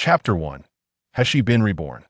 Chapter 1. Has she been reborn?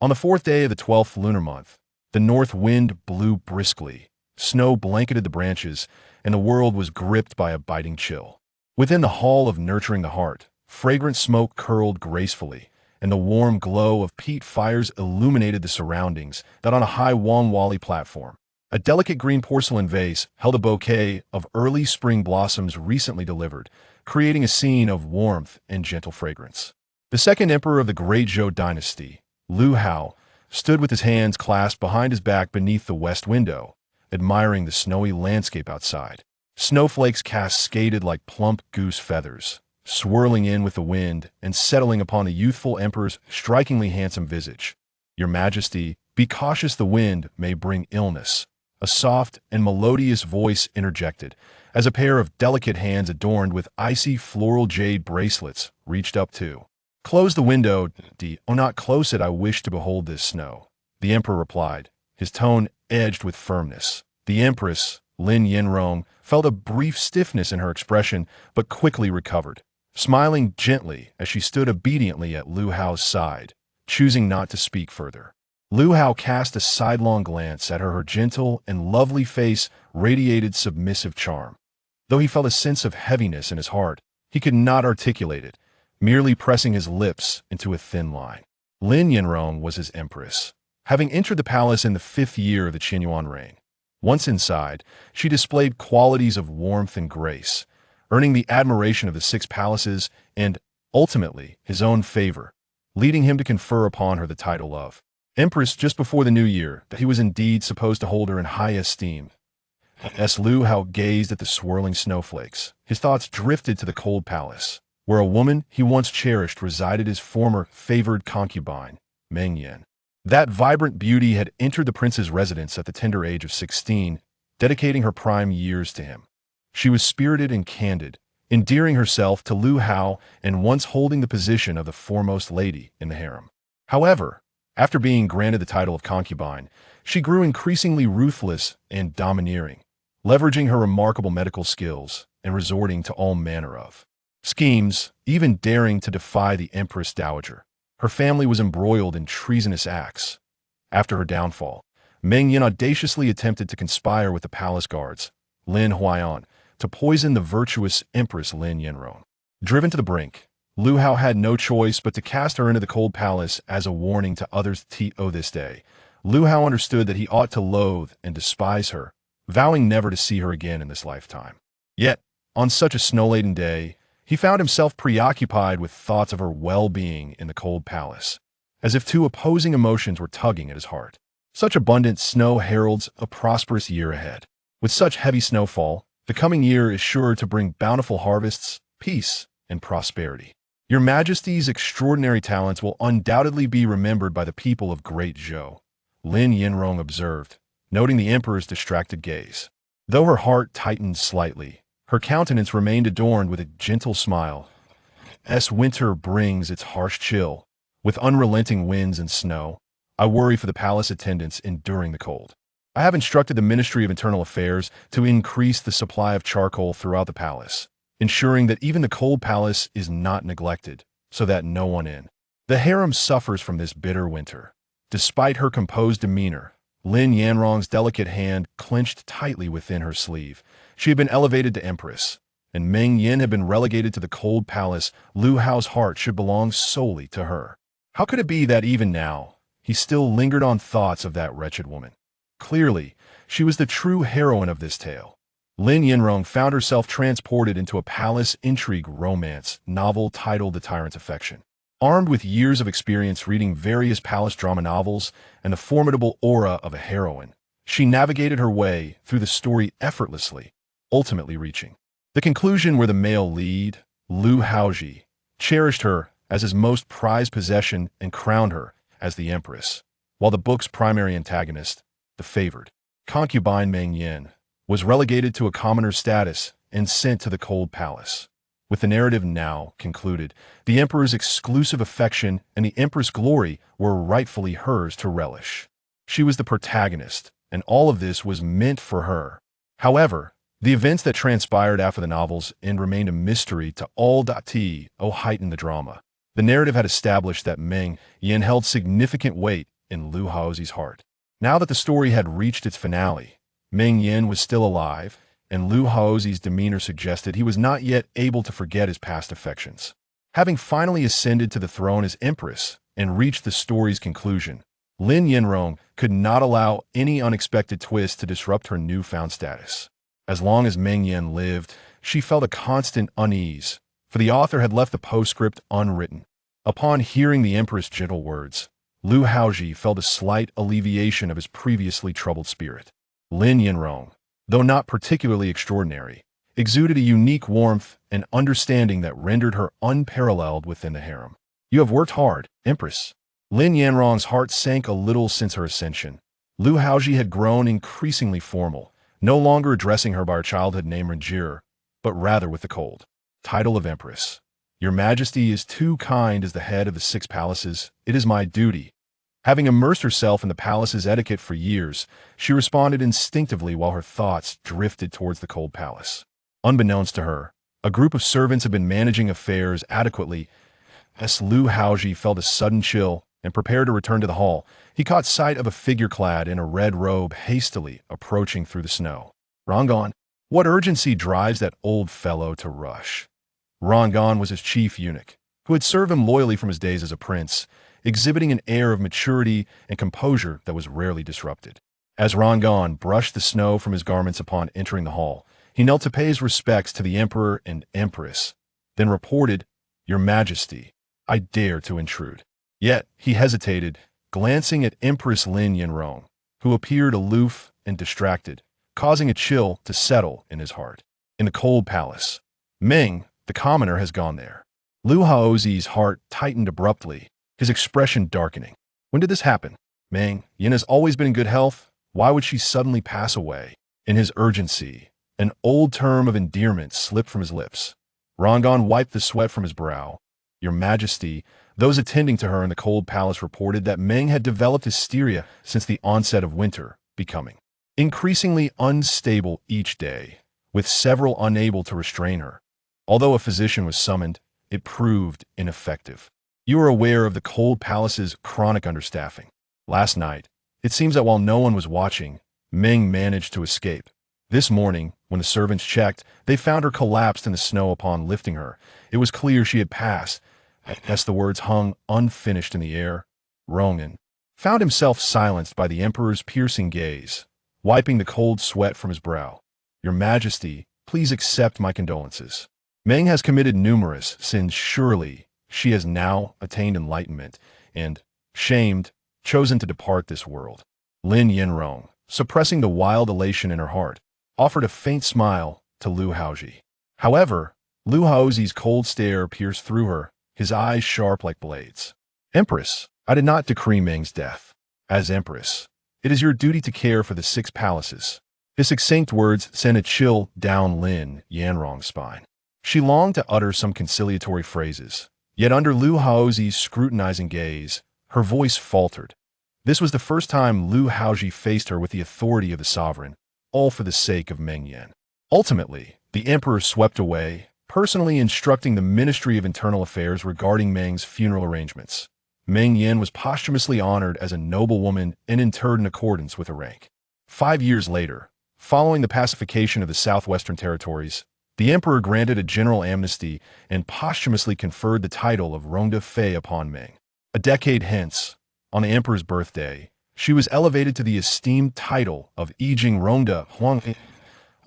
On the 4th day of the 12th lunar month, the north wind blew briskly, snow blanketed the branches, and the world was gripped by a biting chill. Within the hall of Nurturing the Heart, fragrant smoke curled gracefully, and the warm glow of peat fires illuminated the surroundings that on a high Wali platform. A delicate green porcelain vase held a bouquet of early spring blossoms recently delivered, creating a scene of warmth and gentle fragrance. The second emperor of the Great Zhou dynasty, Lu Hao, stood with his hands clasped behind his back beneath the west window, admiring the snowy landscape outside. Snowflakes cascaded like plump goose feathers, swirling in with the wind and settling upon the youthful emperor's strikingly handsome visage. "Your Majesty, be cautious, the wind may bring illness," a soft and melodious voice interjected, as a pair of delicate hands adorned with icy floral jade bracelets reached up to. "Close the window, not close it, I wish to behold this snow," the emperor replied, his tone edged with firmness. The empress, Lin Yanrong, felt a brief stiffness in her expression, but quickly recovered, smiling gently as she stood obediently at Lu Hao's side, choosing not to speak further. Lu Hao cast a sidelong glance at her. Her gentle and lovely face radiated submissive charm. Though he felt a sense of heaviness in his heart, he could not articulate it, merely pressing his lips into a thin line. Lin Yanrong was his empress, having entered the palace in the 5th year of the Qinyuan reign. Once inside, she displayed qualities of warmth and grace, earning the admiration of the 6 palaces and, ultimately, his own favor, leading him to confer upon her the title of Empress just before the new year. That he was indeed supposed to hold her in high esteem. As Lu Hao gazed at the swirling snowflakes, his thoughts drifted to the cold palace, where a woman he once cherished resided, his former favored concubine, Meng Yan. That vibrant beauty had entered the prince's residence at the tender age of 16, dedicating her prime years to him. She was spirited and candid, endearing herself to Lu Hao and once holding the position of the foremost lady in the harem. However, after being granted the title of concubine, she grew increasingly ruthless and domineering, leveraging her remarkable medical skills and resorting to all manner of schemes, even daring to defy the Empress Dowager. Her family was embroiled in treasonous acts. After her downfall, Meng Yan audaciously attempted to conspire with the palace guards, Lin Huaiyan, to poison the virtuous Empress Lin Yanrong. Driven to the brink, Lu Hao had no choice but to cast her into the cold palace as a warning to others. This day, Lu Hao understood that he ought to loathe and despise her, vowing never to see her again in this lifetime. Yet, on such a snow-laden day, he found himself preoccupied with thoughts of her well-being in the cold palace, as if 2 opposing emotions were tugging at his heart. Such abundant snow heralds a prosperous year ahead. With such heavy snowfall, the coming year is sure to bring bountiful harvests, peace, and prosperity. Your Majesty's extraordinary talents will undoubtedly be remembered by the people of Great Zhou, Lin Yanrong observed, noting the emperor's distracted gaze. Though her heart tightened slightly, her countenance remained adorned with a gentle smile. As winter brings its harsh chill, with unrelenting winds and snow, I worry for the palace attendants enduring the cold. I have instructed the Ministry of Internal Affairs to increase the supply of charcoal throughout the palace, ensuring that even the cold palace is not neglected, so that no one in the harem suffers from this bitter winter. Despite her composed demeanor, Lin Yanrong's delicate hand clenched tightly within her sleeve. She had been elevated to empress, and Meng Yan had been relegated to the cold palace. Lu Hao's heart should belong solely to her. How could it be that even now, he still lingered on thoughts of that wretched woman? Clearly, she was the true heroine of this tale. Lin Yanrong found herself transported into a palace intrigue romance novel titled The Tyrant's Affection. Armed with years of experience reading various palace drama novels and the formidable aura of a heroine, she navigated her way through the story effortlessly, ultimately reaching the conclusion where the male lead, Lu Haozhi, cherished her as his most prized possession and crowned her as the empress, while the book's primary antagonist, the favored concubine Meng Yan, was relegated to a commoner's status and sent to the cold palace. With the narrative now concluded, the emperor's exclusive affection and the empress' glory were rightfully hers to relish. She was the protagonist, and all of this was meant for her. However, the events that transpired after the novel's end remained a mystery to all. Heightened the drama. The narrative had established that Meng Yan held significant weight in Lu Haozhi's heart. Now that the story had reached its finale, Meng Yan was still alive, and Lu Haozhi's demeanor suggested he was not yet able to forget his past affections. Having finally ascended to the throne as empress and reached the story's conclusion, Lin Yanrong could not allow any unexpected twist to disrupt her newfound status. As long as Meng Yan lived, she felt a constant unease, for the author had left the postscript unwritten. Upon hearing the empress' gentle words, Lu Haozhi felt a slight alleviation of his previously troubled spirit. Lin Yanrong, though not particularly extraordinary, exuded a unique warmth and understanding that rendered her unparalleled within the harem. "You have worked hard, Empress." Lin Yanrong's heart sank a little since her ascension. Lu Haozhi had grown increasingly formal, no longer addressing her by her childhood name Ranjir, but rather with the cold title of Empress. "Your Majesty is too kind as the head of the 6 palaces. It is my duty." Having immersed herself in the palace's etiquette for years, she responded instinctively while her thoughts drifted towards the cold palace. Unbeknownst to her, a group of servants had been managing affairs adequately. As Lu Haozhi felt a sudden chill and prepared to return to the hall, he caught sight of a figure clad in a red robe hastily approaching through the snow. "Rangan, what urgency drives that old fellow to rush?" Rangan was his chief eunuch, who had served him loyally from his days as a prince, exhibiting an air of maturity and composure that was rarely disrupted. As Rangan brushed the snow from his garments upon entering the hall, he knelt to pay his respects to the emperor and empress, then reported, "Your Majesty, I dare to intrude." Yet he hesitated, glancing at Empress Lin Yanrong, who appeared aloof and distracted, causing a chill to settle in his heart. In the cold palace, Meng, the commoner, has gone there. Lu Haozhi's heart tightened abruptly, his expression darkening. When did this happen? Meng Yan has always been in good health. Why would she suddenly pass away? In his urgency, an old term of endearment slipped from his lips. Rangan wiped the sweat from his brow. "Your Majesty," those attending to her in the cold palace reported that Meng had developed hysteria since the onset of winter, becoming increasingly unstable each day, with several unable to restrain her. Although a physician was summoned, it proved ineffective. "You are aware of the cold palace's chronic understaffing. Last night, it seems that while no one was watching, Meng managed to escape. This morning, when the servants checked, they found her collapsed in the snow upon lifting her. It was clear she had passed." As the words hung unfinished in the air, Rongan found himself silenced by the emperor's piercing gaze, wiping the cold sweat from his brow. "Your Majesty, please accept my condolences. Meng has committed numerous sins. Surely she has now attained enlightenment and, shamed, chosen to depart this world." Lin Yanrong, suppressing the wild elation in her heart, offered a faint smile to Lu Haozhi. However, Lu Haozhi's cold stare pierced through her, his eyes sharp like blades. "Empress, I did not decree Meng's death. As Empress, it is your duty to care for the 6 palaces." His succinct words sent a chill down Lin Yanrong's spine. She longed to utter some conciliatory phrases, yet under Lu Haozhi's scrutinizing gaze, her voice faltered. This was the first time Lu Haozhi faced her with the authority of the sovereign, all for the sake of Meng Yan. Ultimately, the emperor swept away, personally instructing the Ministry of Internal Affairs regarding Meng's funeral arrangements. Meng Yan was posthumously honored as a noblewoman and interred in accordance with her rank. 5 years later, following the pacification of the southwestern territories, the emperor granted a general amnesty and posthumously conferred the title of Rongda Fei upon Meng. A decade hence, on the emperor's birthday, she was elevated to the esteemed title of Yijing Rongda Huang.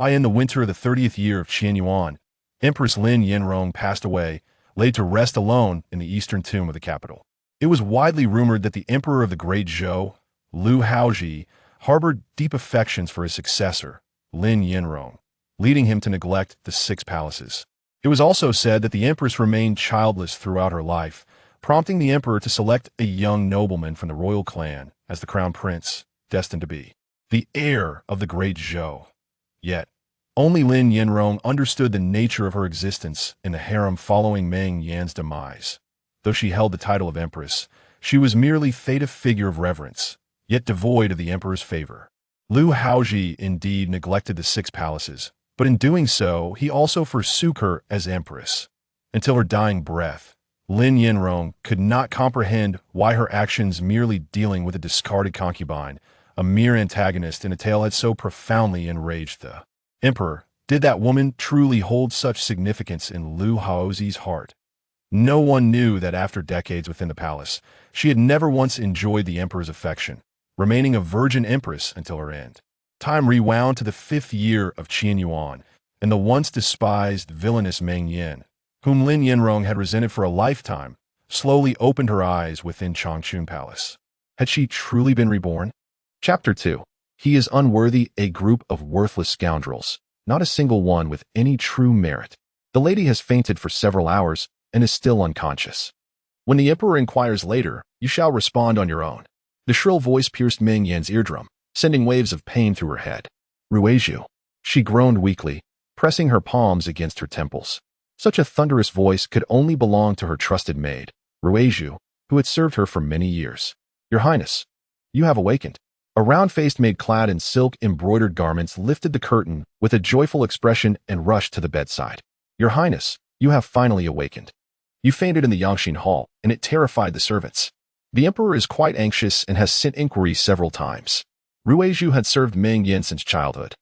In the winter of the 30th year of Qianyuan, Empress Lin Yanrong passed away, laid to rest alone in the eastern tomb of the capital. It was widely rumored that the emperor of the Great Zhou, Lu Haozhi, harbored deep affections for his successor, Lin Yanrong, leading him to neglect the 6 palaces. It was also said that the empress remained childless throughout her life, prompting the emperor to select a young nobleman from the royal clan as the crown prince, destined to be the heir of the Great Zhou. Yet, only Lin Yanrong understood the nature of her existence in the harem following Meng Yan's demise. Though she held the title of empress, she was merely a figure of reverence, yet devoid of the emperor's favor. Lu Haozhi indeed neglected the 6 palaces, but in doing so, he also forsook her as empress. Until her dying breath, Lin Yanrong could not comprehend why her actions merely dealing with a discarded concubine, a mere antagonist in a tale, had so profoundly enraged the emperor. Did that woman truly hold such significance in Lu Haozhi's heart? No one knew that after decades within the palace, she had never once enjoyed the emperor's affection, remaining a virgin empress until her end. Time rewound to the 5th year of Qian Yuan, and the once despised villainous Meng Yan, whom Lin Yanrong had resented for a lifetime, slowly opened her eyes within Changchun Palace. Had she truly been reborn? Chapter 2. He is unworthy, a group of worthless scoundrels, not a single one with any true merit. The lady has fainted for several hours and is still unconscious. When the emperor inquires later, you shall respond on your own. The shrill voice pierced Meng Yan's eardrum, sending waves of pain through her head. Ruizhu. She groaned weakly, pressing her palms against her temples. Such a thunderous voice could only belong to her trusted maid, Ruizhu, who had served her for many years. Your Highness, you have awakened. A round-faced maid clad in silk-embroidered garments lifted the curtain with a joyful expression and rushed to the bedside. Your Highness, you have finally awakened. You fainted in the Yangxin Hall, and it terrified the servants. The emperor is quite anxious and has sent inquiries several times. Ruizhu had served Meng Yan since childhood.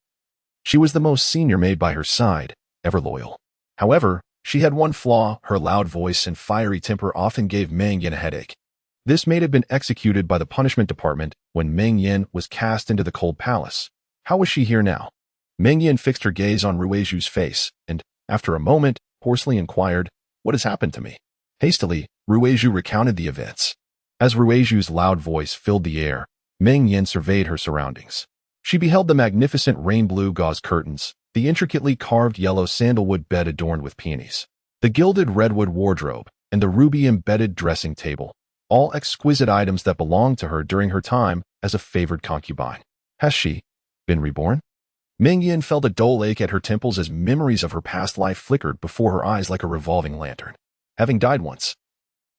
She was the most senior maid by her side, ever loyal. However, she had one flaw: her loud voice and fiery temper often gave Meng Yan a headache. This maid had been executed by the punishment department when Meng Yan was cast into the cold palace. How was she here now? Meng Yan fixed her gaze on Ruizhu's face, and, after a moment, hoarsely inquired, "What has happened to me?" Hastily, Ruizhu recounted the events. As Ruizhu's loud voice filled the air, Meng Yan surveyed her surroundings. She beheld the magnificent rain-blue gauze curtains, the intricately carved yellow sandalwood bed adorned with peonies, the gilded redwood wardrobe, and the ruby-embedded dressing table, all exquisite items that belonged to her during her time as a favored concubine. Has she been reborn? Meng Yan felt a dull ache at her temples as memories of her past life flickered before her eyes like a revolving lantern. Having died once,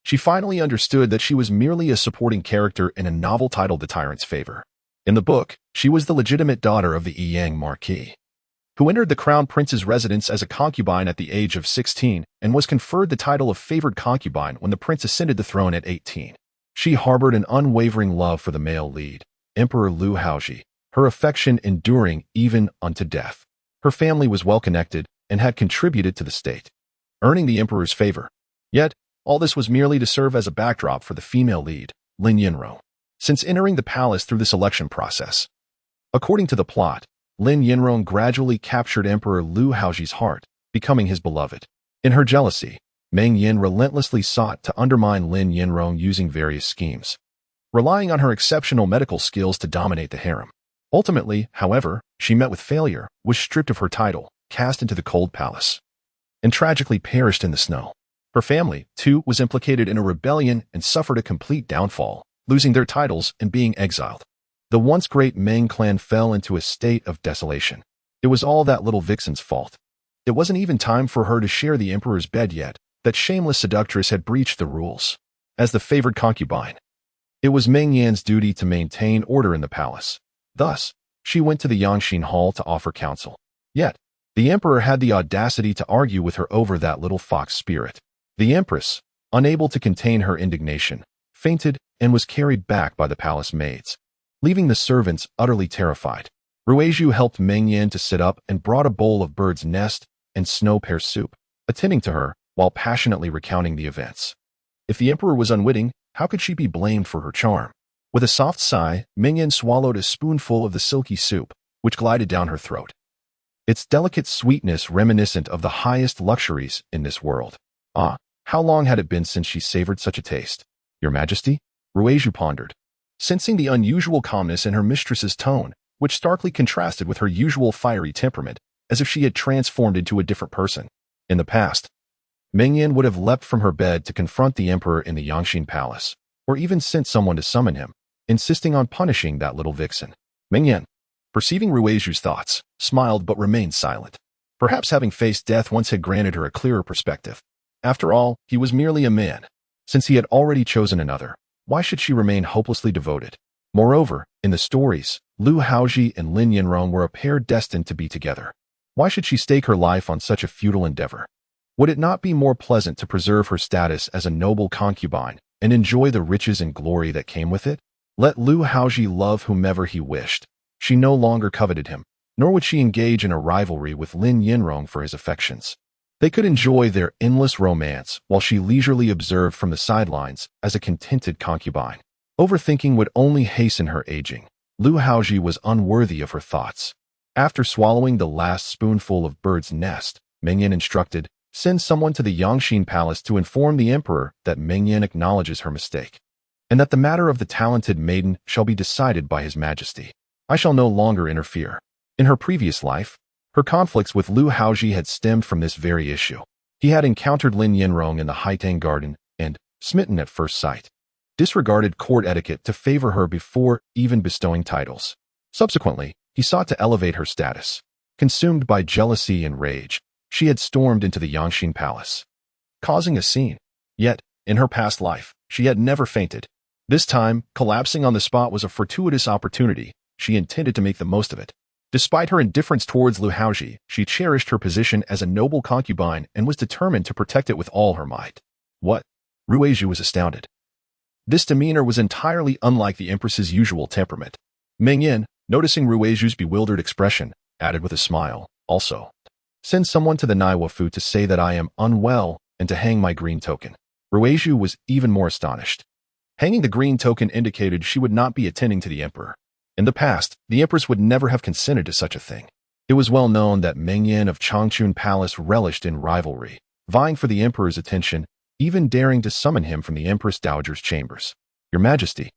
she finally understood that she was merely a supporting character in a novel titled The Tyrant's Favor. In the book, she was the legitimate daughter of the Yiyang Marquis, who entered the crown prince's residence as a concubine at the age of 16 and was conferred the title of favored concubine when the prince ascended the throne at 18. She harbored an unwavering love for the male lead, Emperor Lu Haozhi, her affection enduring even unto death. Her family was well-connected and had contributed to the state, earning the emperor's favor. Yet, all this was merely to serve as a backdrop for the female lead, Lin Yanrong. Since entering the palace through the selection process, according to the plot, Lin Yanrong gradually captured Emperor Lu Haozhi's heart, becoming his beloved. In her jealousy, Meng Yan relentlessly sought to undermine Lin Yanrong using various schemes, relying on her exceptional medical skills to dominate the harem. Ultimately, however, she met with failure, was stripped of her title, cast into the cold palace, and tragically perished in the snow. Her family, too, was implicated in a rebellion and suffered a complete downfall, losing their titles and being exiled. The once great Meng clan fell into a state of desolation. It was all that little vixen's fault. It wasn't even time for her to share the emperor's bed yet. That shameless seductress had breached the rules. As the favored concubine, it was Meng Yan's duty to maintain order in the palace. Thus, she went to the Yangxin Hall to offer counsel. Yet, the emperor had the audacity to argue with her over that little fox spirit. The empress, unable to contain her indignation, fainted and was carried back by the palace maids, leaving the servants utterly terrified. Ruizhu helped Meng Yan to sit up and brought a bowl of bird's nest and snow pear soup, attending to her while passionately recounting the events. If the emperor was unwitting, how could she be blamed for her charm? With a soft sigh, Meng Yan swallowed a spoonful of the silky soup, which glided down her throat, its delicate sweetness reminiscent of the highest luxuries in this world. Ah, how long had it been since she savored such a taste? Your Majesty? Ruizhu pondered, sensing the unusual calmness in her mistress's tone, which starkly contrasted with her usual fiery temperament, as if she had transformed into a different person. In the past, Meng Yan would have leapt from her bed to confront the emperor in the Yangxin Palace, or even sent someone to summon him, insisting on punishing that little vixen. Meng Yan, perceiving Ruizhu's thoughts, smiled but remained silent. Perhaps having faced death once had granted her a clearer perspective. After all, he was merely a man. Since he had already chosen another, why should she remain hopelessly devoted? Moreover, in the stories, Lu Haozhi and Lin Yanrong were a pair destined to be together. Why should she stake her life on such a futile endeavor? Would it not be more pleasant to preserve her status as a noble concubine and enjoy the riches and glory that came with it? Let Lu Haozhi love whomever he wished. She no longer coveted him, nor would she engage in a rivalry with Lin Yinrong for his affections. They could enjoy their endless romance while she leisurely observed from the sidelines as a contented concubine. Overthinking would only hasten her aging. Lu Haozhi was unworthy of her thoughts. After swallowing the last spoonful of bird's nest, Meng Yan instructed, "Send someone to the Yangxin Palace to inform the emperor that Meng Yan acknowledges her mistake, and that the matter of the talented maiden shall be decided by his majesty. I shall no longer interfere." In her previous life, her conflicts with Lu Haozhi had stemmed from this very issue. He had encountered Lin Yinrong in the Haitang garden and, smitten at first sight, disregarded court etiquette to favor her before even bestowing titles. Subsequently, he sought to elevate her status. Consumed by jealousy and rage, she had stormed into the Yangxin Palace, causing a scene. Yet, in her past life, she had never fainted. This time, collapsing on the spot was a fortuitous opportunity. She intended to make the most of it. Despite her indifference towards Lu Haozhi, she cherished her position as a noble concubine and was determined to protect it with all her might. What? Ruizhu was astounded. This demeanor was entirely unlike the empress's usual temperament. Meng Yan, noticing Ruizhu's bewildered expression, added with a smile, "Also, send someone to the Naiwafu to say that I am unwell and to hang my green token." Ruizhu was even more astonished. Hanging the green token indicated she would not be attending to the emperor. In the past, the empress would never have consented to such a thing. It was well known that Meng Yan of Changchun Palace relished in rivalry, vying for the emperor's attention, even daring to summon him from the empress dowager's chambers. "Your Majesty."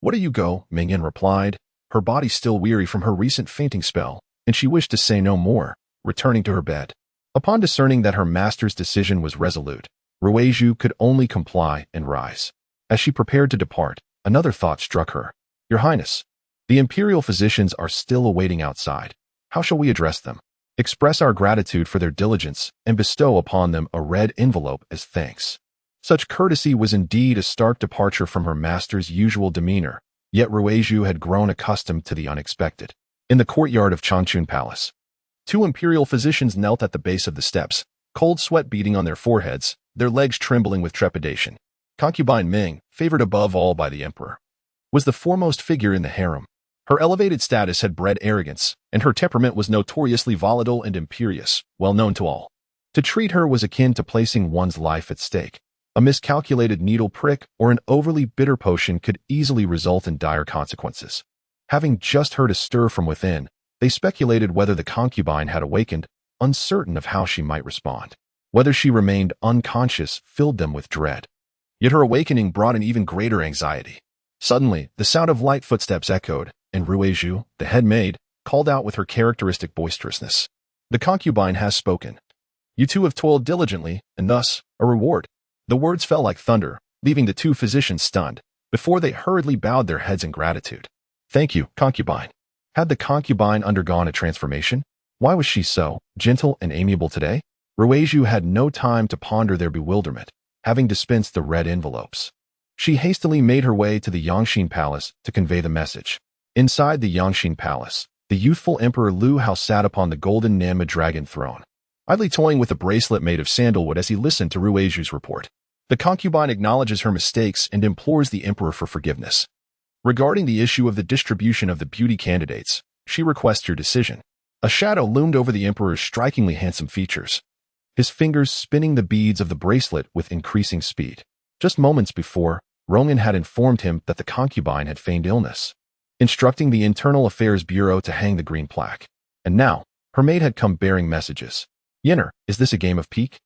"What do you go?" Meng Yan replied, her body still weary from her recent fainting spell, and she wished to say no more, returning to her bed. Upon discerning that her master's decision was resolute, Ruizhu could only comply and rise. As she prepared to depart, another thought struck her. "Your Highness, the Imperial physicians are still awaiting outside. How shall we address them? Express our gratitude for their diligence and bestow upon them a red envelope as thanks." Such courtesy was indeed a stark departure from her master's usual demeanor, yet Ruizhu had grown accustomed to the unexpected. In the courtyard of Changchun Palace, two Imperial physicians knelt at the base of the steps, cold sweat beading on their foreheads, their legs trembling with trepidation. Concubine Meng, favored above all by the emperor, was the foremost figure in the harem. Her elevated status had bred arrogance, and her temperament was notoriously volatile and imperious, well known to all. To treat her was akin to placing one's life at stake. A miscalculated needle prick or an overly bitter potion could easily result in dire consequences. Having just heard a stir from within, they speculated whether the concubine had awakened, uncertain of how she might respond. Whether she remained unconscious filled them with dread. Yet her awakening brought an even greater anxiety. Suddenly, the sound of light footsteps echoed, and Ruizhu, the head maid, called out with her characteristic boisterousness. "The concubine has spoken. You two have toiled diligently, and thus, a reward." The words fell like thunder, leaving the two physicians stunned, before they hurriedly bowed their heads in gratitude. "Thank you, concubine." Had the concubine undergone a transformation? Why was she so gentle and amiable today? Ruizhu had no time to ponder their bewilderment, having dispensed the red envelopes. She hastily made her way to the Yangxin Palace to convey the message. Inside the Yangxin Palace, the youthful Emperor Lu Haozhi sat upon the golden Nama dragon throne, idly toying with a bracelet made of sandalwood as he listened to Ruizhu's report. The concubine acknowledges her mistakes and implores the emperor for forgiveness. Regarding the issue of the distribution of the beauty candidates, she requests your decision. A shadow loomed over the emperor's strikingly handsome features, his fingers spinning the beads of the bracelet with increasing speed. Just moments before, Rongan had informed him that the concubine had feigned illness, instructing the Internal Affairs Bureau to hang the green plaque. And now, her maid had come bearing messages. "Yenner, is this a game of pique?"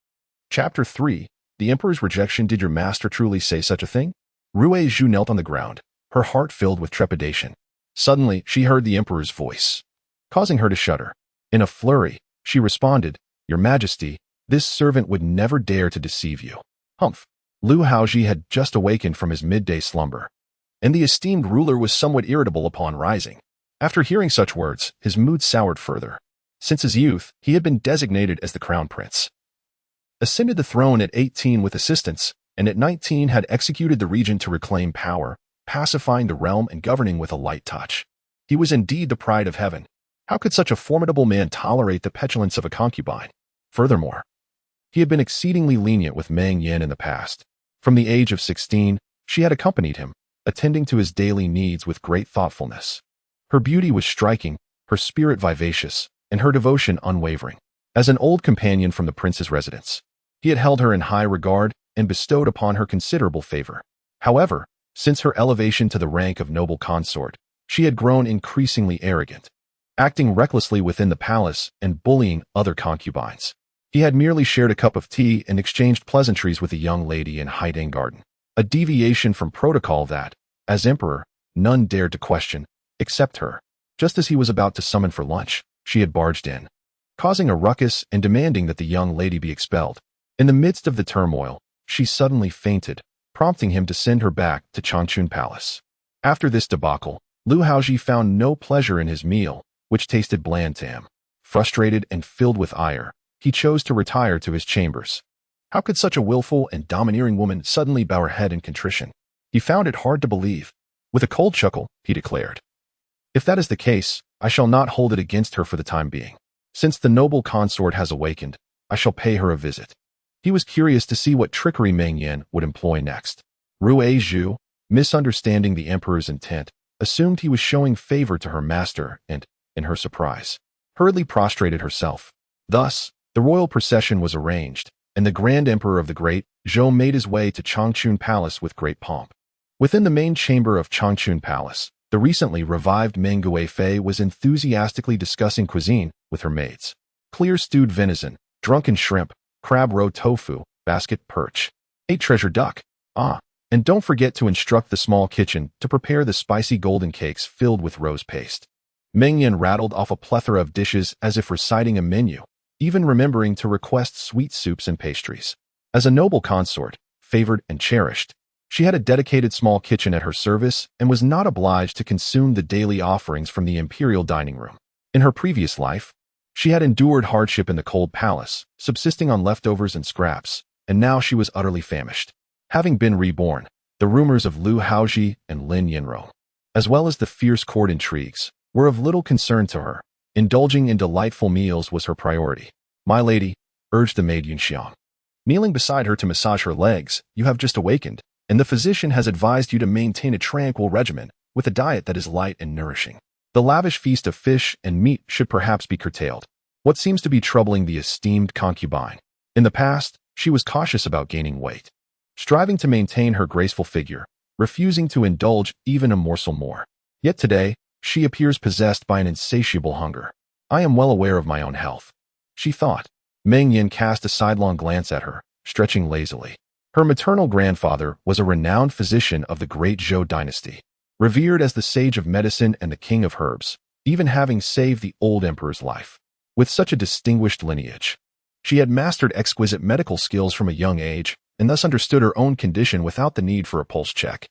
Chapter 3. The Emperor's Rejection. Did your master truly say such a thing? Ruizhu knelt on the ground, her heart filled with trepidation. Suddenly, she heard the Emperor's voice, causing her to shudder. In a flurry, she responded, "Your Majesty, this servant would never dare to deceive you." Humph. Lu Haozhi had just awakened from his midday slumber, and the esteemed ruler was somewhat irritable upon rising. After hearing such words, his mood soured further. Since his youth, he had been designated as the crown prince, ascended the throne at 18 with assistance, and at 19 had executed the regent to reclaim power, pacifying the realm and governing with a light touch. He was indeed the pride of heaven. How could such a formidable man tolerate the petulance of a concubine? Furthermore, He had been exceedingly lenient with Meng Yan in the past. From the age of 16, she had accompanied him, attending to his daily needs with great thoughtfulness. Her beauty was striking, her spirit vivacious, and her devotion unwavering. As an old companion from the prince's residence, he had held her in high regard and bestowed upon her considerable favor. However, since her elevation to the rank of noble consort, she had grown increasingly arrogant, acting recklessly within the palace and bullying other concubines. He had merely shared a cup of tea and exchanged pleasantries with a young lady in Haidang Garden, a deviation from protocol that, as emperor, none dared to question, except her. Just as he was about to summon for lunch, she had barged in, causing a ruckus and demanding that the young lady be expelled. In the midst of the turmoil, she suddenly fainted, prompting him to send her back to Changchun Palace. After this debacle, Lu Haozhi found no pleasure in his meal, which tasted bland to him. Frustrated and filled with ire, he chose to retire to his chambers. How could such a willful and domineering woman suddenly bow her head in contrition? He found it hard to believe. With a cold chuckle, he declared, "If that is the case, I shall not hold it against her for the time being. Since the noble consort has awakened, I shall pay her a visit." He was curious to see what trickery Meng Yan would employ next. Lu Haozhi, misunderstanding the emperor's intent, assumed he was showing favor to her master and, in her surprise, hurriedly prostrated herself. Thus, the royal procession was arranged, and the Grand Emperor of the Great Zhou made his way to Changchun Palace with great pomp. Within the main chamber of Changchun Palace, the recently revived Meng Guifei was enthusiastically discussing cuisine with her maids. Clear stewed venison, drunken shrimp, crab roe tofu, basket perch, 8 treasure duck. And don't forget to instruct the small kitchen to prepare the spicy golden cakes filled with rose paste. Meng Yan rattled off a plethora of dishes as if reciting a menu, even remembering to request sweet soups and pastries. As a noble consort, favored and cherished, she had a dedicated small kitchen at her service and was not obliged to consume the daily offerings from the imperial dining room. In her previous life, she had endured hardship in the cold palace, subsisting on leftovers and scraps, and now she was utterly famished. Having been reborn, the rumors of Lu Haozhi and Lin Yanro, as well as the fierce court intrigues, were of little concern to her. Indulging in delightful meals was her priority. "My lady," urged the maid Yunxiang, kneeling beside her to massage her legs, "you have just awakened, and the physician has advised you to maintain a tranquil regimen with a diet that is light and nourishing. The lavish feast of fish and meat should perhaps be curtailed." What seems to be troubling the esteemed concubine? In the past, she was cautious about gaining weight, striving to maintain her graceful figure, refusing to indulge even a morsel more. Yet today, she appears possessed by an insatiable hunger. "I am well aware of my own health," she thought. Meng Yan cast a sidelong glance at her, stretching lazily. Her maternal grandfather was a renowned physician of the great Zhou dynasty, revered as the sage of medicine and the king of herbs, even having saved the old emperor's life. With such a distinguished lineage, she had mastered exquisite medical skills from a young age, and thus understood her own condition without the need for a pulse check.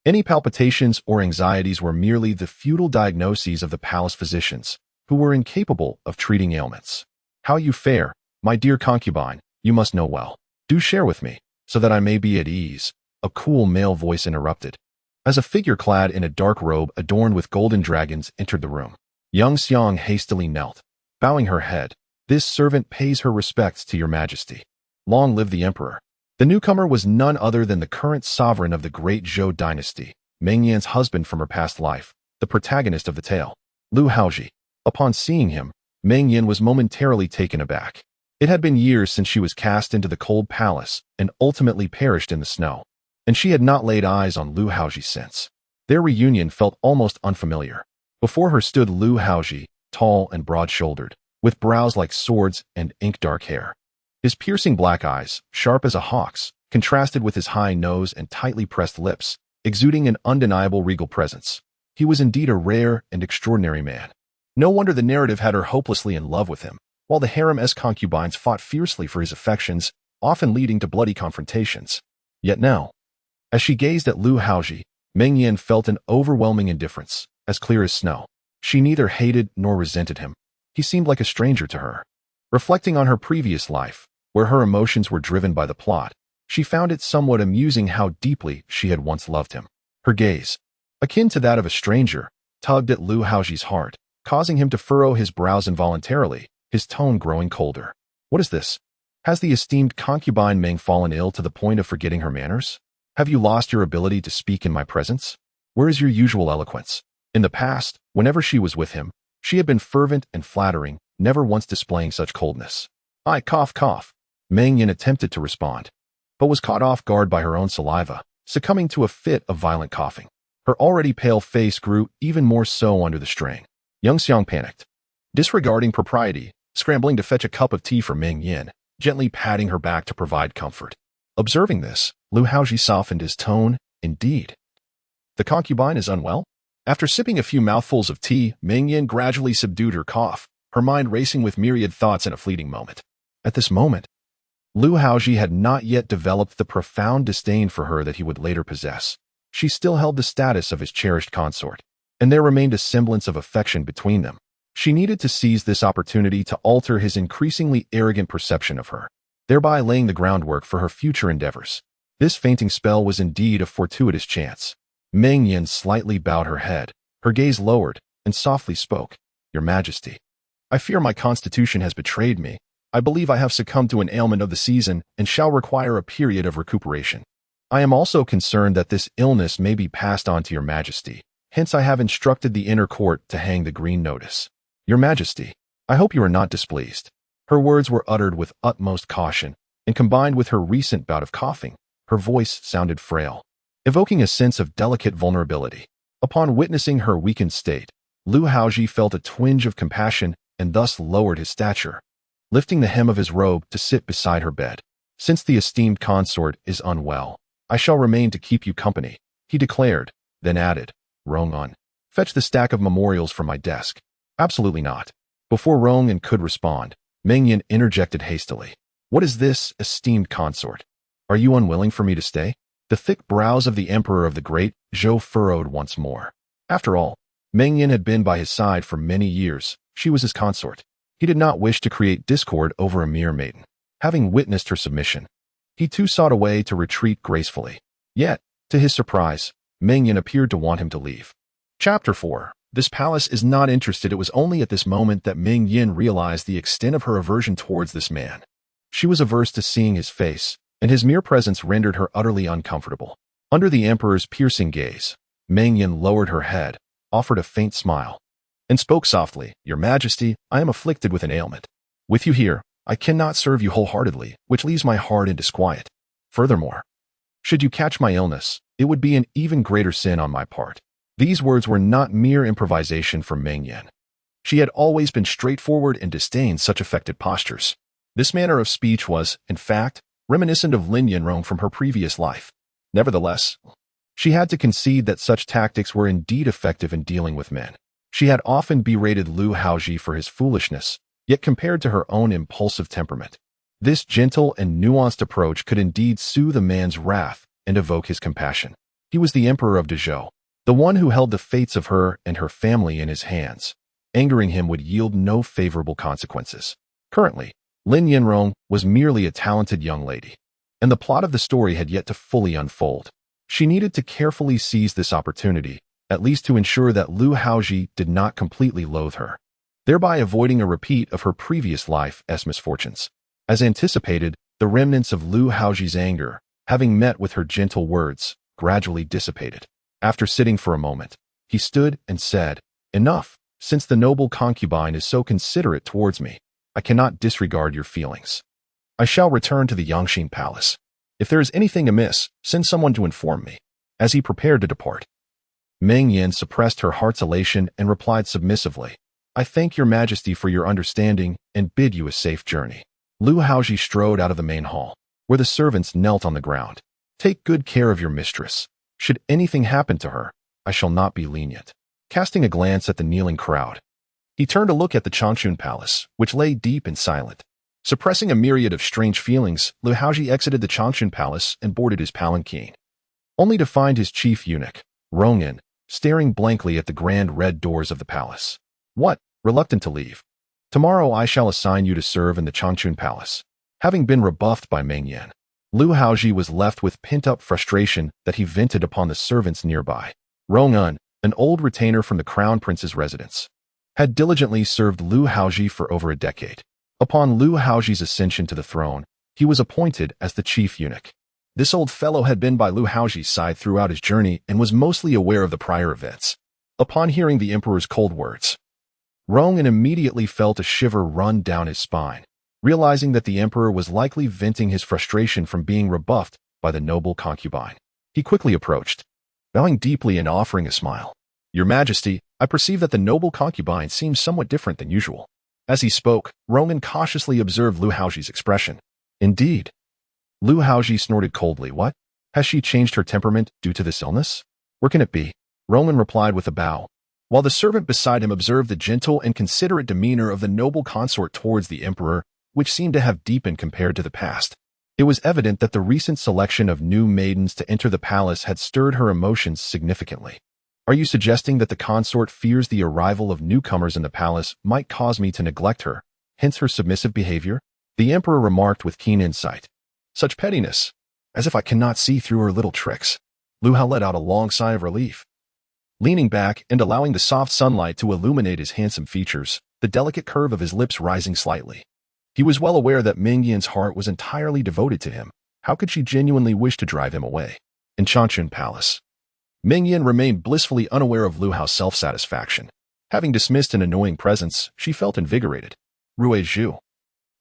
Any palpitations or anxieties were merely the futile diagnoses of the palace physicians, who were incapable of treating ailments. "How you fare, my dear concubine, you must know well. Do share with me, so that I may be at ease," a cool male voice interrupted. As a figure clad in a dark robe adorned with golden dragons entered the room, young Xiang hastily knelt, bowing her head. "This servant pays her respects to your majesty. Long live the emperor." The newcomer was none other than the current sovereign of the great Zhou dynasty, Meng Yan's husband from her past life, the protagonist of the tale, Lu Haozhi. Upon seeing him, Meng Yan was momentarily taken aback. It had been years since she was cast into the cold palace and ultimately perished in the snow, and she had not laid eyes on Lu Haozhi since. Their reunion felt almost unfamiliar. Before her stood Lu Haozhi, tall and broad-shouldered, with brows like swords and ink-dark hair. His piercing black eyes, sharp as a hawk's, contrasted with his high nose and tightly pressed lips, exuding an undeniable regal presence. He was indeed a rare and extraordinary man. No wonder the narrative had her hopelessly in love with him, while the harem-esque concubines fought fiercely for his affections, often leading to bloody confrontations. Yet now, as she gazed at Lu Haozhi, Meng Yan felt an overwhelming indifference, as clear as snow. She neither hated nor resented him. He seemed like a stranger to her. Reflecting on her previous life, where her emotions were driven by the plot, she found it somewhat amusing how deeply she had once loved him. Her gaze, akin to that of a stranger, tugged at Lu Haozhi's heart, causing him to furrow his brows involuntarily, his tone growing colder. "What is this?" Has the esteemed concubine Meng fallen ill to the point of forgetting her manners? Have you lost your ability to speak in my presence? Where is your usual eloquence? In the past, whenever she was with him, she had been fervent and flattering, never once displaying such coldness. I cough. Meng Yan attempted to respond, but was caught off guard by her own saliva, succumbing to a fit of violent coughing. Her already pale face grew even more so under the strain. Young Xiang panicked, disregarding propriety, scrambling to fetch a cup of tea for Meng Yan, gently patting her back to provide comfort. Observing this, Lu Haozhi softened his tone. Indeed, the concubine is unwell? After sipping a few mouthfuls of tea, Meng Yan gradually subdued her cough, her mind racing with myriad thoughts in a fleeting moment. At this moment, Lu Haozhi had not yet developed the profound disdain for her that he would later possess. She still held the status of his cherished consort, and there remained a semblance of affection between them. She needed to seize this opportunity to alter his increasingly arrogant perception of her, thereby laying the groundwork for her future endeavors. This fainting spell was indeed a fortuitous chance. Meng Yan slightly bowed her head, her gaze lowered, and softly spoke. Your Majesty, I fear my constitution has betrayed me. I believe I have succumbed to an ailment of the season and shall require a period of recuperation. I am also concerned that this illness may be passed on to your Majesty. Hence I have instructed the inner court to hang the green notice. Your Majesty, I hope you are not displeased. Her words were uttered with utmost caution, and combined with her recent bout of coughing, her voice sounded frail, evoking a sense of delicate vulnerability. Upon witnessing her weakened state, Lu Haozhi felt a twinge of compassion and thus lowered his stature, lifting the hem of his robe to sit beside her bed. Since the esteemed consort is unwell, I shall remain to keep you company, he declared, then added, Rong-un, fetch the stack of memorials from my desk. Absolutely not. Before Rong-un could respond, Meng Yan interjected hastily. What is this, esteemed consort? Are you unwilling for me to stay? The thick brows of the Emperor of the Great Zhou furrowed once more. After all, Meng Yan had been by his side for many years. She was his consort. He did not wish to create discord over a mere maiden. Having witnessed her submission, he too sought a way to retreat gracefully. Yet, to his surprise, Meng Yan appeared to want him to leave. Chapter 4. This palace is not interested. It was only at this moment that Meng Yan realized the extent of her aversion towards this man. She was averse to seeing his face, and his mere presence rendered her utterly uncomfortable. Under the Emperor's piercing gaze, Meng Yan lowered her head, offered a faint smile, and spoke softly. Your Majesty, I am afflicted with an ailment. With you here, I cannot serve you wholeheartedly, which leaves my heart in disquiet. Furthermore, should you catch my illness, it would be an even greater sin on my part. These words were not mere improvisation from Meng Yan. She had always been straightforward and disdained such affected postures. This manner of speech was, in fact, reminiscent of Lin Yanrong from her previous life. Nevertheless, she had to concede that such tactics were indeed effective in dealing with men. She had often berated Lu Haozhi for his foolishness, yet compared to her own impulsive temperament, this gentle and nuanced approach could indeed soothe a man's wrath and evoke his compassion. He was the Emperor of Dezhou, the one who held the fates of her and her family in his hands. Angering him would yield no favorable consequences. Currently, Lin Yanrong was merely a talented young lady, and the plot of the story had yet to fully unfold. She needed to carefully seize this opportunity, at least to ensure that Lu Haozhi did not completely loathe her, thereby avoiding a repeat of her previous life's misfortunes. As anticipated, the remnants of Lu Haozhi's anger, having met with her gentle words, gradually dissipated. After sitting for a moment, he stood and said, Enough, since the noble concubine is so considerate towards me, I cannot disregard your feelings. I shall return to the Yangxin Palace. If there is anything amiss, send someone to inform me. As he prepared to depart, Meng Yan suppressed her heart's elation and replied submissively, I thank your Majesty for your understanding and bid you a safe journey. Lu Haozhi strode out of the main hall, where the servants knelt on the ground. Take good care of your mistress. Should anything happen to her, I shall not be lenient. Casting a glance at the kneeling crowd, he turned to look at the Changchun Palace, which lay deep and silent. Suppressing a myriad of strange feelings, Lu Haozhi exited the Changchun Palace and boarded his palanquin, only to find his chief eunuch, Rong-un, staring blankly at the grand red doors of the palace. What? Reluctant to leave. Tomorrow I shall assign you to serve in the Changchun Palace. Having been rebuffed by Meng Yan, Lu Haozhi was left with pent-up frustration that he vented upon the servants nearby. Rong-un, an old retainer from the crown prince's residence, had diligently served Lu Haozhi for over a decade. Upon Lu Haozhi's ascension to the throne, He was appointed as the chief eunuch. This old fellow had been by Lu Haozhi's side throughout his journey and was mostly aware of the prior events. Upon hearing the emperor's cold words, Ronan immediately felt a shiver run down his spine, realizing that the emperor was likely venting his frustration from being rebuffed by the noble concubine. He quickly approached, bowing deeply and offering a smile. "Your Majesty, I perceive that the noble concubine seems somewhat different than usual." As he spoke, Ronan cautiously observed Lu Haozhi's expression. "Indeed." Lu Haozhi snorted coldly. "What? Has she changed her temperament due to this illness? Where can it be?" Ronan replied with a bow, while the servant beside him observed the gentle and considerate demeanor of the noble consort towards the emperor, which seemed to have deepened compared to the past. It was evident that the recent selection of new maidens to enter the palace had stirred her emotions significantly. "Are you suggesting that the consort fears the arrival of newcomers in the palace might cause me to neglect her, hence her submissive behavior?" The emperor remarked with keen insight. "Such pettiness, as if I cannot see through her little tricks." Lu Hao let out a long sigh of relief. Leaning back and allowing the soft sunlight to illuminate his handsome features, the delicate curve of his lips rising slightly. He was well aware that Meng Yan's heart was entirely devoted to him. How could she genuinely wish to drive him away? In Changchun Palace, Meng Yan remained blissfully unaware of Lu Hao's self-satisfaction. Having dismissed an annoying presence, she felt invigorated. "Rui Zhu,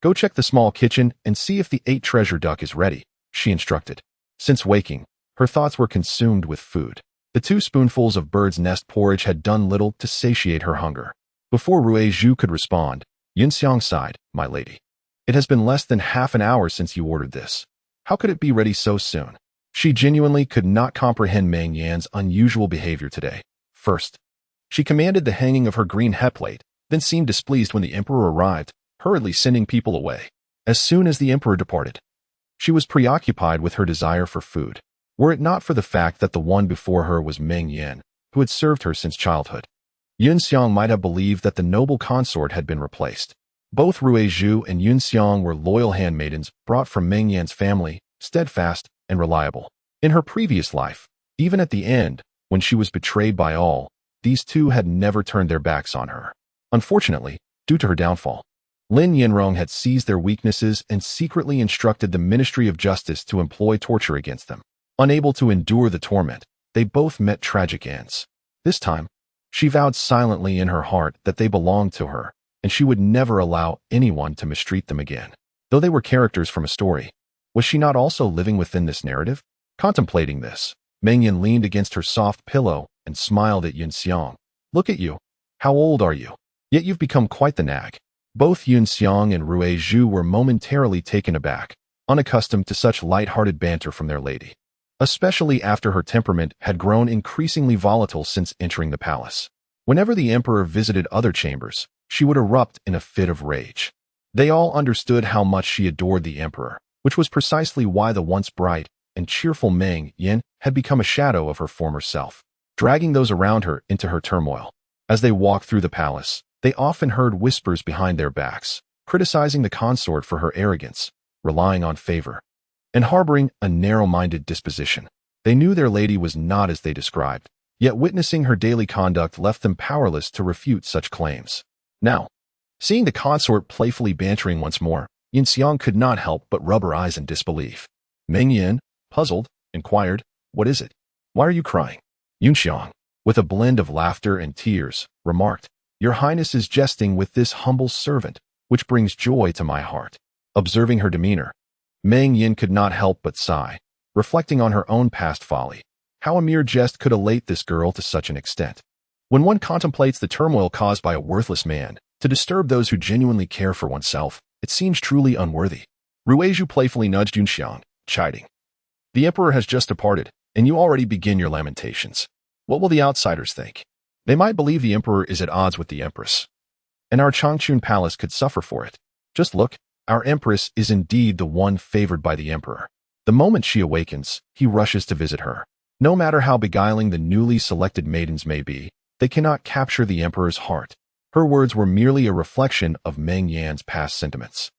go check the small kitchen and see if the 8 treasure duck is ready," she instructed. Since waking, her thoughts were consumed with food. The 2 spoonfuls of bird's nest porridge had done little to satiate her hunger. Before Rui Zhu could respond, Yunxiang sighed. "My lady, it has been less than half an hour since you ordered this. How could it be ready so soon?" She genuinely could not comprehend Meng Yan's unusual behavior today. First, she commanded the hanging of her green head plate, then seemed displeased when the emperor arrived, hurriedly sending people away. As soon as the emperor departed, she was preoccupied with her desire for food. Were it not for the fact that the one before her was Meng Yan, who had served her since childhood, Yunxiang might have believed that the noble consort had been replaced. Both Rui Zhu and Yunxiang were loyal handmaidens brought from Meng Yan's family, steadfast and reliable. In her previous life, even at the end, when she was betrayed by all, these 2 had never turned their backs on her. Unfortunately, due to her downfall, Lin Yanrong had seized their weaknesses and secretly instructed the Ministry of Justice to employ torture against them. Unable to endure the torment, they both met tragic ends. This time, she vowed silently in her heart that they belonged to her, and she would never allow anyone to mistreat them again. Though they were characters from a story, was she not also living within this narrative? Contemplating this, Meng Yan leaned against her soft pillow and smiled at Yunxiang. "Look at you. How old are you? Yet you've become quite the nag." Both Yunxiang and Rui Zhu were momentarily taken aback, unaccustomed to such light-hearted banter from their lady, especially after her temperament had grown increasingly volatile since entering the palace. Whenever the emperor visited other chambers, she would erupt in a fit of rage. They all understood how much she adored the emperor, which was precisely why the once bright and cheerful Meng Yan had become a shadow of her former self, dragging those around her into her turmoil. As they walked through the palace, they often heard whispers behind their backs, criticizing the consort for her arrogance, relying on favor, and harboring a narrow-minded disposition. They knew their lady was not as they described, yet witnessing her daily conduct left them powerless to refute such claims. Now, seeing the consort playfully bantering once more, Yunxiang could not help but rub her eyes in disbelief. Meng Yan, puzzled, inquired, "What is it? Why are you crying?" Yunxiang, with a blend of laughter and tears, remarked, "Your Highness is jesting with this humble servant, which brings joy to my heart." Observing her demeanor, Meng Yan could not help but sigh, reflecting on her own past folly. How a mere jest could elate this girl to such an extent. When one contemplates the turmoil caused by a worthless man, to disturb those who genuinely care for oneself, it seems truly unworthy. Rui Zhu playfully nudged Yunxiang, chiding, "The emperor has just departed, and you already begin your lamentations. What will the outsiders think? They might believe the emperor is at odds with the empress, and our Changchun palace could suffer for it. Just look, our empress is indeed the one favored by the emperor. The moment she awakens, he rushes to visit her. No matter how beguiling the newly selected maidens may be, they cannot capture the emperor's heart." Her words were merely a reflection of Meng Yan's past sentiments,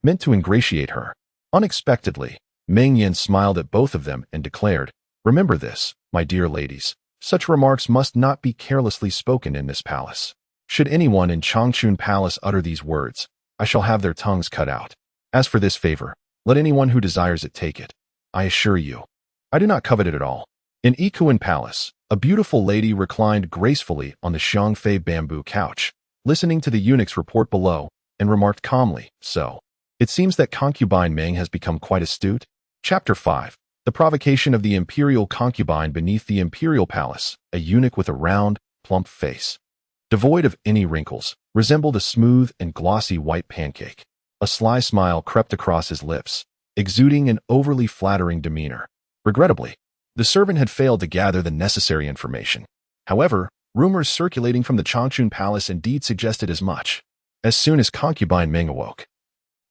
meant to ingratiate her. Unexpectedly, Meng Yan smiled at both of them and declared, "Remember this, my dear ladies. Such remarks must not be carelessly spoken in this palace. Should anyone in Changchun Palace utter these words, I shall have their tongues cut out. As for this favor, Let anyone who desires it take it. I assure you, I do not covet it at all. In Ikuan Palace, a beautiful lady reclined gracefully on the Xiangfei bamboo couch, listening to the eunuch's report below, and remarked calmly, "So, it seems that concubine Meng has become quite astute." Chapter 5. The provocation of the imperial concubine beneath the imperial palace, a eunuch with a round, plump face, devoid of any wrinkles, resembled a smooth and glossy white pancake. A sly smile crept across his lips, exuding an overly flattering demeanor. Regrettably, the servant had failed to gather the necessary information. However, rumors circulating from the Changchun Palace indeed suggested as much. As soon as concubine Meng awoke,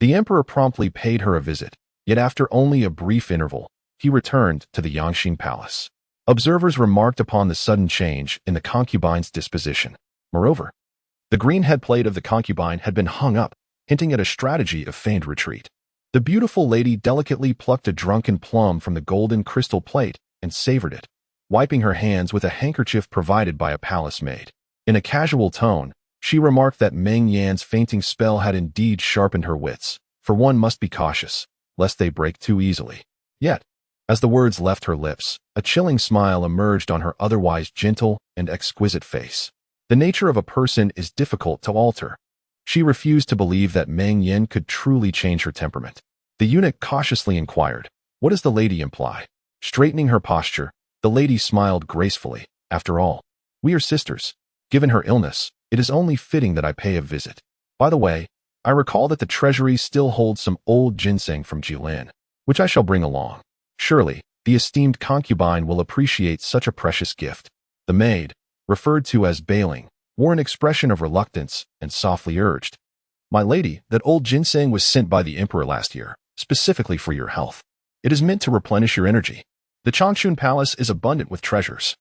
the emperor promptly paid her a visit, yet after only a brief interval, he returned to the Yangxing Palace. Observers remarked upon the sudden change in the concubine's disposition. Moreover, the green headplate of the concubine had been hung up, hinting at a strategy of feigned retreat. The beautiful lady delicately plucked a drunken plum from the golden crystal plate and savored it, wiping her hands with a handkerchief provided by a palace maid. In a casual tone, she remarked that Meng Yan's fainting spell had indeed sharpened her wits, for one must be cautious, lest they break too easily. Yet, as the words left her lips, a chilling smile emerged on her otherwise gentle and exquisite face. The nature of a person is difficult to alter. She refused to believe that Meng Yan could truly change her temperament. The eunuch cautiously inquired, "What does the lady imply?" Straightening her posture, the lady smiled gracefully. "After all, we are sisters. Given her illness, it is only fitting that I pay a visit. By the way, I recall that the treasury still holds some old ginseng from Jilan, which I shall bring along. Surely, the esteemed concubine will appreciate such a precious gift." The maid, referred to as Bailing, wore an expression of reluctance and softly urged, "My lady, that old ginseng was sent by the emperor last year, specifically for your health. It is meant to replenish your energy. The Changchun Palace is abundant with treasures.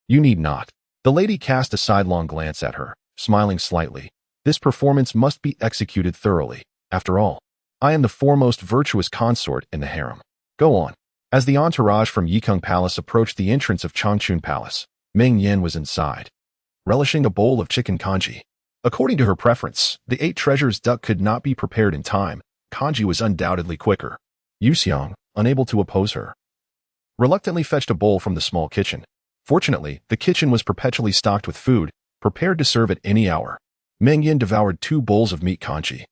You need not." The lady cast a sidelong glance at her, smiling slightly. "This performance must be executed thoroughly. After all, I am the foremost virtuous consort in the harem. Go on." As the entourage from Yikeng Palace approached the entrance of Changchun Palace, Meng Yan was inside, relishing a bowl of chicken congee. According to her preference, the 8 treasures duck could not be prepared in time. Congee was undoubtedly quicker. Yu Xiang, unable to oppose her, reluctantly fetched a bowl from the small kitchen. Fortunately, the kitchen was perpetually stocked with food, prepared to serve at any hour. Meng Yan devoured 2 bowls of meat congee,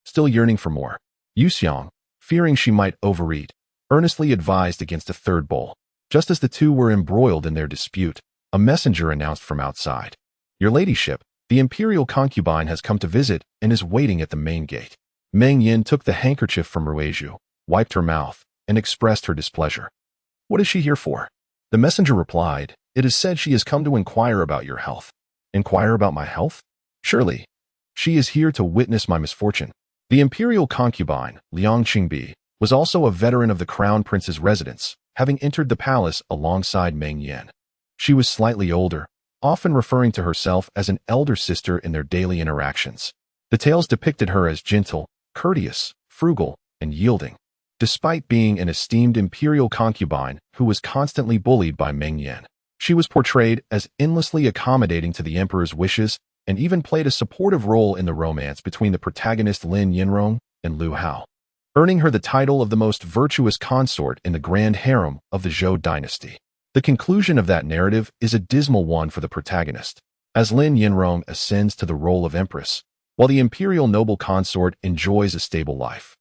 still yearning for more. Yu Xiang, fearing she might overeat, earnestly advised against a 3rd bowl. Just as the two were embroiled in their dispute, a messenger announced from outside, "Your ladyship, the imperial concubine has come to visit and is waiting at the main gate." Meng Yan took the handkerchief from Ruizhu, wiped her mouth, and expressed her displeasure. "What is she here for?" The messenger replied, "It is said she has come to inquire about your health." "Inquire about my health? Surely, she is here to witness my misfortune." The imperial concubine, Liang Qingbi, was also a veteran of the crown prince's residence, having entered the palace alongside Meng Yan. She was slightly older, often referring to herself as an elder sister in their daily interactions. The tales depicted her as gentle, courteous, frugal, and yielding, despite being an esteemed imperial concubine who was constantly bullied by Meng Yan. She was portrayed as endlessly accommodating to the emperor's wishes and even played a supportive role in the romance between the protagonist Lin Yinrong and Lu Hao, earning her the title of the most virtuous consort in the grand harem of the Zhou dynasty. The conclusion of that narrative is a dismal one for the protagonist, as Lin Yinrong ascends to the role of empress, while the imperial noble consort enjoys a stable life,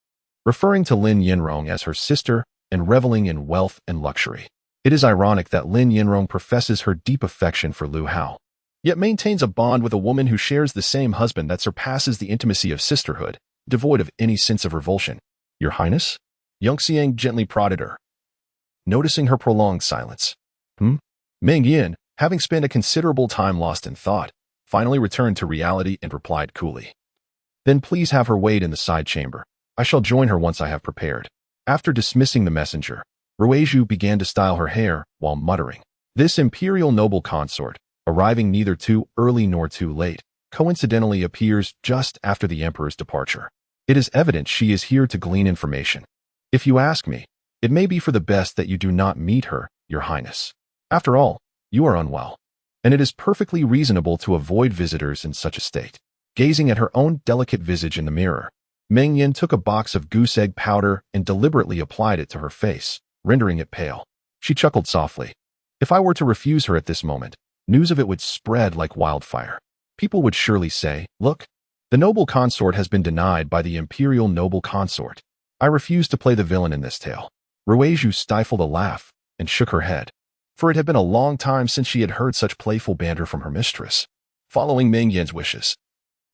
referring to Lin Yinrong as her sister and reveling in wealth and luxury. It is ironic that Lin Yinrong professes her deep affection for Lu Hao, yet maintains a bond with a woman who shares the same husband that surpasses the intimacy of sisterhood, devoid of any sense of revulsion. "Your Highness?" Yongxiang gently prodded her, noticing her prolonged silence. Meng Yan, having spent a considerable time lost in thought, finally returned to reality and replied coolly, "Then please have her wait in the side chamber. I shall join her once I have prepared." After dismissing the messenger, Ruizhu began to style her hair while muttering, "This imperial noble consort, arriving neither too early nor too late, coincidentally appears just after the emperor's departure. It is evident she is here to glean information. If you ask me, it may be for the best that you do not meet her, Your Highness. After all, you are unwell, and it is perfectly reasonable to avoid visitors in such a state." Gazing at her own delicate visage in the mirror, Meng Yan took a box of goose egg powder and deliberately applied it to her face, rendering it pale. She chuckled softly. If I were to refuse her at this moment, news of it would spread like wildfire. People would surely say, look, the noble consort has been denied by the Imperial noble consort. I refuse to play the villain in this tale. Rueju stifled a laugh and shook her head, for it had been a long time since she had heard such playful banter from her mistress. Following Meng Yan's wishes,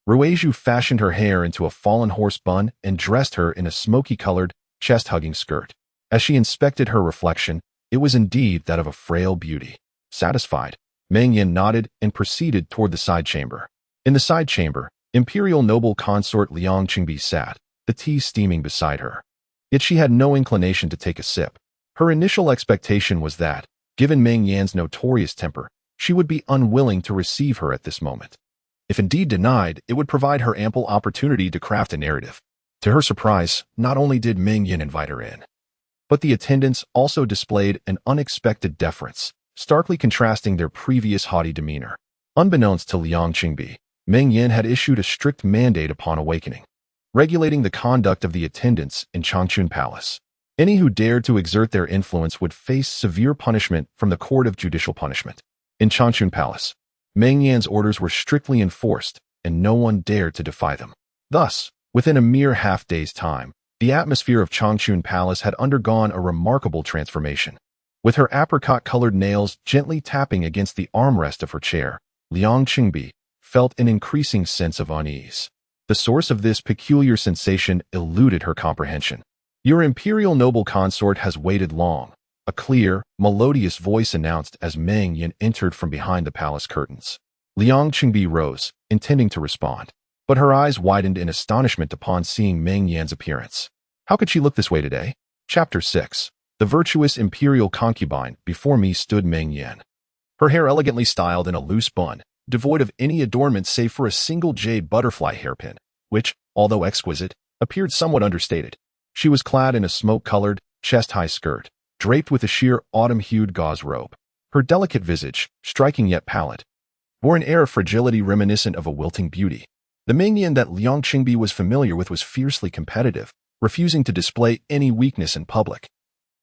Rueju fashioned her hair into a fallen horse bun and dressed her in a smoky-colored, chest-hugging skirt. As she inspected her reflection, it was indeed that of a frail beauty. Satisfied, Meng Yan nodded and proceeded toward the side chamber. In the side chamber, Imperial noble consort Liang Qingbi sat, the tea steaming beside her. Yet she had no inclination to take a sip. Her initial expectation was that, given Meng Yan's notorious temper, she would be unwilling to receive her at this moment. If indeed denied, it would provide her ample opportunity to craft a narrative. To her surprise, not only did Meng Yan invite her in, but the attendants also displayed an unexpected deference, starkly contrasting their previous haughty demeanor. Unbeknownst to Liang Qingbi, Meng Yan had issued a strict mandate upon awakening, regulating the conduct of the attendants in Changchun Palace. Any who dared to exert their influence would face severe punishment from the Court of Judicial Punishment. In Changchun Palace, Meng Yan's orders were strictly enforced, and no one dared to defy them. Thus, within a mere half-day's time, the atmosphere of Changchun Palace had undergone a remarkable transformation. With her apricot-colored nails gently tapping against the armrest of her chair, Liang Qingbi felt an increasing sense of unease. The source of this peculiar sensation eluded her comprehension. Your imperial noble consort has waited long, a clear, melodious voice announced as Meng Yan entered from behind the palace curtains. Liang Qingbi rose, intending to respond, but her eyes widened in astonishment upon seeing Meng Yan's appearance. How could she look this way today? Chapter 6. The virtuous imperial concubine. Before me stood Meng Yan. Her hair elegantly styled in a loose bun, devoid of any adornment save for a single jade butterfly hairpin, which, although exquisite, appeared somewhat understated. She was clad in a smoke-colored, chest-high skirt, draped with a sheer autumn-hued gauze robe. Her delicate visage, striking yet pallid, bore an air of fragility reminiscent of a wilting beauty. The Meng Yan that Liang Qingbi was familiar with was fiercely competitive, refusing to display any weakness in public.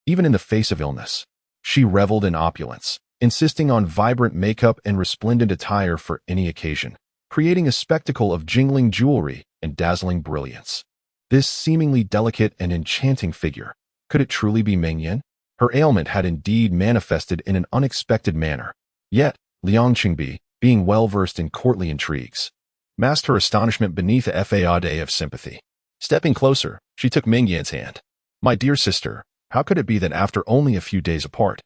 Even in the face of illness, she reveled in opulence, insisting on vibrant makeup and resplendent attire for any occasion, creating a spectacle of jingling jewelry and dazzling brilliance. This seemingly delicate and enchanting figure, could it truly be Meng Yan? Her ailment had indeed manifested in an unexpected manner. Yet, Liang Qingbi, being well-versed in courtly intrigues, masked her astonishment beneath a facade of sympathy. Stepping closer, she took Meng Yan's hand. My dear sister, how could it be that after only a few days apart,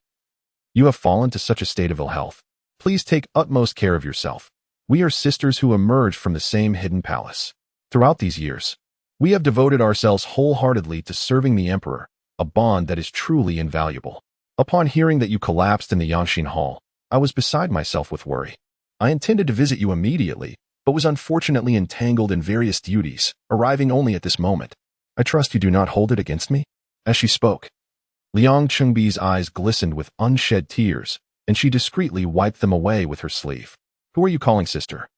you have fallen to such a state of ill health? Please take utmost care of yourself. We are sisters who emerged from the same hidden palace. Throughout these years, we have devoted ourselves wholeheartedly to serving the emperor, a bond that is truly invaluable. Upon hearing that you collapsed in the Yanshin Hall, I was beside myself with worry. I intended to visit you immediately, but was unfortunately entangled in various duties, arriving only at this moment. I trust you do not hold it against me? As she spoke, Liang Qingbi's eyes glistened with unshed tears, and she discreetly wiped them away with her sleeve. Who are you calling sister?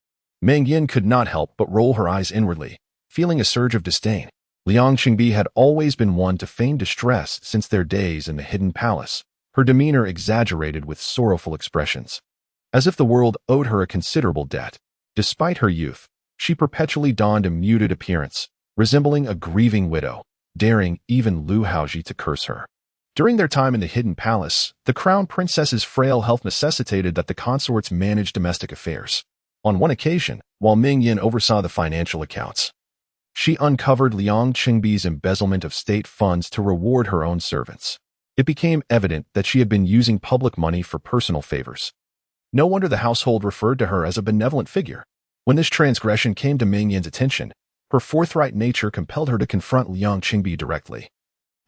Meng Yan could not help but roll her eyes inwardly, feeling a surge of disdain. Liang Qingbi had always been one to feign distress since their days in the hidden palace, her demeanor exaggerated with sorrowful expressions. As if the world owed her a considerable debt. Despite her youth, she perpetually donned a muted appearance, resembling a grieving widow, daring even Lu Haozhi to curse her. During their time in the hidden palace, the crown princess's frail health necessitated that the consorts manage domestic affairs. On one occasion, while Meng Yan oversaw the financial accounts, she uncovered Liang Qingbi's embezzlement of state funds to reward her own servants. It became evident that she had been using public money for personal favors. No wonder the household referred to her as a benevolent figure. When this transgression came to Meng Yan's attention, her forthright nature compelled her to confront Liang Qingbi directly,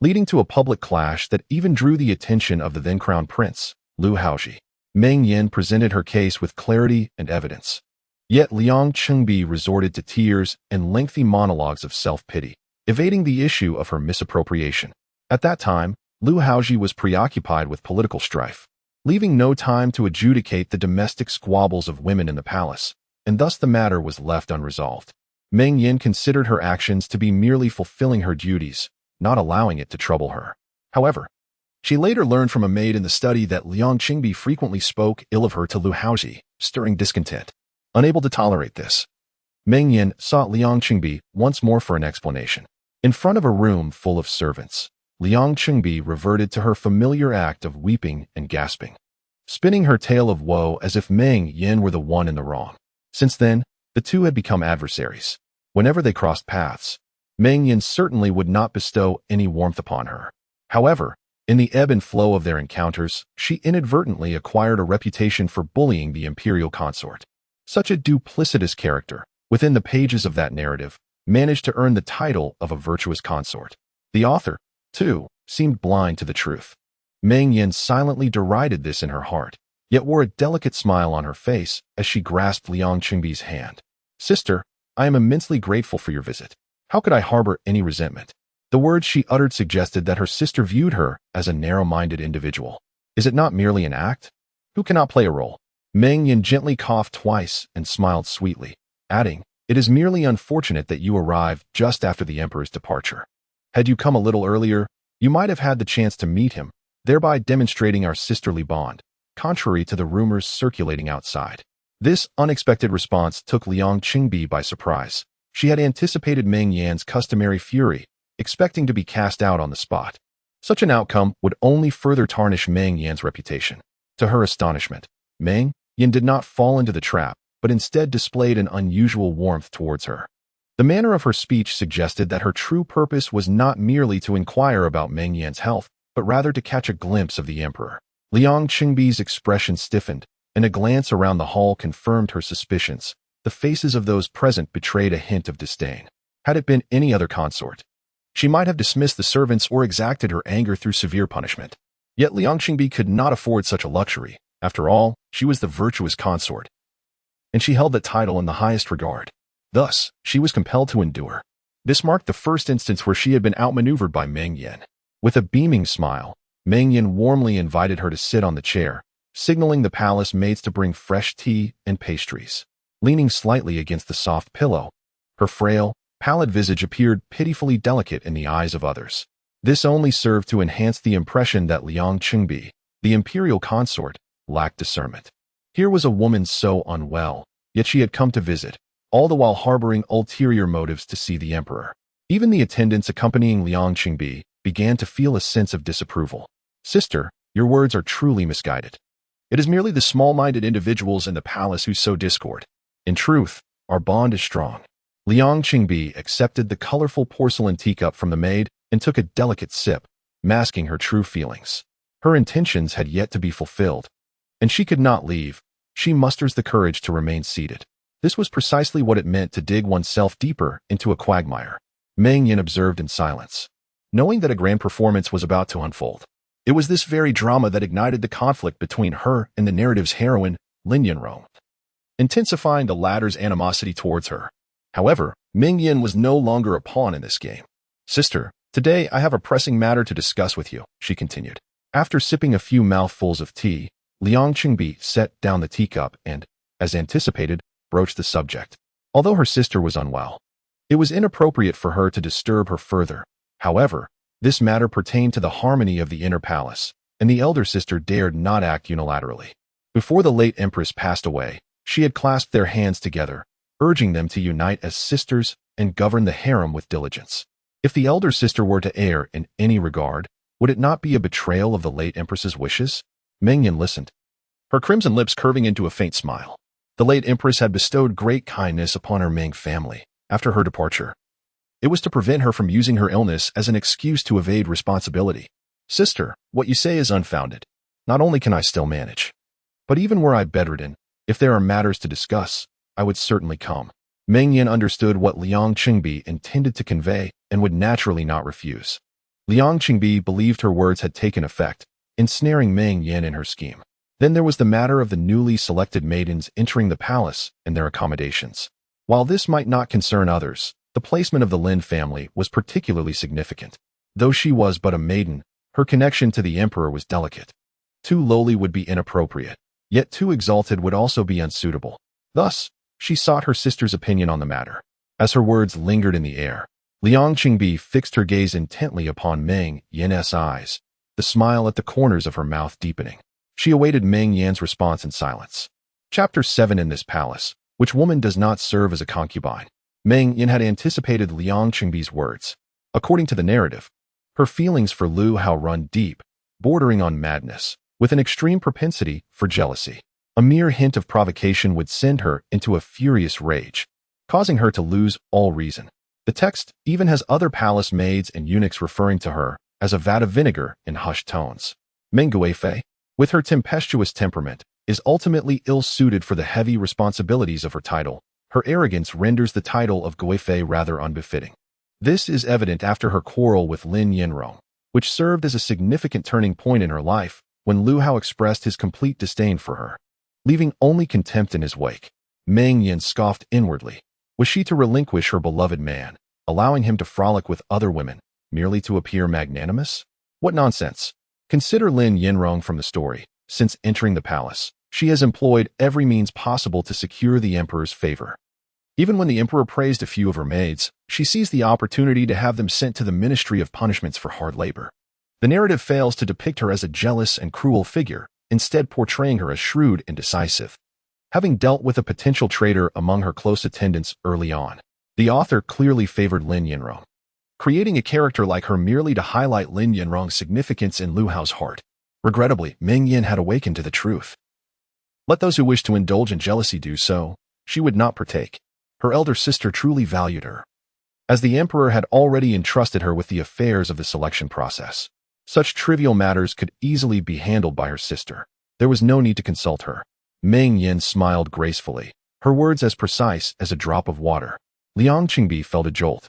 leading to a public clash that even drew the attention of the then-crowned prince, Lu Haozhi. Meng Yan presented her case with clarity and evidence. Yet Liang Qingbi resorted to tears and lengthy monologues of self-pity, evading the issue of her misappropriation. At that time, Lu Haozhi was preoccupied with political strife, leaving no time to adjudicate the domestic squabbles of women in the palace, and thus the matter was left unresolved. Meng Yan considered her actions to be merely fulfilling her duties, not allowing it to trouble her. However, she later learned from a maid in the study that Liang Qingbi frequently spoke ill of her to Lu Haozhi, stirring discontent. Unable to tolerate this, Meng Yan sought Liang Qingbi once more for an explanation. In front of a room full of servants, Liang Qingbi reverted to her familiar act of weeping and gasping, spinning her tale of woe as if Meng Yan were the one in the wrong. Since then, the two had become adversaries. Whenever they crossed paths, Meng Yan certainly would not bestow any warmth upon her. However, in the ebb and flow of their encounters, she inadvertently acquired a reputation for bullying the Imperial consort. Such a duplicitous character, within the pages of that narrative, managed to earn the title of a virtuous consort. The author, too, seemed blind to the truth. Meng Yan silently derided this in her heart, yet wore a delicate smile on her face as she grasped Liang Qingbi's hand. "Sister, I am immensely grateful for your visit. How could I harbor any resentment?" The words she uttered suggested that her sister viewed her as a narrow-minded individual. Is it not merely an act? Who cannot play a role? Meng Yan gently coughed twice and smiled sweetly, adding, "It is merely unfortunate that you arrived just after the Emperor's departure. Had you come a little earlier, you might have had the chance to meet him, thereby demonstrating our sisterly bond, contrary to the rumors circulating outside." This unexpected response took Liang Qingbi by surprise. She had anticipated Meng Yan's customary fury, expecting to be cast out on the spot. Such an outcome would only further tarnish Meng Yan's reputation. To her astonishment, Meng Yan did not fall into the trap, but instead displayed an unusual warmth towards her. The manner of her speech suggested that her true purpose was not merely to inquire about Meng Yan's health, but rather to catch a glimpse of the emperor. Liang Qingbi's expression stiffened, and a glance around the hall confirmed her suspicions. The faces of those present betrayed a hint of disdain. Had it been any other consort, she might have dismissed the servants or exacted her anger through severe punishment. Yet Liang Qingbi could not afford such a luxury. After all, she was the virtuous consort, and she held that title in the highest regard. Thus, she was compelled to endure. This marked the first instance where she had been outmaneuvered by Meng Yan. With a beaming smile, Meng Yan warmly invited her to sit on the chair, signaling the palace maids to bring fresh tea and pastries. Leaning slightly against the soft pillow, her frail, pallid visage appeared pitifully delicate in the eyes of others. This only served to enhance the impression that Liang Qingbi, the imperial consort, lacked discernment. Here was a woman so unwell, yet she had come to visit, all the while harboring ulterior motives to see the emperor. Even the attendants accompanying Liang Qingbi began to feel a sense of disapproval. "Sister, your words are truly misguided. It is merely the small-minded individuals in the palace who sow discord. In truth, our bond is strong." Liang Qingbi accepted the colorful porcelain teacup from the maid and took a delicate sip, masking her true feelings. Her intentions had yet to be fulfilled, and she could not leave. She musters the courage to remain seated. This was precisely what it meant to dig oneself deeper into a quagmire. Meng Yan observed in silence, knowing that a grand performance was about to unfold. It was this very drama that ignited the conflict between her and the narrative's heroine, Lin Yanrong, intensifying the latter's animosity towards her. However, Meng Yan was no longer a pawn in this game. "Sister, today I have a pressing matter to discuss with you," she continued. After sipping a few mouthfuls of tea, Liang Qingbi set down the teacup and, as anticipated, broached the subject. Although her sister was unwell, it was inappropriate for her to disturb her further. However, this matter pertained to the harmony of the inner palace, and the elder sister dared not act unilaterally. Before the late empress passed away, she had clasped their hands together, urging them to unite as sisters and govern the harem with diligence. If the elder sister were to err in any regard, would it not be a betrayal of the late empress's wishes? Meng Yan listened, her crimson lips curving into a faint smile. The late empress had bestowed great kindness upon her Meng family after her departure. It was to prevent her from using her illness as an excuse to evade responsibility. "Sister, what you say is unfounded. Not only can I still manage, but even were I bedridden, if there are matters to discuss, I would certainly come." Meng Yan understood what Liang Qingbi intended to convey and would naturally not refuse. Liang Qingbi believed her words had taken effect, ensnaring Meng Yan in her scheme. Then there was the matter of the newly selected maidens entering the palace and their accommodations. While this might not concern others, the placement of the Lin family was particularly significant. Though she was but a maiden, her connection to the emperor was delicate. Too lowly would be inappropriate, yet too exalted would also be unsuitable. Thus, she sought her sister's opinion on the matter. As her words lingered in the air, Liang Qingbi fixed her gaze intently upon Meng Yan's eyes, the smile at the corners of her mouth deepening. She awaited Meng Yan's response in silence. Chapter 7. In this palace, which woman does not serve as a concubine? Meng Yan had anticipated Liang Qingbi's words. According to the narrative, her feelings for Lu Hao run deep, bordering on madness, with an extreme propensity for jealousy. A mere hint of provocation would send her into a furious rage, causing her to lose all reason. The text even has other palace maids and eunuchs referring to her as a vat of vinegar in hushed tones. Meng Guifei, with her tempestuous temperament, is ultimately ill-suited for the heavy responsibilities of her title. Her arrogance renders the title of Guifei rather unbefitting. This is evident after her quarrel with Lin Yanrong, which served as a significant turning point in her life when Lu Hao expressed his complete disdain for her, leaving only contempt in his wake. Meng Yan scoffed inwardly. Was she to relinquish her beloved man, allowing him to frolic with other women, merely to appear magnanimous? What nonsense! Consider Lin Yanrong from the story. Since entering the palace, she has employed every means possible to secure the emperor's favor. Even when the emperor praised a few of her maids, she seized the opportunity to have them sent to the Ministry of Punishments for hard labor. The narrative fails to depict her as a jealous and cruel figure, instead portraying her as shrewd and decisive. Having dealt with a potential traitor among her close attendants early on, the author clearly favored Lin Yanrong, creating a character like her merely to highlight Lin Yanrong's significance in Lu Hao's heart. Regrettably, Meng Yan had awakened to the truth. Let those who wish to indulge in jealousy do so. She would not partake. Her elder sister truly valued her, as the emperor had already entrusted her with the affairs of the selection process. Such trivial matters could easily be handled by her sister. There was no need to consult her. Meng Yan smiled gracefully, her words as precise as a drop of water. Liang Qingbi felt a jolt.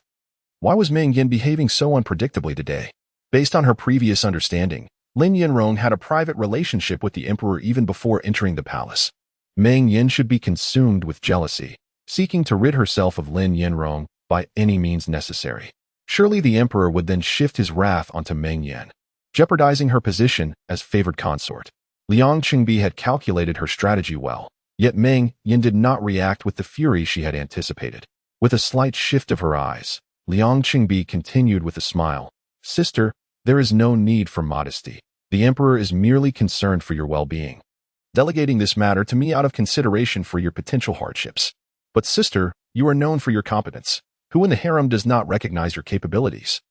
Why was Meng Yan behaving so unpredictably today? Based on her previous understanding, Lin Yanrong had a private relationship with the emperor even before entering the palace. Meng Yan should be consumed with jealousy, seeking to rid herself of Lin Yanrong by any means necessary. Surely the emperor would then shift his wrath onto Meng Yan, jeopardizing her position as favored consort. Liang Qingbi had calculated her strategy well, yet Meng Yan did not react with the fury she had anticipated. With a slight shift of her eyes, Liang Qingbi continued with a smile. Sister, there is no need for modesty. The emperor is merely concerned for your well-being, delegating this matter to me out of consideration for your potential hardships. But sister, you are known for your competence. Who in the harem does not recognize your capabilities?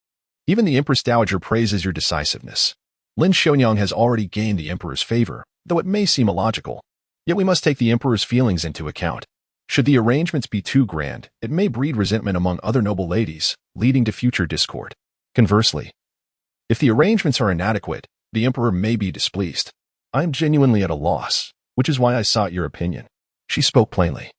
Even the Empress Dowager praises your decisiveness. Lin Xiaonyang has already gained the emperor's favor, though it may seem illogical. Yet we must take the emperor's feelings into account. Should the arrangements be too grand, it may breed resentment among other noble ladies, leading to future discord. Conversely, if the arrangements are inadequate, the emperor may be displeased. I am genuinely at a loss, which is why I sought your opinion. She spoke plainly,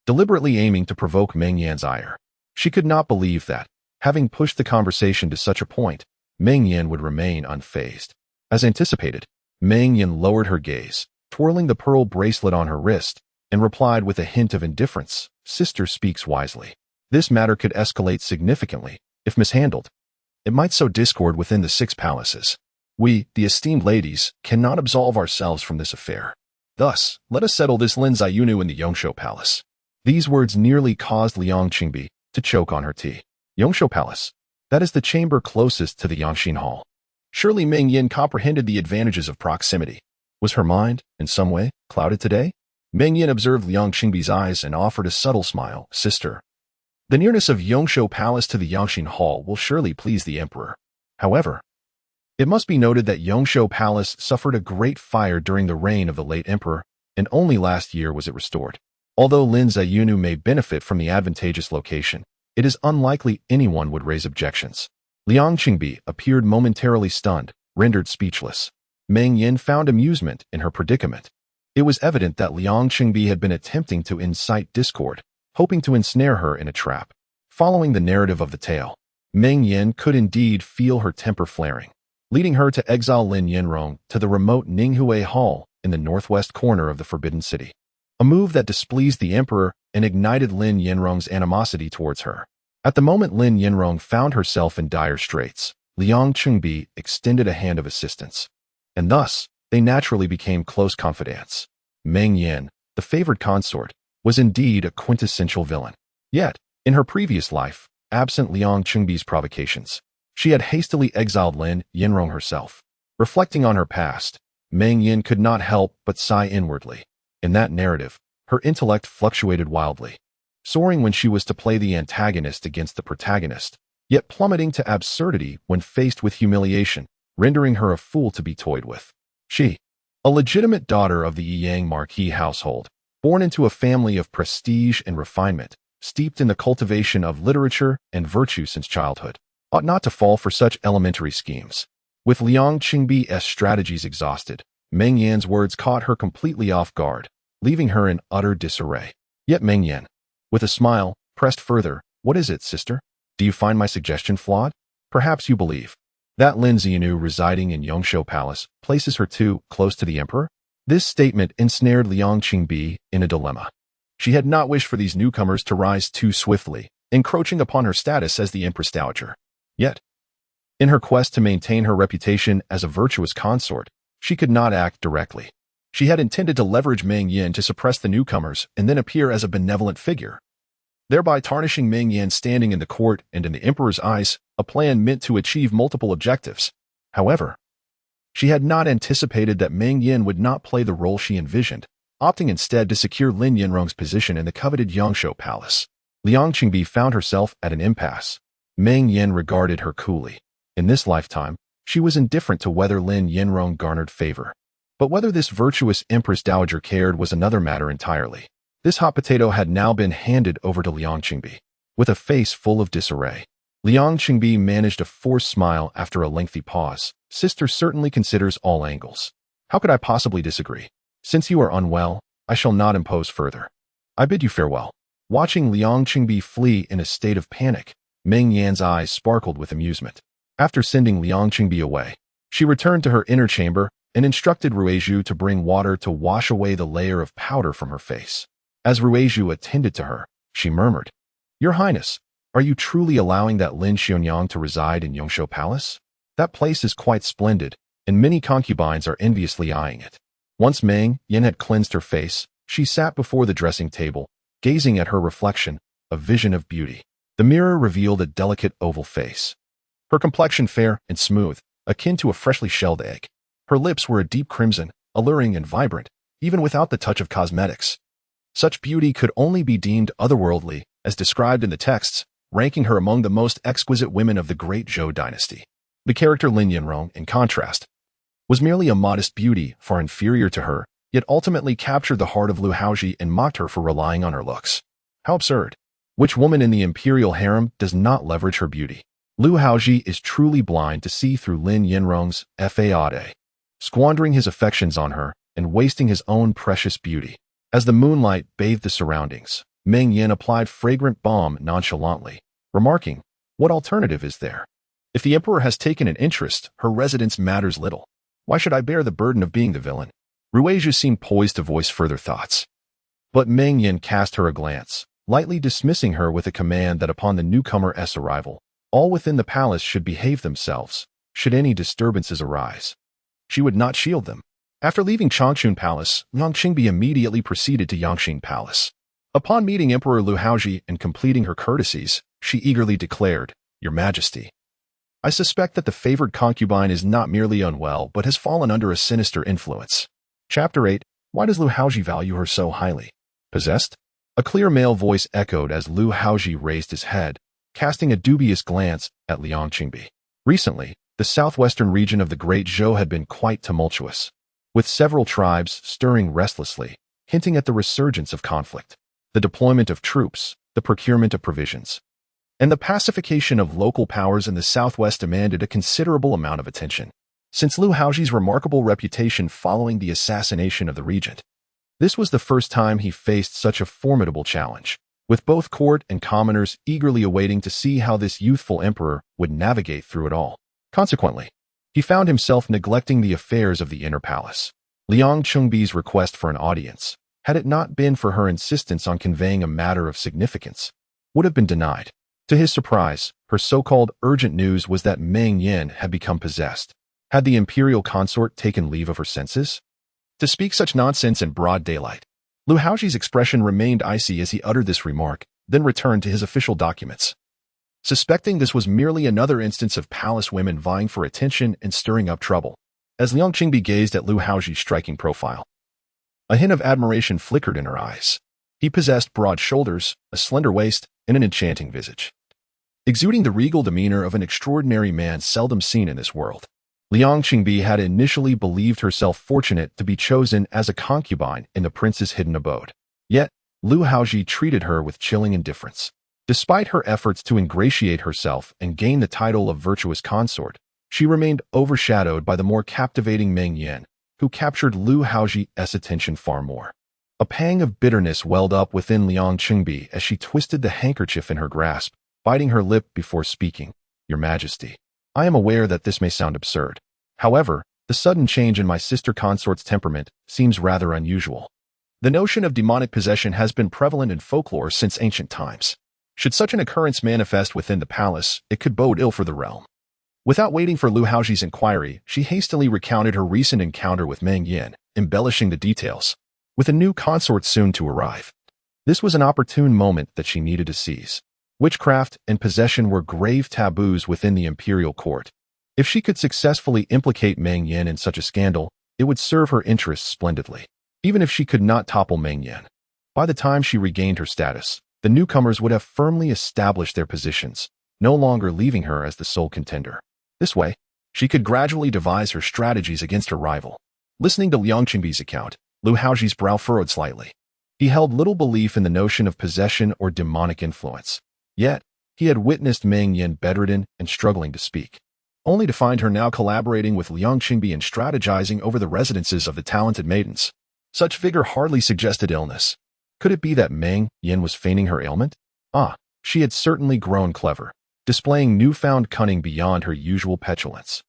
deliberately aiming to provoke Meng Yan's ire. She could not believe that, having pushed the conversation to such a point, Meng Yan would remain unfazed. As anticipated, Meng Yan lowered her gaze, twirling the pearl bracelet on her wrist, and replied with a hint of indifference. Sister speaks wisely. This matter could escalate significantly, if mishandled. It might sow discord within the 6 palaces. We, the esteemed ladies, cannot absolve ourselves from this affair. Thus, let us settle this Lin Ziyunu in the Yongshou Palace. These words nearly caused Liang Qingbi to choke on her tea. Yongshou Palace. That is the chamber closest to the Yangshin Hall. Surely Meng Yan comprehended the advantages of proximity. Was her mind, in some way, clouded today? Meng Yan observed Liang Qingbi's eyes and offered a subtle smile. Sister, the nearness of Yongshou Palace to the Yangshin Hall will surely please the emperor. However, it must be noted that Yongshou Palace suffered a great fire during the reign of the late emperor, and only last year was it restored. Although Lin Ziyunu may benefit from the advantageous location, it is unlikely anyone would raise objections. Liang Qingbi appeared momentarily stunned, rendered speechless. Meng Yan found amusement in her predicament. It was evident that Liang Qingbi had been attempting to incite discord, hoping to ensnare her in a trap. Following the narrative of the tale, Meng Yan could indeed feel her temper flaring, leading her to exile Lin Yanrong to the remote Ninghui Hall in the northwest corner of the Forbidden City. A move that displeased the emperor and ignited Lin Yanrong's animosity towards her. At the moment Lin Yanrong found herself in dire straits, Liang Qingbi extended a hand of assistance, and thus they naturally became close confidants. Meng Yan, the favored consort, was indeed a quintessential villain. Yet, In her previous life, absent Liang Qingbi's provocations, she had hastily exiled Lin Yanrong herself. Reflecting on her past, Meng Yan could not help but sigh inwardly. In that narrative, her intellect fluctuated wildly, soaring when she was to play the antagonist against the protagonist, yet plummeting to absurdity when faced with humiliation, rendering her a fool to be toyed with. She, a legitimate daughter of the Yang Marquis household, born into a family of prestige and refinement, steeped in the cultivation of literature and virtue since childhood, ought not to fall for such elementary schemes. With Liang Qingbi's strategies exhausted, Meng Yan's words caught her completely off guard, leaving her in utter disarray. Yet Meng Yan, with a smile, pressed further. "What is it, sister? Do you find my suggestion flawed? Perhaps you believe that Lin Xianu residing in Yongshou Palace places her too close to the emperor?" This statement ensnared Liang Qingbi in a dilemma. She had not wished for these newcomers to rise too swiftly, encroaching upon her status as the empress dowager. Yet, in her quest to maintain her reputation as a virtuous consort, she could not act directly. She had intended to leverage Meng Yan to suppress the newcomers and then appear as a benevolent figure, thereby tarnishing Meng Yan's standing in the court and in the emperor's eyes, a plan meant to achieve multiple objectives. However, she had not anticipated that Meng Yan would not play the role she envisioned, opting instead to secure Lin Yanrong's position in the coveted Yongshou Palace. Liang Qingbi found herself at an impasse. Meng Yan regarded her coolly. In this lifetime, she was indifferent to whether Lin Yanrong garnered favor. But whether this virtuous empress dowager cared was another matter entirely. This hot potato had now been handed over to Liang Qingbi. With a face full of disarray, Liang Qingbi managed a forced smile after a lengthy pause. "Sister certainly considers all angles. How could I possibly disagree? Since you are unwell, I shall not impose further. I bid you farewell." Watching Liang Qingbi flee in a state of panic, Meng Yan's eyes sparkled with amusement. After sending Liang Qingbi away, she returned to her inner chamber and instructed Ruizhu to bring water to wash away the layer of powder from her face. As Ruizhu attended to her, she murmured, "Your Highness, are you truly allowing that Lin Xianyang to reside in Yongshou Palace? That place is quite splendid, and many concubines are enviously eyeing it." Once Meng Yan had cleansed her face, she sat before the dressing table, gazing at her reflection, a vision of beauty. The mirror revealed a delicate oval face. Her complexion fair and smooth, akin to a freshly shelled egg. Her lips were a deep crimson, alluring and vibrant, even without the touch of cosmetics. Such beauty could only be deemed otherworldly, as described in the texts, ranking her among the most exquisite women of the great Zhou dynasty. The character Lin Yanrong, in contrast, was merely a modest beauty far inferior to her, yet ultimately captured the heart of Lu Haozhi and mocked her for relying on her looks. How absurd! Which woman in the Imperial harem does not leverage her beauty? Lu Haozhi is truly blind to see through Lin Yanrong's fade, squandering his affections on her and wasting his own precious beauty. As the moonlight bathed the surroundings, Meng Yan applied fragrant balm nonchalantly, remarking, "What alternative is there? If the emperor has taken an interest, her residence matters little. Why should I bear the burden of being the villain?" Ruizhu seemed poised to voice further thoughts. But Meng Yan cast her a glance, lightly dismissing her with a command that upon the newcomer's arrival, all within the palace should behave themselves, should any disturbances arise. She would not shield them. After leaving Changchun Palace, Liang Qingbi immediately proceeded to Yangqing Palace. Upon meeting Emperor Lu Haozhi and completing her courtesies, she eagerly declared, "Your Majesty, I suspect that the favored concubine is not merely unwell but has fallen under a sinister influence." Chapter 8. Why does Lu Haozhi value her so highly? Possessed? A clear male voice echoed as Lu Haozhi raised his head, casting a dubious glance at Liang Qingbi. Recently, the southwestern region of the Great Zhou had been quite tumultuous, with several tribes stirring restlessly, hinting at the resurgence of conflict. The deployment of troops, the procurement of provisions, and the pacification of local powers in the southwest demanded a considerable amount of attention. Since Lu Haozhi's remarkable reputation following the assassination of the regent, this was the first time he faced such a formidable challenge, with both court and commoners eagerly awaiting to see how this youthful emperor would navigate through it all. Consequently, he found himself neglecting the affairs of the inner palace. Liang Qingbi's request for an audience, had it not been for her insistence on conveying a matter of significance, would have been denied. To his surprise, her so-called urgent news was that Meng Yan had become possessed. Had the imperial consort taken leave of her senses? To speak such nonsense in broad daylight. Lu Haozhi's expression remained icy as he uttered this remark, then returned to his official documents. Suspecting this was merely another instance of palace women vying for attention and stirring up trouble, as Liang Qingbi gazed at Lu Haozhi's striking profile, a hint of admiration flickered in her eyes. He possessed broad shoulders, a slender waist, and an enchanting visage, exuding the regal demeanor of an extraordinary man seldom seen in this world. Liang Qingbi had initially believed herself fortunate to be chosen as a concubine in the prince's hidden abode. Yet, Lu Haozhi treated her with chilling indifference. Despite her efforts to ingratiate herself and gain the title of virtuous consort, she remained overshadowed by the more captivating Meng Yan, who captured Lu Haozhi's attention far more. A pang of bitterness welled up within Liang Qingbi as she twisted the handkerchief in her grasp, biting her lip before speaking. "Your Majesty, I am aware that this may sound absurd. However, the sudden change in my sister consort's temperament seems rather unusual. The notion of demonic possession has been prevalent in folklore since ancient times. Should such an occurrence manifest within the palace, it could bode ill for the realm." Without waiting for Lu Haozhi's inquiry, she hastily recounted her recent encounter with Meng Yan, embellishing the details. With a new consort soon to arrive, this was an opportune moment that she needed to seize. Witchcraft and possession were grave taboos within the imperial court. If she could successfully implicate Meng Yan in such a scandal, it would serve her interests splendidly. Even if she could not topple Meng Yan, by the time she regained her status, the newcomers would have firmly established their positions, no longer leaving her as the sole contender. This way, she could gradually devise her strategies against her rival. Listening to Liang Qingbi's account, Lu Haozhi's brow furrowed slightly. He held little belief in the notion of possession or demonic influence. Yet, he had witnessed Meng Yan bedridden and struggling to speak, only to find her now collaborating with Liang Qingbi and strategizing over the residences of the talented maidens. Such vigor hardly suggested illness. Could it be that Meng Yan was feigning her ailment? She had certainly grown clever, displaying newfound cunning beyond her usual petulance.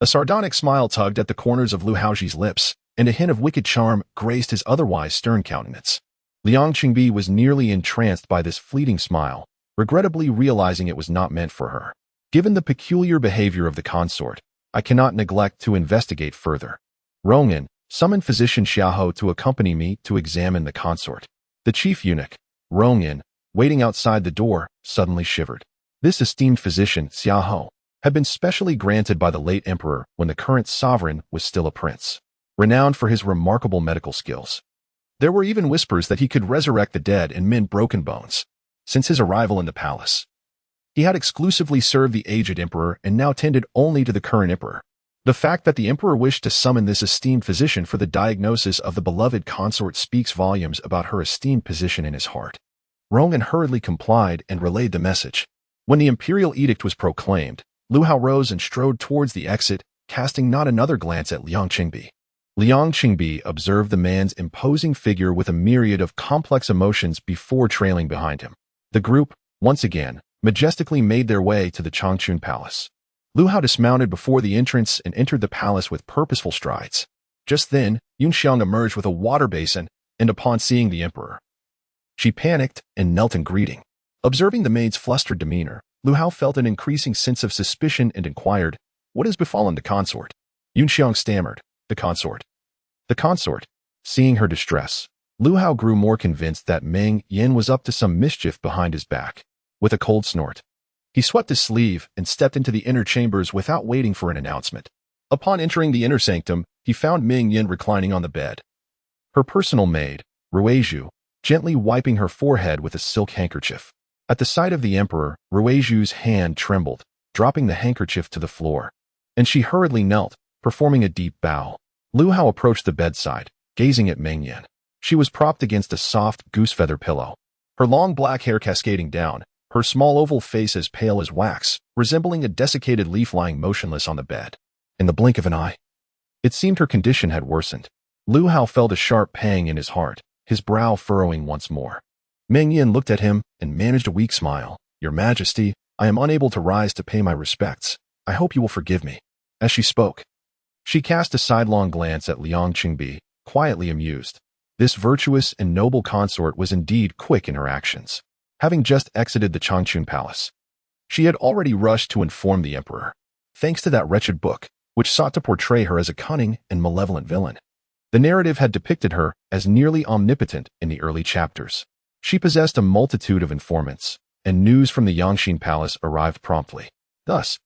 A sardonic smile tugged at the corners of Lu Haozhi's lips, and a hint of wicked charm graced his otherwise stern countenance. Liang Qingbi was nearly entranced by this fleeting smile, regrettably realizing it was not meant for her. Given the peculiar behavior of the consort, I cannot neglect to investigate further. Rongyan, summon physician Xiaohou to accompany me to examine the consort. The chief eunuch, Rongyan, waiting outside the door, suddenly shivered. This esteemed physician, Xiaohou, had been specially granted by the late emperor when the current sovereign was still a prince, renowned for his remarkable medical skills. There were even whispers that he could resurrect the dead and mend broken bones. Since his arrival in the palace, he had exclusively served the aged emperor and now tended only to the current emperor. The fact that the emperor wished to summon this esteemed physician for the diagnosis of the beloved consort speaks volumes about her esteemed position in his heart. Rongyan hurriedly complied and relayed the message. When the imperial edict was proclaimed, Lu Hao rose and strode towards the exit, casting not another glance at Liang Qingbi. Liang Qingbi observed the man's imposing figure with a myriad of complex emotions before trailing behind him. The group, once again, majestically made their way to the Changchun Palace. Lu Hao dismounted before the entrance and entered the palace with purposeful strides. Just then, Yunxiang emerged with a water basin, and upon seeing the emperor, she panicked and knelt in greeting. Observing the maid's flustered demeanor, Lu Hao felt an increasing sense of suspicion and inquired, "What has befallen the consort?" Yunxiang stammered, "The consort." The consort. Seeing her distress, Lu Hao grew more convinced that Meng Yan was up to some mischief behind his back. With a cold snort, he swept his sleeve and stepped into the inner chambers without waiting for an announcement. Upon entering the inner sanctum, he found Meng Yan reclining on the bed, her personal maid, Ruizhu, gently wiping her forehead with a silk handkerchief. At the sight of the emperor, Ruizhu's hand trembled, dropping the handkerchief to the floor, and she hurriedly knelt, performing a deep bow. Lu Hao approached the bedside, gazing at Meng Yan. She was propped against a soft goose-feather pillow, her long black hair cascading down, her small oval face as pale as wax, resembling a desiccated leaf lying motionless on the bed. In the blink of an eye, it seemed her condition had worsened. Lu Hao felt a sharp pang in his heart, his brow furrowing once more. Meng Yan looked at him and managed a weak smile. "Your Majesty, I am unable to rise to pay my respects. I hope you will forgive me." As she spoke, she cast a sidelong glance at Liang Qingbi, quietly amused. This virtuous and noble consort was indeed quick in her actions. Having just exited the Changchun Palace, she had already rushed to inform the emperor, thanks to that wretched book, which sought to portray her as a cunning and malevolent villain. The narrative had depicted her as nearly omnipotent in the early chapters. She possessed a multitude of informants, and news from the Yangqing Palace arrived promptly. Thus,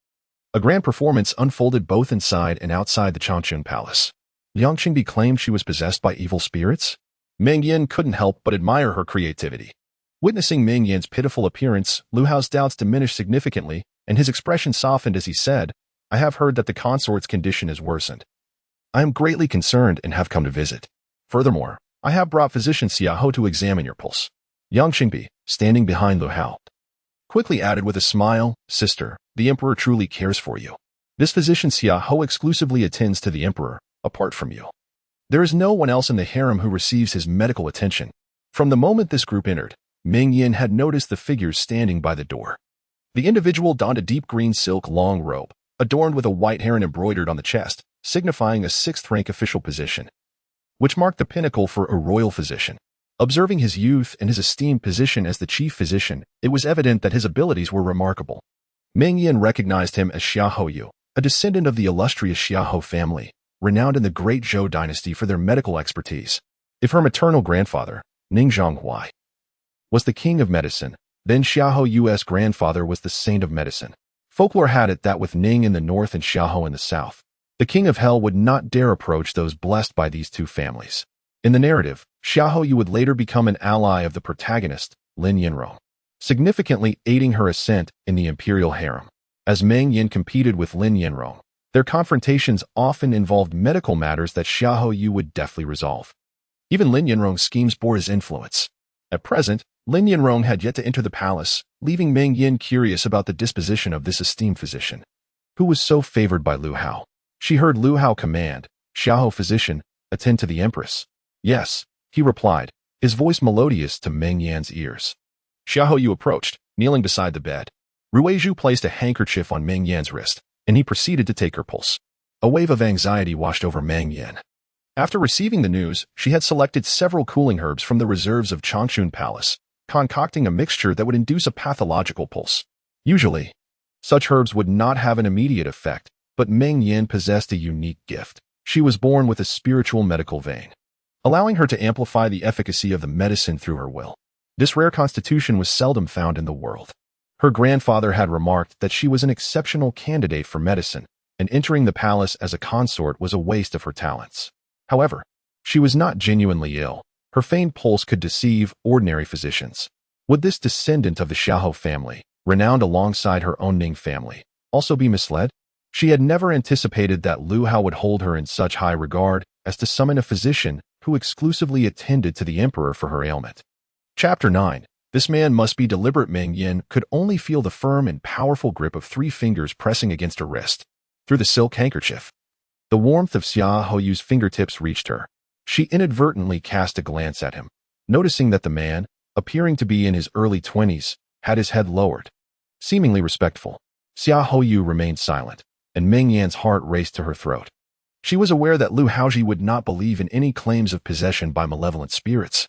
a grand performance unfolded both inside and outside the Changchun Palace. Liang Qingbi claimed she was possessed by evil spirits. Meng Yan couldn't help but admire her creativity. Witnessing Meng Yan's pitiful appearance, Lu Hao's doubts diminished significantly, and his expression softened as he said, "I have heard that the consort's condition is worsened. I am greatly concerned and have come to visit. Furthermore, I have brought physician Xiaohou to examine your pulse." Yang Qingbi, standing behind Lu Hao, quickly added with a smile, "Sister, the Emperor truly cares for you. This physician Xiaohou exclusively attends to the Emperor, apart from you. There is no one else in the harem who receives his medical attention." From the moment this group entered, Meng Yan had noticed the figures standing by the door. The individual donned a deep green silk long robe, adorned with a white heron embroidered on the chest, signifying a sixth-rank official position, which marked the pinnacle for a royal physician. Observing his youth and his esteemed position as the chief physician, it was evident that his abilities were remarkable. Meng Yan recognized him as Xiaohou, a descendant of the illustrious Xiaohou family, renowned in the Great Zhou dynasty for their medical expertise. If her maternal grandfather, Ning Zhonghuai, was the king of medicine, then Xiaohou's grandfather was the saint of medicine. Folklore had it that with Ning in the north and Xiaohou in the south, the king of hell would not dare approach those blessed by these two families. In the narrative, Xiaohou would later become an ally of the protagonist, Lin Yanrong, significantly aiding her ascent in the Imperial harem. As Meng Yan competed with Lin Yanrong, their confrontations often involved medical matters that Xiaohou would deftly resolve. Even Lin Yanrong's schemes bore his influence. At present, Lin Yanrong had yet to enter the palace, leaving Meng Yan curious about the disposition of this esteemed physician, who was so favored by Lu Hao. She heard Lu Hao command, "Xiaohou physician, attend to the empress." "Yes," he replied, his voice melodious to Meng Yan's ears. Xiaohou approached, kneeling beside the bed. Ruizhu placed a handkerchief on Meng Yan's wrist, and he proceeded to take her pulse. A wave of anxiety washed over Meng Yan. After receiving the news, she had selected several cooling herbs from the reserves of Changchun Palace, concocting a mixture that would induce a pathological pulse. Usually, such herbs would not have an immediate effect, but Meng Yan possessed a unique gift. She was born with a spiritual medical vein, allowing her to amplify the efficacy of the medicine through her will. This rare constitution was seldom found in the world. Her grandfather had remarked that she was an exceptional candidate for medicine, and entering the palace as a consort was a waste of her talents. However, she was not genuinely ill. Her feigned pulse could deceive ordinary physicians. Would this descendant of the Xiaohou family, renowned alongside her own Ning family, also be misled? She had never anticipated that Lu Hao would hold her in such high regard as to summon a physician who exclusively attended to the emperor for her ailment. Chapter 9. This man must be deliberate. Meng Yan could only feel the firm and powerful grip of 3 fingers pressing against her wrist, through the silk handkerchief. The warmth of Xiaohou's fingertips reached her. She inadvertently cast a glance at him, noticing that the man, appearing to be in his early 20s, had his head lowered, seemingly respectful. Xiaohou remained silent, and Meng Yan's heart raced to her throat. She was aware that Lu Haozhi would not believe in any claims of possession by malevolent spirits.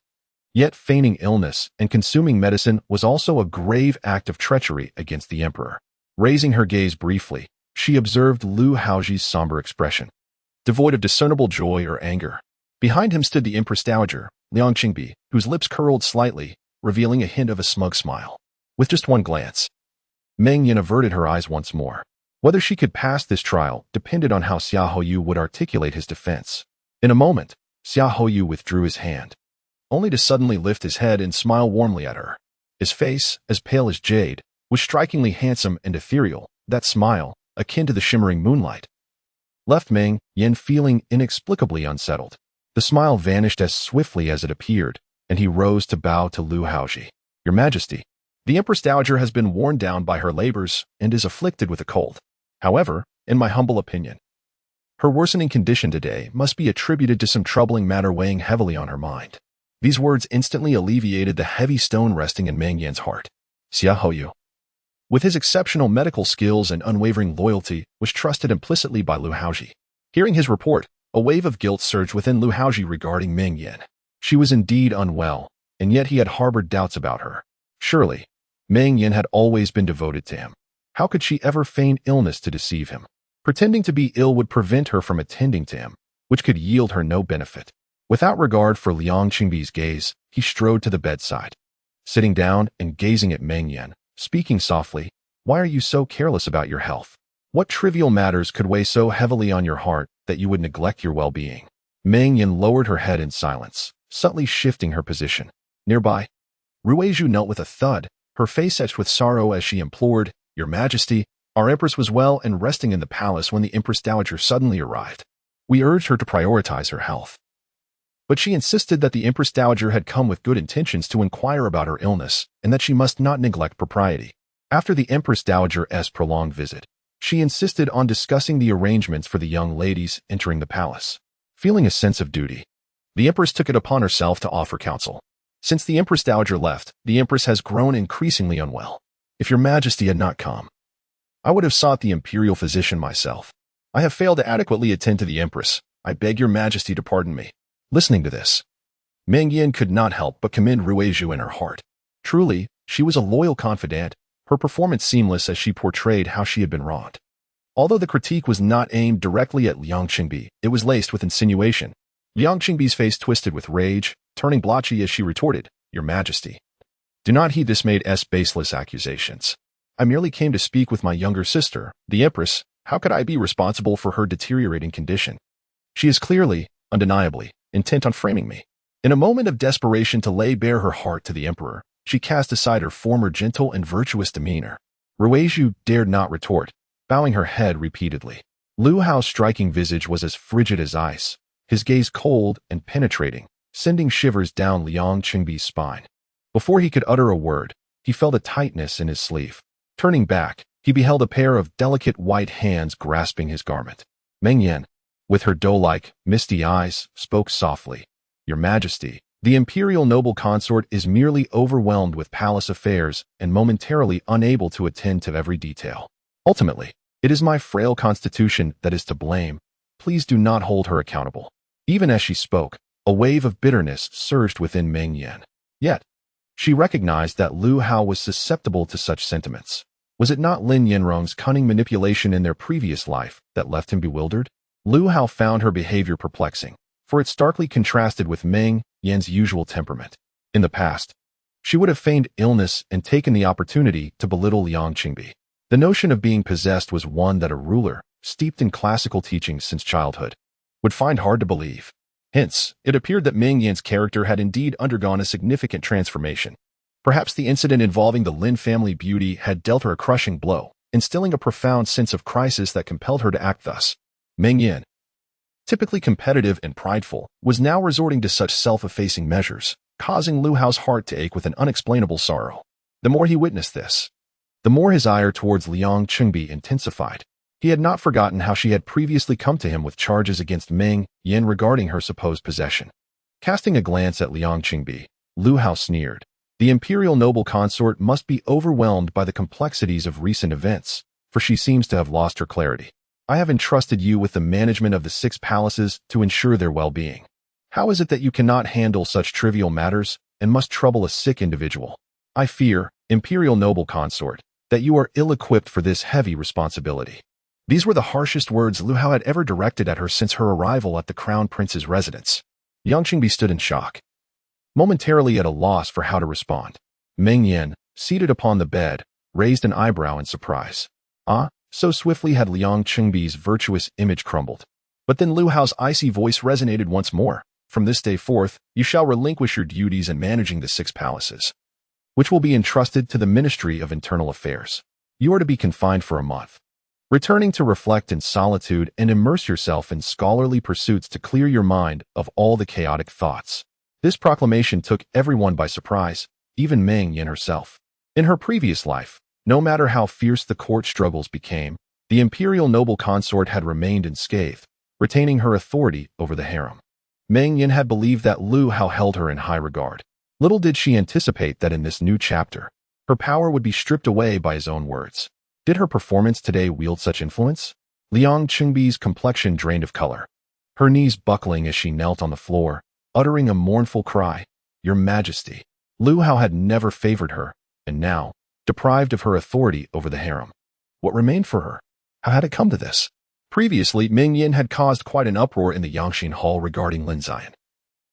Yet feigning illness and consuming medicine was also a grave act of treachery against the emperor. Raising her gaze briefly, she observed Lu Haozhi's somber expression, devoid of discernible joy or anger. Behind him stood the Empress Dowager, Liang Qingbi, whose lips curled slightly, revealing a hint of a smug smile. With just one glance, Meng Yan averted her eyes once more. Whether she could pass this trial depended on how Xiaohou would articulate his defense. In a moment, Xiaohou withdrew his hand, only to suddenly lift his head and smile warmly at her. His face, as pale as jade, was strikingly handsome and ethereal. That smile, akin to the shimmering moonlight, left Meng Yan feeling inexplicably unsettled. The smile vanished as swiftly as it appeared, and he rose to bow to Lu Haozhi. "Your Majesty, the Empress Dowager has been worn down by her labors and is afflicted with a cold. However, in my humble opinion, her worsening condition today must be attributed to some troubling matter weighing heavily on her mind." These words instantly alleviated the heavy stone resting in Meng Yan's heart. Xiaohou, with his exceptional medical skills and unwavering loyalty, was trusted implicitly by Lu Haozhi. Hearing his report, a wave of guilt surged within Lu Haozhi regarding Meng Yan. She was indeed unwell, and yet he had harbored doubts about her. Surely, Meng Yan had always been devoted to him. How could she ever feign illness to deceive him? Pretending to be ill would prevent her from attending to him, which could yield her no benefit. Without regard for Liang Qingbi's gaze, he strode to the bedside. sitting down and gazing at Meng Yan, speaking softly. Why are you so careless about your health? What trivial matters could weigh so heavily on your heart that you would neglect your well-being? Meng Yan lowered her head in silence, subtly shifting her position. Nearby, Lu Haozhi knelt with a thud, her face etched with sorrow as she implored, Your Majesty, our empress was well and resting in the palace when the Empress Dowager suddenly arrived. We urged her to prioritize her health, but she insisted that the Empress Dowager had come with good intentions to inquire about her illness and that she must not neglect propriety. After the Empress Dowager's prolonged visit, she insisted on discussing the arrangements for the young ladies entering the palace. Feeling a sense of duty, the Empress took it upon herself to offer counsel. Since the Empress Dowager left, the Empress has grown increasingly unwell. If your Majesty had not come, I would have sought the Imperial physician myself. I have failed to adequately attend to the Empress. I beg your Majesty to pardon me. Listening to this, Meng Yan could not help but commend Lu Haozhi in her heart. Truly, she was a loyal confidant, her performance seamless as she portrayed how she had been wronged. Although the critique was not aimed directly at Liang Qingbi, it was laced with insinuation. Liang Qingbi's face twisted with rage, turning blotchy as she retorted, Your Majesty, do not heed this maid's baseless accusations. I merely came to speak with my younger sister, the Empress. How could I be responsible for her deteriorating condition? She is clearly, undeniably, intent on framing me. In a moment of desperation to lay bare her heart to the Emperor, she cast aside her former gentle and virtuous demeanor. Lu Haozhi dared not retort, bowing her head repeatedly. Lu Hao's striking visage was as frigid as ice, his gaze cold and penetrating, sending shivers down Liang Qingbi's spine. Before he could utter a word, he felt a tightness in his sleeve. Turning back, he beheld a pair of delicate white hands grasping his garment. Meng Yan, with her doe-like, misty eyes, spoke softly. Your Majesty, the Imperial noble consort is merely overwhelmed with palace affairs and momentarily unable to attend to every detail. Ultimately, it is my frail constitution that is to blame. Please do not hold her accountable. Even as she spoke, a wave of bitterness surged within Meng Yan. Yet, she recognized that Lu Hao was susceptible to such sentiments. Was it not Lin Yanrong's cunning manipulation in their previous life that left him bewildered? Lu Hao found her behavior perplexing, for it starkly contrasted with Meng Yan's usual temperament. In the past, she would have feigned illness and taken the opportunity to belittle Liang Qingbi. The notion of being possessed was one that a ruler, steeped in classical teachings since childhood, would find hard to believe. Hence, it appeared that Meng Yan's character had indeed undergone a significant transformation. Perhaps the incident involving the Lin family beauty had dealt her a crushing blow, instilling a profound sense of crisis that compelled her to act thus. Meng Yan, typically competitive and prideful, was now resorting to such self-effacing measures, causing Lu Hao's heart to ache with an unexplainable sorrow. The more he witnessed this, the more his ire towards Liang Qingbi intensified. He had not forgotten how she had previously come to him with charges against Meng Yan regarding her supposed possession. Casting a glance at Liang Qingbi, Lu Hao sneered. The Imperial noble consort must be overwhelmed by the complexities of recent events, for she seems to have lost her clarity. I have entrusted you with the management of the 6 palaces to ensure their well-being. How is it that you cannot handle such trivial matters and must trouble a sick individual? I fear, Imperial noble consort, that you are ill-equipped for this heavy responsibility. These were the harshest words Lu Hao had ever directed at her since her arrival at the Crown Prince's residence. Liang Qingbi stood in shock, momentarily at a loss for how to respond. Meng Yan, seated upon the bed, raised an eyebrow in surprise. So swiftly had Liang Qingbi's virtuous image crumbled. But then Lu Hao's icy voice resonated once more. From this day forth, you shall relinquish your duties in managing the 6 palaces, which will be entrusted to the Ministry of Internal Affairs. You are to be confined for a month, returning to reflect in solitude and immerse yourself in scholarly pursuits to clear your mind of all the chaotic thoughts. This proclamation took everyone by surprise, even Meng Yan herself. In her previous life, no matter how fierce the court struggles became, the Imperial noble consort had remained unscathed, retaining her authority over the harem. Meng Yan had believed that Lu Hao held her in high regard. Little did she anticipate that in this new chapter, her power would be stripped away by his own words. Did her performance today wield such influence? Liang Qingbi's complexion drained of color, her knees buckling as she knelt on the floor, uttering a mournful cry. Your Majesty. Lu Hao had never favored her, and now, deprived of her authority over the harem, what remained for her? How had it come to this? Previously, Meng Yan had caused quite an uproar in the Yangxin Hall regarding Lin Ziyan,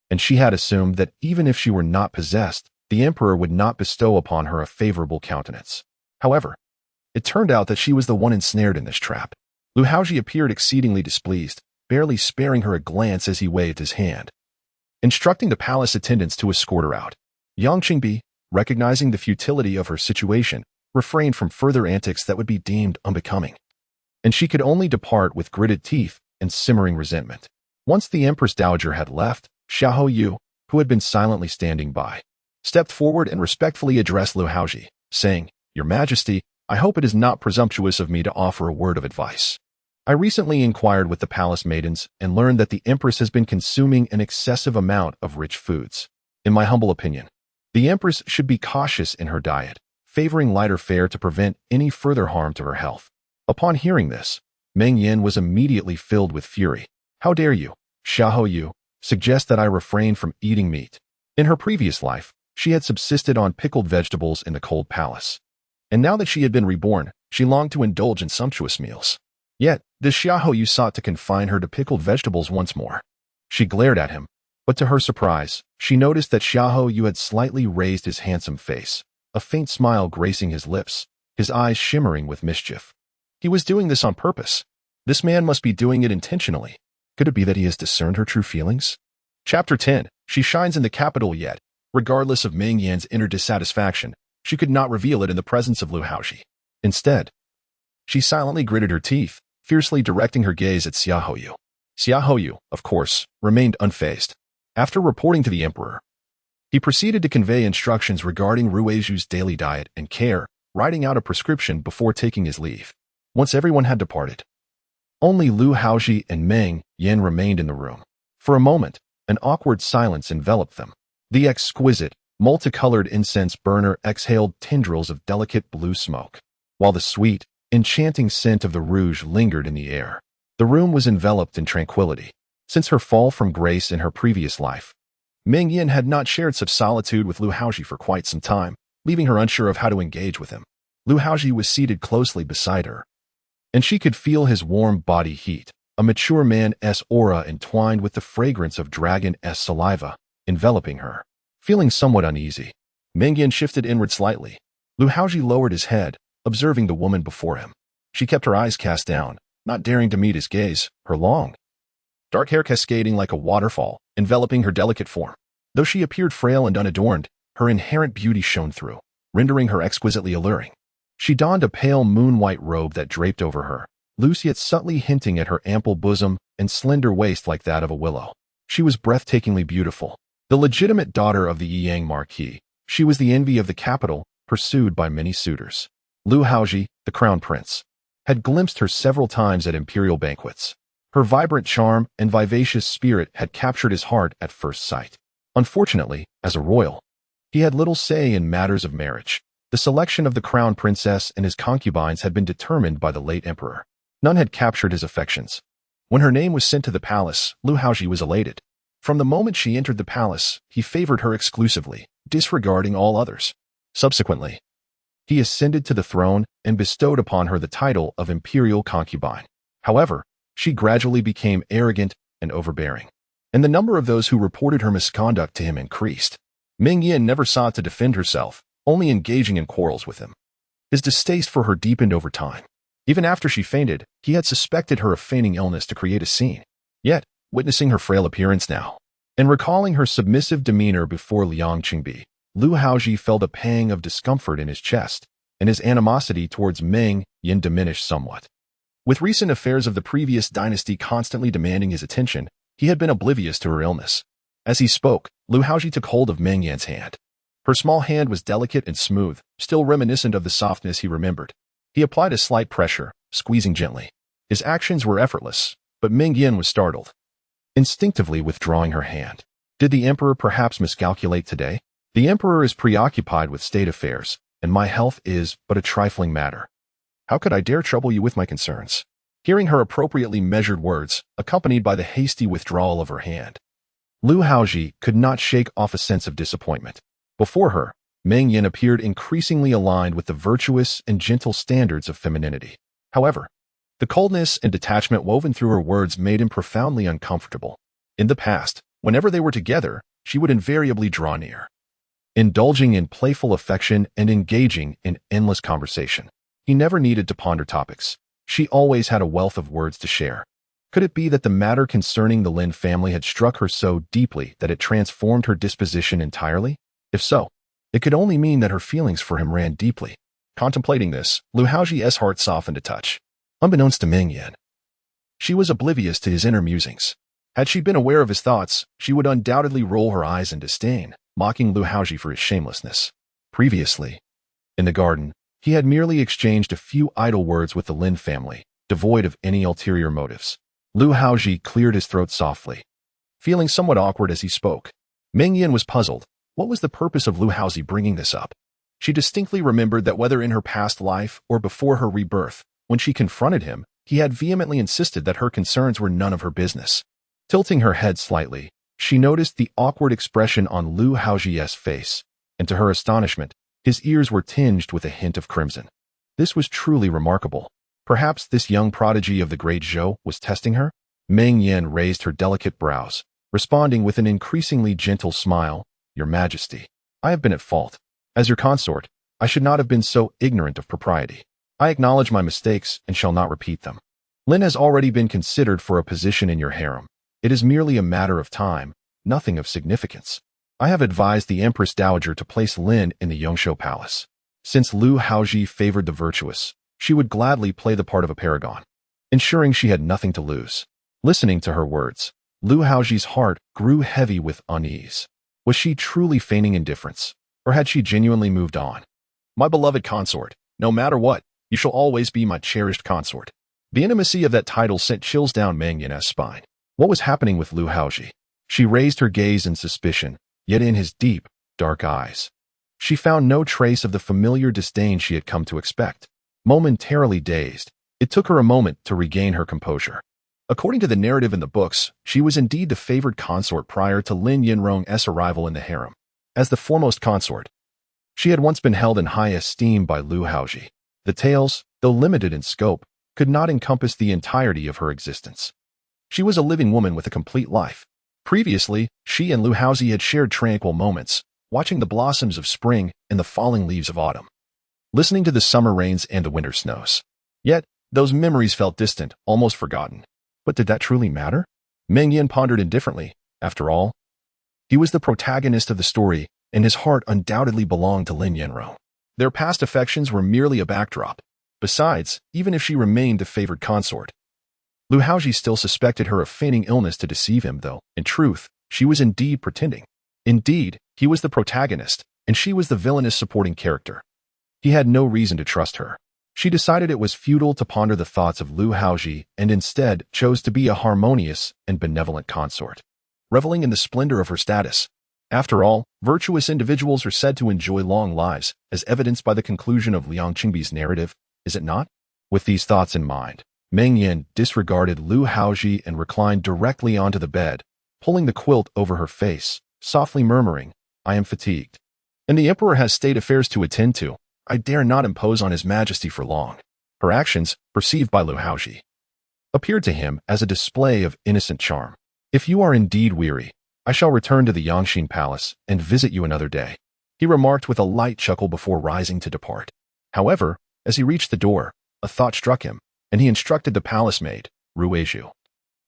and she had assumed that even if she were not possessed, the emperor would not bestow upon her a favorable countenance. However, it turned out that she was the one ensnared in this trap. Lu Haozhi appeared exceedingly displeased, barely sparing her a glance as he waved his hand, instructing the palace attendants to escort her out. Yang Qingbi, recognizing the futility of her situation, refrained from further antics that would be deemed unbecoming, and she could only depart with gritted teeth and simmering resentment. Once the Empress Dowager had left, Xiahou Yu, who had been silently standing by, stepped forward and respectfully addressed Lu Haozhi, saying, "Your Majesty, I hope it is not presumptuous of me to offer a word of advice. I recently inquired with the palace maidens and learned that the Empress has been consuming an excessive amount of rich foods. In my humble opinion, the Empress should be cautious in her diet, favoring lighter fare to prevent any further harm to her health." Upon hearing this, Meng Yan was immediately filled with fury. "How dare you, Xiahou Yu, suggest that I refrain from eating meat?" In her previous life, she had subsisted on pickled vegetables in the cold palace, and now that she had been reborn, she longed to indulge in sumptuous meals. Yet, this Xiahou Yu sought to confine her to pickled vegetables once more. She glared at him, but to her surprise, she noticed that Xiahou Yu had slightly raised his handsome face, a faint smile gracing his lips, his eyes shimmering with mischief. He was doing this on purpose. This man must be doing it intentionally. Could it be that he has discerned her true feelings? Chapter 10. She shines in the capital yet. Regardless of Meng Yan's inner dissatisfaction, she could not reveal it in the presence of Lu Haozhi. Instead, she silently gritted her teeth, fiercely directing her gaze at Xiahou Yu. Xiahou Yu, of course, remained unfazed. After reporting to the emperor, he proceeded to convey instructions regarding Lu Haozhi's daily diet and care, writing out a prescription before taking his leave. Once everyone had departed, only Lu Haozhi and Meng Yan remained in the room. For a moment, an awkward silence enveloped them. The exquisite, multicolored incense burner exhaled tendrils of delicate blue smoke, while the sweet, enchanting scent of the rouge lingered in the air. The room was enveloped in tranquility. Since her fall from grace in her previous life, Meng Yan had not shared such solitude with Lu Haozhi for quite some time, leaving her unsure of how to engage with him. Lu Haozhi was seated closely beside her, and she could feel his warm body heat, a mature man's aura entwined with the fragrance of dragon's saliva, enveloping her. Feeling somewhat uneasy, Meng Yan shifted inward slightly. Lu Haozhi lowered his head, observing the woman before him. She kept her eyes cast down, not daring to meet his gaze, her long, dark hair cascading like a waterfall, enveloping her delicate form. Though she appeared frail and unadorned, her inherent beauty shone through, rendering her exquisitely alluring. She donned a pale moon-white robe that draped over her, loose yet subtly hinting at her ample bosom and slender waist like that of a willow. She was breathtakingly beautiful. The legitimate daughter of the Yang Marquis, she was the envy of the capital, pursued by many suitors. Lu Haozhi, the crown prince, had glimpsed her several times at imperial banquets. Her vibrant charm and vivacious spirit had captured his heart at first sight. Unfortunately, as a royal, he had little say in matters of marriage. The selection of the crown princess and his concubines had been determined by the late emperor. None had captured his affections. When her name was sent to the palace, Lu Haozhi was elated. From the moment she entered the palace, he favored her exclusively, disregarding all others. Subsequently, he ascended to the throne and bestowed upon her the title of imperial concubine. However, she gradually became arrogant and overbearing, and the number of those who reported her misconduct to him increased. Meng Yan never sought to defend herself, only engaging in quarrels with him. His distaste for her deepened over time. Even after she fainted, he had suspected her of feigning illness to create a scene. Yet, witnessing her frail appearance now, and recalling her submissive demeanor before Liang Qingbi, Lu Haozhi felt a pang of discomfort in his chest, and his animosity towards Meng Yan diminished somewhat. With recent affairs of the previous dynasty constantly demanding his attention, he had been oblivious to her illness. As he spoke, Lu Haozhi took hold of Meng Yan's hand. Her small hand was delicate and smooth, still reminiscent of the softness he remembered. He applied a slight pressure, squeezing gently. His actions were effortless, but Meng Yan was startled, instinctively withdrawing her hand. Did the emperor perhaps miscalculate today? The emperor is preoccupied with state affairs, and my health is but a trifling matter. How could I dare trouble you with my concerns? Hearing her appropriately measured words, accompanied by the hasty withdrawal of her hand, Lu Haozhi could not shake off a sense of disappointment. Before her, Meng Yan appeared increasingly aligned with the virtuous and gentle standards of femininity. However, the coldness and detachment woven through her words made him profoundly uncomfortable. In the past, whenever they were together, she would invariably draw near, indulging in playful affection and engaging in endless conversation. He never needed to ponder topics. She always had a wealth of words to share. Could it be that the matter concerning the Lin family had struck her so deeply that it transformed her disposition entirely? If so, it could only mean that her feelings for him ran deeply. Contemplating this, Lu Haozhi's heart softened a touch. Unbeknownst to Meng Yan, she was oblivious to his inner musings. Had she been aware of his thoughts, she would undoubtedly roll her eyes in disdain, mocking Lu Haozhi for his shamelessness. Previously, in the garden, he had merely exchanged a few idle words with the Lin family, devoid of any ulterior motives. Lu Haozhi cleared his throat softly, feeling somewhat awkward as he spoke. Meng Yan was puzzled. What was the purpose of Lu Haozhi bringing this up? She distinctly remembered that whether in her past life or before her rebirth, when she confronted him, he had vehemently insisted that her concerns were none of her business. Tilting her head slightly, she noticed the awkward expression on Lu Haozhi's face, and to her astonishment, his ears were tinged with a hint of crimson. This was truly remarkable. Perhaps this young prodigy of the great Zhou was testing her? Meng Yan raised her delicate brows, responding with an increasingly gentle smile. Your Majesty, I have been at fault. As your consort, I should not have been so ignorant of propriety. I acknowledge my mistakes and shall not repeat them. Lin has already been considered for a position in your harem. It is merely a matter of time, nothing of significance. I have advised the Empress Dowager to place Lin in the Yongshou Palace. Since Lu Haozhi favored the virtuous, she would gladly play the part of a paragon, ensuring she had nothing to lose. Listening to her words, Lu Haozhi's heart grew heavy with unease. Was she truly feigning indifference, or had she genuinely moved on? My beloved consort, no matter what, you shall always be my cherished consort. The intimacy of that title sent chills down Meng Yan's spine. What was happening with Lu Haozhi? She raised her gaze in suspicion, yet in his deep, dark eyes, she found no trace of the familiar disdain she had come to expect. Momentarily dazed, it took her a moment to regain her composure. According to the narrative in the books, she was indeed the favored consort prior to Lin Yinrong's arrival in the harem. As the foremost consort, she had once been held in high esteem by Lu Haozhi. The tales, though limited in scope, could not encompass the entirety of her existence. She was a living woman with a complete life. Previously, she and Lu Haozhi had shared tranquil moments, watching the blossoms of spring and the falling leaves of autumn, listening to the summer rains and the winter snows. Yet, those memories felt distant, almost forgotten. But did that truly matter? Meng Yan pondered indifferently. After all, he was the protagonist of the story, and his heart undoubtedly belonged to Lin Yinrong. Their past affections were merely a backdrop. Besides, even if she remained the favored consort, Lu Haozhi still suspected her of feigning illness to deceive him, though, in truth, she was indeed pretending. Indeed, he was the protagonist, and she was the villainous supporting character. He had no reason to trust her. She decided it was futile to ponder the thoughts of Lu Haozhi and instead chose to be a harmonious and benevolent consort, reveling in the splendor of her status. After all, virtuous individuals are said to enjoy long lives, as evidenced by the conclusion of Liang Qingbi's narrative, is it not? With these thoughts in mind, Meng Yan disregarded Lu Haozhi and reclined directly onto the bed, pulling the quilt over her face, softly murmuring, I am fatigued, and the Emperor has state affairs to attend to. I dare not impose on His Majesty for long. Her actions, perceived by Lu Haozhi, appeared to him as a display of innocent charm. If you are indeed weary, I shall return to the Yongxin Palace and visit you another day, he remarked with a light chuckle before rising to depart. However, as he reached the door, a thought struck him, and he instructed the palace maid, Ruizhu.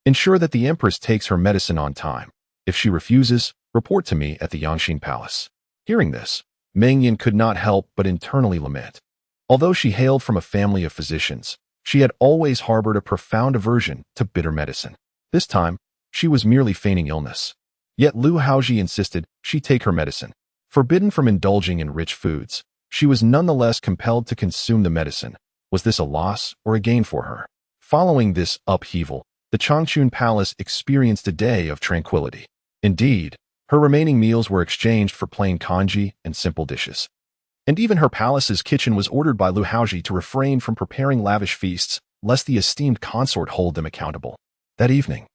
Ensure that the Empress takes her medicine on time. If she refuses, report to me at the Yongxin Palace. Hearing this, Meng Yan could not help but internally lament. Although she hailed from a family of physicians, she had always harbored a profound aversion to bitter medicine. This time, she was merely feigning illness. Yet Lu Haozhi insisted she take her medicine. Forbidden from indulging in rich foods, she was nonetheless compelled to consume the medicine. Was this a loss or a gain for her? Following this upheaval, the Changchun Palace experienced a day of tranquility. Indeed, her remaining meals were exchanged for plain congee and simple dishes. And even her palace's kitchen was ordered by Lu Haozhi to refrain from preparing lavish feasts, lest the esteemed consort hold them accountable. That evening,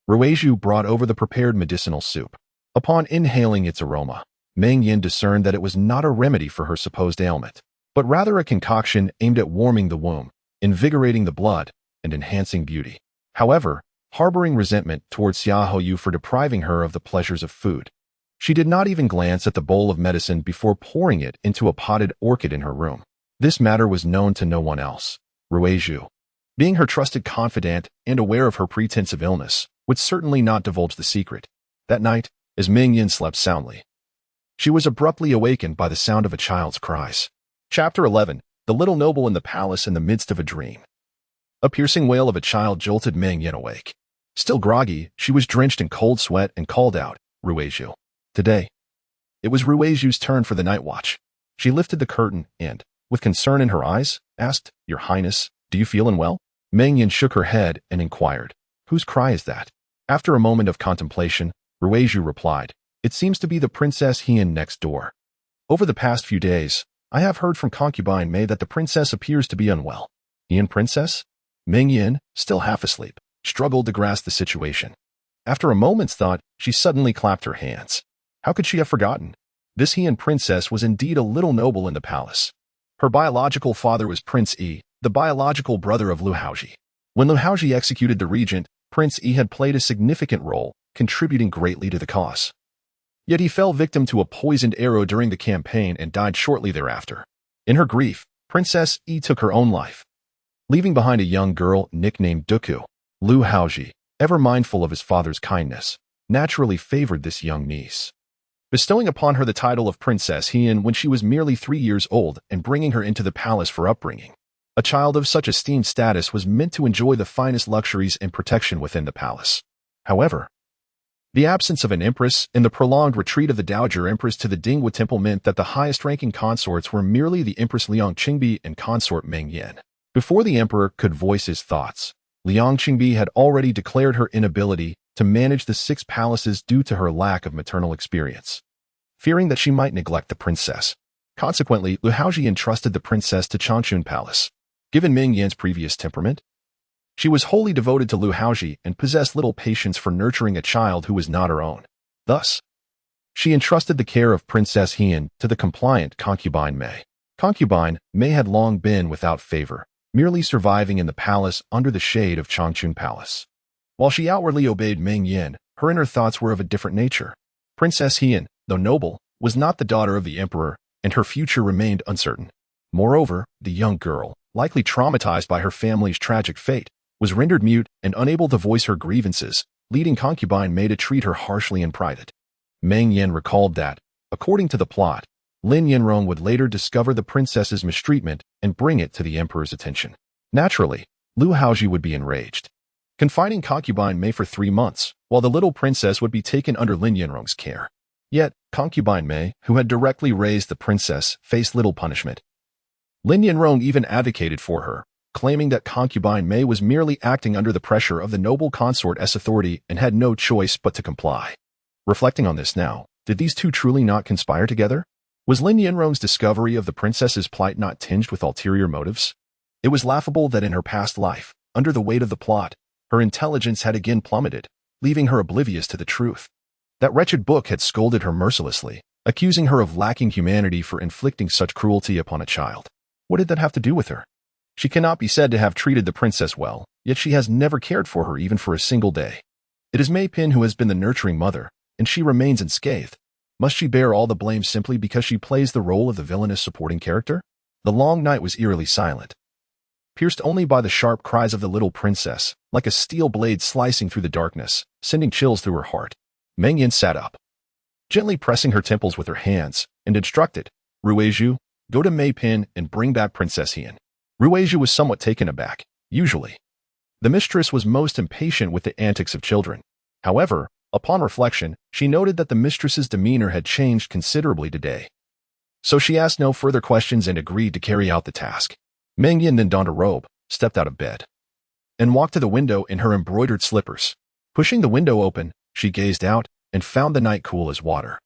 Ruizhu brought over the prepared medicinal soup. Upon inhaling its aroma, Meng Yan discerned that it was not a remedy for her supposed ailment, but rather a concoction aimed at warming the womb, invigorating the blood, and enhancing beauty. However, harboring resentment towards Xiaoyu for depriving her of the pleasures of food, She did not even glance at the bowl of medicine before pouring it into a potted orchid in her room. This matter was known to no one else. Ruizhu, being her trusted confidant and aware of her pretense of illness, would certainly not divulge the secret. That night, as Meng Yan slept soundly, she was abruptly awakened by the sound of a child's cries. Chapter 11. The Little Noble in the Palace in the Midst of a Dream. A piercing wail of a child jolted Meng Yan awake. Still groggy, she was drenched in cold sweat and called out, "Ruizhu." Today. It was Ruizhu's turn for the night watch. She lifted the curtain and, with concern in her eyes, asked, "Your Highness, do you feel unwell?" Meng Yan shook her head and inquired, "Whose cry is that?" After a moment of contemplation, Ruizhu replied, "It seems to be the Princess Hien next door. Over the past few days, I have heard from concubine Mei that the princess appears to be unwell." Hien princess? Meng Yan, still half asleep, struggled to grasp the situation. After a moment's thought, she suddenly clapped her hands. How could she have forgotten? This Hien princess was indeed a little noble in the palace. Her biological father was Prince Yi, the biological brother of Lu Haozhi. When Lu Haozhi executed the regent, Prince Yi had played a significant role, contributing greatly to the cause. Yet he fell victim to a poisoned arrow during the campaign and died shortly thereafter. In her grief, Princess Yi took her own life, leaving behind a young girl nicknamed Duku. Lu Haozhi, ever mindful of his father's kindness, naturally favored this young niece, bestowing upon her the title of Princess Hien when she was merely 3 years old and bringing her into the palace for upbringing. A child of such esteemed status was meant to enjoy the finest luxuries and protection within the palace. However, the absence of an empress and the prolonged retreat of the Dowager Empress to the Dingwa Temple meant that the highest-ranking consorts were merely the Empress Liang Qingbi and consort Meng Yan. Before the emperor could voice his thoughts, Liang Qingbi had already declared her inability to manage the 6 palaces due to her lack of maternal experience, fearing that she might neglect the princess. Consequently, Lu Haozhi entrusted the princess to Changchun Palace. Given Meng Yan's previous temperament, she was wholly devoted to Lu Haozhi and possessed little patience for nurturing a child who was not her own. Thus, she entrusted the care of Princess Hien to the compliant concubine Mei. Concubine Mei had long been without favor, merely surviving in the palace under the shade of Changchun Palace. While she outwardly obeyed Meng Yan, her inner thoughts were of a different nature. Princess Hien, though noble, was not the daughter of the emperor, and her future remained uncertain. Moreover, the young girl, likely traumatized by her family's tragic fate, was rendered mute and unable to voice her grievances, leading concubine Mei to treat her harshly in private. Meng Yan recalled that, according to the plot, Lin Yanrong would later discover the princess's mistreatment and bring it to the emperor's attention. Naturally, Lu Haozhi would be enraged, confining concubine Mei for 3 months, while the little princess would be taken under Lin Yanrong's care. Yet, concubine Mei, who had directly raised the princess, faced little punishment. Lin Yanrong even advocated for her, claiming that concubine Mei was merely acting under the pressure of the noble consort's authority and had no choice but to comply. Reflecting on this now, did these two truly not conspire together? Was Lin Yanrong's discovery of the princess's plight not tinged with ulterior motives? It was laughable that in her past life, under the weight of the plot, her intelligence had again plummeted, leaving her oblivious to the truth. That wretched book had scolded her mercilessly, accusing her of lacking humanity for inflicting such cruelty upon a child. What did that have to do with her? She cannot be said to have treated the princess well, yet she has never cared for her even for a single day. It is Mei Pin who has been the nurturing mother, and she remains unscathed. Must she bear all the blame simply because she plays the role of the villainous supporting character? The long night was eerily silent, pierced only by the sharp cries of the little princess, like a steel blade slicing through the darkness, sending chills through her heart. Meng Yan sat up, gently pressing her temples with her hands, and instructed, "Ruizhu, go to Mei Pin and bring back Princess Hien." Ruizhu was somewhat taken aback. Usually, the mistress was most impatient with the antics of children. However, upon reflection, she noted that the mistress's demeanor had changed considerably today. So she asked no further questions and agreed to carry out the task. Meng Yan then donned a robe, stepped out of bed, and walked to the window in her embroidered slippers. Pushing the window open, she gazed out and found the night cool as water.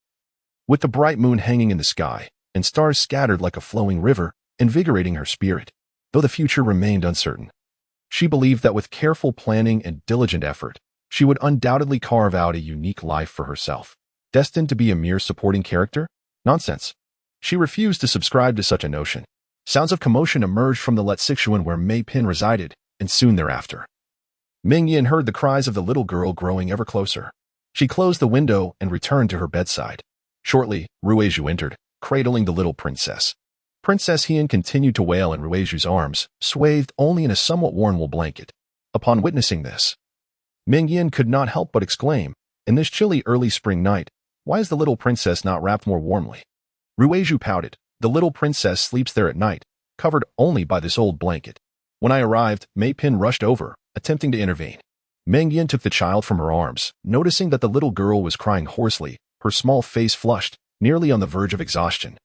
With the bright moon hanging in the sky and stars scattered like a flowing river, invigorating her spirit, though the future remained uncertain. She believed that with careful planning and diligent effort, she would undoubtedly carve out a unique life for herself. Destined to be a mere supporting character? Nonsense. She refused to subscribe to such a notion. Sounds of commotion emerged from the Letsixuan where Mei Pin resided, and soon thereafter, Meng Yan heard the cries of the little girl growing ever closer. She closed the window and returned to her bedside. Shortly, Ruizhu entered, cradling the little princess. Princess Hien continued to wail in Ruizhu's arms, swathed only in a somewhat worn wool blanket. Upon witnessing this, Meng Yan could not help but exclaim, "In this chilly early spring night, why is the little princess not wrapped more warmly?" Ruizhu pouted. "The little princess sleeps there at night, covered only by this old blanket." When I arrived, Mei Pin rushed over, attempting to intervene. Meng Yan took the child from her arms, noticing that the little girl was crying hoarsely, her small face flushed, nearly on the verge of exhaustion.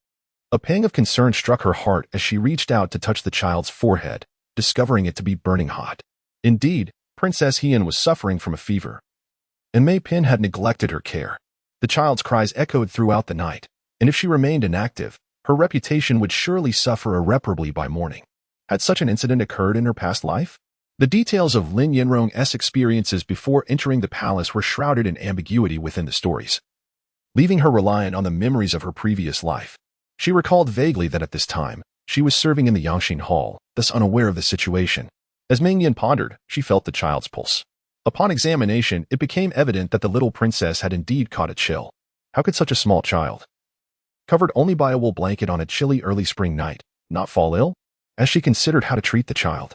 A pang of concern struck her heart as she reached out to touch the child's forehead, discovering it to be burning hot. Indeed, Princess Hien was suffering from a fever, and Mei Pin had neglected her care. The child's cries echoed throughout the night, and if she remained inactive, her reputation would surely suffer irreparably by morning. Had such an incident occurred in her past life? The details of Lin Yanrong's experiences before entering the palace were shrouded in ambiguity within the stories, leaving her reliant on the memories of her previous life. She recalled vaguely that at this time, she was serving in the Yangxin Hall, thus unaware of the situation. As Meng Yan pondered, she felt the child's pulse. Upon examination, it became evident that the little princess had indeed caught a chill. How could such a small child, covered only by a wool blanket on a chilly early spring night, not fall ill? As she considered how to treat the child,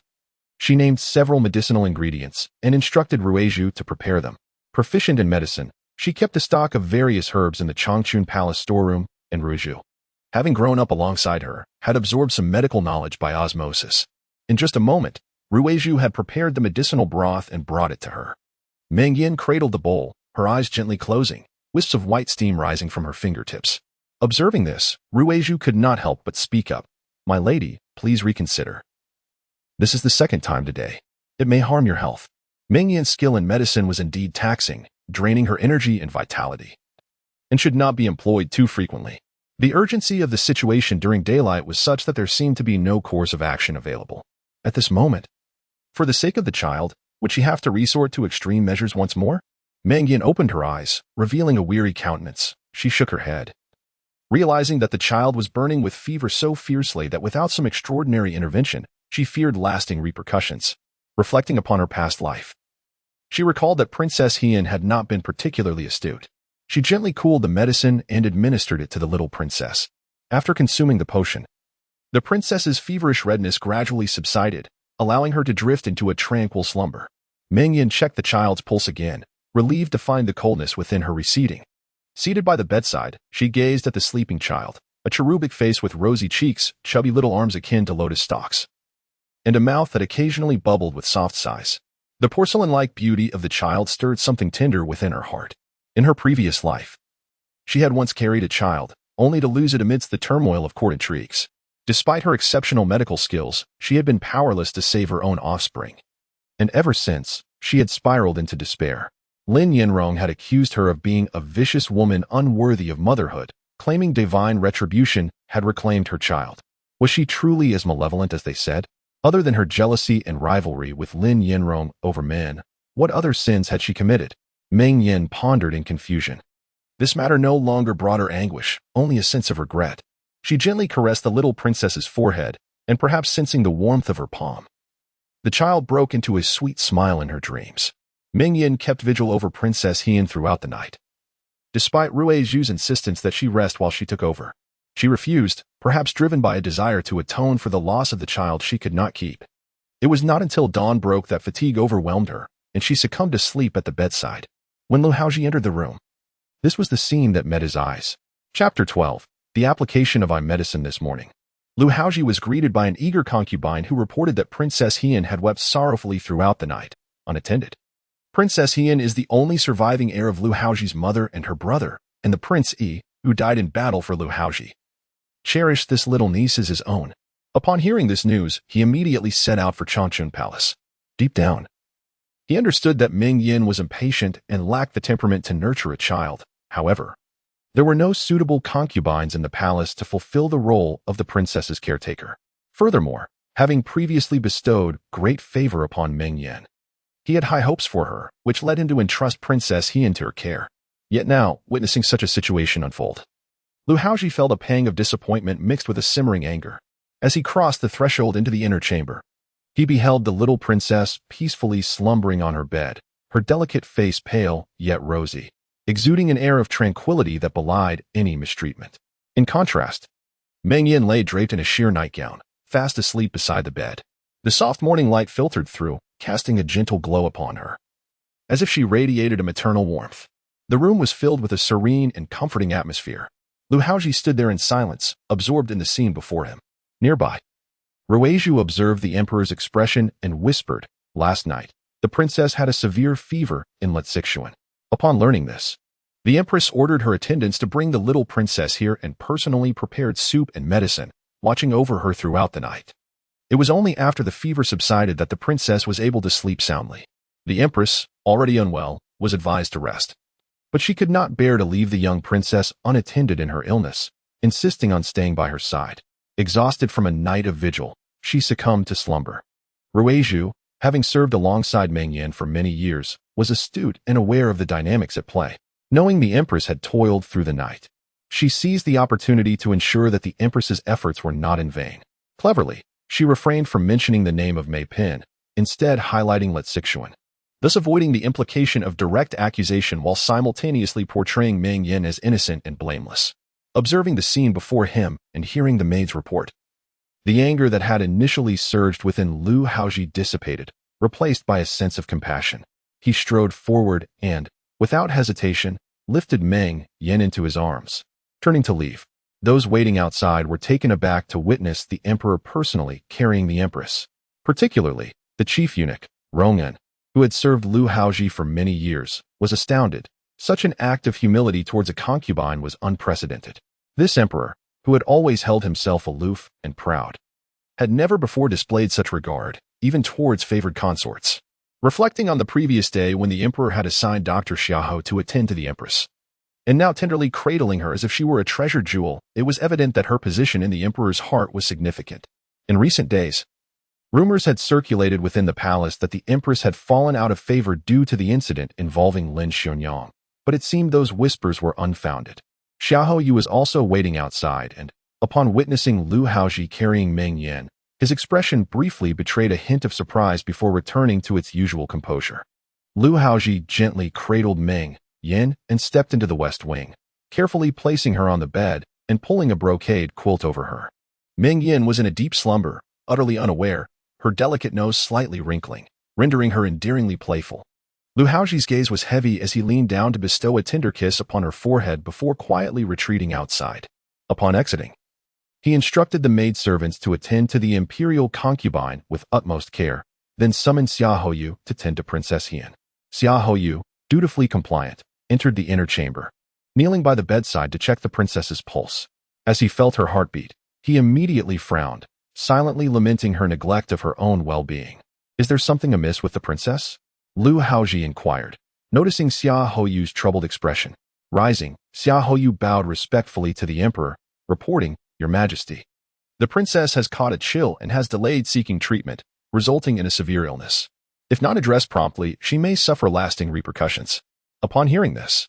she named several medicinal ingredients and instructed Ruizhu to prepare them. Proficient in medicine, she kept a stock of various herbs in the Changchun Palace storeroom, and Ruizhu, having grown up alongside her, had absorbed some medical knowledge by osmosis. In just a moment, Ruizhu had prepared the medicinal broth and brought it to her. Meng Yan cradled the bowl, her eyes gently closing, wisps of white steam rising from her fingertips. Observing this, Ruizhu could not help but speak up. "My lady, please reconsider. This is the second time today. It may harm your health." Meng Yan's skill in medicine was indeed taxing, draining her energy and vitality, and should not be employed too frequently. The urgency of the situation during daylight was such that there seemed to be no course of action available. At this moment, for the sake of the child, would she have to resort to extreme measures once more? Meng Yan opened her eyes, revealing a weary countenance. She shook her head, realizing that the child was burning with fever so fiercely that without some extraordinary intervention, she feared lasting repercussions. Reflecting upon her past life, she recalled that Princess Hien had not been particularly astute. She gently cooled the medicine and administered it to the little princess. After consuming the potion, the princess's feverish redness gradually subsided, allowing her to drift into a tranquil slumber. Meng Yan checked the child's pulse again, relieved to find the coldness within her receding. Seated by the bedside, she gazed at the sleeping child, a cherubic face with rosy cheeks, chubby little arms akin to lotus stalks, and a mouth that occasionally bubbled with soft sighs. The porcelain-like beauty of the child stirred something tender within her heart. In her previous life, she had once carried a child, only to lose it amidst the turmoil of court intrigues. Despite her exceptional medical skills, she had been powerless to save her own offspring. And ever since, she had spiraled into despair. Lin Yanrong had accused her of being a vicious woman unworthy of motherhood, claiming divine retribution had reclaimed her child. Was she truly as malevolent as they said? Other than her jealousy and rivalry with Lin Yanrong over men, what other sins had she committed? Meng Yan pondered in confusion. This matter no longer brought her anguish, only a sense of regret. She gently caressed the little princess's forehead, and perhaps sensing the warmth of her palm, the child broke into a sweet smile in her dreams. Meng Yan kept vigil over Princess Hien throughout the night. Despite Ruizhu's insistence that she rest while she took over, she refused, perhaps driven by a desire to atone for the loss of the child she could not keep. It was not until dawn broke that fatigue overwhelmed her, and she succumbed to sleep at the bedside. When Lu Haozhi entered the room, this was the scene that met his eyes. Chapter 12. The application of eye medicine this morning. Lu Haozhi was greeted by an eager concubine who reported that Princess Hien had wept sorrowfully throughout the night, unattended. Princess Hien is the only surviving heir of Lu Haozhi's mother and her brother, and the Prince Yi, who died in battle for Lu Haozhi, cherished this little niece as his own. Upon hearing this news, he immediately set out for Changchun Palace. Deep down, he understood that Meng Yan was impatient and lacked the temperament to nurture a child. However, there were no suitable concubines in the palace to fulfill the role of the princess's caretaker. Furthermore, having previously bestowed great favor upon Meng Yan, he had high hopes for her, which led him to entrust Princess Hien to her care. Yet now, witnessing such a situation unfold, Lu Haozhi felt a pang of disappointment mixed with a simmering anger. As he crossed the threshold into the inner chamber, he beheld the little princess peacefully slumbering on her bed, her delicate face pale yet rosy. exuding an air of tranquility that belied any mistreatment. In contrast, Meng Yan lay draped in a sheer nightgown, fast asleep beside the bed. The soft morning light filtered through, casting a gentle glow upon her, as if she radiated a maternal warmth. The room was filled with a serene and comforting atmosphere. Lu Haozhi stood there in silence, absorbed in the scene before him. Nearby, Ruizhu observed the emperor's expression and whispered, "Last night, the princess had a severe fever in Sichuan." Upon learning this, the empress ordered her attendants to bring the little princess here and personally prepared soup and medicine, watching over her throughout the night. It was only after the fever subsided that the princess was able to sleep soundly. The empress, already unwell, was advised to rest. But she could not bear to leave the young princess unattended in her illness, insisting on staying by her side. Exhausted from a night of vigil, she succumbed to slumber. Ruizhu, having served alongside Meng Yan for many years, was astute and aware of the dynamics at play. Knowing the empress had toiled through the night, she seized the opportunity to ensure that the empress's efforts were not in vain. Cleverly, she refrained from mentioning the name of Mei Pin, instead highlighting Sichuan, thus avoiding the implication of direct accusation while simultaneously portraying Meng Yan as innocent and blameless. Observing the scene before him and hearing the maid's report, the anger that had initially surged within Lu Haozhi dissipated, replaced by a sense of compassion. He strode forward and, without hesitation, lifted Meng Yan into his arms. Turning to leave, those waiting outside were taken aback to witness the emperor personally carrying the empress. Particularly, the chief eunuch, Rong'an, who had served Lu Haozhi for many years, was astounded. Such an act of humility towards a concubine was unprecedented. This emperor, who had always held himself aloof and proud, had never before displayed such regard, even towards favored consorts. Reflecting on the previous day when the emperor had assigned Dr. Xiahou to attend to the empress, and now tenderly cradling her as if she were a treasured jewel, it was evident that her position in the emperor's heart was significant. In recent days, rumors had circulated within the palace that the empress had fallen out of favor due to the incident involving Lin Xuanyang, but it seemed those whispers were unfounded. Xiahou was also waiting outside and, upon witnessing Lu Haozhi carrying Meng Yan, his expression briefly betrayed a hint of surprise before returning to its usual composure. Lu Haozhi gently cradled Meng Yan and stepped into the west wing, carefully placing her on the bed and pulling a brocade quilt over her. Meng Yan was in a deep slumber, utterly unaware, her delicate nose slightly wrinkling, rendering her endearingly playful. Lu Haozhi's gaze was heavy as he leaned down to bestow a tender kiss upon her forehead before quietly retreating outside. Upon exiting, he instructed the maidservants to attend to the imperial concubine with utmost care, then summoned Xiahou to tend to Princess Hian. Xiahou, dutifully compliant, entered the inner chamber, kneeling by the bedside to check the princess's pulse. As he felt her heartbeat, he immediately frowned, silently lamenting her neglect of her own well-being. "Is there something amiss with the princess?" Lu Haozhi inquired, noticing Xiaohu's troubled expression. Rising, Xiahou bowed respectfully to the emperor, reporting, "Your Majesty, the princess has caught a chill and has delayed seeking treatment, resulting in a severe illness. If not addressed promptly, she may suffer lasting repercussions." Upon hearing this,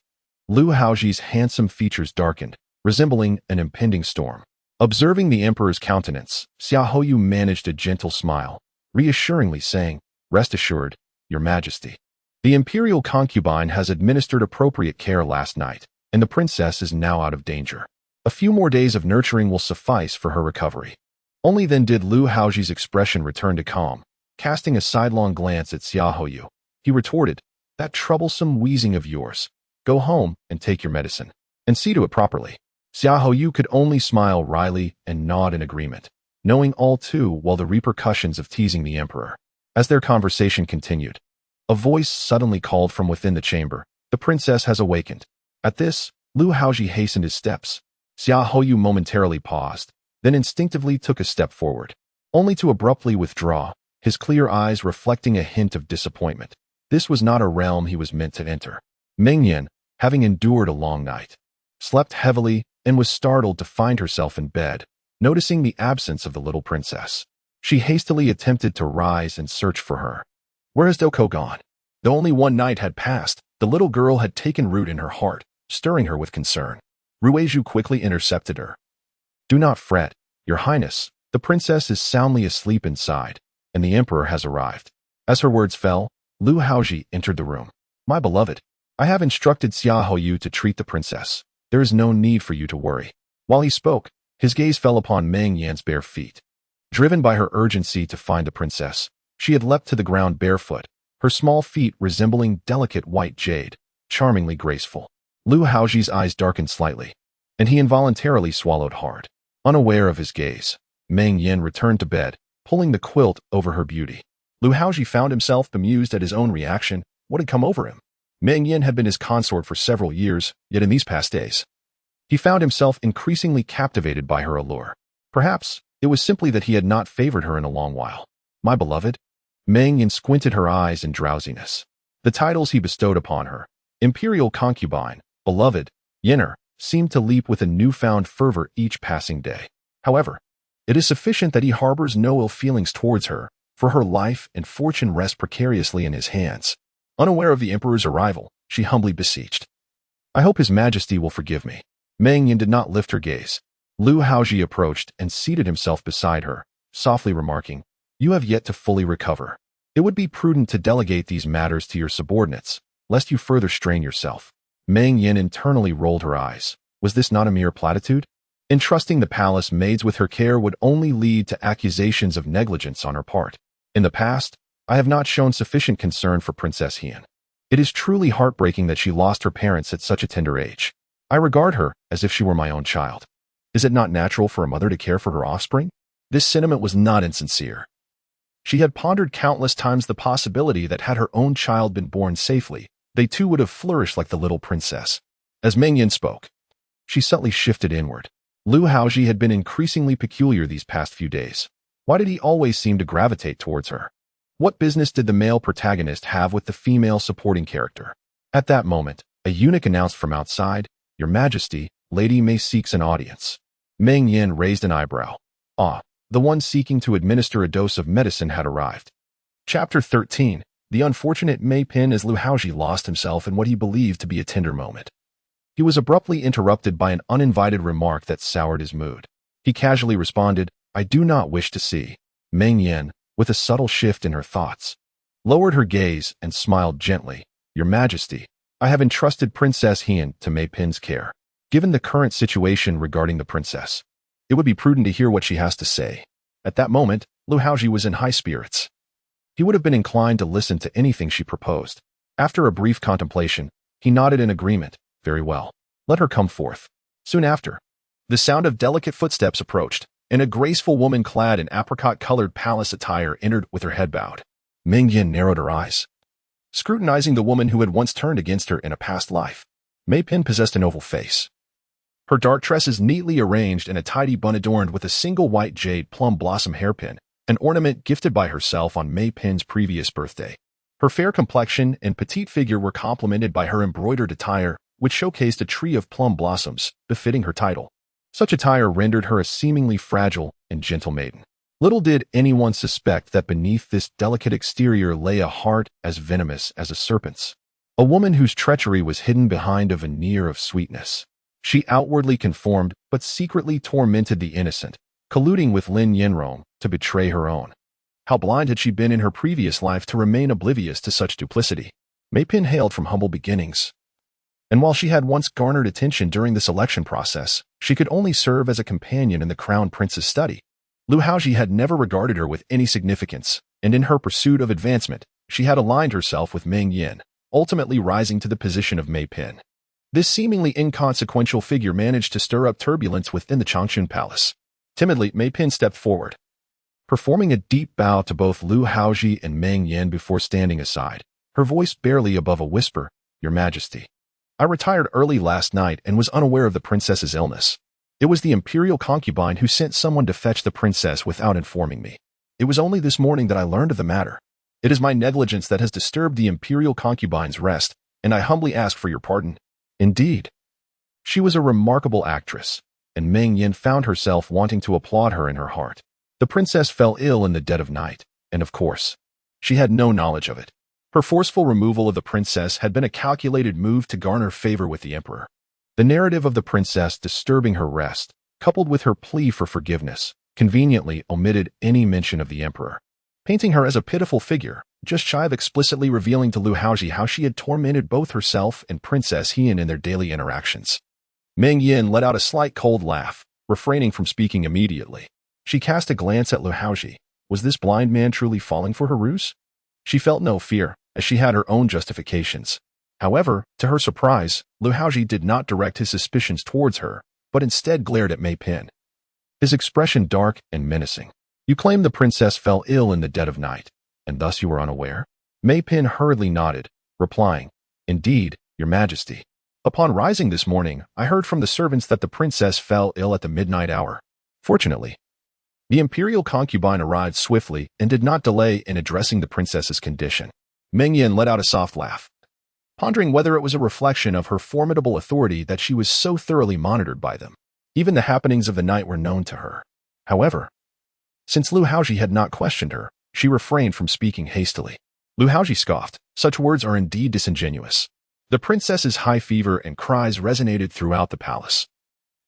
Lu Haozhi's handsome features darkened, resembling an impending storm. Observing the emperor's countenance, Xiahou managed a gentle smile, reassuringly saying, "Rest assured, Your Majesty. The imperial concubine has administered appropriate care last night, and the princess is now out of danger. A few more days of nurturing will suffice for her recovery." Only then did Lu Haozhi's expression return to calm. Casting a sidelong glance at Xiahou, he retorted, "That troublesome wheezing of yours. Go home and take your medicine, and see to it properly." Xiahou could only smile wryly and nod in agreement, knowing all too well the repercussions of teasing the emperor. As their conversation continued, a voice suddenly called from within the chamber, "The princess has awakened." At this, Lu Haozhi hastened his steps. Xiahou momentarily paused, then instinctively took a step forward, only to abruptly withdraw, his clear eyes reflecting a hint of disappointment. This was not a realm he was meant to enter. Meng Yan, having endured a long night, slept heavily and was startled to find herself in bed, noticing the absence of the little princess. She hastily attempted to rise and search for her. Where has Duku gone? Though only one night had passed, the little girl had taken root in her heart, stirring her with concern. Ruizhu quickly intercepted her. "Do not fret, Your Highness. The princess is soundly asleep inside, and the emperor has arrived." As her words fell, Lu Haozhi entered the room. "My beloved, I have instructed Xia Houyu to treat the princess. There is no need for you to worry. While he spoke, his gaze fell upon Meng Yan's bare feet. Driven by her urgency to find the princess, she had leapt to the ground barefoot, her small feet resembling delicate white jade, charmingly graceful. Lu Haozhi's eyes darkened slightly, and he involuntarily swallowed hard. Unaware of his gaze, Meng Yan returned to bed, pulling the quilt over her beauty. Lu Haozhi found himself bemused at his own reaction. What had come over him? Meng Yan had been his consort for several years, yet in these past days, he found himself increasingly captivated by her allure. Perhaps it was simply that he had not favored her in a long while. My beloved? Meng Yan squinted her eyes in drowsiness. The titles he bestowed upon her, Imperial concubine, beloved, Yinner, seemed to leap with a newfound fervor each passing day. However, it is sufficient that he harbors no ill feelings towards her, for her life and fortune rest precariously in his hands. Unaware of the emperor's arrival, she humbly beseeched, I hope his majesty will forgive me. Meng Yan did not lift her gaze. Lu Haozhi approached and seated himself beside her, softly remarking, You have yet to fully recover. It would be prudent to delegate these matters to your subordinates, lest you further strain yourself. Meng Yan internally rolled her eyes. Was this not a mere platitude? Entrusting the palace maids with her care would only lead to accusations of negligence on her part. In the past, I have not shown sufficient concern for Princess Hien. It is truly heartbreaking that she lost her parents at such a tender age. I regard her as if she were my own child. Is it not natural for a mother to care for her offspring? This sentiment was not insincere. She had pondered countless times the possibility that had her own child been born safely, they too would have flourished like the little princess. As Meng Yan spoke, she subtly shifted inward. Lu Haozhi had been increasingly peculiar these past few days. Why did he always seem to gravitate towards her? What business did the male protagonist have with the female supporting character? At that moment, a eunuch announced from outside, Your Majesty, Lady Mei seeks an audience. Meng Yan raised an eyebrow. Ah, the one seeking to administer a dose of medicine had arrived. Chapter 13. The unfortunate Mei Pin as Lu Haozhi lost himself in what he believed to be a tender moment. He was abruptly interrupted by an uninvited remark that soured his mood. He casually responded, I do not wish to see. Meng Yan, with a subtle shift in her thoughts, lowered her gaze and smiled gently. Your Majesty, I have entrusted Princess Hien to Mei Pin's care. Given the current situation regarding the princess, it would be prudent to hear what she has to say. At that moment, Lu Haozhi was in high spirits. He would have been inclined to listen to anything she proposed. After a brief contemplation, he nodded in agreement. Very well. Let her come forth. Soon after, the sound of delicate footsteps approached, and a graceful woman clad in apricot-colored palace attire entered with her head bowed. Meng Yan narrowed her eyes, scrutinizing the woman who had once turned against her in a past life. Mei Pin possessed an oval face. Her dark tresses neatly arranged in a tidy bun adorned with a single white jade plum blossom hairpin, an ornament gifted by herself on Mei Pin's previous birthday. Her fair complexion and petite figure were complemented by her embroidered attire, which showcased a tree of plum blossoms, befitting her title. Such attire rendered her a seemingly fragile and gentle maiden. Little did anyone suspect that beneath this delicate exterior lay a heart as venomous as a serpent's. A woman whose treachery was hidden behind a veneer of sweetness. She outwardly conformed, but secretly tormented the innocent, colluding with Lin Yanrong to betray her own. How blind had she been in her previous life to remain oblivious to such duplicity? Mei Pin hailed from humble beginnings, and while she had once garnered attention during the selection process, she could only serve as a companion in the crown prince's study. Lu Haozhi had never regarded her with any significance, and in her pursuit of advancement, she had aligned herself with Meng Yan, ultimately rising to the position of Mei Pin. This seemingly inconsequential figure managed to stir up turbulence within the Changchun Palace. Timidly, Mei Pin stepped forward, performing a deep bow to both Lu Haozhi and Meng Yan before standing aside, her voice barely above a whisper, Your Majesty, I retired early last night and was unaware of the princess's illness. It was the Imperial concubine who sent someone to fetch the princess without informing me. It was only this morning that I learned of the matter. It is my negligence that has disturbed the Imperial concubine's rest, and I humbly ask for your pardon. Indeed. She was a remarkable actress, and Meng Yan found herself wanting to applaud her in her heart. The princess fell ill in the dead of night, and of course, she had no knowledge of it. Her forceful removal of the princess had been a calculated move to garner favor with the emperor. The narrative of the princess disturbing her rest, coupled with her plea for forgiveness, conveniently omitted any mention of the emperor. Painting her as a pitiful figure, just shy of explicitly revealing to Lu Haozhi how she had tormented both herself and Princess Hien in their daily interactions. Meng Yan let out a slight cold laugh, refraining from speaking immediately. She cast a glance at Lu Haozhi. Was this blind man truly falling for her ruse? She felt no fear, as she had her own justifications. However, to her surprise, Lu Haozhi did not direct his suspicions towards her, but instead glared at Mei Pin. His expression dark and menacing. You claim the princess fell ill in the dead of night, and thus you were unaware? Mei Pin hurriedly nodded, replying, Indeed, your majesty. Upon rising this morning, I heard from the servants that the princess fell ill at the midnight hour. Fortunately, the imperial concubine arrived swiftly and did not delay in addressing the princess's condition. Meng Yan let out a soft laugh, pondering whether it was a reflection of her formidable authority that she was so thoroughly monitored by them. Even the happenings of the night were known to her. However, since Lu Haozhi had not questioned her, she refrained from speaking hastily. Lu Haozhi scoffed. Such words are indeed disingenuous. The princess's high fever and cries resonated throughout the palace,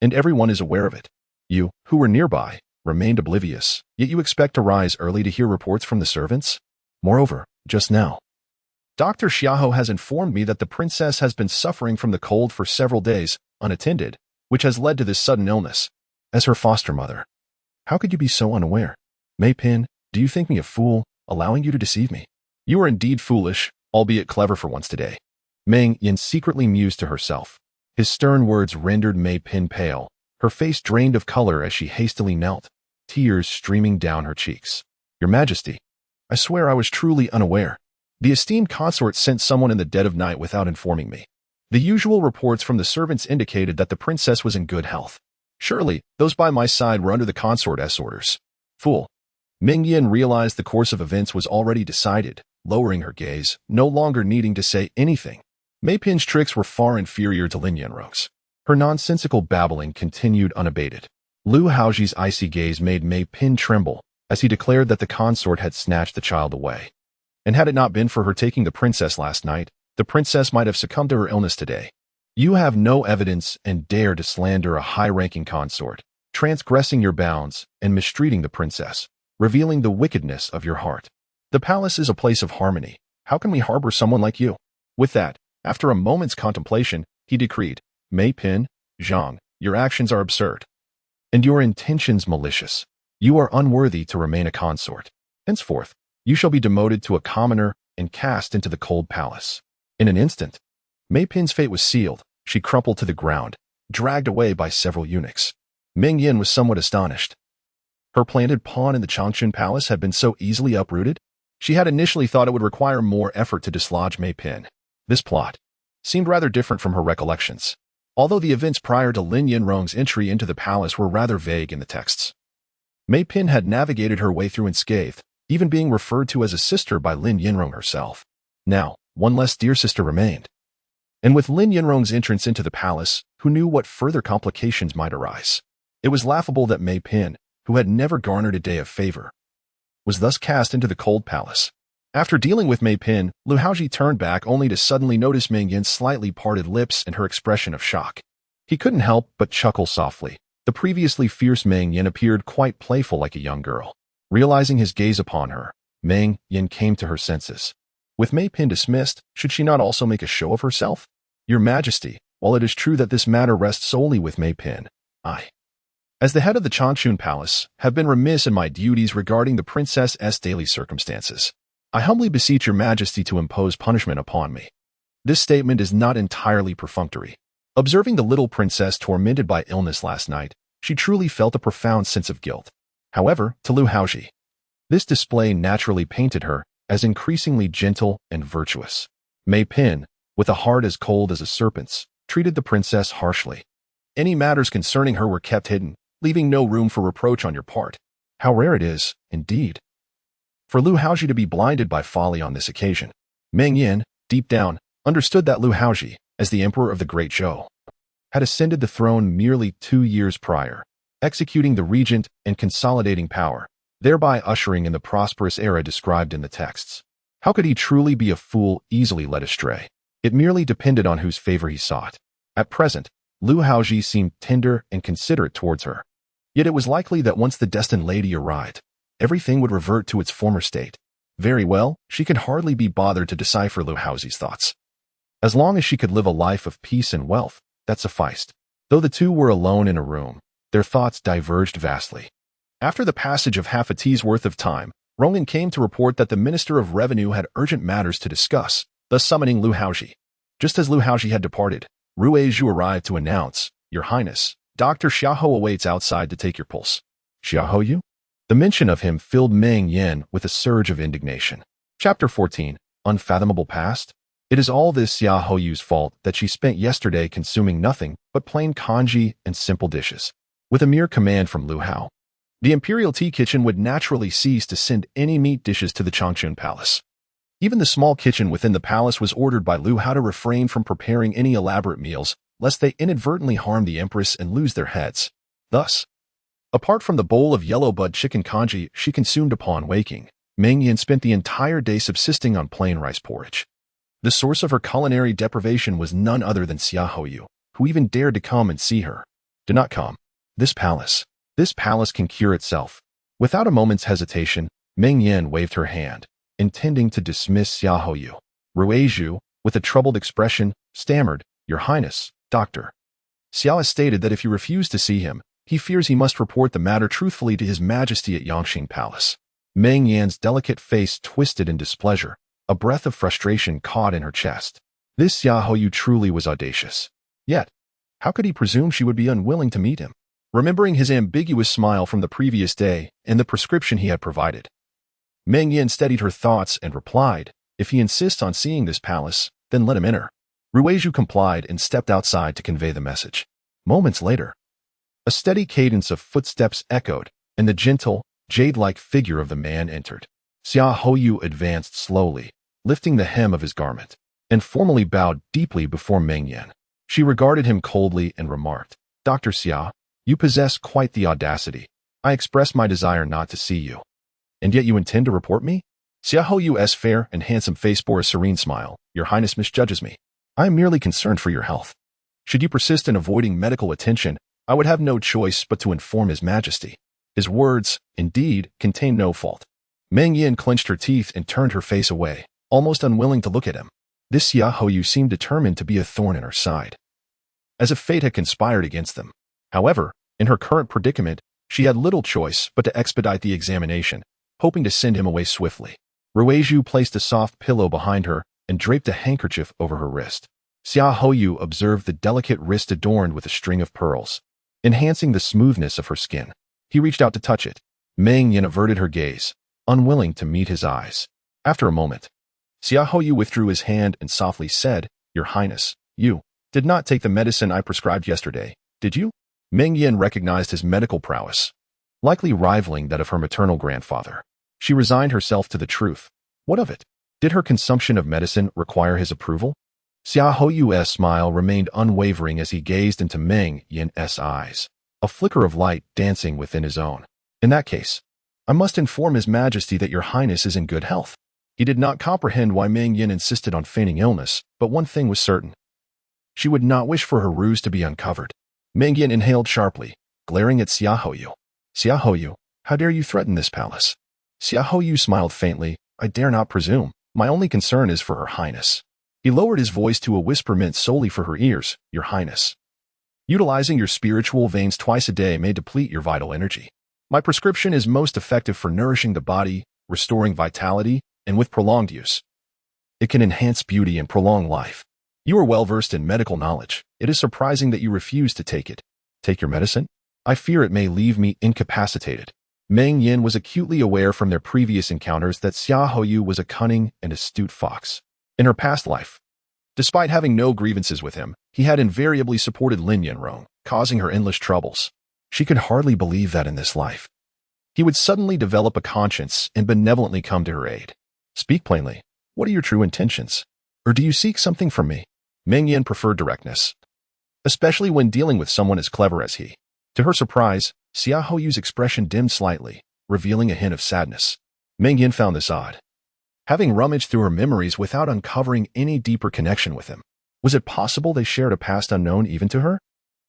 and everyone is aware of it. You, who were nearby, remained oblivious, yet you expect to rise early to hear reports from the servants? Moreover, just now, Dr. Xiaohou has informed me that the princess has been suffering from the cold for several days, unattended, which has led to this sudden illness. As her foster mother, how could you be so unaware? Mei Pin, do you think me a fool, allowing you to deceive me? You are indeed foolish, albeit clever for once today. Meng Yan secretly mused to herself. His stern words rendered Mei Pin pale, her face drained of color as she hastily knelt, tears streaming down her cheeks. Your Majesty, I swear I was truly unaware. The esteemed consort sent someone in the dead of night without informing me. The usual reports from the servants indicated that the princess was in good health. Surely, those by my side were under the consort's orders. Fool. Meng Yan realized the course of events was already decided, lowering her gaze, no longer needing to say anything. Mei Pin's tricks were far inferior to Lin Yanrong's. Her nonsensical babbling continued unabated. Lu Haozhi's icy gaze made Mei Pin tremble, as he declared that the consort had snatched the child away. And had it not been for her taking the princess last night, the princess might have succumbed to her illness today. You have no evidence and dare to slander a high-ranking consort, transgressing your bounds and mistreating the princess, revealing the wickedness of your heart. The palace is a place of harmony. How can we harbor someone like you? With that, after a moment's contemplation, he decreed, Mei Pin, Zhang, your actions are absurd, and your intentions malicious. You are unworthy to remain a consort. Henceforth, you shall be demoted to a commoner and cast into the cold palace. In an instant, Mei Pin's fate was sealed. She crumpled to the ground, dragged away by several eunuchs. Meng Yan was somewhat astonished. Her planted pawn in the Changchun Palace had been so easily uprooted? She had initially thought it would require more effort to dislodge Mei Pin. This plot seemed rather different from her recollections, although the events prior to Lin Yanrong's entry into the palace were rather vague in the texts. Mei Pin had navigated her way through unscathed, even being referred to as a sister by Lin Yanrong herself. Now, one less dear sister remained. And with Lin Yanrong's entrance into the palace, who knew what further complications might arise? It was laughable that Mei Pin, who had never garnered a day of favor, was thus cast into the cold palace. After dealing with Mei Pin, Lu Haozhi turned back only to suddenly notice Meng Yan's slightly parted lips and her expression of shock. He couldn't help but chuckle softly. The previously fierce Meng Yan appeared quite playful like a young girl. Realizing his gaze upon her, Meng Yan came to her senses. With Mei Pin dismissed, should she not also make a show of herself? Your Majesty, while it is true that this matter rests solely with Mei Pin, I, as the head of the Changchun Palace, have been remiss in my duties regarding the princess's daily circumstances. I humbly beseech your Majesty to impose punishment upon me. This statement is not entirely perfunctory. Observing the little princess tormented by illness last night, she truly felt a profound sense of guilt. However, to Lu Haozhi, this display naturally painted her as increasingly gentle and virtuous. Mei Pin, with a heart as cold as a serpent's, treated the princess harshly. Any matters concerning her were kept hidden, leaving no room for reproach on your part. How rare it is, indeed, for Lu Haozhi to be blinded by folly on this occasion. Meng Yan, deep down, understood that Lu Haozhi, as the emperor of the Great Zhou, had ascended the throne merely 2 years prior, executing the regent and consolidating power, thereby ushering in the prosperous era described in the texts. How could he truly be a fool easily led astray? It merely depended on whose favor he sought. At present, Lu Haozhi seemed tender and considerate towards her. Yet it was likely that once the destined lady arrived, everything would revert to its former state. Very well, she could hardly be bothered to decipher Lu Haozhi's thoughts. As long as she could live a life of peace and wealth, that sufficed. Though the two were alone in a room, their thoughts diverged vastly. After the passage of half a tea's worth of time, Ronan came to report that the Minister of Revenue had urgent matters to discuss, thus summoning Lu Haozhi. Just as Lu Haozhi had departed, Ruizhu arrived to announce, "Your Highness, Dr. Xiahou awaits outside to take your pulse." Xiahou? The mention of him filled Meng Yan with a surge of indignation. Chapter 14, Unfathomable Past? It is all this Xiaohu's fault that she spent yesterday consuming nothing but plain congee and simple dishes. With a mere command from Lu Hao, the Imperial tea kitchen would naturally cease to send any meat dishes to the Changchun Palace. Even the small kitchen within the palace was ordered by Lu Hao to refrain from preparing any elaborate meals, lest they inadvertently harm the empress and lose their heads. Thus, apart from the bowl of yellow bud chicken congee she consumed upon waking, Meng Yan spent the entire day subsisting on plain rice porridge. The source of her culinary deprivation was none other than Xiahou, who even dared to come and see her. Do not come. This palace can cure itself. Without a moment's hesitation, Meng Yan waved her hand, intending to dismiss Xiahou. Ruizhu, with a troubled expression, stammered, "Your Highness, Doctor." Xiao stated that if you refuse to see him, he fears he must report the matter truthfully to His Majesty at Yangqing Palace. Meng Yan's delicate face twisted in displeasure. A breath of frustration caught in her chest. This Xiahou truly was audacious. Yet, how could he presume she would be unwilling to meet him? Remembering his ambiguous smile from the previous day and the prescription he had provided, Meng Yan steadied her thoughts and replied, "If he insists on seeing this palace, then let him enter." Ruizhu complied and stepped outside to convey the message. Moments later, a steady cadence of footsteps echoed, and the gentle, jade-like figure of the man entered. Xiahou advanced slowly, lifting the hem of his garment, and formally bowed deeply before Meng Yan. She regarded him coldly and remarked, "Dr. Xia, you possess quite the audacity. I express my desire not to see you. And yet you intend to report me?" Xiahou's fair and handsome face bore a serene smile. "Your Highness misjudges me. I am merely concerned for your health. Should you persist in avoiding medical attention, I would have no choice but to inform His Majesty." His words, indeed, contained no fault. Meng Yan clenched her teeth and turned her face away, almost unwilling to look at him. This Xiahou seemed determined to be a thorn in her side, as if fate had conspired against them. However, in her current predicament, she had little choice but to expedite the examination, hoping to send him away swiftly. Ruizhu placed a soft pillow behind her and draped a handkerchief over her wrist. Xiahou observed the delicate wrist adorned with a string of pearls, enhancing the smoothness of her skin. He reached out to touch it. Meng Yan averted her gaze, unwilling to meet his eyes. After a moment, Xiahou withdrew his hand and softly said, "Your Highness, you did not take the medicine I prescribed yesterday, did you?" Meng Yan recognized his medical prowess, likely rivaling that of her maternal grandfather. She resigned herself to the truth. What of it? Did her consumption of medicine require his approval? Xiahou's smile remained unwavering as he gazed into Meng Yan's eyes, a flicker of light dancing within his own. "In that case, I must inform His Majesty that your Highness is in good health." He did not comprehend why Meng Yan insisted on feigning illness, but one thing was certain. She would not wish for her ruse to be uncovered. Meng Yan inhaled sharply, glaring at Xiahou. "Xiahou, how dare you threaten this palace?" Xiahou smiled faintly. "I dare not presume. My only concern is for Her Highness." He lowered his voice to a whisper meant solely for her ears. "Your Highness, utilizing your spiritual veins twice a day may deplete your vital energy. My prescription is most effective for nourishing the body, restoring vitality, and with prolonged use, it can enhance beauty and prolong life. You are well versed in medical knowledge. It is surprising that you refuse to take it. Take your medicine? I fear it may leave me incapacitated." Meng Yan was acutely aware from their previous encounters that Xiahou was a cunning and astute fox. In her past life, despite having no grievances with him, he had invariably supported Lin Yanrong, causing her endless troubles. She could hardly believe that in this life he would suddenly develop a conscience and benevolently come to her aid. "Speak plainly. What are your true intentions? Or do you seek something from me?" Meng Yan preferred directness, especially when dealing with someone as clever as he. To her surprise, Xiahou's expression dimmed slightly, revealing a hint of sadness. Meng Yan found this odd. Having rummaged through her memories without uncovering any deeper connection with him, was it possible they shared a past unknown even to her?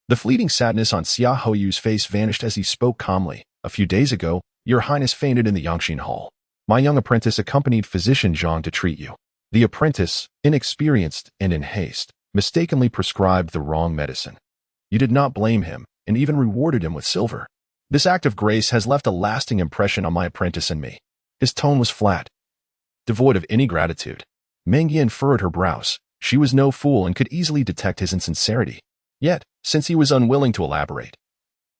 The fleeting sadness on Xiahou's face vanished as he spoke calmly. "A few days ago, your Highness fainted in the Yangqin Hall. My young apprentice accompanied physician Zhang to treat you. The apprentice, inexperienced and in haste, mistakenly prescribed the wrong medicine. You did not blame him, and even rewarded him with silver. This act of grace has left a lasting impression on my apprentice and me. His tone was flat, devoid of any gratitude. Meng Yan furrowed her brows. She was no fool and could easily detect his insincerity. Yet, since he was unwilling to elaborate,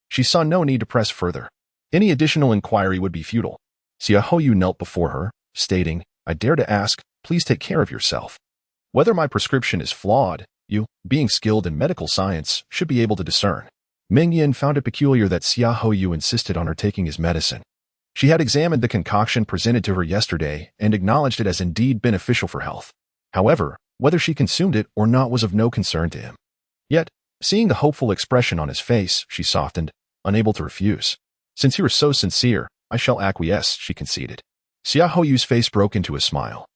she saw no need to press further. Any additional inquiry would be futile. Xiaoyu knelt before her, stating, I dare to ask, please take care of yourself. Whether my prescription is flawed, you, being skilled in medical science, should be able to discern. Meng Yan found it peculiar that Xiaoyu insisted on her taking his medicine. She had examined the concoction presented to her yesterday and acknowledged it as indeed beneficial for health. However, whether she consumed it or not was of no concern to him. Yet, seeing the hopeful expression on his face, she softened, unable to refuse. Since you are so sincere, I shall acquiesce, she conceded. Xiaoyu's face broke into a smile.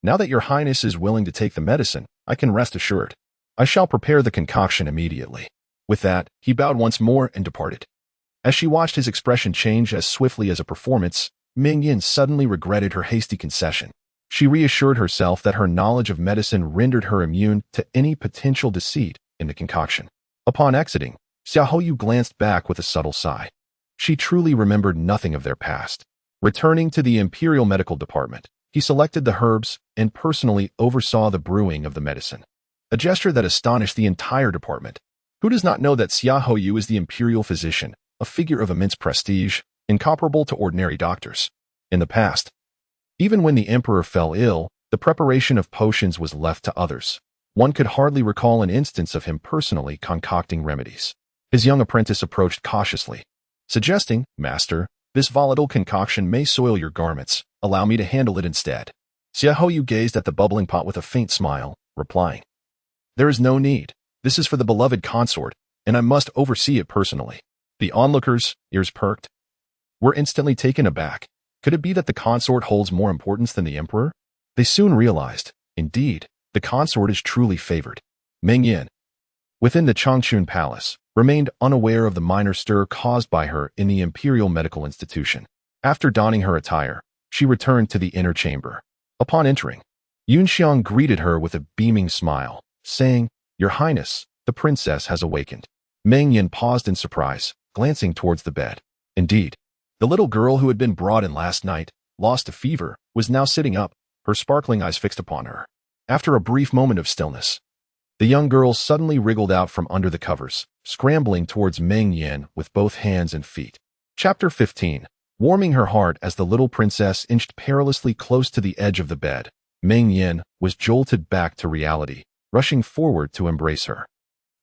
Now that your highness is willing to take the medicine, I can rest assured. I shall prepare the concoction immediately. With that, he bowed once more and departed. As she watched his expression change as swiftly as a performance, Meng Yan suddenly regretted her hasty concession. She reassured herself that her knowledge of medicine rendered her immune to any potential deceit in the concoction. Upon exiting, Xiaoyu glanced back with a subtle sigh. She truly remembered nothing of their past. Returning to the Imperial Medical Department, he selected the herbs and personally oversaw the brewing of the medicine. A gesture that astonished the entire department. Who does not know that Xiaoyu is the imperial physician, a figure of immense prestige, incomparable to ordinary doctors? In the past, even when the emperor fell ill, the preparation of potions was left to others. One could hardly recall an instance of him personally concocting remedies. His young apprentice approached cautiously, suggesting, Master, this volatile concoction may soil your garments. Allow me to handle it instead. Xiaoyu gazed at the bubbling pot with a faint smile, replying, There is no need. This is for the beloved consort, and I must oversee it personally. The onlookers, ears perked, were instantly taken aback. Could it be that the consort holds more importance than the emperor? They soon realized, indeed, the consort is truly favored. Meng Yan, within the Changchun Palace, remained unaware of the minor stir caused by her in the Imperial Medical Institution. After donning her attire, she returned to the inner chamber. Upon entering, Yunxiang greeted her with a beaming smile, saying, Your Highness, the princess has awakened. Meng Yan paused in surprise, glancing towards the bed. Indeed, the little girl who had been brought in last night, lost to fever, was now sitting up, her sparkling eyes fixed upon her. After a brief moment of stillness, the young girl suddenly wriggled out from under the covers, scrambling towards Meng Yan with both hands and feet. Chapter 15. Warming her heart as the little princess inched perilously close to the edge of the bed, Meng Yan was jolted back to reality, rushing forward to embrace her.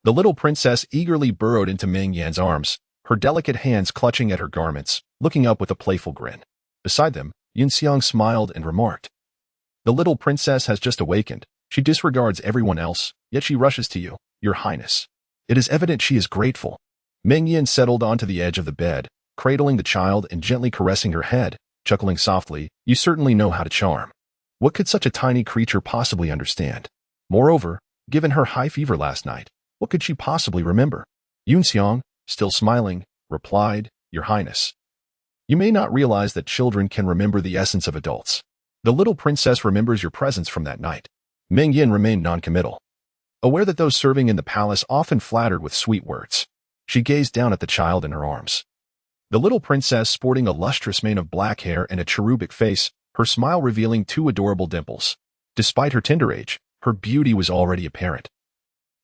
The little princess eagerly burrowed into Meng Yan's arms, her delicate hands clutching at her garments, looking up with a playful grin. Beside them, Yunxiang smiled and remarked, The little princess has just awakened. She disregards everyone else, yet she rushes to you, Your Highness. It is evident she is grateful. Meng Yan settled onto the edge of the bed, cradling the child and gently caressing her head, chuckling softly, You certainly know how to charm. What could such a tiny creature possibly understand? Moreover, given her high fever last night, what could she possibly remember? Yunxiang, still smiling, replied, Your Highness. You may not realize that children can remember the essence of adults. The little princess remembers your presence from that night. Meng Yan remained noncommittal, aware that those serving in the palace often flattered with sweet words. She gazed down at the child in her arms. The little princess, sporting a lustrous mane of black hair and a cherubic face, her smile revealing two adorable dimples. Despite her tender age, her beauty was already apparent,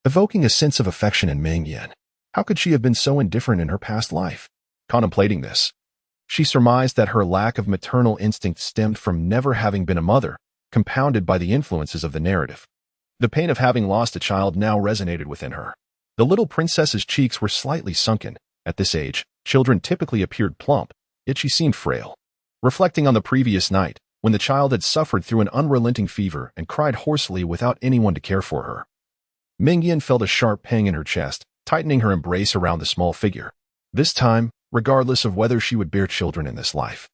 evoking a sense of affection in Meng Yan. How could she have been so indifferent in her past life? Contemplating this, she surmised that her lack of maternal instinct stemmed from never having been a mother, compounded by the influences of the narrative. The pain of having lost a child now resonated within her. The little princess's cheeks were slightly sunken. At this age, children typically appeared plump, yet she seemed frail. Reflecting on the previous night, when the child had suffered through an unrelenting fever and cried hoarsely without anyone to care for her, Meng Yan felt a sharp pang in her chest, tightening her embrace around the small figure. This time, regardless of whether she would bear children in this life,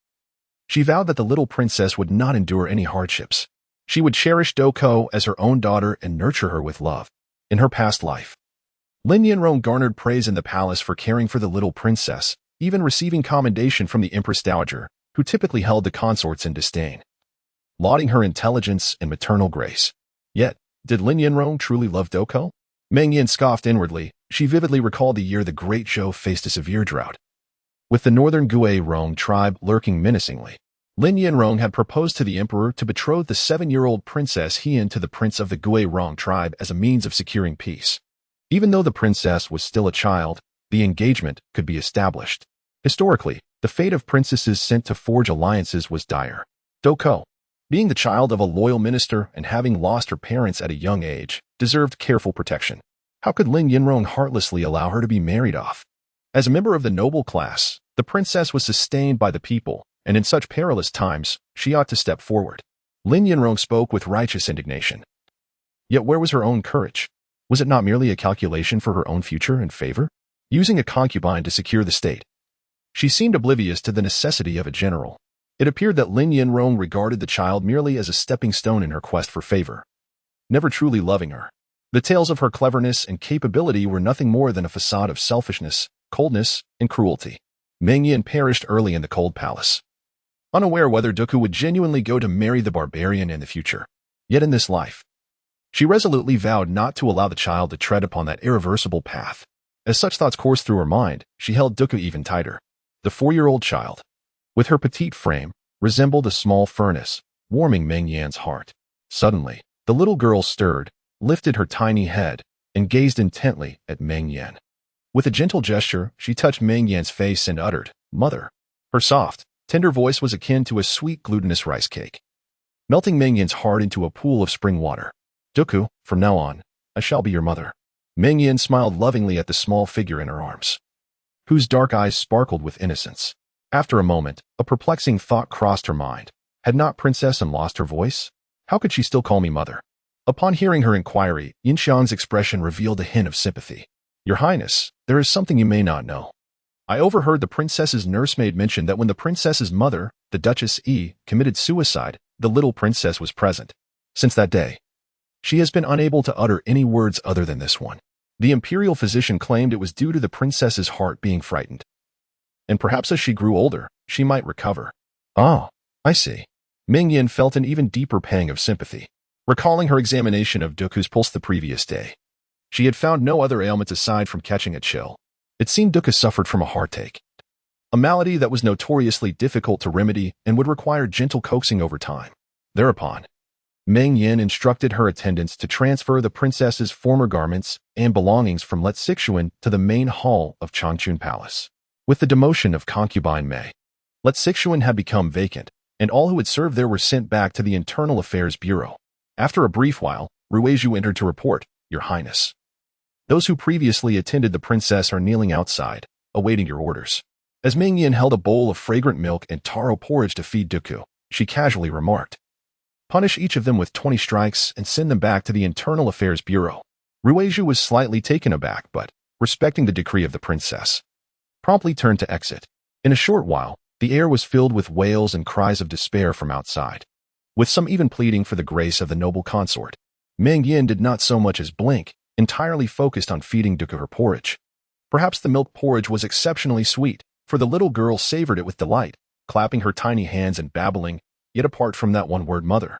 she vowed that the little princess would not endure any hardships. She would cherish Duku as her own daughter and nurture her with love. In her past life, Lin Yanrong garnered praise in the palace for caring for the little princess, even receiving commendation from the Empress Dowager, who typically held the consorts in disdain, lauding her intelligence and maternal grace. Yet, did Lin Yanrong truly love Duku? Meng Yan scoffed inwardly. She vividly recalled the year the Great Zhou faced a severe drought, with the northern Gui Rong tribe lurking menacingly. Lin Yanrong had proposed to the emperor to betroth the 7-year-old princess Hian to the prince of the Gui Rong tribe as a means of securing peace. Even though the princess was still a child, the engagement could be established. Historically, the fate of princesses sent to forge alliances was dire. Duku, being the child of a loyal minister and having lost her parents at a young age, deserved careful protection. How could Lin Yanrong heartlessly allow her to be married off? As a member of the noble class, the princess was sustained by the people, and in such perilous times, she ought to step forward. Lin Yanrong spoke with righteous indignation. Yet where was her own courage? Was it not merely a calculation for her own future and favor? Using a concubine to secure the state. She seemed oblivious to the necessity of a general. It appeared that Lin Yanrong regarded the child merely as a stepping stone in her quest for favor, never truly loving her. The tales of her cleverness and capability were nothing more than a facade of selfishness, coldness, and cruelty. Meng Yan perished early in the cold palace, unaware whether Duku would genuinely go to marry the barbarian in the future. Yet in this life, she resolutely vowed not to allow the child to tread upon that irreversible path. As such thoughts coursed through her mind, she held Duku even tighter. The 4-year-old child, with her petite frame, resembled a small furnace, warming Meng Yan's heart. Suddenly, the little girl stirred, lifted her tiny head, and gazed intently at Meng Yan. With a gentle gesture, she touched Meng Yan's face and uttered, "Mother." Her soft, tender voice was akin to a sweet glutinous rice cake, melting Meng Yan's heart into a pool of spring water. "Duku, from now on, I shall be your mother." Meng Yan smiled lovingly at the small figure in her arms, whose dark eyes sparkled with innocence. After a moment, a perplexing thought crossed her mind. Had not Princess An lost her voice? How could she still call me mother? Upon hearing her inquiry, Yinxiang's expression revealed a hint of sympathy. "Your Highness, there is something you may not know. I overheard the princess's nursemaid mention that when the princess's mother, the Duchess Yi, committed suicide, the little princess was present. Since that day, she has been unable to utter any words other than this one. The imperial physician claimed it was due to the princess's heart being frightened. And perhaps as she grew older, she might recover." "Oh, I see." Meng Yan felt an even deeper pang of sympathy, recalling her examination of Duku's pulse the previous day. She had found no other ailment aside from catching a chill. It seemed Duku suffered from a heartache, a malady that was notoriously difficult to remedy and would require gentle coaxing over time. Thereupon, Meng Yan instructed her attendants to transfer the princess's former garments and belongings from Let Sixuan to the main hall of Changchun Palace. With the demotion of concubine Mei, Let Sixuan had become vacant, and all who had served there were sent back to the Internal Affairs Bureau. After a brief while, Ruizhu entered to report, "Your Highness, those who previously attended the princess are kneeling outside, awaiting your orders." As Meng Yan held a bowl of fragrant milk and taro porridge to feed Duku, she casually remarked, "Punish each of them with 20 strikes and send them back to the Internal Affairs Bureau." Ruizhu was slightly taken aback, but, respecting the decree of the princess, promptly turned to exit. In a short while, the air was filled with wails and cries of despair from outside, with some even pleading for the grace of the noble consort. Meng Yan did not so much as blink, entirely focused on feeding Duku her porridge. Perhaps the milk porridge was exceptionally sweet, for the little girl savored it with delight, clapping her tiny hands and babbling, yet apart from that one word "mother,"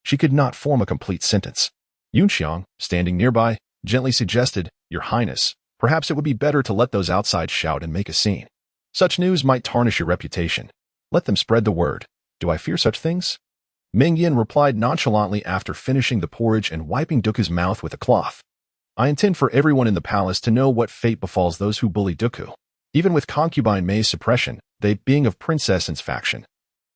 she could not form a complete sentence. Yunxiang, standing nearby, gently suggested, "Your Highness, perhaps it would be better to let those outside shout and make a scene. Such news might tarnish your reputation. Let them spread the word. Do I fear such things?" Meng Yan replied nonchalantly after finishing the porridge and wiping Duku's mouth with a cloth. "I intend for everyone in the palace to know what fate befalls those who bully Duku. Even with concubine Mei's suppression, they, being of Princess An's faction,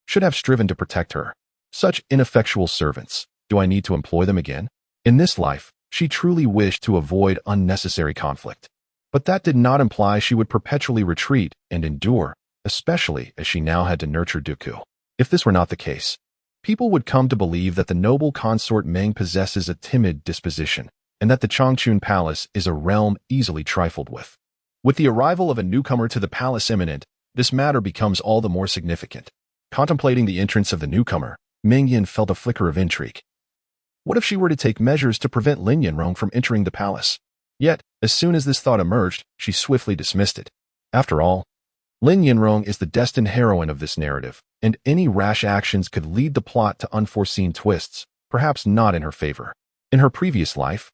should have striven to protect her. Such ineffectual servants, do I need to employ them again?" In this life, she truly wished to avoid unnecessary conflict. But that did not imply she would perpetually retreat and endure, especially as she now had to nurture Duku. If this were not the case, people would come to believe that the noble consort Meng possesses a timid disposition, and that the Changchun Palace is a realm easily trifled with. With the arrival of a newcomer to the palace imminent, this matter becomes all the more significant. Contemplating the entrance of the newcomer, Meng Yan felt a flicker of intrigue. What if she were to take measures to prevent Lin Yanrong from entering the palace? Yet, as soon as this thought emerged, she swiftly dismissed it. After all, Lin Yinrong is the destined heroine of this narrative, and any rash actions could lead the plot to unforeseen twists, perhaps not in her favor. In her previous life,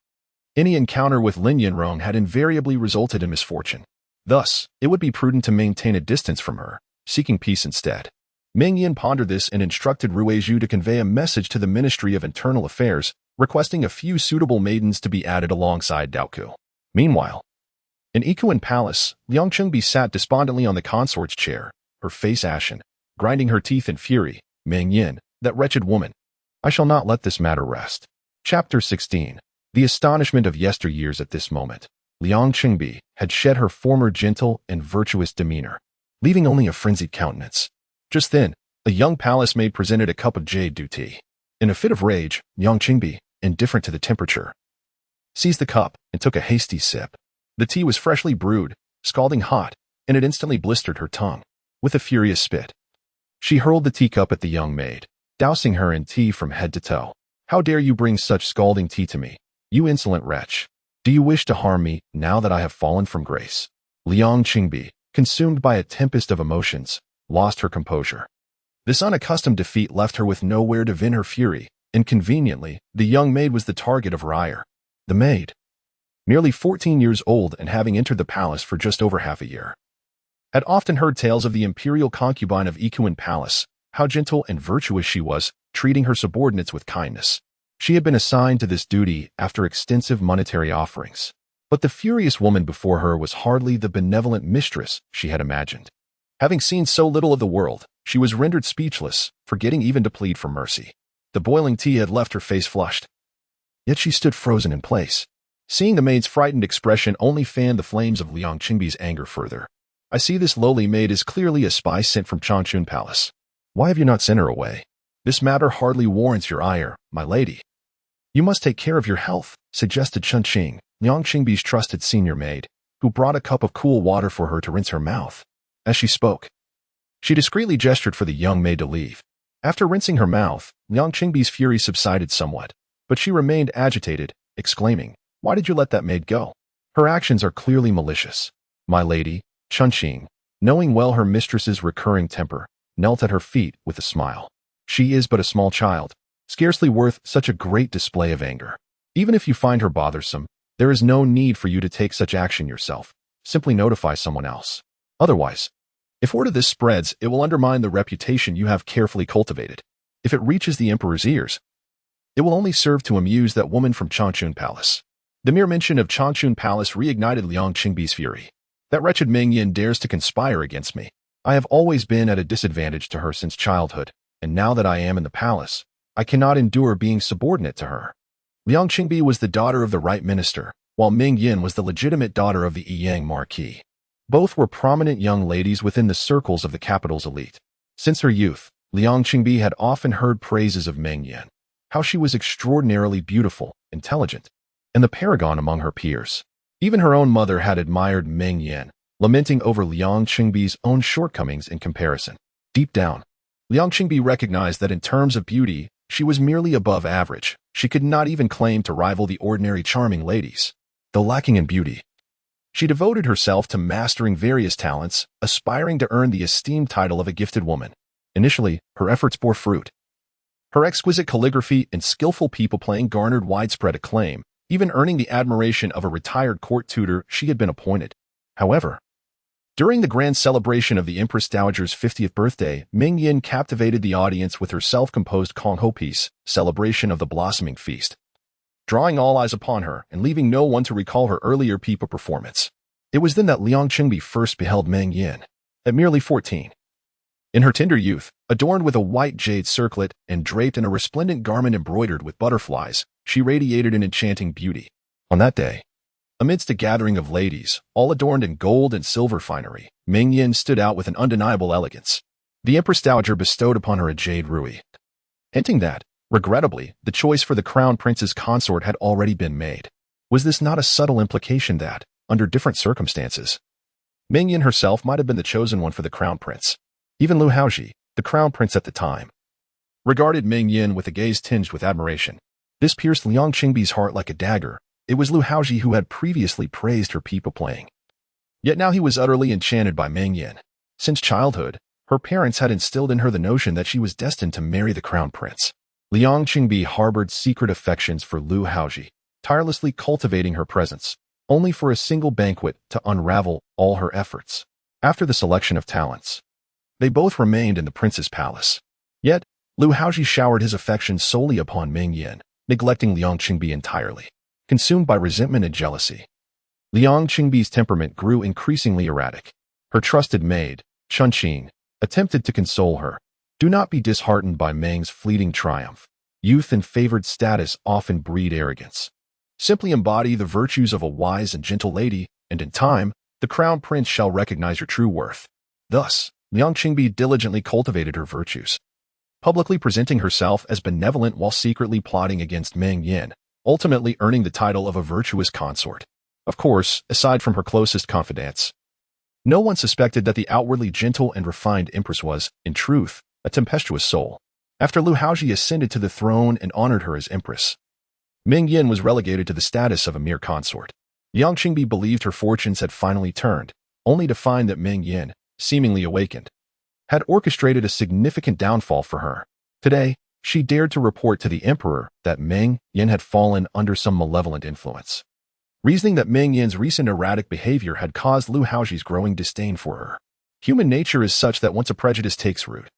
any encounter with Lin Yinrong had invariably resulted in misfortune. Thus, it would be prudent to maintain a distance from her, seeking peace instead. Meng Yan pondered this and instructed Lu Haozhi to convey a message to the Ministry of Internal Affairs, requesting a few suitable maidens to be added alongside Duku. Meanwhile, in Ikuan Palace, Liang Qingbi sat despondently on the consort's chair, her face ashen, grinding her teeth in fury. Meng Yan, that wretched woman. I shall not let this matter rest. Chapter 16. The astonishment of yesteryears at this moment. Liang Qingbi had shed her former gentle and virtuous demeanor, leaving only a frenzied countenance. Just then, a young palace maid presented a cup of jade tea. In a fit of rage, Liang Qingbi, indifferent to the temperature, seized the cup and took a hasty sip. The tea was freshly brewed, scalding hot, and it instantly blistered her tongue. With a furious spit, she hurled the teacup at the young maid, dousing her in tea from head to toe. How dare you bring such scalding tea to me, you insolent wretch? Do you wish to harm me now that I have fallen from grace? Liang Qingbi, consumed by a tempest of emotions, lost her composure. This unaccustomed defeat left her with nowhere to vent her fury. Inconveniently, the young maid was the target of her ire. The maid, nearly 14 years old and having entered the palace for just over half a year, had often heard tales of the imperial concubine of Ikuan Palace, how gentle and virtuous she was, treating her subordinates with kindness. She had been assigned to this duty after extensive monetary offerings. But the furious woman before her was hardly the benevolent mistress she had imagined. Having seen so little of the world, she was rendered speechless, forgetting even to plead for mercy. The boiling tea had left her face flushed. Yet she stood frozen in place. Seeing the maid's frightened expression only fanned the flames of Liang Qingbi's anger further. I see this lowly maid is clearly a spy sent from Changchun Palace. Why have you not sent her away? This matter hardly warrants your ire, my lady. You must take care of your health, suggested Chun Qing, Liang Qingbi's trusted senior maid, who brought a cup of cool water for her to rinse her mouth. As she spoke, she discreetly gestured for the young maid to leave. After rinsing her mouth, Liang Qingbi's fury subsided somewhat, but she remained agitated, exclaiming, "Why did you let that maid go? Her actions are clearly malicious." My lady, Chun Qing, knowing well her mistress's recurring temper, knelt at her feet with a smile. She is but a small child, scarcely worth such a great display of anger. Even if you find her bothersome, there is no need for you to take such action yourself. Simply notify someone else. Otherwise, if word of this spreads, it will undermine the reputation you have carefully cultivated. If it reaches the emperor's ears, it will only serve to amuse that woman from Changchun Palace. The mere mention of Changchun Palace reignited Liang Qingbi's fury. That wretched Meng Yan dares to conspire against me. I have always been at a disadvantage to her since childhood, and now that I am in the palace, I cannot endure being subordinate to her. Liang Qingbi was the daughter of the right minister, while Meng Yan was the legitimate daughter of the Yiyang Marquis. Both were prominent young ladies within the circles of the capital's elite. Since her youth, Liang Qingbi had often heard praises of Meng Yan, how she was extraordinarily beautiful, intelligent, and the paragon among her peers. Even her own mother had admired Meng Yan, lamenting over Liang Qingbi's own shortcomings in comparison. Deep down, Liang Qingbi recognized that in terms of beauty, she was merely above average. She could not even claim to rival the ordinary charming ladies. Though lacking in beauty, she devoted herself to mastering various talents, aspiring to earn the esteemed title of a gifted woman. Initially, her efforts bore fruit. Her exquisite calligraphy and skillful people-playing garnered widespread acclaim, even earning the admiration of a retired court tutor she had been appointed. However, during the grand celebration of the Empress Dowager's 50th birthday, Meng Yan captivated the audience with her self-composed Kongho piece, Celebration of the Blossoming Feast, drawing all eyes upon her and leaving no one to recall her earlier pipa performance. It was then that Liang Qingbi first beheld Meng Yan, at merely 14. In her tender youth, adorned with a white jade circlet and draped in a resplendent garment embroidered with butterflies, she radiated an enchanting beauty. On that day, amidst a gathering of ladies, all adorned in gold and silver finery, Meng Yan stood out with an undeniable elegance. The Empress Dowager bestowed upon her a jade ruby, hinting that, regrettably, the choice for the crown prince's consort had already been made. Was this not a subtle implication that, under different circumstances, Meng Yan herself might have been the chosen one for the crown prince? Even Lu Haozhi, the crown prince at the time, regarded Meng Yan with a gaze tinged with admiration. This pierced Liang Qingbi's heart like a dagger. It was Lu Haozhi who had previously praised her people playing. Yet now he was utterly enchanted by Meng Yan. Since childhood, her parents had instilled in her the notion that she was destined to marry the crown prince. Liang Qingbi harbored secret affections for Lu Haozhi, tirelessly cultivating her presence, only for a single banquet to unravel all her efforts. After the selection of talents, they both remained in the prince's palace. Yet, Lu Haozhi showered his affections solely upon Meng Yan, neglecting Liang Qingbi entirely. Consumed by resentment and jealousy, Liang Qingbi's temperament grew increasingly erratic. Her trusted maid, Chunqing, attempted to console her. Do not be disheartened by Meng's fleeting triumph. Youth and favored status often breed arrogance. Simply embody the virtues of a wise and gentle lady, and in time, the crown prince shall recognize your true worth. Thus, Liang Qingbi diligently cultivated her virtues, publicly presenting herself as benevolent while secretly plotting against Meng Yan, ultimately earning the title of a virtuous consort. Of course, aside from her closest confidants, no one suspected that the outwardly gentle and refined empress was, in truth, a tempestuous soul. After Lu Haozhi ascended to the throne and honored her as empress, Meng Yan was relegated to the status of a mere consort. Liang Qingbi believed her fortunes had finally turned, only to find that Meng Yan, seemingly awakened, had orchestrated a significant downfall for her. Today, she dared to report to the emperor that Meng Yan had fallen under some malevolent influence, reasoning that Meng Yan's recent erratic behavior had caused Lu Haozhi's growing disdain for her. Human nature is such that once a prejudice takes root,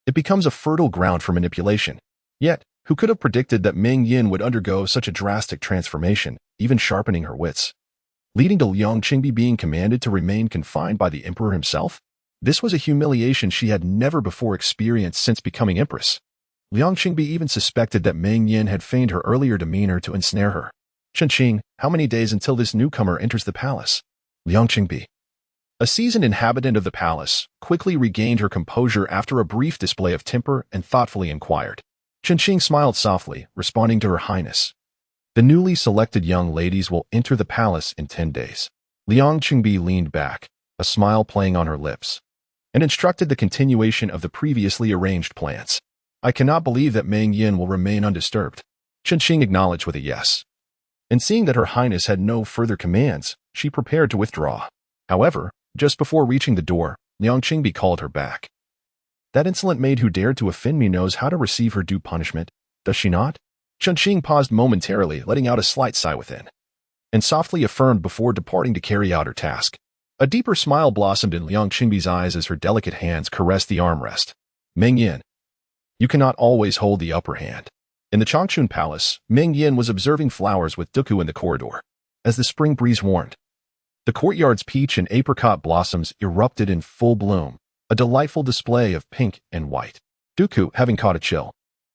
it becomes a fertile ground for manipulation. Yet, who could have predicted that Meng Yan would undergo such a drastic transformation, even sharpening her wits, leading to Liang Qingbi being commanded to remain confined by the emperor himself? This was a humiliation she had never before experienced since becoming empress. Liang Qingbi even suspected that Meng Yan had feigned her earlier demeanor to ensnare her. Chunqing, how many days until this newcomer enters the palace? Liang Qingbi, a seasoned inhabitant of the palace, quickly regained her composure after a brief display of temper and thoughtfully inquired. Chunqing smiled softly, responding to her highness. The newly selected young ladies will enter the palace in 10 days. Liang Qingbi leaned back, a smile playing on her lips, and instructed the continuation of the previously arranged plans. I cannot believe that Meng Yan will remain undisturbed. Chunqing acknowledged with a yes. And seeing that her highness had no further commands, she prepared to withdraw. However, just before reaching the door, Liang Qingbi called her back. That insolent maid who dared to offend me knows how to receive her due punishment, does she not? Chunqing paused momentarily, letting out a slight sigh within, and softly affirmed before departing to carry out her task. A deeper smile blossomed in Liang Qingbi's eyes as her delicate hands caressed the armrest. Meng Yan, you cannot always hold the upper hand. In the Changchun Palace, Meng Yan was observing flowers with Duku in the corridor. As the spring breeze warmed, the courtyard's peach and apricot blossoms erupted in full bloom, a delightful display of pink and white. Duku, having caught a chill,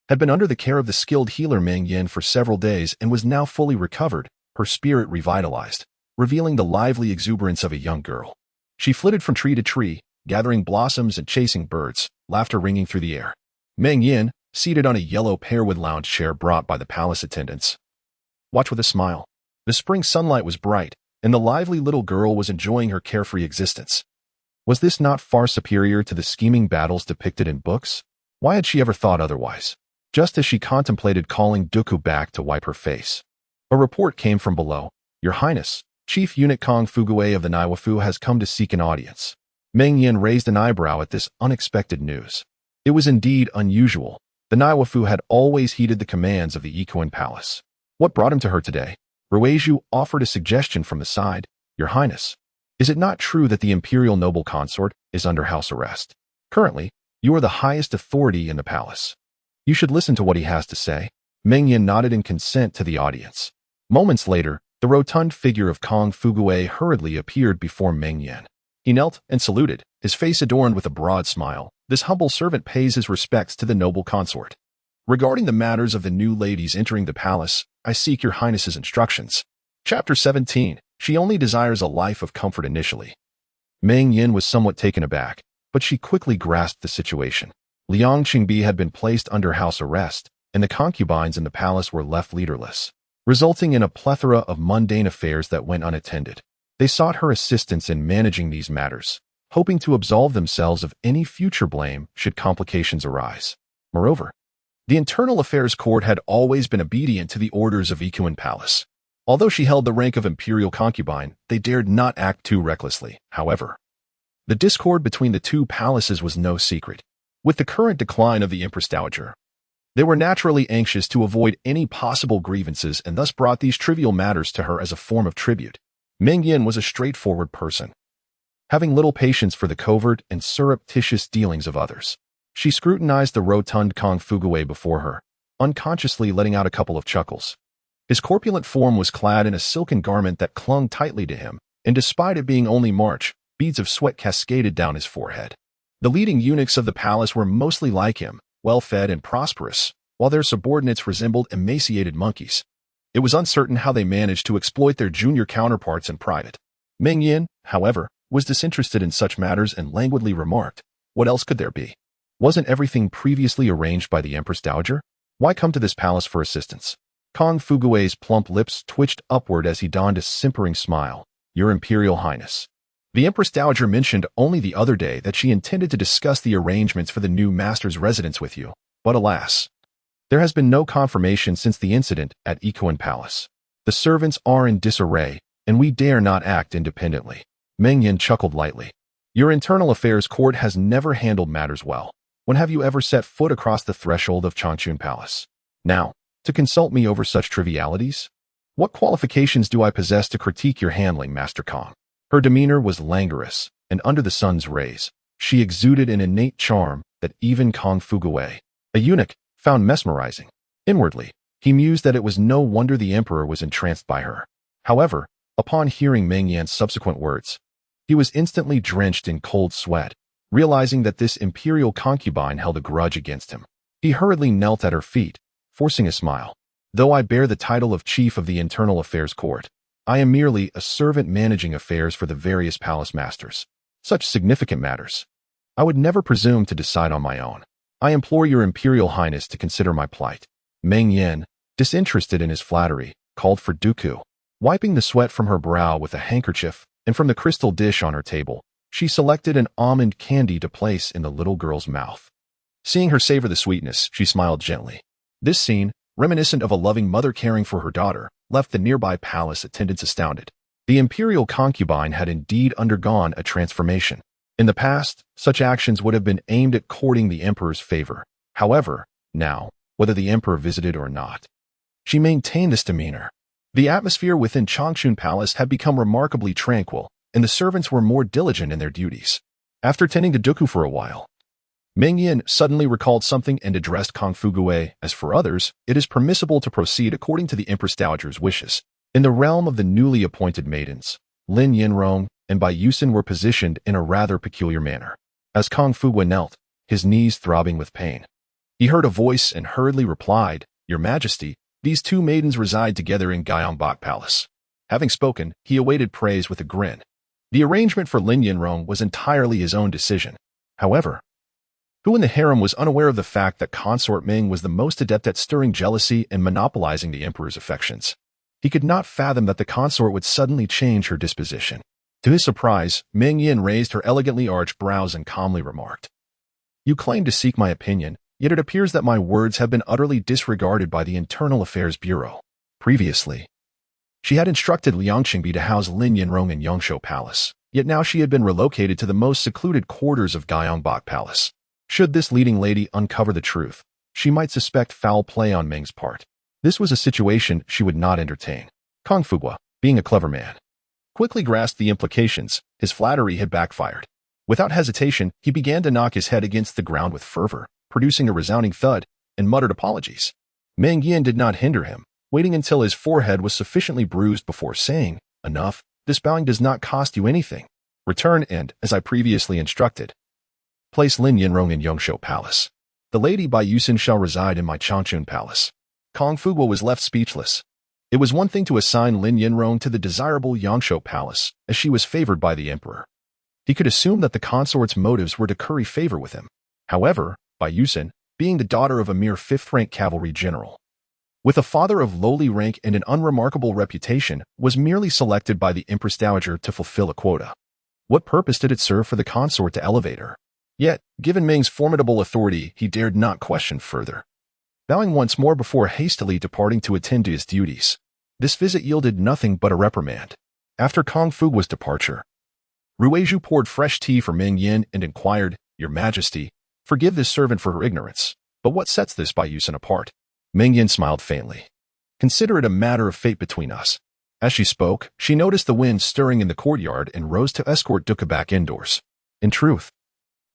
had been under the care of the skilled healer Meng Yan for several days and was now fully recovered, her spirit revitalized, revealing the lively exuberance of a young girl. She flitted from tree to tree, gathering blossoms and chasing birds, laughter ringing through the air. Meng Yan, seated on a yellow pearwood lounge chair brought by the palace attendants, watched with a smile. The spring sunlight was bright, and the lively little girl was enjoying her carefree existence. Was this not far superior to the scheming battles depicted in books? Why had she ever thought otherwise? Just as she contemplated calling Duku back to wipe her face, a report came from below. Your Highness, Chief Eunuch Kong Fuguei of the Naiwafu has come to seek an audience. Meng Yan raised an eyebrow at this unexpected news. It was indeed unusual. The Naiwafu had always heeded the commands of the Ikuan Palace. What brought him to her today? Ruizhu offered a suggestion from the side. Your Highness, is it not true that the Imperial noble consort is under house arrest? Currently, you are the highest authority in the palace. You should listen to what he has to say. Meng Yan nodded in consent to the audience. Moments later, the rotund figure of Kong Fuguei hurriedly appeared before Meng Yan. He knelt and saluted, his face adorned with a broad smile. This humble servant pays his respects to the noble consort. Regarding the matters of the new ladies entering the palace, I seek your Highness's instructions. Chapter 17. She only desires a life of comfort initially. Meng Yan was somewhat taken aback, but she quickly grasped the situation. Liang Qingbi had been placed under house arrest, and the concubines in the palace were left leaderless, resulting in a plethora of mundane affairs that went unattended. They sought her assistance in managing these matters, hoping to absolve themselves of any future blame should complications arise. Moreover, the Internal Affairs Court had always been obedient to the orders of Ikuan Palace. Although she held the rank of Imperial concubine, they dared not act too recklessly. However, The discord between the two palaces was no secret. With the current decline of the Empress Dowager, they were naturally anxious to avoid any possible grievances and thus brought these trivial matters to her as a form of tribute. Meng Yan was a straightforward person, having little patience for the covert and surreptitious dealings of others. She scrutinized the rotund Kong Fuguwei before her, unconsciously letting out a couple of chuckles. His corpulent form was clad in a silken garment that clung tightly to him, and despite it being only March, beads of sweat cascaded down his forehead. The leading eunuchs of the palace were mostly like him, well-fed and prosperous, while their subordinates resembled emaciated monkeys. It was uncertain how they managed to exploit their junior counterparts in private. Meng Yan, however, was disinterested in such matters and languidly remarked, "What else could there be? Wasn't everything previously arranged by the Empress Dowager? Why come to this palace for assistance?" Kong Fuguwei's plump lips twitched upward as he donned a simpering smile. "Your Imperial Highness." The Empress Dowager mentioned only the other day that she intended to discuss the arrangements for the new master's residence with you, but alas, there has been no confirmation since the incident at Ikoan Palace. The servants are in disarray, and we dare not act independently. Meng Yan chuckled lightly. Your internal affairs court has never handled matters well. When have you ever set foot across the threshold of Changchun Palace? Now, to consult me over such trivialities? What qualifications do I possess to critique your handling, Master Kong? Her demeanor was languorous, and under the sun's rays, she exuded an innate charm that even Kong Fuguwei, a eunuch, found mesmerizing. Inwardly, he mused that it was no wonder the emperor was entranced by her. However, upon hearing Meng Yan's subsequent words, he was instantly drenched in cold sweat, realizing that this imperial concubine held a grudge against him. He hurriedly knelt at her feet, forcing a smile. Though I bear the title of chief of the internal affairs court, I am merely a servant managing affairs for the various palace masters. Such significant matters I would never presume to decide on my own. I implore your Imperial Highness to consider my plight. Meng Yan, disinterested in his flattery, called for Duku. Wiping the sweat from her brow with a handkerchief and from the crystal dish on her table, she selected an almond candy to place in the little girl's mouth. Seeing her savor the sweetness, she smiled gently. This scene, reminiscent of a loving mother caring for her daughter, left the nearby palace attendants astounded. The imperial concubine had indeed undergone a transformation. In the past, such actions would have been aimed at courting the emperor's favor. However, now, whether the emperor visited or not, she maintained this demeanor. The atmosphere within Changchun Palace had become remarkably tranquil, and the servants were more diligent in their duties. After tending to Duku for a while, Meng Yan suddenly recalled something and addressed Kong Fuguwei. As for others, it is permissible to proceed according to the Empress Dowager's wishes. In the realm of the newly appointed maidens, Lin Yinrong and Bai Yusin were positioned in a rather peculiar manner. As Kong Fuguwei knelt, his knees throbbing with pain, he heard a voice and hurriedly replied, Your Majesty, these two maidens reside together in Gyeongbok Palace. Having spoken, he awaited praise with a grin. The arrangement for Lin Yinrong was entirely his own decision. However, who in the harem was unaware of the fact that consort Meng was the most adept at stirring jealousy and monopolizing the emperor's affections? He could not fathom that the consort would suddenly change her disposition. To his surprise, Meng Yan raised her elegantly arched brows and calmly remarked, You claim to seek my opinion, yet it appears that my words have been utterly disregarded by the Internal Affairs Bureau. Previously, she had instructed Liang Qingbi to house Lin Yinrong in Yongshou Palace, yet now she had been relocated to the most secluded quarters of Gyeongbok Palace. Should this leading lady uncover the truth, she might suspect foul play on Meng's part. This was a situation she would not entertain. Kong Fuguwei, being a clever man, quickly grasped the implications. His flattery had backfired. Without hesitation, he began to knock his head against the ground with fervor, producing a resounding thud, and muttered apologies. Meng Yan did not hinder him, waiting until his forehead was sufficiently bruised before saying, Enough, this bowing does not cost you anything. Return and, as I previously instructed, place Lin Yinrong in Yongshou Palace. The lady Bai Yusin shall reside in my Changchun Palace. Kong Fuguo was left speechless. It was one thing to assign Lin Yinrong to the desirable Yongshou Palace, as she was favored by the emperor. He could assume that the consort's motives were to curry favor with him. However, Bai Yusin, being the daughter of a mere fifth-rank cavalry general, with a father of lowly rank and an unremarkable reputation, was merely selected by the Empress Dowager to fulfill a quota. What purpose did it serve for the consort to elevate her? Yet, given Meng's formidable authority, he dared not question further. Bowing once more before hastily departing to attend to his duties, this visit yielded nothing but a reprimand. After Kong Fuguo's departure, Ruizhu poured fresh tea for Meng Yan and inquired, "Your Majesty, forgive this servant for her ignorance, but what sets this Bayusin apart?" Meng Yan smiled faintly. "Consider it a matter of fate between us." As she spoke, she noticed the wind stirring in the courtyard and rose to escort Duku back indoors. In truth,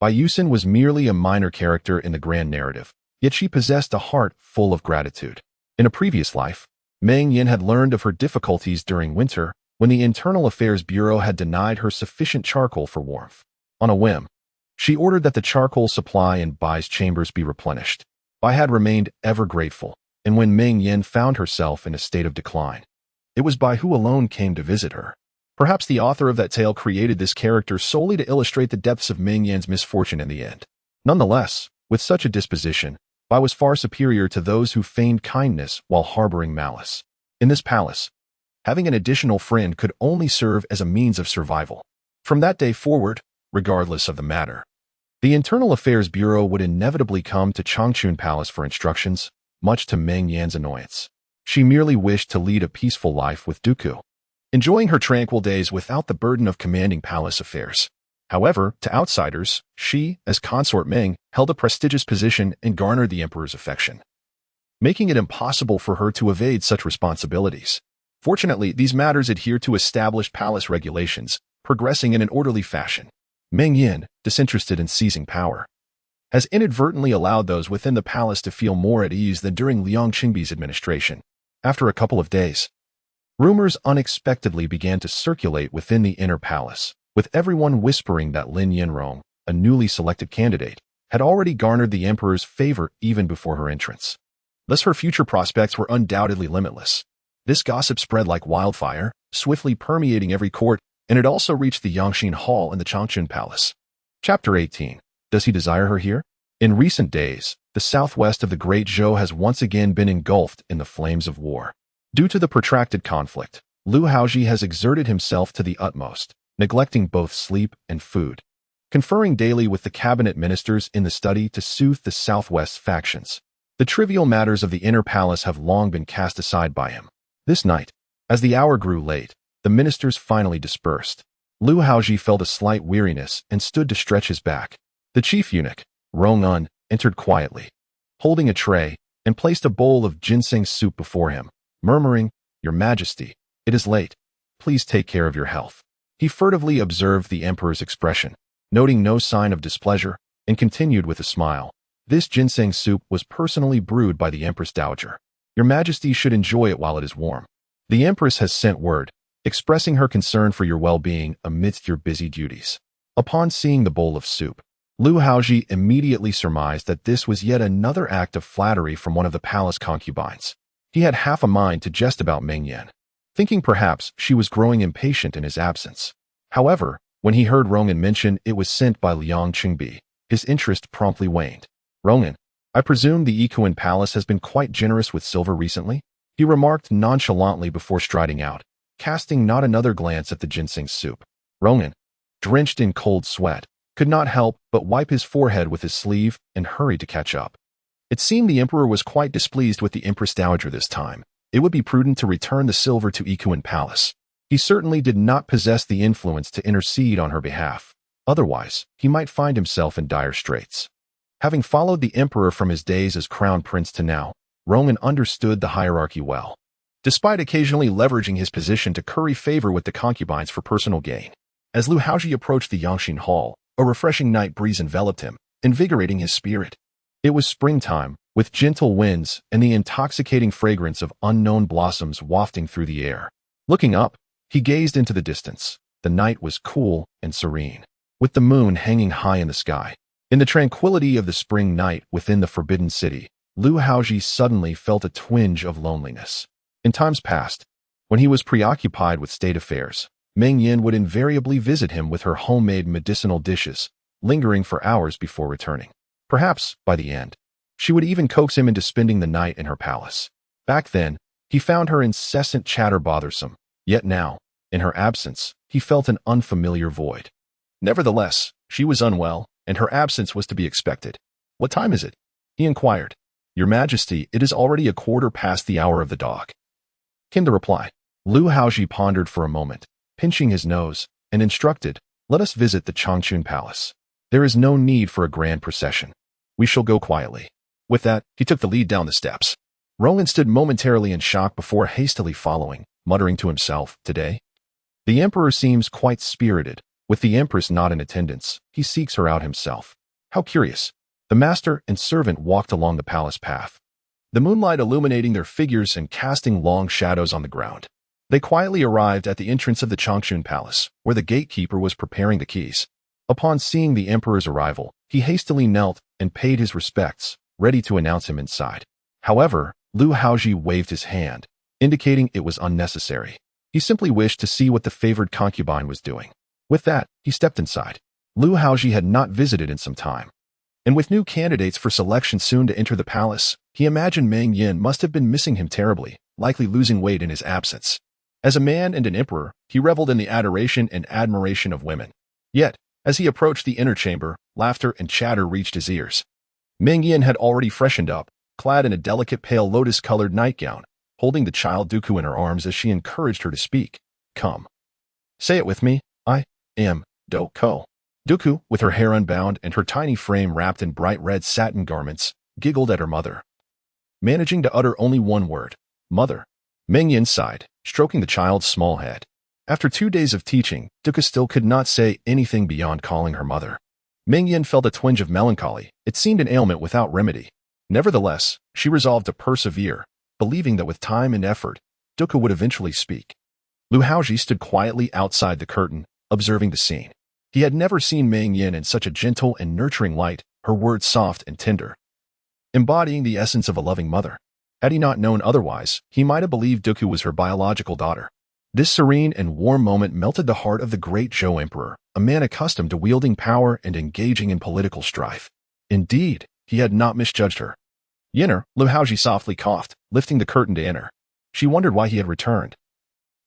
Bayusin was merely a minor character in the grand narrative, yet she possessed a heart full of gratitude. In a previous life, Meng Yan had learned of her difficulties during winter when the Internal Affairs Bureau had denied her sufficient charcoal for warmth. On a whim, she ordered that the charcoal supply in Bai's chambers be replenished. Bai had remained ever grateful, and when Meng Yan found herself in a state of decline, it was Bai who alone came to visit her. Perhaps the author of that tale created this character solely to illustrate the depths of Meng Yan's misfortune in the end. Nonetheless, with such a disposition, Bai was far superior to those who feigned kindness while harboring malice. In this palace, having an additional friend could only serve as a means of survival. From that day forward, regardless of the matter, the Internal Affairs Bureau would inevitably come to Changchun Palace for instructions, much to Meng Yan's annoyance. She merely wished to lead a peaceful life with Duku, enjoying her tranquil days without the burden of commanding palace affairs. However, to outsiders, she, as consort Meng, held a prestigious position and garnered the emperor's affection, making it impossible for her to evade such responsibilities. Fortunately, these matters adhere to established palace regulations, progressing in an orderly fashion. Meng Yan, disinterested in seizing power, has inadvertently allowed those within the palace to feel more at ease than during Liang Qingbi's administration. After a couple of days, rumors unexpectedly began to circulate within the inner palace, with everyone whispering that Lin Yanrong, a newly selected candidate, had already garnered the emperor's favor even before her entrance. Thus her future prospects were undoubtedly limitless. This gossip spread like wildfire, swiftly permeating every court, and it also reached the Yangxin Hall in the Changchun Palace. Chapter 18. Does he desire her here? In recent days, the southwest of the Great Zhou has once again been engulfed in the flames of war. Due to the protracted conflict, Lu Haozhi has exerted himself to the utmost, neglecting both sleep and food, conferring daily with the cabinet ministers in the study to soothe the southwest factions. The trivial matters of the inner palace have long been cast aside by him. This night, as the hour grew late, the ministers finally dispersed. Lu Haozhi felt a slight weariness and stood to stretch his back. The chief eunuch, Rong-un, entered quietly, holding a tray, and placed a bowl of ginseng soup before him, murmuring, "Your Majesty, it is late. Please take care of your health." He furtively observed the emperor's expression, noting no sign of displeasure, and continued with a smile. "This ginseng soup was personally brewed by the Empress Dowager. Your Majesty should enjoy it while it is warm. The Empress has sent word, expressing her concern for your well-being amidst your busy duties." Upon seeing the bowl of soup, Lu Haozhi immediately surmised that this was yet another act of flattery from one of the palace concubines. He had half a mind to jest about Meng Yan, thinking perhaps she was growing impatient in his absence. However, when he heard Rong-un mention it was sent by Liang Qingbi, his interest promptly waned. "Rong-un, I presume the Ikuan Palace has been quite generous with silver recently?" he remarked nonchalantly before striding out, casting not another glance at the ginseng soup. Rong-un, drenched in cold sweat, could not help but wipe his forehead with his sleeve and hurried to catch up. It seemed the emperor was quite displeased with the Empress Dowager this time. It would be prudent to return the silver to Ikuan Palace. He certainly did not possess the influence to intercede on her behalf. Otherwise, he might find himself in dire straits. Having followed the emperor from his days as crown prince to now, Rong-un understood the hierarchy well, despite occasionally leveraging his position to curry favor with the concubines for personal gain. As Lu Haozhi approached the Yangxin Hall, a refreshing night breeze enveloped him, invigorating his spirit. It was springtime, with gentle winds and the intoxicating fragrance of unknown blossoms wafting through the air. Looking up, he gazed into the distance. The night was cool and serene, with the moon hanging high in the sky. In the tranquility of the spring night within the Forbidden City, Lu Haozhi suddenly felt a twinge of loneliness. In times past, when he was preoccupied with state affairs, Meng Yan would invariably visit him with her homemade medicinal dishes, lingering for hours before returning. Perhaps, by the end, she would even coax him into spending the night in her palace. Back then, he found her incessant chatter bothersome, yet now, in her absence, he felt an unfamiliar void. Nevertheless, she was unwell, and her absence was to be expected. "What time is it?" he inquired. "Your Majesty, it is already 1/4 past the hour of the dog," came the reply. Lu Haozhi pondered for a moment, pinching his nose, and instructed, Let us visit the Changchun Palace. There is no need for a grand procession. We shall go quietly." With that, he took the lead down the steps. Roland stood momentarily in shock before hastily following, muttering to himself, "Today? The emperor seems quite spirited. With the empress not in attendance, he seeks her out himself. How curious." The master and servant walked along the palace path, the moonlight illuminating their figures and casting long shadows on the ground. They quietly arrived at the entrance of the Changchun Palace, where the gatekeeper was preparing the keys. Upon seeing the emperor's arrival, he hastily knelt and paid his respects, ready to announce him inside. However, Lu Haozhi waved his hand, indicating it was unnecessary. He simply wished to see what the favored concubine was doing. With that, he stepped inside. Lu Haozhi had not visited in some time, and with new candidates for selection soon to enter the palace, he imagined Meng Yan must have been missing him terribly, likely losing weight in his absence. As a man and an emperor, he reveled in the adoration and admiration of women. Yet, as he approached the inner chamber, laughter and chatter reached his ears. Meng Yan had already freshened up, clad in a delicate pale lotus-colored nightgown, holding the child Duku in her arms as she encouraged her to speak. "Come. Say it with me. I am Duku." Duku, with her hair unbound and her tiny frame wrapped in bright red satin garments, giggled at her mother. Managing to utter only one word, "Mother." Meng Yan sighed, stroking the child's small head. After 2 days of teaching, Duku still could not say anything beyond calling her mother. Meng Yan felt a twinge of melancholy. It seemed an ailment without remedy. Nevertheless, she resolved to persevere, believing that with time and effort, Duku would eventually speak. Lu Haozhi stood quietly outside the curtain, observing the scene. He had never seen Meng Yan in such a gentle and nurturing light, her words soft and tender, embodying the essence of a loving mother. Had he not known otherwise, he might have believed Duku was her biological daughter. This serene and warm moment melted the heart of the great Zhou emperor, a man accustomed to wielding power and engaging in political strife. Indeed, he had not misjudged her. "Yenner," Lu Haozhi softly coughed, lifting the curtain to enter. She wondered why he had returned,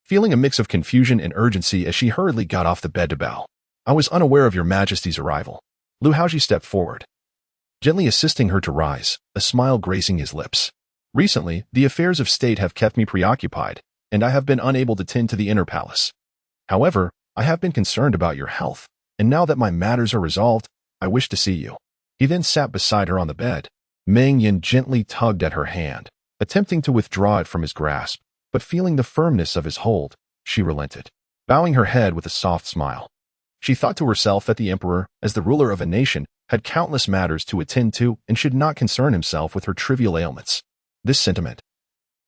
feeling a mix of confusion and urgency as she hurriedly got off the bed to bow. "I was unaware of your majesty's arrival." Lu Haozhi stepped forward, gently assisting her to rise, a smile gracing his lips. "Recently, the affairs of state have kept me preoccupied, and I have been unable to tend to the inner palace. However, I have been concerned about your health, and now that my matters are resolved, I wish to see you." He then sat beside her on the bed. Meng Yan gently tugged at her hand, attempting to withdraw it from his grasp, but feeling the firmness of his hold, she relented, bowing her head with a soft smile. She thought to herself that the emperor, as the ruler of a nation, had countless matters to attend to and should not concern himself with her trivial ailments. This sentiment,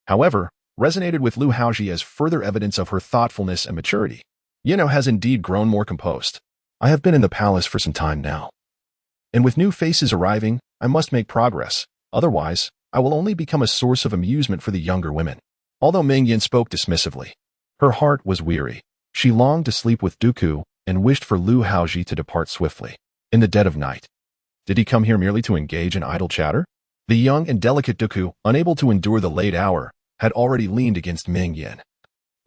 however, resonated with Lu Haozhi as further evidence of her thoughtfulness and maturity. "Yeno has indeed grown more composed. I have been in the palace for some time now, and with new faces arriving, I must make progress. Otherwise, I will only become a source of amusement for the younger women." Although Meng Yan spoke dismissively, her heart was weary. She longed to sleep with Duku and wished for Lu Haozhi to depart swiftly. In the dead of night, did he come here merely to engage in idle chatter? The young and delicate Duku, unable to endure the late hour, had already leaned against Meng Yan,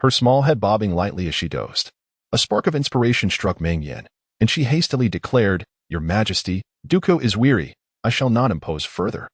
her small head bobbing lightly as she dozed. A spark of inspiration struck Meng Yan, and she hastily declared, "Your Majesty, Duku is weary. I shall not impose further."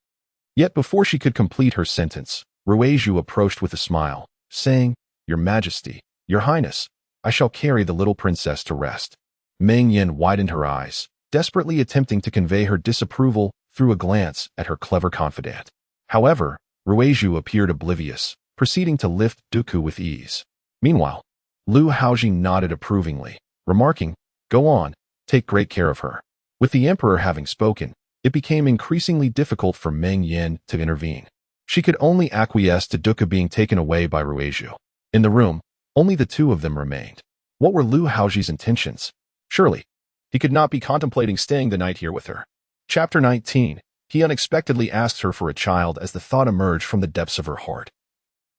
Yet before she could complete her sentence, Ruizhu approached with a smile, saying, "Your Majesty, Your Highness, I shall carry the little princess to rest." Meng Yan widened her eyes, desperately attempting to convey her disapproval through a glance at her clever confidant. However, Ruizhu appeared oblivious, proceeding to lift Duku with ease. Meanwhile, Lu Haozhi nodded approvingly, remarking, "Go on, take great care of her." With the emperor having spoken, it became increasingly difficult for Meng Yan to intervene. She could only acquiesce to Duku being taken away by Ruizhu. In the room, only the two of them remained. What were Lu Haozhi's intentions? Surely, he could not be contemplating staying the night here with her. Chapter 19. He unexpectedly asked her for a child as the thought emerged from the depths of her heart.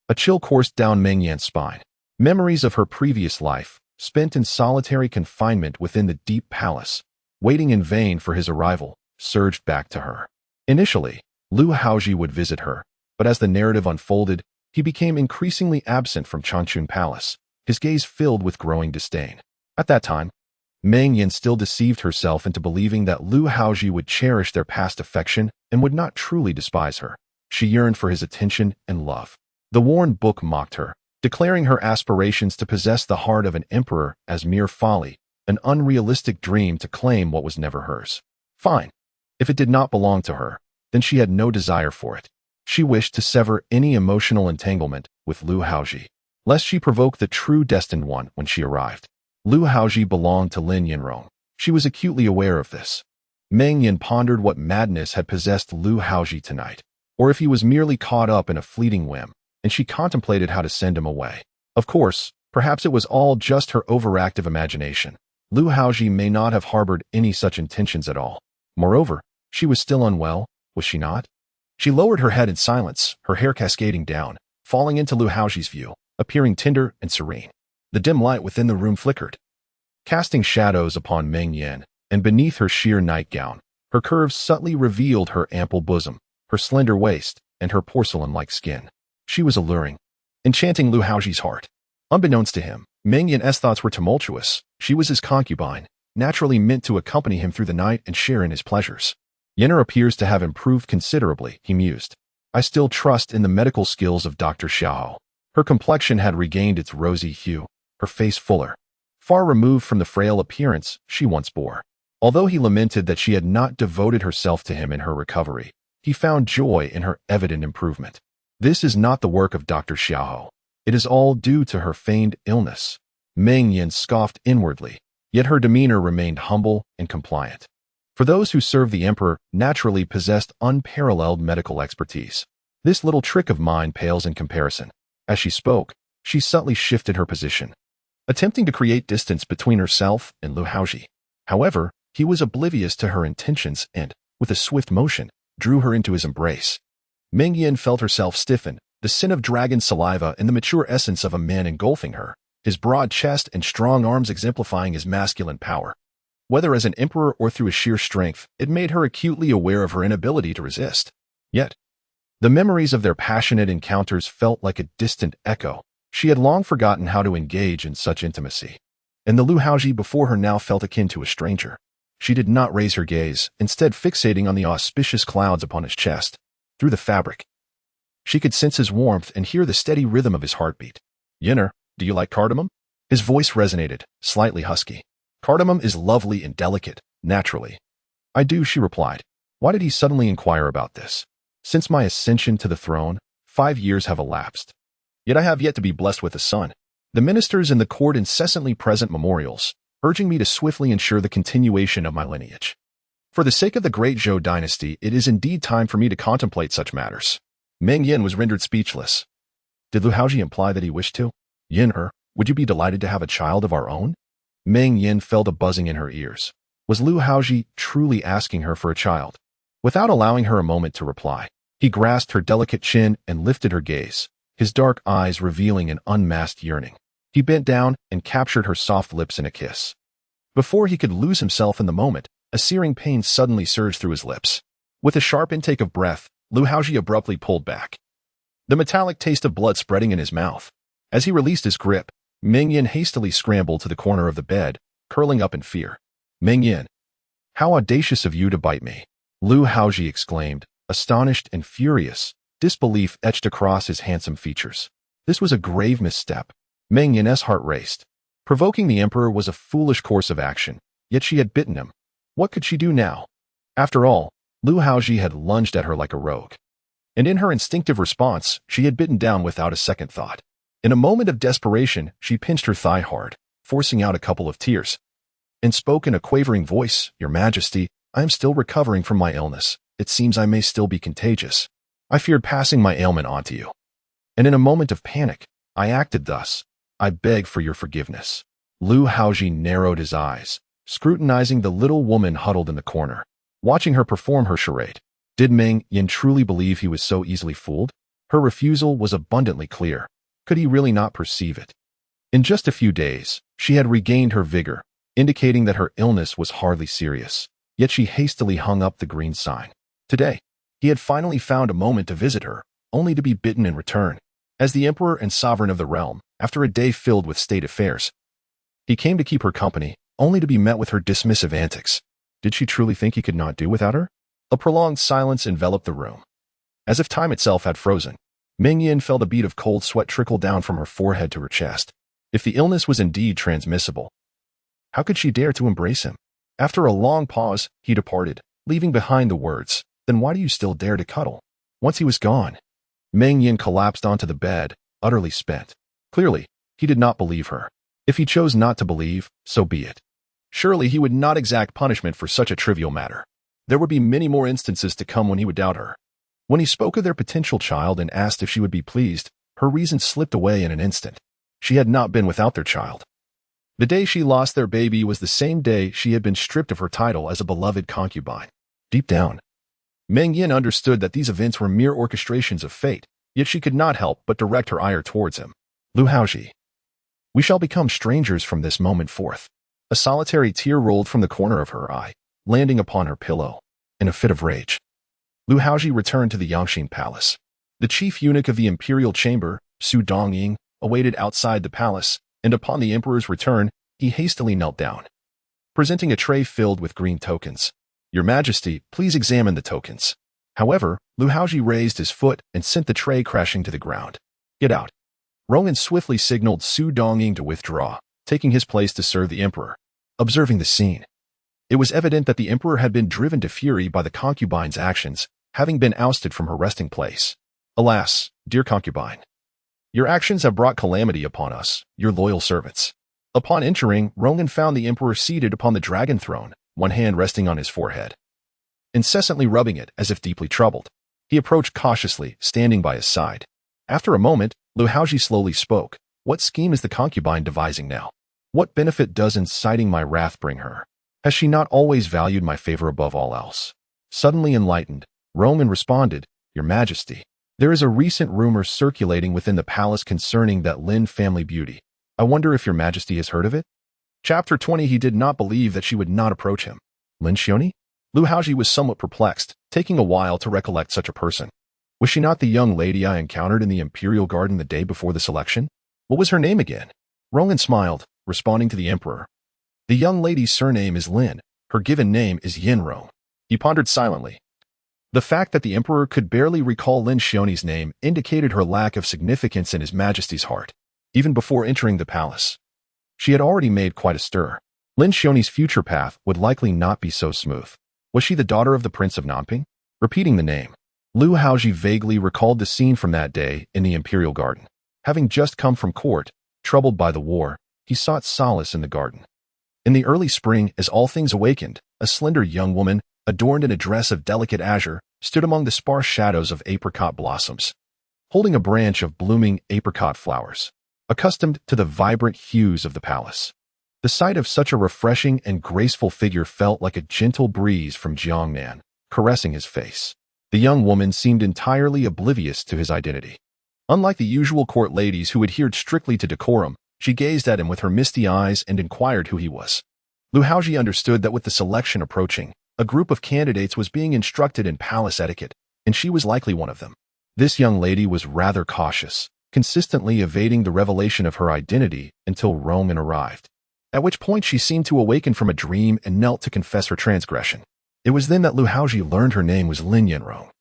A chill coursed down Meng Yan's spine. Memories of her previous life, spent in solitary confinement within the deep palace, waiting in vain for his arrival, surged back to her. Initially, Lu Haozhi would visit her, but as the narrative unfolded, he became increasingly absent from Changchun Palace, his gaze filled with growing disdain. At that time, Meng Yan still deceived herself into believing that Lu Haozhi would cherish their past affection and would not truly despise her. She yearned for his attention and love. The worn book mocked her, declaring her aspirations to possess the heart of an emperor as mere folly, an unrealistic dream to claim what was never hers. Fine. If it did not belong to her, then she had no desire for it. She wished to sever any emotional entanglement with Lu Haozhi, lest she provoke the true destined one when she arrived. Lu Haozhi belonged to Lin Yinrong. She was acutely aware of this. Meng Yan pondered what madness had possessed Lu Haozhi tonight, or if he was merely caught up in a fleeting whim, and she contemplated how to send him away. Of course, perhaps it was all just her overactive imagination. Lu Haozhi may not have harbored any such intentions at all. Moreover, she was still unwell, was she not? She lowered her head in silence, her hair cascading down, falling into Lu Haozhi's view, appearing tender and serene. The dim light within the room flickered, casting shadows upon Meng Yan, and beneath her sheer nightgown, her curves subtly revealed her ample bosom, her slender waist, and her porcelain-like skin. She was alluring, enchanting Lu Haozhi's heart. Unbeknownst to him, Meng Yan's thoughts were tumultuous. She was his concubine, naturally meant to accompany him through the night and share in his pleasures. Yenner appears to have improved considerably, he mused. I still trust in the medical skills of Dr. Xiao. Her complexion had regained its rosy hue, her face fuller, far removed from the frail appearance she once bore. Although he lamented that she had not devoted herself to him in her recovery, he found joy in her evident improvement. This is not the work of Dr. Xiao. It is all due to her feigned illness. Meng Yan scoffed inwardly, yet her demeanor remained humble and compliant. For those who serve the emperor naturally possessed unparalleled medical expertise. This little trick of mine pales in comparison. As she spoke, she subtly shifted her position, attempting to create distance between herself and Lu Haozhi. However, he was oblivious to her intentions and, with a swift motion, drew her into his embrace. Meng Yan felt herself stiffen, the sin of dragon saliva and the mature essence of a man engulfing her, his broad chest and strong arms exemplifying his masculine power. Whether as an emperor or through his sheer strength, it made her acutely aware of her inability to resist. Yet, the memories of their passionate encounters felt like a distant echo. She had long forgotten how to engage in such intimacy, and the Lu Haozhi before her now felt akin to a stranger. She did not raise her gaze, instead fixating on the auspicious clouds upon his chest. Through the fabric, she could sense his warmth and hear the steady rhythm of his heartbeat. Yenner, do you like cardamom? His voice resonated, slightly husky. Cardamom is lovely and delicate, naturally. I do, she replied. Why did he suddenly inquire about this? Since my ascension to the throne, 5 years have elapsed. Yet I have yet to be blessed with a son. The ministers in the court incessantly present memorials, urging me to swiftly ensure the continuation of my lineage. For the sake of the great Zhou dynasty, it is indeed time for me to contemplate such matters. Meng Yan was rendered speechless. Did Lu Haozhi imply that he wished to? Yenner, would you be delighted to have a child of our own? Meng Yan felt a buzzing in her ears. Was Lu Haozhi truly asking her for a child? Without allowing her a moment to reply, he grasped her delicate chin and lifted her gaze, his dark eyes revealing an unmasked yearning. He bent down and captured her soft lips in a kiss. Before he could lose himself in the moment, a searing pain suddenly surged through his lips. With a sharp intake of breath, Lu Haozhi abruptly pulled back, the metallic taste of blood spreading in his mouth. As he released his grip, Meng Yan hastily scrambled to the corner of the bed, curling up in fear. Meng Yan, how audacious of you to bite me! Lu Haozhi exclaimed, astonished and furious. Disbelief etched across his handsome features. This was a grave misstep. Meng Yan's heart raced. Provoking the emperor was a foolish course of action, yet she had bitten him. What could she do now? After all, Lu Haozhi had lunged at her like a rogue. And in her instinctive response, she had bitten down without a second thought. In a moment of desperation, she pinched her thigh hard, forcing out a couple of tears, and spoke in a quavering voice, Your Majesty, I am still recovering from my illness. It seems I may still be contagious. I feared passing my ailment on to you. And in a moment of panic, I acted thus. I beg for your forgiveness. Lu Haozhi narrowed his eyes, scrutinizing the little woman huddled in the corner, watching her perform her charade. Did Meng Yan truly believe he was so easily fooled? Her refusal was abundantly clear. Could he really not perceive it? In just a few days, she had regained her vigor, indicating that her illness was hardly serious. Yet she hastily hung up the green sign. Today, he had finally found a moment to visit her, only to be bitten in return. As the emperor and sovereign of the realm, after a day filled with state affairs, he came to keep her company, only to be met with her dismissive antics. Did she truly think he could not do without her? A prolonged silence enveloped the room. As if time itself had frozen, Meng Yan felt a bead of cold sweat trickle down from her forehead to her chest. If the illness was indeed transmissible, How could she dare to embrace him? After a long pause, he departed, leaving behind the words, "Then why do you still dare to cuddle?" Once he was gone, Meng Yan collapsed onto the bed, utterly spent. Clearly, he did not believe her. If he chose not to believe, so be it. Surely he would not exact punishment for such a trivial matter. There would be many more instances to come when he would doubt her. When he spoke of their potential child and asked if she would be pleased, her reason slipped away in an instant. She had not been without their child. The day she lost their baby was the same day she had been stripped of her title as a beloved concubine. Deep down, Meng Yan understood that these events were mere orchestrations of fate, yet she could not help but direct her ire towards him. Lu Haozhi. We shall become strangers from this moment forth. A solitary tear rolled from the corner of her eye, landing upon her pillow. In a fit of rage, Lu Haozhi returned to the Yangxin Palace. The chief eunuch of the Imperial chamber, Su Dongying, awaited outside the palace, and upon the emperor's return, he hastily knelt down, presenting a tray filled with green tokens. "Your Majesty, please examine the tokens." However, Lu Haozhi raised his foot and sent the tray crashing to the ground. "Get out." Rowan swiftly signaled Su Dongying to withdraw, taking his place to serve the emperor. Observing the scene, it was evident that the emperor had been driven to fury by the concubine's actions, having been ousted from her resting place. "Alas, dear concubine, your actions have brought calamity upon us, your loyal servants." Upon entering, Rowan found the emperor seated upon the dragon throne, one hand resting on his forehead, incessantly rubbing it as if deeply troubled. He approached cautiously, standing by his side. After a moment, Lu Haozhi slowly spoke. "What scheme is the concubine devising now? What benefit does inciting my wrath bring her? Has she not always valued my favor above all else?" Suddenly enlightened, Rowan responded, "Your Majesty, there is a recent rumor circulating within the palace concerning that Lin family beauty. I wonder if your Majesty has heard of it?" Chapter 20. He did not believe that she would not approach him. Lin Xiaoni? Lu Haozhi was somewhat perplexed, taking a while to recollect such a person. Was she not the young lady I encountered in the Imperial garden the day before the selection? What was her name again? Rowan smiled, responding to the emperor. "The young lady's surname is Lin. Her given name is Yinrong." He pondered silently. The fact that the emperor could barely recall Lin Xiaoni's name indicated her lack of significance in his Majesty's heart. Even before entering the palace, she had already made quite a stir. Lin Xiaoni's future path would likely not be so smooth. Was she the daughter of the Prince of Nanping? Repeating the name, Lu Haozhi vaguely recalled the scene from that day in the Imperial garden. Having just come from court, troubled by the war, he sought solace in the garden. In the early spring, as all things awakened, a slender young woman, adorned in a dress of delicate azure, stood among the sparse shadows of apricot blossoms, holding a branch of blooming apricot flowers. Accustomed to the vibrant hues of the palace, the sight of such a refreshing and graceful figure felt like a gentle breeze from Jiangnan, caressing his face. The young woman seemed entirely oblivious to his identity. Unlike the usual court ladies who adhered strictly to decorum, she gazed at him with her misty eyes and inquired who he was. Lu Haozhi understood that with the selection approaching, a group of candidates was being instructed in palace etiquette, and she was likely one of them. This young lady was rather cautious, consistently evading the revelation of her identity until Roman arrived, at which point she seemed to awaken from a dream and knelt to confess her transgression. It was then that Lu Haozhi learned her name was Lin Yinrong,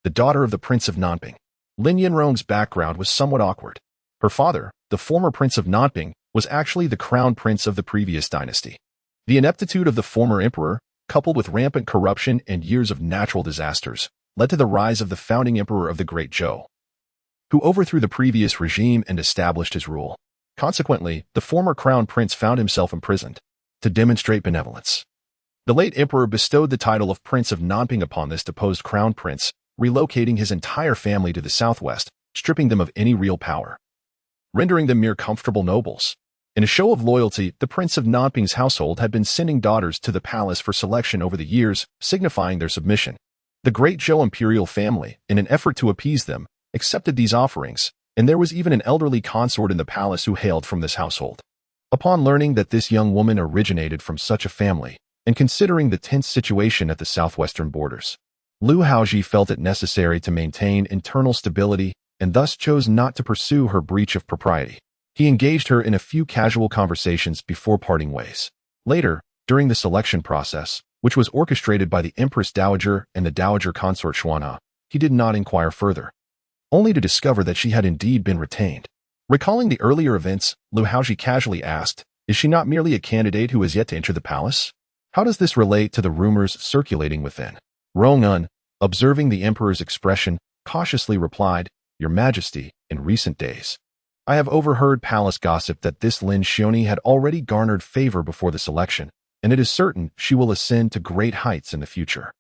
the daughter of the Prince of Nanping. Lin Yinrong's background was somewhat awkward. Her father, the former Prince of Nanping, was actually the crown prince of the previous dynasty. The ineptitude of the former emperor, coupled with rampant corruption and years of natural disasters, led to the rise of the founding emperor of the Great Zhou, who overthrew the previous regime and established his rule. Consequently, the former crown prince found himself imprisoned. To demonstrate benevolence, the late emperor bestowed the title of Prince of Nanping upon this deposed crown prince, relocating his entire family to the southwest, stripping them of any real power, rendering them mere comfortable nobles. In a show of loyalty, the Prince of Nanping's household had been sending daughters to the palace for selection over the years, signifying their submission. The Great Zhou Imperial family, in an effort to appease them, accepted these offerings, and there was even an elderly consort in the palace who hailed from this household. Upon learning that this young woman originated from such a family, and considering the tense situation at the southwestern borders, Lu Haozhi felt it necessary to maintain internal stability and thus chose not to pursue her breach of propriety. He engaged her in a few casual conversations before parting ways. Later, during the selection process, which was orchestrated by the Empress Dowager and the Dowager Consort Xuanha, he did not inquire further, only to discover that she had indeed been retained. Recalling the earlier events, Lu Haozhi casually asked, Is she not merely a candidate who has yet to enter the palace? How does this relate to the rumors circulating within? Rong-un, observing the emperor's expression, cautiously replied, Your Majesty, in recent days, I have overheard palace gossip that this Lin Xiaoni had already garnered favor before the selection, and it is certain she will ascend to great heights in the future.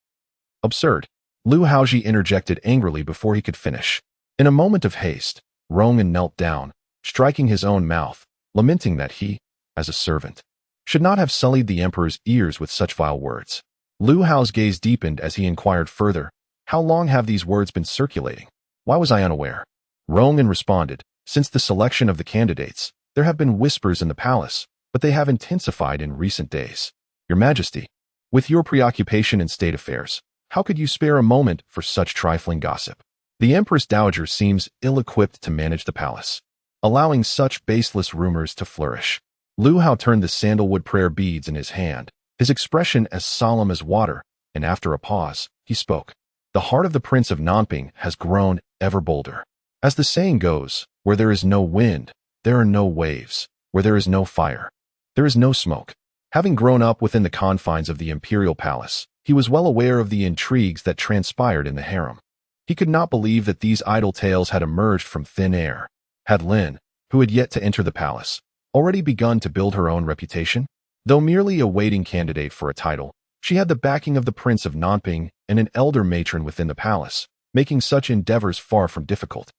Absurd. Lu Haozhi interjected angrily before he could finish. In a moment of haste, Rong-un knelt down, striking his own mouth, lamenting that he, as a servant, should not have sullied the emperor's ears with such vile words. Lu Hao's gaze deepened as he inquired further, How long have these words been circulating? Why was I unaware? Rong-un responded, Since the selection of the candidates, there have been whispers in the palace, but they have intensified in recent days. Your Majesty, with your preoccupation in state affairs, how could you spare a moment for such trifling gossip? The Empress Dowager seems ill-equipped to manage the palace, allowing such baseless rumors to flourish. Lu Hao turned the sandalwood prayer beads in his hand, his expression as solemn as water, and after a pause, he spoke. The heart of the Prince of Nanping has grown ever bolder. As the saying goes, where there is no wind, there are no waves. Where there is no fire, there is no smoke. Having grown up within the confines of the Imperial Palace, he was well aware of the intrigues that transpired in the harem. He could not believe that these idle tales had emerged from thin air. Had Lin, who had yet to enter the palace, already begun to build her own reputation? Though merely a waiting candidate for a title, she had the backing of the Prince of Nanping and an elder matron within the palace, making such endeavors far from difficult.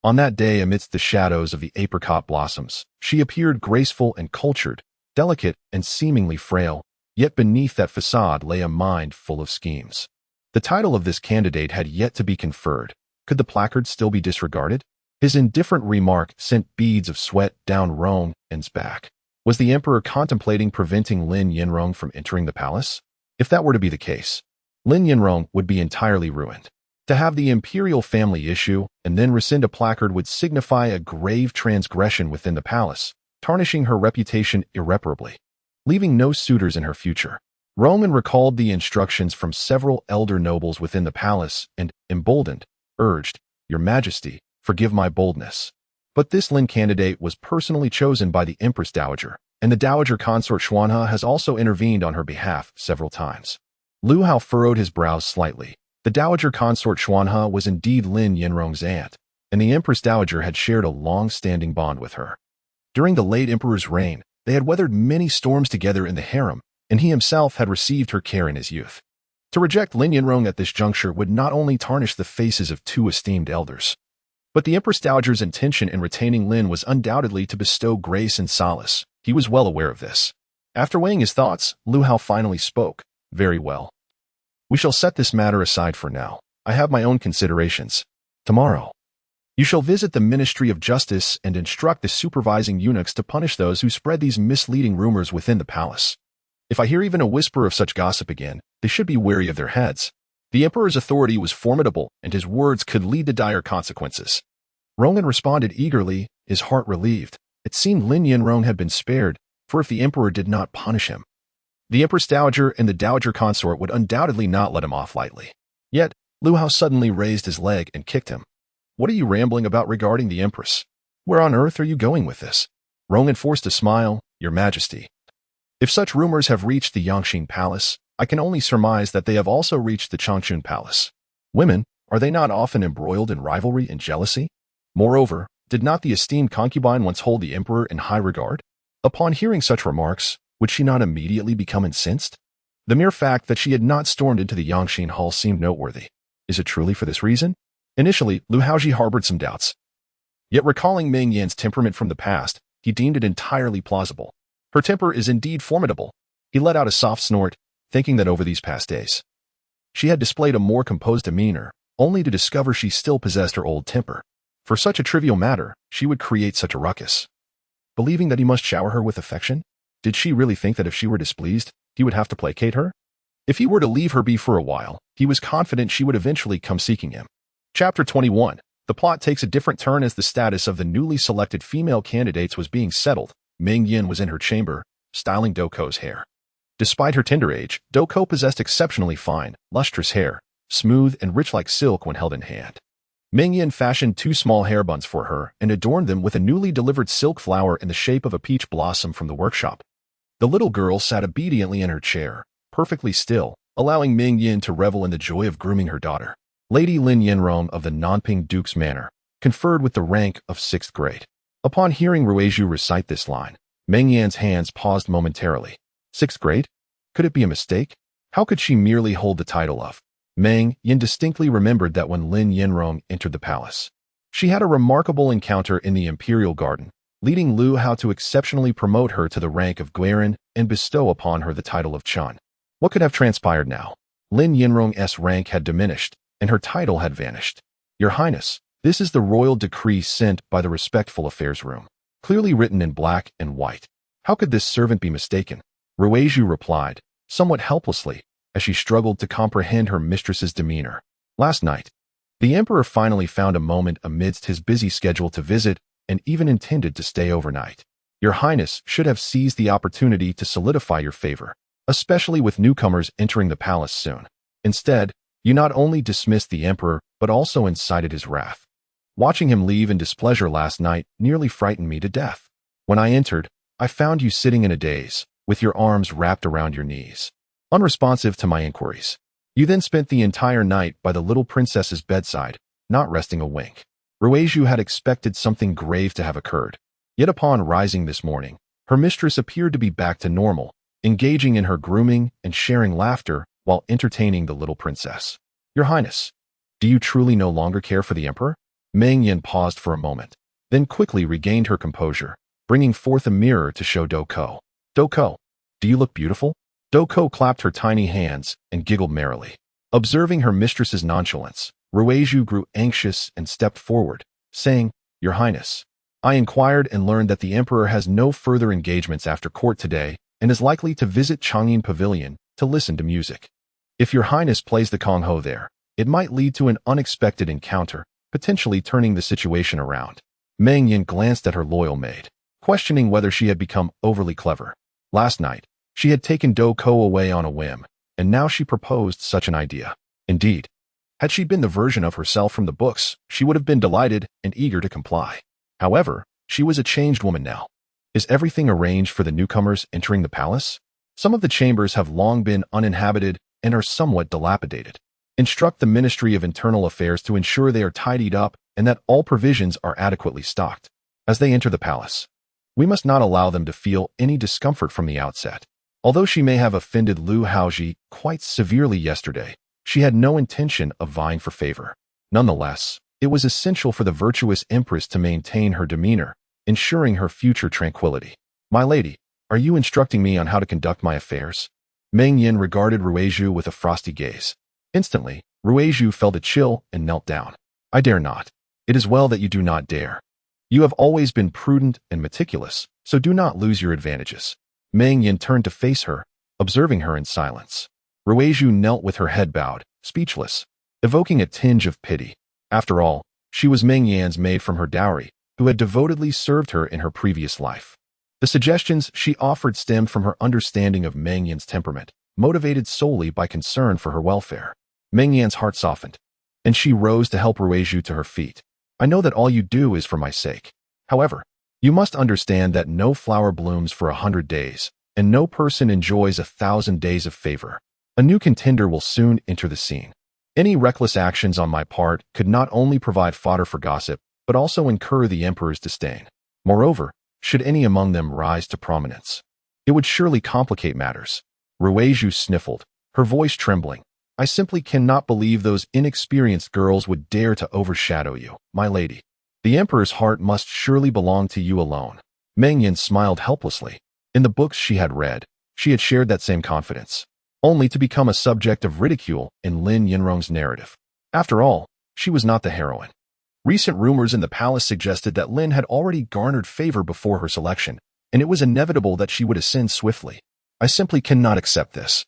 On that day, amidst the shadows of the apricot blossoms, she appeared graceful and cultured, delicate and seemingly frail, yet beneath that facade lay a mind full of schemes. The title of this candidate had yet to be conferred. Could the placard still be disregarded? His indifferent remark sent beads of sweat down Rong-un's back. Was the emperor contemplating preventing Lin Yanrong from entering the palace? If that were to be the case, Lin Yanrong would be entirely ruined. To have the imperial family issue and then rescind a placard would signify a grave transgression within the palace, tarnishing her reputation irreparably, leaving no suitors in her future. Rong-un recalled the instructions from several elder nobles within the palace and, emboldened, urged, Your Majesty, forgive my boldness. But this Lin candidate was personally chosen by the Empress Dowager, and the Dowager consort Xuanhe has also intervened on her behalf several times. Lu Hao furrowed his brows slightly. The Dowager consort Xuanhe was indeed Lin Yanrong's aunt, and the Empress Dowager had shared a long-standing bond with her. During the late emperor's reign, they had weathered many storms together in the harem, and he himself had received her care in his youth. To reject Lin Yanrong at this juncture would not only tarnish the faces of two esteemed elders, but the Empress Dowager's intention in retaining Lin was undoubtedly to bestow grace and solace. He was well aware of this. After weighing his thoughts, Lu Hao finally spoke. Very well. We shall set this matter aside for now. I have my own considerations. Tomorrow, you shall visit the Ministry of Justice and instruct the supervising eunuchs to punish those who spread these misleading rumors within the palace. If I hear even a whisper of such gossip again, they should be wary of their heads. The emperor's authority was formidable, and his words could lead to dire consequences. Rong-un responded eagerly, his heart relieved. It seemed Lin Yanrong had been spared, for if the emperor did not punish him, the Empress Dowager and the Dowager consort would undoubtedly not let him off lightly. Yet, Lu Hao suddenly raised his leg and kicked him. What are you rambling about regarding the Empress? Where on earth are you going with this? Rong-un forced a smile. Your Majesty, if such rumors have reached the Yangxin Palace, I can only surmise that they have also reached the Changchun Palace. Women, are they not often embroiled in rivalry and jealousy? Moreover, did not the esteemed concubine once hold the emperor in high regard? Upon hearing such remarks, would she not immediately become incensed? The mere fact that she had not stormed into the Yangxin Hall seemed noteworthy. Is it truly for this reason? Initially, Lu Haozhi harbored some doubts. Yet recalling Meng Yan's temperament from the past, he deemed it entirely plausible. Her temper is indeed formidable. He let out a soft snort, thinking that over these past days, she had displayed a more composed demeanor, only to discover she still possessed her old temper. For such a trivial matter, she would create such a ruckus. Believing that he must shower her with affection? Did she really think that if she were displeased, he would have to placate her? If he were to leave her be for a while, he was confident she would eventually come seeking him. Chapter 21. The plot takes a different turn as the status of the newly selected female candidates was being settled. Meng Yan was in her chamber, styling Duku's hair. Despite her tender age, Duku possessed exceptionally fine, lustrous hair, smooth and rich like silk when held in hand. Meng Yan fashioned 2 small hair buns for her and adorned them with a newly delivered silk flower in the shape of a peach blossom from the workshop. The little girl sat obediently in her chair, perfectly still, allowing Meng Yan to revel in the joy of grooming her daughter. Lady Lin Yanrong of the Nanping Duke's Manor conferred with the rank of 6th grade. Upon hearing Ruizhu recite this line, Meng Yan's hands paused momentarily. 6th grade? Could it be a mistake? How could she merely hold the title of? Meng Yan distinctly remembered that when Lin Yanrong entered the palace, she had a remarkable encounter in the Imperial garden, leading Lu Hao to exceptionally promote her to the rank of Guerin and bestow upon her the title of Chun. What could have transpired now? Lin Yanrong's rank had diminished, and her title had vanished. Your Highness, this is the royal decree sent by the respectful affairs room, clearly written in black and white. How could this servant be mistaken? Ruizhu replied, somewhat helplessly, as she struggled to comprehend her mistress's demeanor. Last night, the emperor finally found a moment amidst his busy schedule to visit and even intended to stay overnight. Your Highness should have seized the opportunity to solidify your favor, especially with newcomers entering the palace soon. Instead, you not only dismissed the emperor, but also incited his wrath. Watching him leave in displeasure last night nearly frightened me to death. When I entered, I found you sitting in a daze, with your arms wrapped around your knees, unresponsive to my inquiries. You then spent the entire night by the little princess's bedside, not resting a wink. Ruizhu had expected something grave to have occurred. Yet upon rising this morning, her mistress appeared to be back to normal, engaging in her grooming and sharing laughter while entertaining the little princess. Your Highness, do you truly no longer care for the emperor? Meng Yan paused for a moment, then quickly regained her composure, bringing forth a mirror to show Duku. Duku, do you look beautiful? Duku clapped her tiny hands and giggled merrily. Observing her mistress's nonchalance, Ruizhu grew anxious and stepped forward, saying, Your Highness, I inquired and learned that the emperor has no further engagements after court today and is likely to visit Chang'an Pavilion to listen to music. If Your Highness plays the Kongho there, it might lead to an unexpected encounter, potentially turning the situation around. Meng Yan glanced at her loyal maid, questioning whether she had become overly clever. Last night, she had taken Duku away on a whim, and now she proposed such an idea. Indeed, had she been the version of herself from the books, she would have been delighted and eager to comply. However, she was a changed woman now. Is everything arranged for the newcomers entering the palace? Some of the chambers have long been uninhabited and are somewhat dilapidated. Instruct the Ministry of Internal Affairs to ensure they are tidied up and that all provisions are adequately stocked. As they enter the palace, we must not allow them to feel any discomfort from the outset. Although she may have offended Lu Haozhi quite severely yesterday, she had no intention of vying for favor. Nonetheless, it was essential for the virtuous empress to maintain her demeanor, ensuring her future tranquility. My lady, are you instructing me on how to conduct my affairs? Meng Yan regarded Ruizhu with a frosty gaze. Instantly, Ruizhu felt a chill and knelt down. I dare not. It is well that you do not dare. You have always been prudent and meticulous, so do not lose your advantages. Meng Yan turned to face her, observing her in silence. Ruizhu knelt with her head bowed, speechless, evoking a tinge of pity. After all, she was Meng Yan's maid from her dowry, who had devotedly served her in her previous life. The suggestions she offered stemmed from her understanding of Meng Yan's temperament, motivated solely by concern for her welfare. Meng Yan's heart softened, and she rose to help Ruizhu to her feet. I know that all you do is for my sake. However, you must understand that no flower blooms for 100 days, and no person enjoys 1,000 days of favor. A new contender will soon enter the scene. Any reckless actions on my part could not only provide fodder for gossip, but also incur the emperor's disdain. Moreover, should any among them rise to prominence, it would surely complicate matters. Ruizhu sniffled, her voice trembling. I simply cannot believe those inexperienced girls would dare to overshadow you, my lady. The emperor's heart must surely belong to you alone. Meng Yan smiled helplessly. In the books she had read, she had shared that same confidence, only to become a subject of ridicule in Lin Yanrong's narrative. After all, she was not the heroine. Recent rumors in the palace suggested that Lin had already garnered favor before her selection, and it was inevitable that she would ascend swiftly. I simply cannot accept this.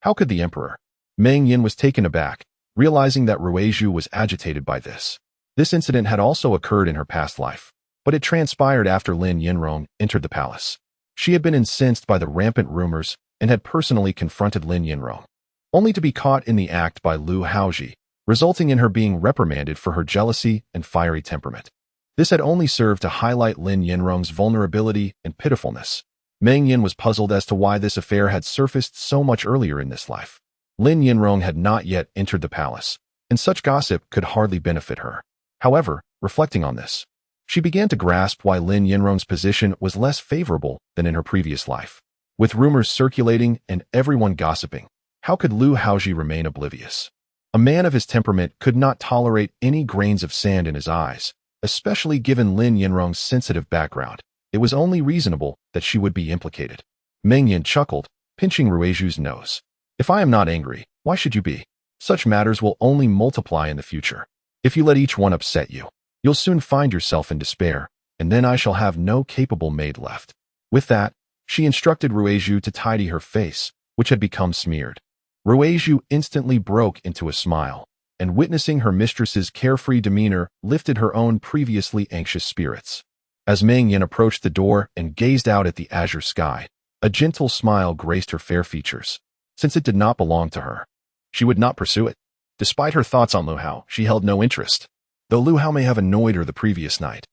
How could the emperor? Meng Yan was taken aback, realizing that Ruizhu was agitated by this. This incident had also occurred in her past life, but it transpired after Lin Yanrong entered the palace. She had been incensed by the rampant rumors and had personally confronted Lin Yanrong, only to be caught in the act by Lu Haozhi, resulting in her being reprimanded for her jealousy and fiery temperament. This had only served to highlight Lin Yinrong's vulnerability and pitifulness. Meng Yan was puzzled as to why this affair had surfaced so much earlier in this life. Lin Yinrong had not yet entered the palace, and such gossip could hardly benefit her. However, reflecting on this, she began to grasp why Lin Yinrong's position was less favorable than in her previous life. With rumors circulating and everyone gossiping, how could Lu Haozhi remain oblivious? A man of his temperament could not tolerate any grains of sand in his eyes, especially given Lin Yinrong's sensitive background. It was only reasonable that she would be implicated. Meng Yan chuckled, pinching Ruizhu's nose. If I am not angry, why should you be? Such matters will only multiply in the future. If you let each one upset you, you'll soon find yourself in despair, and then I shall have no capable maid left. With that, she instructed Ruizhu to tidy her face, which had become smeared. Ruizhu instantly broke into a smile, and witnessing her mistress's carefree demeanor lifted her own previously anxious spirits. As Meng Yan approached the door and gazed out at the azure sky, a gentle smile graced her fair features. Since it did not belong to her, she would not pursue it. Despite her thoughts on Lu Hao, she held no interest. Though Lu Hao may have annoyed her the previous night,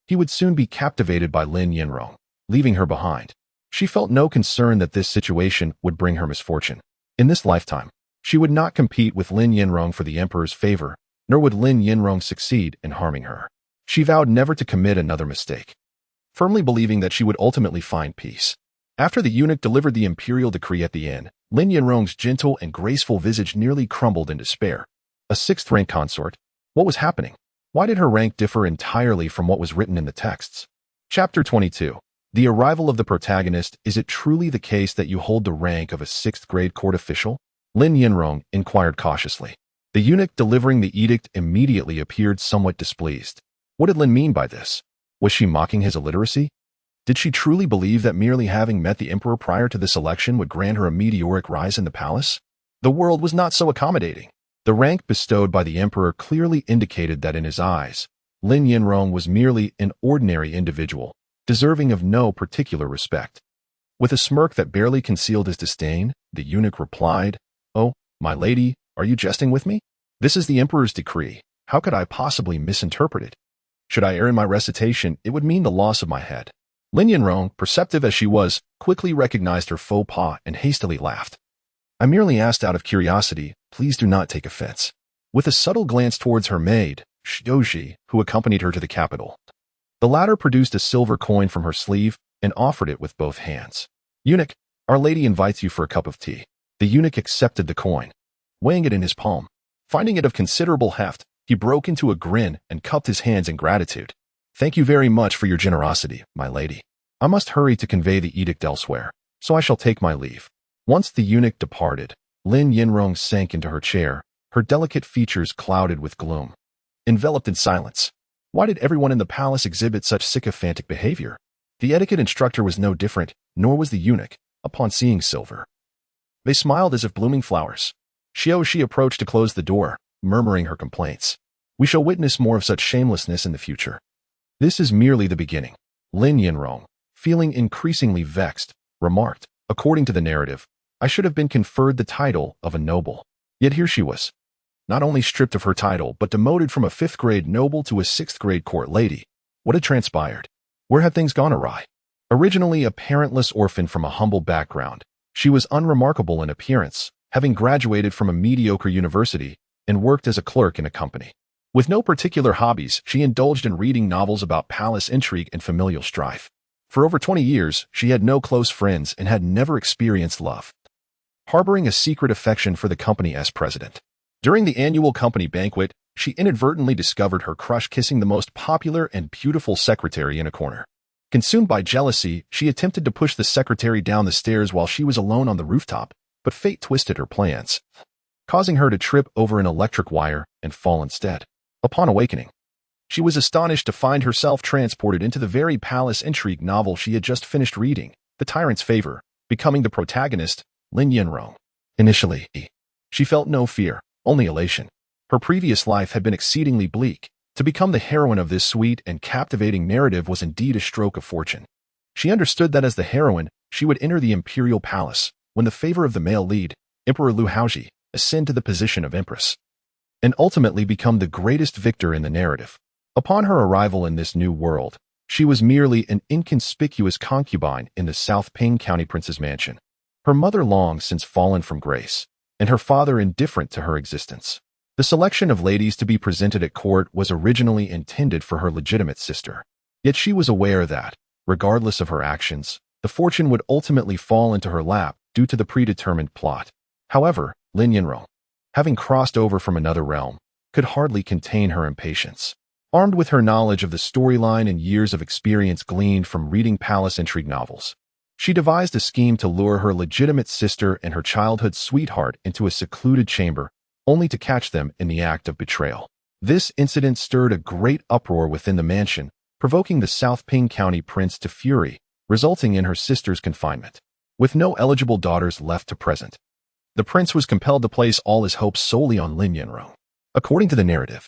he would soon be captivated by Lin Yinrong, leaving her behind. She felt no concern that this situation would bring her misfortune. In this lifetime, she would not compete with Lin Yinrong for the emperor's favor, nor would Lin Yinrong succeed in harming her. She vowed never to commit another mistake, firmly believing that she would ultimately find peace. After the eunuch delivered the imperial decree at the inn, Lin Yinrong's gentle and graceful visage nearly crumbled in despair. A sixth-rank consort? What was happening? Why did her rank differ entirely from what was written in the texts? Chapter 22. The arrival of the protagonist. Is it truly the case that you hold the rank of a sixth-grade court official? Lin Yinrong inquired cautiously. The eunuch delivering the edict immediately appeared somewhat displeased. What did Lin mean by this? Was she mocking his illiteracy? Did she truly believe that merely having met the emperor prior to this election would grant her a meteoric rise in the palace? The world was not so accommodating. The rank bestowed by the emperor clearly indicated that in his eyes, Lin Yinrong was merely an ordinary individual, deserving of no particular respect. With a smirk that barely concealed his disdain, the eunuch replied, "Oh, my lady, are you jesting with me? This is the emperor's decree. How could I possibly misinterpret it? Should I err in my recitation, it would mean the loss of my head." Lin Yinrong, perceptive as she was, quickly recognized her faux pas and hastily laughed. "I merely asked out of curiosity, please do not take offense." With a subtle glance towards her maid, Xiaozhi, who accompanied her to the capital, the latter produced a silver coin from her sleeve and offered it with both hands. "Eunuch, Our Lady invites you for a cup of tea." The eunuch accepted the coin, weighing it in his palm. Finding it of considerable heft, he broke into a grin and cupped his hands in gratitude. "Thank you very much for your generosity, my lady. I must hurry to convey the edict elsewhere, so I shall take my leave." Once the eunuch departed, Lin Yinrong sank into her chair, her delicate features clouded with gloom. Enveloped in silence, why did everyone in the palace exhibit such sycophantic behavior? The etiquette instructor was no different, nor was the eunuch, upon seeing silver. They smiled as if blooming flowers. Xiaozhi approached to close the door, murmuring her complaints. "We shall witness more of such shamelessness in the future." "This is merely the beginning," Lin Yinrong, feeling increasingly vexed, remarked. "According to the narrative, I should have been conferred the title of a noble. Yet here she was, not only stripped of her title, but demoted from a fifth-grade noble to a sixth-grade court lady. What had transpired? Where had things gone awry?" Originally a parentless orphan from a humble background, she was unremarkable in appearance, having graduated from a mediocre university and worked as a clerk in a company. With no particular hobbies, she indulged in reading novels about palace intrigue and familial strife. For over 20 years, she had no close friends and had never experienced love, harboring a secret affection for the company's president. During the annual company banquet, she inadvertently discovered her crush kissing the most popular and beautiful secretary in a corner. Consumed by jealousy, she attempted to push the secretary down the stairs while she was alone on the rooftop, but fate twisted her plans, causing her to trip over an electric wire and fall instead. Upon awakening, she was astonished to find herself transported into the very palace intrigue novel she had just finished reading, The Tyrant's Favor, becoming the protagonist, Lin Yinrong. Initially, she felt no fear, only elation. Her previous life had been exceedingly bleak. To become the heroine of this sweet and captivating narrative was indeed a stroke of fortune. She understood that as the heroine, she would enter the Imperial palace, win the favor of the male lead, Emperor Lu Haozhi, ascend to the position of empress. and ultimately become the greatest victor in the narrative. Upon her arrival in this new world, she was merely an inconspicuous concubine in the South Ping County Prince's mansion. Her mother long since fallen from grace, and her father indifferent to her existence. The selection of ladies to be presented at court was originally intended for her legitimate sister. Yet she was aware that, regardless of her actions, the fortune would ultimately fall into her lap due to the predetermined plot. However, Lin Yanrong, having crossed over from another realm, could hardly contain her impatience. Armed with her knowledge of the storyline and years of experience gleaned from reading palace intrigue novels, she devised a scheme to lure her legitimate sister and her childhood sweetheart into a secluded chamber, only to catch them in the act of betrayal. This incident stirred a great uproar within the mansion, provoking the South Ping County prince to fury, resulting in her sister's confinement. With no eligible daughters left to present, the prince was compelled to place all his hopes solely on Lin Yanrong. According to the narrative,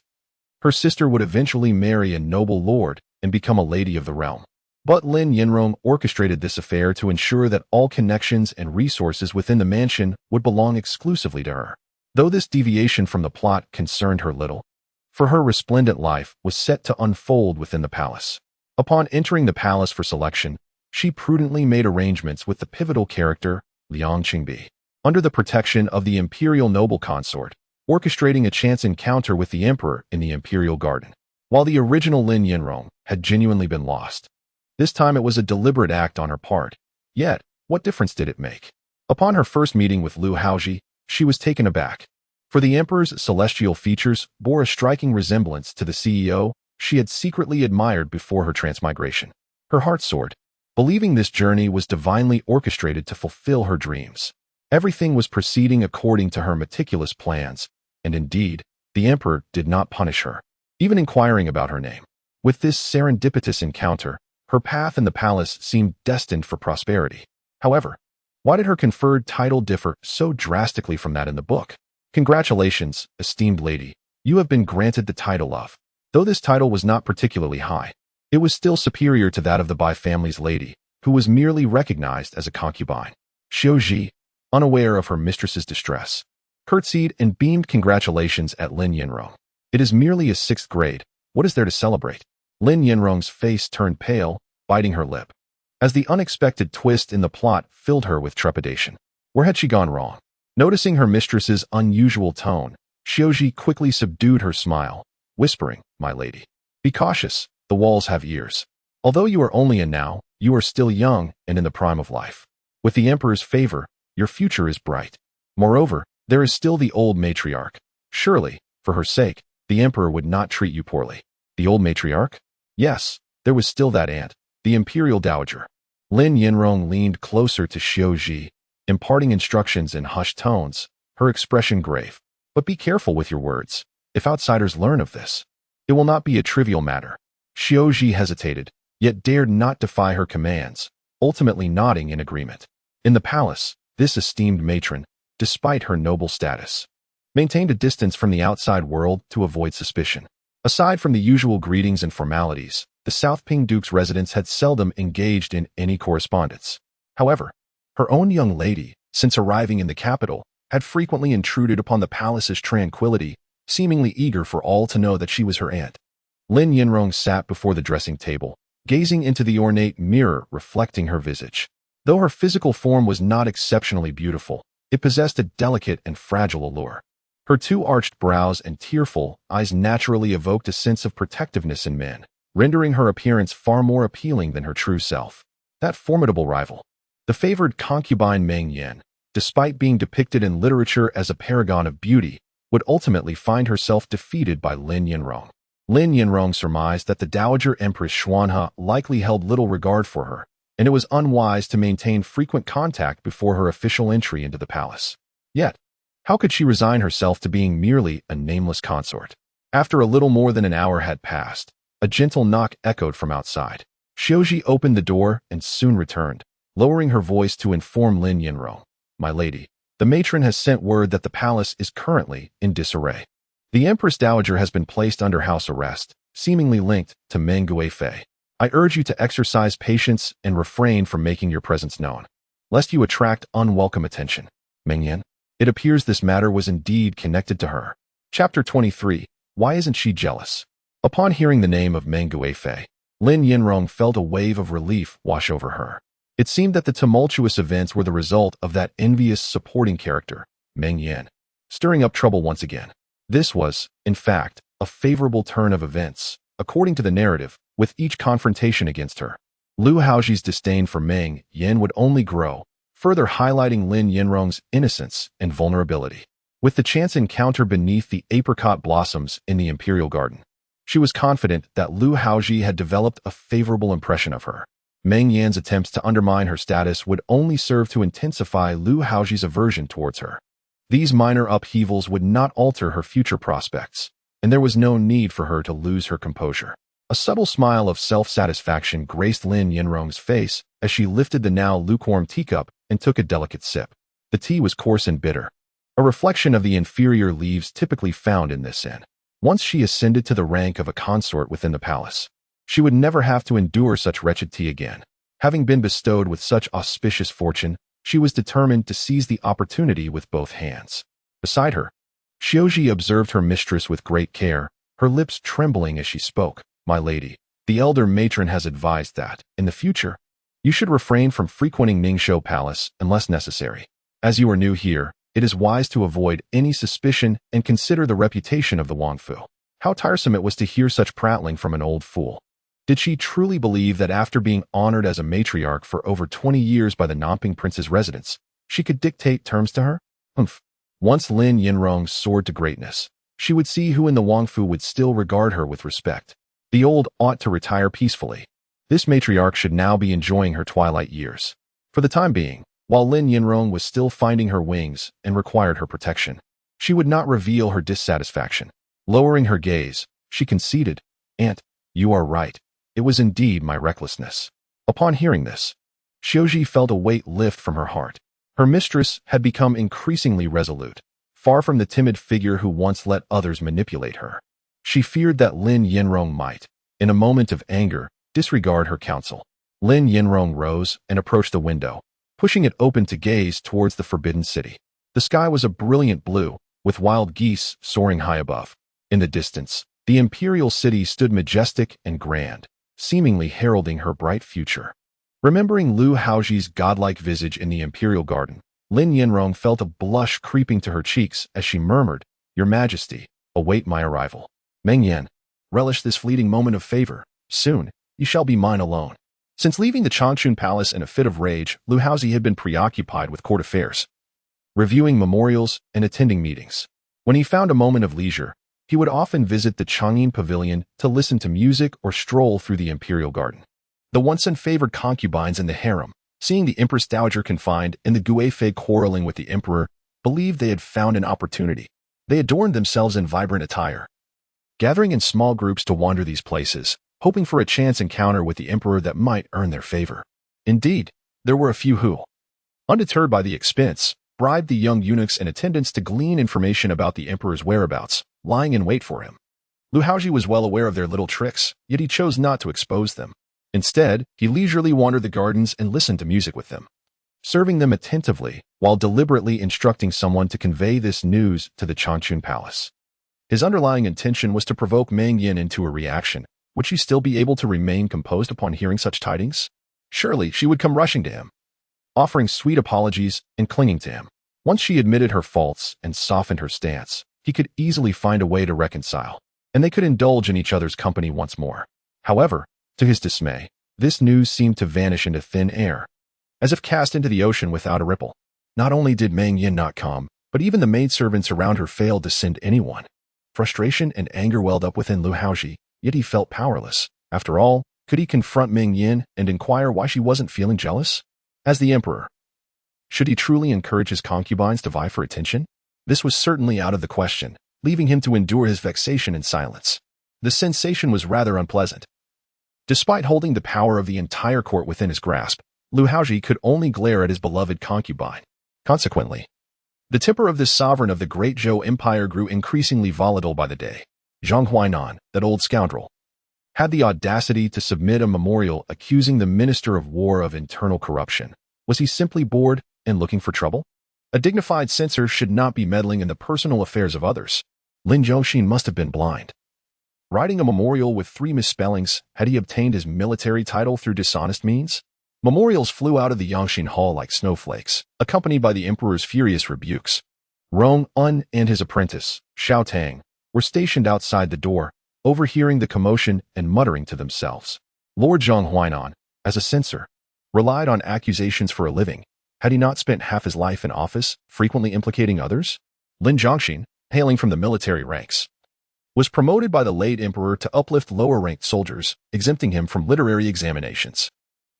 her sister would eventually marry a noble lord and become a lady of the realm. But Lin Yanrong orchestrated this affair to ensure that all connections and resources within the mansion would belong exclusively to her. Though this deviation from the plot concerned her little, for her resplendent life was set to unfold within the palace. Upon entering the palace for selection, she prudently made arrangements with the pivotal character, Liang Qingbi, under the protection of the Imperial noble consort, orchestrating a chance encounter with the Emperor in the Imperial garden. While the original Lin Yanrong had genuinely been lost, this time it was a deliberate act on her part. Yet, what difference did it make? Upon her first meeting with Lu Haozhi, she was taken aback. For the Emperor's celestial features bore a striking resemblance to the CEO she had secretly admired before her transmigration. Her heart soared, believing this journey was divinely orchestrated to fulfill her dreams. Everything was proceeding according to her meticulous plans, and indeed, the Emperor did not punish her, even inquiring about her name. With this serendipitous encounter, her path in the palace seemed destined for prosperity. However, why did her conferred title differ so drastically from that in the book? Congratulations, esteemed lady, you have been granted the title of. Though this title was not particularly high, it was still superior to that of the Bai family's lady, who was merely recognized as a concubine. Xiaozhi, unaware of her mistress's distress, curtsied and beamed congratulations at Lin Yanrong. It is merely a 6th grade. What is there to celebrate? Lin Yanrong's face turned pale, biting her lip, as the unexpected twist in the plot filled her with trepidation. Where had she gone wrong? Noticing her mistress's unusual tone, Xiaozhi quickly subdued her smile, whispering, "My lady, be cautious, the walls have ears. Although you are only a now, you are still young and in the prime of life. With the Emperor's favor, your future is bright. Moreover, there is still the old matriarch. Surely, for her sake, the Emperor would not treat you poorly." The old matriarch? Yes, there was still that aunt, the Imperial dowager. Lin Yanrong leaned closer to Xiaozhi, imparting instructions in hushed tones, her expression grave. But be careful with your words. If outsiders learn of this, it will not be a trivial matter. Xiaozhi hesitated, yet dared not defy her commands, ultimately nodding in agreement. In the palace, this esteemed matron, despite her noble status, maintained a distance from the outside world to avoid suspicion. Aside from the usual greetings and formalities, the South Ping Duke's residents had seldom engaged in any correspondence. However, her own young lady, since arriving in the capital, had frequently intruded upon the palace's tranquility, seemingly eager for all to know that she was her aunt. Lin Yanrong sat before the dressing table, gazing into the ornate mirror reflecting her visage. Though her physical form was not exceptionally beautiful, it possessed a delicate and fragile allure. Her two arched brows and tearful eyes naturally evoked a sense of protectiveness in men, rendering her appearance far more appealing than her true self. That formidable rival, the favored concubine Meng Yan, despite being depicted in literature as a paragon of beauty, would ultimately find herself defeated by Lin Yanrong. Lin Yanrong surmised that the Dowager Empress Xuanhe likely held little regard for her, and it was unwise to maintain frequent contact before her official entry into the palace. Yet, how could she resign herself to being merely a nameless consort? After a little more than an hour had passed, a gentle knock echoed from outside. Xiaozhi opened the door and soon returned, lowering her voice to inform Lin Yanrong, "My lady, the matron has sent word that the palace is currently in disarray. The Empress Dowager has been placed under house arrest, seemingly linked to Meng Guifei. I urge you to exercise patience and refrain from making your presence known, lest you attract unwelcome attention." Meng Yan? It appears this matter was indeed connected to her. Chapter 23. Why isn't she jealous? Upon hearing the name of Meng Guifei, Lin Yinrong felt a wave of relief wash over her. It seemed that the tumultuous events were the result of that envious supporting character, Meng Yan, stirring up trouble once again. This was, in fact, a favorable turn of events, according to the narrative, with each confrontation against her. Lu Haozhi's disdain for Meng Yan would only grow, further highlighting Lin Yinrong's innocence and vulnerability. With the chance encounter beneath the apricot blossoms in the Imperial garden, she was confident that Lu Haozhi had developed a favorable impression of her. Meng Yan's attempts to undermine her status would only serve to intensify Lu Haozhi's aversion towards her. These minor upheavals would not alter her future prospects, and there was no need for her to lose her composure. A subtle smile of self-satisfaction graced Lin Yinrong's face as she lifted the now lukewarm teacup and took a delicate sip. The tea was coarse and bitter, a reflection of the inferior leaves typically found in this inn. Once she ascended to the rank of a consort within the palace, she would never have to endure such wretched tea again. Having been bestowed with such auspicious fortune, she was determined to seize the opportunity with both hands. Beside her, Xiaozhi observed her mistress with great care, her lips trembling as she spoke. "My lady, the elder matron has advised that, in the future, you should refrain from frequenting Ningshou Palace unless necessary. As you are new here, it is wise to avoid any suspicion and consider the reputation of the Wangfu." How tiresome it was to hear such prattling from an old fool. Did she truly believe that after being honored as a matriarch for over 20 years by the Namping Prince's residence, she could dictate terms to her? Once Lin Yinrong soared to greatness, she would see who in the Wangfu would still regard her with respect. The old ought to retire peacefully. This matriarch should now be enjoying her twilight years. For the time being, while Lin Yinrong was still finding her wings and required her protection, she would not reveal her dissatisfaction. Lowering her gaze, she conceded, "Aunt, you are right. It was indeed my recklessness." Upon hearing this, Xiaozhi felt a weight lift from her heart. Her mistress had become increasingly resolute, far from the timid figure who once let others manipulate her. She feared that Lin Yinrong might, in a moment of anger, disregard her counsel. Lin Yinrong rose and approached the window, pushing it open to gaze towards the forbidden city. The sky was a brilliant blue, with wild geese soaring high above. In the distance, the Imperial city stood majestic and grand, seemingly heralding her bright future. Remembering Lu Haozhi's godlike visage in the Imperial garden, Lin Yinrong felt a blush creeping to her cheeks as she murmured, "Your Majesty, await my arrival." Meng Yan, relish this fleeting moment of favor. Soon, you shall be mine alone. Since leaving the Changchun Palace in a fit of rage, Lu Haozhi had been preoccupied with court affairs, reviewing memorials and attending meetings. When he found a moment of leisure, he would often visit the Chang'an Pavilion to listen to music or stroll through the Imperial garden. The once-unfavored concubines in the harem, seeing the Empress Dowager confined and the Guifei quarreling with the Emperor, believed they had found an opportunity. They adorned themselves in vibrant attire, gathering in small groups to wander these places, hoping for a chance encounter with the Emperor that might earn their favor. Indeed, there were a few who, undeterred by the expense, bribed the young eunuchs and attendants to glean information about the Emperor's whereabouts, lying in wait for him. Lu Haozhi was well aware of their little tricks, yet he chose not to expose them. Instead, he leisurely wandered the gardens and listened to music with them, serving them attentively while deliberately instructing someone to convey this news to the Changchun Palace. His underlying intention was to provoke Meng Yan into a reaction. Would she still be able to remain composed upon hearing such tidings? Surely she would come rushing to him, offering sweet apologies and clinging to him. Once she admitted her faults and softened her stance, he could easily find a way to reconcile, and they could indulge in each other's company once more. However, to his dismay, this news seemed to vanish into thin air, as if cast into the ocean without a ripple. Not only did Meng Yan not come, but even the maidservants around her failed to send anyone. Frustration and anger welled up within Lu Haozhi, yet he felt powerless. After all, could he confront Meng Yan and inquire why she wasn't feeling jealous? As the emperor, should he truly encourage his concubines to vie for attention? This was certainly out of the question, leaving him to endure his vexation in silence. The sensation was rather unpleasant. Despite holding the power of the entire court within his grasp, Lu Haozhi could only glare at his beloved concubine. Consequently, the temper of this sovereign of the great Zhou Empire grew increasingly volatile by the day. Zhang Huainan, that old scoundrel, had the audacity to submit a memorial accusing the Minister of War of internal corruption. Was he simply bored and looking for trouble? A dignified censor should not be meddling in the personal affairs of others. Lin Zhongxin must have been blind. Writing a memorial with 3 misspellings, had he obtained his military title through dishonest means? Memorials flew out of the Yangxin Hall like snowflakes, accompanied by the emperor's furious rebukes. Rong Un and his apprentice, Xiao Tang, were stationed outside the door, overhearing the commotion and muttering to themselves. Lord Zhang Huainan, as a censor, relied on accusations for a living. Had he not spent half his life in office, frequently implicating others? Lin Zhongxin, hailing from the military ranks, was promoted by the late emperor to uplift lower-ranked soldiers, exempting him from literary examinations.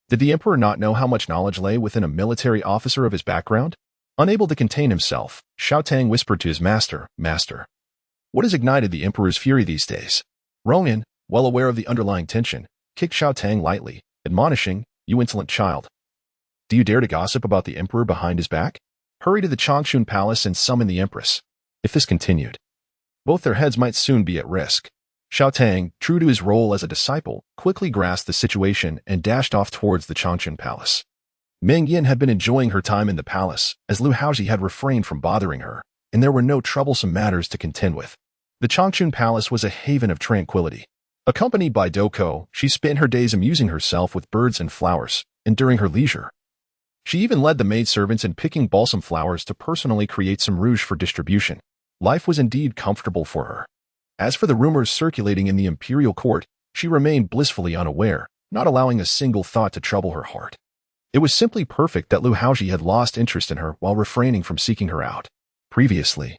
Did the emperor not know how much knowledge lay within a military officer of his background? Unable to contain himself, Xiao Tang whispered to his master, "Master, what has ignited the emperor's fury these days?" Rongin, well aware of the underlying tension, kicked Xiao Tang lightly, admonishing, "You insolent child. Do you dare to gossip about the emperor behind his back? Hurry to the Changchun Palace and summon the empress." If this continued, both their heads might soon be at risk. Xiao Tang, true to his role as a disciple, quickly grasped the situation and dashed off towards the Changchun Palace. Meng Yan had been enjoying her time in the palace, as Lu Haozhi had refrained from bothering her, and there were no troublesome matters to contend with. The Changchun Palace was a haven of tranquility. Accompanied by Duku, she spent her days amusing herself with birds and flowers, and during her leisure, she even led the maidservants in picking balsam flowers to personally create some rouge for distribution. Life was indeed comfortable for her. As for the rumors circulating in the imperial court, she remained blissfully unaware, not allowing a single thought to trouble her heart. It was simply perfect that Lu Haozhi had lost interest in her while refraining from seeking her out. Previously,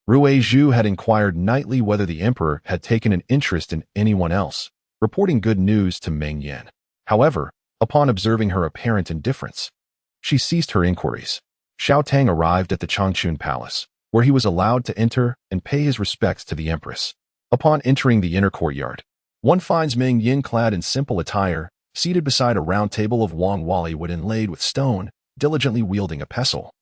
Rui Zhu had inquired nightly whether the emperor had taken an interest in anyone else, reporting good news to Meng Yan. However, upon observing her apparent indifference, she ceased her inquiries. Xiao Tang arrived at the Changchun Palace, where he was allowed to enter and pay his respects to the empress. Upon entering the inner courtyard, one finds Meng Yan clad in simple attire, seated beside a round table of Wang Wali wood inlaid with stone, diligently wielding a pestle.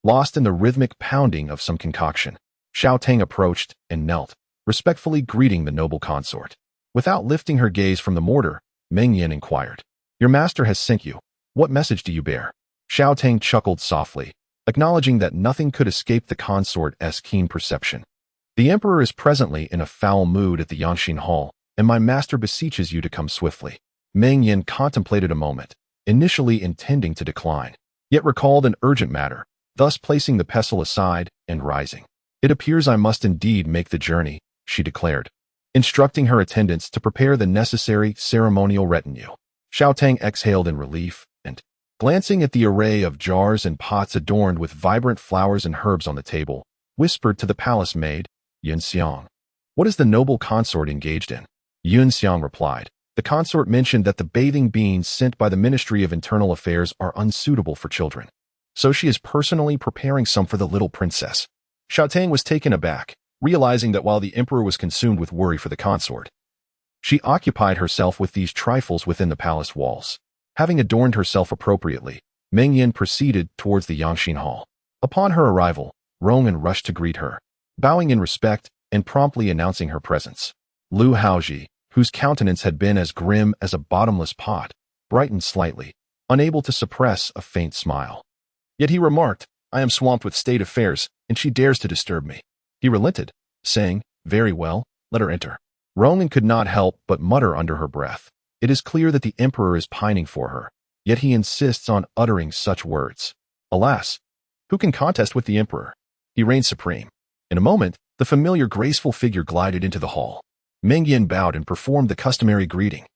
Lost in the rhythmic pounding of some concoction, Xiao Tang approached and knelt, respectfully greeting the noble consort. Without lifting her gaze from the mortar, Meng Yan inquired, "Your master has sent you. What message do you bear?" Xiao Tang chuckled softly, acknowledging that nothing could escape the consort's keen perception. "The emperor is presently in a foul mood at the Yangxin Hall, and my master beseeches you to come swiftly." Meng Yan contemplated a moment, initially intending to decline, yet recalled an urgent matter, thus placing the pestle aside and rising. "It appears I must indeed make the journey," she declared, instructing her attendants to prepare the necessary ceremonial retinue. Xiao Tang exhaled in relief and, glancing at the array of jars and pots adorned with vibrant flowers and herbs on the table, whispered to the palace maid, "Yun Xiang, what is the noble consort engaged in?" Yun Xiang replied, "The consort mentioned that the bathing beans sent by the Ministry of Internal Affairs are unsuitable for children. So she is personally preparing some for the little princess." Xiao Tang was taken aback, realizing that while the emperor was consumed with worry for the consort, she occupied herself with these trifles within the palace walls. Having adorned herself appropriately, Meng Yan proceeded towards the Yangxin Hall. Upon her arrival, Rongin rushed to greet her, bowing in respect and promptly announcing her presence. Lu Haozhi, whose countenance had been as grim as a bottomless pot, brightened slightly, unable to suppress a faint smile. Yet he remarked, "I am swamped with state affairs, and she dares to disturb me." He relented, saying, "Very well, let her enter." Rongin could not help but mutter under her breath, "It is clear that the emperor is pining for her, yet he insists on uttering such words. Alas, who can contest with the emperor? He reigns supreme." In a moment, the familiar graceful figure glided into the hall. Meng Yan bowed and performed the customary greeting.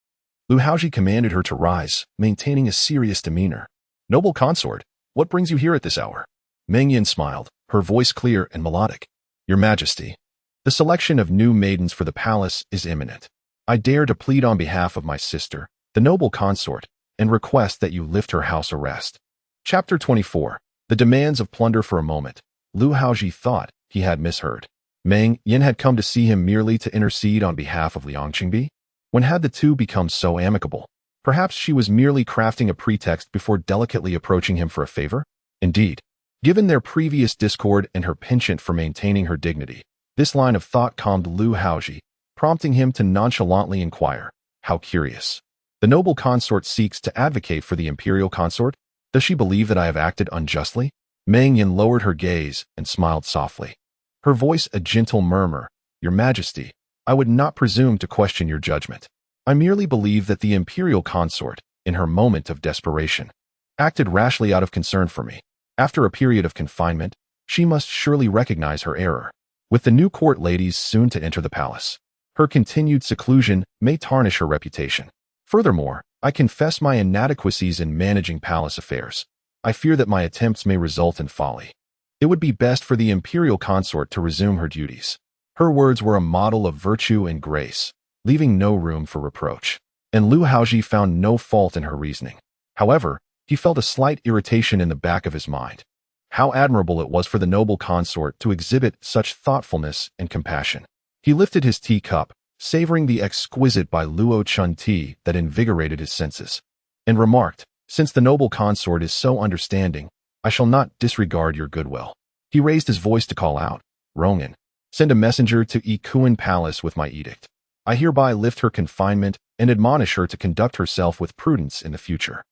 Lu Haozhi commanded her to rise, maintaining a serious demeanor. "Noble consort, what brings you here at this hour?" Meng Yan smiled, her voice clear and melodic. "Your Majesty, the selection of new maidens for the palace is imminent. I dare to plead on behalf of my sister, the noble consort, and request that you lift her house arrest." Chapter 24. The demands of plunder. For a moment, Lu Haozhi thought he had misheard. Meng Yan had come to see him merely to intercede on behalf of Liang Qingbi. When had the two become so amicable? Perhaps she was merely crafting a pretext before delicately approaching him for a favor? Indeed, given their previous discord and her penchant for maintaining her dignity, this line of thought calmed Lu Haozhi, prompting him to nonchalantly inquire, "How curious. The noble consort seeks to advocate for the imperial consort? Does she believe that I have acted unjustly?" Meng Yan lowered her gaze and smiled softly, her voice a gentle murmur, "Your Majesty, I would not presume to question your judgment. I merely believe that the Imperial consort, in her moment of desperation, acted rashly out of concern for me. After a period of confinement, she must surely recognize her error. With the new court ladies soon to enter the palace, her continued seclusion may tarnish her reputation. Furthermore, I confess my inadequacies in managing palace affairs. I fear that my attempts may result in folly. It would be best for the Imperial consort to resume her duties." Her words were a model of virtue and grace, leaving no room for reproach. And Lu Haozhi found no fault in her reasoning. However, he felt a slight irritation in the back of his mind. How admirable it was for the noble consort to exhibit such thoughtfulness and compassion. He lifted his teacup, savoring the exquisite by Luo Chun tea that invigorated his senses, and remarked, "Since the noble consort is so understanding, I shall not disregard your goodwill." He raised his voice to call out, "Rongan, send a messenger to Ikuan Palace with my edict. I hereby lift her confinement and admonish her to conduct herself with prudence in the future."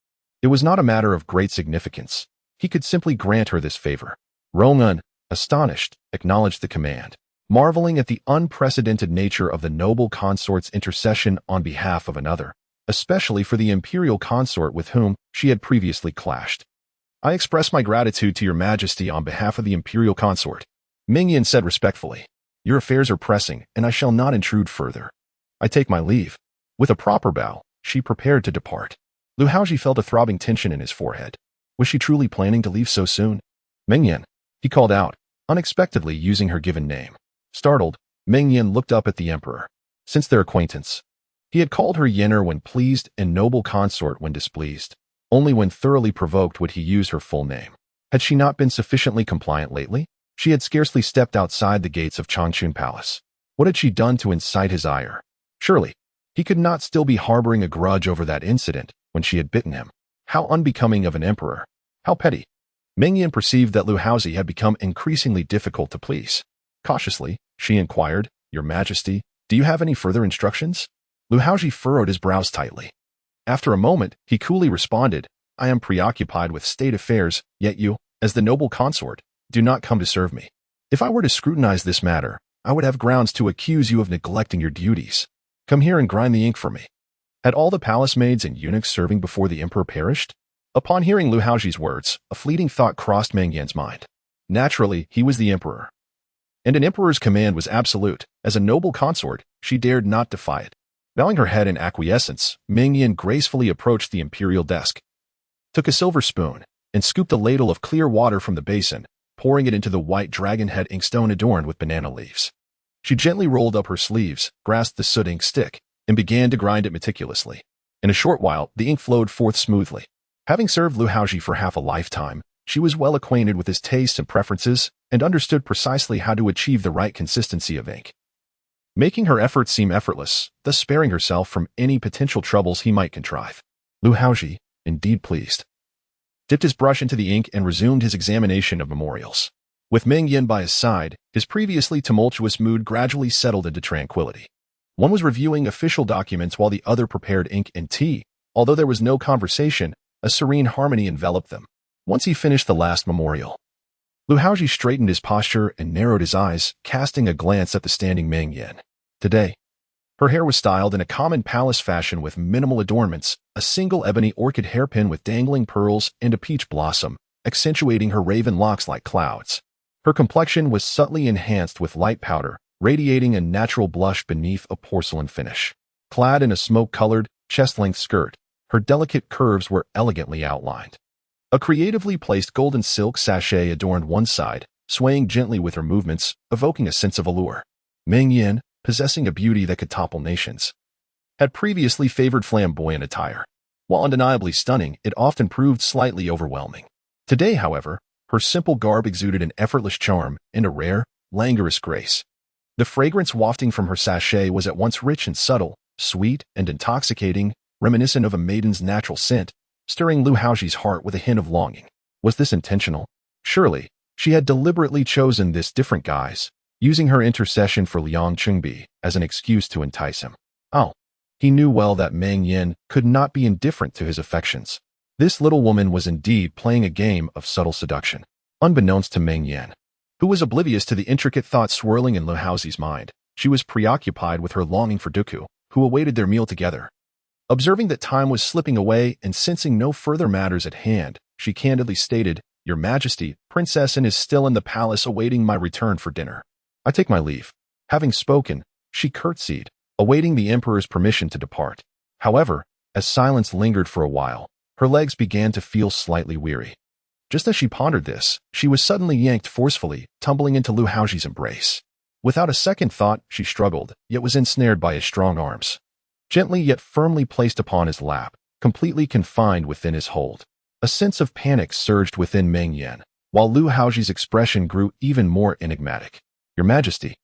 It was not a matter of great significance. He could simply grant her this favor. Rongan, astonished, acknowledged the command, marveling at the unprecedented nature of the noble consort's intercession on behalf of another, especially for the imperial consort with whom she had previously clashed. "I express my gratitude to your majesty on behalf of the imperial consort," Meng Yan said respectfully. "Your affairs are pressing, and I shall not intrude further. I take my leave." With a proper bow, she prepared to depart. Lu Haozhi felt a throbbing tension in his forehead. Was she truly planning to leave so soon? "Meng Yan," he called out, unexpectedly using her given name. Startled, Meng Yan looked up at the emperor. Since their acquaintance, he had called her Yenner when pleased and noble consort when displeased. Only when thoroughly provoked would he use her full name. Had she not been sufficiently compliant lately? She had scarcely stepped outside the gates of Changchun Palace. What had she done to incite his ire? Surely, he could not still be harboring a grudge over that incident when she had bitten him. How unbecoming of an emperor. How petty. Meng Yan perceived that Lu Haozhi had become increasingly difficult to please. Cautiously, she inquired, "Your Majesty, do you have any further instructions?" Lu Haozhi furrowed his brows tightly. After a moment, he coolly responded, "I am preoccupied with state affairs, yet you, as the noble consort, do not come to serve me. If I were to scrutinize this matter, I would have grounds to accuse you of neglecting your duties. Come here and grind the ink for me." Had all the palace maids and eunuchs serving before the emperor perished? Upon hearing Lu Haozhi's words, a fleeting thought crossed Meng Yan's mind. Naturally, he was the emperor. And an emperor's command was absolute. As a noble consort, she dared not defy it. Bowing her head in acquiescence, Meng Yan gracefully approached the imperial desk, took a silver spoon, and scooped a ladle of clear water from the basin, pouring it into the white dragon head inkstone adorned with banana leaves. She gently rolled up her sleeves, grasped the soot ink stick, and began to grind it meticulously. In a short while, the ink flowed forth smoothly. Having served Lu Haozhi for half a lifetime, she was well acquainted with his tastes and preferences and understood precisely how to achieve the right consistency of ink, making her efforts seem effortless, thus sparing herself from any potential troubles he might contrive. Lu Haozhi, indeed pleased, dipped his brush into the ink and resumed his examination of memorials. With Meng Yan by his side, his previously tumultuous mood gradually settled into tranquility. One was reviewing official documents while the other prepared ink and tea. Although there was no conversation, a serene harmony enveloped them. Once he finished the last memorial, Lu Haozhi straightened his posture and narrowed his eyes, casting a glance at the standing Meng Yan. Today, her hair was styled in a common palace fashion with minimal adornments, a single ebony orchid hairpin with dangling pearls and a peach blossom, accentuating her raven locks like clouds. Her complexion was subtly enhanced with light powder, radiating a natural blush beneath a porcelain finish. Clad in a smoke-colored, chest-length skirt, her delicate curves were elegantly outlined. A creatively placed golden silk sachet adorned one side, swaying gently with her movements, evoking a sense of allure. Meng Yan, possessing a beauty that could topple nations, had previously favored flamboyant attire. While undeniably stunning, it often proved slightly overwhelming. Today, however, her simple garb exuded an effortless charm and a rare, languorous grace. The fragrance wafting from her sachet was at once rich and subtle, sweet and intoxicating, reminiscent of a maiden's natural scent, stirring Lu Haozhi's heart with a hint of longing. Was this intentional? Surely, she had deliberately chosen this different guise, using her intercession for Liang Qingbi as an excuse to entice him. Oh, he knew well that Meng Yan could not be indifferent to his affections. This little woman was indeed playing a game of subtle seduction. Unbeknownst to Meng Yan, who was oblivious to the intricate thoughts swirling in Lu Haozhi's mind, She was preoccupied with her longing for Duku, who awaited their meal together. Observing that time was slipping away and sensing no further matters at hand, she candidly stated, "Your Majesty, Princess Anne is still in the palace awaiting my return for dinner. I take my leave." Having spoken, she curtsied, awaiting the Emperor's permission to depart. However, as silence lingered for a while, her legs began to feel slightly weary. Just as she pondered this, she was suddenly yanked forcefully, tumbling into Lu Haozhi's embrace. Without a second thought, she struggled, yet was ensnared by his strong arms. Gently yet firmly placed upon his lap, completely confined within his hold. A sense of panic surged within Meng Yan, while Lu Haozhi's expression grew even more enigmatic. "Your Majesty,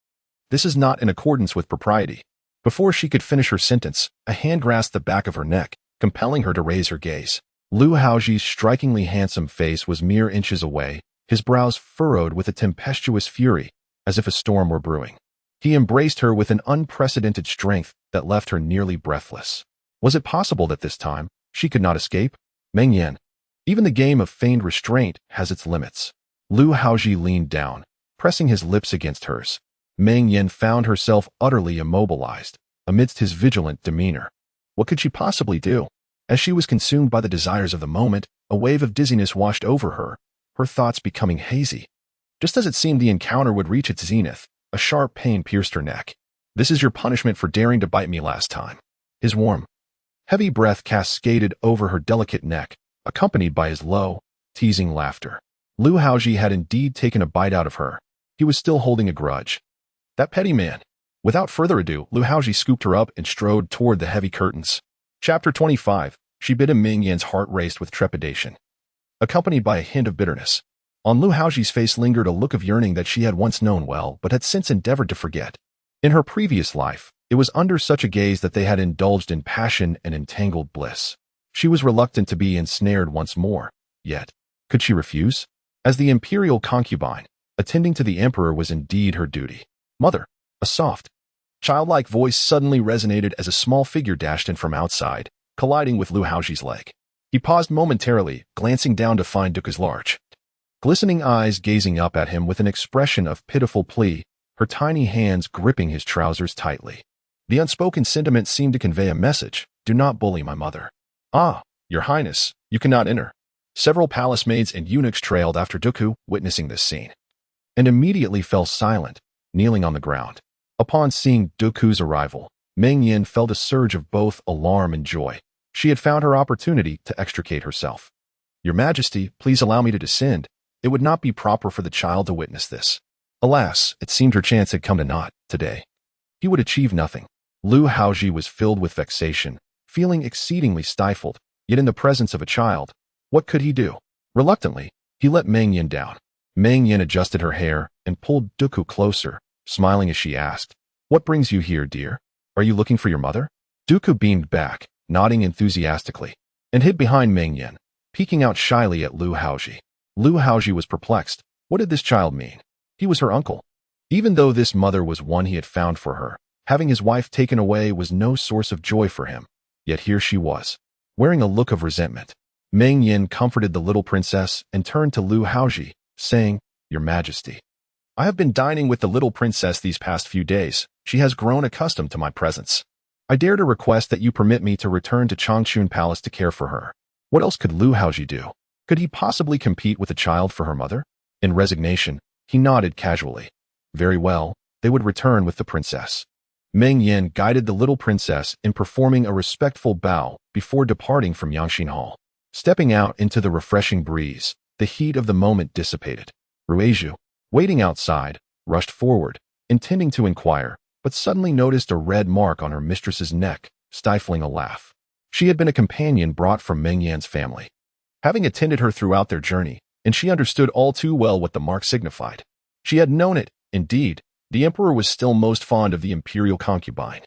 this is not in accordance with propriety." Before she could finish her sentence, a hand grasped the back of her neck, compelling her to raise her gaze. Lu Haozhi's strikingly handsome face was mere inches away, his brows furrowed with a tempestuous fury, as if a storm were brewing. He embraced her with an unprecedented strength that left her nearly breathless. Was it possible that this time, she could not escape? "Meng Yan, even the game of feigned restraint has its limits." Lu Haozhi leaned down, pressing his lips against hers. Meng Yan found herself utterly immobilized, amidst his vigilant demeanor. What could she possibly do? As she was consumed by the desires of the moment, a wave of dizziness washed over her, her thoughts becoming hazy. Just as it seemed the encounter would reach its zenith, a sharp pain pierced her neck. "This is your punishment for daring to bite me last time." His warm, heavy breath cascaded over her delicate neck, accompanied by his low, teasing laughter. Lu Haozhi had indeed taken a bite out of her. He was still holding a grudge. That petty man. Without further ado, Lu Haozhi scooped her up and strode toward the heavy curtains. Chapter 25. She bit him. Meng Yan's heart raced with trepidation, accompanied by a hint of bitterness. On Lu Haozhi's face lingered a look of yearning that she had once known well but had since endeavored to forget. In her previous life, it was under such a gaze that they had indulged in passion and entangled bliss. She was reluctant to be ensnared once more, yet, could she refuse? As the Imperial concubine, attending to the Emperor was indeed her duty. "Mother," a soft, childlike voice suddenly resonated as a small figure dashed in from outside, colliding with Lu Haozhi's leg. He paused momentarily, glancing down to find Duku's large, glistening eyes gazing up at him with an expression of pitiful plea, her tiny hands gripping his trousers tightly. The unspoken sentiment seemed to convey a message: "Do not bully my mother." "Ah, Your Highness, you cannot enter." Several palace maids and eunuchs trailed after Duku, witnessing this scene, and immediately fell silent, kneeling on the ground. Upon seeing Duku's arrival, Meng Yan felt a surge of both alarm and joy. She had found her opportunity to extricate herself. "Your Majesty, please allow me to descend. It would not be proper for the child to witness this." Alas, it seemed her chance had come to naught today. He would achieve nothing. Lu Haozhi was filled with vexation, feeling exceedingly stifled, yet in the presence of a child, what could he do? Reluctantly, he let Meng Yan down. Meng Yan adjusted her hair and pulled Duku closer, smiling as she asked, "What brings you here, dear? Are you looking for your mother?" Duku beamed back, nodding enthusiastically, and hid behind Meng Yan, peeking out shyly at Lu Haozhi. Lu Haozhi was perplexed. What did this child mean? He was her uncle. Even though this mother was one he had found for her, having his wife taken away was no source of joy for him. Yet here she was, wearing a look of resentment. Meng Yan comforted the little princess and turned to Lu Haozhi, saying, "Your Majesty, I have been dining with the little princess these past few days. She has grown accustomed to my presence. I dare to request that you permit me to return to Changchun Palace to care for her." What else could Lu Haozhi do? Could he possibly compete with a child for her mother? In resignation, he nodded casually. Very well, they would return with the princess. Meng Yan guided the little princess in performing a respectful bow before departing from Yangxin Hall. Stepping out into the refreshing breeze, the heat of the moment dissipated. Ruizhu, waiting outside, rushed forward, intending to inquire, but suddenly noticed a red mark on her mistress's neck, stifling a laugh. She had been a companion brought from Meng Yan's family, having attended her throughout their journey, and she understood all too well what the mark signified. She had known it, indeed. The Emperor was still most fond of the Imperial concubine.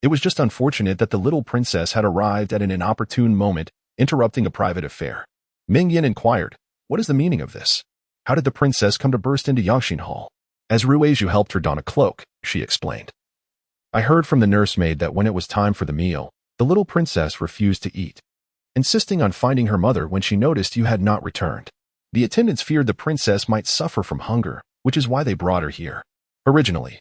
It was just unfortunate that the little princess had arrived at an inopportune moment, interrupting a private affair. Meng Yan inquired, "What is the meaning of this? How did the princess come to burst into Yangxin Hall?" As Ruizhu helped her don a cloak, she explained, "I heard from the nursemaid that when it was time for the meal, the little princess refused to eat, insisting on finding her mother when she noticed you had not returned. The attendants feared the princess might suffer from hunger, which is why they brought her here. Originally,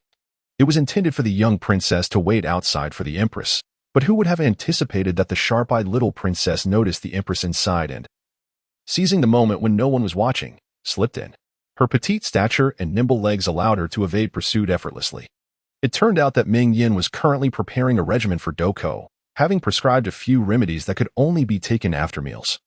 It was intended for the young princess to wait outside for the empress, but who would have anticipated that the sharp-eyed little princess noticed the empress inside and, seizing the moment when no one was watching, slipped in. Her petite stature and nimble legs allowed her to evade pursuit effortlessly. It turned out that Meng Yan was currently preparing a regimen for Duku, having prescribed a few remedies that could only be taken after meals.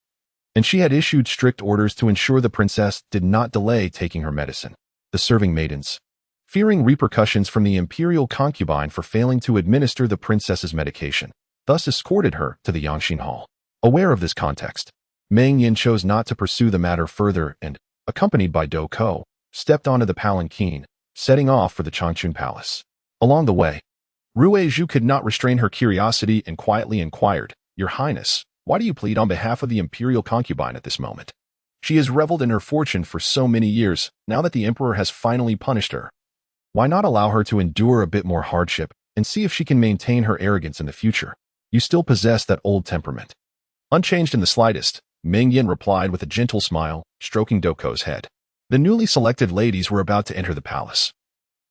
And she had issued strict orders to ensure the princess did not delay taking her medicine. The serving maidens, fearing repercussions from the imperial concubine for failing to administer the princess's medication, thus escorted her to the Yangshin Hall. Aware of this context, Meng Yan chose not to pursue the matter further and, accompanied by Duku, stepped onto the palanquin, setting off for the Changchun Palace. Along the way, Lu Haozhi could not restrain her curiosity and quietly inquired, "Your Highness, why do you plead on behalf of the imperial concubine at this moment? She has reveled in her fortune for so many years, now that the emperor has finally punished her. Why not allow her to endure a bit more hardship and see if she can maintain her arrogance in the future? You still possess that old temperament." Unchanged in the slightest, Meng Yan replied with a gentle smile, stroking Doku's head. The newly selected ladies were about to enter the palace,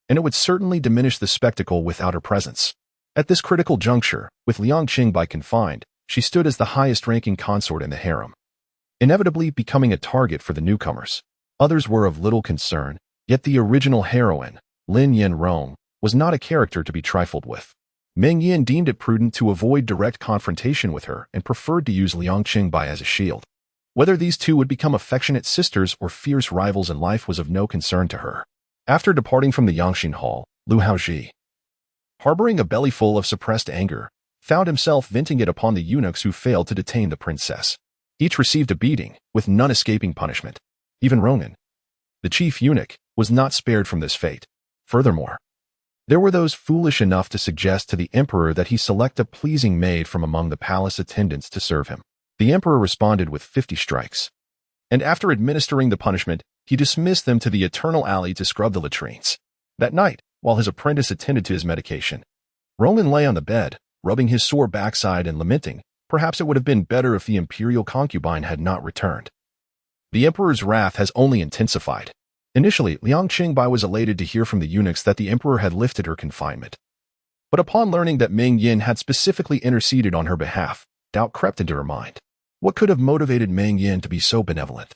and it would certainly diminish the spectacle without her presence. At this critical juncture, with Liang Qingbai confined, she stood as the highest-ranking consort in the harem, inevitably becoming a target for the newcomers. Others were of little concern, yet the original heroine, Lin Yanrong, was not a character to be trifled with. Meng Yan deemed it prudent to avoid direct confrontation with her and preferred to use Liang Qingbai as a shield. Whether these two would become affectionate sisters or fierce rivals in life was of no concern to her. After departing from the Yangshin Hall, Lu Haozhi, harboring a bellyful of suppressed anger, found himself venting it upon the eunuchs who failed to detain the princess. Each received a beating, with none escaping punishment. Even Ronan, the chief eunuch, was not spared from this fate. Furthermore, there were those foolish enough to suggest to the emperor that he select a pleasing maid from among the palace attendants to serve him. The emperor responded with 50 strikes, and after administering the punishment, he dismissed them to the eternal alley to scrub the latrines. That night, while his apprentice attended to his medication, Roman lay on the bed, rubbing his sore backside and lamenting, perhaps it would have been better if the imperial concubine had not returned. The emperor's wrath has only intensified. Initially, Liang Qingbai was elated to hear from the eunuchs that the emperor had lifted her confinement. But upon learning that Meng Yan had specifically interceded on her behalf, doubt crept into her mind. What could have motivated Meng Yan to be so benevolent?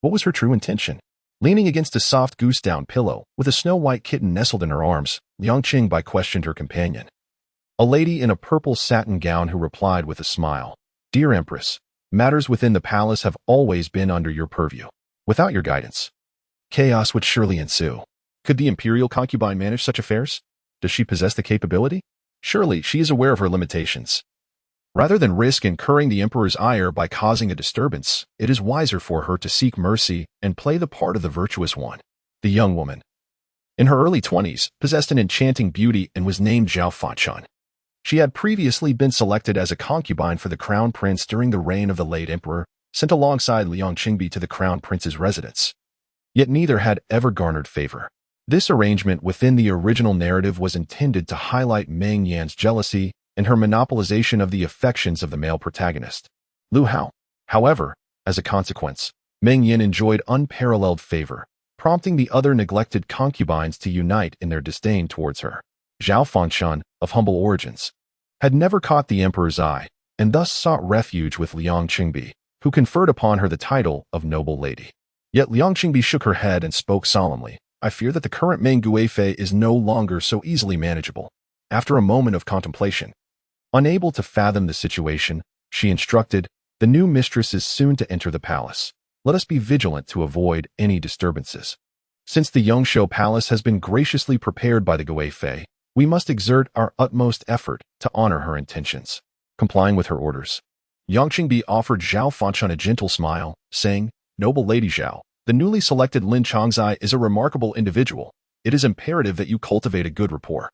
What was her true intention? Leaning against a soft goose-down pillow, with a snow-white kitten nestled in her arms, Liang Qingbai questioned her companion, a lady in a purple satin gown, who replied with a smile, "Dear Empress, matters within the palace have always been under your purview. Without your guidance, chaos would surely ensue. Could the imperial concubine manage such affairs? Does she possess the capability? Surely she is aware of her limitations. Rather than risk incurring the emperor's ire by causing a disturbance, it is wiser for her to seek mercy and play the part of the virtuous one." The young woman, in her early 20s, possessed an enchanting beauty and was named Zhao Fanshan. She had previously been selected as a concubine for the crown prince during the reign of the late emperor, sent alongside Liang Qingbi to the crown prince's residence. Yet neither had ever garnered favor. This arrangement within the original narrative was intended to highlight Meng Yan's jealousy and her monopolization of the affections of the male protagonist, Lu Hao. However, as a consequence, Meng Yan enjoyed unparalleled favor, prompting the other neglected concubines to unite in their disdain towards her. Zhao Fanshan, of humble origins, had never caught the emperor's eye, and thus sought refuge with Liang Qingbi, who conferred upon her the title of noble lady. Yet Liang Qingbi shook her head and spoke solemnly, "I fear that the current Meng Guifei is no longer so easily manageable." After a moment of contemplation, unable to fathom the situation, she instructed, "The new mistress is soon to enter the palace. Let us be vigilant to avoid any disturbances. Since the Yongshou Palace has been graciously prepared by the Guifei, we must exert our utmost effort to honor her intentions." Complying with her orders, Yang Qingbi offered Zhao Fanshan a gentle smile, saying, "Noble Lady Zhao, the newly selected Lin Changzai is a remarkable individual. It is imperative that you cultivate a good rapport."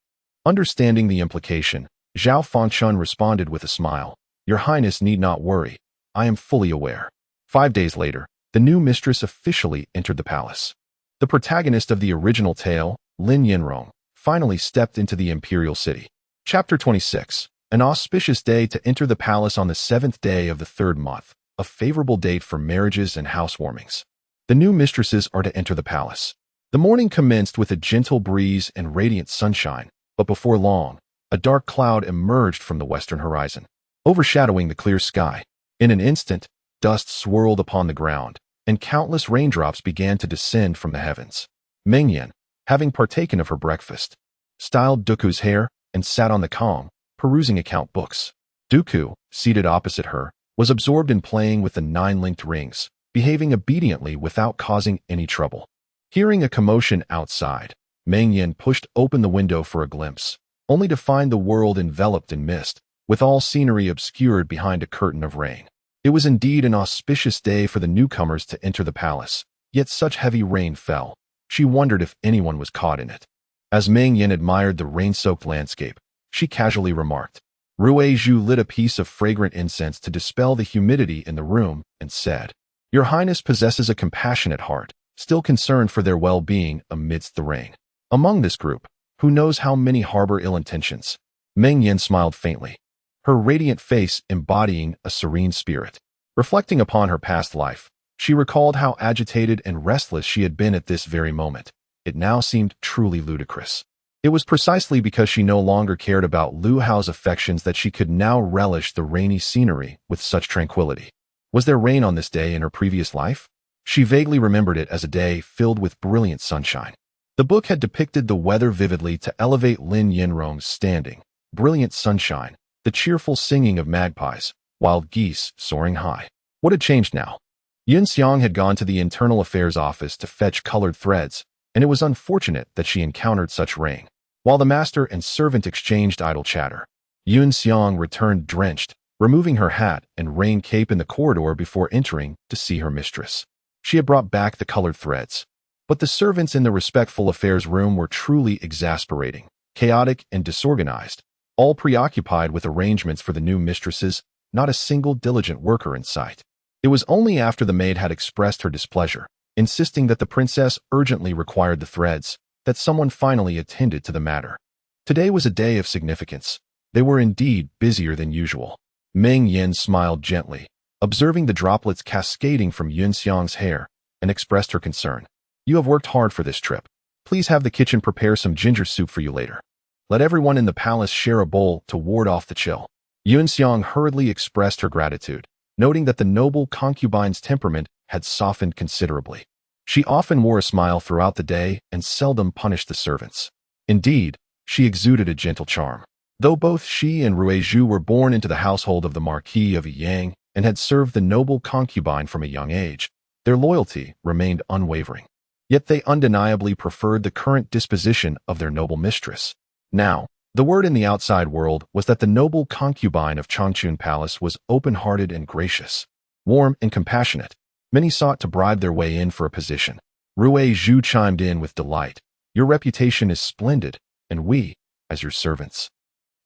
Understanding the implication, Zhao Fanshan responded with a smile, "Your Highness need not worry. I am fully aware." 5 days later, the new mistress officially entered the palace. The protagonist of the original tale, Lin Yanrong, finally stepped into the imperial city. Chapter 26. An auspicious day to enter the palace on the 7th day of the 3rd month, a favorable date for marriages and housewarmings. The new mistresses are to enter the palace. The morning commenced with a gentle breeze and radiant sunshine, But before long, a dark cloud emerged from the western horizon, overshadowing the clear sky. In an instant, dust swirled upon the ground, and countless raindrops began to descend from the heavens. Meng Yan, having partaken of her breakfast, styled Duku's hair and sat on the kong, perusing account books. Duku, seated opposite her, was absorbed in playing with the 9 linked rings, behaving obediently without causing any trouble. Hearing a commotion outside, Meng Yan pushed open the window for a glimpse, only to find the world enveloped in mist, with all scenery obscured behind a curtain of rain. It was indeed an auspicious day for the newcomers to enter the palace, yet such heavy rain fell. She wondered if anyone was caught in it. As Meng Yan admired the rain-soaked landscape, she casually remarked. Lu Haozhi lit a piece of fragrant incense to dispel the humidity in the room and said, "Your Highness possesses a compassionate heart, still concerned for their well-being amidst the rain. Among this group, who knows how many harbor ill intentions?" Meng Yan smiled faintly, her radiant face embodying a serene spirit. Reflecting upon her past life, she recalled how agitated and restless she had been at this very moment. It now seemed truly ludicrous. It was precisely because she no longer cared about Lu Hao's affections that she could now relish the rainy scenery with such tranquility. Was there rain on this day in her previous life? She vaguely remembered it as a day filled with brilliant sunshine. The book had depicted the weather vividly to elevate Lin Yinrong's standing. Brilliant sunshine, the cheerful singing of magpies, wild geese soaring high. What had changed now? Yun Xiang had gone to the Internal Affairs office to fetch colored threads, and it was unfortunate that she encountered such rain. While the master and servant exchanged idle chatter, Yun Xiang returned drenched, removing her hat and rain cape in the corridor before entering to see her mistress. She had brought back the colored threads. But the servants in the respectful affairs room were truly exasperating, chaotic and disorganized, all preoccupied with arrangements for the new mistresses, not a single diligent worker in sight. It was only after the maid had expressed her displeasure, insisting that the princess urgently required the threads, that someone finally attended to the matter. Today was a day of significance. They were indeed busier than usual. Meng Yan smiled gently, observing the droplets cascading from Yun Xiang's hair, and expressed her concern. "You have worked hard for this trip. Please have the kitchen prepare some ginger soup for you later. Let everyone in the palace share a bowl to ward off the chill." Yun Xiang hurriedly expressed her gratitude, noting that the noble concubine's temperament had softened considerably. She often wore a smile throughout the day and seldom punished the servants. Indeed, she exuded a gentle charm. Though both she and Lu Haozhi were born into the household of the Marquis of Yang and had served the noble concubine from a young age, their loyalty remained unwavering. Yet they undeniably preferred the current disposition of their noble mistress. Now, the word in the outside world was that the noble concubine of Changchun Palace was open-hearted and gracious, warm and compassionate. Many sought to bribe their way in for a position. Lu Haozhi chimed in with delight. "Your reputation is splendid, and we, as your servants,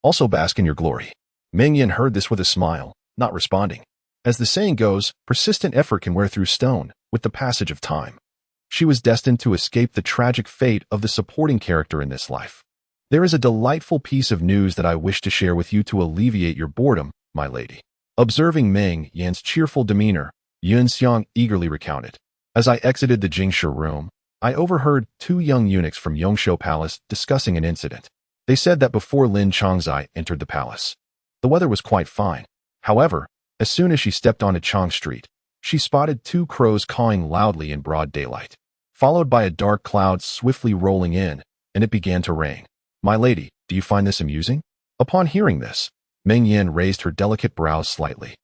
also bask in your glory." Meng Yan heard this with a smile, not responding. As the saying goes, persistent effort can wear through stone with the passage of time. She was destined to escape the tragic fate of the supporting character in this life. "There is a delightful piece of news that I wish to share with you to alleviate your boredom, my lady." Observing Meng Yan's cheerful demeanor, Yun Xiang eagerly recounted. "As I exited the Jingshe room, I overheard 2 young eunuchs from Yongshou Palace discussing an incident. They said that before Lin Changzai entered the palace, the weather was quite fine. However, as soon as she stepped onto Chang Street, she spotted 2 crows cawing loudly in broad daylight, followed by a dark cloud swiftly rolling in, and it began to rain. My lady, do you find this amusing?" Upon hearing this, Meng Yan raised her delicate brows slightly,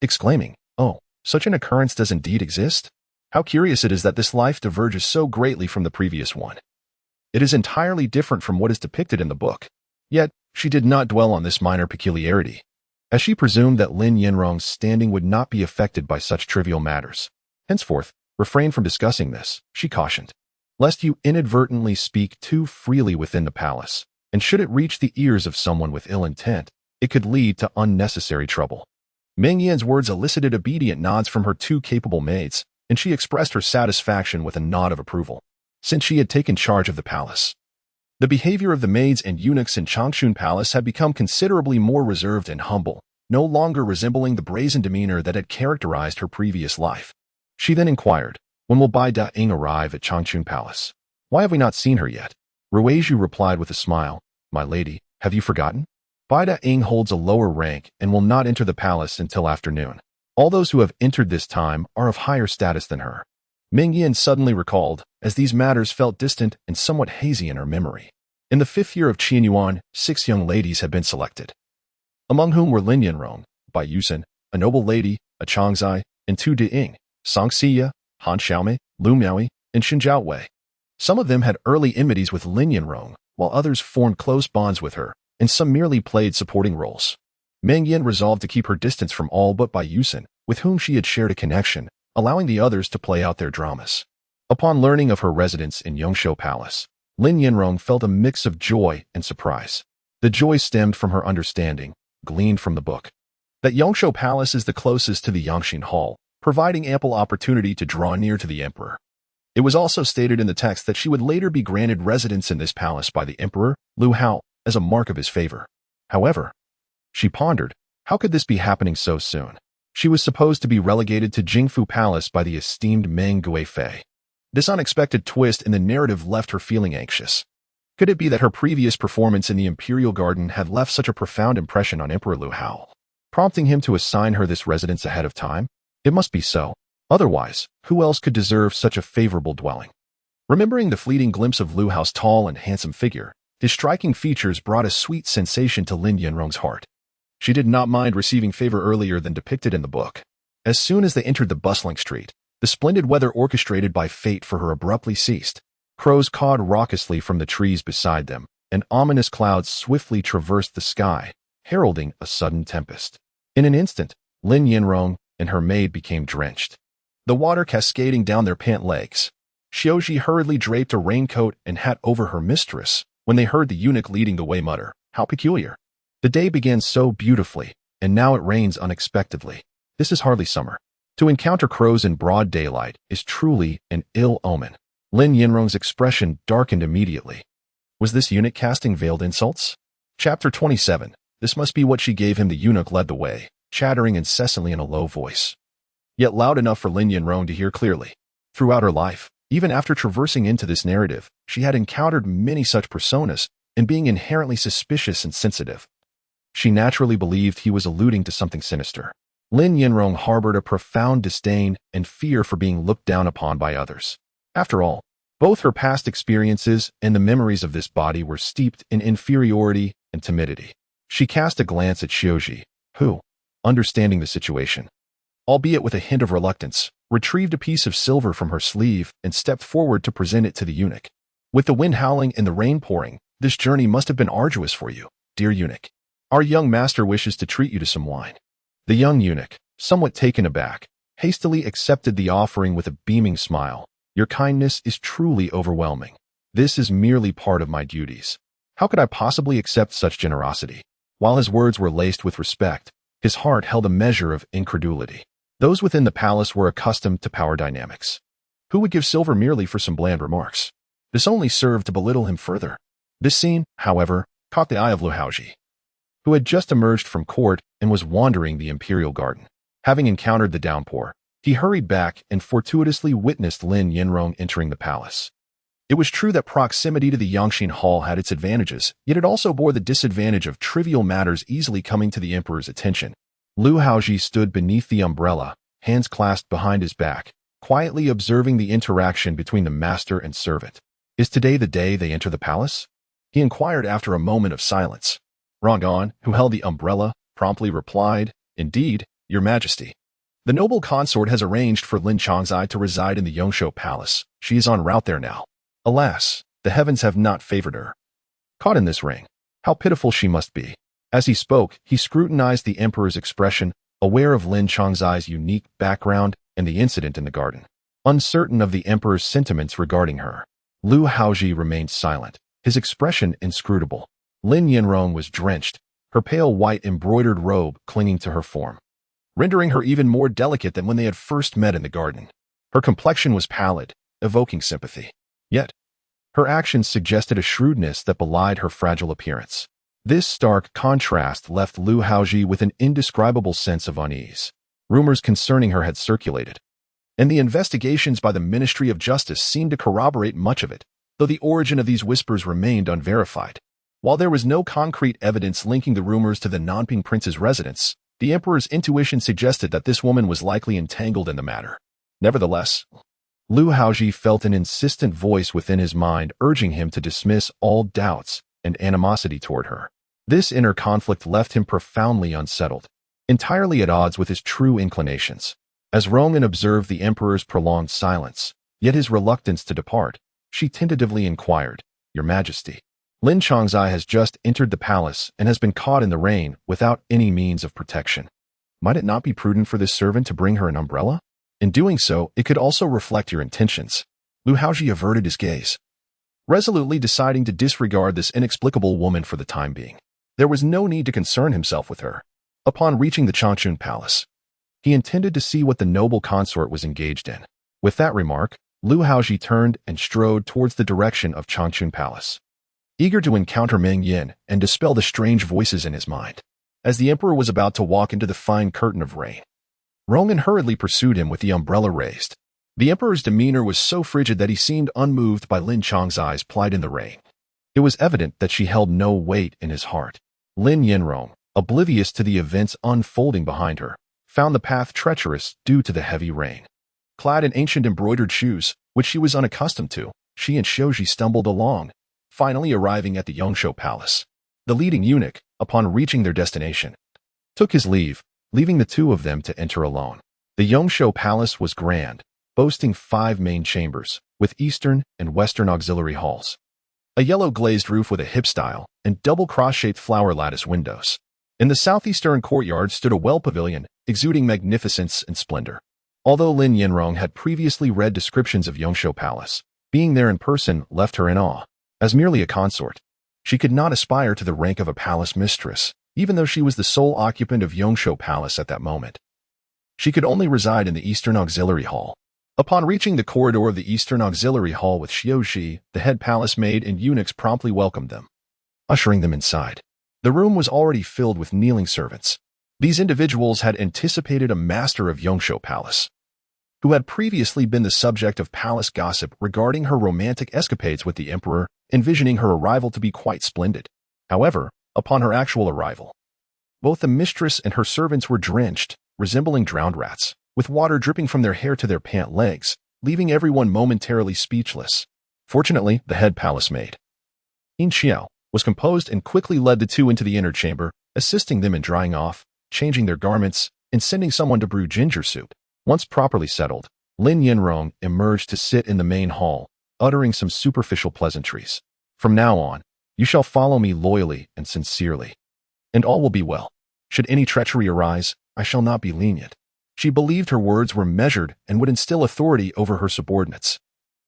exclaiming, "Oh, such an occurrence does indeed exist? How curious it is that this life diverges so greatly from the previous one. It is entirely different from what is depicted in the book." Yet, she did not dwell on this minor peculiarity, as she presumed that Lin Yinrong's standing would not be affected by such trivial matters. Henceforth, refrain from discussing this, she cautioned, lest you inadvertently speak too freely within the palace, and should it reach the ears of someone with ill intent, it could lead to unnecessary trouble. Meng Yan's words elicited obedient nods from her 2 capable maids, and she expressed her satisfaction with a nod of approval. Since she had taken charge of the palace, the behavior of the maids and eunuchs in Changchun Palace had become considerably more reserved and humble, no longer resembling the brazen demeanor that had characterized her previous life. She then inquired, "When will Bai Da Ying arrive at Changchun Palace? Why have we not seen her yet?" Lu Haozhi replied with a smile, "My lady, have you forgotten? Bida Ing holds a lower rank and will not enter the palace until afternoon. All those who have entered this time are of higher status than her." Meng Yan suddenly recalled, as these matters felt distant and somewhat hazy in her memory. In the 5th year of Qianyuan, 6 young ladies had been selected, among whom were Lin Yanrong, Bai Yusen, a noble lady, a Changzai, and 2 De Ying, Song Xiya, Han Xiaomei, Lu Miaoi, and Xin Zhaowei. Some of them had early enmities with Lin Yanrong, while others formed close bonds with her, and some merely played supporting roles. Meng Yan resolved to keep her distance from all but Bai Yusen, with whom she had shared a connection, allowing the others to play out their dramas. Upon learning of her residence in Yongshou Palace, Lin Yanrong felt a mix of joy and surprise. The joy stemmed from her understanding, gleaned from the book, that Yongshou Palace is the closest to the Yangxin Hall, providing ample opportunity to draw near to the emperor. It was also stated in the text that she would later be granted residence in this palace by the Emperor Lu Haozhi as a mark of his favor. However, she pondered, how could this be happening so soon? She was supposed to be relegated to Jingfu Palace by the esteemed Meng Guifei. This unexpected twist in the narrative left her feeling anxious. Could it be that her previous performance in the Imperial Garden had left such a profound impression on Emperor Lu Haozhi, prompting him to assign her this residence ahead of time? It must be so. Otherwise, who else could deserve such a favorable dwelling? Remembering the fleeting glimpse of Lu Hao's tall and handsome figure, his striking features brought a sweet sensation to Lin Yanrong's heart. She did not mind receiving favor earlier than depicted in the book. As soon as they entered the bustling street, the splendid weather orchestrated by fate for her abruptly ceased. Crows cawed raucously from the trees beside them, and ominous clouds swiftly traversed the sky, heralding a sudden tempest. In an instant, Lin Yanrong and her maid became drenched, the water cascading down their pant legs. Xiaozhi hurriedly draped a raincoat and hat over her mistress when they heard the eunuch leading the way mutter, "How peculiar. The day began so beautifully, and now it rains unexpectedly. This is hardly summer. To encounter crows in broad daylight is truly an ill omen." Lin Yanrong's expression darkened immediately. Was this eunuch casting veiled insults? Chapter 27. This must be what she gave him. The eunuch led the way, chattering incessantly in a low voice, yet loud enough for Lin Yanrong to hear clearly. Throughout her life, even after traversing into this narrative, she had encountered many such personas, and being inherently suspicious and sensitive, she naturally believed he was alluding to something sinister. Lin Yanrong harbored a profound disdain and fear for being looked down upon by others. After all, both her past experiences and the memories of this body were steeped in inferiority and timidity. She cast a glance at Xiaozhi, who, understanding the situation, albeit with a hint of reluctance, retrieved a piece of silver from her sleeve and stepped forward to present it to the eunuch. "With the wind howling and the rain pouring, this journey must have been arduous for you, dear eunuch. Our young master wishes to treat you to some wine." The young eunuch, somewhat taken aback, hastily accepted the offering with a beaming smile. "Your kindness is truly overwhelming. This is merely part of my duties. How could I possibly accept such generosity?" While his words were laced with respect, his heart held a measure of incredulity. Those within the palace were accustomed to power dynamics. Who would give silver merely for some bland remarks? This only served to belittle him further. This scene, however, caught the eye of Lu Haozhi, who had just emerged from court and was wandering the Imperial Garden. Having encountered the downpour, he hurried back and fortuitously witnessed Lin Yanrong entering the palace. It was true that proximity to the Yangxin Hall had its advantages, yet it also bore the disadvantage of trivial matters easily coming to the emperor's attention. Lu Haozhi stood beneath the umbrella, hands clasped behind his back, quietly observing the interaction between the master and servant. "Is today the day they enter the palace?" he inquired after a moment of silence. Rangan, who held the umbrella, promptly replied, "Indeed, your majesty. The noble consort has arranged for Lin Changzai to reside in the Yongshou Palace. She is en route there now. Alas, the heavens have not favored her. Caught in this ring, how pitiful she must be." As he spoke, he scrutinized the emperor's expression, aware of Lin Changzai's unique background and the incident in the garden. Uncertain of the emperor's sentiments regarding her, Lu Haozhi remained silent, his expression inscrutable. Lin Yanrong was drenched, her pale white embroidered robe clinging to her form, rendering her even more delicate than when they had first met in the garden. Her complexion was pallid, evoking sympathy. Yet, her actions suggested a shrewdness that belied her fragile appearance. This stark contrast left Lu Haozhi with an indescribable sense of unease. Rumors concerning her had circulated, and the investigations by the Ministry of Justice seemed to corroborate much of it, though the origin of these whispers remained unverified. While there was no concrete evidence linking the rumors to the Nanping prince's residence, the emperor's intuition suggested that this woman was likely entangled in the matter. Nevertheless, Lu Haozhi felt an insistent voice within his mind urging him to dismiss all doubts and animosity toward her. This inner conflict left him profoundly unsettled, entirely at odds with his true inclinations. As Rongan observed the emperor's prolonged silence, yet his reluctance to depart, she tentatively inquired, "Your Majesty, Lin Chongzai has just entered the palace and has been caught in the rain without any means of protection. Might it not be prudent for this servant to bring her an umbrella? In doing so, it could also reflect your intentions." Lu Haozhi averted his gaze, resolutely deciding to disregard this inexplicable woman for the time being. There was no need to concern himself with her. Upon reaching the Changchun Palace, he intended to see what the noble consort was engaged in. With that remark, Lu Haozhi turned and strode towards the direction of Changchun Palace, eager to encounter Meng Yan and dispel the strange voices in his mind. As the emperor was about to walk into the fine curtain of rain, Rongan hurriedly pursued him with the umbrella raised. The emperor's demeanor was so frigid that he seemed unmoved by Lin Chongzai's plight in the rain. It was evident that she held no weight in his heart. Lin Yanrong, oblivious to the events unfolding behind her, found the path treacherous due to the heavy rain. Clad in ancient embroidered shoes, which she was unaccustomed to, she and Xiaozhi stumbled along, finally arriving at the Yongshu Palace. The leading eunuch, upon reaching their destination, took his leave, leaving the two of them to enter alone. The Yongshu Palace was grand, boasting 5 main chambers, with eastern and western auxiliary halls, a yellow glazed roof with a hip style, and double cross-shaped flower lattice windows. In the southeastern courtyard stood a well pavilion, exuding magnificence and splendor. Although Lin Yanrong had previously read descriptions of Yongshu Palace, being there in person left her in awe. As merely a consort, she could not aspire to the rank of a palace mistress, even though she was the sole occupant of Yongshu Palace at that moment. She could only reside in the Eastern Auxiliary Hall. Upon reaching the corridor of the Eastern Auxiliary Hall with Xiaozhi, the head palace maid and eunuchs promptly welcomed them, ushering them inside. The room was already filled with kneeling servants. These individuals had anticipated a master of Yongshu Palace, who had previously been the subject of palace gossip regarding her romantic escapades with the emperor, envisioning her arrival to be quite splendid. However, upon her actual arrival, both the mistress and her servants were drenched, resembling drowned rats, with water dripping from their hair to their pant legs, leaving everyone momentarily speechless. Fortunately, the head palace maid, In Xiao, was composed and quickly led the two into the inner chamber, assisting them in drying off, changing their garments, and sending someone to brew ginger soup. Once properly settled, Lin Yanrong emerged to sit in the main hall, uttering some superficial pleasantries. "From now on, you shall follow me loyally and sincerely, and all will be well. Should any treachery arise, I shall not be lenient." She believed her words were measured and would instill authority over her subordinates,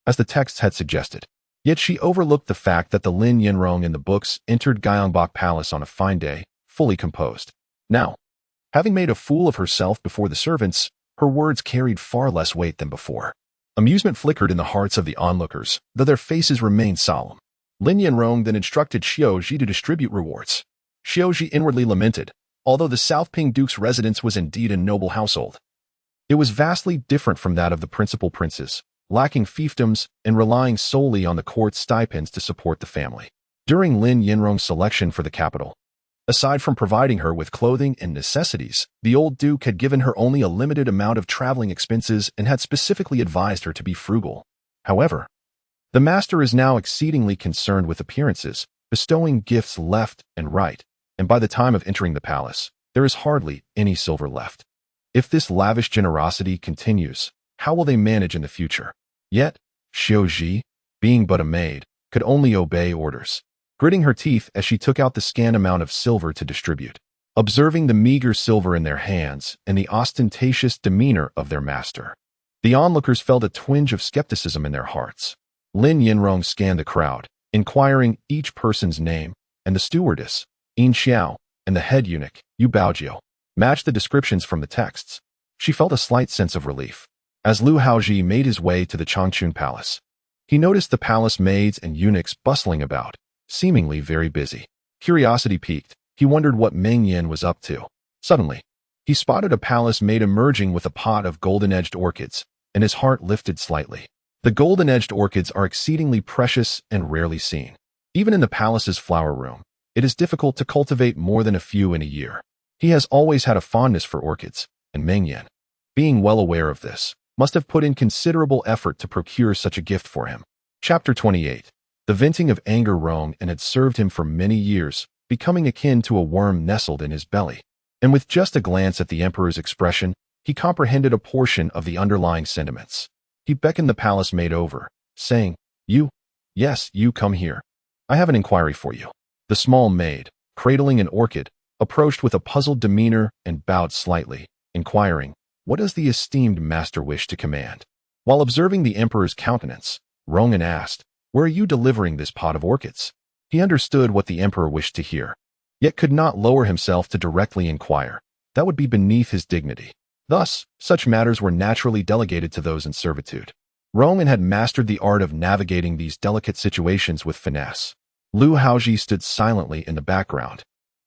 as the texts had suggested. Yet she overlooked the fact that the Lin Yanrong in the books entered Gyeongbok Palace on a fine day, fully composed. Now, having made a fool of herself before the servants, her words carried far less weight than before. Amusement flickered in the hearts of the onlookers, though their faces remained solemn. Lin Yanrong then instructed Xiaozhi to distribute rewards. Xiaozhi inwardly lamented, although the South Ping Duke's residence was indeed a noble household, it was vastly different from that of the principal princes, lacking fiefdoms and relying solely on the court's stipends to support the family. During Lin Yanrong's selection for the capital, aside from providing her with clothing and necessities, the old duke had given her only a limited amount of traveling expenses and had specifically advised her to be frugal. However, the master is now exceedingly concerned with appearances, bestowing gifts left and right, and by the time of entering the palace, there is hardly any silver left. If this lavish generosity continues, how will they manage in the future? Yet, Xiaozhi, being but a maid, could only obey orders, gritting her teeth as she took out the scant amount of silver to distribute. Observing the meager silver in their hands and the ostentatious demeanor of their master, the onlookers felt a twinge of skepticism in their hearts. Lin Yanrong scanned the crowd, inquiring each person's name, and the stewardess, In Xiao, and the head eunuch, Yu Baojiu, matched the descriptions from the texts. She felt a slight sense of relief. As Lu Haozhi made his way to the Changchun Palace, he noticed the palace maids and eunuchs bustling about, seemingly very busy. Curiosity piqued, he wondered what Meng Yan was up to. Suddenly, he spotted a palace maid emerging with a pot of golden-edged orchids, and his heart lifted slightly. The golden-edged orchids are exceedingly precious and rarely seen. Even in the palace's flower room, it is difficult to cultivate more than a few in a year. He has always had a fondness for orchids, and Meng Yan, being well aware of this, must have put in considerable effort to procure such a gift for him. Chapter 28. The venting of anger wrung and had served him for many years, becoming akin to a worm nestled in his belly. And with just a glance at the emperor's expression, he comprehended a portion of the underlying sentiments. He beckoned the palace maid over, saying, Yes, you come here. I have an inquiry for you. The small maid, cradling an orchid, approached with a puzzled demeanor and bowed slightly, inquiring, "What does the esteemed master wish to command?" While observing the emperor's countenance, Ronan asked, "Where are you delivering this pot of orchids?" He understood what the emperor wished to hear, yet could not lower himself to directly inquire. That would be beneath his dignity. Thus, such matters were naturally delegated to those in servitude. Ronan had mastered the art of navigating these delicate situations with finesse. Lu Haozhi stood silently in the background,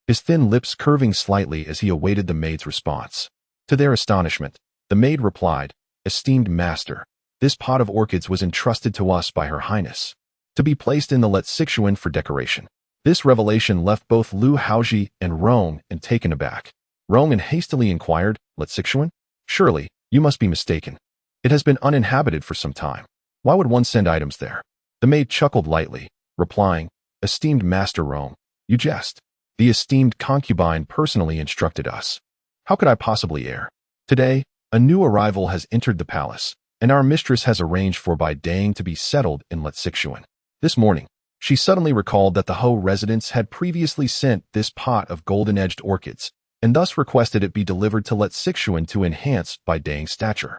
his thin lips curving slightly as he awaited the maid's response. To their astonishment, the maid replied, "Esteemed master, this pot of orchids was entrusted to us by Her Highness, to be placed in the Lexixuan for decoration." This revelation left both Lu Haozhi and Ronan taken aback. Ronan hastily inquired, "Lexixuan? Surely, you must be mistaken. It has been uninhabited for some time. Why would one send items there?" The maid chuckled lightly, replying, "Esteemed Master Ronan, you jest. The esteemed concubine personally instructed us. How could I possibly err? Today, a new arrival has entered the palace, and our mistress has arranged for by daying to be settled in Lexixuan. This morning, she suddenly recalled that the Ho residents had previously sent this pot of golden-edged orchids, and thus requested it be delivered to Lexixuan to enhance by daying's stature."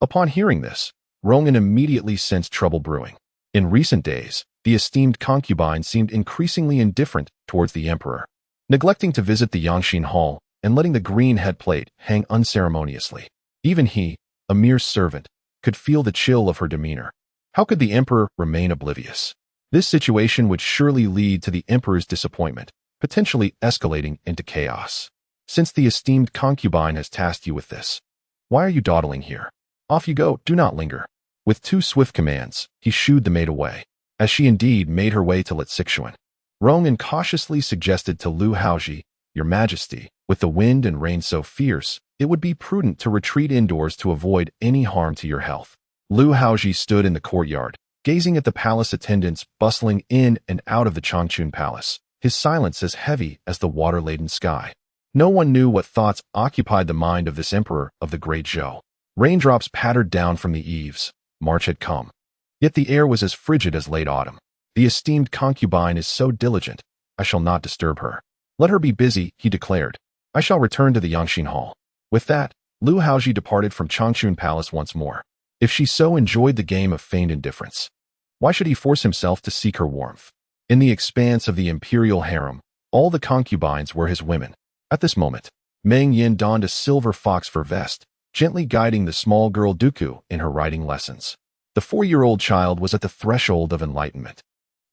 Upon hearing this, Ronan immediately sensed trouble brewing. In recent days, the esteemed concubine seemed increasingly indifferent towards the emperor, neglecting to visit the Yangshin Hall and letting the green head plate hang unceremoniously. Even he, a mere servant, could feel the chill of her demeanor. How could the emperor remain oblivious? This situation would surely lead to the emperor's disappointment, potentially escalating into chaos. Since the esteemed concubine has tasked you with this, why are you dawdling here? Off you go, do not linger. With two swift commands, he shooed the maid away, as she indeed made her way to Lexixuan. Ronan cautiously suggested to Lu Haozhi, "Your Majesty, with the wind and rain so fierce, it would be prudent to retreat indoors to avoid any harm to your health." Lu Haozhi stood in the courtyard, gazing at the palace attendants bustling in and out of the Changchun Palace, his silence as heavy as the water-laden sky. No one knew what thoughts occupied the mind of this emperor of the Great Zhou. Raindrops pattered down from the eaves. March had come. Yet the air was as frigid as late autumn. The esteemed concubine is so diligent, I shall not disturb her. Let her be busy, he declared. I shall return to the Yangshin Hall. With that, Lu Haozhi departed from Changchun Palace once more. If she so enjoyed the game of feigned indifference, why should he force himself to seek her warmth? In the expanse of the Imperial harem, all the concubines were his women. At this moment, Meng Yan donned a silver fox fur vest, gently guiding the small girl Duku in her writing lessons. The 4-year-old child was at the threshold of enlightenment.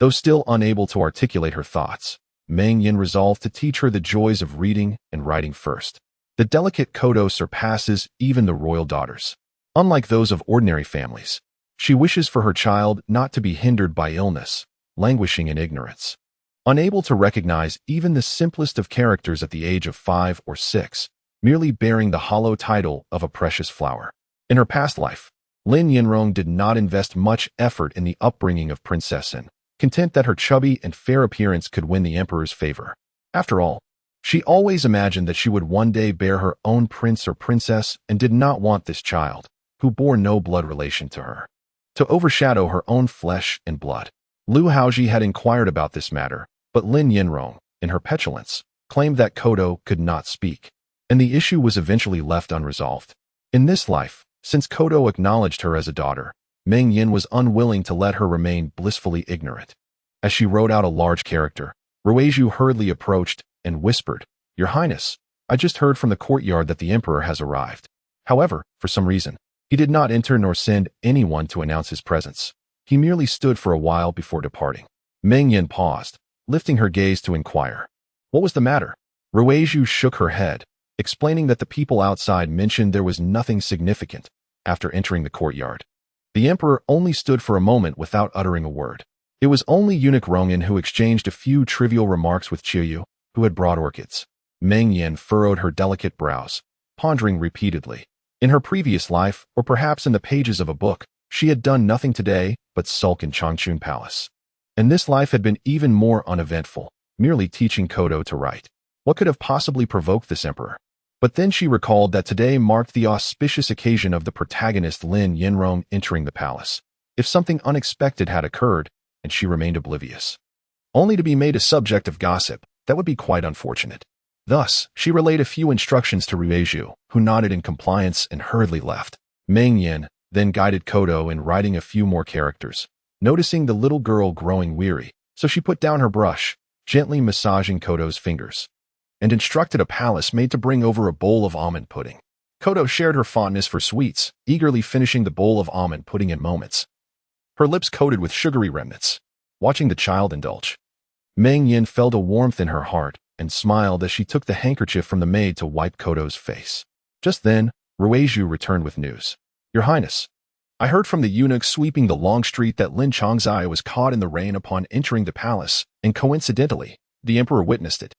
Though still unable to articulate her thoughts, Meng Yan resolved to teach her the joys of reading and writing first. The delicate Kodo surpasses even the royal daughters. Unlike those of ordinary families, she wishes for her child not to be hindered by illness, languishing in ignorance. Unable to recognize even the simplest of characters at the age of 5 or 6, merely bearing the hollow title of a precious flower. In her past life, Lin Yanrong did not invest much effort in the upbringing of Princess An, content that her chubby and fair appearance could win the emperor's favor. After all, she always imagined that she would one day bear her own prince or princess and did not want this child, who bore no blood relation to her, to overshadow her own flesh and blood. Lu Haozhi had inquired about this matter, but Lin Yanrong, in her petulance, claimed that Kodo could not speak, and the issue was eventually left unresolved. In this life, since Kodo acknowledged her as a daughter, Meng Yan was unwilling to let her remain blissfully ignorant. As she wrote out a large character, Ruizhu hurriedly approached and whispered, "Your Highness, I just heard from the courtyard that the emperor has arrived." However, for some reason, he did not enter nor send anyone to announce his presence. He merely stood for a while before departing. Meng Yan paused, lifting her gaze to inquire, "What was the matter?" Ruizhu shook her head, explaining that the people outside mentioned there was nothing significant. After entering the courtyard, the emperor only stood for a moment without uttering a word. It was only eunuch Rongyan who exchanged a few trivial remarks with Qiyu, who had brought orchids. Meng Yan furrowed her delicate brows, pondering repeatedly. In her previous life, or perhaps in the pages of a book, she had done nothing today but sulk in Changchun Palace. And this life had been even more uneventful, merely teaching Kodo to write. What could have possibly provoked this emperor? But then she recalled that today marked the auspicious occasion of the protagonist Lin Yinrong entering the palace. If something unexpected had occurred, and she remained oblivious, only to be made a subject of gossip, that would be quite unfortunate. Thus, she relayed a few instructions to Rueju, who nodded in compliance and hurriedly left. Meng Yan then guided Kodo in writing a few more characters, noticing the little girl growing weary, so she put down her brush, gently massaging Kodo's fingers, and instructed a palace maid to bring over a bowl of almond pudding. Kodo shared her fondness for sweets, eagerly finishing the bowl of almond pudding in moments, her lips coated with sugary remnants. Watching the child indulge, Meng Yan felt a warmth in her heart and smiled as she took the handkerchief from the maid to wipe Kodo's face. Just then, Rueju returned with news. Your Highness, I heard from the eunuch sweeping the long street that Lin Changzai was caught in the rain upon entering the palace, and coincidentally, the emperor witnessed it.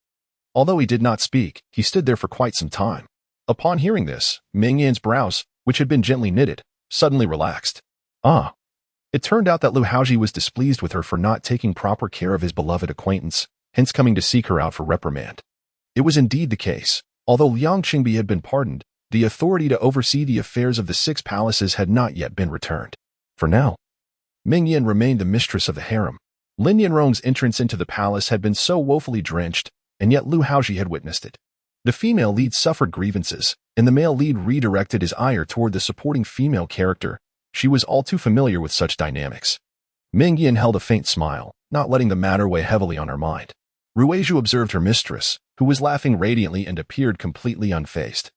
Although he did not speak, he stood there for quite some time. Upon hearing this, Meng Yan's brows, which had been gently knitted, suddenly relaxed. Ah. It turned out that Lu Haozhi was displeased with her for not taking proper care of his beloved acquaintance, hence coming to seek her out for reprimand. It was indeed the case. Although Liang Qingbi had been pardoned, the authority to oversee the affairs of the 6 palaces had not yet been returned. For now, Meng Yan remained the mistress of the harem. Lin Yinrong's entrance into the palace had been so woefully drenched, and yet Lu Haozhi had witnessed it. The female lead suffered grievances, and the male lead redirected his ire toward the supporting female character. She was all too familiar with such dynamics. Meng Yan held a faint smile, not letting the matter weigh heavily on her mind. Rueju observed her mistress, who was laughing radiantly and appeared completely unfazed,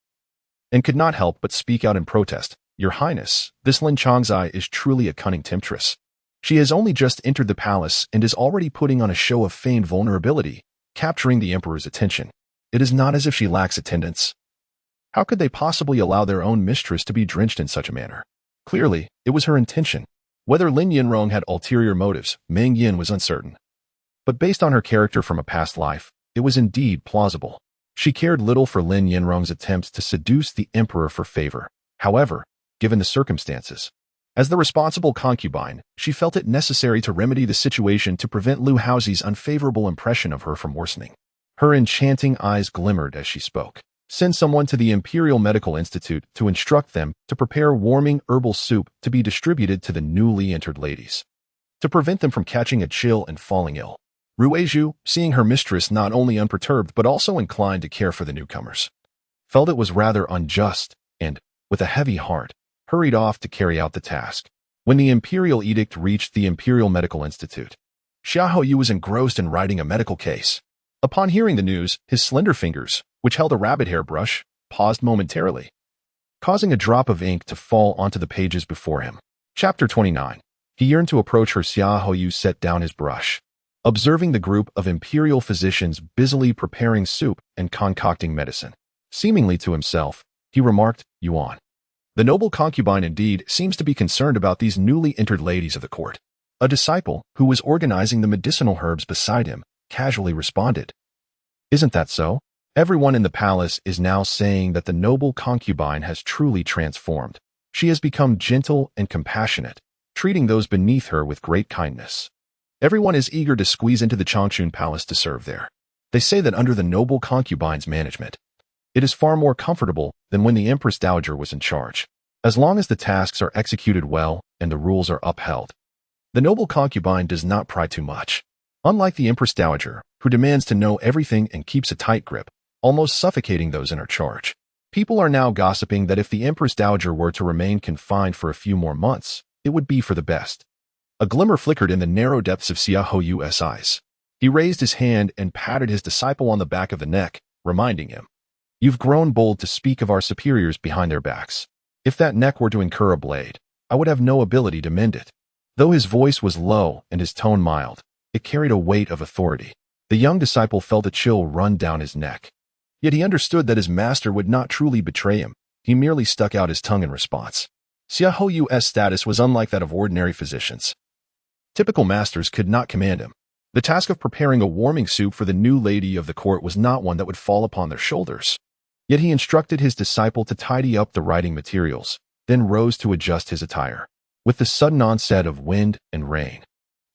and could not help but speak out in protest. Your Highness, this Lin Changzai is truly a cunning temptress. She has only just entered the palace and is already putting on a show of feigned vulnerability, capturing the emperor's attention. It is not as if she lacks attendance. How could they possibly allow their own mistress to be drenched in such a manner? Clearly, it was her intention. Whether Lin Yinrong had ulterior motives, Meng Yan was uncertain. But based on her character from a past life, it was indeed plausible. She cared little for Lin Yinrong's attempts to seduce the emperor for favor. However, given the circumstances, as the responsible concubine, she felt it necessary to remedy the situation to prevent Lu Haozhi's unfavorable impression of her from worsening. Her enchanting eyes glimmered as she spoke. Send someone to the Imperial Medical Institute to instruct them to prepare warming herbal soup to be distributed to the newly entered ladies, to prevent them from catching a chill and falling ill. Rueju, seeing her mistress not only unperturbed but also inclined to care for the newcomers, felt it was rather unjust and, with a heavy heart, hurried off to carry out the task. When the Imperial edict reached the Imperial Medical Institute, Xiaoyu was engrossed in writing a medical case. Upon hearing the news, his slender fingers, which held a rabbit hair brush, paused momentarily, causing a drop of ink to fall onto the pages before him. Chapter 29. He yearned to approach her. Xiaoyu set down his brush, observing the group of imperial physicians busily preparing soup and concocting medicine. Seemingly to himself, he remarked, Yuan. The noble concubine indeed seems to be concerned about these newly entered ladies of the court. A disciple, who was organizing the medicinal herbs beside him, casually responded. Isn't that so? Everyone in the palace is now saying that the noble concubine has truly transformed. She has become gentle and compassionate, treating those beneath her with great kindness. Everyone is eager to squeeze into the Changchun Palace to serve there. They say that under the noble concubine's management, it is far more comfortable than when the Empress Dowager was in charge, as long as the tasks are executed well and the rules are upheld. The noble concubine does not pry too much. Unlike the Empress Dowager, who demands to know everything and keeps a tight grip, almost suffocating those in her charge. People are now gossiping that if the Empress Dowager were to remain confined for a few more months, it would be for the best. A glimmer flickered in the narrow depths of Xiaoyu's eyes. He raised his hand and patted his disciple on the back of the neck, reminding him, You've grown bold to speak of our superiors behind their backs. If that neck were to incur a blade, I would have no ability to mend it. Though his voice was low and his tone mild, it carried a weight of authority. The young disciple felt a chill run down his neck. Yet he understood that his master would not truly betray him. He merely stuck out his tongue in response. Xiaoyu's status was unlike that of ordinary physicians. Typical masters could not command him. The task of preparing a warming soup for the new lady of the court was not one that would fall upon their shoulders. Yet he instructed his disciple to tidy up the writing materials, then rose to adjust his attire. With the sudden onset of wind and rain,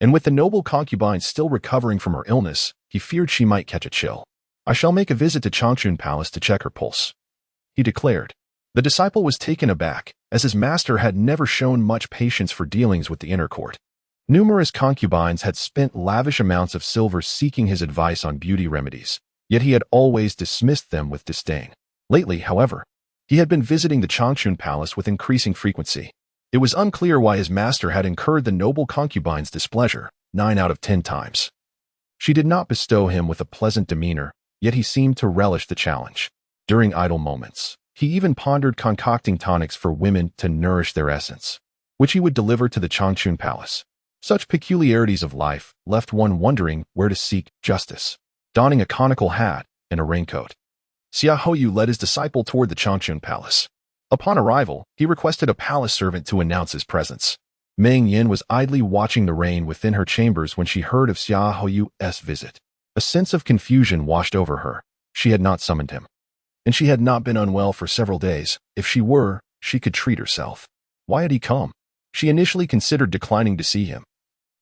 and with the noble concubine still recovering from her illness, he feared she might catch a chill. "I shall make a visit to Changchun Palace to check her pulse," he declared. The disciple was taken aback, as his master had never shown much patience for dealings with the inner court. Numerous concubines had spent lavish amounts of silver seeking his advice on beauty remedies, yet he had always dismissed them with disdain. Lately, however, he had been visiting the Changchun Palace with increasing frequency. It was unclear why his master had incurred the noble concubine's displeasure 9 out of 10 times. She did not bestow him with a pleasant demeanor, yet he seemed to relish the challenge. During idle moments, he even pondered concocting tonics for women to nourish their essence, which he would deliver to the Changchun Palace. Such peculiarities of life left one wondering where to seek justice. Donning a conical hat and a raincoat, Xia Houyu led his disciple toward the Changchun Palace. Upon arrival, he requested a palace servant to announce his presence. Meng Yan was idly watching the rain within her chambers when she heard of Xia Houyu's visit. A sense of confusion washed over her. She had not summoned him, and she had not been unwell for several days. If she were, she could treat herself. Why had he come? She initially considered declining to see him,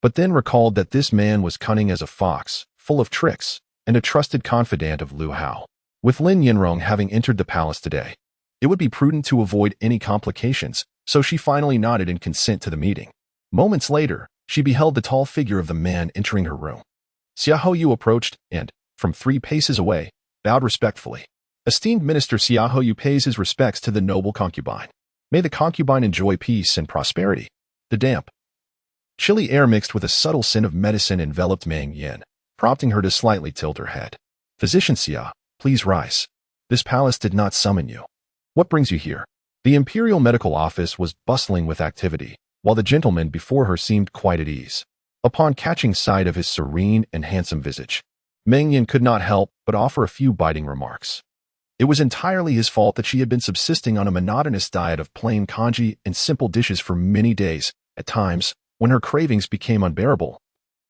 but then recalled that this man was cunning as a fox, full of tricks, and a trusted confidant of Lu Hao. With Lin Yinrong having entered the palace today, it would be prudent to avoid any complications, so she finally nodded in consent to the meeting. Moments later, she beheld the tall figure of the man entering her room. Xia Houyu approached and, from 3 paces away, bowed respectfully. Esteemed Minister Xia Houyu pays his respects to the noble concubine. May the concubine enjoy peace and prosperity. The damp, chilly air mixed with a subtle scent of medicine enveloped Meng Yan, prompting her to slightly tilt her head. "Physician Xia, please rise. This palace did not summon you. What brings you here?" The Imperial Medical Office was bustling with activity, while the gentleman before her seemed quite at ease. Upon catching sight of his serene and handsome visage, Meng Yan could not help but offer a few biting remarks. It was entirely his fault that she had been subsisting on a monotonous diet of plain congee and simple dishes for many days. At times, when her cravings became unbearable,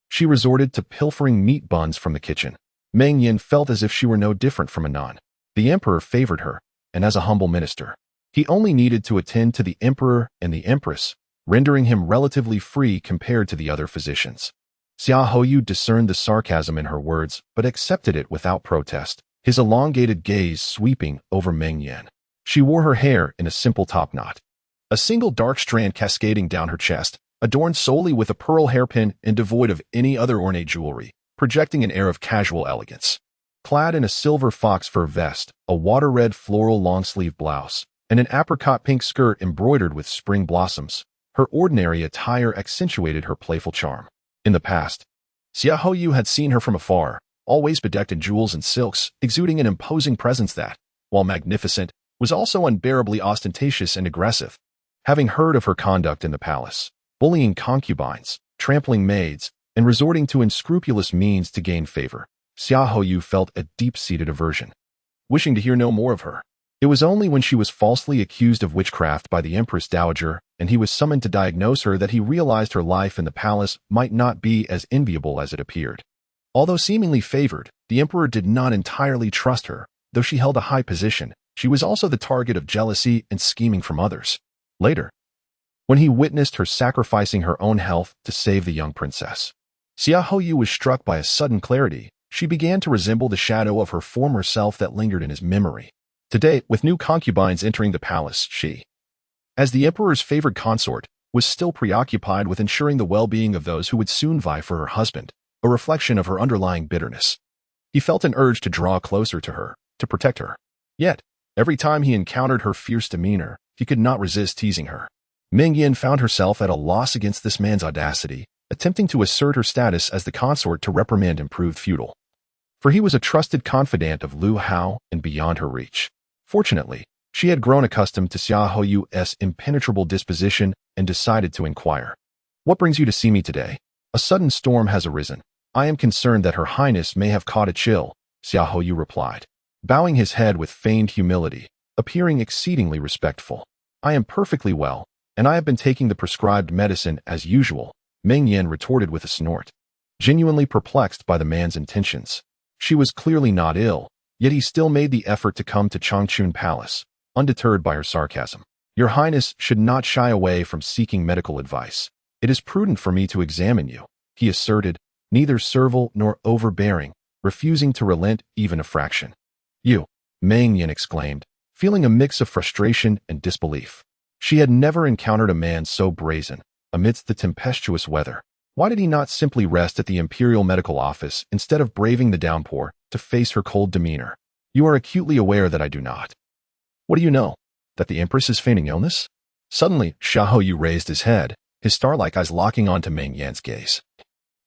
she resorted to pilfering meat buns from the kitchen. Meng Yan felt as if she were no different from a nun. The emperor favored her, and as a humble minister, he only needed to attend to the emperor and the empress, rendering him relatively free compared to the other physicians. Xia Houyu discerned the sarcasm in her words, but accepted it without protest, his elongated gaze sweeping over Meng Yan. She wore her hair in a simple top knot, a single dark strand cascading down her chest, adorned solely with a pearl hairpin and devoid of any other ornate jewelry, projecting an air of casual elegance. Clad in a silver fox fur vest, a water-red floral long-sleeve blouse, and an apricot pink skirt embroidered with spring blossoms, her ordinary attire accentuated her playful charm. In the past, Xia Houyu had seen her from afar, always bedecked in jewels and silks, exuding an imposing presence that, while magnificent, was also unbearably ostentatious and aggressive. Having heard of her conduct in the palace, bullying concubines, trampling maids, and resorting to unscrupulous means to gain favor, Xia Houyu felt a deep-seated aversion. Wishing to hear no more of her, it was only when she was falsely accused of witchcraft by the Empress Dowager and he was summoned to diagnose her that he realized her life in the palace might not be as enviable as it appeared. Although seemingly favored, the emperor did not entirely trust her. Though she held a high position, she was also the target of jealousy and scheming from others. Later, when he witnessed her sacrificing her own health to save the young princess, Xia Houyu was struck by a sudden clarity. She began to resemble the shadow of her former self that lingered in his memory. Today, with new concubines entering the palace, she, as the emperor's favored consort, was still preoccupied with ensuring the well-being of those who would soon vie for her husband, a reflection of her underlying bitterness. He felt an urge to draw closer to her, to protect her. Yet, every time he encountered her fierce demeanor, he could not resist teasing her. Meng Yan found herself at a loss against this man's audacity, attempting to assert her status as the consort to reprimand him proved futile. For he was a trusted confidant of Lu Hao and beyond her reach. Fortunately, she had grown accustomed to Xia Houyu's impenetrable disposition and decided to inquire. "What brings you to see me today?" "A sudden storm has arisen. I am concerned that Her Highness may have caught a chill," Xia Houyu replied, bowing his head with feigned humility, appearing exceedingly respectful. "I am perfectly well, and I have been taking the prescribed medicine as usual," Meng Yan retorted with a snort, genuinely perplexed by the man's intentions. She was clearly not ill, yet he still made the effort to come to Changchun Palace, undeterred by her sarcasm. Your Highness should not shy away from seeking medical advice. It is prudent for me to examine you, he asserted, neither servile nor overbearing, refusing to relent even a fraction. You, Meng Yan exclaimed, feeling a mix of frustration and disbelief. She had never encountered a man so brazen, amidst the tempestuous weather. Why did he not simply rest at the Imperial Medical Office instead of braving the downpour to face her cold demeanor? You are acutely aware that I do not. What do you know? That the Empress is feigning illness? Suddenly, Xiaoyu raised his head, his star-like eyes locking onto Meng Yan's gaze.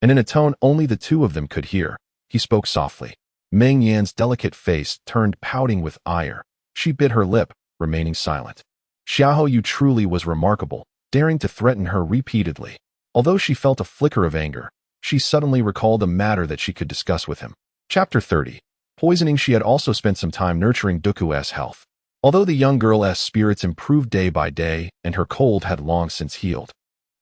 And in a tone only the two of them could hear, he spoke softly. Meng Yan's delicate face turned pouting with ire. She bit her lip, remaining silent. Xiaoyu truly was remarkable, daring to threaten her repeatedly. Although she felt a flicker of anger, she suddenly recalled a matter that she could discuss with him. Chapter 30. Poisoning. She had also spent some time nurturing Duku's health. Although the young girl's spirits improved day by day and her cold had long since healed,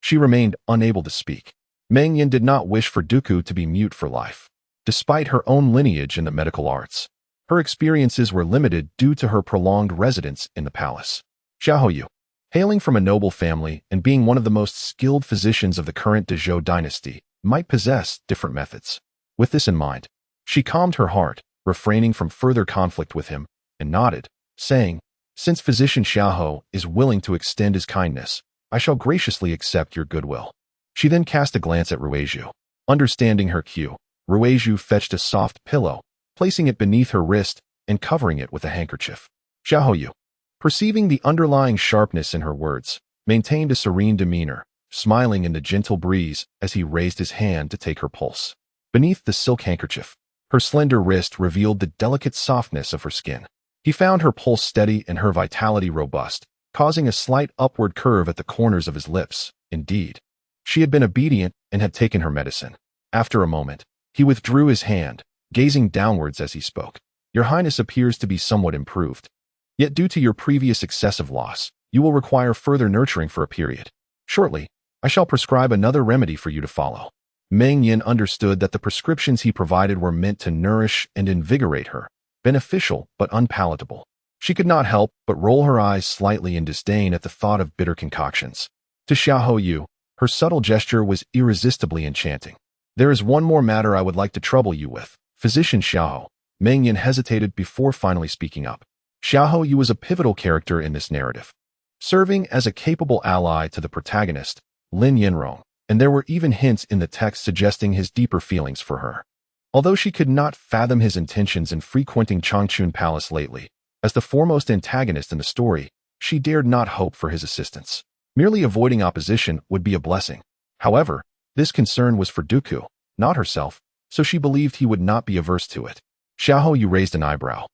she remained unable to speak. Meng Yan did not wish for Duku to be mute for life. Despite her own lineage in the medical arts, her experiences were limited due to her prolonged residence in the palace. Xiaoyu, hailing from a noble family and being one of the most skilled physicians of the current Dezhou dynasty, might possess different methods. With this in mind, she calmed her heart, refraining from further conflict with him, and nodded, saying, since physician Xiaohu is willing to extend his kindness, I shall graciously accept your goodwill. She then cast a glance at Ruizhu. Understanding her cue, Ruizhu fetched a soft pillow, placing it beneath her wrist and covering it with a handkerchief. Xiaoyu, perceiving the underlying sharpness in her words, maintained a serene demeanor, smiling in the gentle breeze as he raised his hand to take her pulse. Beneath the silk handkerchief, her slender wrist revealed the delicate softness of her skin. He found her pulse steady and her vitality robust, causing a slight upward curve at the corners of his lips. Indeed, she had been obedient and had taken her medicine. After a moment, he withdrew his hand, gazing downwards as he spoke. Your Highness appears to be somewhat improved. Yet due to your previous excessive loss, you will require further nurturing for a period. Shortly, I shall prescribe another remedy for you to follow. Meng Yan understood that the prescriptions he provided were meant to nourish and invigorate her, beneficial but unpalatable. She could not help but roll her eyes slightly in disdain at the thought of bitter concoctions. To Xiaoyu, her subtle gesture was irresistibly enchanting. There is one more matter I would like to trouble you with, Physician Xiaohu. Meng Yan hesitated before finally speaking up. Xiaoyu was a pivotal character in this narrative, serving as a capable ally to the protagonist, Lin Yanrong, and there were even hints in the text suggesting his deeper feelings for her. Although she could not fathom his intentions in frequenting Changchun Palace lately, as the foremost antagonist in the story, she dared not hope for his assistance. Merely avoiding opposition would be a blessing. However, this concern was for Duku, not herself, so she believed he would not be averse to it. Xiaoyu raised an eyebrow.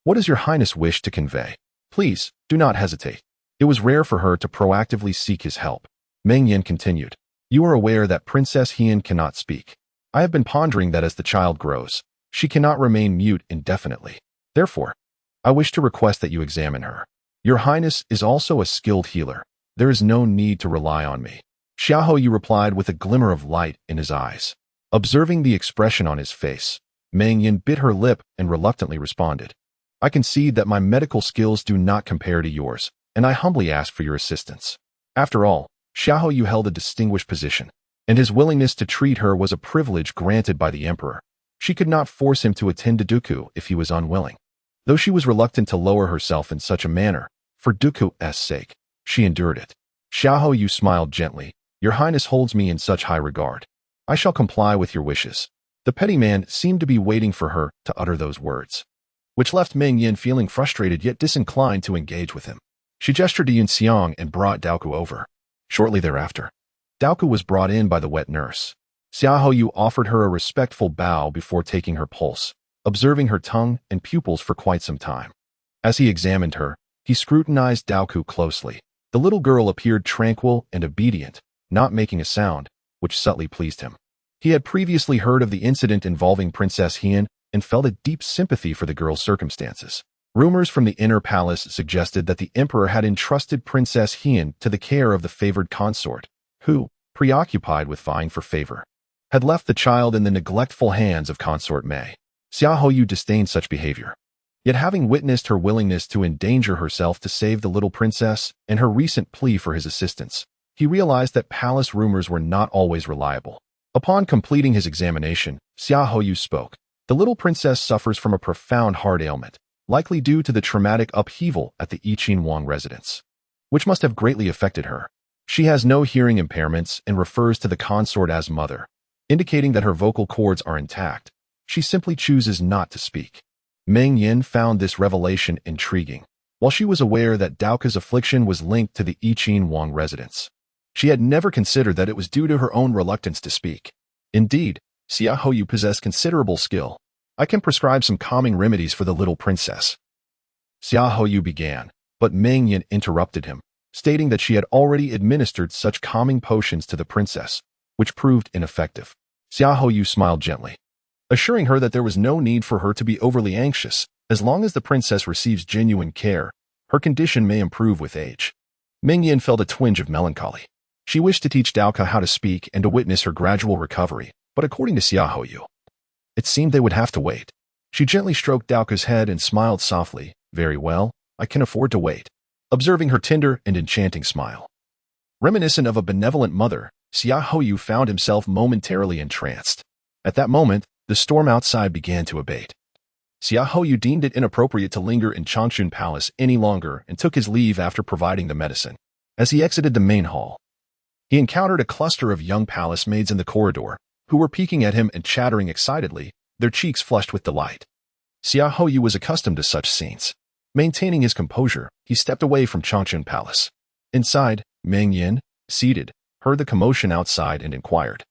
What does your Highness wish to convey? Please, do not hesitate. It was rare for her to proactively seek his help. Meng Yan continued. You are aware that Princess Hien cannot speak. I have been pondering that as the child grows, she cannot remain mute indefinitely. Therefore, I wish to request that you examine her. Your Highness is also a skilled healer. There is no need to rely on me. Xiaoyu replied with a glimmer of light in his eyes. Observing the expression on his face, Meng Yan bit her lip and reluctantly responded. I concede that my medical skills do not compare to yours, and I humbly ask for your assistance. After all, Xiaoyu held a distinguished position, and his willingness to treat her was a privilege granted by the Emperor. She could not force him to attend to Duku if he was unwilling. Though she was reluctant to lower herself in such a manner, for Duku's sake, she endured it. Xiaoyu smiled gently. Your Highness holds me in such high regard. I shall comply with your wishes. The petty man seemed to be waiting for her to utter those words, which left Meng Yan feeling frustrated yet disinclined to engage with him. She gestured to Yunxiang and brought Duku over. Shortly thereafter, Duku was brought in by the wet nurse. Xiaoyu offered her a respectful bow before taking her pulse, observing her tongue and pupils for quite some time. As he examined her, he scrutinized Duku closely. The little girl appeared tranquil and obedient, not making a sound, which subtly pleased him. He had previously heard of the incident involving Princess Hien and felt a deep sympathy for the girl's circumstances. Rumors from the inner palace suggested that the emperor had entrusted Princess Hien to the care of the favored consort, who, preoccupied with vying for favor, had left the child in the neglectful hands of consort Mei. Xia Houyu disdained such behavior. Yet having witnessed her willingness to endanger herself to save the little princess and her recent plea for his assistance, he realized that palace rumors were not always reliable. Upon completing his examination, Xia Houyu spoke. The little princess suffers from a profound heart ailment, likely due to the traumatic upheaval at the Yiqin Wang residence, which must have greatly affected her. She has no hearing impairments and refers to the consort as mother, indicating that her vocal cords are intact. She simply chooses not to speak. Meng Yan found this revelation intriguing. While she was aware that Duku's affliction was linked to the Yiqin Wang residence, she had never considered that it was due to her own reluctance to speak. Indeed, Xia Houyu possessed considerable skill. I can prescribe some calming remedies for the little princess. Xia Houyu began, but Meng Yan interrupted him, stating that she had already administered such calming potions to the princess, which proved ineffective. Xia Houyu smiled gently, assuring her that there was no need for her to be overly anxious. As long as the princess receives genuine care, her condition may improve with age. Meng Yan felt a twinge of melancholy. She wished to teach Duku how to speak and to witness her gradual recovery, but according to Xia Houyu, it seemed they would have to wait. She gently stroked Duku's head and smiled softly. Very well, I can afford to wait, observing her tender and enchanting smile. Reminiscent of a benevolent mother, Xia Houyu found himself momentarily entranced. At that moment, the storm outside began to abate. Xia Houyu deemed it inappropriate to linger in Changchun Palace any longer and took his leave after providing the medicine. As he exited the main hall, he encountered a cluster of young palace maids in the corridor, who were peeking at him and chattering excitedly, their cheeks flushed with delight. Xia Houyu was accustomed to such scenes. Maintaining his composure, he stepped away from Changchun Palace. Inside, Meng Yan, seated, heard the commotion outside and inquired,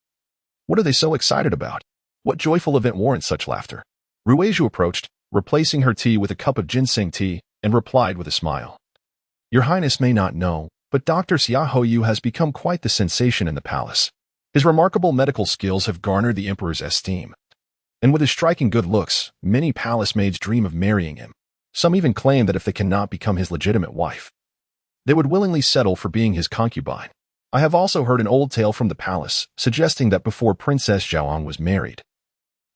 "What are they so excited about? What joyful event warrants such laughter?" Ruizhu approached, replacing her tea with a cup of ginseng tea, and replied with a smile. "Your Highness may not know, but Dr. Xia Houyu has become quite the sensation in the palace. His remarkable medical skills have garnered the emperor's esteem. And with his striking good looks, many palace maids dream of marrying him. Some even claim that if they cannot become his legitimate wife, they would willingly settle for being his concubine. I have also heard an old tale from the palace, suggesting that before Princess Zhaoang was married,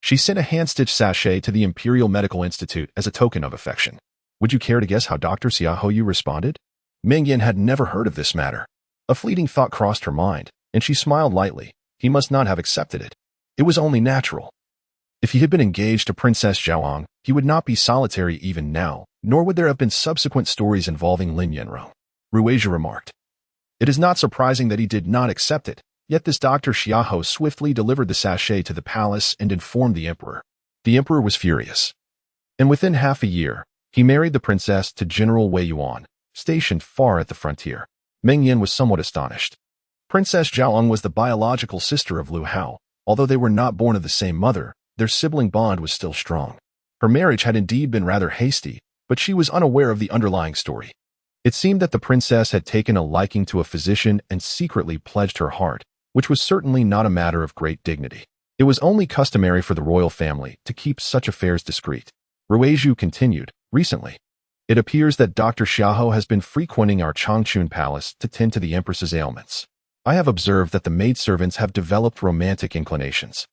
she sent a hand-stitched sachet to the Imperial Medical Institute as a token of affection. Would you care to guess how Dr. Xia Houyu responded?" Meng Yan had never heard of this matter. A fleeting thought crossed her mind, and she smiled lightly. He must not have accepted it. It was only natural. If he had been engaged to Princess Zhaoang, he would not be solitary even now, nor would there have been subsequent stories involving Lin Yanrong. Ruizhu remarked. It is not surprising that he did not accept it, yet this Dr. Xiahou swiftly delivered the sachet to the palace and informed the emperor. The emperor was furious. And within half a year, he married the princess to General Wei Yuan, stationed far at the frontier. Meng Yan was somewhat astonished. Princess Zhaoang was the biological sister of Lu Hao. Although they were not born of the same mother, their sibling bond was still strong. Her marriage had indeed been rather hasty, but she was unaware of the underlying story. It seemed that the princess had taken a liking to a physician and secretly pledged her heart, which was certainly not a matter of great dignity. It was only customary for the royal family to keep such affairs discreet. Ruizhu continued, recently, it appears that Dr. Xiahou has been frequenting our Changchun Palace to tend to the empress's ailments. I have observed that the maidservants have developed romantic inclinations.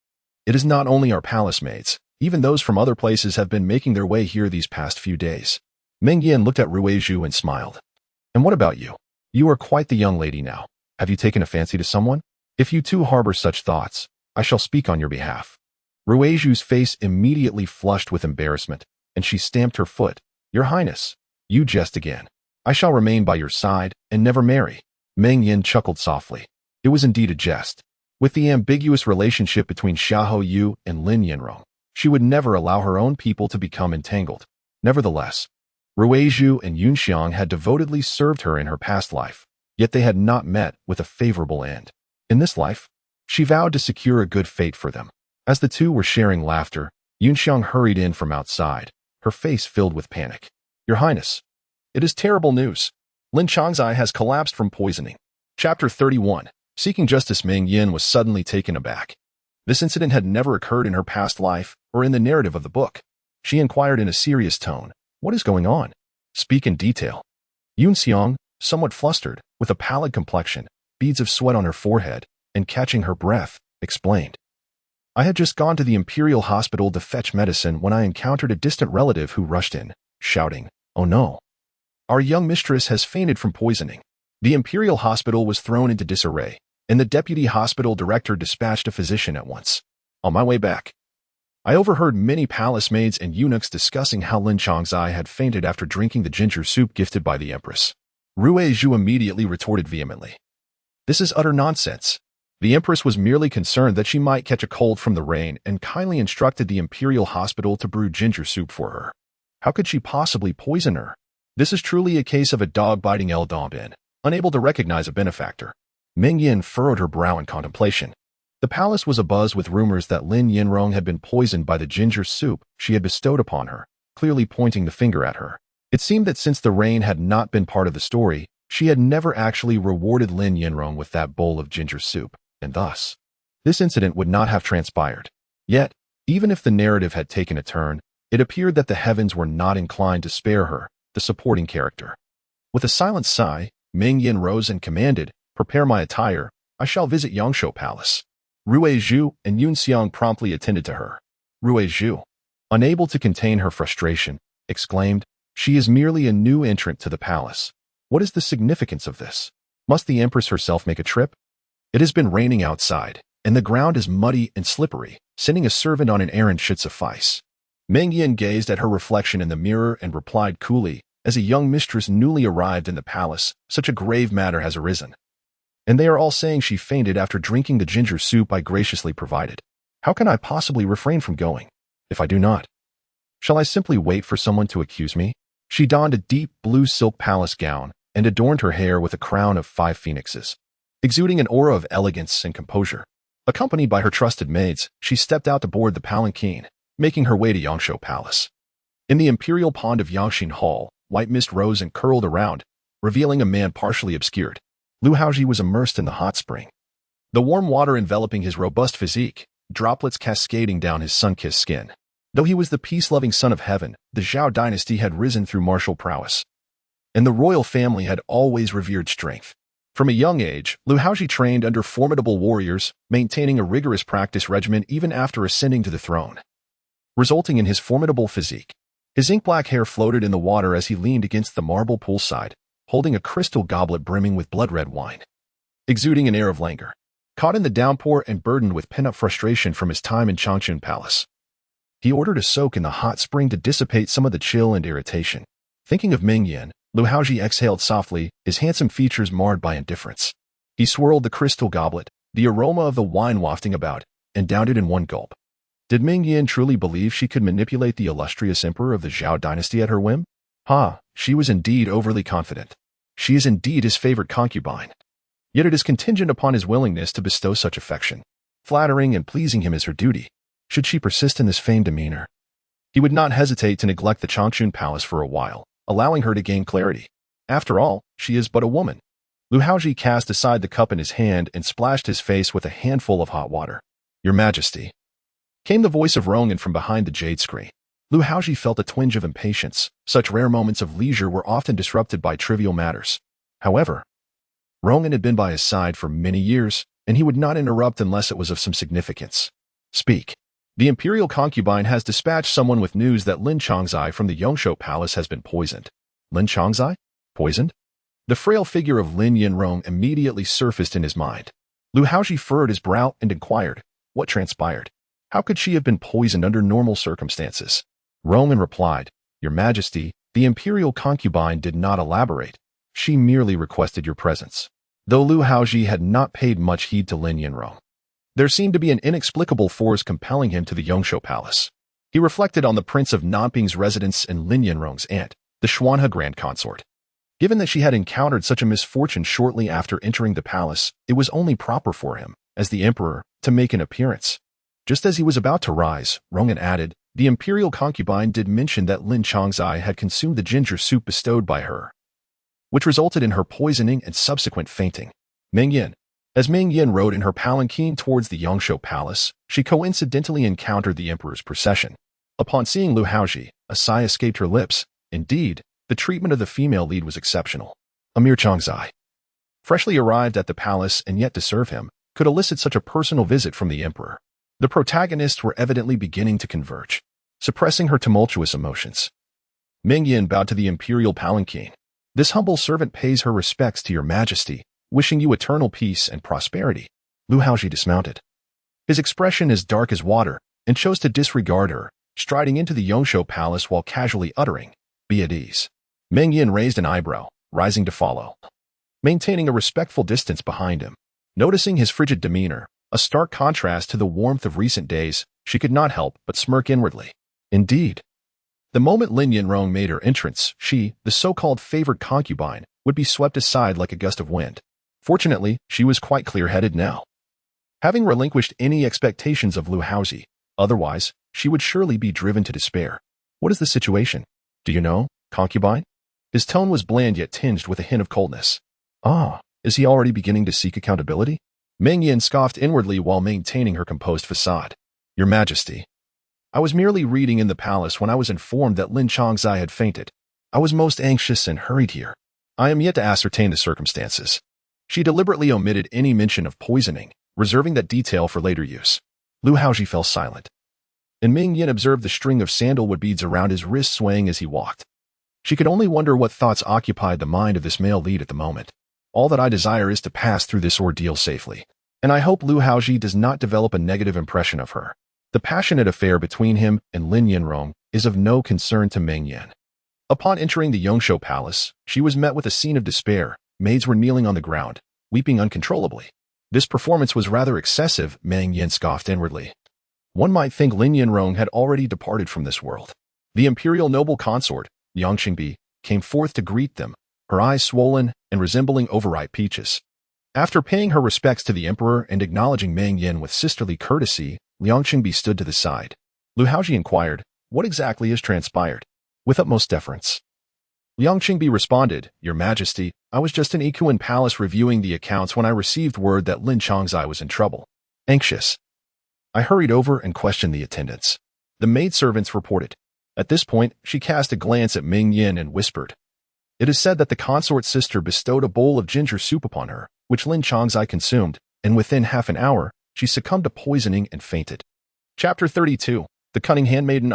It is not only our palace maids, even those from other places have been making their way here these past few days. Meng Yan looked at Ruizhu and smiled. And what about you? You are quite the young lady now. Have you taken a fancy to someone? If you too harbor such thoughts, I shall speak on your behalf. Ruizhu's face immediately flushed with embarrassment, and she stamped her foot. Your Highness, you jest again. I shall remain by your side and never marry. Meng Yan chuckled softly. It was indeed a jest. With the ambiguous relationship between Xia Houyu and Lin Yanrong, she would never allow her own people to become entangled. Nevertheless, Ruizhu and Yunxiang had devotedly served her in her past life, yet they had not met with a favorable end. In this life, she vowed to secure a good fate for them. As the two were sharing laughter, Yunxiang hurried in from outside, her face filled with panic. Your Highness, it is terrible news. Lin Changzai has collapsed from poisoning. Chapter 31. Seeking justice. Meng Yan was suddenly taken aback. This incident had never occurred in her past life or in the narrative of the book. She inquired in a serious tone, what is going on? Speak in detail. Yunxiang, somewhat flustered, with a pallid complexion, beads of sweat on her forehead, and catching her breath, explained. I had just gone to the Imperial hospital to fetch medicine when I encountered a distant relative who rushed in, shouting, "Oh no! Our young mistress has fainted from poisoning." The Imperial hospital was thrown into disarray, and the deputy hospital director dispatched a physician at once. On my way back, I overheard many palace maids and eunuchs discussing how Lin Chongzai had fainted after drinking the ginger soup gifted by the empress. Lu Haozhi immediately retorted vehemently. This is utter nonsense. The empress was merely concerned that she might catch a cold from the rain and kindly instructed the Imperial hospital to brew ginger soup for her. How could she possibly poison her? This is truly a case of a dog biting El Dombin, unable to recognize a benefactor. Meng Yan furrowed her brow in contemplation. The palace was abuzz with rumors that Lin Yinrong had been poisoned by the ginger soup she had bestowed upon her, clearly pointing the finger at her. It seemed that since the rain had not been part of the story, she had never actually rewarded Lin Yinrong with that bowl of ginger soup, and thus, this incident would not have transpired. Yet, even if the narrative had taken a turn, it appeared that the heavens were not inclined to spare her, the supporting character. With a silent sigh, Meng Yan rose and commanded, "Prepare my attire, I shall visit Yangshou Palace." Rui Zhu and Yun Xiang promptly attended to her. Rui Zhu, unable to contain her frustration, exclaimed, "She is merely a new entrant to the palace. What is the significance of this? Must the empress herself make a trip? It has been raining outside, and the ground is muddy and slippery. Sending a servant on an errand should suffice." Meng Yan gazed at her reflection in the mirror and replied coolly, "As a young mistress newly arrived in the palace, such a grave matter has arisen. And they are all saying she fainted after drinking the ginger soup I graciously provided. How can I possibly refrain from going? If I do not, shall I simply wait for someone to accuse me?" She donned a deep blue silk palace gown and adorned her hair with a crown of 5 phoenixes, exuding an aura of elegance and composure. Accompanied by her trusted maids, she stepped out to board the palanquin, making her way to Yangshou Palace. In the imperial pond of Yangxin Hall, white mist rose and curled around, revealing a man partially obscured. Lu Haozhi was immersed in the hot spring, the warm water enveloping his robust physique, droplets cascading down his sun-kissed skin. Though he was the peace-loving son of heaven, the Zhao dynasty had risen through martial prowess, and the royal family had always revered strength. From a young age, Lu Haozhi trained under formidable warriors, maintaining a rigorous practice regimen even after ascending to the throne, resulting in his formidable physique. His ink-black hair floated in the water as he leaned against the marble poolside, holding a crystal goblet brimming with blood-red wine, exuding an air of languor. Caught in the downpour and burdened with pent-up frustration from his time in Changchun Palace, he ordered a soak in the hot spring to dissipate some of the chill and irritation. Thinking of Meng Yan, Lu Haozhi exhaled softly, his handsome features marred by indifference. He swirled the crystal goblet, the aroma of the wine wafting about, and downed it in one gulp. Did Meng Yan truly believe she could manipulate the illustrious emperor of the Zhao dynasty at her whim? She was indeed overly confident. She is indeed his favorite concubine. Yet it is contingent upon his willingness to bestow such affection. Flattering and pleasing him is her duty. Should she persist in this feigned demeanor, he would not hesitate to neglect the Changchun Palace for a while, allowing her to gain clarity. After all, she is but a woman. Lu Haozhi cast aside the cup in his hand and splashed his face with a handful of hot water. "Your Majesty," came the voice of Rongan from behind the jade screen. Lu Haozhi felt a twinge of impatience. Such rare moments of leisure were often disrupted by trivial matters. However, Rongan had been by his side for many years, and he would not interrupt unless it was of some significance. "Speak." "The imperial concubine has dispatched someone with news that Lin Chongzai from the Yangshou Palace has been poisoned." Lin Chongzai? Poisoned? The frail figure of Lin Yinrong immediately surfaced in his mind. Lu Haozhi furrowed his brow and inquired, "What transpired? How could she have been poisoned under normal circumstances?" Rongan replied, "Your Majesty, the imperial concubine did not elaborate. She merely requested your presence." Though Lu Haozhi had not paid much heed to Lin Yinrong, there seemed to be an inexplicable force compelling him to the Yangshou Palace. He reflected on the Prince of Nanping's residence and Lin Yinrong's aunt, the Xuanhe Grand Consort. Given that she had encountered such a misfortune shortly after entering the palace, it was only proper for him, as the emperor, to make an appearance. Just as he was about to rise, Rongan added, "The imperial concubine did mention that Lin Chongzai had consumed the ginger soup bestowed by her, which resulted in her poisoning and subsequent fainting." Meng Yan. As Meng Yan rode in her palanquin towards the Yangshou Palace, she coincidentally encountered the emperor's procession. Upon seeing Lu Haozhi, a sigh escaped her lips. Indeed, the treatment of the female lead was exceptional. Emir Chongzai, freshly arrived at the palace and yet to serve him, could elicit such a personal visit from the emperor. The protagonists were evidently beginning to converge, suppressing her tumultuous emotions. Meng Yan bowed to the imperial palanquin. This humble servant pays her respects to your majesty, wishing you eternal peace and prosperity. Lu Haozhi dismounted. His expression as dark as water, and chose to disregard her, striding into the Yongsho palace while casually uttering, "Be at ease." Meng Yan raised an eyebrow, rising to follow, maintaining a respectful distance behind him. Noticing his frigid demeanor, a stark contrast to the warmth of recent days, she could not help but smirk inwardly. Indeed, the moment Lin Yanrong made her entrance, she, the so-called favored concubine, would be swept aside like a gust of wind. Fortunately, she was quite clear-headed now, having relinquished any expectations of Lu Haozhi. Otherwise, she would surely be driven to despair. What is the situation? Do you know, concubine? His tone was bland yet tinged with a hint of coldness. Ah, is he already beginning to seek accountability? Meng Yan scoffed inwardly while maintaining her composed facade. Your Majesty, I was merely reading in the palace when I was informed that Lin Chongzai had fainted. I was most anxious and hurried here. I am yet to ascertain the circumstances. She deliberately omitted any mention of poisoning, reserving that detail for later use. Lu Haozhi fell silent, and Meng Yan observed the string of sandalwood beads around his wrist swaying as he walked. She could only wonder what thoughts occupied the mind of this male lead at the moment. All that I desire is to pass through this ordeal safely, and I hope Lu Haozhi does not develop a negative impression of her. The passionate affair between him and Lin Yanrong is of no concern to Meng Yan. Upon entering the Yongsho palace, she was met with a scene of despair. Maids were kneeling on the ground, weeping uncontrollably. This performance was rather excessive, Meng Yan scoffed inwardly. One might think Lin Yanrong had already departed from this world. The imperial noble consort, Yang Qingbi, came forth to greet them, her eyes swollen and resembling overripe peaches. After paying her respects to the emperor and acknowledging Meng Yan with sisterly courtesy, Liang Qingbi stood to the side. Lu Haozhi inquired, "What exactly has transpired?" With utmost deference, Liang Qingbi responded, "Your Majesty, I was just in Ikuan Palace reviewing the accounts when I received word that Lin Chongzai was in trouble. Anxious, I hurried over and questioned the attendants." The maidservants reported. At this point, she cast a glance at Meng Yan and whispered, "It is said that the consort's sister bestowed a bowl of ginger soup upon her, which Lin Chongzai consumed, and within half an hour, she succumbed to poisoning and fainted." Chapter 32. The Cunning Handmaiden.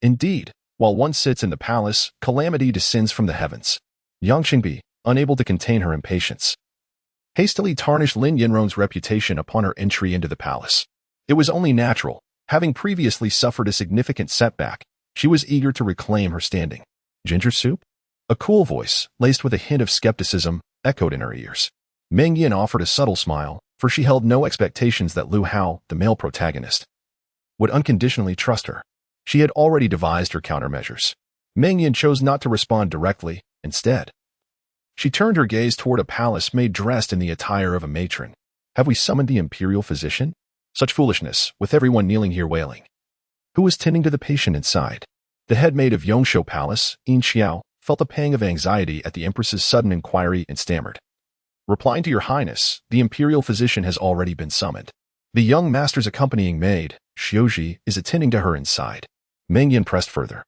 Indeed, while one sits in the palace, calamity descends from the heavens. Yang Qingbi, unable to contain her impatience, hastily tarnished Lin Yanrong's reputation upon her entry into the palace. It was only natural. Having previously suffered a significant setback, she was eager to reclaim her standing. Ginger soup? A cool voice, laced with a hint of skepticism, echoed in her ears. Meng Yan offered a subtle smile, for she held no expectations that Lu Hao, the male protagonist, would unconditionally trust her. She had already devised her countermeasures. Meng Yan chose not to respond directly. Instead, she turned her gaze toward a palace maid dressed in the attire of a matron. "Have we summoned the imperial physician?" Such foolishness, with everyone kneeling here wailing. Who was tending to the patient inside? The head maid of Yongsho Palace, Yin Xiao, felt a pang of anxiety at the empress's sudden inquiry and stammered, "Replying to your highness, the imperial physician has already been summoned. The young master's accompanying maid, Xiaoji, is attending to her inside." Meng Yan pressed further.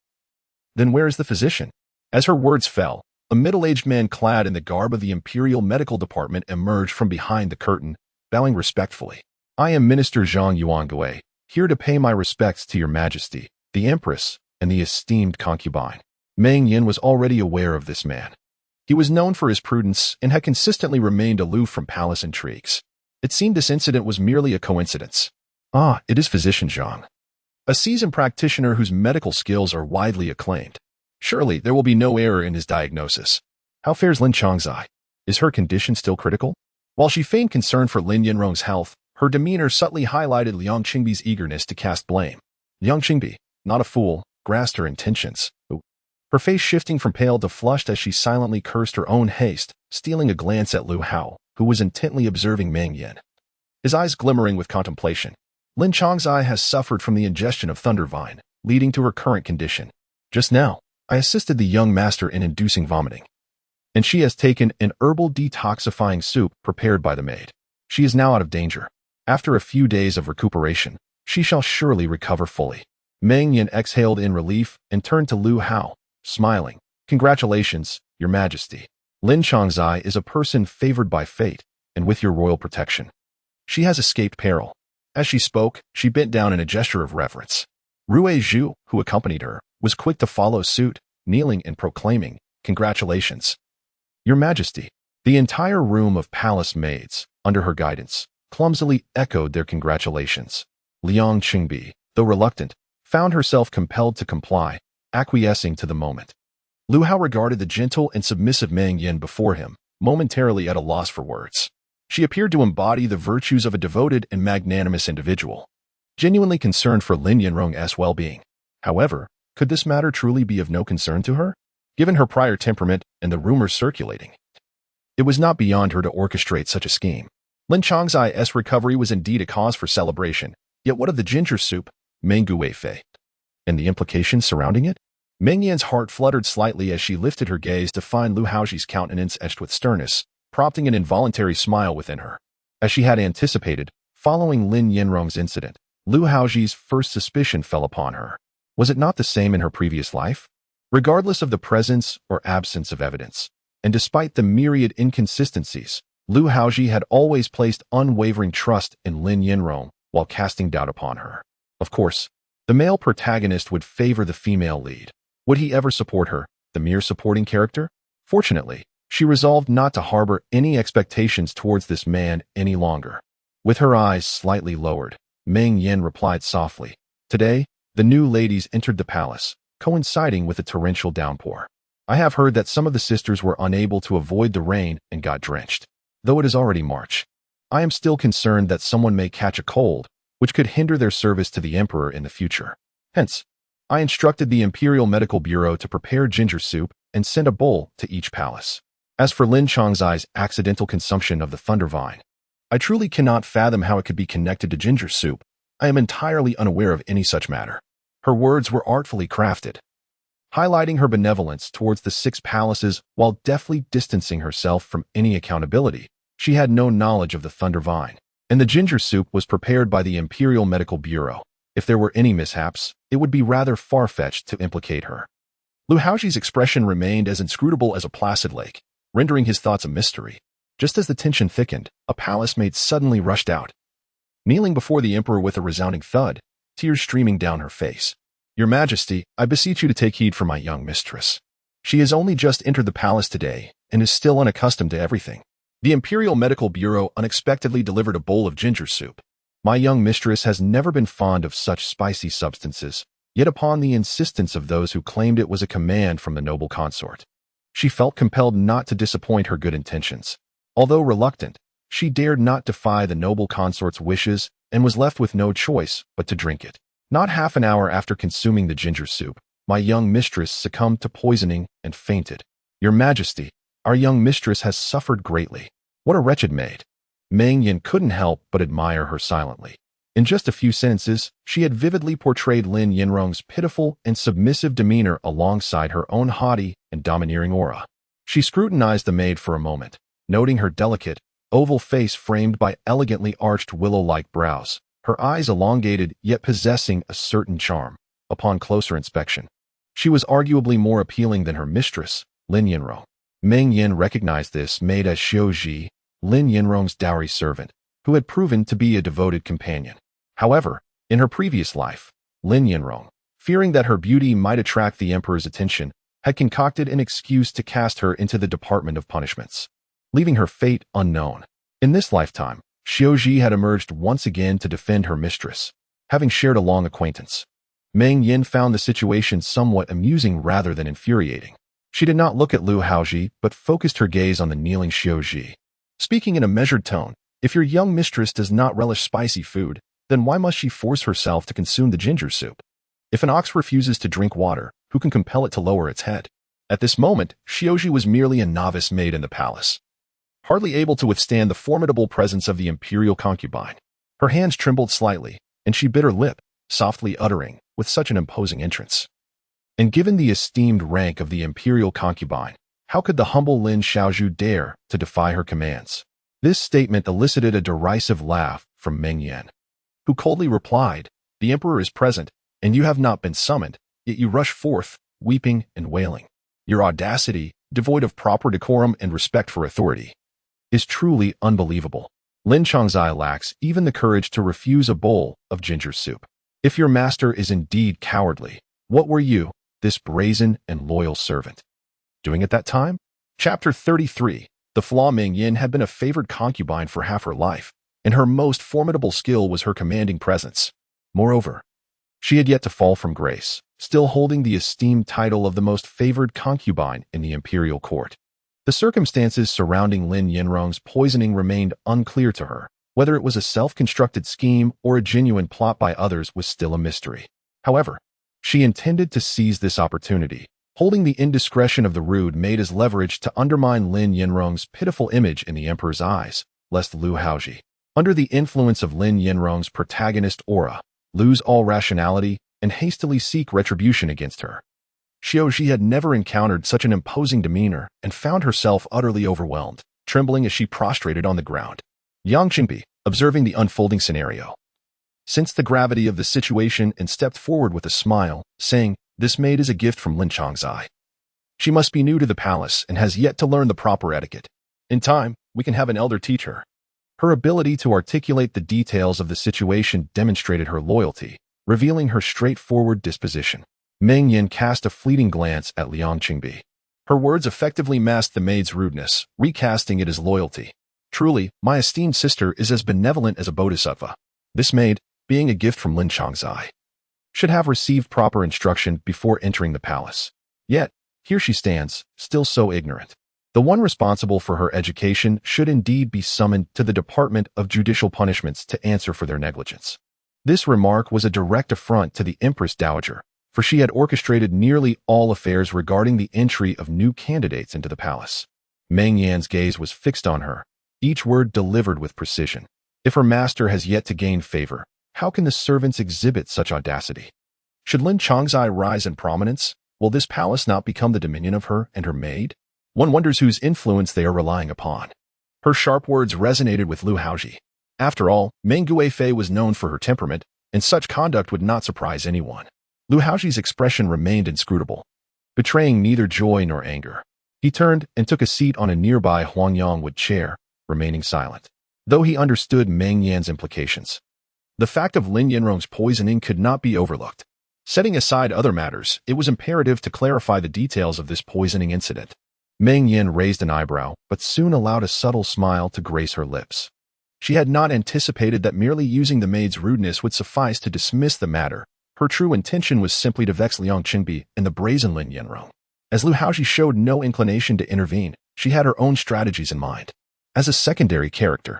"Then where is the physician?" As her words fell, a middle-aged man clad in the garb of the imperial medical department emerged from behind the curtain, bowing respectfully. "I am Minister Zhang Yuangui, here to pay my respects to your majesty, the empress, and the esteemed concubine." Meng Yan was already aware of this man. He was known for his prudence and had consistently remained aloof from palace intrigues. It seemed this incident was merely a coincidence. "Ah, it is Physician Zhang, a seasoned practitioner whose medical skills are widely acclaimed. Surely there will be no error in his diagnosis. How fares Lin Chongzai? Is her condition still critical?" While she feigned concern for Lin Yanrong's health, her demeanor subtly highlighted Liang Qingbi's eagerness to cast blame. Liang Qingbi, not a fool, grasped her intentions. Her face shifting from pale to flushed as she silently cursed her own haste, stealing a glance at Lu Hao, who was intently observing Meng Yan, his eyes glimmering with contemplation. Lin Chongzai has suffered from the ingestion of thundervine, leading to her current condition. Just now, I assisted the young master in inducing vomiting, and she has taken an herbal detoxifying soup prepared by the maid. She is now out of danger. After a few days of recuperation, she shall surely recover fully. Meng Yan exhaled in relief and turned to Lu Hao, smiling. "Congratulations, your majesty. Lin Chongzai is a person favored by fate and with your royal protection." She has escaped peril. As she spoke, she bent down in a gesture of reverence. Rue Zhu, who accompanied her, was quick to follow suit, kneeling and proclaiming, "Congratulations, Your Majesty." The entire room of palace maids, under her guidance, clumsily echoed their congratulations. Liang Qingbi, though reluctant, found herself compelled to comply, acquiescing to the moment. Lu Hao regarded the gentle and submissive Meng Yan before him, momentarily at a loss for words. She appeared to embody the virtues of a devoted and magnanimous individual, genuinely concerned for Lin Yanrong's well-being. However, could this matter truly be of no concern to her, given her prior temperament and the rumors circulating? It was not beyond her to orchestrate such a scheme. Lin Changzai's recovery was indeed a cause for celebration, yet what of the ginger soup, Meng Guifei, and the implications surrounding it? Meng Yan's heart fluttered slightly as she lifted her gaze to find Lu Haozhi's countenance etched with sternness, prompting an involuntary smile within her. As she had anticipated, following Lin Yanrong's incident, Lu Haozhi's first suspicion fell upon her. Was it not the same in her previous life? Regardless of the presence or absence of evidence, and despite the myriad inconsistencies, Lu Haozhi had always placed unwavering trust in Lin Yanrong while casting doubt upon her. Of course, the male protagonist would favor the female lead. Would he ever support her, the mere supporting character? Fortunately, she resolved not to harbor any expectations towards this man any longer. With her eyes slightly lowered, Meng Yan replied softly, "Today, the new ladies entered the palace, coinciding with a torrential downpour. I have heard that some of the sisters were unable to avoid the rain and got drenched. Though it is already March, I am still concerned that someone may catch a cold, which could hinder their service to the emperor in the future. Hence, I instructed the Imperial Medical Bureau to prepare ginger soup and send a bowl to each palace. As for Lin Changzai's accidental consumption of the thunder vine, I truly cannot fathom how it could be connected to ginger soup. I am entirely unaware of any such matter." Her words were artfully crafted, highlighting her benevolence towards the 6 palaces while deftly distancing herself from any accountability. She had no knowledge of the thunder vine, and the ginger soup was prepared by the Imperial Medical Bureau. If there were any mishaps, it would be rather far-fetched to implicate her. Lu Haozhi's expression remained as inscrutable as a placid lake, rendering his thoughts a mystery. Just as the tension thickened, a palace maid suddenly rushed out, kneeling before the emperor with a resounding thud, tears streaming down her face. "Your Majesty, I beseech you to take heed for my young mistress. She has only just entered the palace today and is still unaccustomed to everything." The Imperial Medical Bureau unexpectedly delivered a bowl of ginger soup. "My young mistress has never been fond of such spicy substances, yet upon the insistence of those who claimed it was a command from the noble consort, she felt compelled not to disappoint her good intentions. Although reluctant, she dared not defy the noble consort's wishes and was left with no choice but to drink it. Not half an hour after consuming the ginger soup, my young mistress succumbed to poisoning and fainted. Your Majesty, our young mistress has suffered greatly." What a wretched maid! Meng Yan couldn't help but admire her silently. In just a few sentences, she had vividly portrayed Lin Yanrong's pitiful and submissive demeanor alongside her own haughty and domineering aura. She scrutinized the maid for a moment, noting her delicate, oval face framed by elegantly arched willow-like brows, her eyes elongated yet possessing a certain charm. Upon closer inspection, she was arguably more appealing than her mistress, Lin Yanrong. Meng Yan recognized this maid as Xiaozhi, Lin Yanrong's dowry servant, who had proven to be a devoted companion. However, in her previous life, Lin Yanrong, fearing that her beauty might attract the emperor's attention, had concocted an excuse to cast her into the Department of Punishments, leaving her fate unknown. In this lifetime, Xiaozhi had emerged once again to defend her mistress, having shared a long acquaintance. Meng Yan found the situation somewhat amusing rather than infuriating. She did not look at Lu Haozhi, but focused her gaze on the kneeling Xiaozhi. Speaking in a measured tone, "If your young mistress does not relish spicy food, then why must she force herself to consume the ginger soup? If an ox refuses to drink water, who can compel it to lower its head?" At this moment, Xiaozhi was merely a novice maid in the palace, hardly able to withstand the formidable presence of the imperial concubine. Her hands trembled slightly, and she bit her lip, softly uttering, with such an imposing entrance. And given the esteemed rank of the imperial concubine, how could the humble Lin Xiaozhu dare to defy her commands? This statement elicited a derisive laugh from Meng Yan, who coldly replied, "The emperor is present, and you have not been summoned, yet you rush forth, weeping and wailing. Your audacity, devoid of proper decorum and respect for authority, is truly unbelievable." Lin Chongzai lacks even the courage to refuse a bowl of ginger soup. If your master is indeed cowardly, what were you, this brazen and loyal servant, doing at that time? Chapter 33. The flaw. Meng Yan had been a favored concubine for half her life, and her most formidable skill was her commanding presence. Moreover, she had yet to fall from grace, still holding the esteemed title of the most favored concubine in the imperial court. The circumstances surrounding Lin Yanrong's poisoning remained unclear to her. Whether it was a self-constructed scheme or a genuine plot by others was still a mystery. However, she intended to seize this opportunity, holding the indiscretion of the rude maid as leverage to undermine Lin Yanrong's pitiful image in the emperor's eyes, lest Lu Haozhi, under the influence of Lin Yanrong's protagonist aura, lose all rationality and hastily seek retribution against her. Haozhi had never encountered such an imposing demeanor and found herself utterly overwhelmed, trembling as she prostrated on the ground. Yang Qingbi, observing the unfolding scenario, sensed the gravity of the situation and stepped forward with a smile, saying, "This maid is a gift from Lin Chongzai. She must be new to the palace and has yet to learn the proper etiquette. In time, we can have an elder teach her." Her ability to articulate the details of the situation demonstrated her loyalty, revealing her straightforward disposition. Meng Yan cast a fleeting glance at Liang Qingbi. Her words effectively masked the maid's rudeness, recasting it as loyalty. "Truly, my esteemed sister is as benevolent as a bodhisattva. This maid, being a gift from Lin Chongzai, should have received proper instruction before entering the palace. Yet, here she stands, still so ignorant. The one responsible for her education should indeed be summoned to the Department of Judicial Punishments to answer for their negligence." This remark was a direct affront to the Empress Dowager, for she had orchestrated nearly all affairs regarding the entry of new candidates into the palace. Meng Yan's gaze was fixed on her, each word delivered with precision. If her master has yet to gain favor, how can the servants exhibit such audacity? Should Lin Chongzai rise in prominence, will this palace not become the dominion of her and her maid? One wonders whose influence they are relying upon. Her sharp words resonated with Lu Haozhi. After all, Meng Guifei was known for her temperament, and such conduct would not surprise anyone. Lu Haozhi's expression remained inscrutable, betraying neither joy nor anger. He turned and took a seat on a nearby Huangyang wood chair, remaining silent, though he understood Meng Yan's implications. The fact of Lin Yanrong's poisoning could not be overlooked. Setting aside other matters, it was imperative to clarify the details of this poisoning incident. Meng Yan raised an eyebrow, but soon allowed a subtle smile to grace her lips. She had not anticipated that merely using the maid's rudeness would suffice to dismiss the matter. Her true intention was simply to vex Liang Qingbi and the brazen Lin Yanrong. As Lu Haozhi showed no inclination to intervene, she had her own strategies in mind. As a secondary character,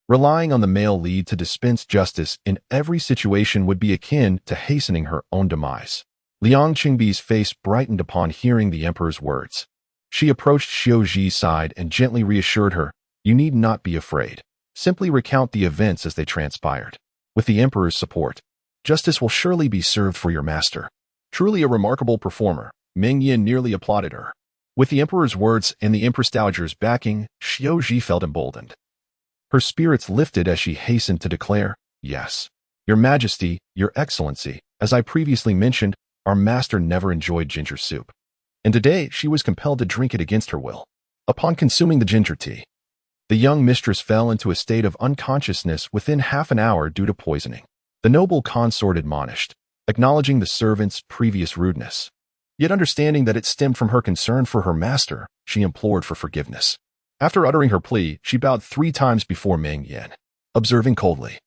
relying on the male lead to dispense justice in every situation would be akin to hastening her own demise. Liang Qingbi's face brightened upon hearing the emperor's words. She approached Haozhi's side and gently reassured her, "You need not be afraid. Simply recount the events as they transpired. With the emperor's support, justice will surely be served for your master." Truly a remarkable performer, Meng Yan nearly applauded her. With the emperor's words and the empress dowager's backing, Haozhi felt emboldened. Her spirits lifted as she hastened to declare, "Yes, your majesty, your excellency, as I previously mentioned, our master never enjoyed ginger soup, and today she was compelled to drink it against her will." Upon consuming the ginger tea, the young mistress fell into a state of unconsciousness within half an hour due to poisoning. The noble consort admonished, acknowledging the servant's previous rudeness. Yet understanding that it stemmed from her concern for her master, she implored for forgiveness. After uttering her plea, she bowed 3 times before Meng Yan, observing coldly.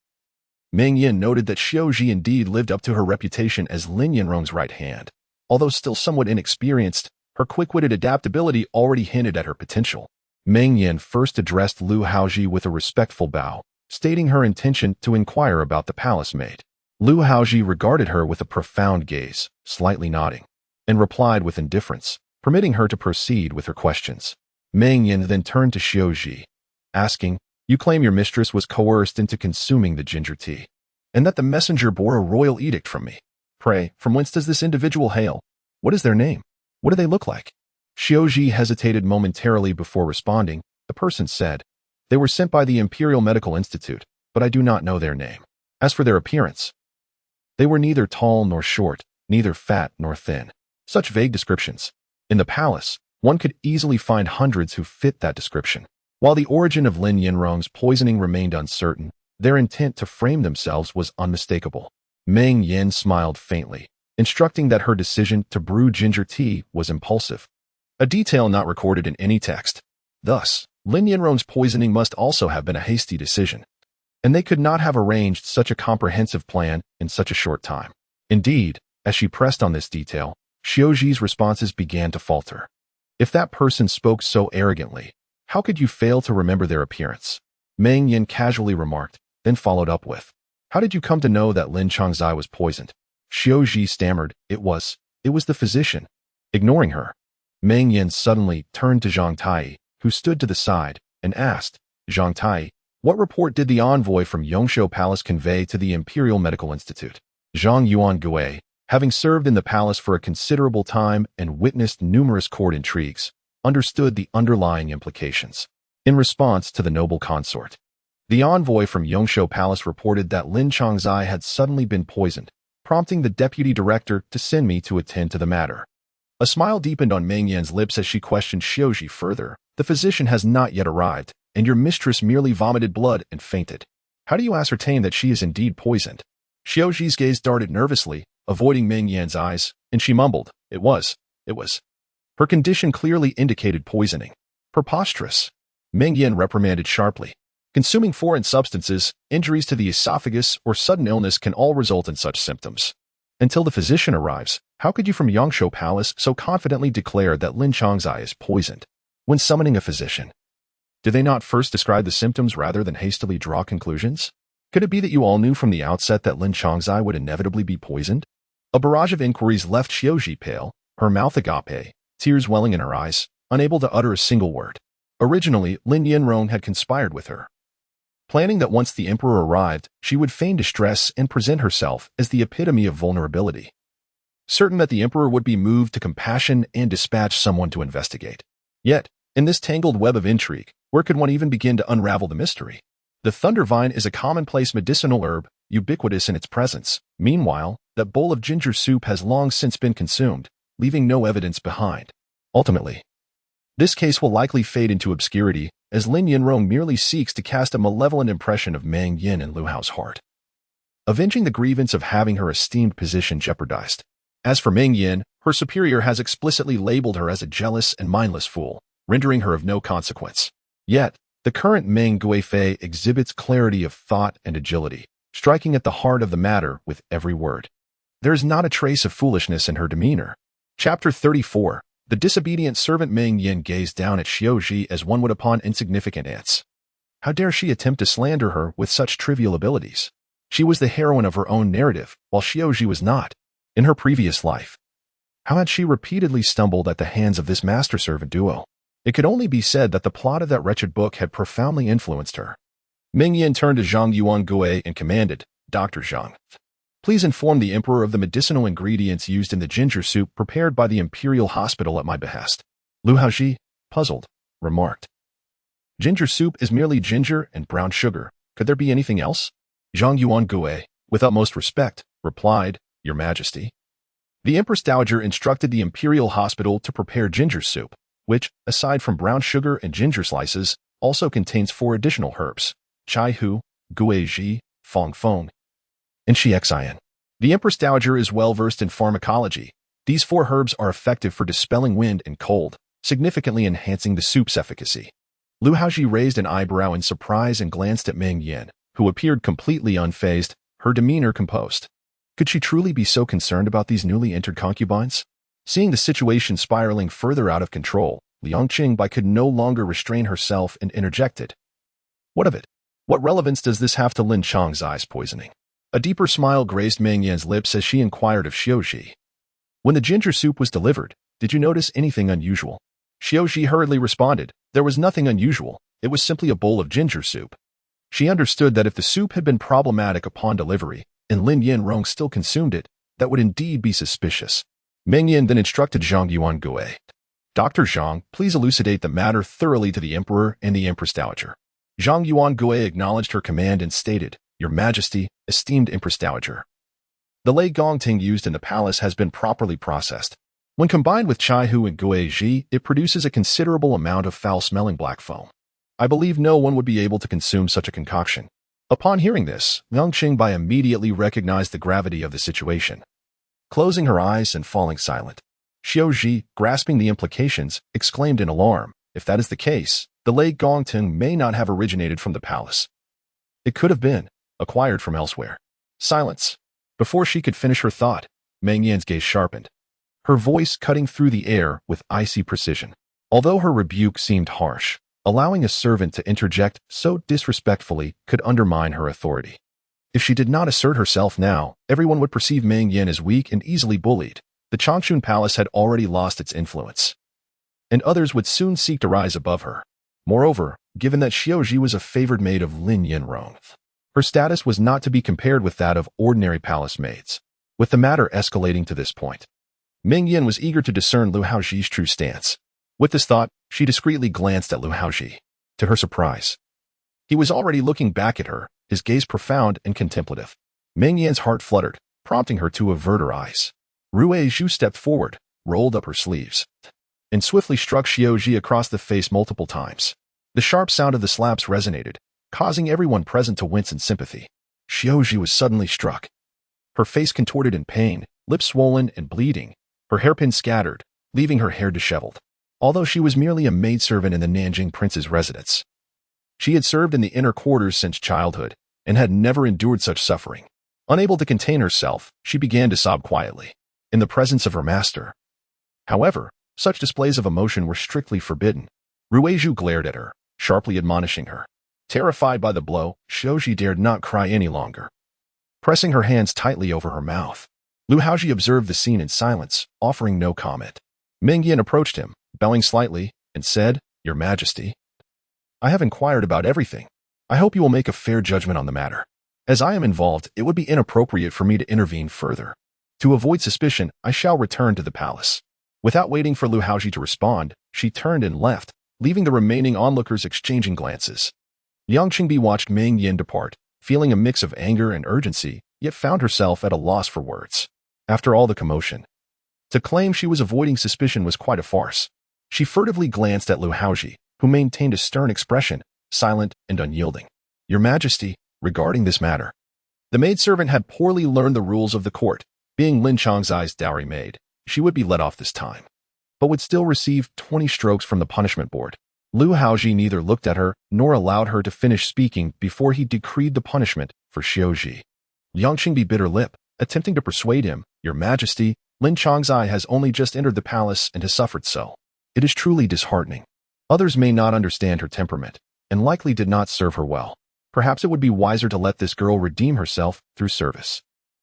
Meng Yan noted that Haozhi indeed lived up to her reputation as Lin Yanrong's right hand. Although still somewhat inexperienced, her quick-witted adaptability already hinted at her potential. Meng Yan first addressed Lu Haozhi with a respectful bow, stating her intention to inquire about the palace maid. Lu Haozhi regarded her with a profound gaze, slightly nodding, and replied with indifference, permitting her to proceed with her questions. Meng Yan then turned to Haozhi, asking, "You claim your mistress was coerced into consuming the ginger tea, and that the messenger bore a royal edict from me. Pray, from whence does this individual hail? What is their name? What do they look like?" Haozhi hesitated momentarily before responding. The person said, "They were sent by the Imperial Medical Institute, but I do not know their name. As for their appearance, they were neither tall nor short, neither fat nor thin." Such vague descriptions. In the palace, one could easily find hundreds who fit that description. While the origin of Lin Yanrong's poisoning remained uncertain, their intent to frame themselves was unmistakable. Meng Yan smiled faintly, instructing that her decision to brew ginger tea was impulsive, a detail not recorded in any text. Thus, Lin Yanrong's poisoning must also have been a hasty decision, and they could not have arranged such a comprehensive plan in such a short time. Indeed, as she pressed on this detail, Xiaozhi's responses began to falter. If that person spoke so arrogantly, how could you fail to remember their appearance? Meng Yan casually remarked, then followed up with, how did you come to know that Lin Changzai was poisoned? Xiaozhi stammered, it was the physician. Ignoring her, Meng Yan suddenly turned to Zhang Tai, who stood to the side, and asked, Zhang Tai, what report did the envoy from Yongshou Palace convey to the Imperial Medical Institute? Zhang Yuan Gui, having served in the palace for a considerable time and witnessed numerous court intrigues, understood the underlying implications. In response to the noble consort, the envoy from Yongshou Palace reported that Lin Changzai had suddenly been poisoned, prompting the deputy director to send me to attend to the matter. A smile deepened on Meng Yan's lips as she questioned Xiaozhi further. The physician has not yet arrived, and your mistress merely vomited blood and fainted. How do you ascertain that she is indeed poisoned? Xiaozhi's gaze darted nervously, avoiding Meng Yan's eyes, and she mumbled, It was. Her condition clearly indicated poisoning. Preposterous. Meng Yan reprimanded sharply. Consuming foreign substances, injuries to the esophagus, or sudden illness can all result in such symptoms. Until the physician arrives, how could you from Yongshou Palace so confidently declare that Lin Changzai is poisoned? When summoning a physician, do they not first describe the symptoms rather than hastily draw conclusions? Could it be that you all knew from the outset that Lin Changzai would inevitably be poisoned? A barrage of inquiries left Xiaozhi pale, her mouth agape, tears welling in her eyes, unable to utter a single word. Originally, Lin Yanrong had conspired with her, planning that once the emperor arrived, she would feign distress and present herself as the epitome of vulnerability, certain that the emperor would be moved to compassion and dispatch someone to investigate. Yet, in this tangled web of intrigue, where could one even begin to unravel the mystery? The thunder vine is a commonplace medicinal herb, ubiquitous in its presence. Meanwhile, that bowl of ginger soup has long since been consumed, leaving no evidence behind. Ultimately, this case will likely fade into obscurity, as Lin Yanrong merely seeks to cast a malevolent impression of Meng Yan in Lu Hao's heart, avenging the grievance of having her esteemed position jeopardized. As for Meng Yan, her superior has explicitly labeled her as a jealous and mindless fool, rendering her of no consequence. Yet, the current Meng Guifei exhibits clarity of thought and agility, striking at the heart of the matter with every word. There is not a trace of foolishness in her demeanor. Chapter 34. The disobedient servant Meng Yan gazed down at Xiaozhi as one would upon insignificant ants. How dare she attempt to slander her with such trivial abilities? She was the heroine of her own narrative, while Xiaozhi was not. In her previous life, how had she repeatedly stumbled at the hands of this master-servant duo? It could only be said that the plot of that wretched book had profoundly influenced her. Meng Yan turned to Zhang Yuan Gui and commanded, Dr. Zhang, please inform the emperor of the medicinal ingredients used in the ginger soup prepared by the Imperial Hospital at my behest. Lu Haozhi, puzzled, remarked, Ginger soup is merely ginger and brown sugar. Could there be anything else? Zhang Yuan Gui, with utmost respect, replied, Your Majesty. The Empress Dowager instructed the Imperial Hospital to prepare ginger soup, which, aside from brown sugar and ginger slices, also contains 4 additional herbs, chai hu, guizhi, fong fong, and xiexin. The Empress Dowager is well versed in pharmacology. These 4 herbs are effective for dispelling wind and cold, significantly enhancing the soup's efficacy. Lu Haozhi raised an eyebrow in surprise and glanced at Meng Yan, who appeared completely unfazed, her demeanor composed. Could she truly be so concerned about these newly entered concubines? Seeing the situation spiraling further out of control, Liang Qingbai could no longer restrain herself and interjected. What of it? What relevance does this have to Lin Changzai's poisoning? A deeper smile graced Meng Yan's lips as she inquired of Xiaozhi. When the ginger soup was delivered, did you notice anything unusual? Xiaozhi hurriedly responded, There was nothing unusual. It was simply a bowl of ginger soup. She understood that if the soup had been problematic upon delivery, and Lin Yanrong still consumed it, that would indeed be suspicious. Meng Yan then instructed Zhang Yuan Gui. Dr. Zhang, please elucidate the matter thoroughly to the Emperor and the Empress Dowager. Zhang Yuan Gui acknowledged her command and stated, Your Majesty, esteemed Empress Dowager. The lei gongting used in the palace has been properly processed. When combined with chai hu and guizhi, it produces a considerable amount of foul-smelling black foam. I believe no one would be able to consume such a concoction. Upon hearing this, Liang Qingbai immediately recognized the gravity of the situation. Closing her eyes and falling silent, Xiaozhi, grasping the implications, exclaimed in alarm, if that is the case, the Lei Gongteng may not have originated from the palace. It could have been acquired from elsewhere. Silence. Before she could finish her thought, Meng Yan's gaze sharpened, her voice cutting through the air with icy precision. Although her rebuke seemed harsh, allowing a servant to interject so disrespectfully could undermine her authority. If she did not assert herself now, everyone would perceive Meng Yan as weak and easily bullied. The Changchun Palace had already lost its influence, and others would soon seek to rise above her. Moreover, given that Xiaozhi was a favored maid of Lin Yinrong, her status was not to be compared with that of ordinary palace maids. With the matter escalating to this point, Meng Yan was eager to discern Lu Haozhi's true stance. With this thought, she discreetly glanced at Lu Haozhi. To her surprise, he was already looking back at her, his gaze profound and contemplative. Meng Yan's heart fluttered, prompting her to avert her eyes. Rue Zhu stepped forward, rolled up her sleeves, and swiftly struck Xiaozhi across the face multiple times. The sharp sound of the slaps resonated, causing everyone present to wince in sympathy. Xiaozhi was suddenly struck. Her face contorted in pain, lips swollen and bleeding, her hairpin scattered, leaving her hair disheveled. Although she was merely a maidservant in the Nanjing prince's residence, she had served in the inner quarters since childhood and had never endured such suffering. Unable to contain herself, she began to sob quietly, in the presence of her master. However, such displays of emotion were strictly forbidden. Rue Zhu glared at her, sharply admonishing her. Terrified by the blow, Xiaozhi dared not cry any longer. Pressing her hands tightly over her mouth, Lu Haozhi observed the scene in silence, offering no comment. Meng Yan approached him, bowing slightly, and said, Your Majesty, I have inquired about everything. I hope you will make a fair judgment on the matter. As I am involved, it would be inappropriate for me to intervene further. To avoid suspicion, I shall return to the palace. Without waiting for Lu Haozhi to respond, she turned and left, leaving the remaining onlookers exchanging glances. Liang Qingbi watched Meng Yan depart, feeling a mix of anger and urgency, yet found herself at a loss for words. After all the commotion, to claim she was avoiding suspicion was quite a farce. She furtively glanced at Lu Haozhi, who maintained a stern expression, silent and unyielding. Your Majesty, regarding this matter. The maidservant had poorly learned the rules of the court. Being Lin Changzai's dowry maid, she would be let off this time, but would still receive 20 strokes from the punishment board. Lu Haozhi neither looked at her nor allowed her to finish speaking before he decreed the punishment for Xiaozhi. Liang Qingbi bit her lip, attempting to persuade him, Your Majesty, Lin Changzai has only just entered the palace and has suffered so. It is truly disheartening. Others may not understand her temperament, and likely did not serve her well. Perhaps it would be wiser to let this girl redeem herself through service.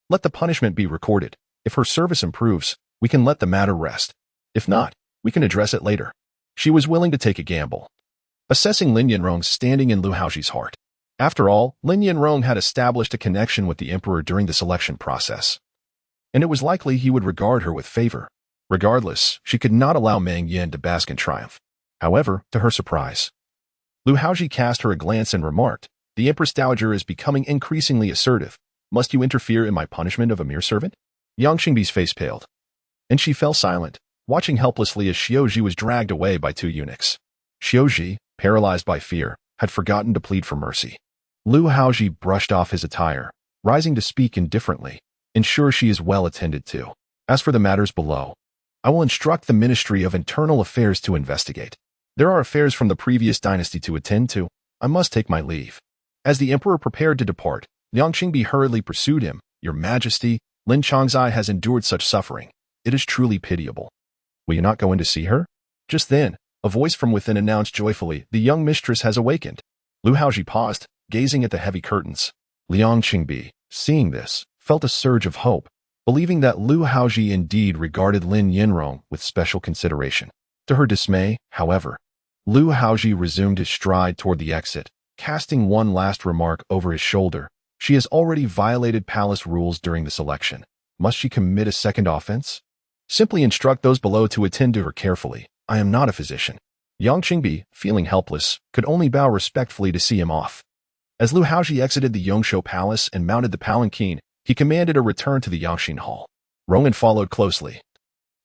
Let the punishment be recorded. If her service improves, we can let the matter rest. If not, we can address it later. She was willing to take a gamble, assessing Lin Yinrong's standing in Lu Haozhi's heart. After all, Lin Yinrong had established a connection with the emperor during the selection process, and it was likely he would regard her with favor. Regardless, she could not allow Meng Yan to bask in triumph. However, to her surprise, Lu Haozhi cast her a glance and remarked, The Empress Dowager is becoming increasingly assertive. Must you interfere in my punishment of a mere servant? Yang Qingbi's face paled, and she fell silent, watching helplessly as Xiaozhi was dragged away by two eunuchs. Xiaozhi, paralyzed by fear, had forgotten to plead for mercy. Lu Haozhi brushed off his attire, rising to speak indifferently, ensure she is well attended to. As for the matters below, I will instruct the Ministry of Internal Affairs to investigate. There are affairs from the previous dynasty to attend to. I must take my leave. As the emperor prepared to depart, Liang Qingbi hurriedly pursued him. Your Majesty, Lin Changzai has endured such suffering. It is truly pitiable. Will you not go in to see her? Just then, a voice from within announced joyfully, The young mistress has awakened. Lu Haozhi paused, gazing at the heavy curtains. Liang Qingbi, seeing this, felt a surge of hope, believing that Lu Haozhi indeed regarded Lin Yinrong with special consideration. To her dismay, however, Lu Haozhi resumed his stride toward the exit, casting one last remark over his shoulder. She has already violated palace rules during the selection. Must she commit a second offense? Simply instruct those below to attend to her carefully. I am not a physician. Yang Qingbi, feeling helpless, could only bow respectfully to see him off. As Lu Haozhi exited the Yongshou Palace and mounted the palanquin, he commanded a return to the Yangxin Hall. Ronan followed closely,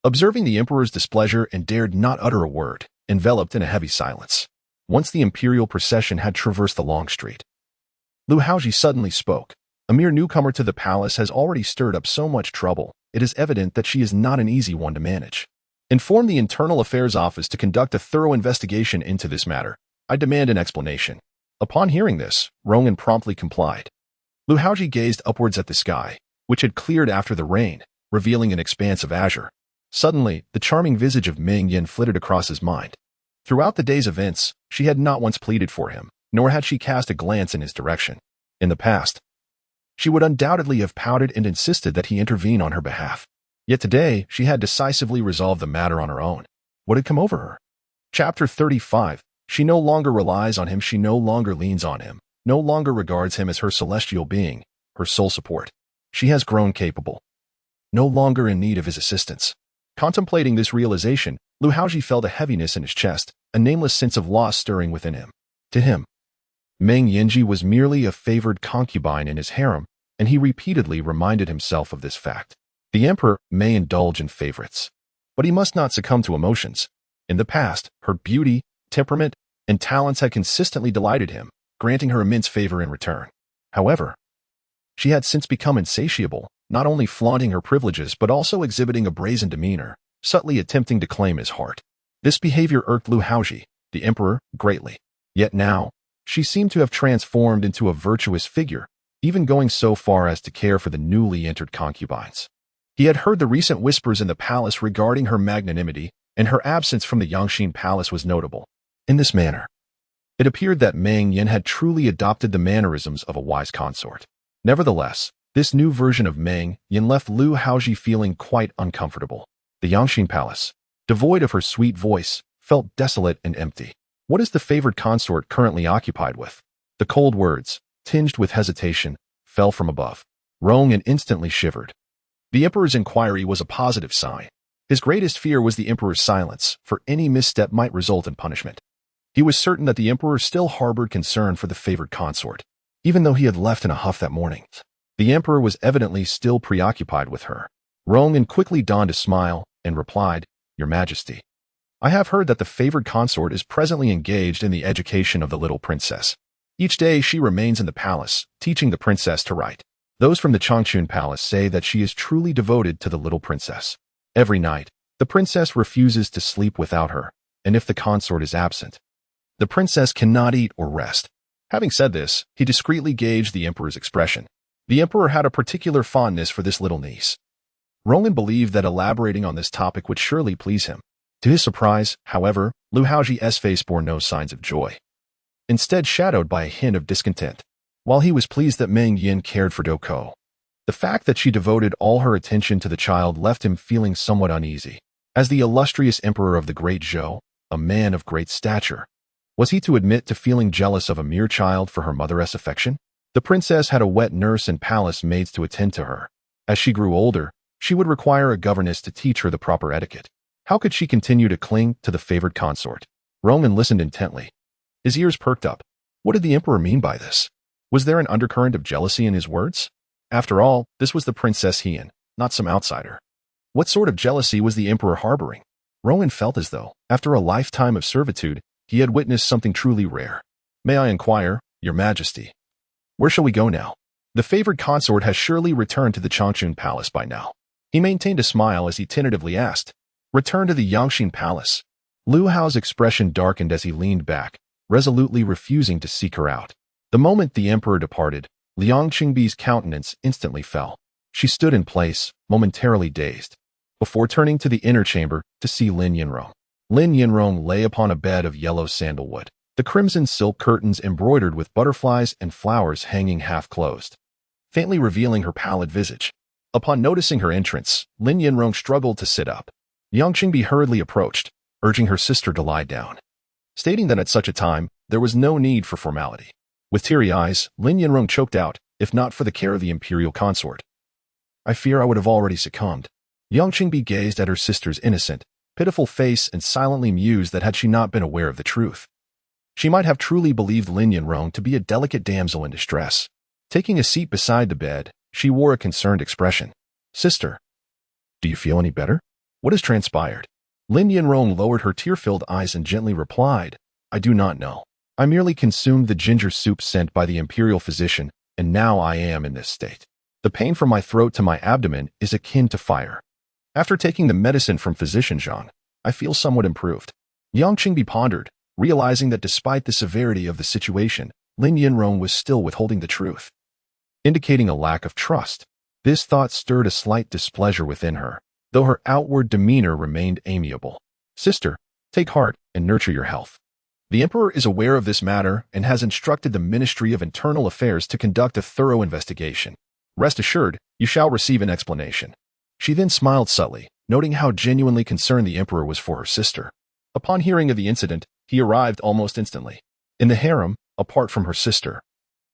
observing the emperor's displeasure and dared not utter a word, enveloped in a heavy silence. once the imperial procession had traversed the long street. Lu Haozhi suddenly spoke. A mere newcomer to the palace has already stirred up so much trouble. It is evident that she is not an easy one to manage. Inform the Internal Affairs Office to conduct a thorough investigation into this matter. I demand an explanation. Upon hearing this, Rowan promptly complied. Lu Haozhi gazed upwards at the sky, which had cleared after the rain, revealing an expanse of azure. Suddenly, the charming visage of Meng Yan flitted across his mind. Throughout the day's events, she had not once pleaded for him, nor had she cast a glance in his direction. In the past, she would undoubtedly have pouted and insisted that he intervene on her behalf. Yet today, she had decisively resolved the matter on her own. What had come over her? Chapter 35. She no longer relies on him, she no longer leans on him, no longer regards him as her celestial being, her sole support. She has grown capable, no longer in need of his assistance. Contemplating this realization, Lu Haozhi felt a heaviness in his chest, a nameless sense of loss stirring within him. To him, Meng Yan was merely a favored concubine in his harem, and he repeatedly reminded himself of this fact. The emperor may indulge in favorites, but he must not succumb to emotions. In the past, her beauty, temperament, and talents had consistently delighted him, granting her immense favor in return. However, she had since become insatiable, not only flaunting her privileges but also exhibiting a brazen demeanor, subtly attempting to claim his heart. This behavior irked Lu Haozhi, the emperor, greatly. Yet now, she seemed to have transformed into a virtuous figure, even going so far as to care for the newly entered concubines. He had heard the recent whispers in the palace regarding her magnanimity, and her absence from the Yangxin palace was notable. In this manner, it appeared that Meng Yan had truly adopted the mannerisms of a wise consort. Nevertheless, this new version of Meng Yan left Lu Haozhi feeling quite uncomfortable. The Yangxin palace, devoid of her sweet voice, felt desolate and empty. What is the favored consort currently occupied with? The cold words, tinged with hesitation, fell from above. Rowan instantly shivered. The emperor's inquiry was a positive sign. His greatest fear was the emperor's silence, for any misstep might result in punishment. He was certain that the emperor still harbored concern for the favored consort, even though he had left in a huff that morning. The emperor was evidently still preoccupied with her. Rowan quickly donned a smile and replied, "Your Majesty, I have heard that the favored consort is presently engaged in the education of the little princess. Each day she remains in the palace, teaching the princess to write. Those from the Changchun palace say that she is truly devoted to the little princess. Every night, the princess refuses to sleep without her, and if the consort is absent, the princess cannot eat or rest." Having said this, he discreetly gauged the emperor's expression. The emperor had a particular fondness for this little niece. Rowan believed that elaborating on this topic would surely please him. To his surprise, however, Lu Haozhi's face bore no signs of joy, instead shadowed by a hint of discontent. While he was pleased that Meng Yan cared for Duku, the fact that she devoted all her attention to the child left him feeling somewhat uneasy. As the illustrious emperor of the Great Zhou, a man of great stature, was he to admit to feeling jealous of a mere child for her mother's affection? The princess had a wet nurse and palace maids to attend to her. As she grew older, she would require a governess to teach her the proper etiquette. How could she continue to cling to the favored consort? Rowan listened intently. His ears perked up. What did the emperor mean by this? Was there an undercurrent of jealousy in his words? After all, this was the Princess Heian, not some outsider. What sort of jealousy was the emperor harboring? Rowan felt as though, after a lifetime of servitude, he had witnessed something truly rare. "May I inquire, Your Majesty, where shall we go now?" The favored consort has surely returned to the Changchun palace by now. He maintained a smile as he tentatively asked, "Return to the Yangxin palace." Lu Hao's expression darkened as he leaned back, resolutely refusing to seek her out. The moment the emperor departed, Liang Qingbi's countenance instantly fell. She stood in place, momentarily dazed, before turning to the inner chamber to see Lin Yinrong. Lin Yinrong lay upon a bed of yellow sandalwood, the crimson silk curtains embroidered with butterflies and flowers hanging half-closed, faintly revealing her pallid visage. Upon noticing her entrance, Lin Yinrong struggled to sit up. Liang Qingbi hurriedly approached, urging her sister to lie down, stating that at such a time, there was no need for formality. With teary eyes, Lin Yinrong choked out, "If not for the care of the imperial consort, I fear I would have already succumbed." Liang Qingbi gazed at her sister's innocent, pitiful face and silently mused that had she not been aware of the truth, she might have truly believed Lin Yinrong to be a delicate damsel in distress. Taking a seat beside the bed, she wore a concerned expression. "Sister, do you feel any better? What has transpired?" Lin Yinrong lowered her tear-filled eyes and gently replied, I do not know. I merely consumed the ginger soup sent by the Imperial physician, and now I am in this state. The pain from my throat to my abdomen is akin to fire. After taking the medicine from physician Zhang, I feel somewhat improved. Yang Qingbi pondered, realizing that despite the severity of the situation, Lin Yinrong was still withholding the truth, indicating a lack of trust. This thought stirred a slight displeasure within her, though her outward demeanor remained amiable. Sister, take heart and nurture your health. The Emperor is aware of this matter and has instructed the Ministry of Internal Affairs to conduct a thorough investigation. Rest assured, you shall receive an explanation. She then smiled subtly, noting how genuinely concerned the Emperor was for her sister. Upon hearing of the incident, he arrived almost instantly. In the harem, apart from her sister,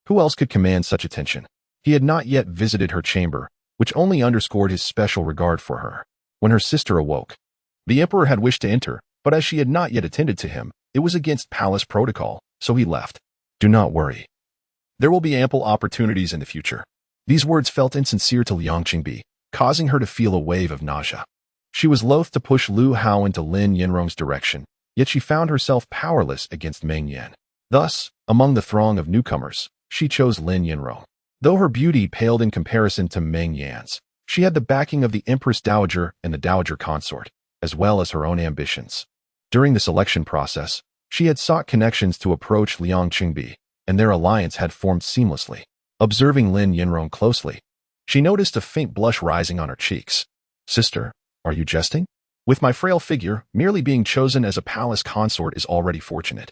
who else could command such attention? He had not yet visited her chamber, which only underscored his special regard for her. When her sister awoke, the Emperor had wished to enter, but as she had not yet attended to him, it was against palace protocol, so he left. Do not worry. There will be ample opportunities in the future. These words felt insincere to Liang Qingbi, causing her to feel a wave of nausea. She was loath to push Lu Hao into Lin Yinrong's direction, yet she found herself powerless against Meng Yan. Thus, among the throng of newcomers, she chose Lin Yinrong. Though her beauty paled in comparison to Meng Yan's, she had the backing of the Empress Dowager and the Dowager Consort, as well as her own ambitions. During the selection process, she had sought connections to approach Liang Qingbi, and their alliance had formed seamlessly. Observing Lin Yinrong closely, she noticed a faint blush rising on her cheeks. Sister, are you jesting? With my frail figure, merely being chosen as a palace consort is already fortunate.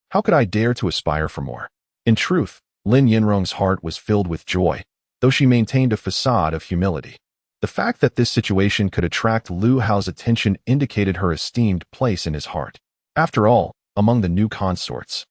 How could I dare to aspire for more? In truth, Lin Yinrong's heart was filled with joy, though she maintained a facade of humility. The fact that this situation could attract Lu Hao's attention indicated her esteemed place in his heart. After all, among the new consorts,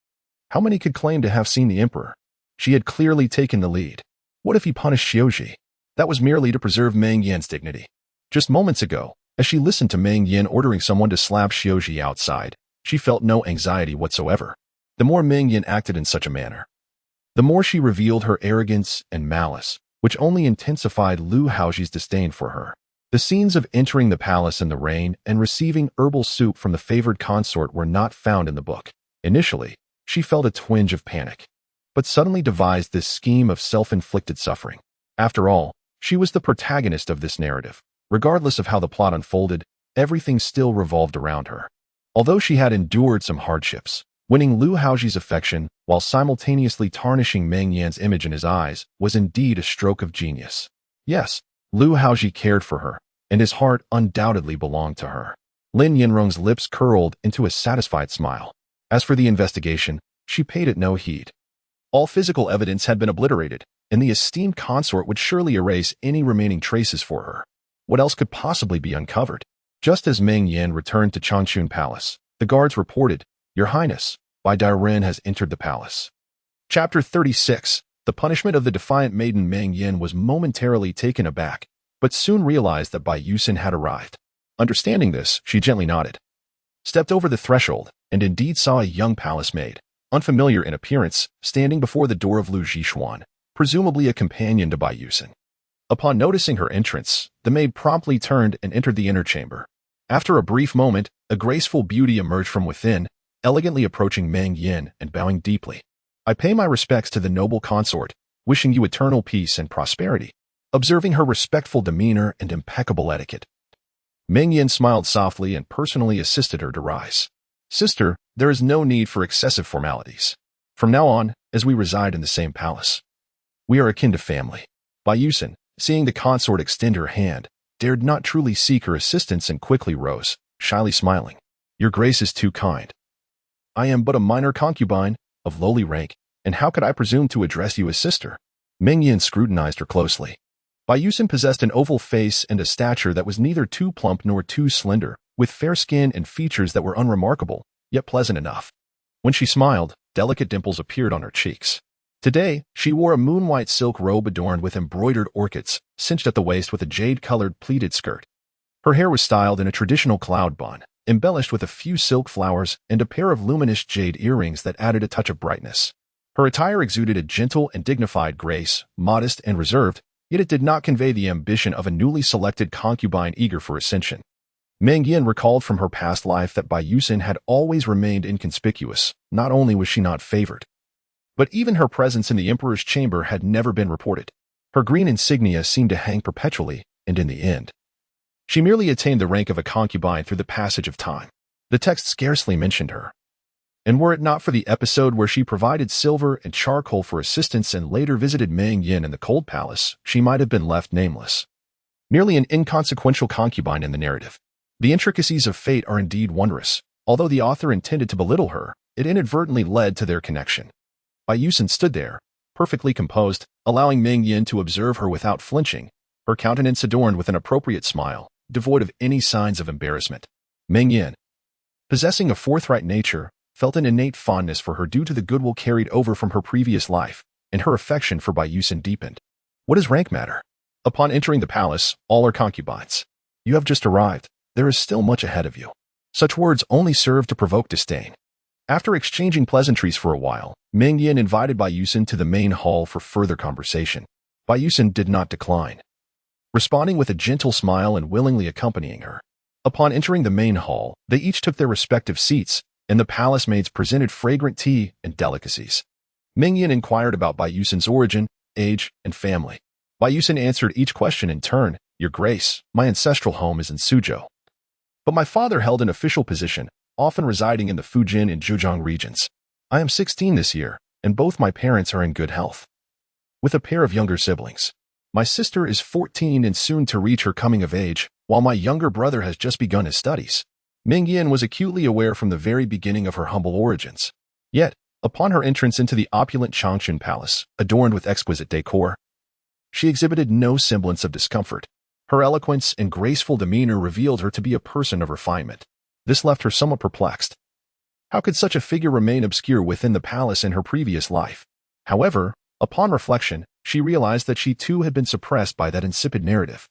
how many could claim to have seen the Emperor? She had clearly taken the lead. What if he punished Xiaozhi? That was merely to preserve Meng Yan's dignity. Just moments ago, as she listened to Meng Yan ordering someone to slap Xiaozhi outside, she felt no anxiety whatsoever. The more Meng Yan acted in such a manner, the more she revealed her arrogance and malice, which only intensified Lu Haozhi's disdain for her. The scenes of entering the palace in the rain and receiving herbal soup from the favored consort were not found in the book. Initially, she felt a twinge of panic, but suddenly devised this scheme of self-inflicted suffering. After all, she was the protagonist of this narrative. Regardless of how the plot unfolded, everything still revolved around her. Although she had endured some hardships, winning Lu Haozhi's affection while simultaneously tarnishing Meng Yan's image in his eyes was indeed a stroke of genius. Yes, Lu Haozhi cared for her, and his heart undoubtedly belonged to her. Lin Yinrong's lips curled into a satisfied smile. As for the investigation, she paid it no heed. All physical evidence had been obliterated, and the esteemed consort would surely erase any remaining traces for her. What else could possibly be uncovered? Just as Meng Yan returned to Changchun Palace, the guards reported, Your Highness, Bai Dairen has entered the palace. Chapter 36. The punishment of the defiant maiden Meng Yan was momentarily taken aback, but soon realized that Bai Yusin had arrived. Understanding this, she gently nodded, stepped over the threshold, and indeed saw a young palace maid, unfamiliar in appearance, standing before the door of Lu Zhishuan, presumably a companion to Bai Yusin. Upon noticing her entrance, the maid promptly turned and entered the inner chamber. After a brief moment, a graceful beauty emerged from within, elegantly approaching Meng Yan and bowing deeply. I pay my respects to the noble consort, wishing you eternal peace and prosperity. Observing her respectful demeanor and impeccable etiquette, Meng Yan smiled softly and personally assisted her to rise. Sister, there is no need for excessive formalities. From now on, as we reside in the same palace, we are akin to family. Bai Yusin, seeing the consort extend her hand, dared not truly seek her assistance and quickly rose, shyly smiling. Your grace is too kind. I am but a minor concubine, of lowly rank, and how could I presume to address you as sister? Meng Yan scrutinized her closely. Bai Yusin possessed an oval face and a stature that was neither too plump nor too slender, with fair skin and features that were unremarkable, yet pleasant enough. When she smiled, delicate dimples appeared on her cheeks. Today, she wore a moon-white silk robe adorned with embroidered orchids, cinched at the waist with a jade-colored pleated skirt. Her hair was styled in a traditional cloud bun, embellished with a few silk flowers and a pair of luminous jade earrings that added a touch of brightness. Her attire exuded a gentle and dignified grace, modest and reserved, yet it did not convey the ambition of a newly selected concubine eager for ascension. Meng Yan recalled from her past life that Bai Yusin had always remained inconspicuous. Not only was she not favored, but even her presence in the emperor's chamber had never been reported. Her green insignia seemed to hang perpetually, and in the end, she merely attained the rank of a concubine through the passage of time. The text scarcely mentioned her. And were it not for the episode where she provided silver and charcoal for assistance and later visited Meng Yan in the cold palace, she might have been left nameless. Merely an inconsequential concubine in the narrative. The intricacies of fate are indeed wondrous. Although the author intended to belittle her, it inadvertently led to their connection. Bai Yusin stood there, perfectly composed, allowing Meng Yan to observe her without flinching, her countenance adorned with an appropriate smile, devoid of any signs of embarrassment. Meng Yan, possessing a forthright nature, felt an innate fondness for her due to the goodwill carried over from her previous life, and her affection for Bai Yusin deepened. What does rank matter? Upon entering the palace, all are concubines. You have just arrived. There is still much ahead of you. Such words only serve to provoke disdain. After exchanging pleasantries for a while, Meng Yan invited Bai Yusin to the main hall for further conversation. Bai Yusin did not decline, responding with a gentle smile and willingly accompanying her. Upon entering the main hall, they each took their respective seats, and the palace maids presented fragrant tea and delicacies. Meng Yan inquired about Bai Yusin's origin, age, and family. Bai Yusin answered each question in turn. Your Grace, my ancestral home is in Suzhou, but my father held an official position, often residing in the Fujian and Zhejiang regions. I am 16 this year, and both my parents are in good health, with a pair of younger siblings. My sister is 14 and soon to reach her coming of age, while my younger brother has just begun his studies. Meng Yan was acutely aware from the very beginning of her humble origins. Yet, upon her entrance into the opulent Changchun Palace, adorned with exquisite decor, she exhibited no semblance of discomfort. Her eloquence and graceful demeanor revealed her to be a person of refinement. This left her somewhat perplexed. How could such a figure remain obscure within the palace in her previous life? However, upon reflection, she realized that she too had been suppressed by that insipid narrative,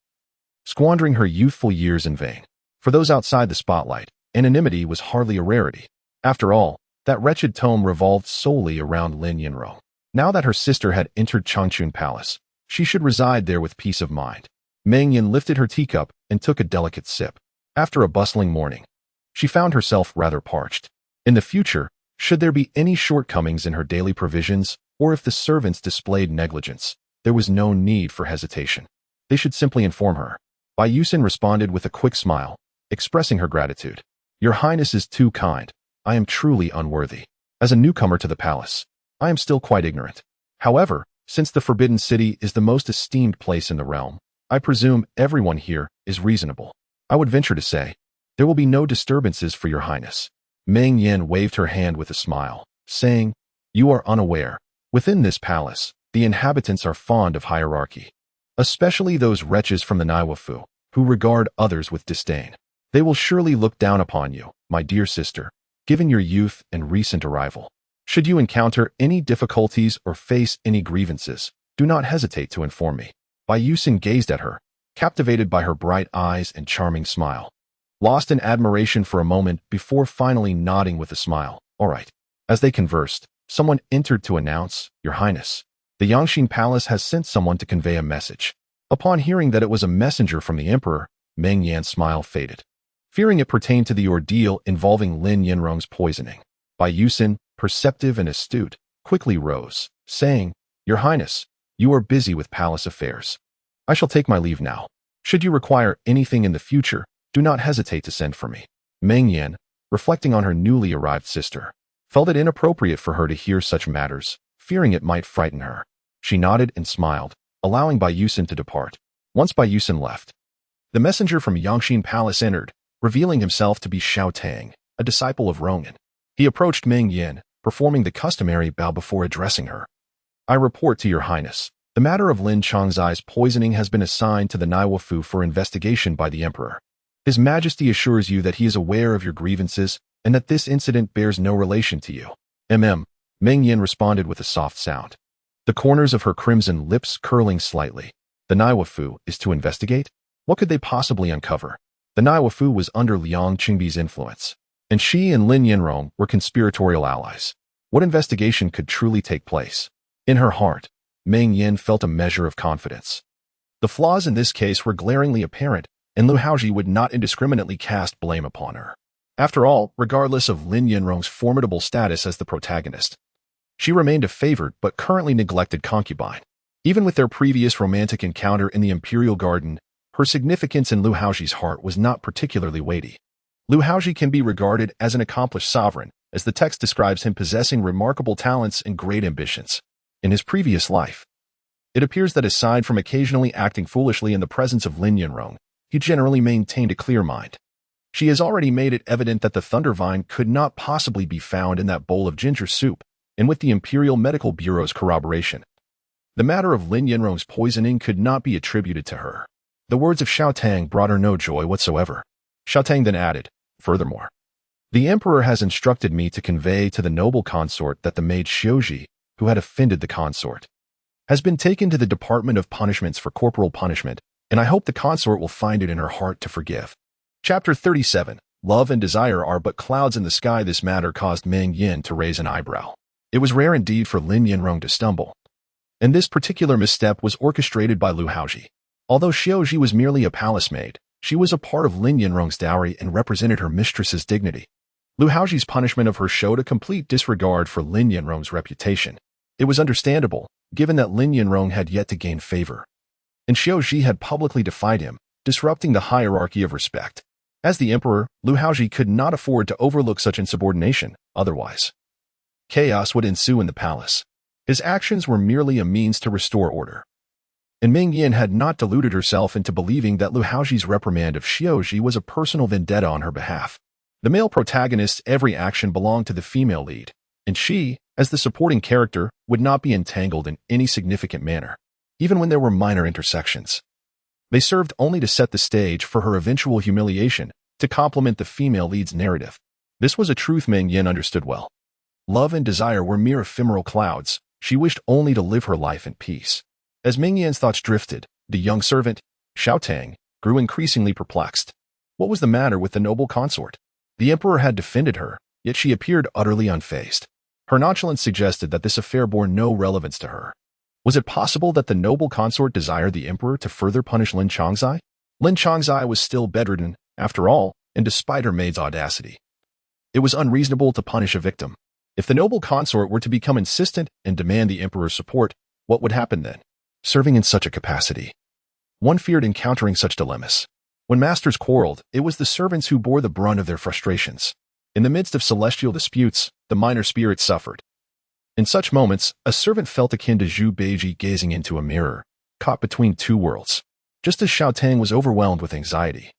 squandering her youthful years in vain. For those outside the spotlight, anonymity was hardly a rarity. After all, that wretched tome revolved solely around Lin Yinrong. Now that her sister had entered Changchun Palace, she should reside there with peace of mind. Meng Yan lifted her teacup and took a delicate sip. After a bustling morning, she found herself rather parched. In the future, should there be any shortcomings in her daily provisions, or if the servants displayed negligence, there was no need for hesitation. They should simply inform her. Bai Yusin responded with a quick smile, expressing her gratitude. Your Highness is too kind. I am truly unworthy. As a newcomer to the palace, I am still quite ignorant. However, since the Forbidden City is the most esteemed place in the realm, I presume everyone here is reasonable. I would venture to say, there will be no disturbances for your Highness. Meng Yan waved her hand with a smile, saying, You are unaware. Within this palace, the inhabitants are fond of hierarchy, especially those wretches from the Naiwafu, who regard others with disdain. They will surely look down upon you, my dear sister, given your youth and recent arrival. Should you encounter any difficulties or face any grievances, do not hesitate to inform me. Bai Yusin gazed at her, captivated by her bright eyes and charming smile, lost in admiration for a moment before finally nodding with a smile. All right. As they conversed, someone entered to announce, Your Highness, the Yangxin Palace has sent someone to convey a message. Upon hearing that it was a messenger from the Emperor, Meng Yan's smile faded, fearing it pertained to the ordeal involving Lin Yinrong's poisoning. Bai Yusin, perceptive and astute, quickly rose, saying, Your Highness, you are busy with palace affairs. I shall take my leave now. Should you require anything in the future, do not hesitate to send for me. Meng Yan, reflecting on her newly arrived sister, felt it inappropriate for her to hear such matters, fearing it might frighten her. She nodded and smiled, allowing Bai Yusin to depart. Once Bai Yusin left, the messenger from Yangxin Palace entered, revealing himself to be Xiao Tang, a disciple of Rongan. He approached Meng Yan, performing the customary bow before addressing her. I report to your Highness, the matter of Lin Changzai's poisoning has been assigned to the Naiwafu for investigation by the Emperor. His Majesty assures you that he is aware of your grievances and that this incident bears no relation to you. Meng Yan responded with a soft sound, the corners of her crimson lips curling slightly. The Naiwafu is to investigate? What could they possibly uncover? The Naiwafu was under Liang Qingbi's influence, and she and Lin Yinrong were conspiratorial allies. What investigation could truly take place? In her heart, Meng Yan felt a measure of confidence. The flaws in this case were glaringly apparent, and Lu Haozhi would not indiscriminately cast blame upon her. After all, regardless of Lin Yanrong's formidable status as the protagonist, she remained a favored but currently neglected concubine. Even with their previous romantic encounter in the Imperial garden, her significance in Lu Haozhi's heart was not particularly weighty. Lu Haozhi can be regarded as an accomplished sovereign, as the text describes him possessing remarkable talents and great ambitions. In his previous life, it appears that aside from occasionally acting foolishly in the presence of Lin Yanrong, he generally maintained a clear mind. She has already made it evident that the Thunder Vine could not possibly be found in that bowl of ginger soup, and with the Imperial Medical Bureau's corroboration, the matter of Lin Yanrong's poisoning could not be attributed to her. The words of Xiao Tang brought her no joy whatsoever. Xiao Tang then added, "Furthermore, the Emperor has instructed me to convey to the noble consort that the maid Xiaozhi, who had offended the consort, has been taken to the Department of Punishments for corporal punishment, and I hope the consort will find it in her heart to forgive." Chapter 37. Love and desire are but clouds in the sky. This matter caused Meng Yan to raise an eyebrow. It was rare indeed for Lin Yanrong to stumble, and this particular misstep was orchestrated by Lu Haozhi. Although Xiaozhi was merely a palace maid, she was a part of Lin Yanrong's dowry and represented her mistress's dignity. Lu Haozhi's punishment of her showed a complete disregard for Lin Yanrong's reputation. It was understandable, given that Lin Yanrong had yet to gain favor, and Xiaozhi had publicly defied him, disrupting the hierarchy of respect. As the emperor, Lu Haozhi could not afford to overlook such insubordination, otherwise chaos would ensue in the palace. His actions were merely a means to restore order, and Meng Yan had not deluded herself into believing that Lu Haozhi's reprimand of Xiaozhi was a personal vendetta on her behalf. The male protagonist's every action belonged to the female lead, and she, as the supporting character, would not be entangled in any significant manner, even when there were minor intersections. They served only to set the stage for her eventual humiliation, to complement the female lead's narrative. This was a truth Meng Yan understood well. Love and desire were mere ephemeral clouds. She wished only to live her life in peace. As Meng Yan's thoughts drifted, the young servant, Xiao Tang, grew increasingly perplexed. What was the matter with the noble consort? The emperor had defended her, yet she appeared utterly unfazed. Her nonchalance suggested that this affair bore no relevance to her. Was it possible that the noble consort desired the emperor to further punish Lin Chongzai? Lin Chongzai was still bedridden, after all, and despite her maid's audacity, it was unreasonable to punish a victim. If the noble consort were to become insistent and demand the emperor's support, what would happen then? Serving in such a capacity, one feared encountering such dilemmas. When masters quarreled, it was the servants who bore the brunt of their frustrations. In the midst of celestial disputes, the minor spirits suffered. In such moments, a servant felt akin to Zhu Beiji gazing into a mirror, caught between two worlds. Just as Xiao Tang was overwhelmed with anxiety,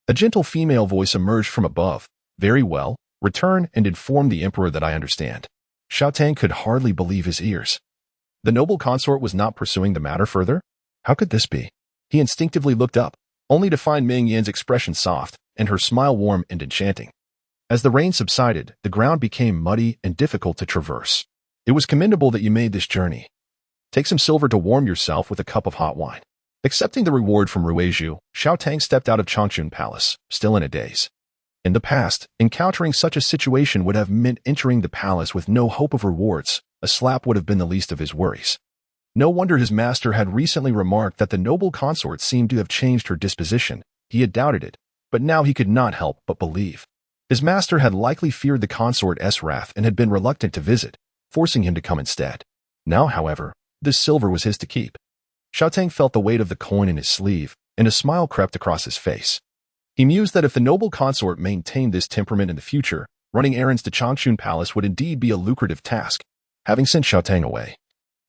a gentle female voice emerged from above. "Very well, return and inform the emperor that I understand." Xiao Tang could hardly believe his ears. The noble consort was not pursuing the matter further? How could this be? He instinctively looked up, only to find Meng Yan's expression soft and her smile warm and enchanting. As the rain subsided, the ground became muddy and difficult to traverse. "It was commendable that you made this journey. Take some silver to warm yourself with a cup of hot wine." Accepting the reward from Ruizhu, Xiao Tang stepped out of Changchun Palace, still in a daze. In the past, encountering such a situation would have meant entering the palace with no hope of rewards. A slap would have been the least of his worries. No wonder his master had recently remarked that the noble consort seemed to have changed her disposition. He had doubted it, but now he could not help but believe. His master had likely feared the consort's wrath and had been reluctant to visit, forcing him to come instead. Now, however, this silver was his to keep. Xiao Tang felt the weight of the coin in his sleeve, and a smile crept across his face. He mused that if the noble consort maintained this temperament in the future, running errands to Changchun Palace would indeed be a lucrative task. Having sent Xiao Tang away,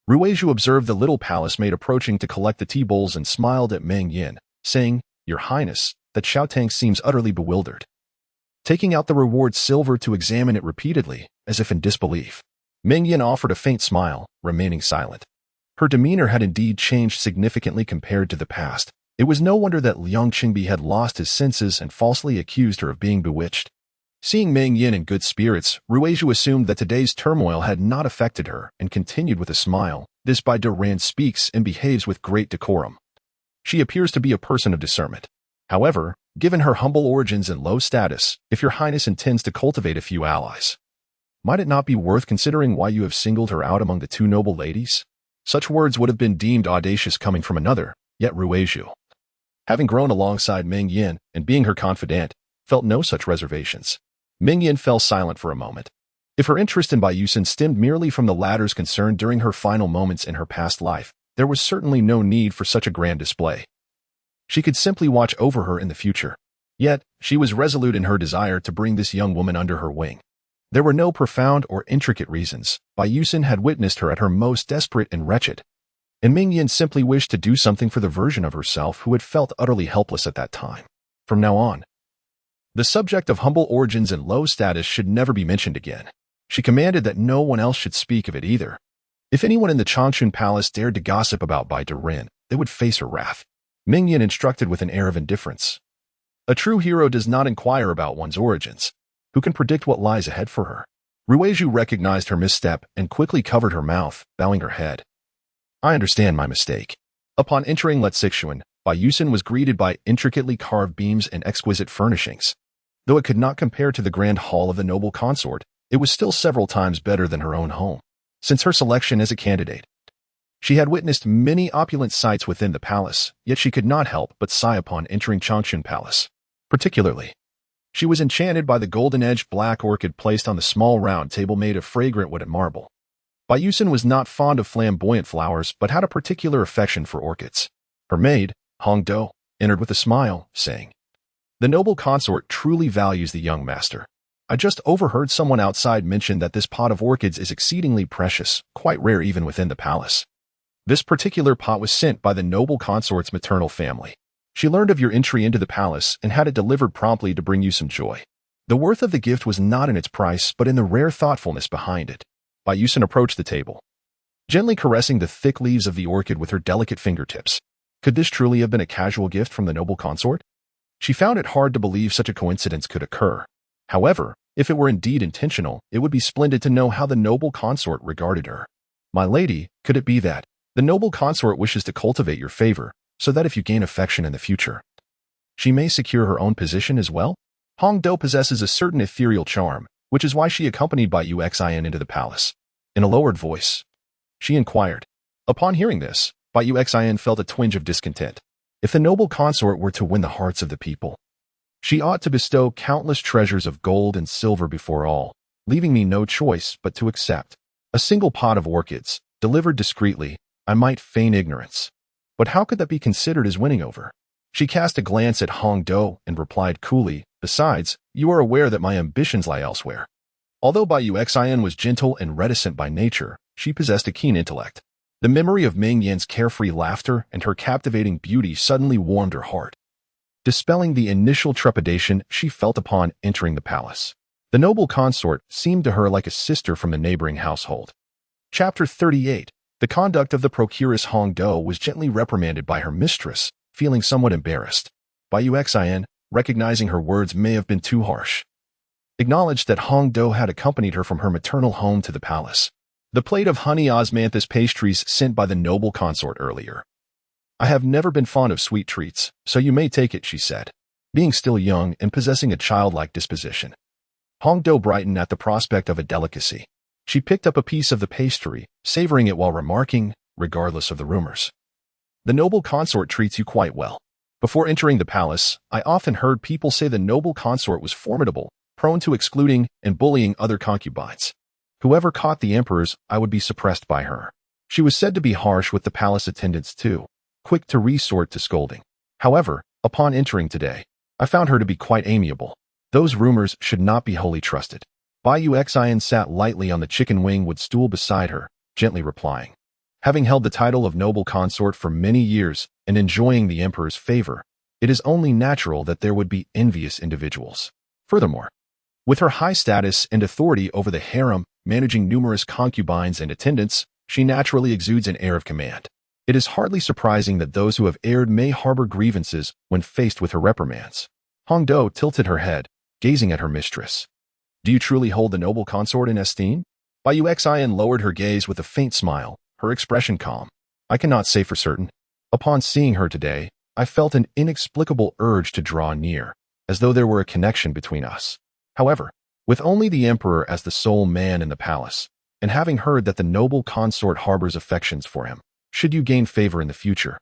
Ruizhu observed the little palace maid approaching to collect the tea bowls and smiled at Meng Yan, saying, "Your Highness," that Xiao Tang seems utterly bewildered, taking out the reward silver to examine it repeatedly, as if in disbelief. Meng Yan offered a faint smile, remaining silent. Her demeanor had indeed changed significantly compared to the past. It was no wonder that Liang Qingbi had lost his senses and falsely accused her of being bewitched. Seeing Meng Yan in good spirits, Ruizhu assumed that today's turmoil had not affected her and continued with a smile. "This Bai Duran speaks and behaves with great decorum. She appears to be a person of discernment. However, given her humble origins and low status, if your Highness intends to cultivate a few allies, might it not be worth considering why you have singled her out among the two noble ladies?" Such words would have been deemed audacious coming from another, yet Ruizhu Having grown alongside Meng Yan and being her confidant, felt no such reservations. Meng Yan fell silent for a moment. If her interest in Bayusin stemmed merely from the latter's concern during her final moments in her past life, there was certainly no need for such a grand display. She could simply watch over her in the future. Yet, she was resolute in her desire to bring this young woman under her wing. There were no profound or intricate reasons. Bayusin had witnessed her at her most desperate and wretched, and Meng Yan simply wished to do something for the version of herself who had felt utterly helpless at that time. From now on, the subject of humble origins and low status should never be mentioned again. She commanded that no one else should speak of it either. If anyone in the Changchun Palace dared to gossip about Bai Durin, they would face her wrath. Meng Yan instructed with an air of indifference. A true hero does not inquire about one's origins. Who can predict what lies ahead for her? Ruizhu recognized her misstep and quickly covered her mouth, bowing her head. I understand my mistake. Upon entering Letsixuan, Bayusin was greeted by intricately carved beams and exquisite furnishings. Though it could not compare to the grand hall of the noble consort, it was still several times better than her own home. Since her selection as a candidate, she had witnessed many opulent sights within the palace, yet she could not help but sigh upon entering Changchun Palace. Particularly, she was enchanted by the golden-edged black orchid placed on the small round table made of fragrant wood and marble. Bayusin was not fond of flamboyant flowers, but had a particular affection for orchids. Her maid, Hong Do, entered with a smile, saying, "The noble consort truly values the young master. I just overheard someone outside mention that this pot of orchids is exceedingly precious, quite rare even within the palace. This particular pot was sent by the noble consort's maternal family. She learned of your entry into the palace and had it delivered promptly to bring you some joy. The worth of the gift was not in its price, but in the rare thoughtfulness behind it." Bayusin approached the table, gently caressing the thick leaves of the orchid with her delicate fingertips. Could this truly have been a casual gift from the noble consort? She found it hard to believe such a coincidence could occur. However, if it were indeed intentional, it would be splendid to know how the noble consort regarded her. "My lady, could it be that the noble consort wishes to cultivate your favor, so that if you gain affection in the future, she may secure her own position as well?" Hong Do possesses a certain ethereal charm, which is why she accompanied Bai Uxin into the palace. In a lowered voice, she inquired. Upon hearing this, Bai Uxin felt a twinge of discontent. If the noble consort were to win the hearts of the people, she ought to bestow countless treasures of gold and silver before all, leaving me no choice but to accept a single pot of orchids, delivered discreetly. I might feign ignorance, but how could that be considered as winning over? She cast a glance at Hong Do and replied coolly, "Besides, you are aware that my ambitions lie elsewhere." Although Bai Uxin was gentle and reticent by nature, she possessed a keen intellect. The memory of Meng Yan's carefree laughter and her captivating beauty suddenly warmed her heart, dispelling the initial trepidation she felt upon entering the palace. The noble consort seemed to her like a sister from the neighboring household. Chapter 38. The conduct of the procuress Hong Do was gently reprimanded by her mistress, feeling somewhat embarrassed. Bai Uxin, recognizing her words may have been too harsh, acknowledged that Hong Do had accompanied her from her maternal home to the palace. The plate of honey osmanthus pastries sent by the noble consort earlier. "I have never been fond of sweet treats, so you may take it," she said, being still young and possessing a childlike disposition. Hong Do brightened at the prospect of a delicacy. She picked up a piece of the pastry, savoring it while remarking, regardless of the rumors, "The noble consort treats you quite well. Before entering the palace, I often heard people say the noble consort was formidable, prone to excluding and bullying other concubines. Whoever caught the emperor's, I would be suppressed by her. She was said to be harsh with the palace attendants too, quick to resort to scolding. However, upon entering today, I found her to be quite amiable. Those rumors should not be wholly trusted." Bai Uxin sat lightly on the chicken wing wood stool beside her, gently replying. Having held the title of noble consort for many years and enjoying the emperor's favor, it is only natural that there would be envious individuals. Furthermore, with her high status and authority over the harem, managing numerous concubines and attendants, she naturally exudes an air of command. It is hardly surprising that those who have erred may harbor grievances when faced with her reprimands. Hong Do tilted her head, gazing at her mistress. "Do you truly hold the noble consort in esteem?" Bai Uxin lowered her gaze with a faint smile, her expression calm. "I cannot say for certain. Upon seeing her today, I felt an inexplicable urge to draw near, as though there were a connection between us. However, with only the emperor as the sole man in the palace, and having heard that the noble consort harbors affections for him, should you gain favor in the future,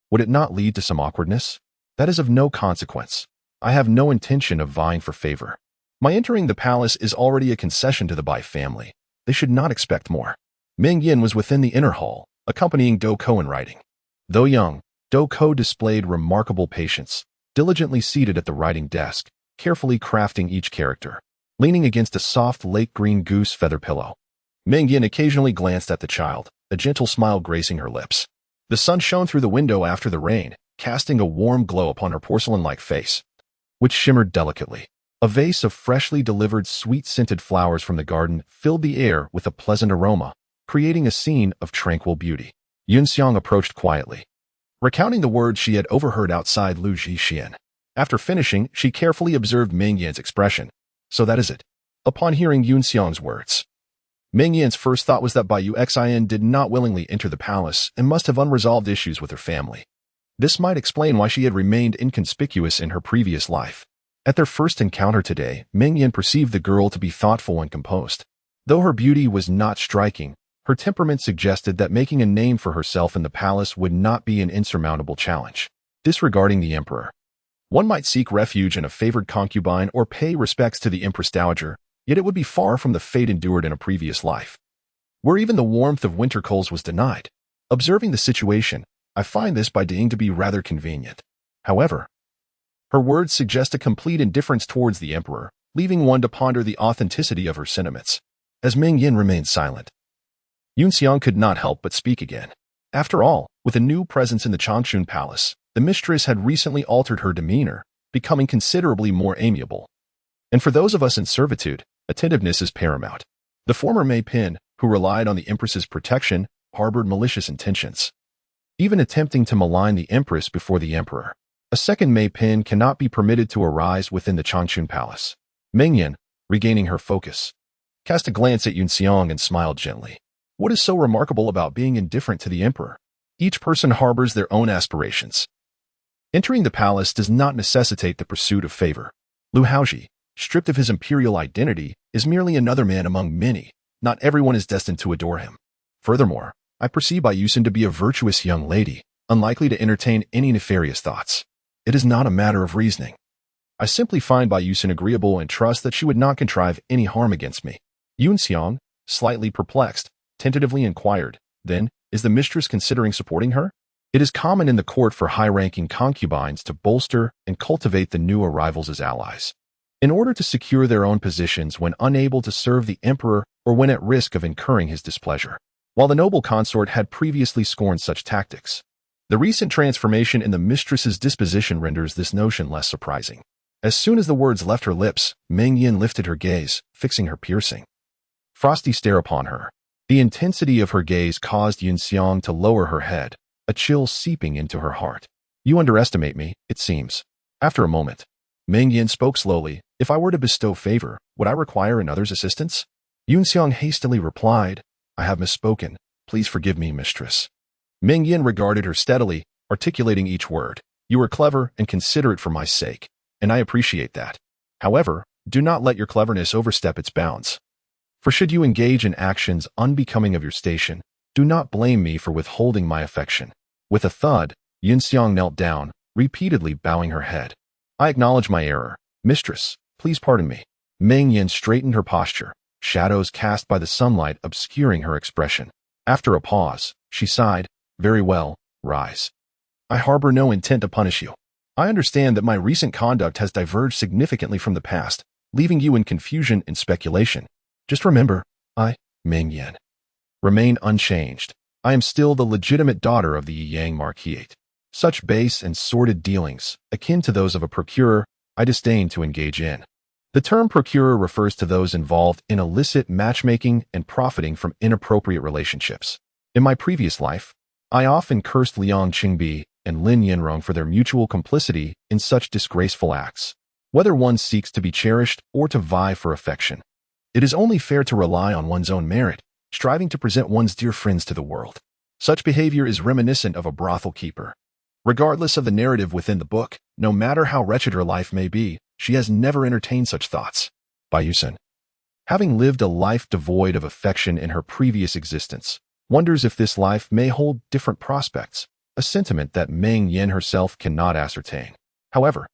would it not lead to some awkwardness?" That is of no consequence. I have no intention of vying for favor. My entering the palace is already a concession to the Bai family. They should not expect more. Meng Yan was within the inner hall, accompanying Duku in writing. Though young, Duku displayed remarkable patience, diligently seated at the writing desk, carefully crafting each character, leaning against a soft lake green goose feather pillow. Meng Yan occasionally glanced at the child, a gentle smile gracing her lips. The sun shone through the window after the rain, casting a warm glow upon her porcelain-like face, which shimmered delicately. A vase of freshly delivered sweet-scented flowers from the garden filled the air with a pleasant aroma, creating a scene of tranquil beauty. Yunxiang approached quietly, recounting the words she had overheard outside Lu Zhixian. After finishing, she carefully observed Meng Yan's expression. So that is it. Upon hearing Yunxiang's words, Meng Yan's first thought was that Bai Yuxian did not willingly enter the palace and must have unresolved issues with her family. This might explain why she had remained inconspicuous in her previous life. At their first encounter today, Meng Yan perceived the girl to be thoughtful and composed. Though her beauty was not striking, her temperament suggested that making a name for herself in the palace would not be an insurmountable challenge. Disregarding the emperor, one might seek refuge in a favored concubine or pay respects to the empress dowager, yet it would be far from the fate endured in a previous life, where even the warmth of winter coals was denied. Observing the situation, I find this by Ding to be rather convenient. However, her words suggest a complete indifference towards the emperor, leaving one to ponder the authenticity of her sentiments. As Meng Yan remained silent, Yunxiang could not help but speak again. After all, with a new presence in the Changchun Palace, the mistress had recently altered her demeanor, becoming considerably more amiable. And for those of us in servitude, attentiveness is paramount. The former Mei Pin, who relied on the empress's protection, harbored malicious intentions, even attempting to malign the empress before the emperor. A second Mei Pin cannot be permitted to arise within the Changchun Palace. Meng Yan, regaining her focus, cast a glance at Yunxiang and smiled gently. What is so remarkable about being indifferent to the emperor? Each person harbors their own aspirations. Entering the palace does not necessitate the pursuit of favor. Lu Haozhi, stripped of his imperial identity, is merely another man among many. Not everyone is destined to adore him. Furthermore, I perceive Bai Yusin to be a virtuous young lady, unlikely to entertain any nefarious thoughts. It is not a matter of reasoning. I simply find Bai Yusin agreeable and trust that she would not contrive any harm against me. Yunxiang, slightly perplexed, tentatively inquired, then, is the mistress considering supporting her? It is common in the court for high-ranking concubines to bolster and cultivate the new arrivals as allies, in order to secure their own positions when unable to serve the emperor or when at risk of incurring his displeasure. While the noble consort had previously scorned such tactics, the recent transformation in the mistress's disposition renders this notion less surprising. As soon as the words left her lips, Meng Yan lifted her gaze, fixing her piercing, frosty stare upon her. The intensity of her gaze caused Yunxiang to lower her head, a chill seeping into her heart. You underestimate me, it seems. After a moment, Meng Yan spoke slowly. If I were to bestow favor, would I require another's assistance? Yunxiang hastily replied, I have misspoken. Please forgive me, mistress. Meng Yan regarded her steadily, articulating each word. You are clever and considerate for my sake, and I appreciate that. However, do not let your cleverness overstep its bounds. For should you engage in actions unbecoming of your station, do not blame me for withholding my affection. With a thud, Yunxiang knelt down, repeatedly bowing her head. I acknowledge my error. Mistress, please pardon me. Meng Yan straightened her posture, shadows cast by the sunlight obscuring her expression. After a pause, she sighed, Very well, rise. I harbor no intent to punish you. I understand that my recent conduct has diverged significantly from the past, leaving you in confusion and speculation. Just remember, I, Meng Yan, remain unchanged. I am still the legitimate daughter of the Yang Marquise. Such base and sordid dealings, akin to those of a procurer, I disdain to engage in. The term procurer refers to those involved in illicit matchmaking and profiting from inappropriate relationships. In my previous life, I often cursed Liang Qingbi and Lin Yanrong for their mutual complicity in such disgraceful acts. Whether one seeks to be cherished or to vie for affection, it is only fair to rely on one's own merit, striving to present one's dear friends to the world. Such behavior is reminiscent of a brothel keeper. Regardless of the narrative within the book, no matter how wretched her life may be, she has never entertained such thoughts. Bai Yusin, having lived a life devoid of affection in her previous existence, wonders if this life may hold different prospects, a sentiment that Meng Yan herself cannot ascertain. However,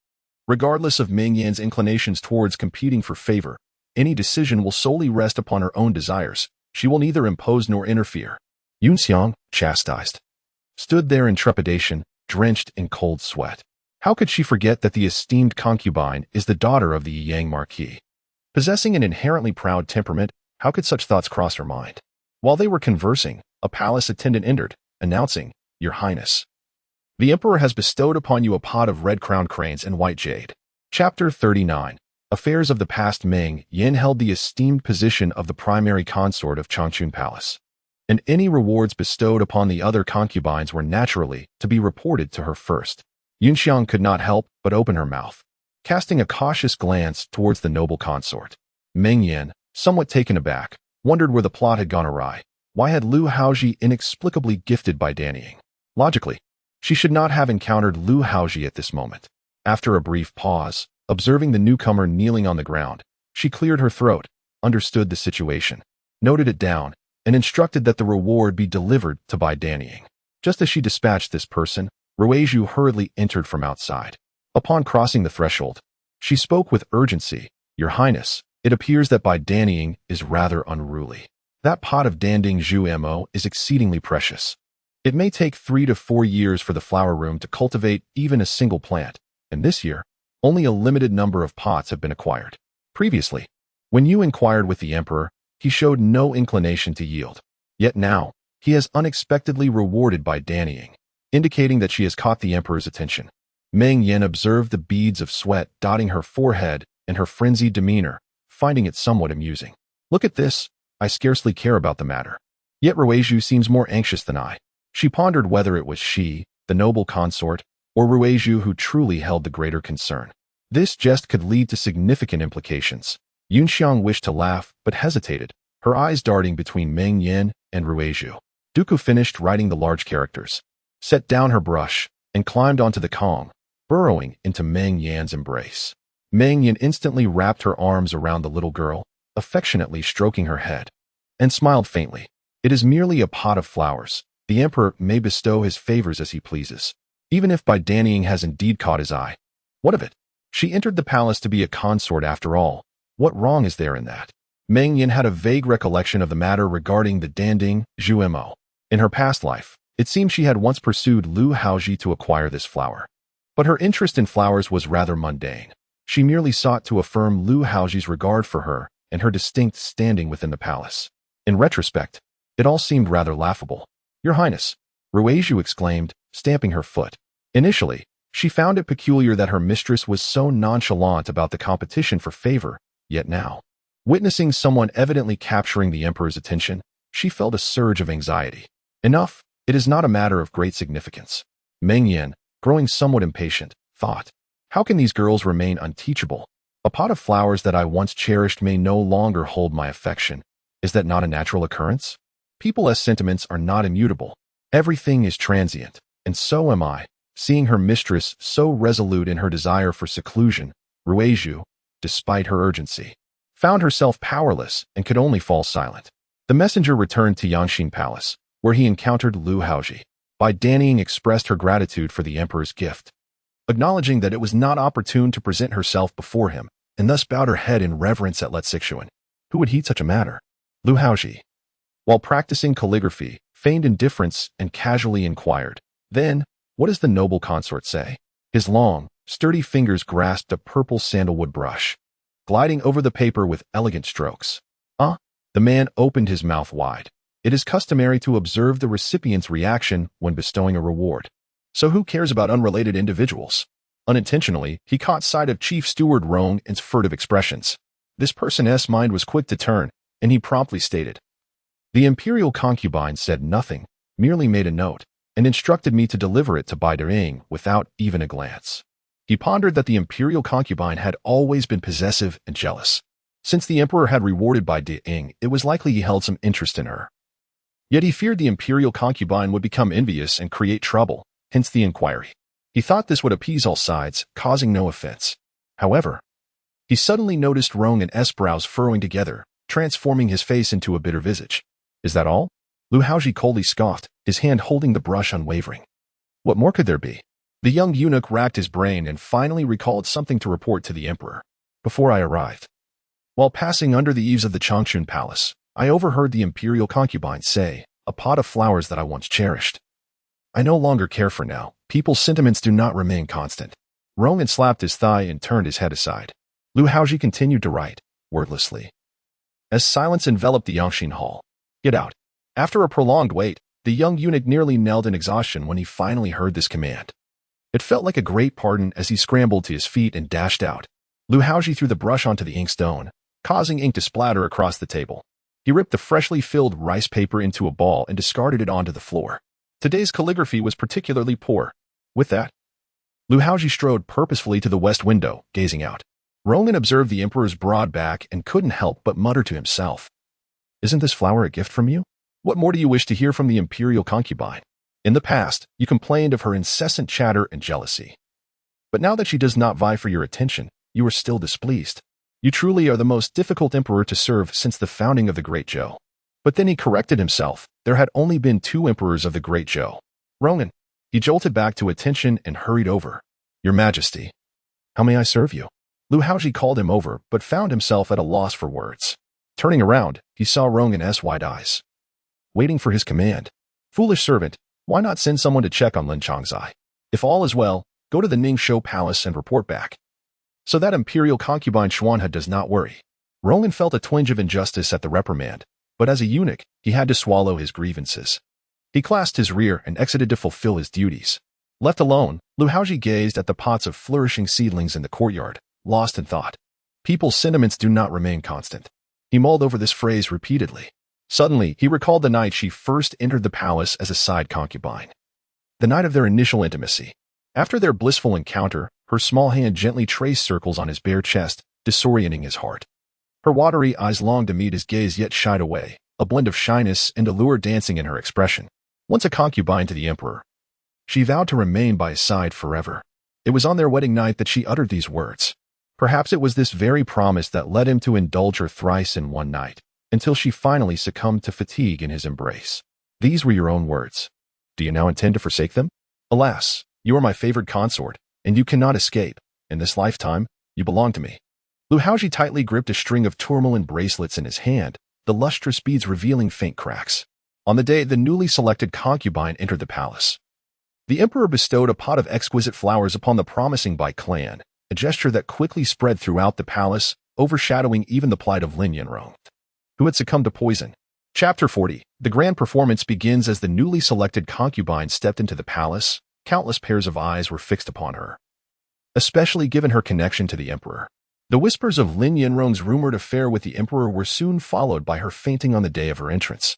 regardless of Meng Yan's inclinations towards competing for favor, any decision will solely rest upon her own desires. She will neither impose nor interfere. Yunxiang, chastised, stood there in trepidation, drenched in cold sweat. How could she forget that the esteemed concubine is the daughter of the Yang Marquis? Possessing an inherently proud temperament, how could such thoughts cross her mind? While they were conversing, a palace attendant entered, announcing, "Your Highness, the Emperor has bestowed upon you a pot of red-crowned cranes and white jade." Chapter 39. Affairs of the past. Meng Yan held the esteemed position of the primary consort of Changchun Palace, and any rewards bestowed upon the other concubines were naturally to be reported to her first. Yunxiang could not help but open her mouth, casting a cautious glance towards the noble consort. Meng Yan, somewhat taken aback, wondered where the plot had gone awry. Why had Lu Haozhi inexplicably gifted by Dannying? Logically, she should not have encountered Lu Haozhi at this moment. After a brief pause, observing the newcomer kneeling on the ground, she cleared her throat, understood the situation, noted it down, and instructed that the reward be delivered to Bai Dannying. Just as she dispatched this person, Ruizhu hurriedly entered from outside. Upon crossing the threshold, she spoke with urgency. "Your Highness, it appears that Bai Dannying is rather unruly. That pot of Danding Zhu Mo is exceedingly precious. It may take 3 to 4 years for the flower room to cultivate even a single plant, and this year, only a limited number of pots have been acquired. Previously, when you inquired with the Emperor, he showed no inclination to yield. Yet now, he has unexpectedly rewarded Bai Dannying, indicating that she has caught the Emperor's attention." Meng Yan observed the beads of sweat dotting her forehead and her frenzied demeanor, finding it somewhat amusing. "Look at this. I scarcely care about the matter. Yet Ruizhu seems more anxious than I." She pondered whether it was she, the noble consort, or Ruizhu who truly held the greater concern. This jest could lead to significant implications. Yunxiang wished to laugh, but hesitated, her eyes darting between Meng Yan and Ruizhu. Duku finished writing the large characters, set down her brush, and climbed onto the Kong, burrowing into Meng Yan's embrace. Meng Yan instantly wrapped her arms around the little girl, affectionately stroking her head, and smiled faintly. "It is merely a pot of flowers. The Emperor may bestow his favors as he pleases. Even if Bai Dannying has indeed caught his eye, what of it? She entered the palace to be a consort after all. What wrong is there in that?" Meng Yan had a vague recollection of the matter regarding the Danding Zhu Mo. In her past life, it seemed she had once pursued Lu Haozhi to acquire this flower. But her interest in flowers was rather mundane. She merely sought to affirm Lu Haozhi's regard for her and her distinct standing within the palace. In retrospect, it all seemed rather laughable. "Your Highness," Ruizhu exclaimed, stamping her foot. Initially, she found it peculiar that her mistress was so nonchalant about the competition for favor, yet now, witnessing someone evidently capturing the Emperor's attention, she felt a surge of anxiety. "Enough, it is not a matter of great significance." Meng Yan, growing somewhat impatient, thought, "How can these girls remain unteachable? A pot of flowers that I once cherished may no longer hold my affection. Is that not a natural occurrence? People's sentiments are not immutable. Everything is transient, and so am I." Seeing her mistress so resolute in her desire for seclusion, Ruizhu, despite her urgency, found herself powerless and could only fall silent. The messenger returned to Yanxing Palace, where he encountered Lu Haozhi. Bai Dannying expressed her gratitude for the Emperor's gift, acknowledging that it was not opportune to present herself before him, and thus bowed her head in reverence at Lexixuan. Who would heed such a matter? Lu Haozhi, while practicing calligraphy, feigned indifference and casually inquired, "Then, what does the noble consort say?" His long, sturdy fingers grasped a purple sandalwood brush, gliding over the paper with elegant strokes. The man opened his mouth wide. It is customary to observe the recipient's reaction when bestowing a reward. So who cares about unrelated individuals? Unintentionally, he caught sight of Chief Steward Rong and furtive expressions. This person's mind was quick to turn, and he promptly stated, "The Imperial concubine said nothing, merely made a note, and instructed me to deliver it to Bai Dannying without even a glance." He pondered that the Imperial concubine had always been possessive and jealous. Since the Emperor had rewarded Bai Dannying, it was likely he held some interest in her. Yet he feared the Imperial concubine would become envious and create trouble, hence the inquiry. He thought this would appease all sides, causing no offense. However, he suddenly noticed Rong and S brows furrowing together, transforming his face into a bitter visage. "Is that all?" Lu Haozhi coldly scoffed, his hand holding the brush unwavering. "What more could there be?" The young eunuch racked his brain and finally recalled something to report to the emperor. Before I arrived, while passing under the eaves of the Changchun Palace, I overheard the imperial concubine say, "A pot of flowers that I once cherished, I no longer care for now. People's sentiments do not remain constant." Ronan slapped his thigh and turned his head aside. Lu Haozhi continued to write, wordlessly, as silence enveloped the Yangxin hall. "Get out." After a prolonged wait, the young eunuch nearly knelled in exhaustion when he finally heard this command. It felt like a great pardon as he scrambled to his feet and dashed out. Lu Haozhi threw the brush onto the inkstone, causing ink to splatter across the table. He ripped the freshly filled rice paper into a ball and discarded it onto the floor. Today's calligraphy was particularly poor. With that, Lu Haozhi strode purposefully to the west window, gazing out. Ronan observed the emperor's broad back and couldn't help but mutter to himself, "Isn't this flower a gift from you? What more do you wish to hear from the imperial concubine? In the past, you complained of her incessant chatter and jealousy. But now that she does not vie for your attention, you are still displeased. You truly are the most difficult emperor to serve since the founding of the Great Zhou." But then he corrected himself. There had only been 2 emperors of the Great Zhou. Ronan. He jolted back to attention and hurried over. "Your Majesty, how may I serve you?" Lu Haozhi called him over, but found himself at a loss for words. Turning around, he saw Ronan's wide eyes, waiting for his command. "Foolish servant, why not send someone to check on Lin Changzai? If all is well, go to the Ningshou Palace and report back, so that imperial concubine Xuanhe does not worry." Ronan felt a twinge of injustice at the reprimand, but as a eunuch, he had to swallow his grievances. He clasped his rear and exited to fulfill his duties. Left alone, Lu Haozhi gazed at the pots of flourishing seedlings in the courtyard, lost in thought. People's sentiments do not remain constant. He mulled over this phrase repeatedly. Suddenly, he recalled the night she first entered the palace as a side concubine. The night of their initial intimacy. After their blissful encounter, her small hand gently traced circles on his bare chest, disorienting his heart. Her watery eyes longed to meet his gaze yet shied away, a blend of shyness and allure dancing in her expression. Once a concubine to the emperor, she vowed to remain by his side forever. It was on their wedding night that she uttered these words. Perhaps it was this very promise that led him to indulge her thrice in one night, until she finally succumbed to fatigue in his embrace. These were your own words. Do you now intend to forsake them? Alas, you are my favored consort, and you cannot escape. In this lifetime, you belong to me. Lu Haozhi tightly gripped a string of tourmaline bracelets in his hand, the lustrous beads revealing faint cracks. On the day the newly selected concubine entered the palace, the emperor bestowed a pot of exquisite flowers upon the promising Bai clan, a gesture that quickly spread throughout the palace, overshadowing even the plight of Lin Yanrong, who had succumbed to poison. Chapter 40. The grand performance begins as the newly selected concubine stepped into the palace. Countless pairs of eyes were fixed upon her, especially given her connection to the emperor. The whispers of Lin Yanrong's rumored affair with the emperor were soon followed by her fainting on the day of her entrance,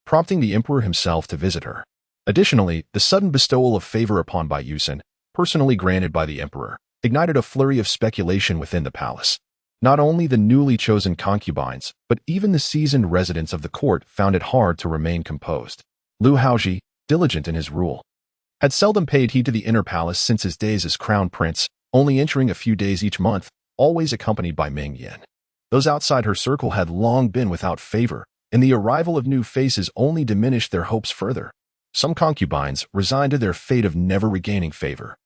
prompting the emperor himself to visit her. Additionally, the sudden bestowal of favor upon Bai Yusen, personally granted by the emperor, ignited a flurry of speculation within the palace. Not only the newly chosen concubines, but even the seasoned residents of the court found it hard to remain composed. Lu Haozhi, diligent in his rule, had seldom paid heed to the inner palace since his days as crown prince, only entering a few days each month, always accompanied by Meng Yan. Those outside her circle had long been without favor, and the arrival of new faces only diminished their hopes further. Some concubines, resigned to their fate of never regaining favor,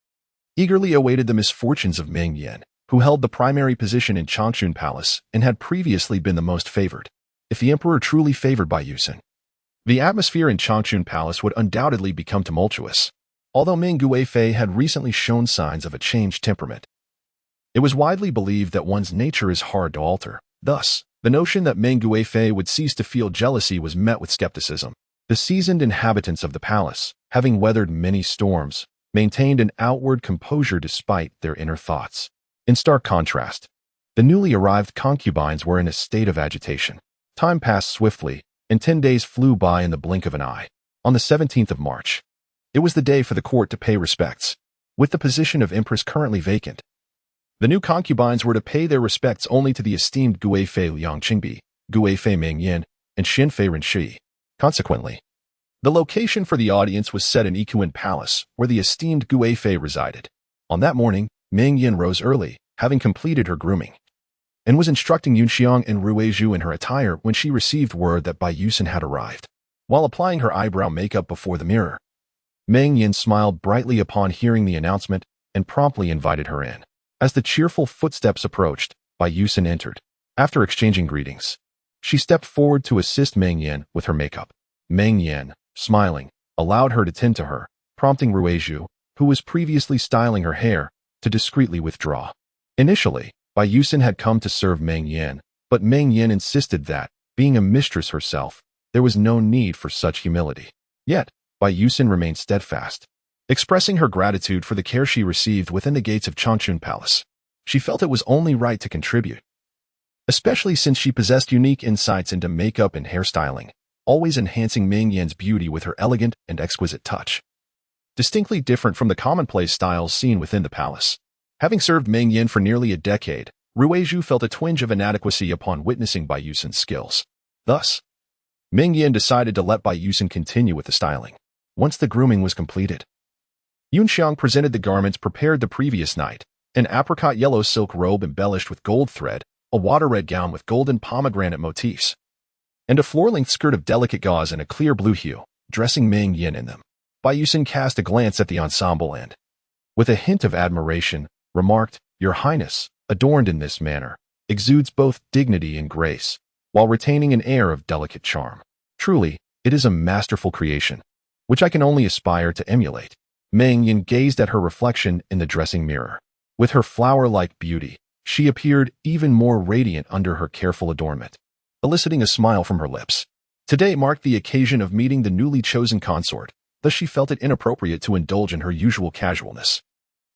eagerly awaited the misfortunes of Meng Yan, who held the primary position in Changchun Palace and had previously been the most favored. If the emperor truly favored Bai Yusen, the atmosphere in Changchun Palace would undoubtedly become tumultuous. Although Meng Guifei had recently shown signs of a changed temperament, it was widely believed that one's nature is hard to alter. Thus, the notion that Meng Guifei would cease to feel jealousy was met with skepticism. The seasoned inhabitants of the palace, having weathered many storms, maintained an outward composure despite their inner thoughts. In stark contrast, the newly arrived concubines were in a state of agitation. Time passed swiftly, and 10 days flew by in the blink of an eye. On the 17th of March, it was the day for the court to pay respects. With the position of empress currently vacant, the new concubines were to pay their respects only to the esteemed Guifei Liang Qingbi, Guifei Meng Yan, and Xinfei Renshi. Consequently, the location for the audience was set in Ikuan Palace, where the esteemed Guifei resided. On that morning, Meng Yan rose early, having completed her grooming, and was instructing Yunxiang and Ruizhu in her attire when she received word that Bai Yusen had arrived. While applying her eyebrow makeup before the mirror, Meng Yan smiled brightly upon hearing the announcement and promptly invited her in. As the cheerful footsteps approached, Bai Yusen entered. After exchanging greetings, she stepped forward to assist Meng Yan with her makeup. Meng Yan, smiling, allowed her to tend to her, prompting Ruizhu, who was previously styling her hair, to discreetly withdraw. Initially, Bai Yusen had come to serve Meng Yan, but Meng Yan insisted that, being a mistress herself, there was no need for such humility. Yet, Bai Yusen remained steadfast, expressing her gratitude for the care she received within the gates of Changchun Palace. She felt it was only right to contribute, especially since she possessed unique insights into makeup and hairstyling, always enhancing Meng Yan's beauty with her elegant and exquisite touch. Distinctly different from the commonplace styles seen within the palace. Having served Meng Yan for nearly a decade, Ruizhu felt a twinge of inadequacy upon witnessing Bai Yusen's skills. Thus, Meng Yan decided to let Bai Yusen continue with the styling. Once the grooming was completed, Yunxiang presented the garments prepared the previous night: an apricot yellow silk robe embellished with gold thread, a water-red gown with golden pomegranate motifs, and a floor-length skirt of delicate gauze in a clear blue hue, dressing Meng Yan in them. Bai Yusen cast a glance at the ensemble and, with a hint of admiration, remarked, "Your Highness, adorned in this manner, exudes both dignity and grace, while retaining an air of delicate charm. Truly, it is a masterful creation, which I can only aspire to emulate." Meng Yan gazed at her reflection in the dressing mirror. With her flower-like beauty, she appeared even more radiant under her careful adornment, eliciting a smile from her lips. Today marked the occasion of meeting the newly chosen consort, thus she felt it inappropriate to indulge in her usual casualness.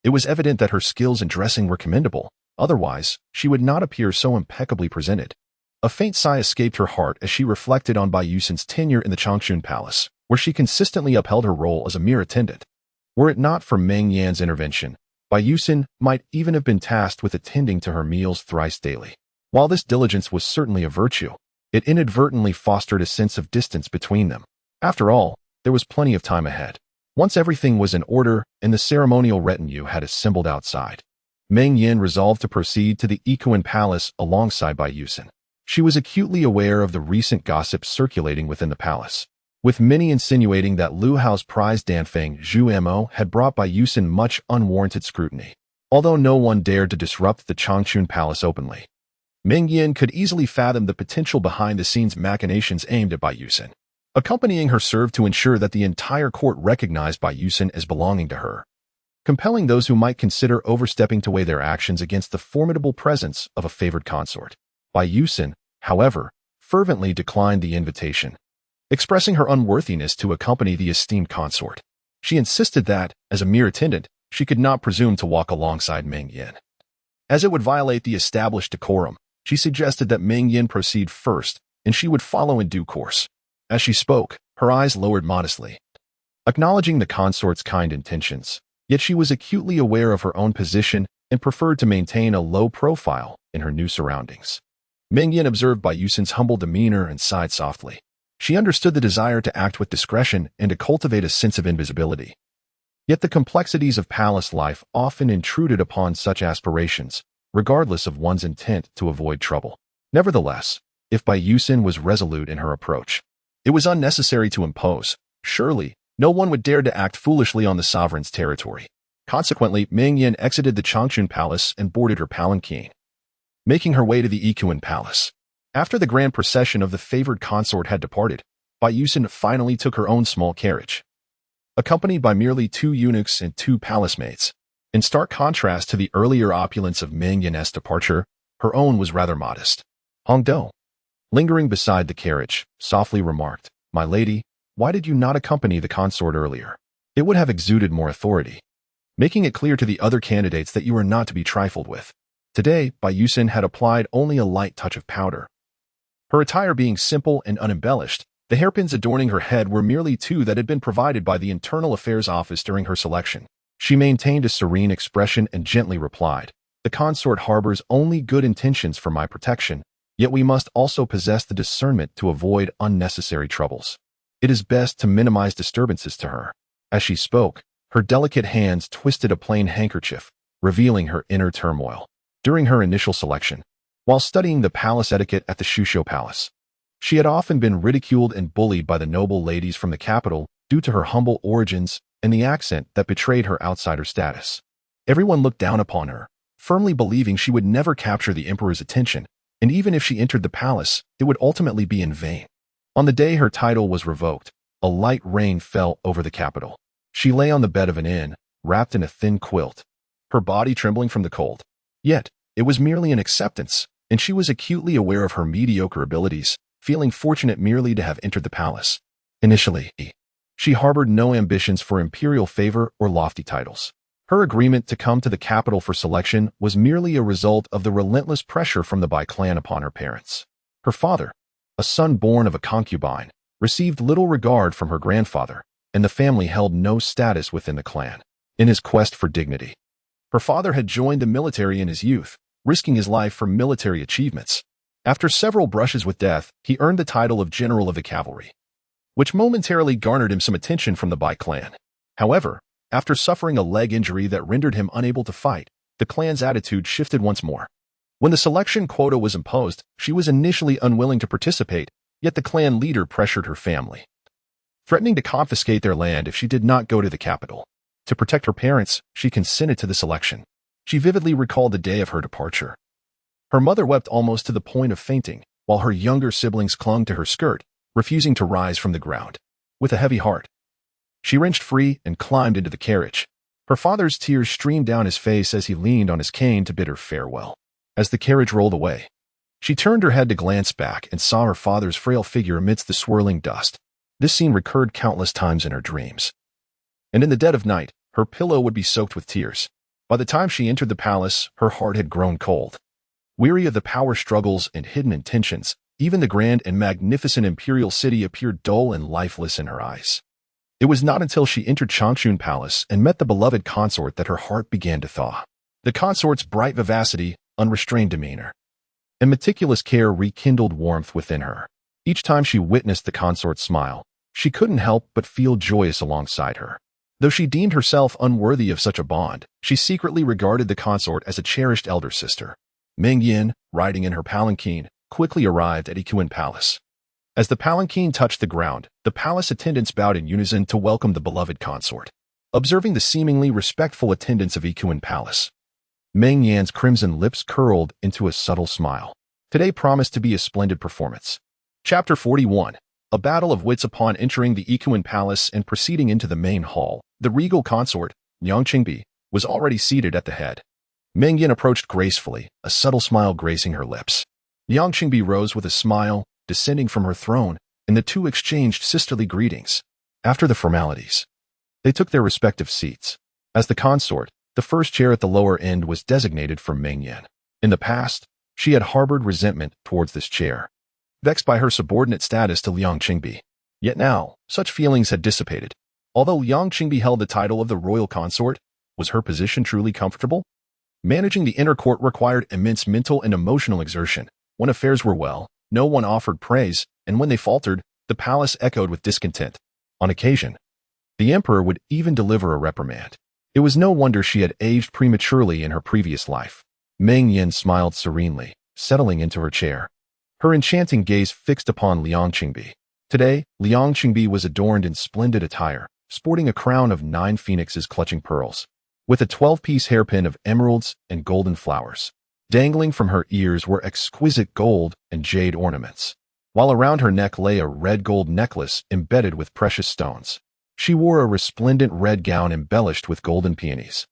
It was evident that her skills in dressing were commendable, otherwise, she would not appear so impeccably presented. A faint sigh escaped her heart as she reflected on Bai Yusen's tenure in the Changchun Palace, where she consistently upheld her role as a mere attendant. Were it not for Meng Yan's intervention, Bai Yusen might even have been tasked with attending to her meals thrice daily. While this diligence was certainly a virtue, it inadvertently fostered a sense of distance between them. After all, there was plenty of time ahead. Once everything was in order and the ceremonial retinue had assembled outside, Meng Yan resolved to proceed to the Ikuan Palace alongside Bai Yusen. She was acutely aware of the recent gossip circulating within the palace, with many insinuating that Lu Hao's prize Danfeng Zhu Mo had brought Bai Yusen much unwarranted scrutiny. Although no one dared to disrupt the Changchun Palace openly, Meng Yan could easily fathom the potential behind-the-scenes machinations aimed at Bai Yusen. Accompanying her served to ensure that the entire court recognized Bai Yusen as belonging to her, compelling those who might consider overstepping to weigh their actions against the formidable presence of a favored consort. Bai Yusen, however, fervently declined the invitation, expressing her unworthiness to accompany the esteemed consort. She insisted that, as a mere attendant, she could not presume to walk alongside Meng Yan, as it would violate the established decorum. She suggested that Meng Yan proceed first, and she would follow in due course. As she spoke, her eyes lowered modestly, acknowledging the consort's kind intentions, yet she was acutely aware of her own position and preferred to maintain a low profile in her new surroundings. Meng Yan observed Bai Yusen's humble demeanor and sighed softly. She understood the desire to act with discretion and to cultivate a sense of invisibility. Yet the complexities of palace life often intruded upon such aspirations, regardless of one's intent to avoid trouble. Nevertheless, if Bai Yusen was resolute in her approach, it was unnecessary to impose. Surely, no one would dare to act foolishly on the sovereign's territory. Consequently, Meng Yan exited the Changchun Palace and boarded her palanquin, making her way to the Ikuan Palace. After the grand procession of the favored consort had departed, Bai Yusen finally took her own small carriage, accompanied by merely 2 eunuchs and 2 palace maids. In stark contrast to the earlier opulence of Meng Yan's departure, her own was rather modest. Hongdo, lingering beside the carriage, softly remarked, "My lady, why did you not accompany the consort earlier? It would have exuded more authority, making it clear to the other candidates that you are not to be trifled with." Today, Bai Yusen had applied only a light touch of powder. Her attire being simple and unembellished, the hairpins adorning her head were merely 2 that had been provided by the Internal Affairs Office during her selection. She maintained a serene expression and gently replied, "The consort harbors only good intentions for my protection, yet we must also possess the discernment to avoid unnecessary troubles. It is best to minimize disturbances to her." As she spoke, her delicate hands twisted a plain handkerchief, revealing her inner turmoil. During her initial selection, while studying the palace etiquette at the Shusho Palace, she had often been ridiculed and bullied by the noble ladies from the capital due to her humble origins and the accent that betrayed her outsider status. Everyone looked down upon her, firmly believing she would never capture the emperor's attention, and even if she entered the palace, it would ultimately be in vain. On the day her title was revoked, a light rain fell over the capital. She lay on the bed of an inn, wrapped in a thin quilt, her body trembling from the cold. Yet, it was merely an acceptance, and she was acutely aware of her mediocre abilities, feeling fortunate merely to have entered the palace. Initially, she harbored no ambitions for imperial favor or lofty titles. Her agreement to come to the capital for selection was merely a result of the relentless pressure from the Bai clan upon her parents. Her father, a son born of a concubine, received little regard from her grandfather, and the family held no status within the clan. In his quest for dignity, her father had joined the military in his youth, risking his life for military achievements. After several brushes with death, he earned the title of General of the Cavalry, which momentarily garnered him some attention from the Bai clan. However, after suffering a leg injury that rendered him unable to fight, the clan's attitude shifted once more. When the selection quota was imposed, she was initially unwilling to participate, yet the clan leader pressured her family, threatening to confiscate their land if she did not go to the capital. To protect her parents, she consented to the selection. She vividly recalled the day of her departure. Her mother wept almost to the point of fainting, while her younger siblings clung to her skirt, refusing to rise from the ground. With a heavy heart, she wrenched free and climbed into the carriage. Her father's tears streamed down his face as he leaned on his cane to bid her farewell. As the carriage rolled away, she turned her head to glance back and saw her father's frail figure amidst the swirling dust. This scene recurred countless times in her dreams. And in the dead of night, her pillow would be soaked with tears. By the time she entered the palace, her heart had grown cold. Weary of the power struggles and hidden intentions, even the grand and magnificent imperial city appeared dull and lifeless in her eyes. It was not until she entered Changchun Palace and met the beloved consort that her heart began to thaw. The consort's bright vivacity, unrestrained demeanor, and meticulous care rekindled warmth within her. Each time she witnessed the consort's smile, she couldn't help but feel joyous alongside her. Though she deemed herself unworthy of such a bond, she secretly regarded the consort as a cherished elder sister. Meng Yan, riding in her palanquin, quickly arrived at Ikuan Palace. As the palanquin touched the ground, the palace attendants bowed in unison to welcome the beloved consort. Observing the seemingly respectful attendants of Ikuan Palace, Meng Yan's crimson lips curled into a subtle smile. Today promised to be a splendid performance. Chapter 41. A battle of wits. Upon entering the Ikuan Palace and proceeding into the main hall, the regal consort, Liang Qingbi, was already seated at the head. Meng Yan approached gracefully, a subtle smile gracing her lips. Liang Qingbi rose with a smile, descending from her throne, and the two exchanged sisterly greetings. After the formalities, they took their respective seats. As the consort, the first chair at the lower end was designated for Meng Yan. In the past, she had harbored resentment towards this chair, vexed by her subordinate status to Liang Qingbi. Yet now, such feelings had dissipated. Although Liang Qingbi held the title of the royal consort, was her position truly comfortable? Managing the inner court required immense mental and emotional exertion. When affairs were well, no one offered praise, and when they faltered, the palace echoed with discontent. On occasion, the emperor would even deliver a reprimand. It was no wonder she had aged prematurely in her previous life. Meng Yan smiled serenely, settling into her chair, her enchanting gaze fixed upon Liang Qingbi. Today, Liang Qingbi was adorned in splendid attire, sporting a crown of 9 phoenixes clutching pearls, with a 12-piece hairpin of emeralds and golden flowers. Dangling from her ears were exquisite gold and jade ornaments, while around her neck lay a red gold necklace embedded with precious stones. She wore a resplendent red gown embellished with golden peonies,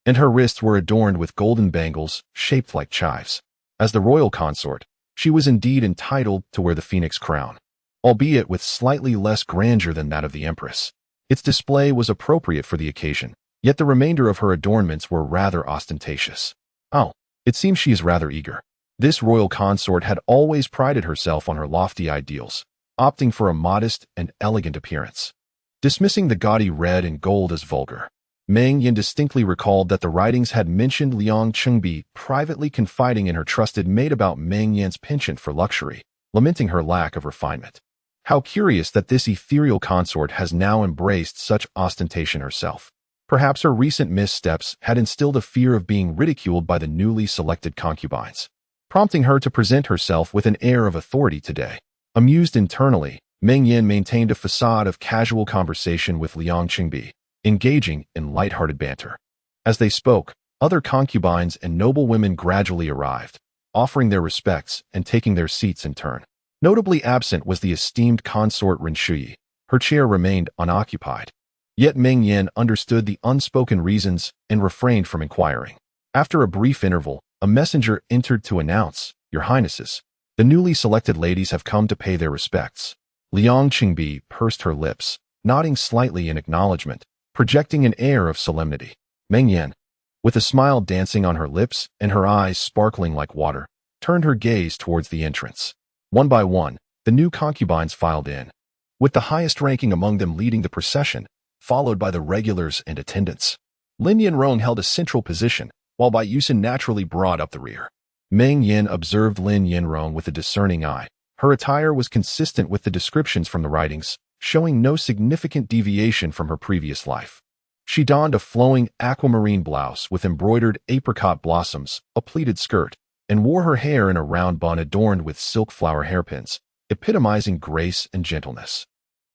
and her wrists were adorned with golden bangles shaped like chives. As the royal consort, she was indeed entitled to wear the phoenix crown, albeit with slightly less grandeur than that of the empress. Its display was appropriate for the occasion, yet the remainder of her adornments were rather ostentatious. Oh, it seems she is rather eager. This royal consort had always prided herself on her lofty ideals, opting for a modest and elegant appearance, dismissing the gaudy red and gold as vulgar. Meng Yan distinctly recalled that the writings had mentioned Liang Qingbi privately confiding in her trusted maid about Meng Yan's penchant for luxury, lamenting her lack of refinement. How curious that this ethereal consort has now embraced such ostentation herself. Perhaps her recent missteps had instilled a fear of being ridiculed by the newly selected concubines, prompting her to present herself with an air of authority today. Amused internally, Meng Yan maintained a facade of casual conversation with Liang Qingbi, engaging in light-hearted banter. As they spoke, other concubines and noble women gradually arrived, offering their respects and taking their seats in turn. Notably absent was the esteemed consort Rinshui. Her chair remained unoccupied. Yet Meng Yan understood the unspoken reasons and refrained from inquiring. After a brief interval, a messenger entered to announce, "Your Highnesses, the newly selected ladies have come to pay their respects." Liang Qingbi pursed her lips, nodding slightly in acknowledgement, projecting an air of solemnity. Meng Yan, with a smile dancing on her lips and her eyes sparkling like water, turned her gaze towards the entrance. One by one, the new concubines filed in, with the highest ranking among them leading the procession, followed by the regulars and attendants. Lin Yanrong held a central position, while Bai Yusin naturally brought up the rear. Meng Yan observed Lin Yanrong with a discerning eye. Her attire was consistent with the descriptions from the writings, showing no significant deviation from her previous life. She donned a flowing aquamarine blouse with embroidered apricot blossoms, a pleated skirt, and wore her hair in a round bun adorned with silk flower hairpins, epitomizing grace and gentleness.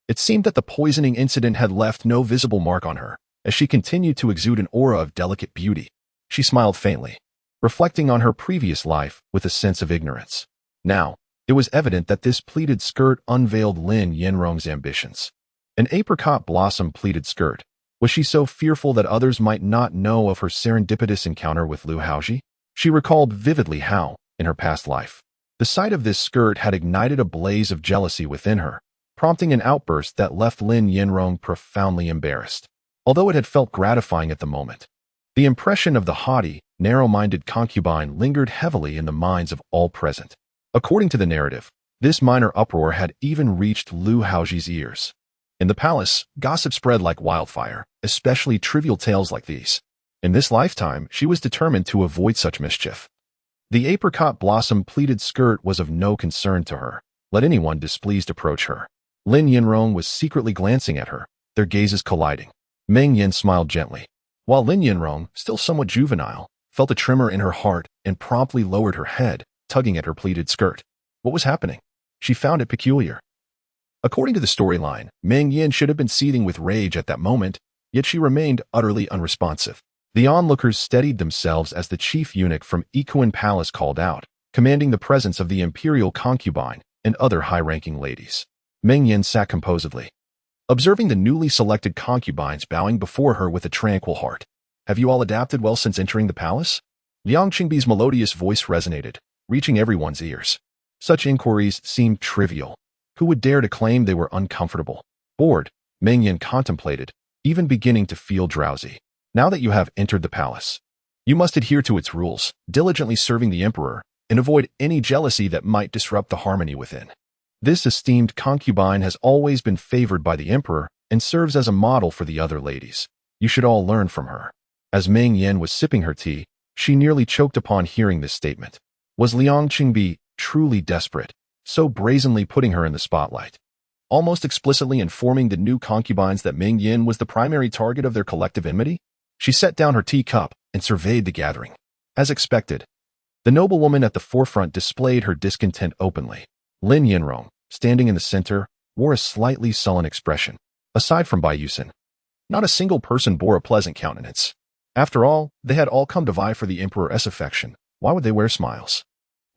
It seemed that the poisoning incident had left no visible mark on her, as she continued to exude an aura of delicate beauty. She smiled faintly, reflecting on her previous life with a sense of ignorance. Now, it was evident that this pleated skirt unveiled Lin Yanrong's ambitions. An apricot blossom pleated skirt. Was she so fearful that others might not know of her serendipitous encounter with Lu Haozhi? She recalled vividly how, in her past life, the sight of this skirt had ignited a blaze of jealousy within her, prompting an outburst that left Lin Yanrong profoundly embarrassed. Although it had felt gratifying at the moment, the impression of the haughty, narrow-minded concubine lingered heavily in the minds of all present. According to the narrative, this minor uproar had even reached Lu Haozhi's ears. In the palace, gossip spread like wildfire, especially trivial tales like these. In this lifetime, she was determined to avoid such mischief. The apricot blossom pleated skirt was of no concern to her. Let anyone displeased approach her. Lin Yanrong was secretly glancing at her, their gazes colliding. Meng Yan smiled gently, while Lin Yanrong, still somewhat juvenile, felt a tremor in her heart and promptly lowered her head, tugging at her pleated skirt. What was happening? She found it peculiar. According to the storyline, Meng Yan should have been seething with rage at that moment, yet she remained utterly unresponsive. The onlookers steadied themselves as the chief eunuch from Ikuan Palace called out, commanding the presence of the Imperial concubine and other high-ranking ladies. Meng Yan sat composedly, observing the newly selected concubines bowing before her with a tranquil heart. "Have you all adapted well since entering the palace?" Liang Qingbi's melodious voice resonated, reaching everyone's ears. Such inquiries seemed trivial. Who would dare to claim they were uncomfortable? Bored, Meng Yan contemplated, even beginning to feel drowsy. Now that you have entered the palace, you must adhere to its rules, diligently serving the emperor, and avoid any jealousy that might disrupt the harmony within. This esteemed concubine has always been favored by the emperor and serves as a model for the other ladies. You should all learn from her. As Meng Yan was sipping her tea, she nearly choked upon hearing this statement. Was Liang Qingbi truly desperate, so brazenly putting her in the spotlight, almost explicitly informing the new concubines that Meng Yan was the primary target of their collective enmity? She set down her teacup and surveyed the gathering. As expected, the noblewoman at the forefront displayed her discontent openly. Lin Yanrong, standing in the center, wore a slightly sullen expression. Aside from Bai Yusin, not a single person bore a pleasant countenance. After all, they had all come to vie for the emperor's affection. Why would they wear smiles?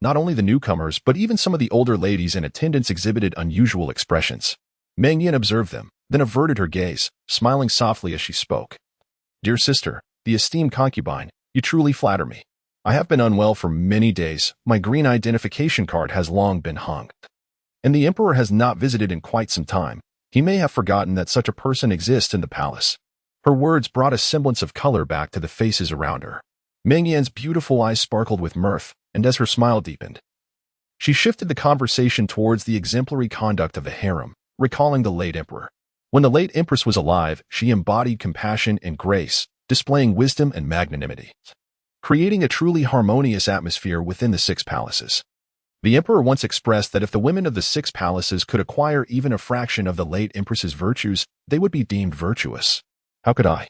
Not only the newcomers, but even some of the older ladies in attendance exhibited unusual expressions. Meng Yan observed them, then averted her gaze, smiling softly as she spoke. "Dear sister, the esteemed concubine, you truly flatter me. I have been unwell for many days. My green identification card has long been hung, and the emperor has not visited in quite some time. He may have forgotten that such a person exists in the palace." Her words brought a semblance of color back to the faces around her. Meng Yan's beautiful eyes sparkled with mirth, and as her smile deepened, she shifted the conversation towards the exemplary conduct of the harem, recalling the late emperor. When the late empress was alive, she embodied compassion and grace, displaying wisdom and magnanimity, creating a truly harmonious atmosphere within the six palaces. The emperor once expressed that if the women of the six palaces could acquire even a fraction of the late empress's virtues, they would be deemed virtuous. How could I,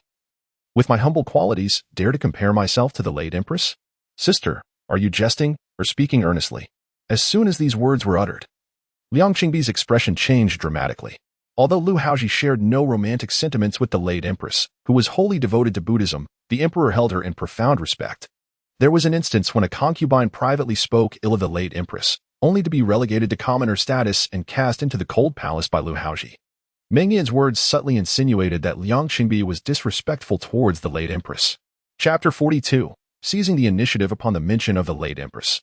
with my humble qualities, dare to compare myself to the late empress? Sister, are you jesting or speaking earnestly? As soon as these words were uttered, Liang Qingbi's expression changed dramatically. Although Lu Haozhi shared no romantic sentiments with the late empress, who was wholly devoted to Buddhism, the emperor held her in profound respect. There was an instance when a concubine privately spoke ill of the late empress, only to be relegated to commoner status and cast into the cold palace by Lu Haozhi. Meng Yan's words subtly insinuated that Liang Qingbi was disrespectful towards the late empress. Chapter 42. Seizing the initiative upon the mention of the late empress.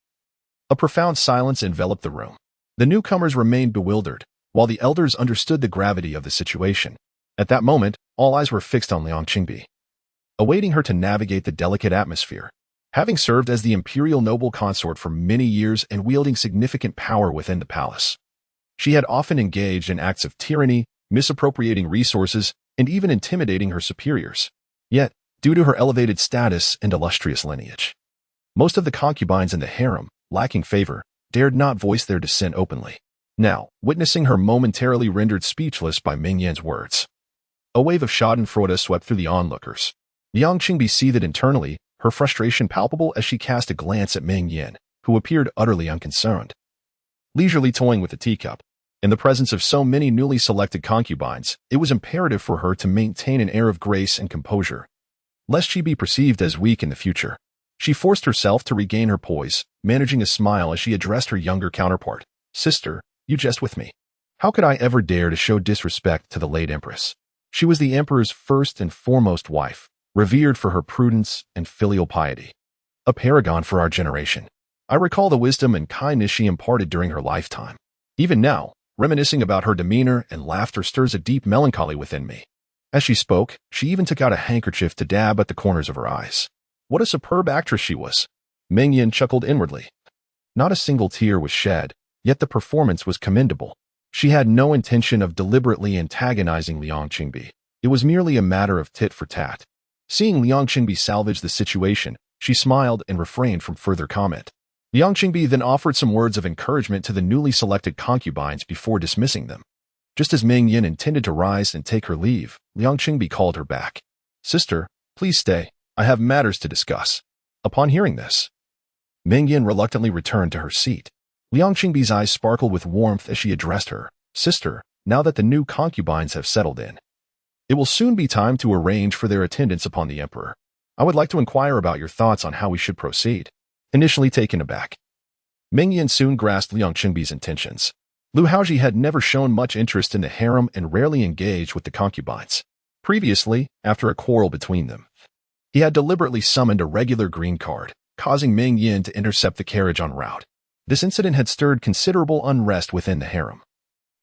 A profound silence enveloped the room. The newcomers remained bewildered, while the elders understood the gravity of the situation. At that moment, all eyes were fixed on Liang Qingbi, awaiting her to navigate the delicate atmosphere. Having served as the imperial noble consort for many years and wielding significant power within the palace, she had often engaged in acts of tyranny, misappropriating resources, and even intimidating her superiors. Yet, due to her elevated status and illustrious lineage, most of the concubines in the harem, lacking favor, dared not voice their dissent openly. Now, witnessing her momentarily rendered speechless by Meng Yan's words, a wave of schadenfreude swept through the onlookers. Liang Qingbi seethed internally, her frustration palpable as she cast a glance at Meng Yan, who appeared utterly unconcerned, leisurely toying with the teacup. In the presence of so many newly selected concubines, it was imperative for her to maintain an air of grace and composure, lest she be perceived as weak in the future. She forced herself to regain her poise, managing a smile as she addressed her younger counterpart. "Sister, you jest with me. How could I ever dare to show disrespect to the late empress? She was the emperor's first and foremost wife, revered for her prudence and filial piety, a paragon for our generation. I recall the wisdom and kindness she imparted during her lifetime. Even now, reminiscing about her demeanor and laughter stirs a deep melancholy within me." As she spoke, she even took out a handkerchief to dab at the corners of her eyes. What a superb actress she was! Meng Yan chuckled inwardly. Not a single tear was shed, yet the performance was commendable. She had no intention of deliberately antagonizing Liang Qingbi. It was merely a matter of tit for tat. Seeing Liang Qingbi salvage the situation, she smiled and refrained from further comment. Liang Qingbi then offered some words of encouragement to the newly selected concubines before dismissing them. Just as Meng Yan intended to rise and take her leave, Liang Qingbi called her back. "Sister, please stay. I have matters to discuss." Upon hearing this, Meng Yan reluctantly returned to her seat. Liang Qingbi's eyes sparkled with warmth as she addressed her. "Sister, now that the new concubines have settled in, it will soon be time to arrange for their attendance upon the emperor. I would like to inquire about your thoughts on how we should proceed." Initially taken aback, Meng Yan soon grasped Liang Qingbi's intentions. Lu Haozhi had never shown much interest in the harem and rarely engaged with the concubines. Previously, after a quarrel between them, he had deliberately summoned a regular green card, causing Meng Yan to intercept the carriage en route. This incident had stirred considerable unrest within the harem,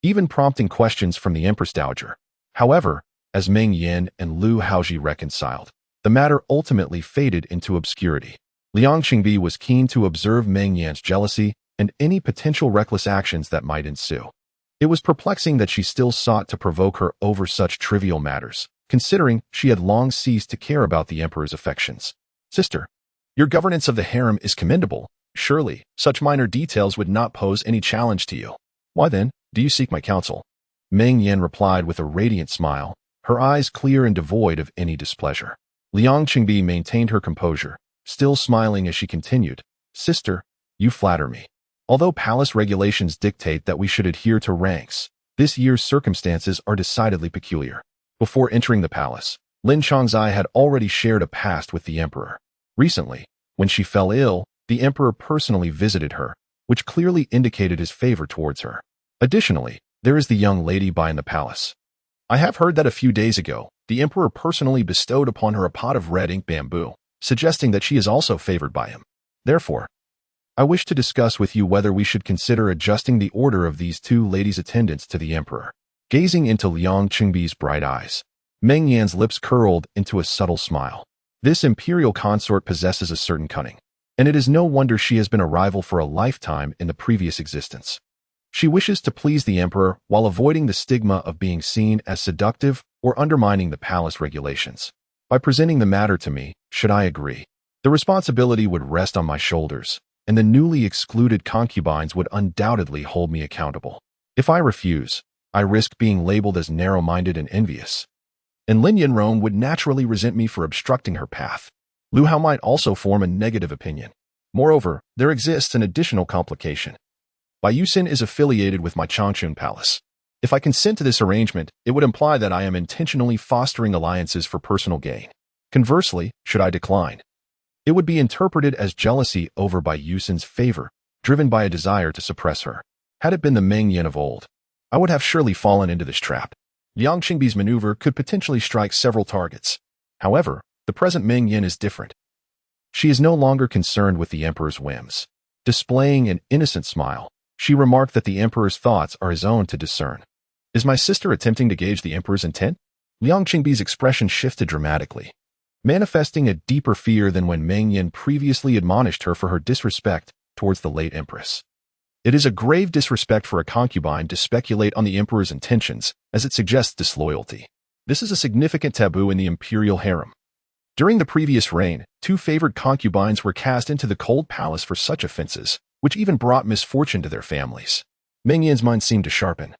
even prompting questions from the Empress Dowager. However, as Meng Yan and Lu Haozhi reconciled, the matter ultimately faded into obscurity. Liang Qingbi was keen to observe Meng Yan's jealousy and any potential reckless actions that might ensue. It was perplexing that she still sought to provoke her over such trivial matters, considering she had long ceased to care about the emperor's affections. "Sister, your governance of the harem is commendable. Surely, such minor details would not pose any challenge to you. Why then, do you seek my counsel?" Meng Yan replied with a radiant smile, her eyes clear and devoid of any displeasure. Liang Qingbi maintained her composure, still smiling as she continued. "Sister, you flatter me. Although palace regulations dictate that we should adhere to ranks, this year's circumstances are decidedly peculiar." Before entering the palace, Lin Changzai had already shared a past with the emperor. Recently, when she fell ill, the emperor personally visited her, which clearly indicated his favor towards her. Additionally, there is the young lady by in the palace. I have heard that a few days ago, the emperor personally bestowed upon her a pot of red ink bamboo, suggesting that she is also favored by him. Therefore, I wish to discuss with you whether we should consider adjusting the order of these two ladies' attendance to the emperor. Gazing into Liang Qingbi's bright eyes, Meng Yan's lips curled into a subtle smile. This imperial consort possesses a certain cunning, and it is no wonder she has been a rival for a lifetime in the previous existence. She wishes to please the emperor while avoiding the stigma of being seen as seductive or undermining the palace regulations. By presenting the matter to me, should I agree, the responsibility would rest on my shoulders, and the newly excluded concubines would undoubtedly hold me accountable. If I refuse, I risk being labeled as narrow-minded and envious, and Lin Yanrong would naturally resent me for obstructing her path. Lu Hao might also form a negative opinion. Moreover, there exists an additional complication. Bai Yusin is affiliated with my Changchun Palace. If I consent to this arrangement, it would imply that I am intentionally fostering alliances for personal gain. Conversely, should I decline, it would be interpreted as jealousy over Bai Yusin's favor, driven by a desire to suppress her. Had it been the Meng Yan of old, I would have surely fallen into this trap. Liang Qingbi's maneuver could potentially strike several targets. However, the present Meng Yan is different. She is no longer concerned with the emperor's whims. Displaying an innocent smile, she remarked that the emperor's thoughts are his own to discern. Is my sister attempting to gauge the emperor's intent? Liang Qingbi's expression shifted dramatically, manifesting a deeper fear than when Meng Yan previously admonished her for her disrespect towards the late empress. It is a grave disrespect for a concubine to speculate on the emperor's intentions, as it suggests disloyalty. This is a significant taboo in the imperial harem. During the previous reign, 2 favored concubines were cast into the cold palace for such offenses, which even brought misfortune to their families. Meng Yan's mind seemed to sharpen,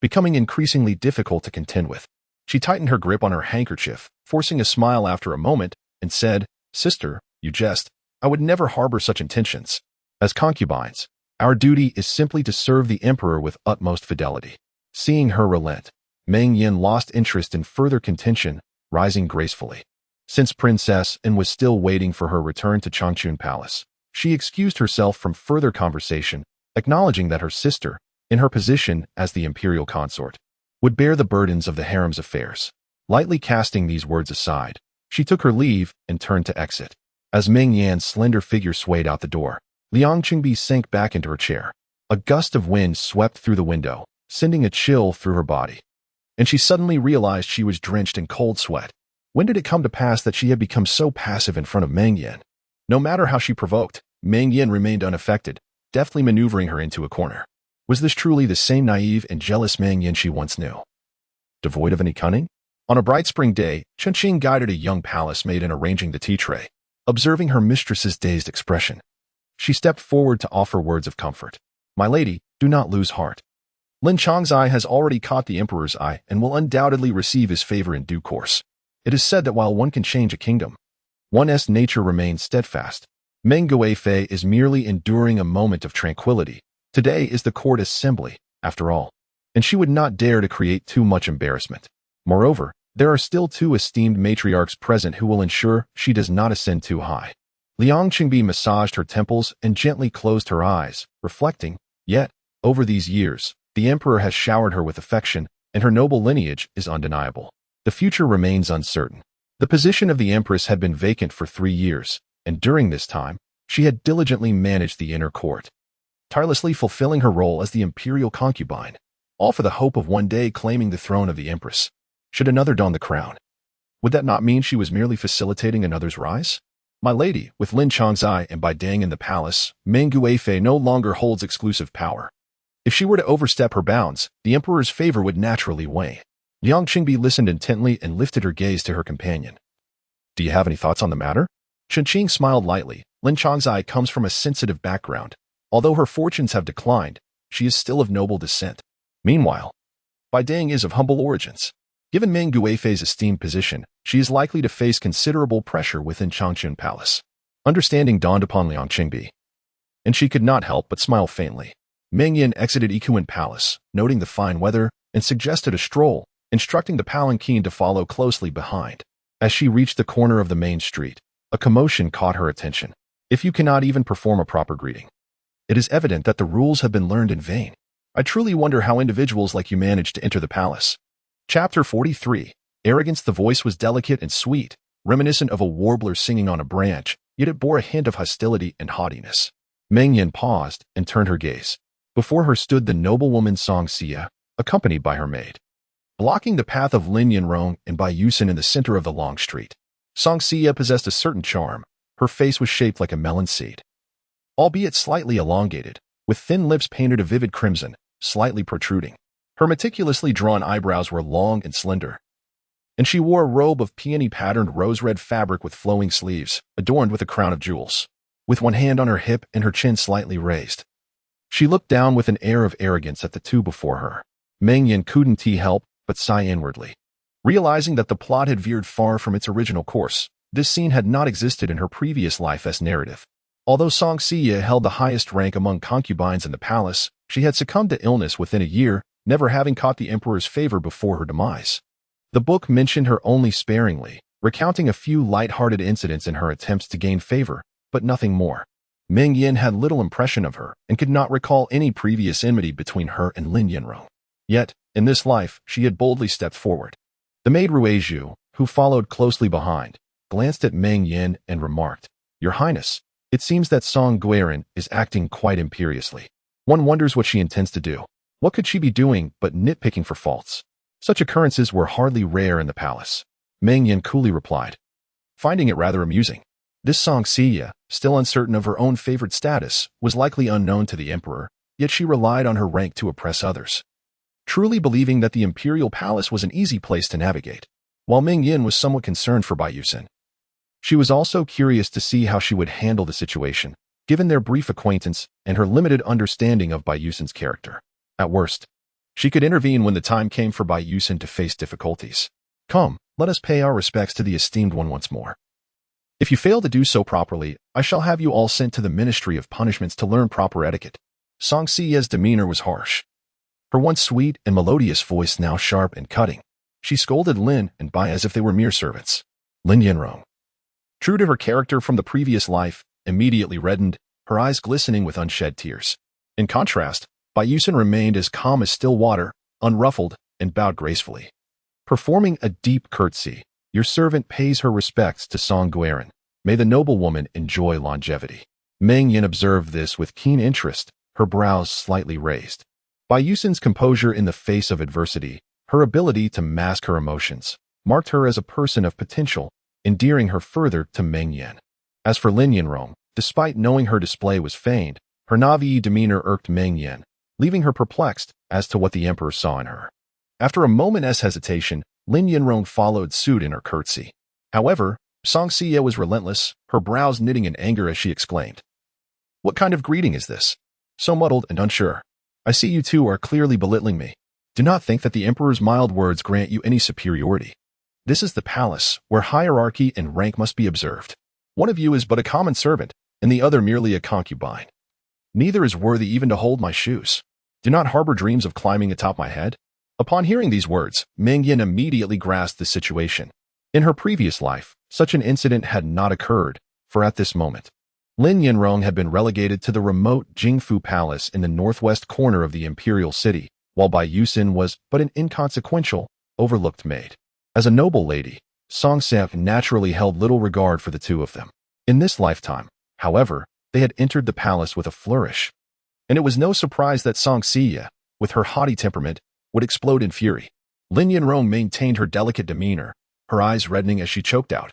becoming increasingly difficult to contend with. She tightened her grip on her handkerchief, forcing a smile after a moment, and said, "Sister, you jest. I would never harbor such intentions. As concubines, our duty is simply to serve the emperor with utmost fidelity." Seeing her relent, Meng Yan lost interest in further contention, rising gracefully. Since Princess An was still waiting for her return to Changchun Palace, she excused herself from further conversation, acknowledging that her sister, in her position as the imperial consort, would bear the burdens of the harem's affairs. Lightly casting these words aside, she took her leave and turned to exit. As Meng Yan's slender figure swayed out the door, Liang Qingbi sank back into her chair. A gust of wind swept through the window, sending a chill through her body, and she suddenly realized she was drenched in cold sweat. When did it come to pass that she had become so passive in front of Meng Yan? No matter how she provoked, Meng Yan remained unaffected, deftly maneuvering her into a corner. Was this truly the same naive and jealous Meng Yan she once knew? Devoid of any cunning? On a bright spring day, Chunqing guided a young palace maid in arranging the tea tray. Observing her mistress's dazed expression, she stepped forward to offer words of comfort. "My lady, do not lose heart. Lin Changzai has already caught the emperor's eye and will undoubtedly receive his favor in due course. It is said that while one can change a kingdom, one's nature remains steadfast. Meng Guifei is merely enduring a moment of tranquility. Today is the court assembly, after all, and she would not dare to create too much embarrassment. Moreover, there are still 2 esteemed matriarchs present who will ensure she does not ascend too high." Liang Qingbi massaged her temples and gently closed her eyes, reflecting, "Yet, over these years, the emperor has showered her with affection, and her noble lineage is undeniable. The future remains uncertain." The position of the empress had been vacant for 3 years, and during this time, she had diligently managed the inner court, tirelessly fulfilling her role as the imperial concubine, all for the hope of one day claiming the throne of the empress. Should another don the crown, would that not mean she was merely facilitating another's rise? My lady, with Lin Changzai and Bai Dang in the palace, Meng Guifei no longer holds exclusive power. If she were to overstep her bounds, the emperor's favor would naturally wane. Liang Qingbi listened intently and lifted her gaze to her companion. "Do you have any thoughts on the matter?" Chunqing smiled lightly. Lin Changzai comes from a sensitive background. Although her fortunes have declined, she is still of noble descent. Meanwhile, Bai Dang is of humble origins. Given Meng Guifei's esteemed position, she is likely to face considerable pressure within Changchun Palace. Understanding dawned upon Liang Qingbi, and she could not help but smile faintly. Meng Yan exited Ikuan Palace, noting the fine weather, and suggested a stroll, instructing the palanquin to follow closely behind. As she reached the corner of the main street, a commotion caught her attention. If you cannot even perform a proper greeting, it is evident that the rules have been learned in vain. I truly wonder how individuals like you managed to enter the palace. Chapter 43. Arrogance. The voice was delicate and sweet, reminiscent of a warbler singing on a branch, yet it bore a hint of hostility and haughtiness. Meng Yan paused and turned her gaze. Before her stood the noblewoman Song Xia, accompanied by her maid. Blocking the path of Lin Yanrong and Bai Yusin in the center of the long street, Song Xia possessed a certain charm. Her face was shaped like a melon seed, albeit slightly elongated, with thin lips painted a vivid crimson, slightly protruding. Her meticulously drawn eyebrows were long and slender, and she wore a robe of peony-patterned rose-red fabric with flowing sleeves, adorned with a crown of jewels. With one hand on her hip and her chin slightly raised, she looked down with an air of arrogance at the 2 before her. Meng Yan couldn't help but sigh inwardly. Realizing that the plot had veered far from its original course, this scene had not existed in her previous life as narrative. Although Song Xia held the highest rank among concubines in the palace, she had succumbed to illness within a year, never having caught the emperor's favor before her demise. The book mentioned her only sparingly, recounting a few light-hearted incidents in her attempts to gain favor, but nothing more. Meng Yan had little impression of her and could not recall any previous enmity between her and Lin Yanrong. Yet, in this life, she had boldly stepped forward. The maid Ruizhu, who followed closely behind, glanced at Meng Yan and remarked, "Your Highness, it seems that Song Guiran is acting quite imperiously. One wonders what she intends to do. What could she be doing but nitpicking for faults?" Such occurrences were hardly rare in the palace. Meng Yan coolly replied, finding it rather amusing. This Song Xia, still uncertain of her own favored status, was likely unknown to the emperor, yet she relied on her rank to oppress others, truly believing that the imperial palace was an easy place to navigate. While Meng Yan was somewhat concerned for Bai Yusen, she was also curious to see how she would handle the situation, given their brief acquaintance and her limited understanding of Bai Yusen's character. At worst, she could intervene when the time came for Bai Yusen to face difficulties. "Come, let us pay our respects to the esteemed one once more. If you fail to do so properly, I shall have you all sent to the Ministry of Punishments to learn proper etiquette." Song Xia's demeanor was harsh. Her once sweet and melodious voice now sharp and cutting. She scolded Lin and Bai as if they were mere servants. Lin Yanrong, true to her character from the previous life, immediately reddened, her eyes glistening with unshed tears. In contrast, Bai Yusen remained as calm as still water, unruffled, and bowed gracefully. Performing a deep curtsy, "Your servant pays her respects to Song Guiran. May the noblewoman enjoy longevity." Meng Yan observed this with keen interest, her brows slightly raised. Bai Yusen's composure in the face of adversity, her ability to mask her emotions, marked her as a person of potential, endearing her further to Meng Yan. As for Lin Yanrong, despite knowing her display was feigned, her naive demeanor irked Meng Yan, leaving her perplexed as to what the emperor saw in her. After a moment's hesitation, Lin Yanrong followed suit in her curtsy. However, Song Xia was relentless, her brows knitting in anger as she exclaimed, "What kind of greeting is this? So muddled and unsure. I see you two are clearly belittling me. Do not think that the emperor's mild words grant you any superiority. This is the palace, where hierarchy and rank must be observed. One of you is but a common servant, and the other merely a concubine. Neither is worthy even to hold my shoes. Do not harbor dreams of climbing atop my head." Upon hearing these words, Meng Yan immediately grasped the situation. In her previous life, such an incident had not occurred, for at this moment, Lin Yanrong had been relegated to the remote Jingfu Palace in the northwest corner of the imperial city, while Bai Yusen was but an inconsequential, overlooked maid. As a noble lady, Song Xia naturally held little regard for the two of them. In this lifetime, however, they had entered the palace with a flourish. And it was no surprise that Song Xia, with her haughty temperament, would explode in fury. Lin Yanrong maintained her delicate demeanor, her eyes reddening as she choked out,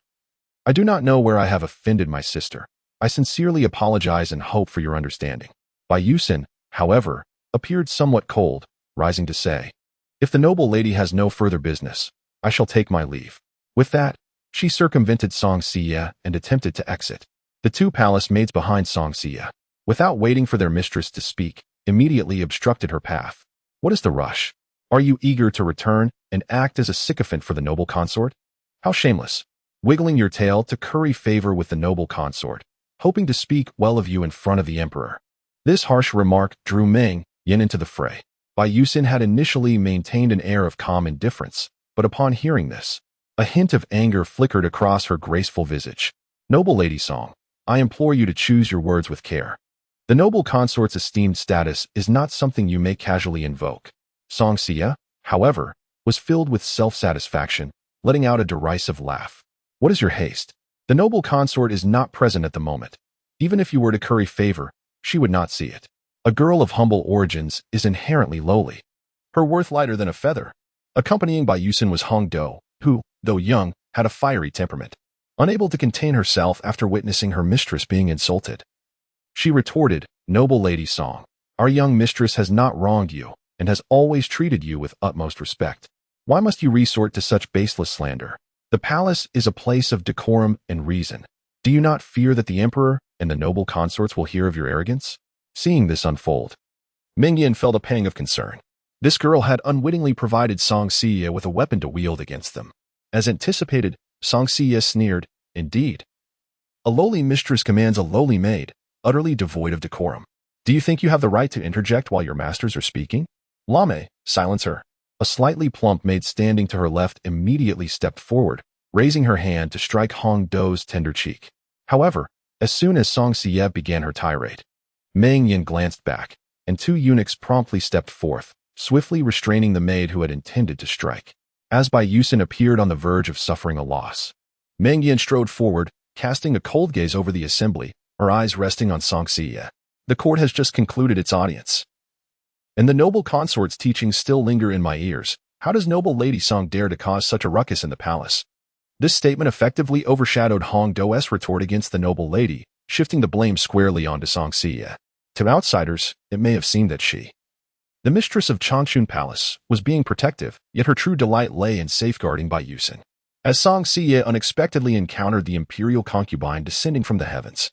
"I do not know where I have offended my sister. I sincerely apologize and hope for your understanding." Bai Yusen, however, appeared somewhat cold, rising to say, "If the noble lady has no further business, I shall take my leave." With that, she circumvented Song Xia and attempted to exit. The two palace maids behind Song Xia, without waiting for their mistress to speak, immediately obstructed her path. "What is the rush? Are you eager to return and act as a sycophant for the noble consort? How shameless, wiggling your tail to curry favor with the noble consort, hoping to speak well of you in front of the emperor." This harsh remark drew Meng Yan into the fray. Bai Yusen had initially maintained an air of calm indifference, but upon hearing this, a hint of anger flickered across her graceful visage. "Noble Lady Song, I implore you to choose your words with care. The noble consort's esteemed status is not something you may casually invoke." Song Xia, however, was filled with self-satisfaction, letting out a derisive laugh. "What is your haste? The noble consort is not present at the moment. Even if you were to curry favor, she would not see it. A girl of humble origins is inherently lowly, her worth lighter than a feather." Accompanying Bai Yusen was Hong Do, who, though young, had a fiery temperament. Unable to contain herself after witnessing her mistress being insulted, she retorted, "Noble Lady Song, our young mistress has not wronged you and has always treated you with utmost respect. Why must you resort to such baseless slander? The palace is a place of decorum and reason. Do you not fear that the emperor and the noble consorts will hear of your arrogance?" Seeing this unfold, Meng Yan felt a pang of concern. This girl had unwittingly provided Song Xia with a weapon to wield against them. As anticipated, Song Xia sneered, "Indeed. A lowly mistress commands a lowly maid, utterly devoid of decorum. Do you think you have the right to interject while your masters are speaking?" Lame, Silence her. A slightly plump maid standing to her left immediately stepped forward, raising her hand to strike Hong Do's tender cheek. However, as soon as Song Xie began her tirade, Meng Yan glanced back, and two eunuchs promptly stepped forth, swiftly restraining the maid who had intended to strike. As Bai Yusin appeared on the verge of suffering a loss, Meng Yan strode forward, casting a cold gaze over the assembly, her eyes resting on Song Xie. The court has just concluded its audience, and the noble consort's teachings still linger in my ears. How does noble Lady Song dare to cause such a ruckus in the palace? This statement effectively overshadowed Hong Do's retort against the noble lady, shifting the blame squarely onto Song Xie. To outsiders, it may have seemed that she, the mistress of Changchun Palace, was being protective, yet her true delight lay in safeguarding Bai Yusin. As Song Xie unexpectedly encountered the imperial concubine descending from the heavens,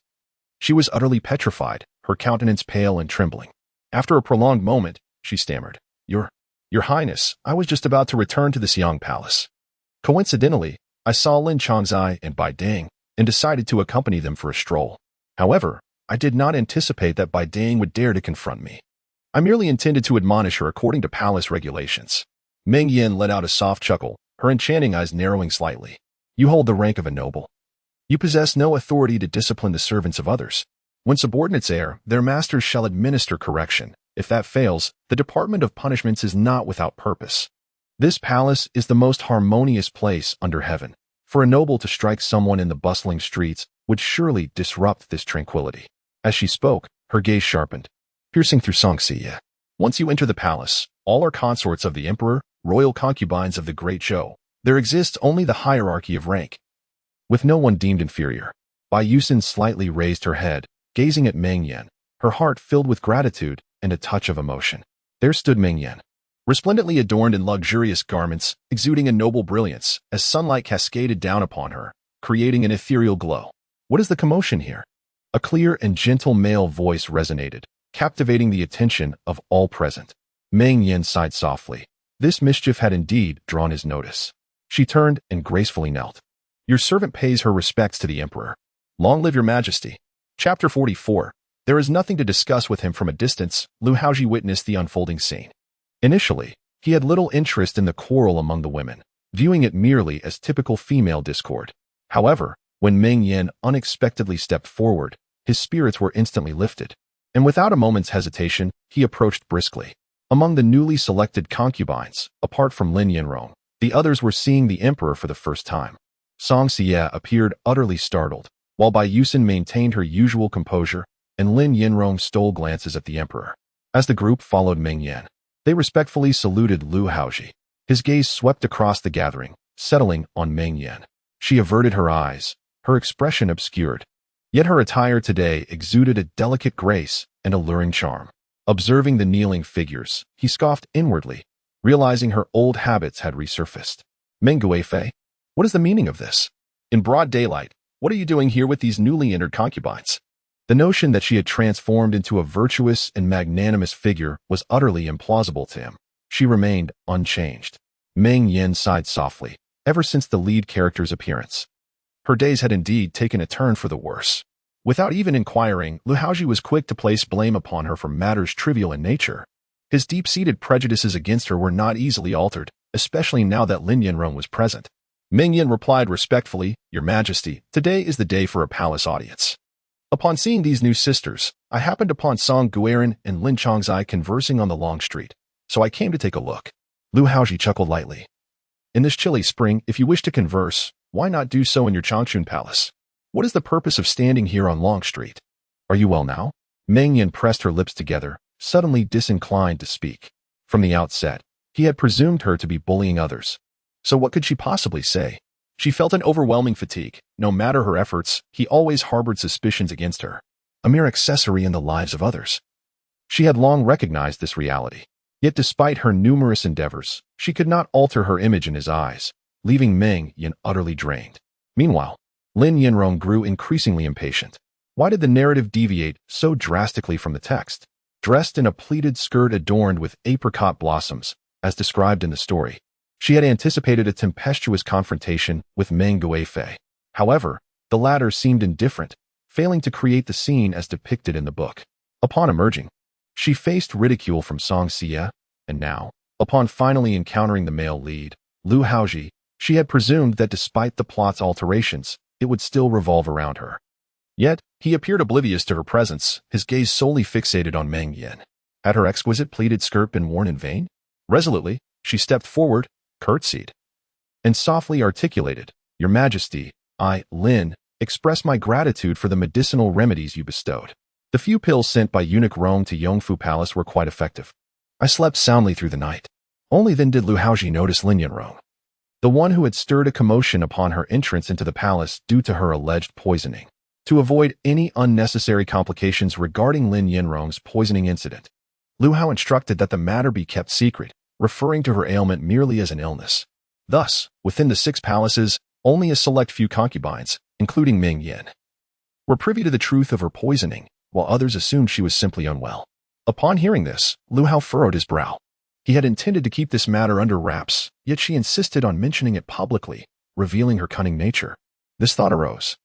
she was utterly petrified, her countenance pale and trembling. After a prolonged moment, she stammered, Your Highness, I was just about to return to the Xiang Palace. Coincidentally, I saw Lin Changzai and Bai Dang and decided to accompany them for a stroll. However, I did not anticipate that Bai Dang would dare to confront me. I merely intended to admonish her according to palace regulations. Meng Yan let out a soft chuckle, her enchanting eyes narrowing slightly. You hold the rank of a noble. You possess no authority to discipline the servants of others. When subordinates err, their masters shall administer correction. If that fails, the Department of Punishments is not without purpose. This palace is the most harmonious place under heaven. For a noble to strike someone in the bustling streets would surely disrupt this tranquility. As she spoke, her gaze sharpened, piercing through Song Xie. Once you enter the palace, all are consorts of the emperor, royal concubines of the great Zhou. There exists only the hierarchy of rank, with no one deemed inferior. Bai Yusin slightly raised her head, gazing at Meng Yan, her heart filled with gratitude and a touch of emotion. There stood Meng Yan, resplendently adorned in luxurious garments, exuding a noble brilliance as sunlight cascaded down upon her, creating an ethereal glow. What is the commotion here? A clear and gentle male voice resonated, captivating the attention of all present. Meng Yan sighed softly. This mischief had indeed drawn his notice. She turned and gracefully knelt. Your servant pays her respects to the emperor. Long live your majesty. Chapter 44. There is nothing to discuss with him from a distance. Lu Haozhi witnessed the unfolding scene. Initially, he had little interest in the quarrel among the women, viewing it merely as typical female discord. However, when Meng Yan unexpectedly stepped forward, his spirits were instantly lifted, and without a moment's hesitation, he approached briskly. Among the newly selected concubines, apart from Lin Yanrong, the others were seeing the emperor for the first time. Song Xie appeared utterly startled, while Bai Yusin maintained her usual composure, and Lin Yanrong stole glances at the emperor. As the group followed Meng Yan, they respectfully saluted Lu Haozhi. His gaze swept across the gathering, settling on Meng Yan. She averted her eyes, her expression obscured. Yet her attire today exuded a delicate grace and alluring charm. Observing the kneeling figures, he scoffed inwardly, realizing her old habits had resurfaced. Meng Guifei, what is the meaning of this? In broad daylight, what are you doing here with these newly entered concubines? The notion that she had transformed into a virtuous and magnanimous figure was utterly implausible to him. She remained unchanged. Meng Yan sighed softly. Ever since the lead character's appearance, her days had indeed taken a turn for the worse. Without even inquiring, Lu Haozhi was quick to place blame upon her for matters trivial in nature. His deep-seated prejudices against her were not easily altered, especially now that Lin Yanrong was present. Meng Yan replied respectfully, Your Majesty, today is the day for a palace audience. Upon seeing these new sisters, I happened upon Song Guiran and Lin Changzai conversing on the long street, so I came to take a look. Lu Haozhi chuckled lightly. In this chilly spring, if you wish to converse, why not do so in your Changchun Palace? What is the purpose of standing here on Long Street? Are you well now? Meng Yan pressed her lips together, suddenly disinclined to speak. From the outset, he had presumed her to be bullying others. So what could she possibly say? She felt an overwhelming fatigue. No matter her efforts, he always harbored suspicions against her. A mere accessory in the lives of others. She had long recognized this reality. Yet despite her numerous endeavors, she could not alter her image in his eyes, leaving Meng Yan utterly drained. Meanwhile, Lin Yanrong grew increasingly impatient. Why did the narrative deviate so drastically from the text? Dressed in a pleated skirt adorned with apricot blossoms, as described in the story, she had anticipated a tempestuous confrontation with Meng Guifei. However, the latter seemed indifferent, failing to create the scene as depicted in the book. Upon emerging, she faced ridicule from Song Xie, and now, Upon finally encountering the male lead, Lu Haozhi, she had presumed that despite the plot's alterations, it would still revolve around her. Yet, he appeared oblivious to her presence, his gaze solely fixated on Meng Yan. Had her exquisite pleated skirt been worn in vain? Resolutely, she stepped forward, curtsied, and softly articulated, "Your Majesty, I, Lin, express my gratitude for the medicinal remedies you bestowed. The few pills sent by eunuch Rome to Yongfu Palace were quite effective. I slept soundly through the night." Only then did Lu Haozhi notice Lin Yanrong, the one who had stirred a commotion upon her entrance into the palace due to her alleged poisoning. To avoid any unnecessary complications regarding Lin Yanrong's poisoning incident, Lu Hao instructed that the matter be kept secret, referring to her ailment merely as an illness. Thus, within the 6 palaces, only a select few concubines, including Meng Yan, were privy to the truth of her poisoning, while others assumed she was simply unwell. Upon hearing this, Lu Hao furrowed his brow. He had intended to keep this matter under wraps, yet she insisted on mentioning it publicly, revealing her cunning nature. This thought arose,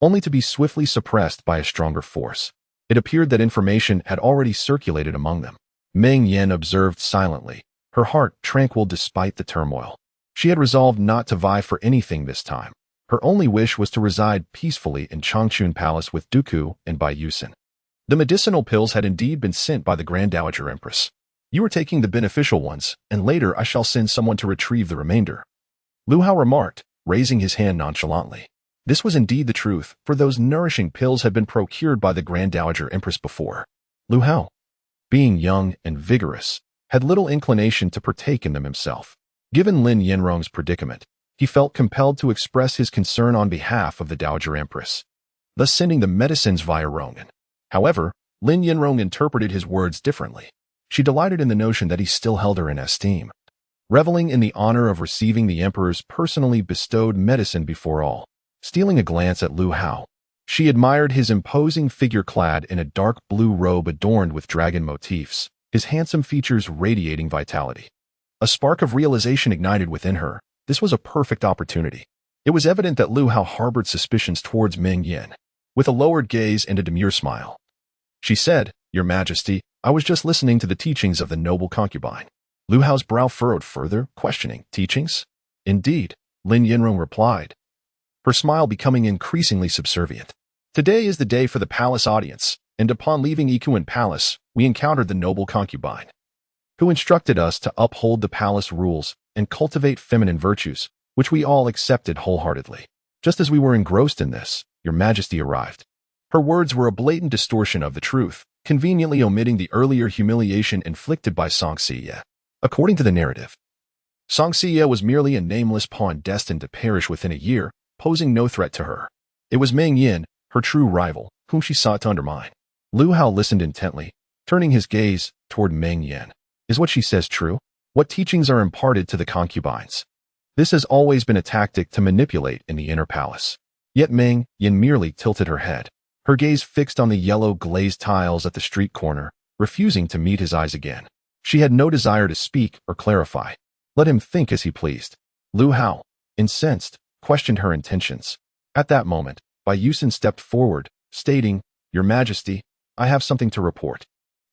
only to be swiftly suppressed by a stronger force. It appeared that information had already circulated among them. Meng Yan observed silently, her heart tranquil despite the turmoil. She had resolved not to vie for anything this time. Her only wish was to reside peacefully in Changchun Palace with Duku and Bai Yusin. The medicinal pills had indeed been sent by the Grand Dowager Empress. You are taking the beneficial ones, and later I shall send someone to retrieve the remainder, Lu Hao remarked, raising his hand nonchalantly. This was indeed the truth, for those nourishing pills had been procured by the Grand Dowager Empress before. Lu Hao, being young and vigorous, had little inclination to partake in them himself. Given Lin Yanrong's predicament, he felt compelled to express his concern on behalf of the Dowager Empress, thus sending the medicines via Rongan. However, Lin Yanrong interpreted his words differently. She delighted in the notion that he still held her in esteem, reveling in the honor of receiving the Emperor's personally bestowed medicine before all. Stealing a glance at Lu Hao, she admired his imposing figure clad in a dark blue robe adorned with dragon motifs, his handsome features radiating vitality. A spark of realization ignited within her. This was a perfect opportunity. It was evident that Lu Hao harbored suspicions towards Meng Yan. With a lowered gaze and a demure smile, she said, "Your Majesty, I was just listening to the teachings of the noble concubine." Lu Hao's brow furrowed further, questioning, "Teachings?" "Indeed," Lin Yanrong replied, her smile becoming increasingly subservient. "Today is the day for the palace audience, and upon leaving Ikuan Palace, we encountered the noble concubine, who instructed us to uphold the palace rules and cultivate feminine virtues, which we all accepted wholeheartedly. Just as we were engrossed in this, Your Majesty arrived." Her words were a blatant distortion of the truth, conveniently omitting the earlier humiliation inflicted by Song Siye. According to the narrative, Song Siye was merely a nameless pawn destined to perish within a year, posing no threat to her. It was Meng Yan, her true rival, whom she sought to undermine. Lu Hao listened intently, turning his gaze toward Meng Yan. Is what she says true? What teachings are imparted to the concubines? This has always been a tactic to manipulate in the inner palace. Yet Meng Yan merely tilted her head, her gaze fixed on the yellow glazed tiles at the street corner, refusing to meet his eyes again. She had no desire to speak or clarify. Let him think as he pleased. Lu Hao, incensed, questioned her intentions. At that moment, Bai Yusin stepped forward, stating, "Your Majesty, I have something to report."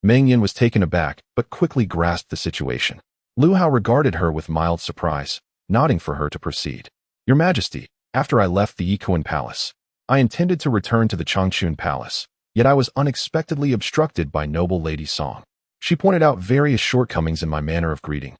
Meng Yan was taken aback, but quickly grasped the situation. Lu Hao regarded her with mild surprise, nodding for her to proceed. "Your Majesty, after I left the Ikuan Palace, I intended to return to the Changchun Palace, yet I was unexpectedly obstructed by noble Lady Song. She pointed out various shortcomings in my manner of greeting,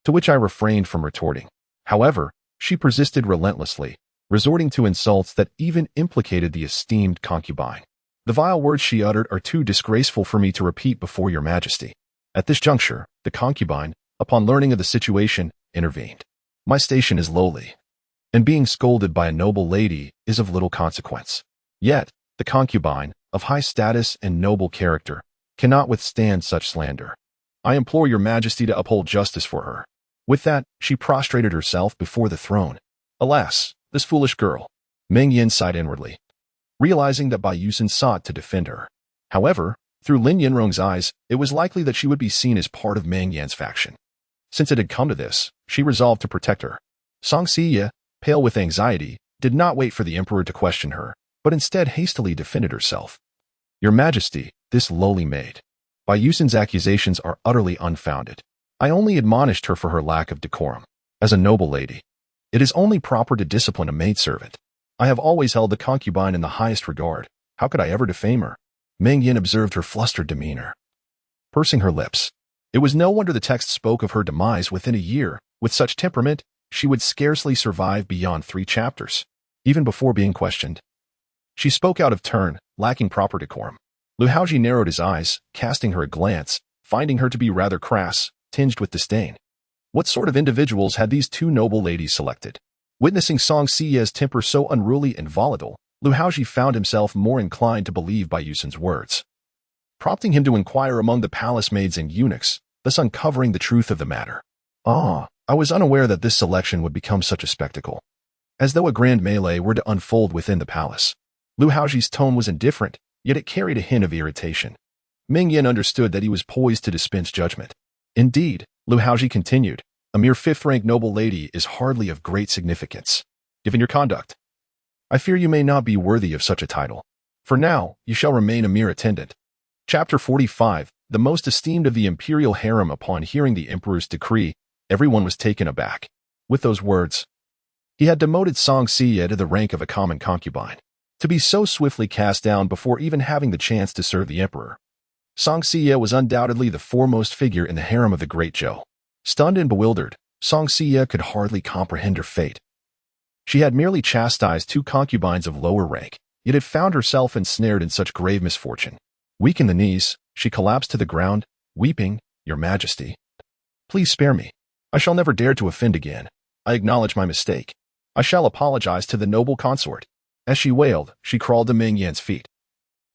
to which I refrained from retorting. However, she persisted relentlessly, resorting to insults that even implicated the esteemed concubine. The vile words she uttered are too disgraceful for me to repeat before Your Majesty." At this juncture, the concubine, upon learning of the situation, intervened. "My station is lowly, and being scolded by a noble lady is of little consequence. Yet, the concubine, of high status and noble character, cannot withstand such slander. I implore Your Majesty to uphold justice for her." With that, she prostrated herself before the throne. Alas, this foolish girl. Meng Yan sighed inwardly, realizing that Bai Yusin sought to defend her. However, through Lin Yanrong's eyes, it was likely that she would be seen as part of Meng Yan's faction. Since it had come to this, she resolved to protect her. Song Siye, pale with anxiety, did not wait for the emperor to question her, but instead hastily defended herself. "Your Majesty, this lowly maid. Bai Yusin's accusations are utterly unfounded. I only admonished her for her lack of decorum. As a noble lady, it is only proper to discipline a maidservant. I have always held the concubine in the highest regard. How could I ever defame her? Meng Yan observed her flustered demeanor, pursing her lips. It was no wonder the text spoke of her demise within a year. With such temperament, she would scarcely survive beyond 3 chapters. Even before being questioned, she spoke out of turn, lacking proper decorum. Lu Haozhi narrowed his eyes, casting her a glance, finding her to be rather crass, tinged with disdain. What sort of individuals had these 2 noble ladies selected? Witnessing Song Siye's temper so unruly and volatile, Lu Haozhi found himself more inclined to believe Bai Yusen's words, prompting him to inquire among the palace maids and eunuchs, thus uncovering the truth of the matter. I was unaware that this selection would become such a spectacle. As though a grand melee were to unfold within the palace. Lu Haozhi's tone was indifferent, yet it carried a hint of irritation. Meng Yan understood that he was poised to dispense judgment. Indeed, Lu Haozhi continued, a mere 5th-rank noble lady is hardly of great significance. Given your conduct, I fear you may not be worthy of such a title. For now, you shall remain a mere attendant. Chapter 45, the most esteemed of the Imperial harem. Upon hearing the Emperor's decree, everyone was taken aback. With those words, he had demoted Song Siye to the rank of a common concubine. To be so swiftly cast down before even having the chance to serve the Emperor. Song Siye was undoubtedly the foremost figure in the harem of the Great Zhou. Stunned and bewildered, Song Siye could hardly comprehend her fate. She had merely chastised 2 concubines of lower rank, yet had found herself ensnared in such grave misfortune. Weak in the knees, she collapsed to the ground, weeping, Your Majesty, please spare me. I shall never dare to offend again. I acknowledge my mistake. I shall apologize to the noble consort. As she wailed, she crawled to Meng Yan's feet,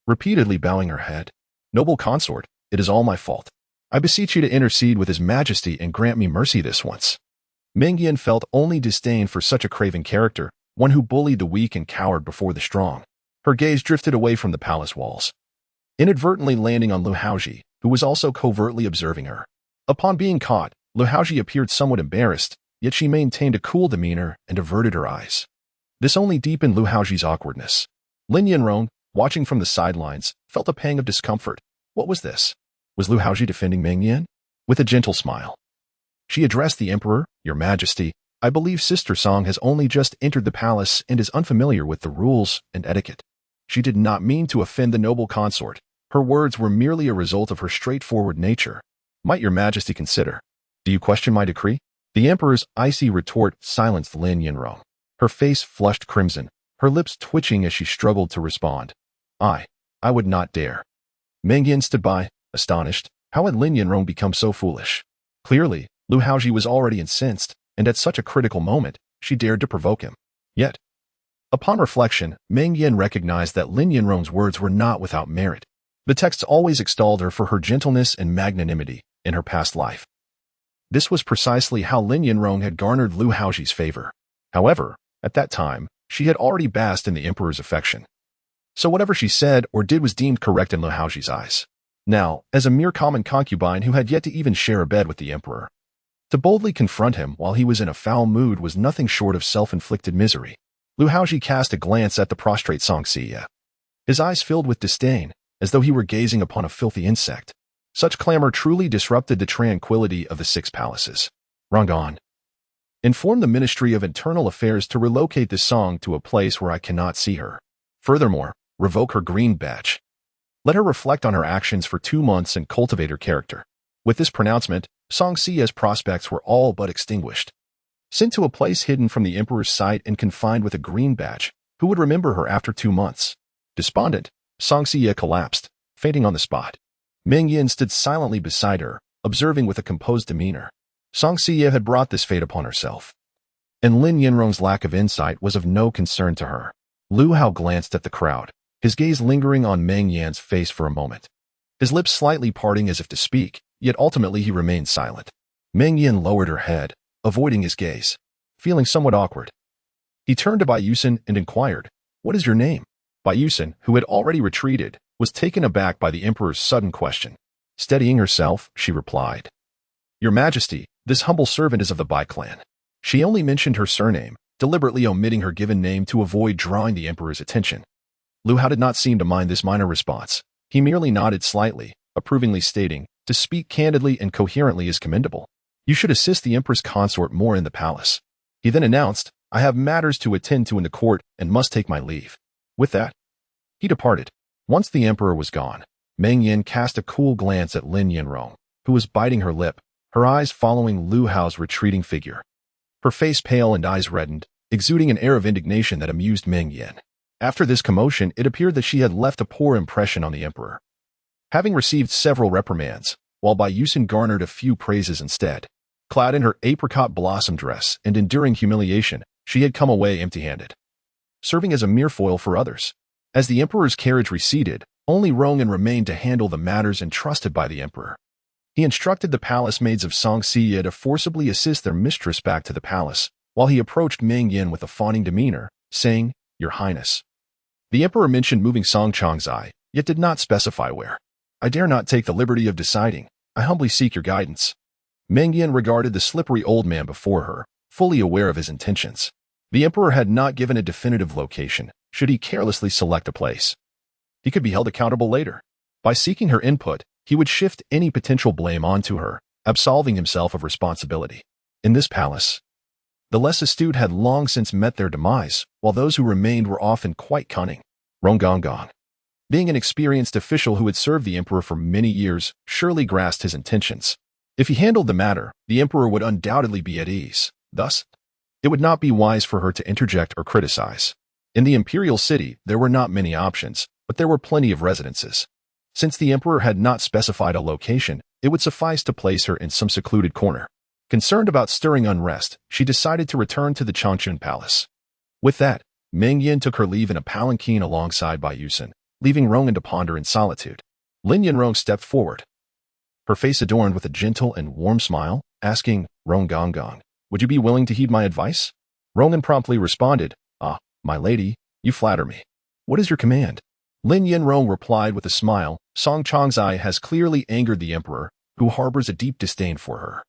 repeatedly bowing her head. Noble consort, it is all my fault. I beseech you to intercede with His Majesty and grant me mercy this once. Meng Yan felt only disdain for such a craven character, one who bullied the weak and cowered before the strong. Her gaze drifted away from the palace walls, inadvertently landing on Lu Haozhi, who was also covertly observing her. Upon being caught, Lu Haozhi appeared somewhat embarrassed, yet she maintained a cool demeanor and averted her eyes. This only deepened Lu Haozhi's awkwardness. Lin Yanrong, watching from the sidelines, felt a pang of discomfort. What was this? Was Lu Haozhi defending Meng Yan? With a gentle smile, she addressed the Emperor, Your Majesty, I believe Sister Song has only just entered the palace and is unfamiliar with the rules and etiquette. She did not mean to offend the noble consort. Her words were merely a result of her straightforward nature. Might Your Majesty consider? Do you question my decree? The Emperor's icy retort silenced Lin Yanrong. Her face flushed crimson, her lips twitching as she struggled to respond. I would not dare. Meng Yan stood by, astonished. How had Lin Yanrong become so foolish? Clearly, Lu Haozhi was already incensed, and at such a critical moment, she dared to provoke him. Yet, upon reflection, Meng Yan recognized that Lin Yanrong's words were not without merit. The texts always extolled her for her gentleness and magnanimity in her past life. This was precisely how Lin Yanrong had garnered Lu Haozhi's favor. However, at that time, she had already basked in the Emperor's affection. So whatever she said or did was deemed correct in Lu Haozhi's eyes. Now, as a mere common concubine who had yet to even share a bed with the Emperor, to boldly confront him while he was in a foul mood was nothing short of self-inflicted misery. Lu Haozhi cast a glance at the prostrate Song Siye. His eyes filled with disdain, as though he were gazing upon a filthy insect. Such clamor truly disrupted the tranquility of the 6 palaces. Rangan, inform the Ministry of Internal Affairs to relocate this Song to a place where I cannot see her. Furthermore, revoke her green badge. Let her reflect on her actions for 2 months and cultivate her character. With this pronouncement, Song Siye's prospects were all but extinguished. Sent to a place hidden from the Emperor's sight and confined with a green badge, who would remember her after 2 months? Despondent, Song Siye collapsed, fainting on the spot. Meng Yan stood silently beside her, observing with a composed demeanor. Song Siye had brought this fate upon herself, and Lin Yanrong's lack of insight was of no concern to her. Lu Hao glanced at the crowd, his gaze lingering on Meng Yan's face for a moment, his lips slightly parting as if to speak, yet ultimately he remained silent. Meng Yan lowered her head, avoiding his gaze, feeling somewhat awkward. He turned to Bai Yusen and inquired, What is your name? Bai Yusen, who had already retreated, was taken aback by the Emperor's sudden question. Steadying herself, she replied, Your Majesty, this humble servant is of the Bai clan. She only mentioned her surname, deliberately omitting her given name to avoid drawing the Emperor's attention. Lu Hao did not seem to mind this minor response. He merely nodded slightly, approvingly stating, To speak candidly and coherently is commendable. You should assist the empress consort more in the palace. He then announced, I have matters to attend to in the court and must take my leave. With that, he departed. Once the emperor was gone, Meng Yan cast a cool glance at Lin Yanrong, who was biting her lip, her eyes following Lu Hao's retreating figure. Her face pale and eyes reddened, exuding an air of indignation that amused Meng Yan. After this commotion, it appeared that she had left a poor impression on the emperor. Having received several reprimands, while Bai Yusin garnered a few praises instead. Clad in her apricot blossom dress and enduring humiliation, she had come away empty-handed, serving as a mere foil for others. As the emperor's carriage receded, only Rongan remained to handle the matters entrusted by the emperor. He instructed the palace maids of Song Siya to forcibly assist their mistress back to the palace, while he approached Meng Yan with a fawning demeanor, saying, Your Highness. The emperor mentioned moving Song Changzai, yet did not specify where. I dare not take the liberty of deciding. I humbly seek your guidance. Meng Yan regarded the slippery old man before her, fully aware of his intentions. The emperor had not given a definitive location, should he carelessly select a place. He could be held accountable later. By seeking her input, he would shift any potential blame onto her, absolving himself of responsibility. In this palace, the less astute had long since met their demise, while those who remained were often quite cunning. Ronggong. Being an experienced official who had served the emperor for many years, surely grasped his intentions. If he handled the matter, the emperor would undoubtedly be at ease. Thus, it would not be wise for her to interject or criticize. In the imperial city, there were not many options, but there were plenty of residences. Since the emperor had not specified a location, it would suffice to place her in some secluded corner. Concerned about stirring unrest, she decided to return to the Changchun Palace. With that, Meng Yan took her leave in a palanquin alongside Bai Yusin, leaving Rongan to ponder in solitude. Lin Yanrong stepped forward, her face adorned with a gentle and warm smile, asking, Ronggong, would you be willing to heed my advice? Rongan promptly responded, my lady, you flatter me. What is your command? Lin Yanrong replied with a smile, Song Changzai has clearly angered the emperor, who harbors a deep disdain for her.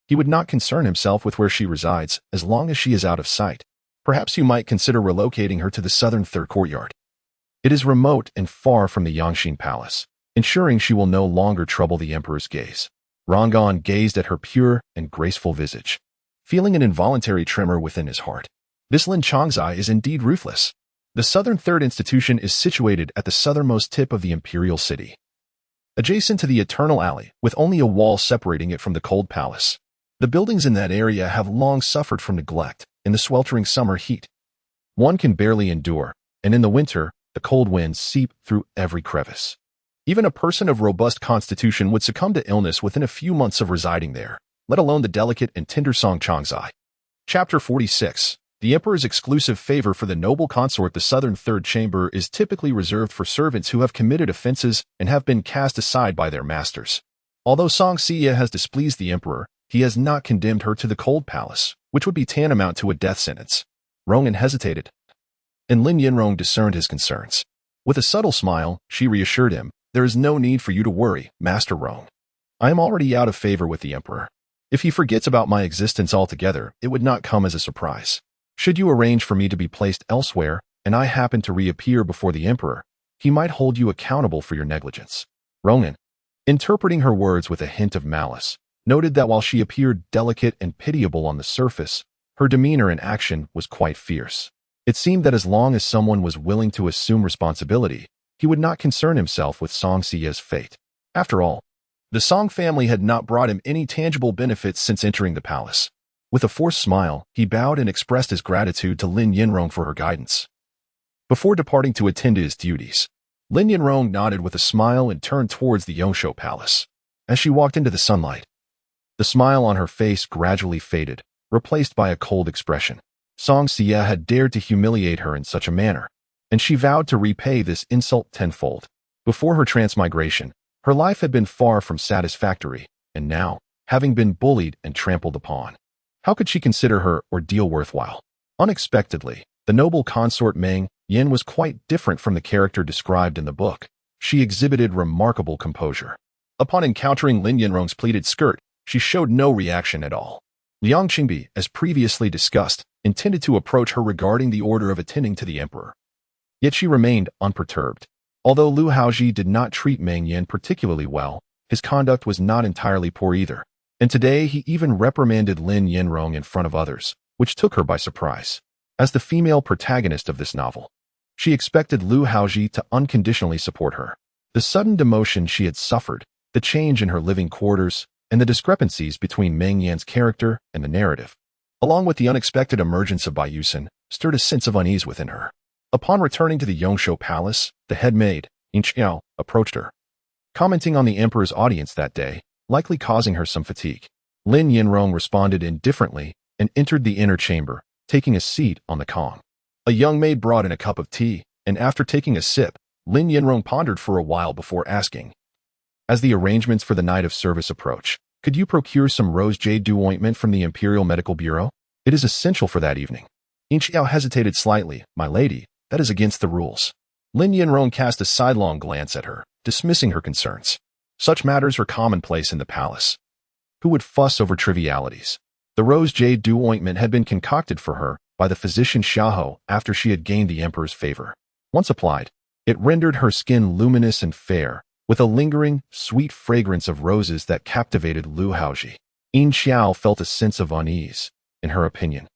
He would not concern himself with where she resides, as long as she is out of sight. Perhaps you might consider relocating her to the southern third courtyard. It is remote and far from the Yangxin Palace, ensuring she will no longer trouble the emperor's gaze. Rongan gazed at her pure and graceful visage, feeling an involuntary tremor within his heart. This Lin Changzai is indeed ruthless. The Southern Third Institution is situated at the southernmost tip of the Imperial City, adjacent to the Eternal Alley, with only a wall separating it from the Cold Palace. The buildings in that area have long suffered from neglect in the sweltering summer heat. One can barely endure, and in the winter, the cold winds seep through every crevice. Even a person of robust constitution would succumb to illness within a few months of residing there, let alone the delicate and tender Song Changzai. Chapter 46. The Emperor's exclusive favor for the noble consort. The Southern Third Chamber is typically reserved for servants who have committed offenses and have been cast aside by their masters. Although Song Siya has displeased the Emperor, he has not condemned her to the Cold Palace, which would be tantamount to a death sentence. Rongan hesitated, and Lin Yanrong discerned his concerns. With a subtle smile, she reassured him, There is no need for you to worry, Master Rong. I am already out of favor with the Emperor. If he forgets about my existence altogether, it would not come as a surprise. Should you arrange for me to be placed elsewhere, and I happen to reappear before the Emperor, he might hold you accountable for your negligence. Rongan, interpreting her words with a hint of malice, noted that while she appeared delicate and pitiable on the surface, her demeanor and action was quite fierce. It seemed that as long as someone was willing to assume responsibility, he would not concern himself with Song Siya's fate. After all, the Song family had not brought him any tangible benefits since entering the palace. With a forced smile, he bowed and expressed his gratitude to Lin Yanrong for her guidance. Before departing to attend to his duties, Lin Yanrong nodded with a smile and turned towards the Yongsho Palace. As she walked into the sunlight, the smile on her face gradually faded, replaced by a cold expression. Song Siya had dared to humiliate her in such a manner, and she vowed to repay this insult tenfold. Before her transmigration, her life had been far from satisfactory, and now, having been bullied and trampled upon, how could she consider her ordeal worthwhile? Unexpectedly, the noble consort Meng Yan was quite different from the character described in the book. She exhibited remarkable composure. Upon encountering Lin Yanrong's pleated skirt, she showed no reaction at all. Liang Qingbi, as previously discussed, intended to approach her regarding the order of attending to the Emperor. Yet she remained unperturbed. Although Lu Haozhi did not treat Meng Yan particularly well, his conduct was not entirely poor either. And today he even reprimanded Lin Yinrong in front of others, which took her by surprise. As the female protagonist of this novel, she expected Lu Haozhi to unconditionally support her. The sudden demotion she had suffered, the change in her living quarters, and the discrepancies between Meng Yan's character and the narrative, along with the unexpected emergence of Bai Yusen, stirred a sense of unease within her. Upon returning to the Yongshou Palace, the head maid, Intrigue, approached her, commenting on the emperor's audience that day, likely causing her some fatigue. Lin Yinrong responded indifferently and entered the inner chamber, taking a seat on the kong. A young maid brought in a cup of tea, and after taking a sip, Lin Yinrong pondered for a while before asking, "As the arrangements for the night of service approach, could you procure some rose jade dew ointment from the Imperial Medical Bureau? It is essential for that evening." Inchiao hesitated slightly. "My lady, that is against the rules." Lin Yinrong cast a sidelong glance at her, dismissing her concerns. Such matters were commonplace in the palace. Who would fuss over trivialities? The rose jade dew ointment had been concocted for her by the physician Xiaohou after she had gained the emperor's favor. Once applied, it rendered her skin luminous and fair, with a lingering, sweet fragrance of roses that captivated Lu Haozhi. Yin Xiao felt a sense of unease. In her opinion,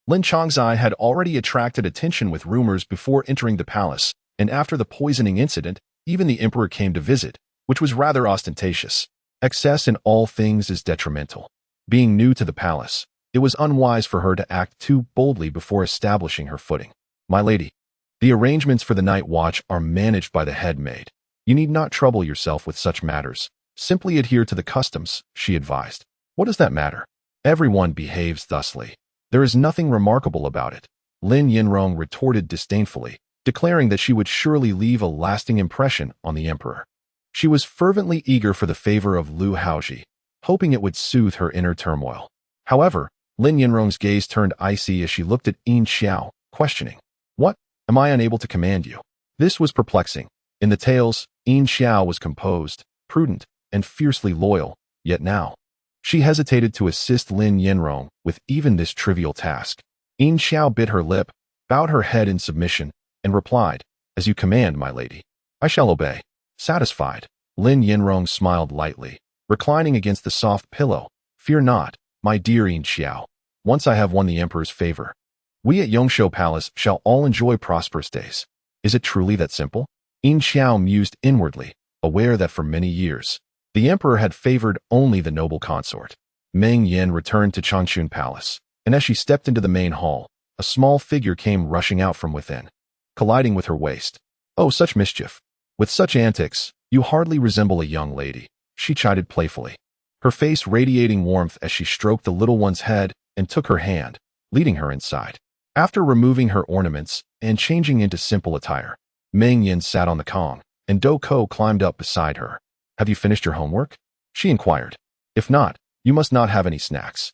Lin Chongzai had already attracted attention with rumors before entering the palace, and after the poisoning incident, even the emperor came to visit, which was rather ostentatious. Excess in all things is detrimental. Being new to the palace, it was unwise for her to act too boldly before establishing her footing. "My lady, the arrangements for the night watch are managed by the head maid. You need not trouble yourself with such matters. Simply adhere to the customs," she advised. "What does that matter? Everyone behaves thusly. There is nothing remarkable about it," Lin Yinrong retorted disdainfully, declaring that she would surely leave a lasting impression on the emperor. She was fervently eager for the favor of Lu Haozhi, hoping it would soothe her inner turmoil. However, Lin Yinrong's gaze turned icy as she looked at Yin Xiao, questioning, "What? Am I unable to command you?" This was perplexing. In the tales, Yin Xiao was composed, prudent, and fiercely loyal, yet now she hesitated to assist Lin Yinrong with even this trivial task. Yin Xiao bit her lip, bowed her head in submission, and replied, "As you command, my lady. I shall obey." Satisfied, Lin Yinrong smiled lightly, reclining against the soft pillow. "Fear not, my dear Yin Xiao. Once I have won the emperor's favor, we at Yongshou Palace shall all enjoy prosperous days." Is it truly that simple? Yin Xiao mused inwardly, aware that for many years, the emperor had favored only the noble consort. Meng Yan returned to Changchun Palace, and as she stepped into the main hall, a small figure came rushing out from within, colliding with her waist. "Oh, such mischief! With such antics, you hardly resemble a young lady," she chided playfully, her face radiating warmth as she stroked the little one's head and took her hand, leading her inside. After removing her ornaments and changing into simple attire, Meng Yan sat on the kong, and Duku climbed up beside her. "Have you finished your homework?" she inquired. "If not, you must not have any snacks."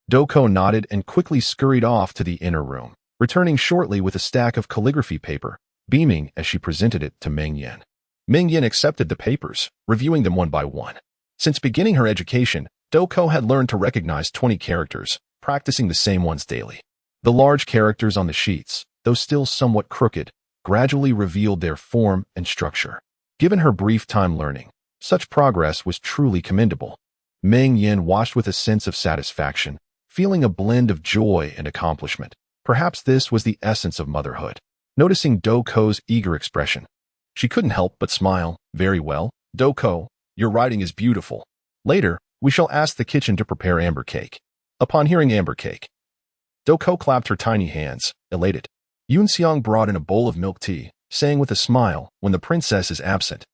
Duku nodded and quickly scurried off to the inner room, returning shortly with a stack of calligraphy paper, beaming as she presented it to Meng Yan. Meng Yan accepted the papers, reviewing them one by one. Since beginning her education, Duku had learned to recognize 20 characters, practicing the same ones daily. The large characters on the sheets, though still somewhat crooked, gradually revealed their form and structure. Given her brief time learning, such progress was truly commendable. Meng Yan watched with a sense of satisfaction, feeling a blend of joy and accomplishment. Perhaps this was the essence of motherhood. Noticing Doku's eager expression, she couldn't help but smile. "Very well, Duku, your writing is beautiful. Later, we shall ask the kitchen to prepare amber cake." Upon hearing amber cake, Duku clapped her tiny hands, elated. Yunxiang brought in a bowl of milk tea, saying with a smile, "When the princess is absent,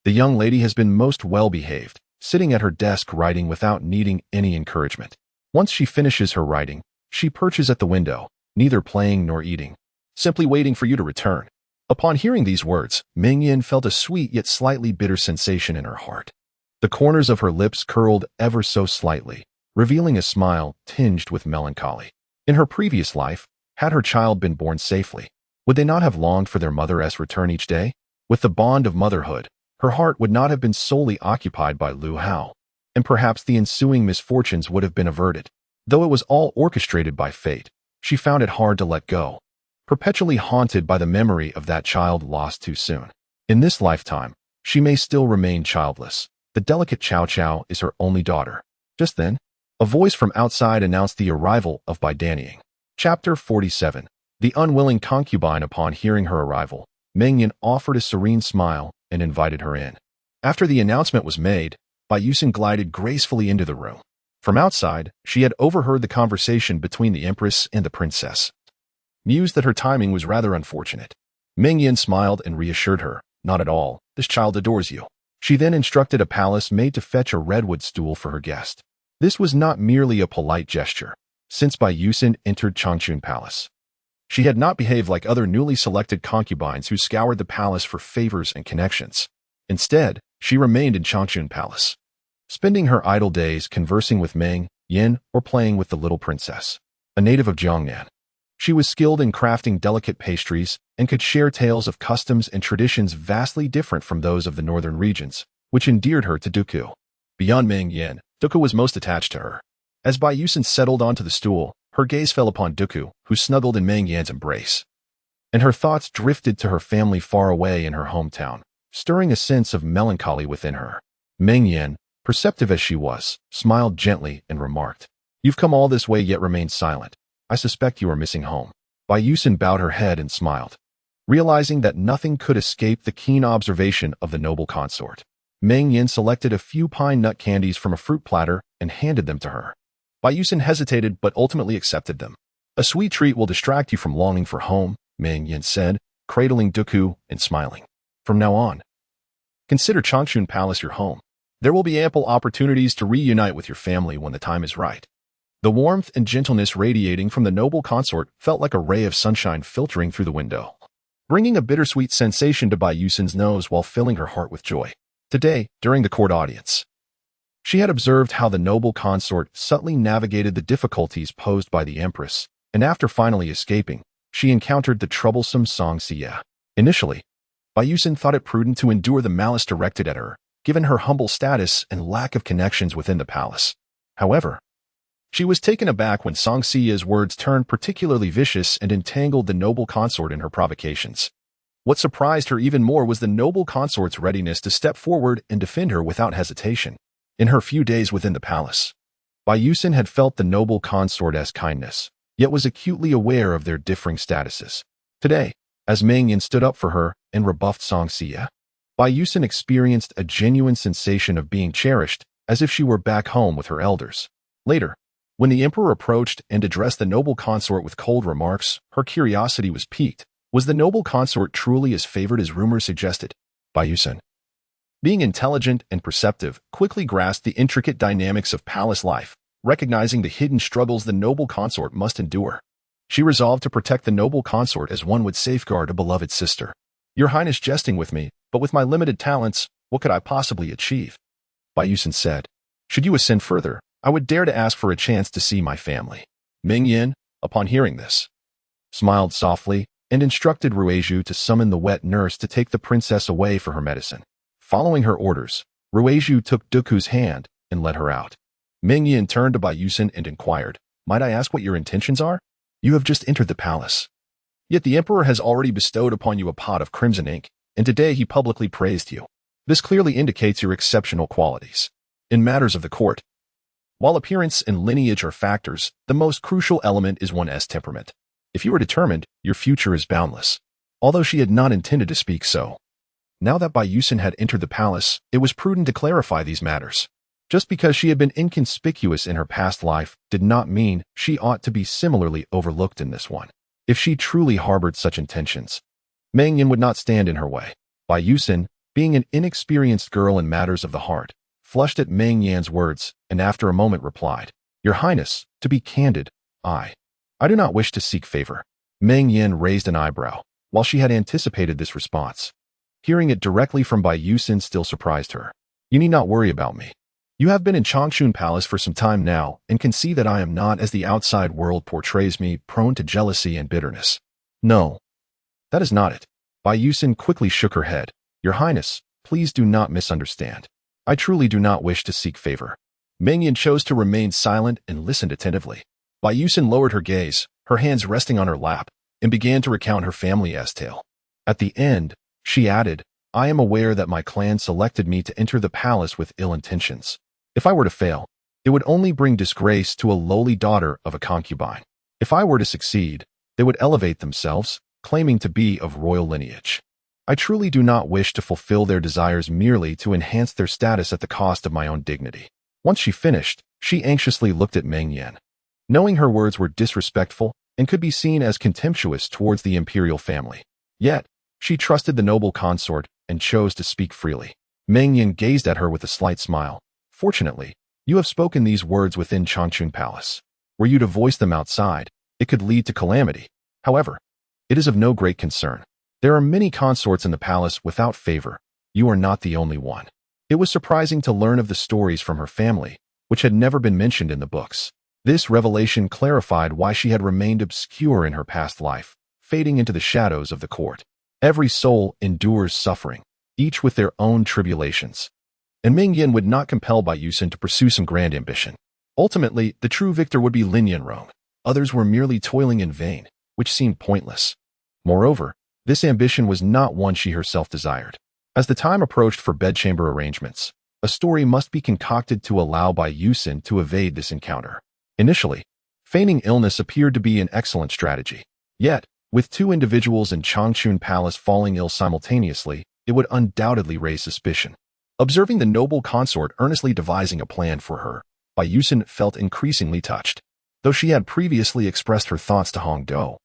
the young lady has been most well-behaved, sitting at her desk writing without needing any encouragement. Once she finishes her writing, she perches at the window, neither playing nor eating, simply waiting for you to return." Upon hearing these words, Meng Yan felt a sweet yet slightly bitter sensation in her heart. The corners of her lips curled ever so slightly, revealing a smile tinged with melancholy. In her previous life, had her child been born safely, would they not have longed for their mother's return each day? With the bond of motherhood, her heart would not have been solely occupied by Lu Hao, and perhaps the ensuing misfortunes would have been averted. Though it was all orchestrated by fate, she found it hard to let go, perpetually haunted by the memory of that child lost too soon. In this lifetime, she may still remain childless. The delicate Chow Chow is her only daughter. Just then, a voice from outside announced the arrival of Bai Danying. Chapter 47. The unwilling concubine. Upon hearing her arrival, Meng Yan offered a serene smile and invited her in. After the announcement was made, Bai Yusen glided gracefully into the room. From outside, she had overheard the conversation between the empress and the princess. Mused that her timing was rather unfortunate. Meng Yan smiled and reassured her, "Not at all, this child adores you." She then instructed a palace maid to fetch a redwood stool for her guest. This was not merely a polite gesture, since Bai Yusen entered Changchun Palace. She had not behaved like other newly selected concubines who scoured the palace for favors and connections. Instead, she remained in Changchun Palace, spending her idle days conversing with Meng Yan or playing with the little princess, a native of Jiangnan. She was skilled in crafting delicate pastries and could share tales of customs and traditions vastly different from those of the northern regions, which endeared her to Duku. Beyond Meng Yan, Duku was most attached to her. As Bai Yusen settled onto the stool, her gaze fell upon Duku, who snuggled in Meng Yan's embrace. And her thoughts drifted to her family far away in her hometown, stirring a sense of melancholy within her. Meng Yan, perceptive as she was, smiled gently and remarked, "You've come all this way yet remained silent. I suspect you are missing home." Bai Yusen bowed her head and smiled, realizing that nothing could escape the keen observation of the noble consort. Meng Yan selected a few pine nut candies from a fruit platter and handed them to her. Bai Yusen hesitated but ultimately accepted them. "A sweet treat will distract you from longing for home," Meng Yan said, cradling Duku and smiling. "From now on, consider Changchun Palace your home. There will be ample opportunities to reunite with your family when the time is right." The warmth and gentleness radiating from the noble consort felt like a ray of sunshine filtering through the window, bringing a bittersweet sensation to Bai Yusen's nose while filling her heart with joy. Today, during the court audience, she had observed how the noble consort subtly navigated the difficulties posed by the empress, and after finally escaping, she encountered the troublesome Song Xie. Initially, Bai Yusen thought it prudent to endure the malice directed at her, given her humble status and lack of connections within the palace. However, she was taken aback when Song Xie's words turned particularly vicious and entangled the noble consort in her provocations. What surprised her even more was the noble consort's readiness to step forward and defend her without hesitation. In her few days within the palace, Bai Yusen had felt the noble consort's kindness, yet was acutely aware of their differing statuses. Today, as Meng Yan stood up for her and rebuffed Song Xie, Bai Yusen experienced a genuine sensation of being cherished, as if she were back home with her elders. Later, when the emperor approached and addressed the noble consort with cold remarks, her curiosity was piqued. Was the noble consort truly as favored as rumors suggested? Bai Yusen, being intelligent and perceptive, quickly grasped the intricate dynamics of palace life, recognizing the hidden struggles the noble consort must endure. She resolved to protect the noble consort as one would safeguard a beloved sister. "Your Highness jesting with me, but with my limited talents, what could I possibly achieve?" Bai Yusen said. "Should you ascend further, I would dare to ask for a chance to see my family." Meng Yan, upon hearing this, smiled softly and instructed Ruizhu to summon the wet nurse to take the princess away for her medicine. Following her orders, Ruizhu took Duku's hand and led her out. Meng Yan turned to Bai Yusen and inquired, "Might I ask what your intentions are? You have just entered the palace. Yet the emperor has already bestowed upon you a pot of crimson ink, and today he publicly praised you. This clearly indicates your exceptional qualities. In matters of the court, while appearance and lineage are factors, the most crucial element is one's temperament. If you are determined, your future is boundless." Although she had not intended to speak so, now that Bai Yusen had entered the palace, it was prudent to clarify these matters. Just because she had been inconspicuous in her past life did not mean she ought to be similarly overlooked in this one. If she truly harbored such intentions, Meng Yan would not stand in her way. Bai Yusen, being an inexperienced girl in matters of the heart, flushed at Meng Yan's words, and after a moment replied, "Your Highness, to be candid, I do not wish to seek favor." Meng Yan raised an eyebrow, while she had anticipated this response. Hearing it directly from Bai Yusen still surprised her. "You need not worry about me. You have been in Changchun Palace for some time now, and can see that I am not, as the outside world portrays me, prone to jealousy and bitterness. No, that is not it." Bai Yusen quickly shook her head. "Your Highness, please do not misunderstand. I truly do not wish to seek favor." Meng Yan chose to remain silent and listened attentively. Bai Yusen lowered her gaze, her hands resting on her lap, and began to recount her family's tale. At the end, she added, "I am aware that my clan selected me to enter the palace with ill intentions. If I were to fail, It would only bring disgrace to a lowly daughter of a concubine. If I were to succeed, they would elevate themselves, claiming to be of royal lineage. I truly do not wish to fulfill their desires merely to enhance their status at the cost of my own dignity. Once she finished, she anxiously looked at Meng Yan. Knowing her words were disrespectful and could be seen as contemptuous towards the imperial family. Yet, she trusted the noble consort and chose to speak freely. Meng Yan gazed at her with a slight smile. Fortunately, you have spoken these words within Changchun Palace. Were you to voice them outside, it could lead to calamity. However, it is of no great concern. There are many consorts in the palace without favor. You are not the only one. It was surprising to learn of the stories from her family, which had never been mentioned in the books. This revelation clarified why she had remained obscure in her past life, fading into the shadows of the court. Every soul endures suffering, each with their own tribulations. And Meng Yan would not compel Bai Yusen to pursue some grand ambition. Ultimately, the true victor would be Lin Yanrong. Others were merely toiling in vain, which seemed pointless. Moreover, this ambition was not one she herself desired. As the time approached for bedchamber arrangements, a story must be concocted to allow Bai Yusen to evade this encounter. Initially, feigning illness appeared to be an excellent strategy. Yet, with two individuals in Changchun Palace falling ill simultaneously, it would undoubtedly raise suspicion. Observing the noble consort earnestly devising a plan for her, Bai Yusen felt increasingly touched. Though she had previously expressed her thoughts to Hong Do,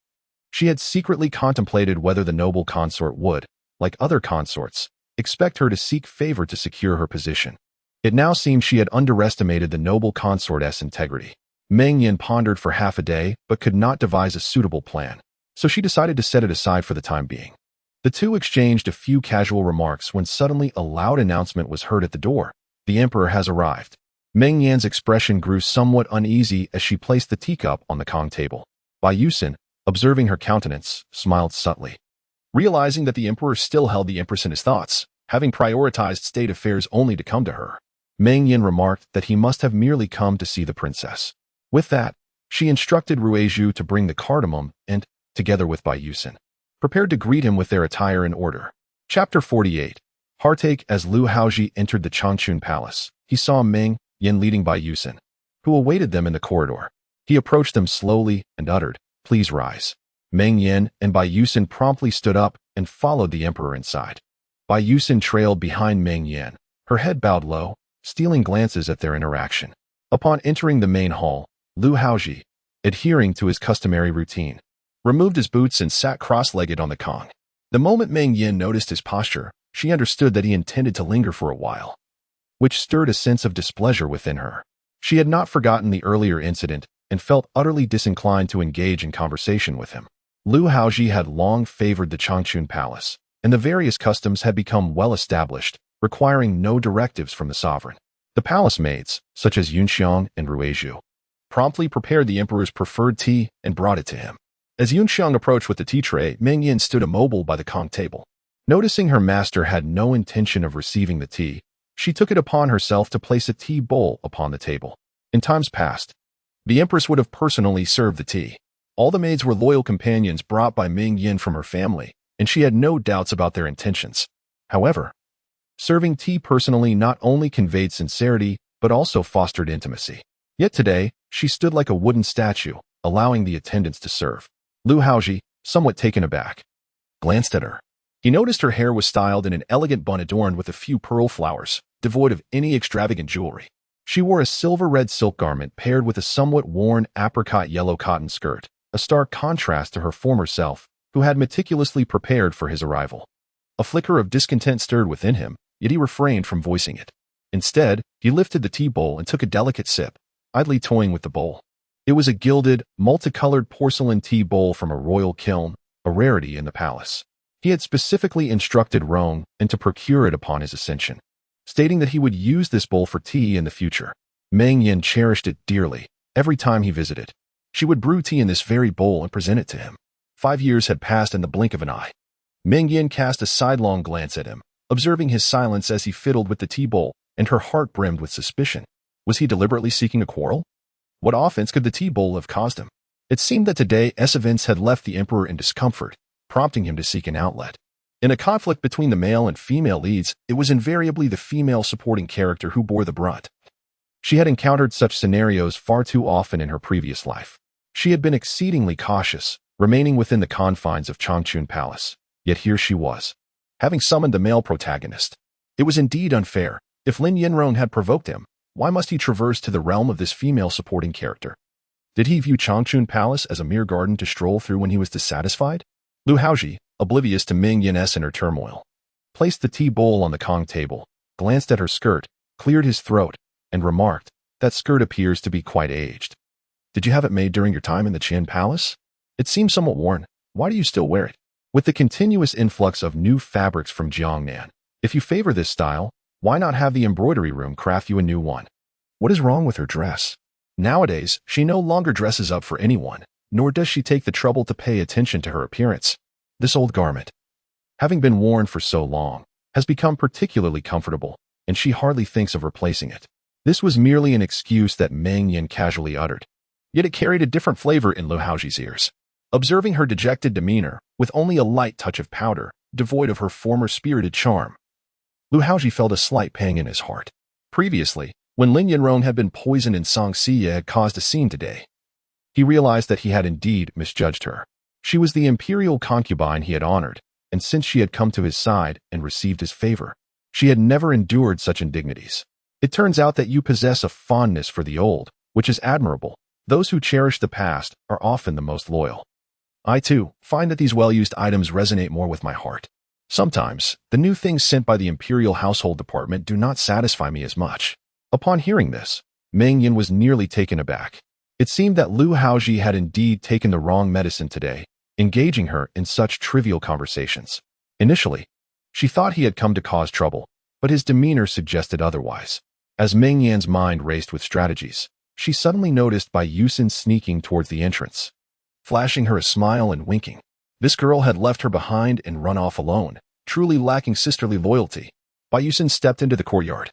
she had secretly contemplated whether the noble consort would, like other consorts, expect her to seek favor to secure her position. It now seemed she had underestimated the noble consort's integrity. Meng Yan pondered for half a day but could not devise a suitable plan, so she decided to set it aside for the time being. The two exchanged a few casual remarks when suddenly a loud announcement was heard at the door. The emperor has arrived. Meng Yan's expression grew somewhat uneasy as she placed the teacup on the Kong table. Bai Yusen, observing her countenance, smiled subtly. Realizing that the emperor still held the empress in his thoughts, having prioritized state affairs only to come to her, Meng Yan remarked that he must have merely come to see the princess. With that, she instructed Ruizhu to bring the cardamom and, together with Bai Yusen, prepared to greet him with their attire in order. Chapter 48. Heartache. As Lu Haozhi entered the Changchun Palace, he saw Meng Yan leading Bai Yusen, who awaited them in the corridor. He approached them slowly and uttered, "Please rise." Meng Yan and Bai Yusen promptly stood up and followed the emperor inside. Bai Yusen trailed behind Meng Yan, her head bowed low, stealing glances at their interaction. Upon entering the main hall, Lu Haozhi, adhering to his customary routine, removed his boots and sat cross-legged on the Kong. The moment Meng Yan noticed his posture, she understood that he intended to linger for a while, which stirred a sense of displeasure within her. She had not forgotten the earlier incident and felt utterly disinclined to engage in conversation with him. Lu Haozhi had long favored the Changchun Palace, and the various customs had become well established, requiring no directives from the sovereign. The palace maids, such as Yunxiang and Ruizhu, promptly prepared the emperor's preferred tea and brought it to him. As Yunxiang approached with the tea tray, Meng Yan stood immobile by the Kong table. Noticing her master had no intention of receiving the tea, she took it upon herself to place a tea bowl upon the table. In times past, the empress would have personally served the tea. All the maids were loyal companions brought by Meng Yan from her family, and she had no doubts about their intentions. However, serving tea personally not only conveyed sincerity, but also fostered intimacy. Yet today, she stood like a wooden statue, allowing the attendants to serve. Lu Haozhi, somewhat taken aback, glanced at her. He noticed her hair was styled in an elegant bun adorned with a few pearl flowers, devoid of any extravagant jewelry. She wore a silver-red silk garment paired with a somewhat worn apricot-yellow cotton skirt, a stark contrast to her former self, who had meticulously prepared for his arrival. A flicker of discontent stirred within him, yet he refrained from voicing it. Instead, he lifted the tea bowl and took a delicate sip, idly toying with the bowl. It was a gilded, multicolored porcelain tea bowl from a royal kiln, a rarity in the palace. He had specifically instructed Rong and to procure it upon his ascension, stating that he would use this bowl for tea in the future. Meng Yan cherished it dearly. Every time he visited, she would brew tea in this very bowl and present it to him. 5 years had passed in the blink of an eye. Meng Yan cast a sidelong glance at him, observing his silence as he fiddled with the tea bowl, and her heart brimmed with suspicion. Was he deliberately seeking a quarrel? What offense could the tea bowl have caused him? It seemed that today's events had left the emperor in discomfort, prompting him to seek an outlet. In a conflict between the male and female leads, it was invariably the female supporting character who bore the brunt. She had encountered such scenarios far too often in her previous life. She had been exceedingly cautious, remaining within the confines of Changchun Palace. Yet here she was, having summoned the male protagonist. It was indeed unfair. If Lin Yinrong had provoked him, why must he traverse to the realm of this female supporting character? Did he view Changchun Palace as a mere garden to stroll through when he was dissatisfied? Lu Haozhi, oblivious to Meng Yan's inner turmoil, placed the tea bowl on the Kong table, glanced at her skirt, cleared his throat, and remarked, "That skirt appears to be quite aged. Did you have it made during your time in the Qin Palace? It seems somewhat worn. Why do you still wear it?" With the continuous influx of new fabrics from Jiangnan, if you favor this style, why not have the embroidery room craft you a new one? What is wrong with her dress? Nowadays, she no longer dresses up for anyone, nor does she take the trouble to pay attention to her appearance. This old garment, having been worn for so long, has become particularly comfortable, and she hardly thinks of replacing it. This was merely an excuse that Meng Yan casually uttered, yet it carried a different flavor in Lu Haozhi's ears. Observing her dejected demeanor, with only a light touch of powder, devoid of her former spirited charm, Lu Haozhi felt a slight pang in his heart. Previously, when Lin Yinrong had been poisoned and Song Siya had caused a scene today, he realized that he had indeed misjudged her. She was the imperial concubine he had honored, and since she had come to his side and received his favor, she had never endured such indignities. It turns out that you possess a fondness for the old, which is admirable. Those who cherish the past are often the most loyal. I, too, find that these well-used items resonate more with my heart. Sometimes, the new things sent by the Imperial Household Department do not satisfy me as much. Upon hearing this, Meng Yan was nearly taken aback. It seemed that Lu Haozhi had indeed taken the wrong medicine today, engaging her in such trivial conversations. Initially, she thought he had come to cause trouble, but his demeanor suggested otherwise. As Meng Yan's mind raced with strategies, she suddenly noticed Bai Yusin sneaking towards the entrance, flashing her a smile and winking. This girl had left her behind and run off alone, truly lacking sisterly loyalty. Bai Yusin stepped into the courtyard,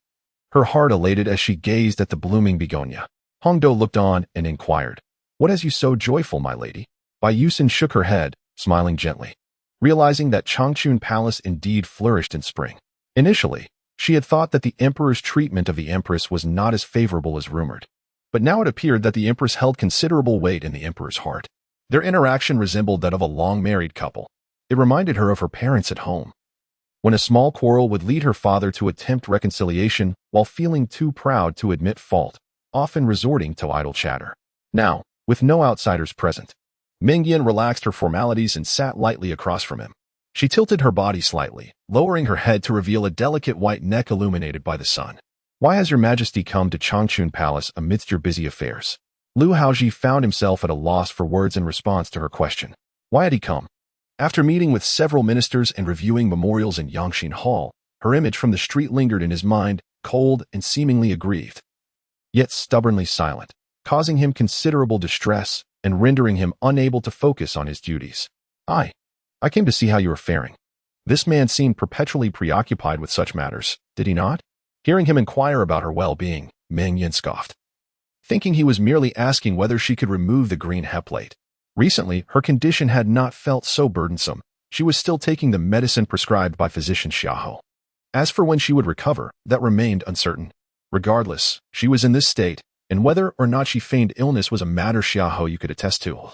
her heart elated as she gazed at the blooming begonia. Hongdo looked on and inquired, "What has you so joyful, my lady?" Bai Yusin shook her head, smiling gently, realizing that Changchun Palace indeed flourished in spring. Initially, she had thought that the emperor's treatment of the empress was not as favorable as rumored, but now it appeared that the empress held considerable weight in the emperor's heart. Their interaction resembled that of a long-married couple. It reminded her of her parents at home, when a small quarrel would lead her father to attempt reconciliation while feeling too proud to admit fault, often resorting to idle chatter. Now, with no outsiders present, Meng Yan relaxed her formalities and sat lightly across from him. She tilted her body slightly, lowering her head to reveal a delicate white neck illuminated by the sun. "Why has your majesty come to Changchun Palace amidst your busy affairs?" Lu Haozhi found himself at a loss for words in response to her question. Why had he come? After meeting with several ministers and reviewing memorials in Yangxin Hall, her image from the street lingered in his mind, cold and seemingly aggrieved, yet stubbornly silent, causing him considerable distress and rendering him unable to focus on his duties. I came to see how you were faring." This man seemed perpetually preoccupied with such matters, did he not? Hearing him inquire about her well-being, Meng Yan scoffed, thinking he was merely asking whether she could remove the green heplate. Recently, her condition had not felt so burdensome. She was still taking the medicine prescribed by physician Xiaohou. As for when she would recover, that remained uncertain. Regardless, she was in this state, and whether or not she feigned illness was a matter Xiaohou you could attest to,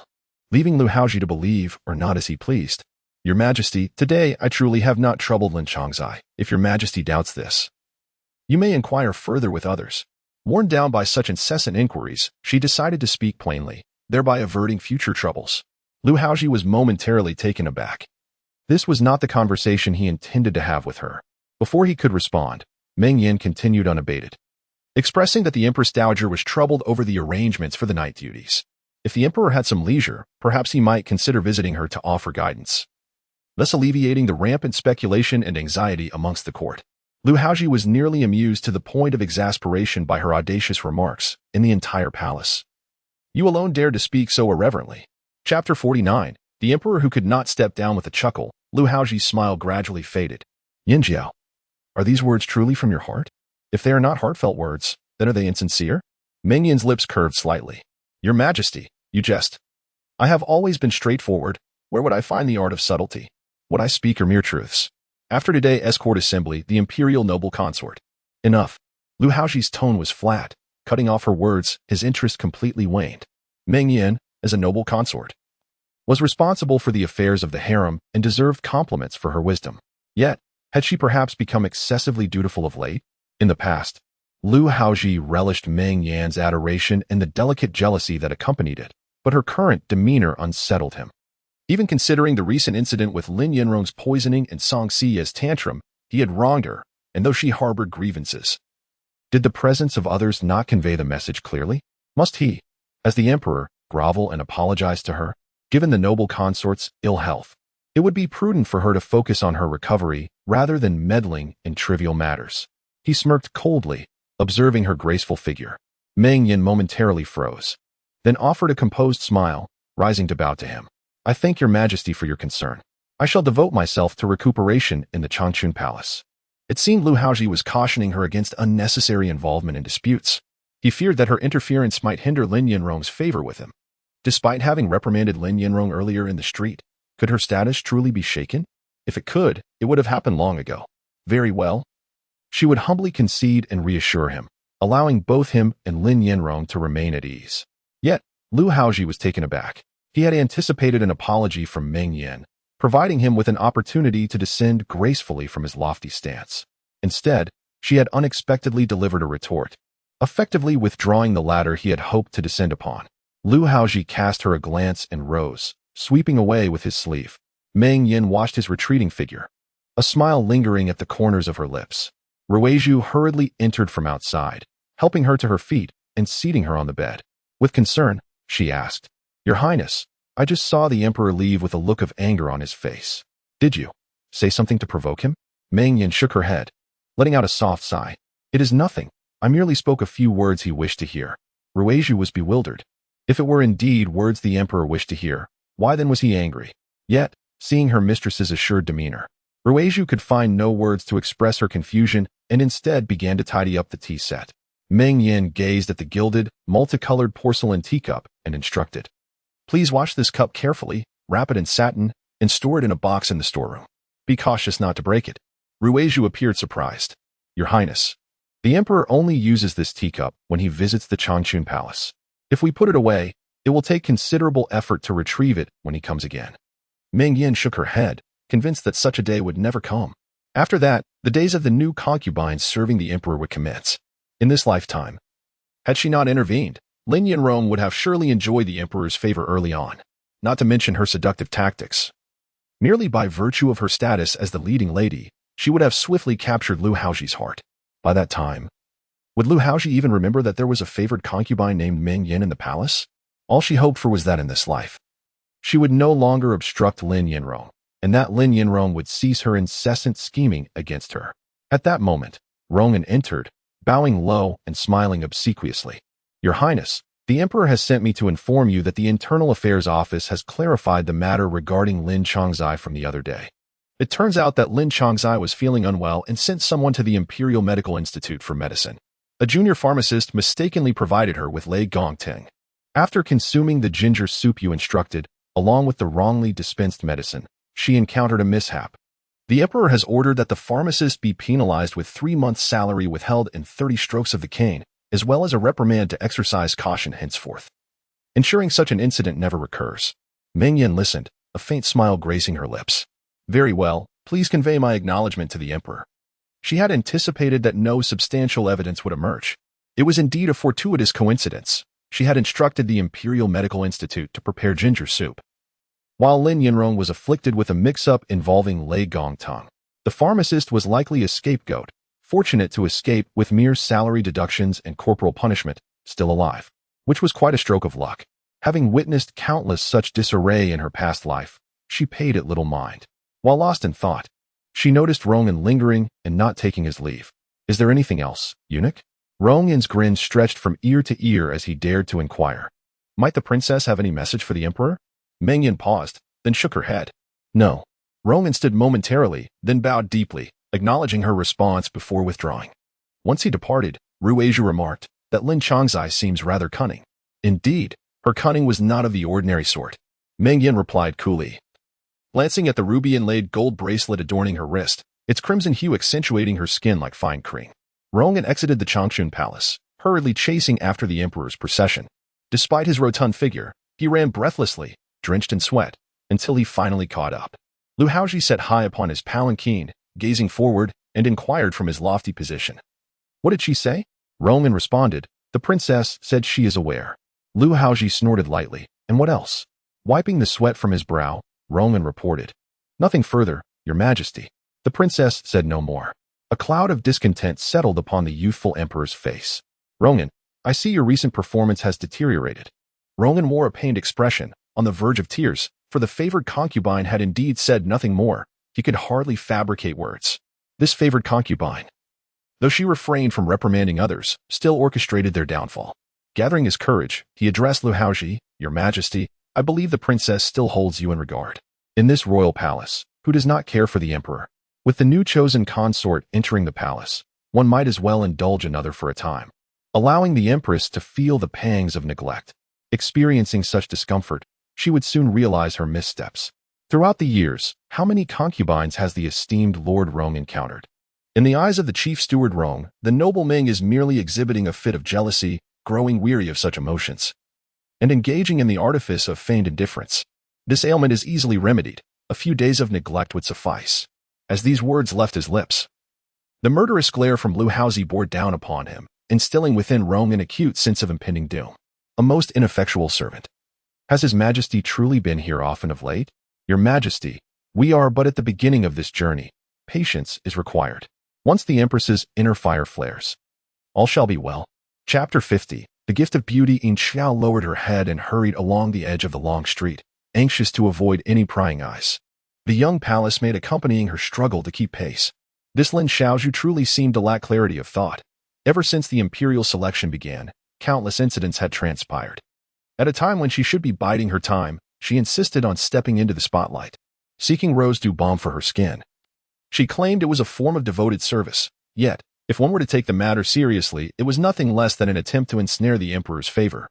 leaving Lu Haozhi to believe or not as he pleased. "Your Majesty, today I truly have not troubled Lin Changzai. If your Majesty doubts this, you may inquire further with others." Worn down by such incessant inquiries, she decided to speak plainly, thereby averting future troubles. Lu Haozhi was momentarily taken aback. This was not the conversation he intended to have with her. Before he could respond, Meng Yan continued unabated, expressing that the Empress Dowager was troubled over the arrangements for the night duties. If the Emperor had some leisure, perhaps he might consider visiting her to offer guidance, thus alleviating the rampant speculation and anxiety amongst the court. Lu Haozhi was nearly amused to the point of exasperation by her audacious remarks in the entire palace. You alone dared to speak so irreverently. Chapter 49, The Emperor Who Could Not Step Down with a Chuckle. Lu Haozhi's smile gradually faded. "Yinjiao, are these words truly from your heart? If they are not heartfelt words, then are they insincere?" Meng Yan's lips curved slightly. "Your Majesty, you jest. I have always been straightforward. Where would I find the art of subtlety? What I speak are mere truths. After today's court assembly, the Imperial noble consort." Enough. Lu Haozhi's tone was flat, Cutting off her words, his interest completely waned. Meng Yan, as a noble consort, was responsible for the affairs of the harem and deserved compliments for her wisdom. Yet, had she perhaps become excessively dutiful of late? In the past, Lu Haozhi relished Meng Yan's adoration and the delicate jealousy that accompanied it, but her current demeanor unsettled him. Even considering the recent incident with Lin Yanrong's poisoning and Song Si's tantrum, he had wronged her, and though she harbored grievances, did the presence of others not convey the message clearly? Must he, as the emperor, grovel and apologize to her? Given the noble consort's ill health, it would be prudent for her to focus on her recovery rather than meddling in trivial matters. He smirked coldly, observing her graceful figure. Meng Yan momentarily froze, then offered a composed smile, rising to bow to him. I thank your majesty for your concern. I shall devote myself to recuperation in the Changchun Palace. It seemed Lu Haozhi was cautioning her against unnecessary involvement in disputes. He feared that her interference might hinder Lin Yanrong's favor with him. Despite having reprimanded Lin Yanrong earlier in the street, could her status truly be shaken? If it could, it would have happened long ago. Very well. She would humbly concede and reassure him, allowing both him and Lin Yanrong to remain at ease. Yet, Lu Haozhi was taken aback. He had anticipated an apology from Meng Yan, providing him with an opportunity to descend gracefully from his lofty stance. Instead, she had unexpectedly delivered a retort, effectively withdrawing the ladder he had hoped to descend upon. Lu Haozhi cast her a glance and rose, sweeping away with his sleeve. Meng Yan watched his retreating figure, a smile lingering at the corners of her lips. Ruizhu hurriedly entered from outside, helping her to her feet and seating her on the bed. With concern, she asked, Your Highness, I just saw the Emperor leave with a look of anger on his face. Did you say something to provoke him? Meng Yan shook her head, letting out a soft sigh. It is nothing. I merely spoke a few words he wished to hear. Ruizhu was bewildered. If it were indeed words the Emperor wished to hear, why then was he angry? Yet, seeing her mistress's assured demeanor, Ruizhu could find no words to express her confusion and instead began to tidy up the tea set. Meng Yan gazed at the gilded, multicolored porcelain teacup and instructed. Please wash this cup carefully, wrap it in satin, and store it in a box in the storeroom. Be cautious not to break it. Ruizhu appeared surprised. Your Highness, the Emperor only uses this teacup when he visits the Changchun Palace. If we put it away, it will take considerable effort to retrieve it when he comes again. Meng Yan shook her head, convinced that such a day would never come. After that, the days of the new concubines serving the Emperor would commence. In this lifetime, had she not intervened, Lin Yanrong would have surely enjoyed the Emperor's favor early on, not to mention her seductive tactics. Merely by virtue of her status as the leading lady, she would have swiftly captured Lu Haozhi's heart. By that time, would Lu Haozhi even remember that there was a favored concubine named Meng Yan in the palace? All she hoped for was that in this life, she would no longer obstruct Lin Yanrong, and that Lin Yanrong would cease her incessant scheming against her. At that moment, Rongan entered, bowing low and smiling obsequiously. Your Highness, the Emperor has sent me to inform you that the Internal Affairs Office has clarified the matter regarding Lin Changzai from the other day. It turns out that Lin Changzai was feeling unwell and sent someone to the Imperial Medical Institute for medicine. A junior pharmacist mistakenly provided her with Lei Gongteng. After consuming the ginger soup you instructed, along with the wrongly dispensed medicine, she encountered a mishap. The Emperor has ordered that the pharmacist be penalized with 3 months' salary withheld and 30 strokes of the cane, as well as a reprimand to exercise caution henceforth, ensuring such an incident never recurs. Meng Yan listened, a faint smile gracing her lips. Very well, please convey my acknowledgement to the Emperor. She had anticipated that no substantial evidence would emerge. It was indeed a fortuitous coincidence. She had instructed the Imperial Medical Institute to prepare ginger soup, while Lin Yanrong was afflicted with a mix-up involving Lei Gongtang. The pharmacist was likely a scapegoat, fortunate to escape with mere salary deductions and corporal punishment, still alive, which was quite a stroke of luck. Having witnessed countless such disarray in her past life, she paid it little mind. While lost in thought, she noticed Rongan lingering and not taking his leave. Is there anything else, eunuch? Rongan's grin stretched from ear to ear as he dared to inquire. Might the princess have any message for the Emperor? Meng Yan paused, then shook her head. No. Rongan stood momentarily, then bowed deeply, acknowledging her response before withdrawing. Once he departed, Ruizhu remarked that Lin Changzai seems rather cunning. Indeed, her cunning was not of the ordinary sort. Meng Yan replied coolly, glancing at the ruby-inlaid gold bracelet adorning her wrist, its crimson hue accentuating her skin like fine cream. Rongan exited the Changchun Palace, hurriedly chasing after the emperor's procession. Despite his rotund figure, he ran breathlessly, drenched in sweat, until he finally caught up. Lu Haozhi sat high upon his palanquin, gazing forward, and inquired from his lofty position. "What did she say?" Roman responded. "The princess said she is aware." Lu Haozhi snorted lightly. "And what else?" Wiping the sweat from his brow, Roman reported. "Nothing further, Your Majesty." The princess said no more. A cloud of discontent settled upon the youthful emperor's face. "Roman, I see your recent performance has deteriorated." Roman wore a pained expression, on the verge of tears, for the favored concubine had indeed said nothing more. He could hardly fabricate words. This favored concubine, though she refrained from reprimanding others, still orchestrated their downfall. Gathering his courage, he addressed Lu Haozhi. "Your Majesty, I believe the princess still holds you in regard. In this royal palace, who does not care for the emperor? With the new chosen consort entering the palace, one might as well indulge another for a time, allowing the empress to feel the pangs of neglect. Experiencing such discomfort, she would soon realize her missteps. Throughout the years, how many concubines has the esteemed Lord Rong encountered? In the eyes of the chief steward Rong, the noble Meng is merely exhibiting a fit of jealousy, growing weary of such emotions, and engaging in the artifice of feigned indifference. This ailment is easily remedied. A few days of neglect would suffice." As these words left his lips, the murderous glare from Lu Haozhi bore down upon him, instilling within Rong an acute sense of impending doom. A most ineffectual servant. "Has His Majesty truly been here often of late?" "Your Majesty, we are but at the beginning of this journey. Patience is required. Once the Empress's inner fire flares, all shall be well." Chapter 50. The gift of beauty. Yin Xiao lowered her head and hurried along the edge of the long street, anxious to avoid any prying eyes. The young palace maid accompanying her struggled to keep pace. This Lin Xiaozhu truly seemed to lack clarity of thought. Ever since the imperial selection began, countless incidents had transpired. At a time when she should be biding her time, she insisted on stepping into the spotlight, seeking rose dew balm for her skin. She claimed it was a form of devoted service, yet, if one were to take the matter seriously, it was nothing less than an attempt to ensnare the emperor's favor.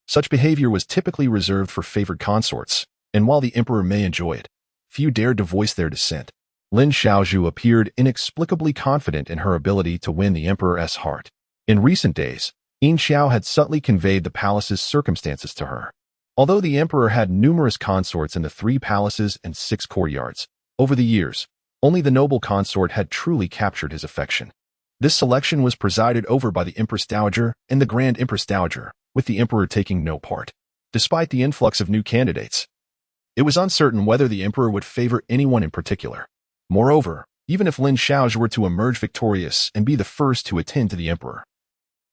Such behavior was typically reserved for favored consorts, and while the emperor may enjoy it, few dared to voice their dissent. Lin Xiaozhu appeared inexplicably confident in her ability to win the emperor's heart. In recent days, Yin Xiao had subtly conveyed the palace's circumstances to her. Although the emperor had numerous consorts in the 3 palaces and 6 courtyards, over the years, only the noble consort had truly captured his affection. This selection was presided over by the Empress Dowager and the Grand Empress Dowager, with the emperor taking no part. Despite the influx of new candidates, it was uncertain whether the emperor would favor anyone in particular. Moreover, even if Lin Xiaozhu were to emerge victorious and be the first to attend to the emperor,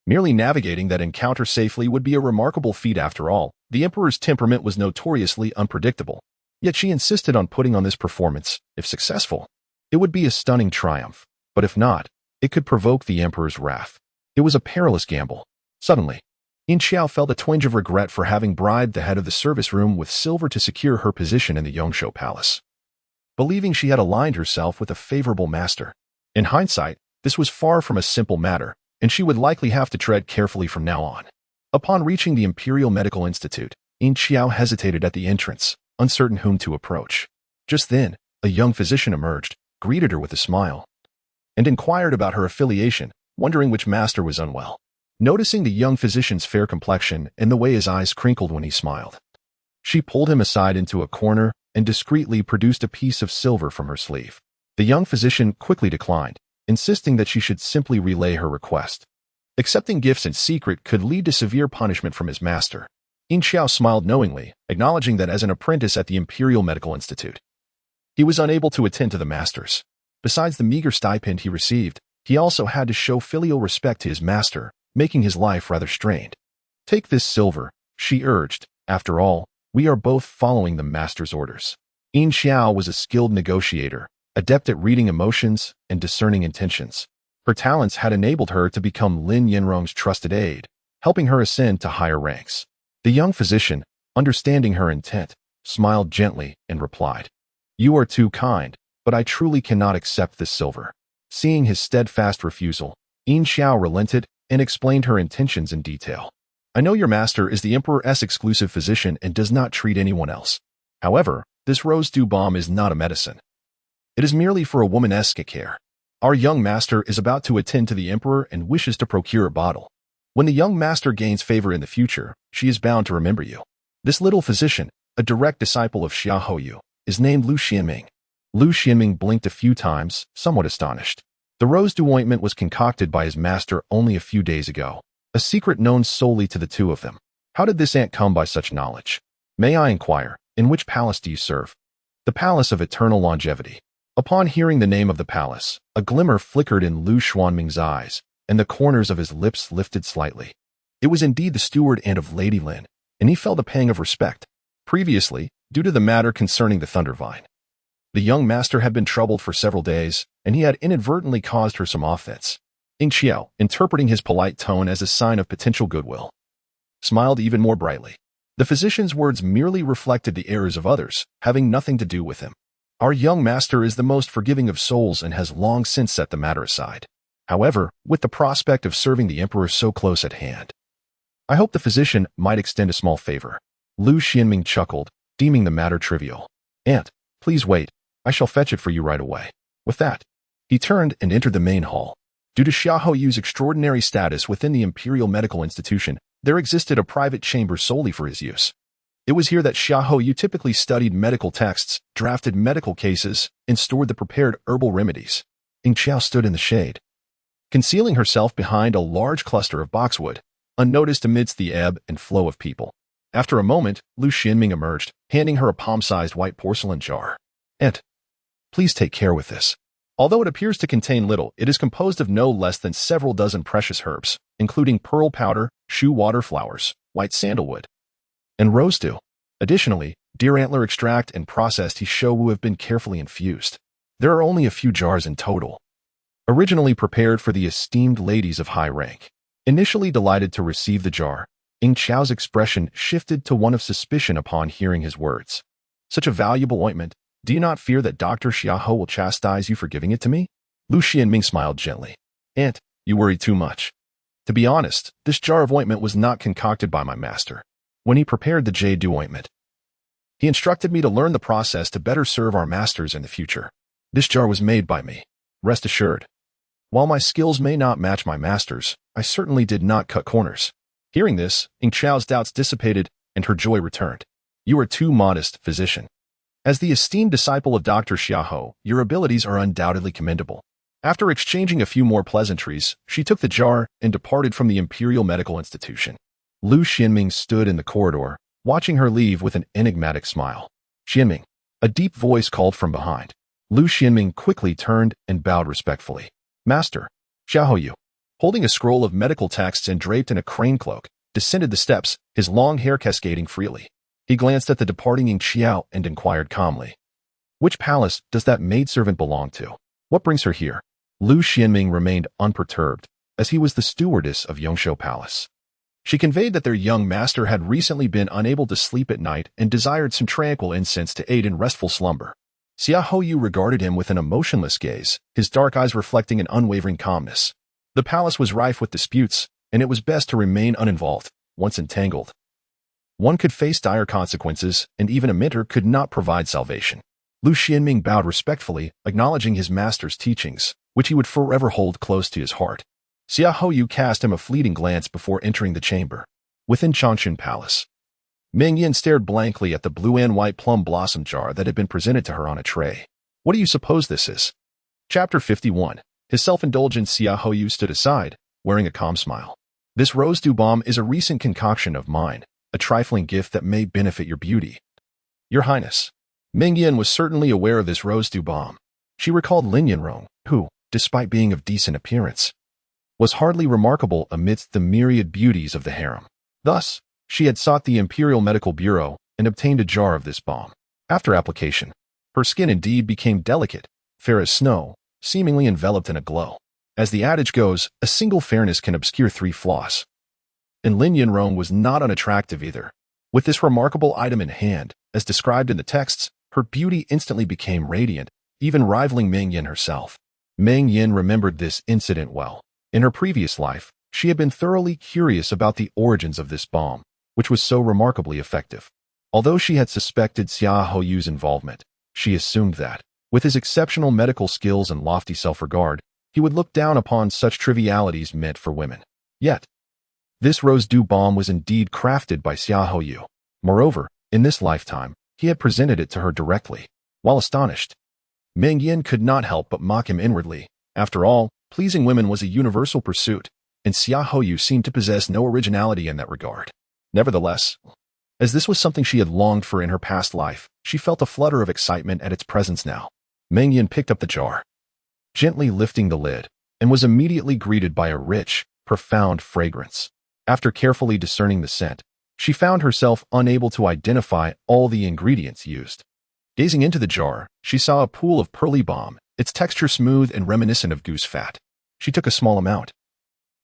merely navigating that encounter safely would be a remarkable feat after all. The emperor's temperament was notoriously unpredictable, yet she insisted on putting on this performance. If successful, it would be a stunning triumph, but if not, it could provoke the emperor's wrath. It was a perilous gamble. Suddenly, Yin Xiao felt a twinge of regret for having bribed the head of the service room with silver to secure her position in the Yongshou Palace, believing she had aligned herself with a favorable master. In hindsight, this was far from a simple matter, and she would likely have to tread carefully from now on. Upon reaching the Imperial Medical Institute, Yin Xiao hesitated at the entrance, uncertain whom to approach. Just then, a young physician emerged, greeted her with a smile, and inquired about her affiliation, wondering which master was unwell. Noticing the young physician's fair complexion and the way his eyes crinkled when he smiled, she pulled him aside into a corner and discreetly produced a piece of silver from her sleeve. The young physician quickly declined, insisting that she should simply relay her request. Accepting gifts in secret could lead to severe punishment from his master. Yin Xiao smiled knowingly, acknowledging that as an apprentice at the Imperial Medical Institute, he was unable to attend to the masters. Besides the meager stipend he received, he also had to show filial respect to his master, making his life rather strained. "Take this silver," she urged. "After all, we are both following the master's orders." Yin Xiao was a skilled negotiator, adept at reading emotions and discerning intentions. Her talents had enabled her to become Lin Yanrong's trusted aide, helping her ascend to higher ranks. The young physician, understanding her intent, smiled gently and replied, "You are too kind, but I truly cannot accept this silver." Seeing his steadfast refusal, Yin Xiao relented and explained her intentions in detail. "I know your master is the emperor's exclusive physician and does not treat anyone else. However, this rose dew balm is not a medicine. It is merely for a woman's care. Our young master is about to attend to the emperor and wishes to procure a bottle." When the young master gains favor in the future, she is bound to remember you. This little physician, a direct disciple of Xiaoyu, is named Lu Xianming. Lu Xianming blinked a few times, somewhat astonished. The rose dew ointment was concocted by his master only a few days ago, a secret known solely to the two of them. How did this aunt come by such knowledge? May I inquire, in which palace do you serve? The Palace of Eternal Longevity. Upon hearing the name of the palace, a glimmer flickered in Lu Xuanming's eyes, and the corners of his lips lifted slightly. It was indeed the steward aunt of Lady Lin, and he felt a pang of respect. Previously, due to the matter concerning the Thunder Vine, the young master had been troubled for several days, and he had inadvertently caused her some offense. Ying Qiao, interpreting his polite tone as a sign of potential goodwill, smiled even more brightly. The physician's words merely reflected the errors of others, having nothing to do with him. Our young master is the most forgiving of souls and has long since set the matter aside. However, with the prospect of serving the emperor so close at hand, I hope the physician might extend a small favor. Lu Xianming chuckled, deeming the matter trivial. Aunt, please wait. I shall fetch it for you right away. With that, he turned and entered the main hall. Due to Xiaoyu's extraordinary status within the Imperial Medical Institution, there existed a private chamber solely for his use. It was here that Xiaoyu typically studied medical texts, drafted medical cases, and stored the prepared herbal remedies. Ying Qiao stood in the shade, concealing herself behind a large cluster of boxwood, unnoticed amidst the ebb and flow of people. After a moment, Lu Xianming emerged, handing her a palm-sized white porcelain jar. Aunt, please take care with this. Although it appears to contain little, it is composed of no less than several dozen precious herbs, including pearl powder, shoe water flowers, white sandalwood, and rose dew. Additionally, deer antler extract and processed hishowu have been carefully infused. There are only a few jars in total, originally prepared for the esteemed ladies of high rank. Initially delighted to receive the jar, Ying Qiao's expression shifted to one of suspicion upon hearing his words. Such a valuable ointment, do you not fear that Dr. Xiaohu will chastise you for giving it to me? Lu Xianming smiled gently. Aunt, you worry too much. To be honest, this jar of ointment was not concocted by my master. When he prepared the jade dew ointment, he instructed me to learn the process to better serve our masters in the future. This jar was made by me. Rest assured. While my skills may not match my master's, I certainly did not cut corners. Hearing this, Ying Qiao's doubts dissipated, and her joy returned. You are too modest, physician. As the esteemed disciple of Dr. Xiaohu, your abilities are undoubtedly commendable. After exchanging a few more pleasantries, she took the jar and departed from the Imperial Medical Institution. Lu Xianming stood in the corridor, watching her leave with an enigmatic smile. Xianming, a deep voice called from behind. Lu Xianming quickly turned and bowed respectfully. Master, Xiaoyu, holding a scroll of medical texts and draped in a crane cloak, descended the steps, his long hair cascading freely. He glanced at the departing Ying Qiao and inquired calmly. Which palace does that maidservant belong to? What brings her here? Lu Xianming remained unperturbed, as he was the stewardess of Yongshou Palace. She conveyed that their young master had recently been unable to sleep at night and desired some tranquil incense to aid in restful slumber. Xiaoyu regarded him with an emotionless gaze, his dark eyes reflecting an unwavering calmness. The palace was rife with disputes, and it was best to remain uninvolved. Once entangled, one could face dire consequences, and even a mentor could not provide salvation. Lu Xianming bowed respectfully, acknowledging his master's teachings, which he would forever hold close to his heart. Xiaoyu cast him a fleeting glance before entering the chamber. Within Changchun Palace, Meng Yan stared blankly at the blue and white plum blossom jar that had been presented to her on a tray. What do you suppose this is? Chapter 51. His self-indulgent Xiaoyu stood aside, wearing a calm smile. This rose dew balm is a recent concoction of mine, a trifling gift that may benefit your beauty. Your Highness. Meng Yan was certainly aware of this rose dew balm. She recalled Lin Yanrong, who, despite being of decent appearance, was hardly remarkable amidst the myriad beauties of the harem. Thus, she had sought the Imperial Medical Bureau and obtained a jar of this balm. After application, her skin indeed became delicate, fair as snow, seemingly enveloped in a glow. As the adage goes, a single fairness can obscure three flaws. And Lin Yanrong was not unattractive either. With this remarkable item in hand, as described in the texts, her beauty instantly became radiant, even rivaling Meng Yan herself. Meng Yan remembered this incident well. In her previous life, she had been thoroughly curious about the origins of this balm, which was so remarkably effective. Although she had suspected Xiaoyu's involvement, she assumed that, with his exceptional medical skills and lofty self-regard, he would look down upon such trivialities meant for women. Yet, This rose dew balm was indeed crafted by Xiaoyu. Moreover, in this lifetime, he had presented it to her directly. While astonished, Meng Yan could not help but mock him inwardly. After all, pleasing women was a universal pursuit, and Xiaoyu seemed to possess no originality in that regard. Nevertheless, as this was something she had longed for in her past life, she felt a flutter of excitement at its presence now. Meng Yan picked up the jar, gently lifting the lid, and was immediately greeted by a rich, profound fragrance. After carefully discerning the scent, she found herself unable to identify all the ingredients used. Gazing into the jar, she saw a pool of pearly balm, its texture smooth and reminiscent of goose fat. She took a small amount,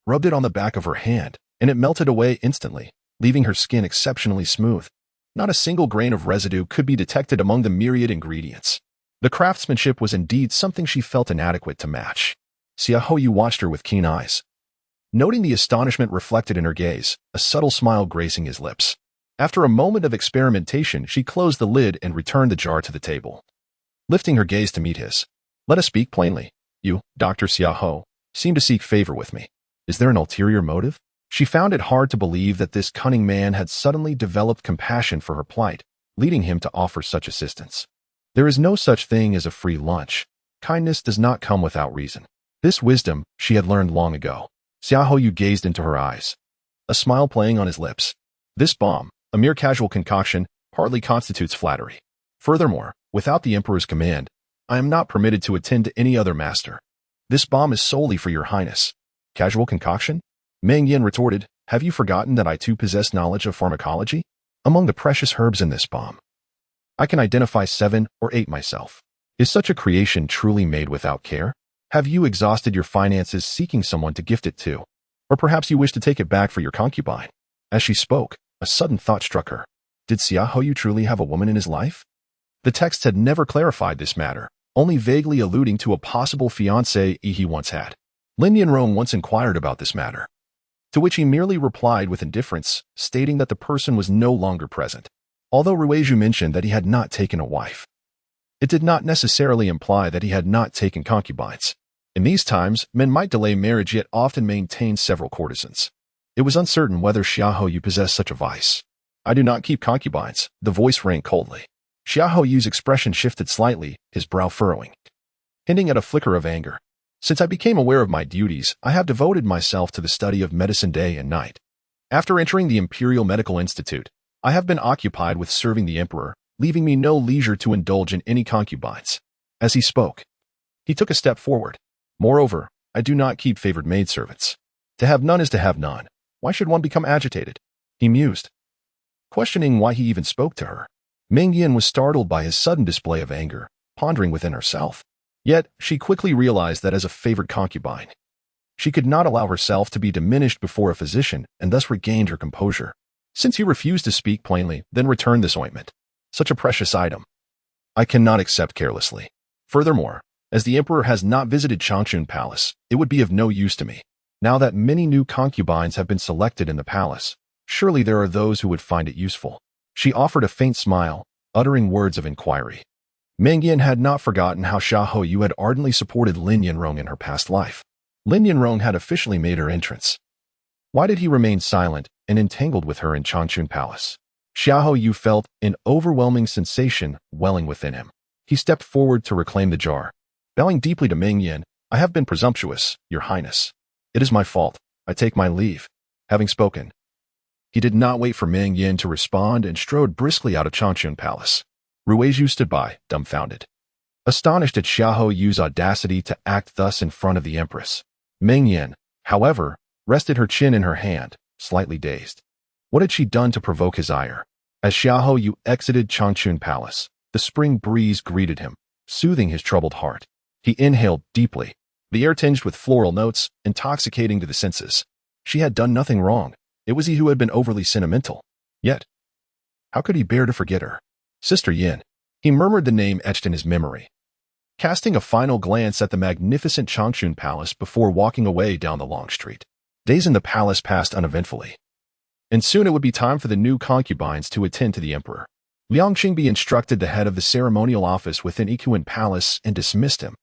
rubbed it on the back of her hand, and it melted away instantly, leaving her skin exceptionally smooth. Not a single grain of residue could be detected among the myriad ingredients. The craftsmanship was indeed something she felt inadequate to match. Xiaoyu watched her with keen eyes, noting the astonishment reflected in her gaze, a subtle smile gracing his lips. After a moment of experimentation, she closed the lid and returned the jar to the table. Lifting her gaze to meet his, "Let us speak plainly. You, Dr. Xiaohu, seem to seek favor with me. Is there an ulterior motive?" She found it hard to believe that this cunning man had suddenly developed compassion for her plight, leading him to offer such assistance. There is no such thing as a free lunch. Kindness does not come without reason. This wisdom she had learned long ago. Xiaoyu gazed into her eyes, a smile playing on his lips. This balm, a mere casual concoction, hardly constitutes flattery. Furthermore, without the Emperor's command, I am not permitted to attend to any other master. This balm is solely for your highness. Casual concoction? Meng Yan retorted, have you forgotten that I too possess knowledge of pharmacology? Among the precious herbs in this balm, I can identify 7 or 8 myself. Is such a creation truly made without care? Have you exhausted your finances seeking someone to gift it to? Or perhaps you wish to take it back for your concubine? As she spoke, a sudden thought struck her. Did Xiaoyu truly have a woman in his life? The text had never clarified this matter, only vaguely alluding to a possible fiancée he once had. Lin Yanrong once inquired about this matter, to which he merely replied with indifference, stating that the person was no longer present. Although Ruizhu mentioned that he had not taken a wife, it did not necessarily imply that he had not taken concubines. In these times, men might delay marriage yet often maintain several courtesans. It was uncertain whether Xiaoyu possessed such a vice. I do not keep concubines, the voice rang coldly. Xiaoyu's expression shifted slightly, his brow furrowing, hinting at a flicker of anger. Since I became aware of my duties, I have devoted myself to the study of medicine day and night. After entering the Imperial Medical Institute, I have been occupied with serving the Emperor, leaving me no leisure to indulge in any concubines. As he spoke, he took a step forward. Moreover, I do not keep favored maidservants. To have none is to have none. Why should one become agitated? He mused, questioning why he even spoke to her. Meng Yan was startled by his sudden display of anger, pondering within herself. Yet, she quickly realized that as a favored concubine, she could not allow herself to be diminished before a physician and thus regained her composure. Since he refused to speak plainly, then return this ointment. Such a precious item, I cannot accept carelessly. Furthermore, as the Emperor has not visited Changchun Palace, it would be of no use to me. Now that many new concubines have been selected in the palace, surely there are those who would find it useful. She offered a faint smile, uttering words of inquiry. Meng Yan had not forgotten how Xiaoyu had ardently supported Lin Yanrong in her past life. Lin Yanrong had officially made her entrance. Why did he remain silent and entangled with her in Changchun Palace? Xiaoyu felt an overwhelming sensation welling within him. He stepped forward to reclaim the jar. Bowing deeply to Meng Yan, I have been presumptuous, your highness. It is my fault. I take my leave. Having spoken, he did not wait for Meng Yan to respond and strode briskly out of Changchun Palace. Ruizhu stood by, dumbfounded, astonished at Xiaoyu's audacity to act thus in front of the empress. Meng Yan, however, rested her chin in her hand, slightly dazed. What had she done to provoke his ire? As Xiaoyu exited Changchun Palace, the spring breeze greeted him, soothing his troubled heart. He inhaled deeply, the air tinged with floral notes, intoxicating to the senses. She had done nothing wrong. It was he who had been overly sentimental. Yet, how could he bear to forget her? Sister Yin. He murmured the name etched in his memory, casting a final glance at the magnificent Changchun Palace before walking away down the long street. Days in the palace passed uneventfully, and soon it would be time for the new concubines to attend to the emperor. Liang Qingbi instructed the head of the ceremonial office within Ikuan Palace and dismissed him.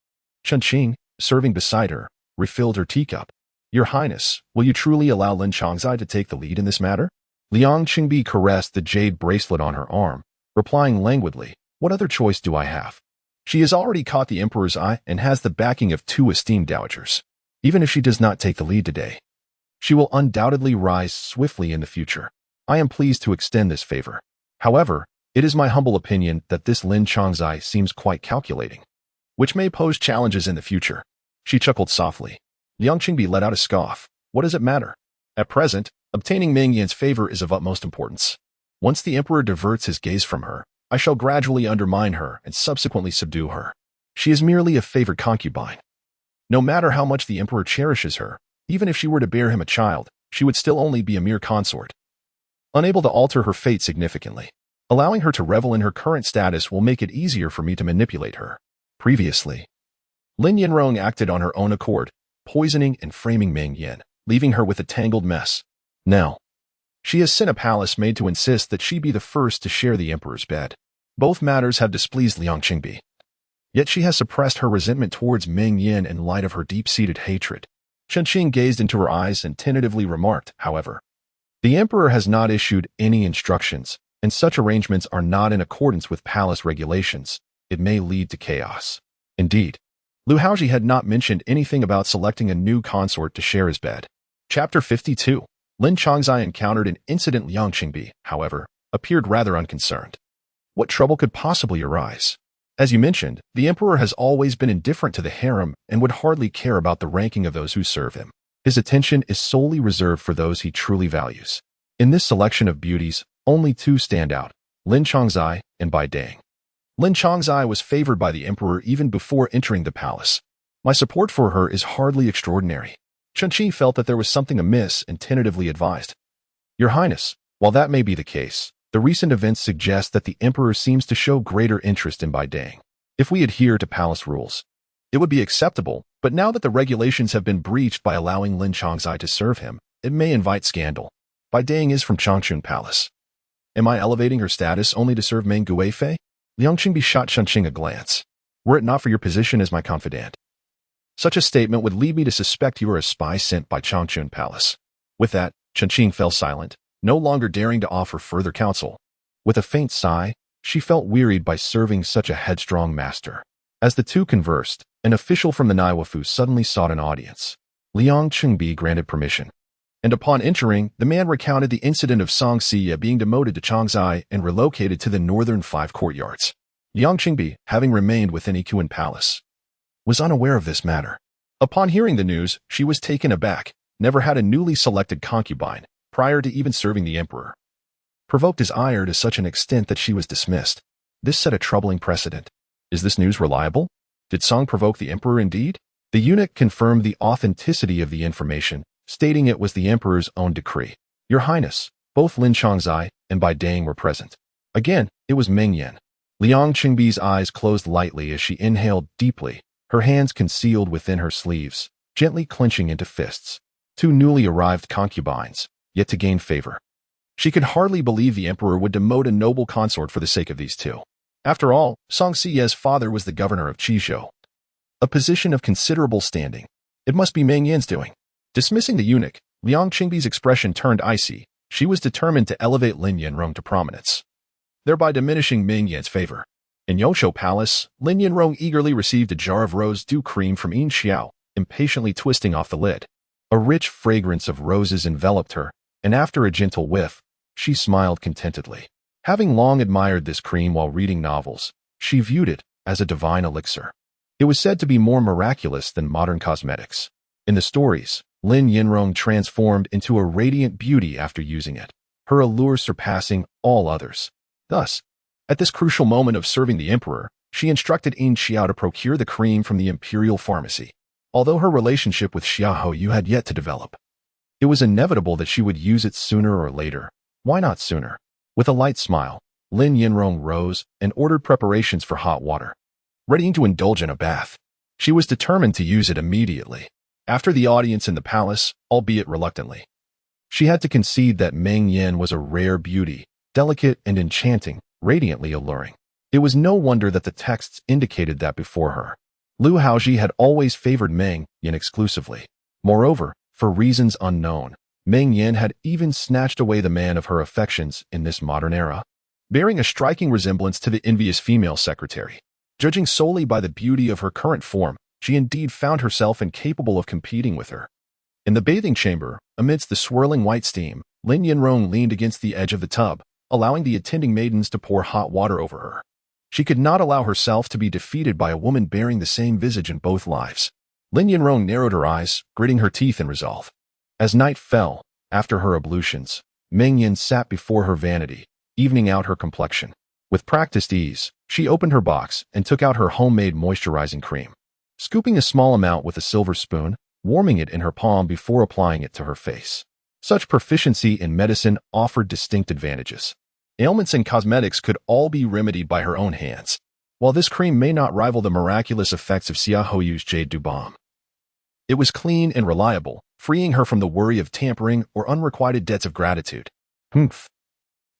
Chen Qing, serving beside her, refilled her teacup. Your Highness, will you truly allow Lin Changzai to take the lead in this matter? Liang Qingbi caressed the jade bracelet on her arm, replying languidly, what other choice do I have? She has already caught the Emperor's eye and has the backing of 2 esteemed dowagers. Even if she does not take the lead today, she will undoubtedly rise swiftly in the future. I am pleased to extend this favor. However, it is my humble opinion that this Lin Changzai seems quite calculating, which may pose challenges in the future. She chuckled softly. Liang Qingbi let out a scoff. What does it matter? At present, obtaining Meng Yan's favor is of utmost importance. Once the Emperor diverts his gaze from her, I shall gradually undermine her and subsequently subdue her. She is merely a favored concubine. No matter how much the Emperor cherishes her, even if she were to bear him a child, she would still only be a mere consort, unable to alter her fate significantly. Allowing her to revel in her current status will make it easier for me to manipulate her. Previously, Lin Yanrong acted on her own accord, poisoning and framing Meng Yan, leaving her with a tangled mess. Now, she has sent a palace maid to insist that she be the first to share the Emperor's bed. Both matters have displeased Liang Qingbi. Yet she has suppressed her resentment towards Meng Yan in light of her deep-seated hatred. Chen Qing gazed into her eyes and tentatively remarked, however, the Emperor has not issued any instructions, and such arrangements are not in accordance with palace regulations. It may lead to chaos. Indeed, Lu Haozhi had not mentioned anything about selecting a new consort to share his bed. Chapter 52. Lin Changzai encountered an incident. Liang Qingbi, however, appeared rather unconcerned. What trouble could possibly arise? As you mentioned, the Emperor has always been indifferent to the harem and would hardly care about the ranking of those who serve him. His attention is solely reserved for those he truly values. In this selection of beauties, only 2 stand out, Lin Changzai and Bai Dang. Lin Changzai was favored by the Emperor even before entering the palace. My support for her is hardly extraordinary. Chen Qi felt that there was something amiss and tentatively advised. Your Highness, while that may be the case, the recent events suggest that the Emperor seems to show greater interest in Bai Dang. If we adhere to palace rules, it would be acceptable, but now that the regulations have been breached by allowing Lin Changzai to serve him, it may invite scandal. Bai Dang is from Changchun Palace. Am I elevating her status only to serve Meng Guifei? Liang Qingbi shot Chen Qing a glance. Were it not for your position as my confidant, such a statement would lead me to suspect you are a spy sent by Changchun Palace. With that, Chen Qing fell silent, no longer daring to offer further counsel. With a faint sigh, she felt wearied by serving such a headstrong master. As the 2 conversed, an official from the Naiwafu suddenly sought an audience. Liang Qingbi granted permission, and upon entering, the man recounted the incident of Song Siya being demoted to Changzai and relocated to the northern 5 courtyards. Liang Qingbi, having remained within Ikuan Palace, was unaware of this matter. Upon hearing the news, she was taken aback. Never had a newly selected concubine, prior to even serving the Emperor, provoked his ire to such an extent that she was dismissed. This set a troubling precedent. Is this news reliable? Did Song provoke the Emperor indeed? The eunuch confirmed the authenticity of the information, stating it was the Emperor's own decree. Your Highness, both Lin Changzai and Bai Dang were present. Again, it was Meng Yan. Liang Qingbi's eyes closed lightly as she inhaled deeply, her hands concealed within her sleeves, gently clenching into fists. 2 newly arrived concubines, yet to gain favor. She could hardly believe the Emperor would demote a noble consort for the sake of these 2. After all, Song Siya's father was the governor of Qizhou, a position of considerable standing. It must be Meng Yan's doing. Dismissing the eunuch, Liang Qingbi's expression turned icy. She was determined to elevate Lin Yanrong to prominence, thereby diminishing Meng Yan's favor. In Yongshou Palace, Lin Yanrong eagerly received a jar of rose dew cream from Yin Xiao, impatiently twisting off the lid. A rich fragrance of roses enveloped her, and after a gentle whiff, she smiled contentedly. Having long admired this cream while reading novels, she viewed it as a divine elixir. It was said to be more miraculous than modern cosmetics. In the stories, Lin Yanrong transformed into a radiant beauty after using it, her allure surpassing all others. Thus, at this crucial moment of serving the Emperor, she instructed Yin Xiao to procure the cream from the Imperial pharmacy. Although her relationship with Xiahou Yu had yet to develop, it was inevitable that she would use it sooner or later. Why not sooner? With a light smile, Lin Yanrong rose and ordered preparations for hot water. Ready to indulge in a bath, she was determined to use it immediately. After the audience in the palace, albeit reluctantly, she had to concede that Meng Yan was a rare beauty, delicate and enchanting, radiantly alluring. It was no wonder that the texts indicated that before her, Lu Haozhi had always favored Meng Yan exclusively. Moreover, For reasons unknown, Meng Yan had even snatched away the man of her affections in this modern era, bearing a striking resemblance to the envious female secretary. Judging solely by the beauty of her current form, she indeed found herself incapable of competing with her. In the bathing chamber, amidst the swirling white steam, Lin Yanrong leaned against the edge of the tub, allowing the attending maidens to pour hot water over her. She could not allow herself to be defeated by a woman bearing the same visage in both lives. Lin Yanrong narrowed her eyes, gritting her teeth in resolve. As night fell, after her ablutions, Meng Yan sat before her vanity, evening out her complexion. With practiced ease, she opened her box and took out her homemade moisturizing cream. Scooping a small amount with a silver spoon, warming it in her palm before applying it to her face. Such proficiency in medicine offered distinct advantages. Ailments and cosmetics could all be remedied by her own hands, while this cream may not rival the miraculous effects of Xia Hoyu's Jade Dew Balm. It was clean and reliable, freeing her from the worry of tampering or unrequited debts of gratitude. Humph.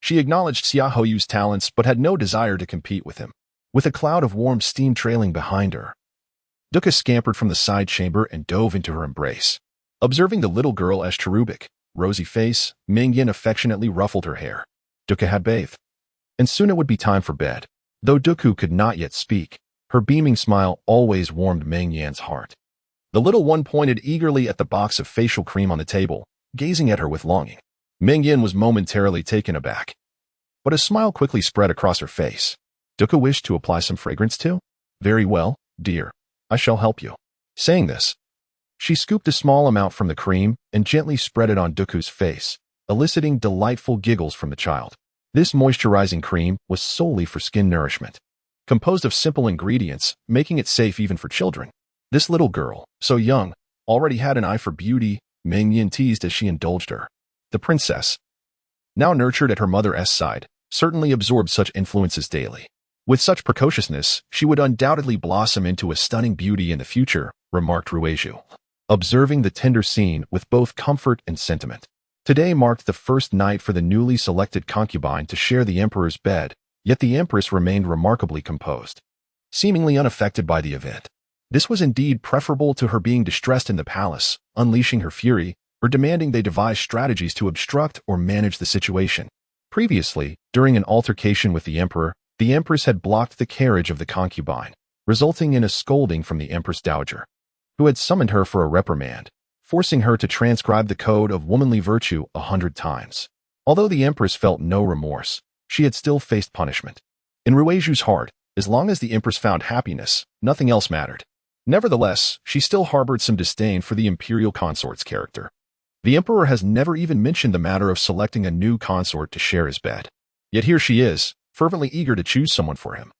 She acknowledged Xia Hoyu's talents but had no desire to compete with him. With a cloud of warm steam trailing behind her, Duku scampered from the side chamber and dove into her embrace. Observing the little girl as cherubic, rosy face, Meng Yan affectionately ruffled her hair. Duku had bathed, and soon it would be time for bed. Though Duku could not yet speak, her beaming smile always warmed Meng Yan's heart. The little one pointed eagerly at the box of facial cream on the table, gazing at her with longing. Meng Yan was momentarily taken aback, but a smile quickly spread across her face. Duku wished to apply some fragrance too? Very well, dear. I shall help you. Saying this, she scooped a small amount from the cream and gently spread it on Duku's face, eliciting delightful giggles from the child. This moisturizing cream was solely for skin nourishment, composed of simple ingredients, making it safe even for children. This little girl, so young, already had an eye for beauty, Meng Yan teased as she indulged her. The princess, now nurtured at her mother's side, certainly absorbed such influences daily. With such precociousness, she would undoubtedly blossom into a stunning beauty in the future, remarked Ruizhu, observing the tender scene with both comfort and sentiment. Today marked the first night for the newly selected concubine to share the emperor's bed, yet the empress remained remarkably composed, seemingly unaffected by the event. This was indeed preferable to her being distressed in the palace, unleashing her fury, or demanding they devise strategies to obstruct or manage the situation. Previously, during an altercation with the emperor, the empress had blocked the carriage of the concubine, resulting in a scolding from the empress dowager, who had summoned her for a reprimand, forcing her to transcribe the code of womanly virtue 100 times. Although the empress felt no remorse, she had still faced punishment. In Ruizhu's heart, as long as the empress found happiness, nothing else mattered. Nevertheless, she still harbored some disdain for the Imperial consort's character. The emperor has never even mentioned the matter of selecting a new consort to share his bed. Yet here she is, fervently eager to choose someone for him,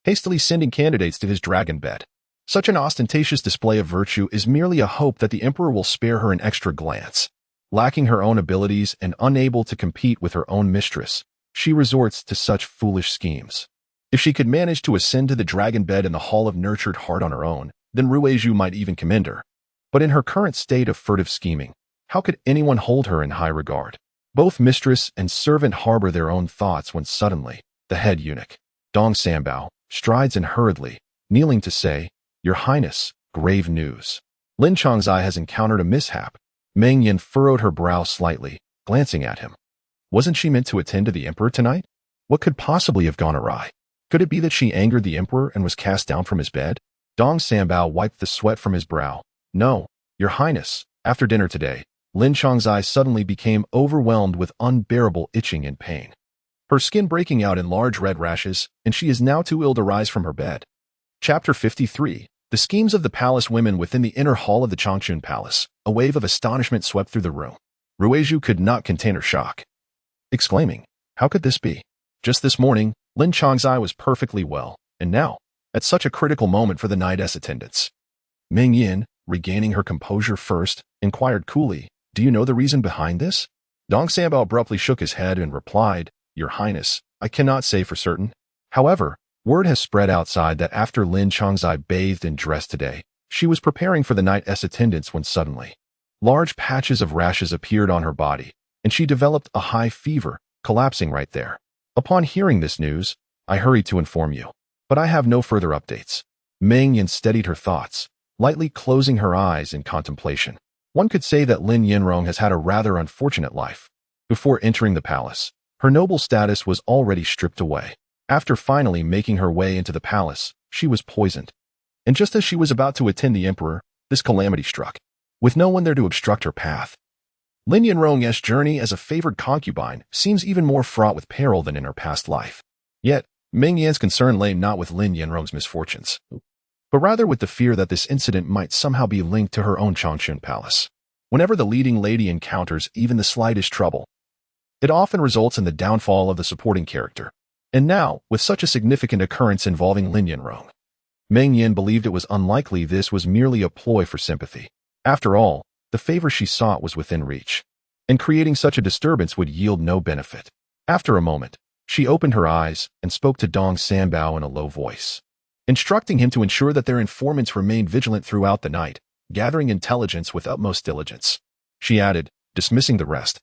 hastily sending candidates to his dragon bed. Such an ostentatious display of virtue is merely a hope that the emperor will spare her an extra glance. Lacking her own abilities and unable to compete with her own mistress, she resorts to such foolish schemes. If she could manage to ascend to the dragon bed in the Hall of Nurtured Heart on her own, then Ruizhu might even commend her. But in her current state of furtive scheming, how could anyone hold her in high regard? Both mistress and servant harbor their own thoughts when suddenly, the head eunuch, Dong Sanbao, strides in hurriedly, kneeling to say, "Your Highness, grave news. Lin Changzai has encountered a mishap." Meng Yan furrowed her brow slightly, glancing at him. Wasn't she meant to attend to the emperor tonight? What could possibly have gone awry? Could it be that she angered the emperor and was cast down from his bed? Dong Sanbao wiped the sweat from his brow. No, Your Highness, after dinner today, Lin Changzai suddenly became overwhelmed with unbearable itching and pain, her skin breaking out in large red rashes, and she is now too ill to rise from her bed. Chapter 53. The schemes of the palace women within the inner hall of the Changchun Palace. A wave of astonishment swept through the room. Ruizhu could not contain her shock, exclaiming, "How could this be? Just this morning, Lin Changzai was perfectly well, and now, at such a critical moment for the night's attendance." Meng Yan, regaining her composure first, inquired coolly, "Do you know the reason behind this?" Dong Sanbao abruptly shook his head and replied, "Your Highness, I cannot say for certain. However, word has spread outside that after Lin Changzai bathed and dressed today, she was preparing for the night's attendance when suddenly, large patches of rashes appeared on her body, and she developed a high fever, collapsing right there. Upon hearing this news, I hurried to inform you, but I have no further updates." Meng Yan steadied her thoughts, lightly closing her eyes in contemplation. One could say that Lin Yinrong has had a rather unfortunate life. Before entering the palace, her noble status was already stripped away. After finally making her way into the palace, she was poisoned. And just as she was about to attend the emperor, this calamity struck. With no one there to obstruct her path. Lin Yinrong's journey as a favored concubine seems even more fraught with peril than in her past life. Yet, Meng Yan's concern lay not with Lin Yinrong's misfortunes, but rather with the fear that this incident might somehow be linked to her own Changchun palace. Whenever the leading lady encounters even the slightest trouble, it often results in the downfall of the supporting character. And now, with such a significant occurrence involving Lin Yinrong, Meng Yan believed it was unlikely this was merely a ploy for sympathy. After all, the favor she sought was within reach, and creating such a disturbance would yield no benefit. After a moment, she opened her eyes and spoke to Dong Sanbao in a low voice, instructing him to ensure that their informants remained vigilant throughout the night, gathering intelligence with utmost diligence. She added, dismissing the rest,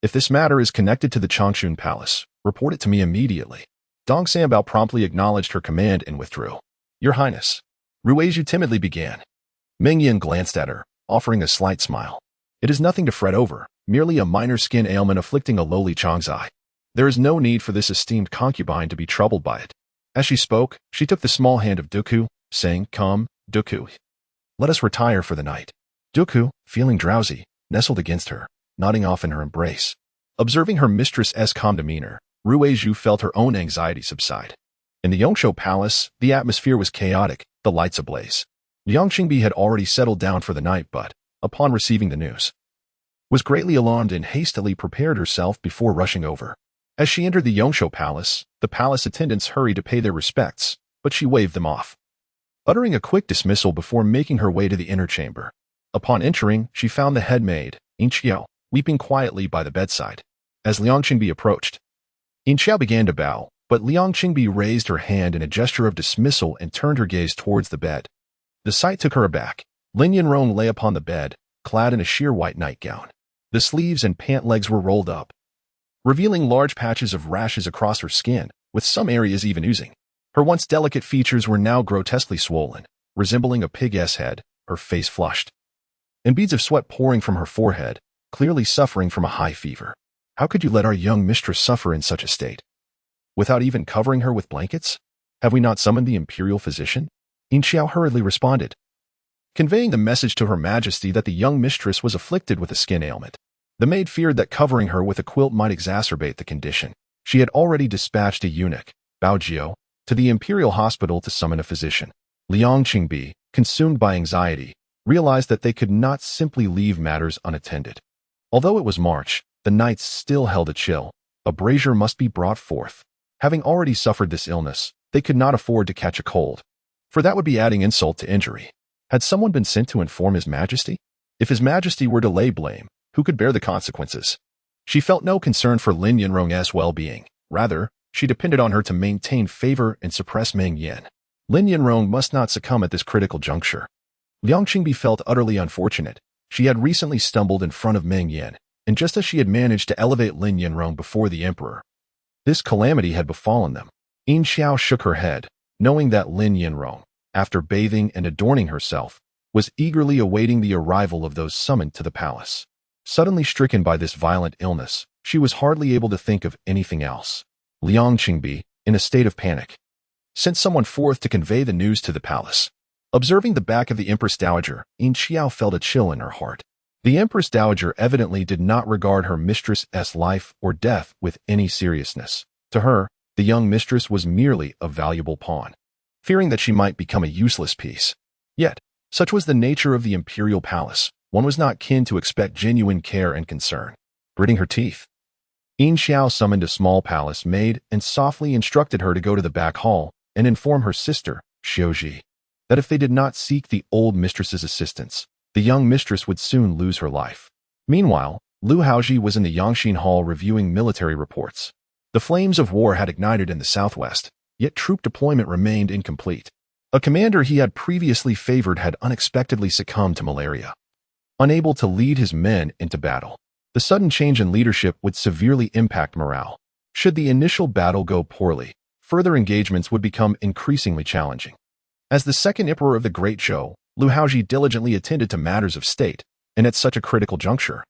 "If this matter is connected to the Changchun Palace, report it to me immediately." Dong Sanbao promptly acknowledged her command and withdrew. "Your Highness," Lu Haozhi timidly began. Meng Yan glanced at her, offering a slight smile. "It is nothing to fret over, merely a minor skin ailment afflicting a lowly Changzai. There is no need for this esteemed concubine to be troubled by it." As she spoke, she took the small hand of Duku, saying, "Come, Duku. Let us retire for the night." Duku, feeling drowsy, nestled against her, nodding off in her embrace. Observing her mistress's calm demeanor, Lu Haozhi felt her own anxiety subside. In the Yongsho Palace, the atmosphere was chaotic, the lights ablaze. Liang Qingbi had already settled down for the night but, upon receiving the news, was greatly alarmed and hastily prepared herself before rushing over. As she entered the Yongsho Palace, the palace attendants hurried to pay their respects, but she waved them off, uttering a quick dismissal before making her way to the inner chamber. Upon entering, she found the head maid, Yin Qiao, weeping quietly by the bedside. As Liang Qingbi approached, Yin Qiao began to bow, but Liang Qingbi raised her hand in a gesture of dismissal and turned her gaze towards the bed. The sight took her aback. Lin Yinrong lay upon the bed, clad in a sheer white nightgown. The sleeves and pant legs were rolled up, revealing large patches of rashes across her skin, with some areas even oozing. Her once delicate features were now grotesquely swollen, resembling a pig's head, her face flushed, and beads of sweat pouring from her forehead, clearly suffering from a high fever. "How could you let our young mistress suffer in such a state? Without even covering her with blankets? Have we not summoned the imperial physician?" Yin Qiao hurriedly responded, conveying the message to Her Majesty that the young mistress was afflicted with a skin ailment. The maid feared that covering her with a quilt might exacerbate the condition. She had already dispatched a eunuch, Bao Jiao, to the Imperial hospital to summon a physician. Liang Qingbi, consumed by anxiety, realized that they could not simply leave matters unattended. Although it was March, the nights still held a chill. A brazier must be brought forth. Having already suffered this illness, they could not afford to catch a cold, for that would be adding insult to injury. Had someone been sent to inform His Majesty? If His Majesty were to lay blame, who could bear the consequences? She felt no concern for Lin Yinrong's well-being. Rather, she depended on her to maintain favor and suppress Meng Yan. Lin Yinrong must not succumb at this critical juncture. Liang Qingbi felt utterly unfortunate. She had recently stumbled in front of Meng Yan, and just as she had managed to elevate Lin Yinrong before the emperor, this calamity had befallen them. Yin Qiao shook her head, knowing that Lin Yinrong, after bathing and adorning herself, was eagerly awaiting the arrival of those summoned to the palace. Suddenly stricken by this violent illness, she was hardly able to think of anything else. Liang Qingbi, in a state of panic, sent someone forth to convey the news to the palace. Observing the back of the Empress Dowager, Yin Qiao felt a chill in her heart. The Empress Dowager evidently did not regard her mistress's life or death with any seriousness. To her, the young mistress was merely a valuable pawn, fearing that she might become a useless piece. Yet, such was the nature of the imperial palace, one was not kin to expect genuine care and concern. Gritting her teeth, Yin Qiao summoned a small palace maid and softly instructed her to go to the back hall and inform her sister, Xiaozhi, that if they did not seek the old mistress's assistance, the young mistress would soon lose her life. Meanwhile, Lu Haozhi was in the Yangxin Hall reviewing military reports. The flames of war had ignited in the southwest, yet troop deployment remained incomplete. A commander he had previously favored had unexpectedly succumbed to malaria. Unable to lead his men into battle, the sudden change in leadership would severely impact morale. Should the initial battle go poorly, further engagements would become increasingly challenging. As the second emperor of the Great Zhou, Lu Haozhi diligently attended to matters of state, and at such a critical juncture.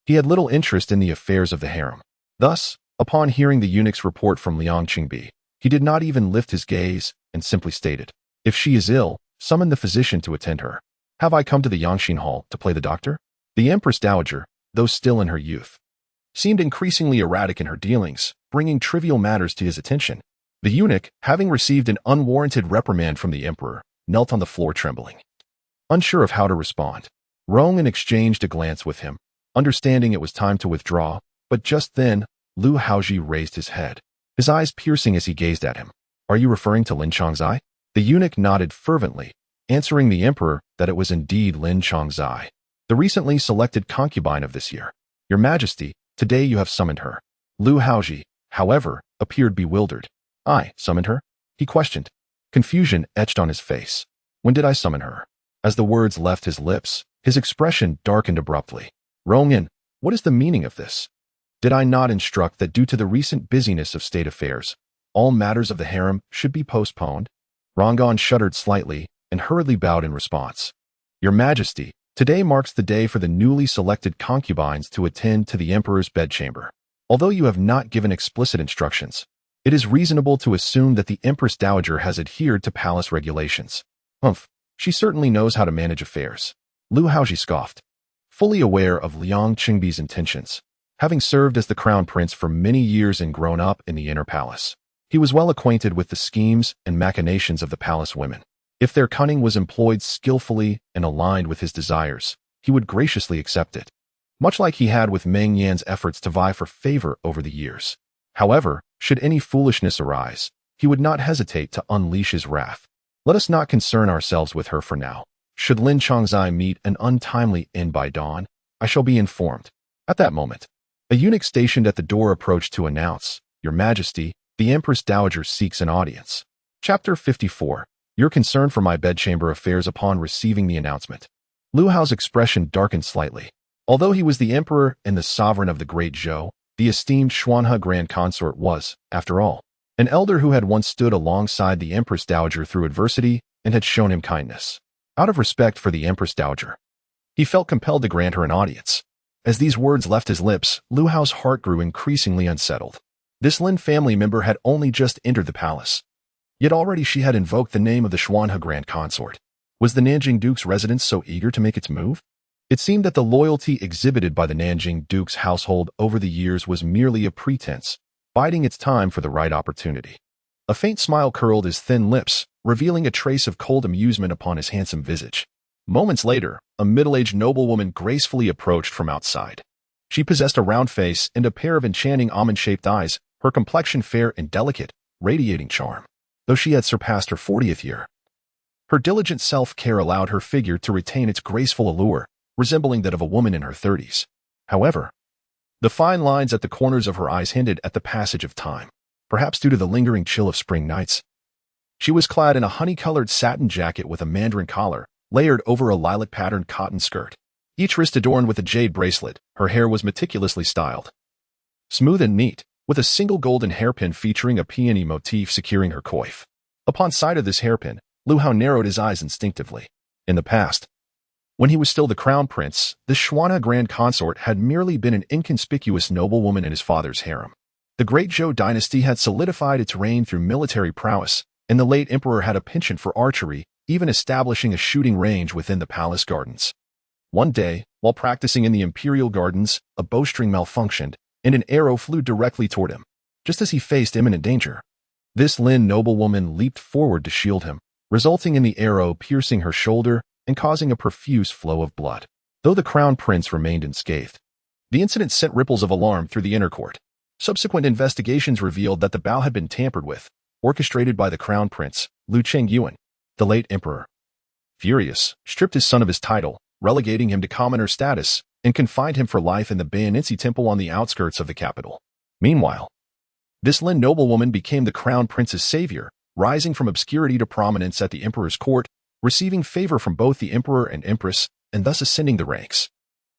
He had little interest in the affairs of the harem. Thus, upon hearing the eunuch's report from Liang Qingbi, he did not even lift his gaze and simply stated, "If she is ill, summon the physician to attend her. Have I come to the Yangxin Hall to play the doctor?" The Empress Dowager, though still in her youth, seemed increasingly erratic in her dealings, bringing trivial matters to his attention. The eunuch, having received an unwarranted reprimand from the emperor, knelt on the floor trembling, unsure of how to respond. Rongyan exchanged a glance with him, understanding it was time to withdraw, but just then, Lu Haozhi raised his head, his eyes piercing as he gazed at him. "Are you referring to Lin Chongzai?" The eunuch nodded fervently, answering the emperor that it was indeed Lin Chongzai, the recently selected concubine of this year. "Your Majesty, today you have summoned her." Lu Haozhi, however, appeared bewildered. "I summoned her?" he questioned. Confusion etched on his face. "When did I summon her?" As the words left his lips, his expression darkened abruptly. "Rongyan, what is the meaning of this? Did I not instruct that due to the recent busyness of state affairs, all matters of the harem should be postponed?" Rongyan shuddered slightly and hurriedly bowed in response. "Your Majesty, today marks the day for the newly selected concubines to attend to the emperor's bedchamber. Although you have not given explicit instructions, it is reasonable to assume that the Empress Dowager has adhered to palace regulations." "Humph, she certainly knows how to manage affairs." Lu Haozhi scoffed, fully aware of Liang Qingbi's intentions. Having served as the crown prince for many years and grown up in the inner palace, he was well acquainted with the schemes and machinations of the palace women. If their cunning was employed skillfully and aligned with his desires, he would graciously accept it, much like he had with Meng Yan's efforts to vie for favor over the years. However, should any foolishness arise, he would not hesitate to unleash his wrath. Let us not concern ourselves with her for now. Should Lin Chongzai meet an untimely end by dawn, I shall be informed. At that moment, a eunuch stationed at the door approached to announce, "Your Majesty, the Empress Dowager seeks an audience." Chapter 54. Your concern for my bedchamber affairs. Upon receiving the announcement, Lu Hao's expression darkened slightly. Although he was the emperor and the sovereign of the Great Zhou, the esteemed Xuanhe Grand Consort was, after all, an elder who had once stood alongside the Empress Dowager through adversity and had shown him kindness. Out of respect for the Empress Dowager, he felt compelled to grant her an audience. As these words left his lips, Lu Hao's heart grew increasingly unsettled. This Lin family member had only just entered the palace, yet already she had invoked the name of the Xuanhe Grand Consort. Was the Nanjing Duke's residence so eager to make its move? It seemed that the loyalty exhibited by the Nanjing Duke's household over the years was merely a pretense, biding its time for the right opportunity. A faint smile curled his thin lips, revealing a trace of cold amusement upon his handsome visage. Moments later, a middle-aged noblewoman gracefully approached from outside. She possessed a round face and a pair of enchanting almond-shaped eyes, her complexion fair and delicate, radiating charm. Though she had surpassed her 40th year, her diligent self-care allowed her figure to retain its graceful allure, resembling that of a woman in her 30s. However, the fine lines at the corners of her eyes hinted at the passage of time, perhaps due to the lingering chill of spring nights. She was clad in a honey-colored satin jacket with a mandarin collar, layered over a lilac-patterned cotton skirt. Each wrist adorned with a jade bracelet, her hair was meticulously styled, smooth and neat, with a single golden hairpin featuring a peony motif securing her coif. Upon sight of this hairpin, Lu Hao narrowed his eyes instinctively. In the past, when he was still the crown prince, the Xuanhe Grand Consort had merely been an inconspicuous noblewoman in his father's harem. The Great Zhou dynasty had solidified its reign through military prowess, and the late emperor had a penchant for archery, even establishing a shooting range within the palace gardens. One day, while practicing in the Imperial gardens, a bowstring malfunctioned, and an arrow flew directly toward him, just as he faced imminent danger. This Lin noblewoman leaped forward to shield him, resulting in the arrow piercing her shoulder and causing a profuse flow of blood. Though the crown prince remained unscathed, the incident sent ripples of alarm through the inner court. Subsequent investigations revealed that the bow had been tampered with, orchestrated by the crown prince, Lu Chengyuan. The late emperor, furious, stripped his son of his title, relegating him to commoner status, and confined him for life in the Bayanisi temple on the outskirts of the capital. Meanwhile, this Lin noblewoman became the crown prince's savior, rising from obscurity to prominence at the emperor's court, receiving favor from both the emperor and empress, and thus ascending the ranks.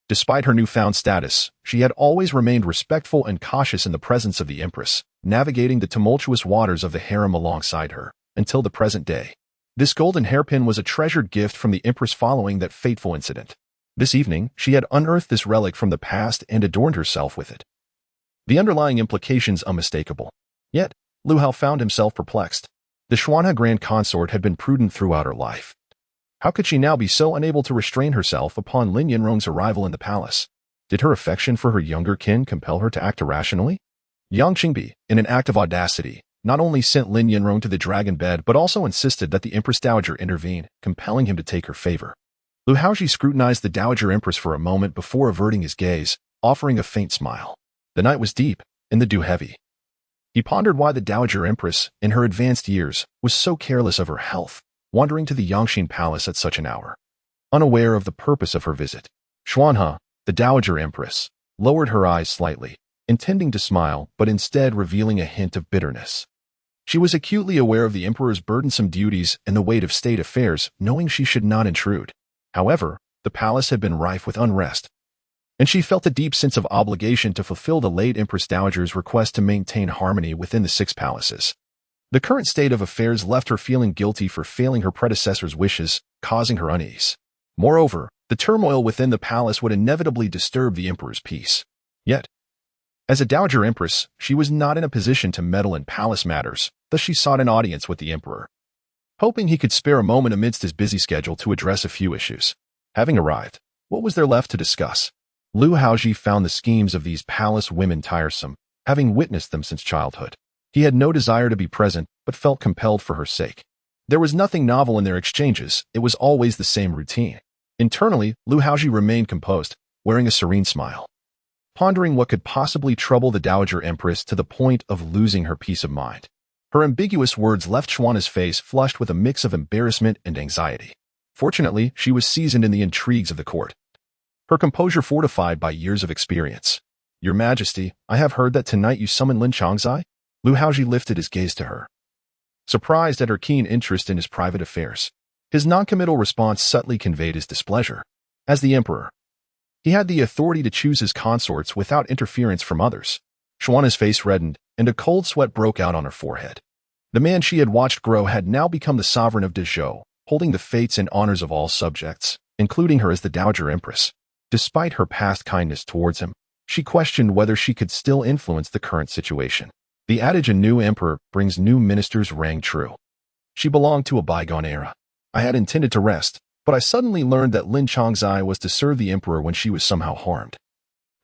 Despite her newfound status, she had always remained respectful and cautious in the presence of the empress, navigating the tumultuous waters of the harem alongside her, until the present day. This golden hairpin was a treasured gift from the empress following that fateful incident. This evening, she had unearthed this relic from the past and adorned herself with it. The underlying implications unmistakable. Yet, Lu Hao found himself perplexed. The Xuanhe Grand Consort had been prudent throughout her life. How could she now be so unable to restrain herself upon Lin Yanrong's arrival in the palace? Did her affection for her younger kin compel her to act irrationally? Yang Qingbi, in an act of audacity, not only sent Lin Yanrong to the dragon bed but also insisted that the Empress Dowager intervene, compelling him to take her favor. Lu Haozhi scrutinized the Dowager Empress for a moment before averting his gaze, offering a faint smile. The night was deep, and the dew heavy. He pondered why the Dowager Empress, in her advanced years, was so careless of her health, wandering to the Yangxin Palace at such an hour. Unaware of the purpose of her visit, Xuanhe, the Dowager Empress, lowered her eyes slightly, intending to smile but instead revealing a hint of bitterness. She was acutely aware of the Emperor's burdensome duties and the weight of state affairs, knowing she should not intrude. However, the palace had been rife with unrest, and she felt a deep sense of obligation to fulfill the late Empress Dowager's request to maintain harmony within the 6 palaces. The current state of affairs left her feeling guilty for failing her predecessor's wishes, causing her unease. Moreover, the turmoil within the palace would inevitably disturb the Emperor's peace. Yet, as a Dowager Empress, she was not in a position to meddle in palace matters, thus she sought an audience with the Emperor, hoping he could spare a moment amidst his busy schedule to address a few issues. Having arrived, what was there left to discuss? Lu Haozhi found the schemes of these palace women tiresome, having witnessed them since childhood. He had no desire to be present, but felt compelled for her sake. There was nothing novel in their exchanges, it was always the same routine. Internally, Lu Haozhi remained composed, wearing a serene smile, pondering what could possibly trouble the Dowager Empress to the point of losing her peace of mind. Her ambiguous words left Xuanhe's face flushed with a mix of embarrassment and anxiety. Fortunately, she was seasoned in the intrigues of the court, her composure fortified by years of experience. "Your Majesty, I have heard that tonight you summon Lin Changzai?" Lu Haozhi lifted his gaze to her, surprised at her keen interest in his private affairs. His noncommittal response subtly conveyed his displeasure. As the Emperor, he had the authority to choose his consorts without interference from others. Xuanhe's face reddened, and a cold sweat broke out on her forehead. The man she had watched grow had now become the sovereign of Dezhou, holding the fates and honors of all subjects, including her as the Dowager Empress. Despite her past kindness towards him, she questioned whether she could still influence the current situation. The adage "a new emperor brings new ministers" rang true. She belonged to a bygone era. I had intended to rest, but I suddenly learned that Lin Changzai was to serve the Emperor when she was somehow harmed.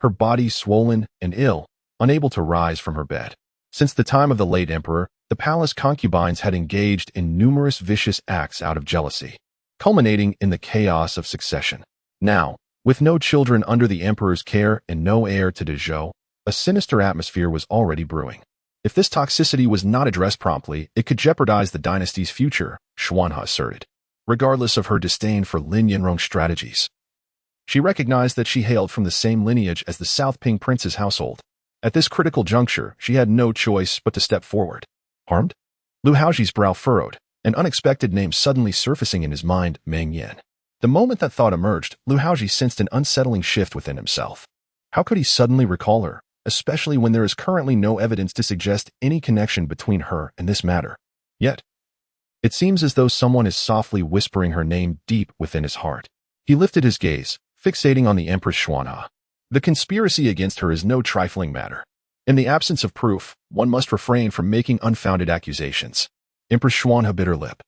Her body swollen and ill, unable to rise from her bed. Since the time of the late Emperor, the palace concubines had engaged in numerous vicious acts out of jealousy, culminating in the chaos of succession. Now, with no children under the Emperor's care and no heir to Dezhou, a sinister atmosphere was already brewing. If this toxicity was not addressed promptly, it could jeopardize the dynasty's future, Xuanhe asserted. Regardless of her disdain for Lin Yanrong's strategies, she recognized that she hailed from the same lineage as the South Ping Prince's household. At this critical juncture, she had no choice but to step forward. Harmed? Lu Haozhi's brow furrowed, an unexpected name suddenly surfacing in his mind, Meng Yan. The moment that thought emerged, Lu Haozhi sensed an unsettling shift within himself. How could he suddenly recall her, especially when there is currently no evidence to suggest any connection between her and this matter? Yet, it seems as though someone is softly whispering her name deep within his heart. He lifted his gaze, fixating on the Empress Xuanhe. The conspiracy against her is no trifling matter. In the absence of proof, one must refrain from making unfounded accusations. Empress Xuanhe bit her lip,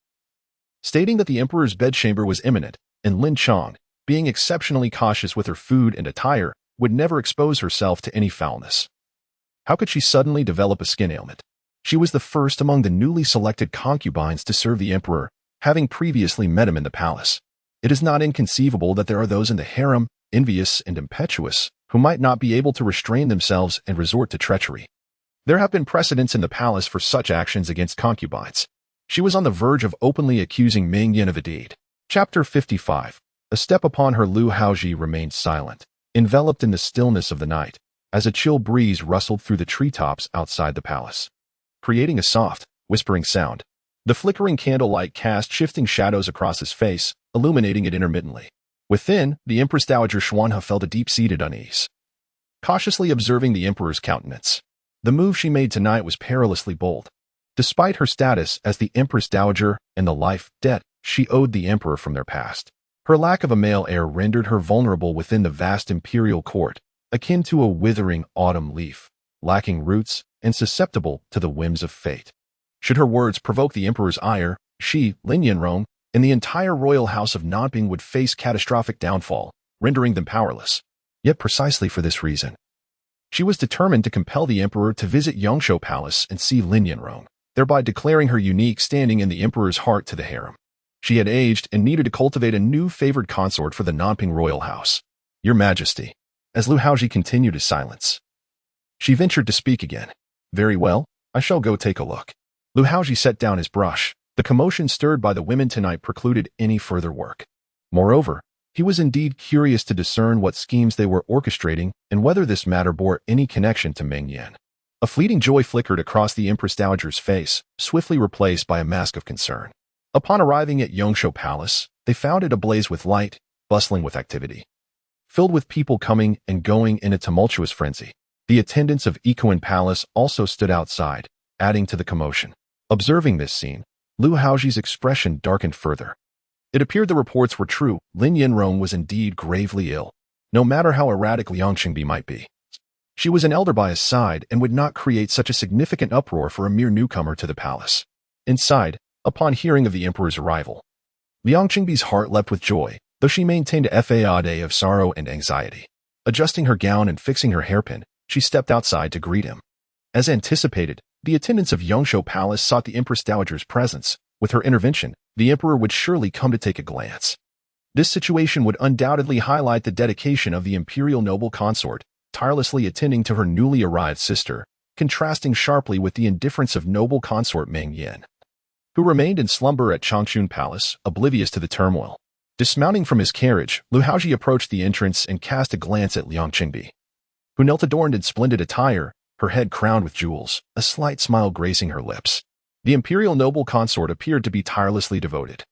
stating that the Emperor's bedchamber was imminent, and Lin Chang, being exceptionally cautious with her food and attire, would never expose herself to any foulness. How could she suddenly develop a skin ailment? She was the first among the newly selected concubines to serve the Emperor, having previously met him in the palace. It is not inconceivable that there are those in the harem, envious and impetuous, who might not be able to restrain themselves and resort to treachery. There have been precedents in the palace for such actions against concubines. She was on the verge of openly accusing Meng Yan of a deed. Chapter 55. A step upon her. Lu Haozhi remained silent, enveloped in the stillness of the night, as a chill breeze rustled through the treetops outside the palace, creating a soft, whispering sound. The flickering candlelight cast shifting shadows across his face, illuminating it intermittently. Within, the Empress Dowager Xuanhe felt a deep-seated unease, cautiously observing the Emperor's countenance. The move she made tonight was perilously bold. Despite her status as the Empress Dowager and the life debt she owed the Emperor from their past, Her lack of a male heir rendered her vulnerable within the vast imperial court, akin to a withering autumn leaf, lacking roots and susceptible to the whims of fate. Should her words provoke the emperor's ire, she, Lin Yanrong, and the entire royal house of Nanping would face catastrophic downfall, rendering them powerless. Yet precisely for this reason, she was determined to compel the emperor to visit Yongshou Palace and see Lin Yanrong, thereby declaring her unique standing in the emperor's heart to the harem. She had aged and needed to cultivate a new favored consort for the Nanping royal house. Your Majesty. As Lu Haozhi continued his silence, she ventured to speak again. Very well, I shall go take a look. Lu Haozhi set down his brush. The commotion stirred by the women tonight precluded any further work. Moreover, he was indeed curious to discern what schemes they were orchestrating and whether this matter bore any connection to Meng Yan. A fleeting joy flickered across the Empress Dowager's face, swiftly replaced by a mask of concern. Upon arriving at Yongshou Palace, they found it ablaze with light, bustling with activity. Filled with people coming and going in a tumultuous frenzy, the attendants of Ikoan Palace also stood outside, adding to the commotion. Observing this scene, Lu Haozhi's expression darkened further. It appeared the reports were true. Lin Yanrong was indeed gravely ill, no matter how erratic Liang Qingbi might be. She was an elder by his side and would not create such a significant uproar for a mere newcomer to the palace. Inside, upon hearing of the emperor's arrival, Liang Qingbi's heart leapt with joy, though she maintained a facade of sorrow and anxiety. Adjusting her gown and fixing her hairpin, she stepped outside to greet him. As anticipated, the attendants of Yongshou Palace sought the Empress Dowager's presence. With her intervention, the emperor would surely come to take a glance. This situation would undoubtedly highlight the dedication of the imperial noble consort, tirelessly attending to her newly arrived sister, contrasting sharply with the indifference of noble consort Meng Yan, who remained in slumber at Changchun Palace, oblivious to the turmoil. Dismounting from his carriage, Lu Haozhi approached the entrance and cast a glance at Liang Qingbi, who knelt adorned in splendid attire, her head crowned with jewels, a slight smile gracing her lips. The imperial noble consort appeared to be tirelessly devoted,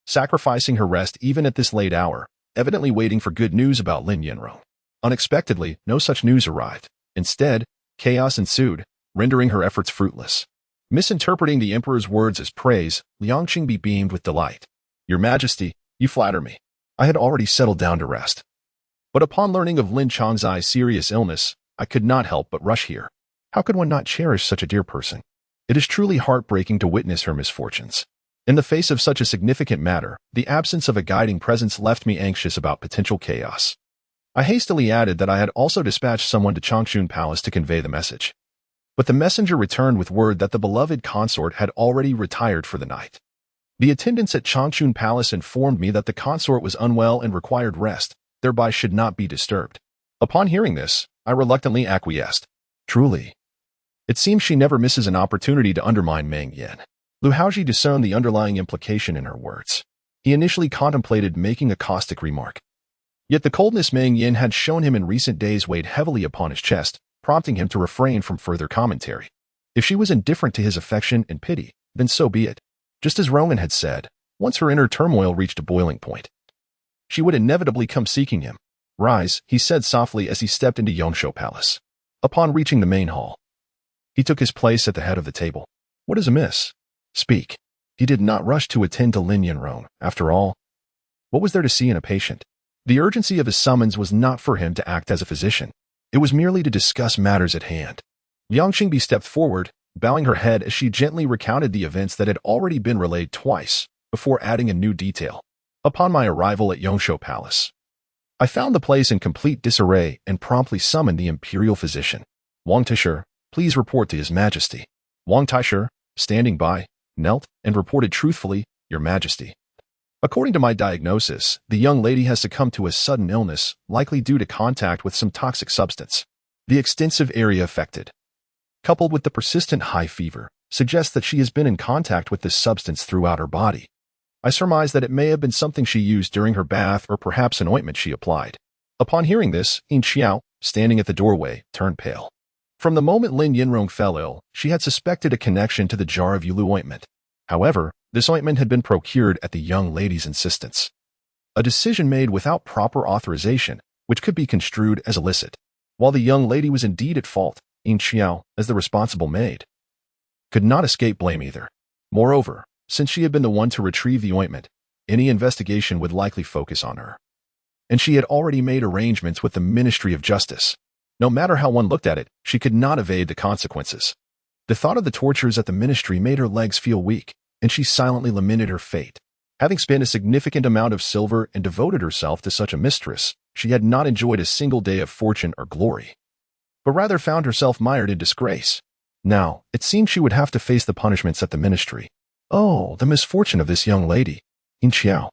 sacrificing her rest even at this late hour, evidently waiting for good news about Lin Yanrong. Unexpectedly, no such news arrived. Instead, chaos ensued, rendering her efforts fruitless. Misinterpreting the emperor's words as praise, Liang Qingbi beamed with delight. Your Majesty, you flatter me. I had already settled down to rest. But upon learning of Lin Changzai's serious illness, I could not help but rush here. How could one not cherish such a dear person? It is truly heartbreaking to witness her misfortunes. In the face of such a significant matter, the absence of a guiding presence left me anxious about potential chaos. I hastily added that I had also dispatched someone to Changchun Palace to convey the message. But the messenger returned with word that the beloved consort had already retired for the night. The attendants at Changchun Palace informed me that the consort was unwell and required rest, thereby should not be disturbed. Upon hearing this, I reluctantly acquiesced. Truly, it seems she never misses an opportunity to undermine Meng Yan. Lu Haozhi discerned the underlying implication in her words. He initially contemplated making a caustic remark. Yet the coldness Meng Yan had shown him in recent days weighed heavily upon his chest, prompting him to refrain from further commentary. If she was indifferent to his affection and pity, then so be it. Just as Roman had said, once her inner turmoil reached a boiling point, she would inevitably come seeking him. Rise, he said softly as he stepped into Yongshou Palace. Upon reaching the main hall, he took his place at the head of the table. What is amiss? Speak. He did not rush to attend to Lin Yanrong. After all, what was there to see in a patient? The urgency of his summons was not for him to act as a physician. It was merely to discuss matters at hand. Liang Qingbi stepped forward, bowing her head as she gently recounted the events that had already been relayed twice, before adding a new detail. Upon my arrival at Yongshou Palace, I found the place in complete disarray and promptly summoned the imperial physician. Wang Taisher, please report to His Majesty. Wang Taisher, standing by, knelt and reported truthfully, Your Majesty. According to my diagnosis, the young lady has succumbed to a sudden illness, likely due to contact with some toxic substance. The extensive area affected, coupled with the persistent high fever, suggests that she has been in contact with this substance throughout her body. I surmise that it may have been something she used during her bath or perhaps an ointment she applied. Upon hearing this, Yin Xiao, standing at the doorway, turned pale. From the moment Lin Yanrong fell ill, she had suspected a connection to the jar of Yulu ointment. However, this ointment had been procured at the young lady's insistence. A decision made without proper authorization, which could be construed as illicit. While the young lady was indeed at fault, Yin Xiao, as the responsible maid, could not escape blame either. Moreover, since she had been the one to retrieve the ointment, any investigation would likely focus on her. And she had already made arrangements with the Ministry of Justice. No matter how one looked at it, she could not evade the consequences. The thought of the tortures at the ministry made her legs feel weak, and she silently lamented her fate. Having spent a significant amount of silver and devoted herself to such a mistress, she had not enjoyed a single day of fortune or glory, but rather found herself mired in disgrace. Now, it seemed she would have to face the punishments at the ministry. Oh, the misfortune of this young lady, Intrigue.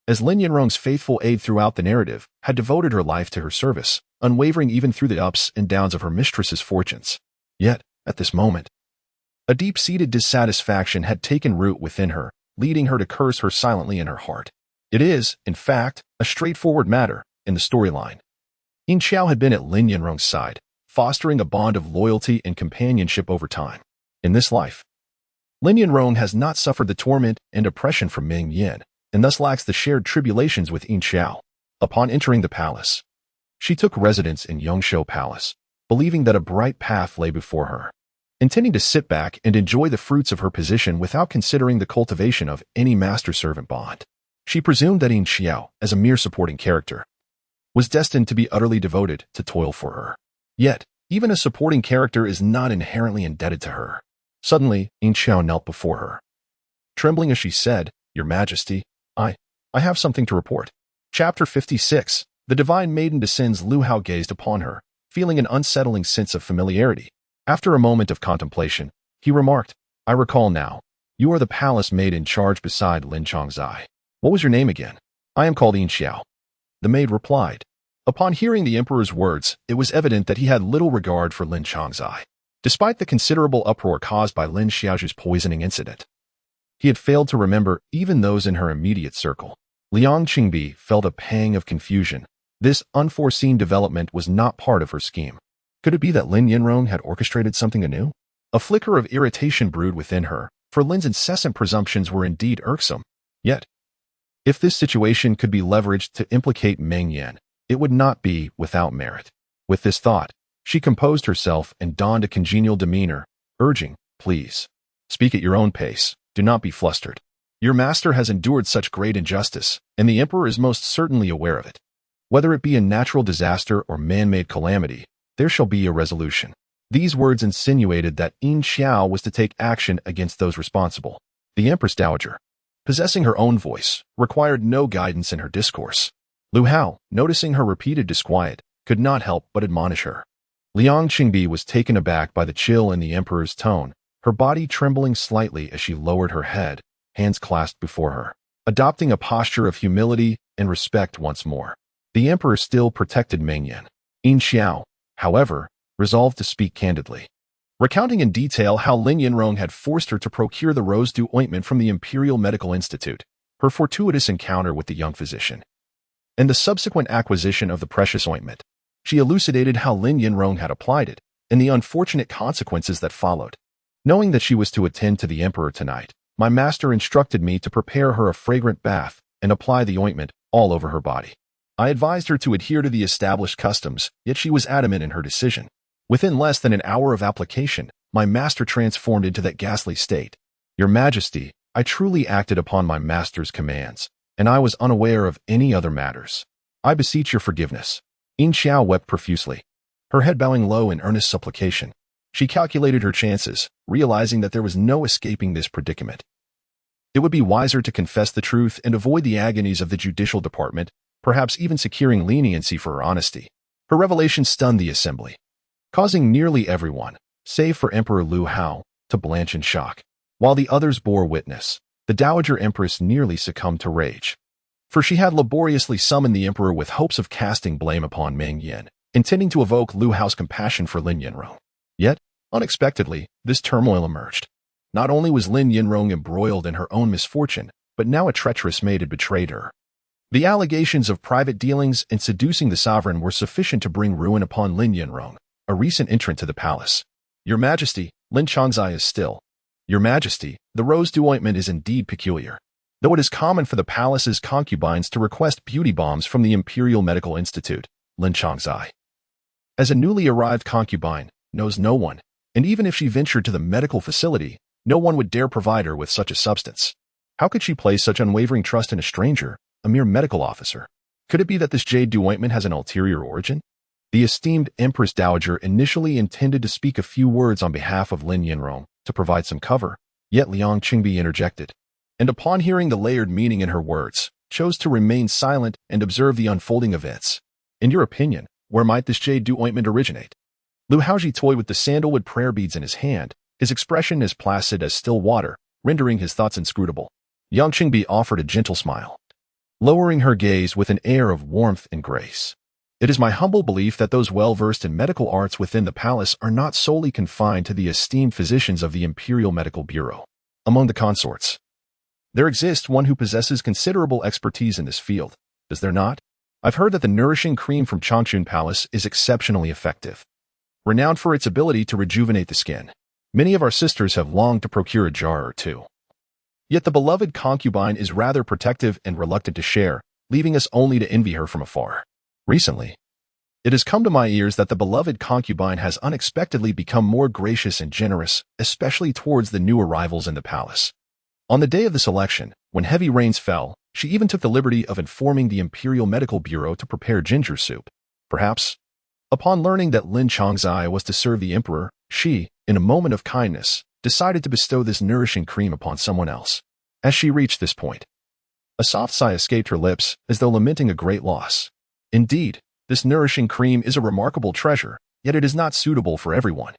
As Lin Yanrong's faithful aide throughout the narrative, had devoted her life to her service, unwavering even through the ups and downs of her mistress's fortunes. Yet, at this moment, a deep-seated dissatisfaction had taken root within her, leading her to curse her silently in her heart. It is, in fact, a straightforward matter in the storyline. Intrigue had been at Lin Yanrong's side, fostering a bond of loyalty and companionship over time. In this life, Lin Yanrong has not suffered the torment and oppression from Meng Yan, and thus lacks the shared tribulations with Intrigue. Upon entering the palace, she took residence in Yongshou Palace, believing that a bright path lay before her. Intending to sit back and enjoy the fruits of her position without considering the cultivation of any master-servant bond, she presumed that Intrigue, as a mere supporting character, was destined to be utterly devoted to toil for her. Yet, even a supporting character is not inherently indebted to her. Suddenly, Intrigue knelt before her. Trembling as she said, "Your Majesty, I have something to report." Chapter 56. The divine maiden descends. Lu Hao gazed upon her, feeling an unsettling sense of familiarity. After a moment of contemplation, he remarked, "I recall now. You are the palace maid in charge beside Lin Chongzai. What was your name again?" "I am called Intrigue," the maid replied. Upon hearing the emperor's words, it was evident that he had little regard for Lin Chongzai. Despite the considerable uproar caused by Lin Xiaozhi's poisoning incident, he had failed to remember even those in her immediate circle. Liang Qingbi felt a pang of confusion. This unforeseen development was not part of her scheme. Could it be that Lin Yanrong had orchestrated something anew? A flicker of irritation brewed within her, for Lin's incessant presumptions were indeed irksome. Yet, if this situation could be leveraged to implicate Meng Yan, it would not be without merit. With this thought, she composed herself and donned a congenial demeanor, urging, "Please, speak at your own pace. Do not be flustered. Your master has endured such great injustice, and the emperor is most certainly aware of it. Whether it be a natural disaster or man-made calamity, there shall be a resolution." These words insinuated that Intrigue was to take action against those responsible. The Empress Dowager, possessing her own voice, required no guidance in her discourse. Lu Hao, noticing her repeated disquiet, could not help but admonish her. Liang Qingbi was taken aback by the chill in the emperor's tone, her body trembling slightly as she lowered her head, hands clasped before her, adopting a posture of humility and respect once more. The emperor still protected Meng Yan. Intrigue, however, resolved to speak candidly, recounting in detail how Lin Yanrong had forced her to procure the rose-dew ointment from the Imperial Medical Institute, her fortuitous encounter with the young physician, and the subsequent acquisition of the precious ointment. She elucidated how Lin Yanrong had applied it, and the unfortunate consequences that followed. Knowing that she was to attend to the emperor tonight, my master instructed me to prepare her a fragrant bath and apply the ointment all over her body. I advised her to adhere to the established customs, yet she was adamant in her decision. Within less than an hour of application, my master transformed into that ghastly state. "Your Majesty, I truly acted upon my master's commands, and I was unaware of any other matters. I beseech your forgiveness." Intrigue wept profusely, her head bowing low in earnest supplication. She calculated her chances, realizing that there was no escaping this predicament. It would be wiser to confess the truth and avoid the agonies of the judicial department, perhaps even securing leniency for her honesty. Her revelation stunned the assembly, causing nearly everyone, save for Emperor Lu Hao, to blanch in shock. While the others bore witness, the Dowager Empress nearly succumbed to rage. For she had laboriously summoned the emperor with hopes of casting blame upon Meng Yan, intending to evoke Lu Hao's compassion for Lin Yanrong. Yet, unexpectedly, this turmoil emerged. Not only was Lin Yanrong embroiled in her own misfortune, but now a treacherous maid had betrayed her. The allegations of private dealings and seducing the sovereign were sufficient to bring ruin upon Lin Yanrong, a recent entrant to the palace. "Your Majesty, Lin Chongzai is still." "Your Majesty, the rose-dew ointment is indeed peculiar. Though it is common for the palace's concubines to request beauty bombs from the Imperial Medical Institute, Lin Chongzai, as a newly arrived concubine, knows no one, and even if she ventured to the medical facility, no one would dare provide her with such a substance. How could she place such unwavering trust in a stranger, a mere medical officer? Could it be that this jade ointment has an ulterior origin? The esteemed Empress Dowager initially intended to speak a few words on behalf of Lin Yanrong to provide some cover, yet Liang Qingbi interjected, and upon hearing the layered meaning in her words, chose to remain silent and observe the unfolding events. In your opinion, where might this jade ointment originate? Lu Haozhi toyed with the sandalwood prayer beads in his hand, his expression as placid as still water, rendering his thoughts inscrutable. Yang Qingbi offered a gentle smile, lowering her gaze with an air of warmth and grace. It is my humble belief that those well-versed in medical arts within the palace are not solely confined to the esteemed physicians of the Imperial Medical Bureau. Among the consorts, there exists one who possesses considerable expertise in this field, is there not? I've heard that the nourishing cream from Changchun Palace is exceptionally effective, renowned for its ability to rejuvenate the skin. Many of our sisters have longed to procure a jar or two. Yet the beloved concubine is rather protective and reluctant to share, leaving us only to envy her from afar. Recently, it has come to my ears that the beloved concubine has unexpectedly become more gracious and generous, especially towards the new arrivals in the palace. On the day of the selection, when heavy rains fell, she even took the liberty of informing the Imperial Medical Bureau to prepare ginger soup. Perhaps, upon learning that Lin Chongzai was to serve the emperor, she, in a moment of kindness, decided to bestow this nourishing cream upon someone else. As she reached this point, a soft sigh escaped her lips as though lamenting a great loss. Indeed, this nourishing cream is a remarkable treasure, yet it is not suitable for everyone.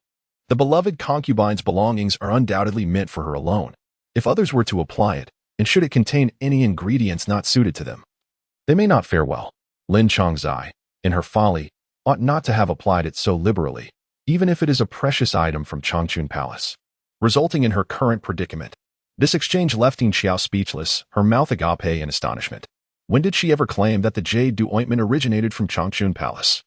The beloved concubine's belongings are undoubtedly meant for her alone. If others were to apply it, and should it contain any ingredients not suited to them, they may not fare well. Lin Chongzai, in her folly, ought not to have applied it so liberally, even if it is a precious item from Changchun Palace, resulting in her current predicament. This exchange left Yin Xiao speechless, her mouth agape in astonishment. When did she ever claim that the jade ointment originated from Changchun Palace?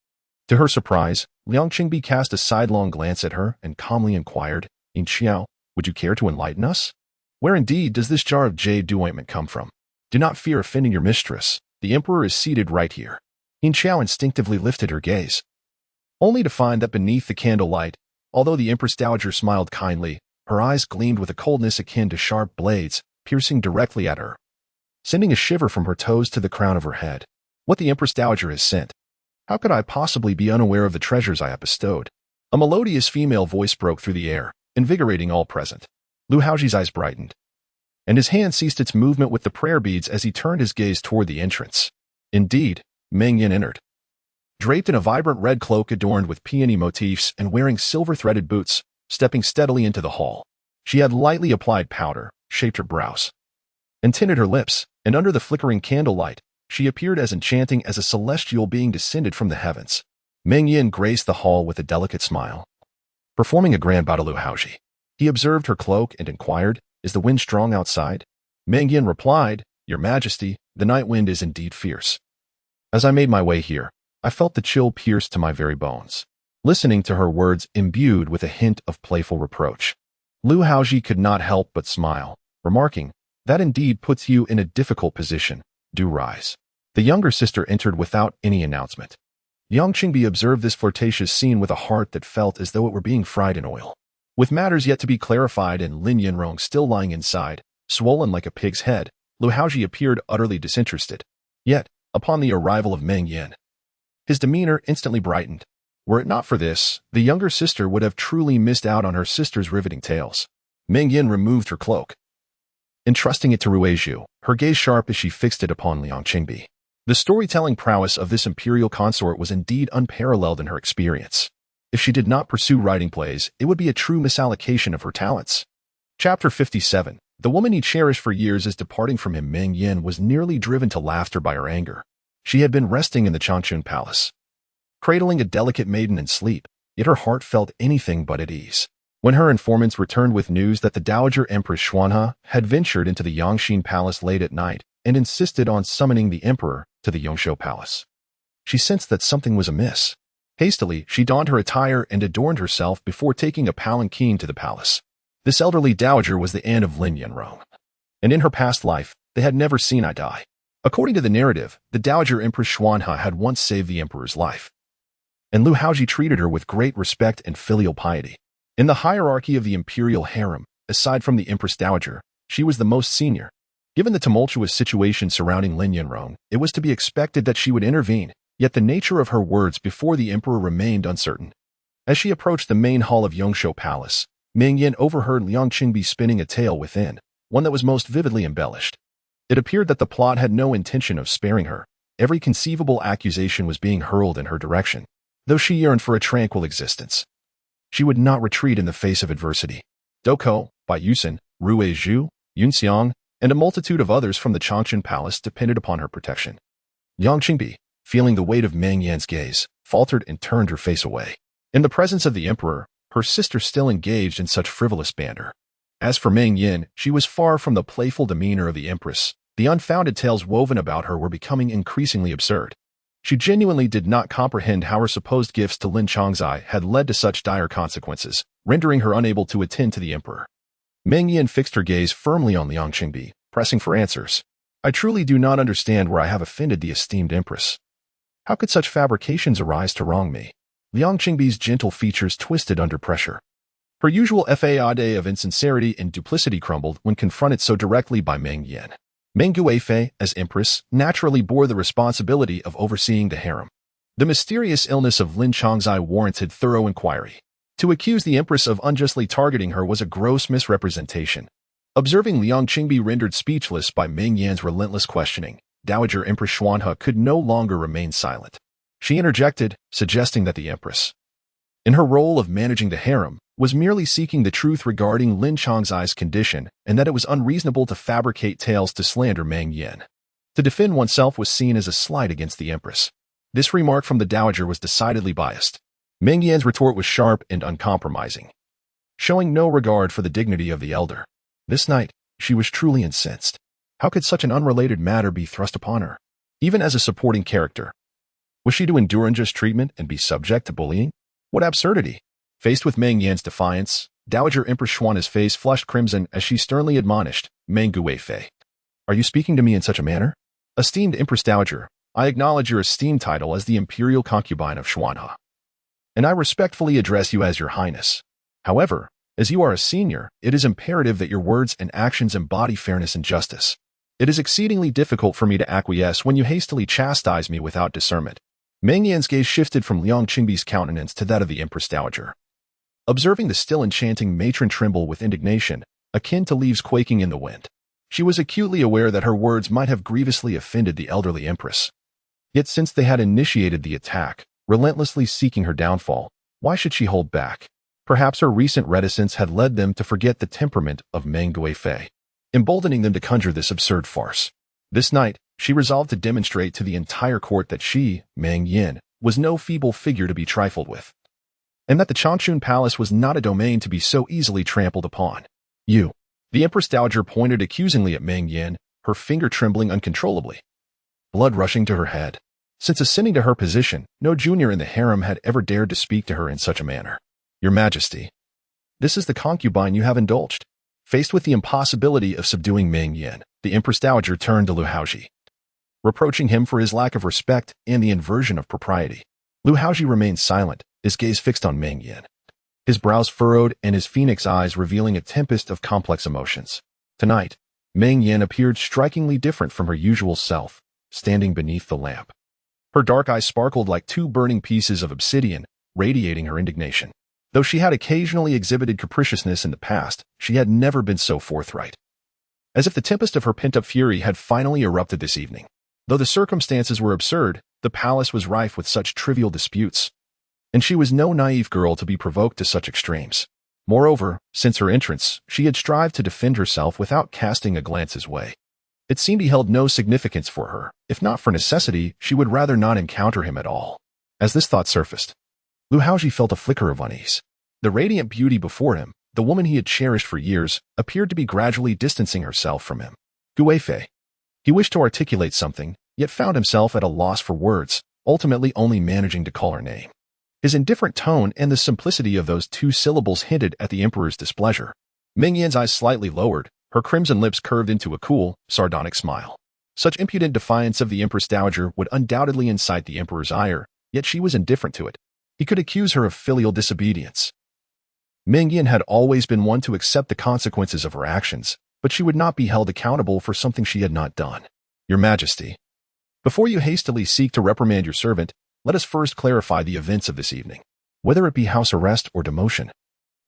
To her surprise, Liang Qingbi cast a sidelong glance at her and calmly inquired, Yin Xiao, would you care to enlighten us? Where indeed does this jar of jade ointment come from? Do not fear offending your mistress. The emperor is seated right here. Yin Xiao instinctively lifted her gaze, only to find that beneath the candlelight, although the Empress Dowager smiled kindly, her eyes gleamed with a coldness akin to sharp blades, piercing directly at her, sending a shiver from her toes to the crown of her head. What the Empress Dowager has sent? How could I possibly be unaware of the treasures I have bestowed? A melodious female voice broke through the air, invigorating all present. Lu Haozhi's eyes brightened, and his hand ceased its movement with the prayer beads as he turned his gaze toward the entrance. Indeed, Meng Yan entered, draped in a vibrant red cloak adorned with peony motifs and wearing silver-threaded boots, stepping steadily into the hall. She had lightly applied powder, shaped her brows, and tinted her lips, and under the flickering candlelight, she appeared as enchanting as a celestial being descended from the heavens. Meng Yan graced the hall with a delicate smile, performing a grand bow to Lu Haozhi. He observed her cloak and inquired, is the wind strong outside? Meng Yan replied, Your Majesty, the night wind is indeed fierce. As I made my way here, I felt the chill pierce to my very bones. Listening to her words imbued with a hint of playful reproach, Lu Haozhi could not help but smile, remarking, That indeed puts you in a difficult position. Do rise. The younger sister entered without any announcement. Yang Qingbi observed this flirtatious scene with a heart that felt as though it were being fried in oil. With matters yet to be clarified and Lin Yanrong still lying inside, swollen like a pig's head, Lu Haozhi appeared utterly disinterested. Yet, upon the arrival of Meng Yan, his demeanor instantly brightened. Were it not for this, the younger sister would have truly missed out on her sister's riveting tales. Meng Yan removed her cloak, entrusting it to Ruizhu, her gaze sharp as she fixed it upon Liang Qingbi. The storytelling prowess of this imperial consort was indeed unparalleled in her experience. If she did not pursue writing plays, it would be a true misallocation of her talents. Chapter 57. The woman he cherished for years is departing from him. Meng Yan was nearly driven to laughter by her anger. She had been resting in the Changchun Palace, cradling a delicate maiden in sleep, yet her heart felt anything but at ease. When her informants returned with news that the Dowager Empress Xuanhe had ventured into the Yangxin Palace late at night and insisted on summoning the emperor to the Yongshou Palace, she sensed that something was amiss. Hastily, she donned her attire and adorned herself before taking a palanquin to the palace. This elderly dowager was the aunt of Lin Yanrong, and in her past life, they had never seen eye to eye. According to the narrative, the Dowager Empress Xuanhe had once saved the emperor's life, and Lu Haozhi treated her with great respect and filial piety. In the hierarchy of the imperial harem, aside from the Empress Dowager, she was the most senior, Given the tumultuous situation surrounding Lin Yanrong, it was to be expected that she would intervene, yet the nature of her words before the emperor remained uncertain. As she approached the main hall of Yongshou Palace, Meng Yan overheard Liang Qingbi spinning a tale within, one that was most vividly embellished. It appeared that the plot had no intention of sparing her. Every conceivable accusation was being hurled in her direction, though she yearned for a tranquil existence. She would not retreat in the face of adversity. Duku, Bai Yusen, Rue Zhu, Yunxiang, and a multitude of others from the Changchun Palace depended upon her protection. Liang Qingbi, feeling the weight of Meng Yan's gaze, faltered and turned her face away. In the presence of the emperor, her sister still engaged in such frivolous banter. As for Meng Yan, she was far from the playful demeanor of the empress. The unfounded tales woven about her were becoming increasingly absurd. She genuinely did not comprehend how her supposed gifts to Lin Chongzai had led to such dire consequences, rendering her unable to attend to the emperor. Meng Yan fixed her gaze firmly on Liang Qingbi, pressing for answers. I truly do not understand where I have offended the esteemed empress. How could such fabrications arise to wrong me? Liang Qingbi's gentle features twisted under pressure. Her usual facade of insincerity and duplicity crumbled when confronted so directly by Meng Yan. Meng Guifei, as empress, naturally bore the responsibility of overseeing the harem. The mysterious illness of Lin Chongzai warranted thorough inquiry. To accuse the empress of unjustly targeting her was a gross misrepresentation. Observing Liang Qingbi rendered speechless by Meng Yan's relentless questioning, Dowager Empress Xuanhe could no longer remain silent. She interjected, suggesting that the empress, in her role of managing the harem, was merely seeking the truth regarding Lin Chongzai's condition and that it was unreasonable to fabricate tales to slander Meng Yan. To defend oneself was seen as a slight against the empress. This remark from the dowager was decidedly biased. Meng Yan's retort was sharp and uncompromising, showing no regard for the dignity of the elder. This night, she was truly incensed. How could such an unrelated matter be thrust upon her, even as a supporting character? Was she to endure unjust treatment and be subject to bullying? What absurdity! Faced with Meng Yan's defiance, Dowager Empress Xuanhe's face flushed crimson as she sternly admonished, Meng Guifei. Are you speaking to me in such a manner? Esteemed Empress Dowager, I acknowledge your esteemed title as the Imperial concubine of Xuanhe, and I respectfully address you as your highness. However, as you are a senior, it is imperative that your words and actions embody fairness and justice. It is exceedingly difficult for me to acquiesce when you hastily chastise me without discernment. Meng Yan's gaze shifted from Liang Qingbi's countenance to that of the Empress Dowager. Observing the still enchanting matron tremble with indignation, akin to leaves quaking in the wind, she was acutely aware that her words might have grievously offended the elderly empress. Yet since they had initiated the attack, relentlessly seeking her downfall, why should she hold back? Perhaps her recent reticence had led them to forget the temperament of Meng Guifei, emboldening them to conjure this absurd farce. This night, she resolved to demonstrate to the entire court that she, Meng Yan, was no feeble figure to be trifled with, and that the Changchun Palace was not a domain to be so easily trampled upon. You. The Empress Dowager pointed accusingly at Meng Yan, her finger trembling uncontrollably, blood rushing to her head. Since ascending to her position, no junior in the harem had ever dared to speak to her in such a manner. Your Majesty, this is the concubine you have indulged. Faced with the impossibility of subduing Meng Yan, the Empress Dowager turned to Lu Haozhi, reproaching him for his lack of respect and the inversion of propriety. Lu Haozhi remained silent, his gaze fixed on Meng Yan, his brows furrowed and his phoenix eyes revealing a tempest of complex emotions. Tonight, Meng Yan appeared strikingly different from her usual self, standing beneath the lamp. Her dark eyes sparkled like two burning pieces of obsidian, radiating her indignation. Though she had occasionally exhibited capriciousness in the past, she had never been so forthright. As if the tempest of her pent-up fury had finally erupted this evening. Though the circumstances were absurd, the palace was rife with such trivial disputes, and she was no naive girl to be provoked to such extremes. Moreover, since her entrance, she had strived to defend herself without casting a glance his way. It seemed he held no significance for her. If not for necessity, she would rather not encounter him at all. As this thought surfaced, Lu Haozhi felt a flicker of unease. The radiant beauty before him, the woman he had cherished for years, appeared to be gradually distancing herself from him. Guifei. He wished to articulate something, yet found himself at a loss for words, ultimately only managing to call her name. His indifferent tone and the simplicity of those two syllables hinted at the emperor's displeasure. Meng Yan's eyes slightly lowered, her crimson lips curved into a cool, sardonic smile. Such impudent defiance of the Empress Dowager would undoubtedly incite the emperor's ire, yet she was indifferent to it. He could accuse her of filial disobedience. Meng Yan had always been one to accept the consequences of her actions, but she would not be held accountable for something she had not done. Your Majesty, before you hastily seek to reprimand your servant, let us first clarify the events of this evening. Whether it be house arrest or demotion,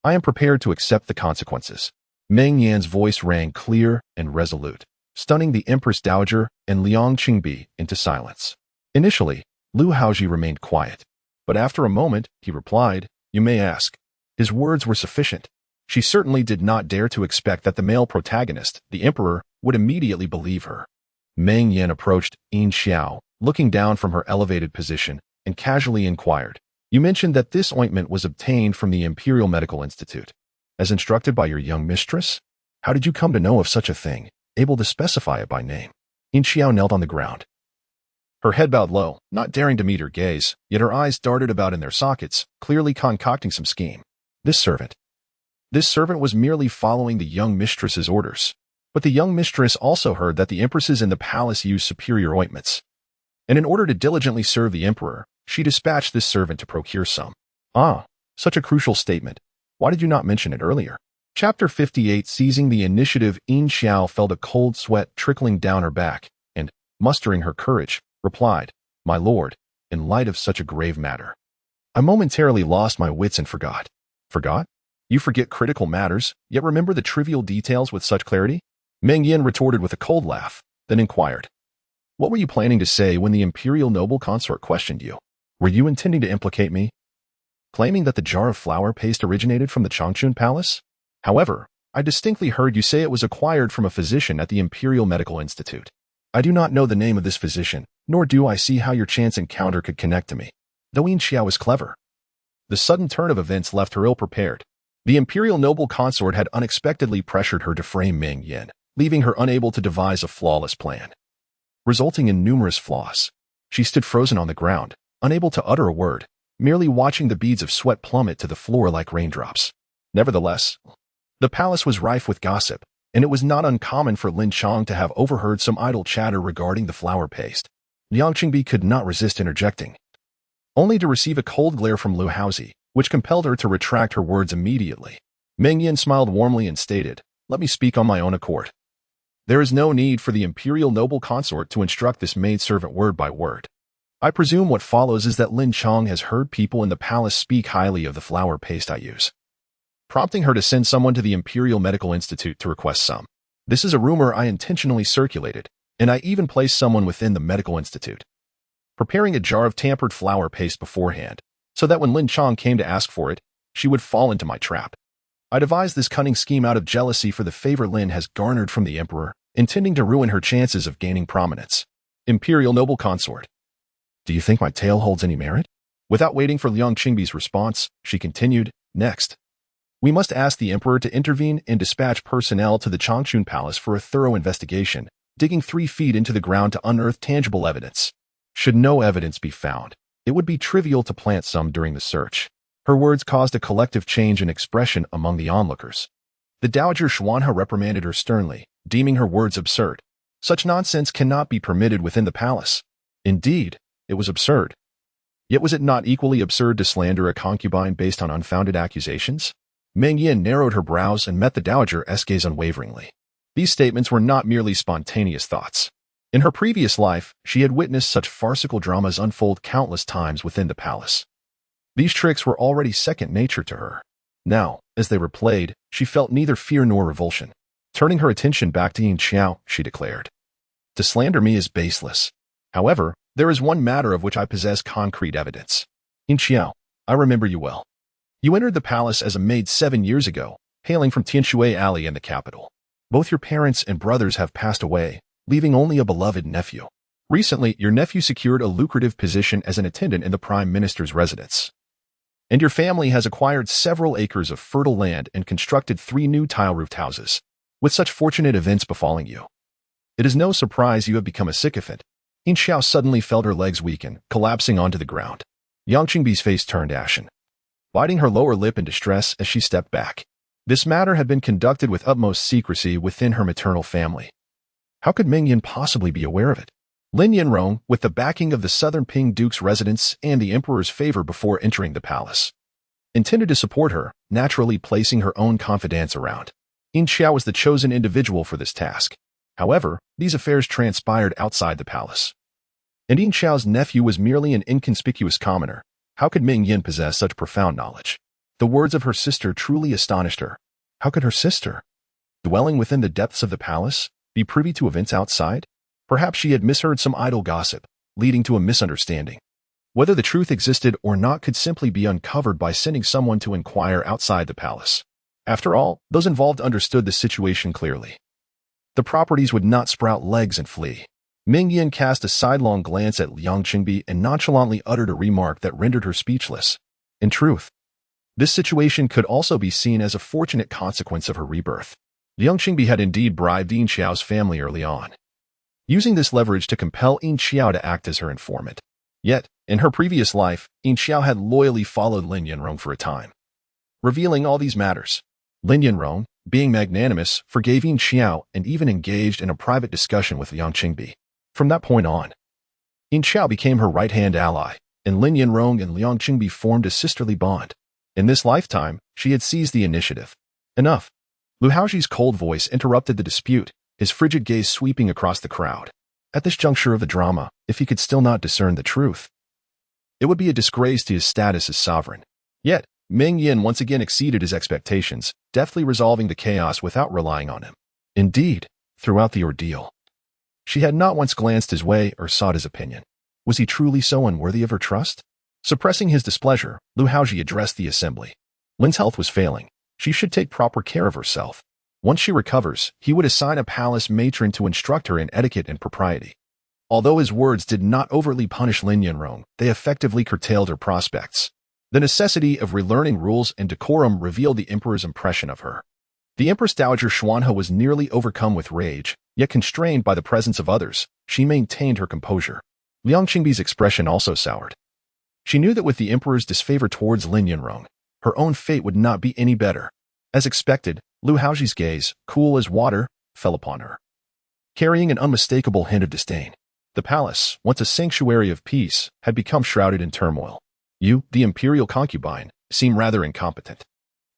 I am prepared to accept the consequences. Meng Yan's voice rang clear and resolute, stunning the Empress Dowager and Liang Qingbi into silence. Initially, Lu Haozhi remained quiet, but after a moment, he replied, "You may ask." His words were sufficient. She certainly did not dare to expect that the male protagonist, the Emperor, would immediately believe her. Meng Yan approached Yin Xiao, looking down from her elevated position, and casually inquired, "You mentioned that this ointment was obtained from the Imperial Medical Institute. As instructed by your young mistress? How did you come to know of such a thing, able to specify it by name?" Yin Xiao knelt on the ground. Her head bowed low, not daring to meet her gaze, yet her eyes darted about in their sockets, clearly concocting some scheme. This servant was merely following the young mistress's orders. But the young mistress also heard that the empresses in the palace use superior ointments. And in order to diligently serve the emperor, she dispatched this servant to procure some. Ah, such a crucial statement. Why did you not mention it earlier? Chapter 58. Seizing the initiative, Yin Xiao felt a cold sweat trickling down her back, and, mustering her courage, replied, "My lord, in light of such a grave matter, I momentarily lost my wits and forgot." Forgot? You forget critical matters, yet remember the trivial details with such clarity? Meng Yan retorted with a cold laugh, then inquired, "What were you planning to say when the Imperial noble consort questioned you? Were you intending to implicate me, claiming that the jar of flower paste originated from the Changchun Palace? However, I distinctly heard you say it was acquired from a physician at the Imperial Medical Institute. I do not know the name of this physician, nor do I see how your chance encounter could connect to me." Though Yin Xiao was clever, the sudden turn of events left her ill-prepared. The Imperial noble consort had unexpectedly pressured her to frame Meng Yan, leaving her unable to devise a flawless plan, resulting in numerous flaws. She stood frozen on the ground, unable to utter a word, merely watching the beads of sweat plummet to the floor like raindrops. Nevertheless, the palace was rife with gossip, and it was not uncommon for Lin Chong to have overheard some idle chatter regarding the flower paste. Liang Qingbi could not resist interjecting, only to receive a cold glare from Lu Haozhi, which compelled her to retract her words immediately. Meng Yan smiled warmly and stated, "Let me speak on my own accord. There is no need for the Imperial noble consort to instruct this maidservant word by word. I presume what follows is that Lin Chong has heard people in the palace speak highly of the flower paste I use, prompting her to send someone to the Imperial Medical Institute to request some. This is a rumor I intentionally circulated, and I even placed someone within the medical institute, preparing a jar of tampered flower paste beforehand, so that when Lin Chong came to ask for it, she would fall into my trap. I devised this cunning scheme out of jealousy for the favor Lin has garnered from the emperor, intending to ruin her chances of gaining prominence. Imperial noble consort. Do you think my tale holds any merit?" Without waiting for Liang Qingbi's response, she continued, "Next, we must ask the emperor to intervene and dispatch personnel to the Changchun Palace for a thorough investigation, digging 3 feet into the ground to unearth tangible evidence. Should no evidence be found, it would be trivial to plant some during the search." Her words caused a collective change in expression among the onlookers. The Dowager Xuanhe reprimanded her sternly, deeming her words absurd. Such nonsense cannot be permitted within the palace. Indeed, it was absurd. Yet was it not equally absurd to slander a concubine based on unfounded accusations? Meng Yan narrowed her brows and met the Dowager's gaze unwaveringly. These statements were not merely spontaneous thoughts. In her previous life, she had witnessed such farcical dramas unfold countless times within the palace. These tricks were already second nature to her. Now, as they were played, she felt neither fear nor revulsion. Turning her attention back to Yin Xiao, she declared, "To slander me is baseless. However, there is one matter of which I possess concrete evidence. Yin Xiao, I remember you well. You entered the palace as a maid 7 years ago, hailing from Tianshui Alley in the capital. Both your parents and brothers have passed away, leaving only a beloved nephew. Recently, your nephew secured a lucrative position as an attendant in the Prime Minister's residence. And your family has acquired several acres of fertile land and constructed 3 new tile-roofed houses. With such fortunate events befalling you, it is no surprise you have become a sycophant." Yin Xiao suddenly felt her legs weaken, collapsing onto the ground. Liang Qingbi's face turned ashen, biting her lower lip in distress as she stepped back. This matter had been conducted with utmost secrecy within her maternal family. How could Meng Yan possibly be aware of it? Lin Yanrong, with the backing of the Southern Ping Duke's residence and the emperor's favor before entering the palace, intended to support her, naturally placing her own confidants around. Yin Xiao was the chosen individual for this task. However, these affairs transpired outside the palace. And Yin Xiao's nephew was merely an inconspicuous commoner. How could Meng Yan possess such profound knowledge? The words of her sister truly astonished her. How could her sister, dwelling within the depths of the palace, be privy to events outside? Perhaps she had misheard some idle gossip, leading to a misunderstanding. Whether the truth existed or not could simply be uncovered by sending someone to inquire outside the palace. After all, those involved understood the situation clearly. The properties would not sprout legs and flee. Meng Yan cast a sidelong glance at Liang Qingbi and nonchalantly uttered a remark that rendered her speechless. In truth, this situation could also be seen as a fortunate consequence of her rebirth. Liang Qingbi had indeed bribed Yin Xiao's family early on, using this leverage to compel Yin Xiao to act as her informant. Yet, in her previous life, Yin Xiao had loyally followed Lin Yanrong for a time. Revealing all these matters, Lin Yanrong, being magnanimous, forgave Yin Xiao and even engaged in a private discussion with Liang Qingbi. From that point on, Yin Xiao became her right-hand ally, and Lin Yanrong and Liang Qingbi formed a sisterly bond. In this lifetime, she had seized the initiative. Enough. Lu Haozhi's cold voice interrupted the dispute, his frigid gaze sweeping across the crowd. At this juncture of the drama, if he could still not discern the truth, it would be a disgrace to his status as sovereign. Yet, Meng Yan once again exceeded his expectations, deftly resolving the chaos without relying on him. Indeed, throughout the ordeal, she had not once glanced his way or sought his opinion. Was he truly so unworthy of her trust? Suppressing his displeasure, Lu Haozhi addressed the assembly. Lin's health was failing. She should take proper care of herself. Once she recovers, he would assign a palace matron to instruct her in etiquette and propriety. Although his words did not overtly punish Lin Yanrong, they effectively curtailed her prospects. The necessity of relearning rules and decorum revealed the emperor's impression of her. The Empress Dowager Xuanhe was nearly overcome with rage, yet constrained by the presence of others, she maintained her composure. Liang Qingbi's expression also soured. She knew that with the emperor's disfavor towards Lin Yanrong, her own fate would not be any better. As expected, Lu Haozhi's gaze, cool as water, fell upon her, carrying an unmistakable hint of disdain. The palace, once a sanctuary of peace, had become shrouded in turmoil. You, the imperial concubine, seem rather incompetent.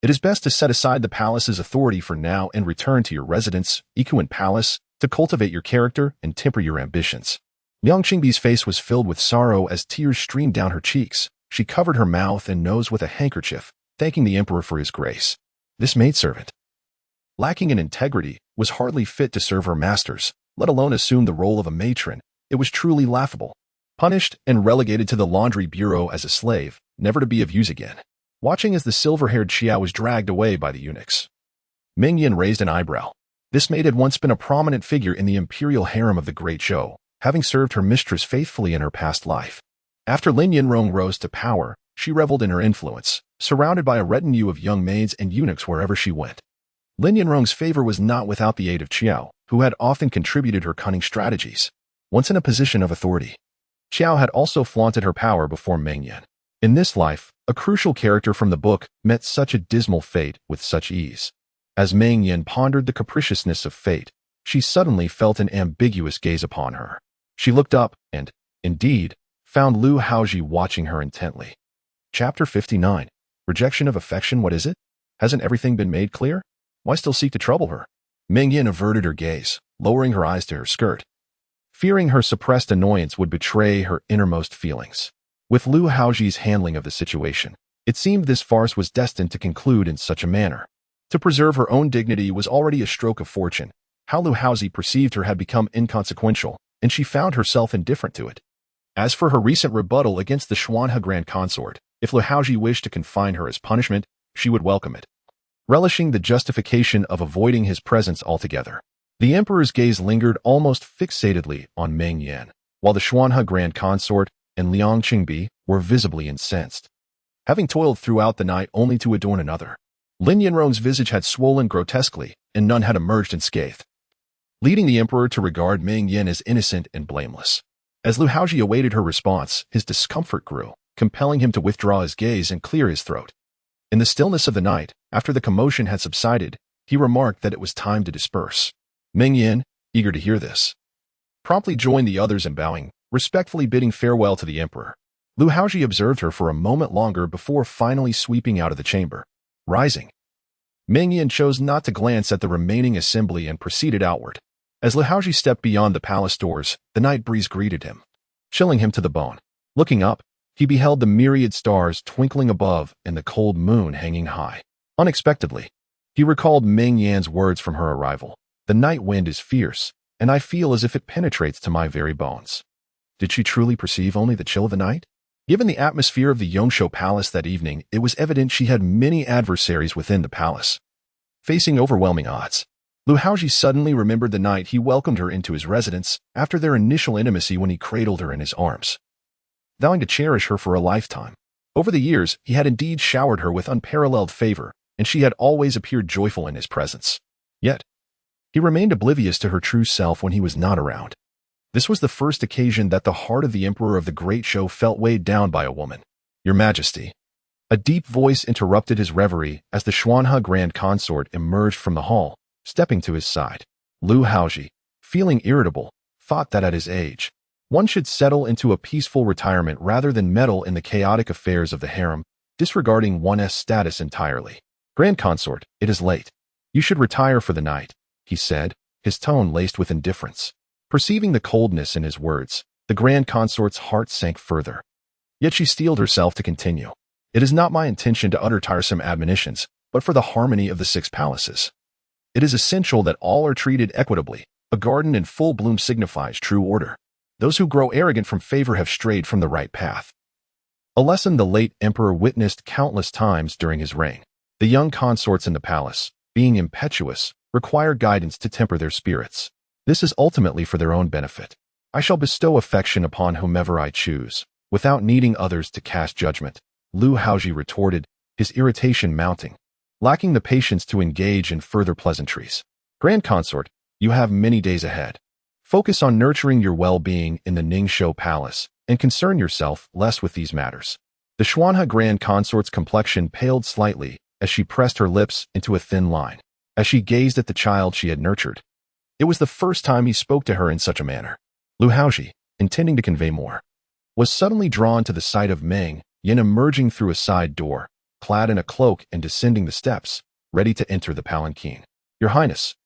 It is best to set aside the palace's authority for now and return to your residence, Ikuan Palace, to cultivate your character and temper your ambitions. Liang Qingbi's face was filled with sorrow as tears streamed down her cheeks. She covered her mouth and nose with a handkerchief, thanking the emperor for his grace. This maidservant, lacking in integrity, was hardly fit to serve her masters, let alone assume the role of a matron. It was truly laughable. Punished and relegated to the laundry bureau as a slave, never to be of use again. Watching as the silver-haired Xiao was dragged away by the eunuchs, Meng Yan raised an eyebrow. This maid had once been a prominent figure in the imperial harem of the Great Zhou, having served her mistress faithfully in her past life. After Lin Yanrong rose to power, she reveled in her influence, surrounded by a retinue of young maids and eunuchs wherever she went. Lin Yanrong's favor was not without the aid of Xiao, who had often contributed her cunning strategies. Once in a position of authority, Xiao had also flaunted her power before Meng Yan. In this life, a crucial character from the book met such a dismal fate with such ease. As Meng Yan pondered the capriciousness of fate, she suddenly felt an ambiguous gaze upon her. She looked up and, indeed, found Lu Haozhi watching her intently. Chapter 59. Rejection of affection. What is it? Hasn't everything been made clear? Why still seek to trouble her? Meng Yan averted her gaze, lowering her eyes to her skirt, fearing her suppressed annoyance would betray her innermost feelings. With Lu Haozhi's handling of the situation, it seemed this farce was destined to conclude in such a manner. To preserve her own dignity was already a stroke of fortune. How Lu Haozhi perceived her had become inconsequential, and she found herself indifferent to it. As for her recent rebuttal against the Xuanhe Grand Consort, if Lu Haozhi wished to confine her as punishment, she would welcome it, relishing the justification of avoiding his presence altogether. The emperor's gaze lingered almost fixatedly on Meng Yan, while the Xuanhe Grand Consort and Liang Qingbi were visibly incensed. Having toiled throughout the night only to adorn another, Lin Yanrong's visage had swollen grotesquely, and none had emerged unscathed, leading the emperor to regard Meng Yan as innocent and blameless. As Lu Haozhi awaited her response, his discomfort grew, compelling him to withdraw his gaze and clear his throat. In the stillness of the night, after the commotion had subsided, he remarked that it was time to disperse. Meng Yan, eager to hear this, promptly joined the others in bowing, respectfully bidding farewell to the emperor. Lu Haozhi observed her for a moment longer before finally sweeping out of the chamber. Rising, Meng Yan chose not to glance at the remaining assembly and proceeded outward. As Lu Haozhi stepped beyond the palace doors, the night breeze greeted him, chilling him to the bone. Looking up, he beheld the myriad stars twinkling above and the cold moon hanging high. Unexpectedly, he recalled Meng Yan's words from her arrival. The night wind is fierce, and I feel as if it penetrates to my very bones. Did she truly perceive only the chill of the night? Given the atmosphere of the Yongshou Palace that evening, it was evident she had many adversaries within the palace. Facing overwhelming odds, Lu Haozhi suddenly remembered the night he welcomed her into his residence after their initial intimacy when he cradled her in his arms, vowing to cherish her for a lifetime. Over the years, he had indeed showered her with unparalleled favor, and she had always appeared joyful in his presence. Yet, he remained oblivious to her true self when he was not around. This was the first occasion that the heart of the Emperor of the Great Show felt weighed down by a woman. Your Majesty. A deep voice interrupted his reverie as the Xuanhe Grand Consort emerged from the hall, stepping to his side. Lu Haozhi, feeling irritable, thought that at his age, one should settle into a peaceful retirement rather than meddle in the chaotic affairs of the harem, disregarding one's status entirely. Grand Consort, it is late. You should retire for the night, he said, his tone laced with indifference. Perceiving the coldness in his words, the Grand Consort's heart sank further. Yet she steeled herself to continue. It is not my intention to utter tiresome admonitions, but for the harmony of the 6 palaces. It is essential that all are treated equitably. A garden in full bloom signifies true order. Those who grow arrogant from favor have strayed from the right path. A lesson the late emperor witnessed countless times during his reign. The young consorts in the palace, being impetuous, require guidance to temper their spirits. This is ultimately for their own benefit. I shall bestow affection upon whomever I choose, without needing others to cast judgment, Lu Haozhi retorted, his irritation mounting, lacking the patience to engage in further pleasantries. Grand Consort, you have many days ahead. Focus on nurturing your well-being in the Ningshou Palace, and concern yourself less with these matters. The Xuanhe Grand Consort's complexion paled slightly as she pressed her lips into a thin line, as she gazed at the child she had nurtured. It was the first time he spoke to her in such a manner. Lu Haozhi, intending to convey more, was suddenly drawn to the sight of Meng Yan emerging through a side door, clad in a cloak and descending the steps, ready to enter the palanquin. Your Highness,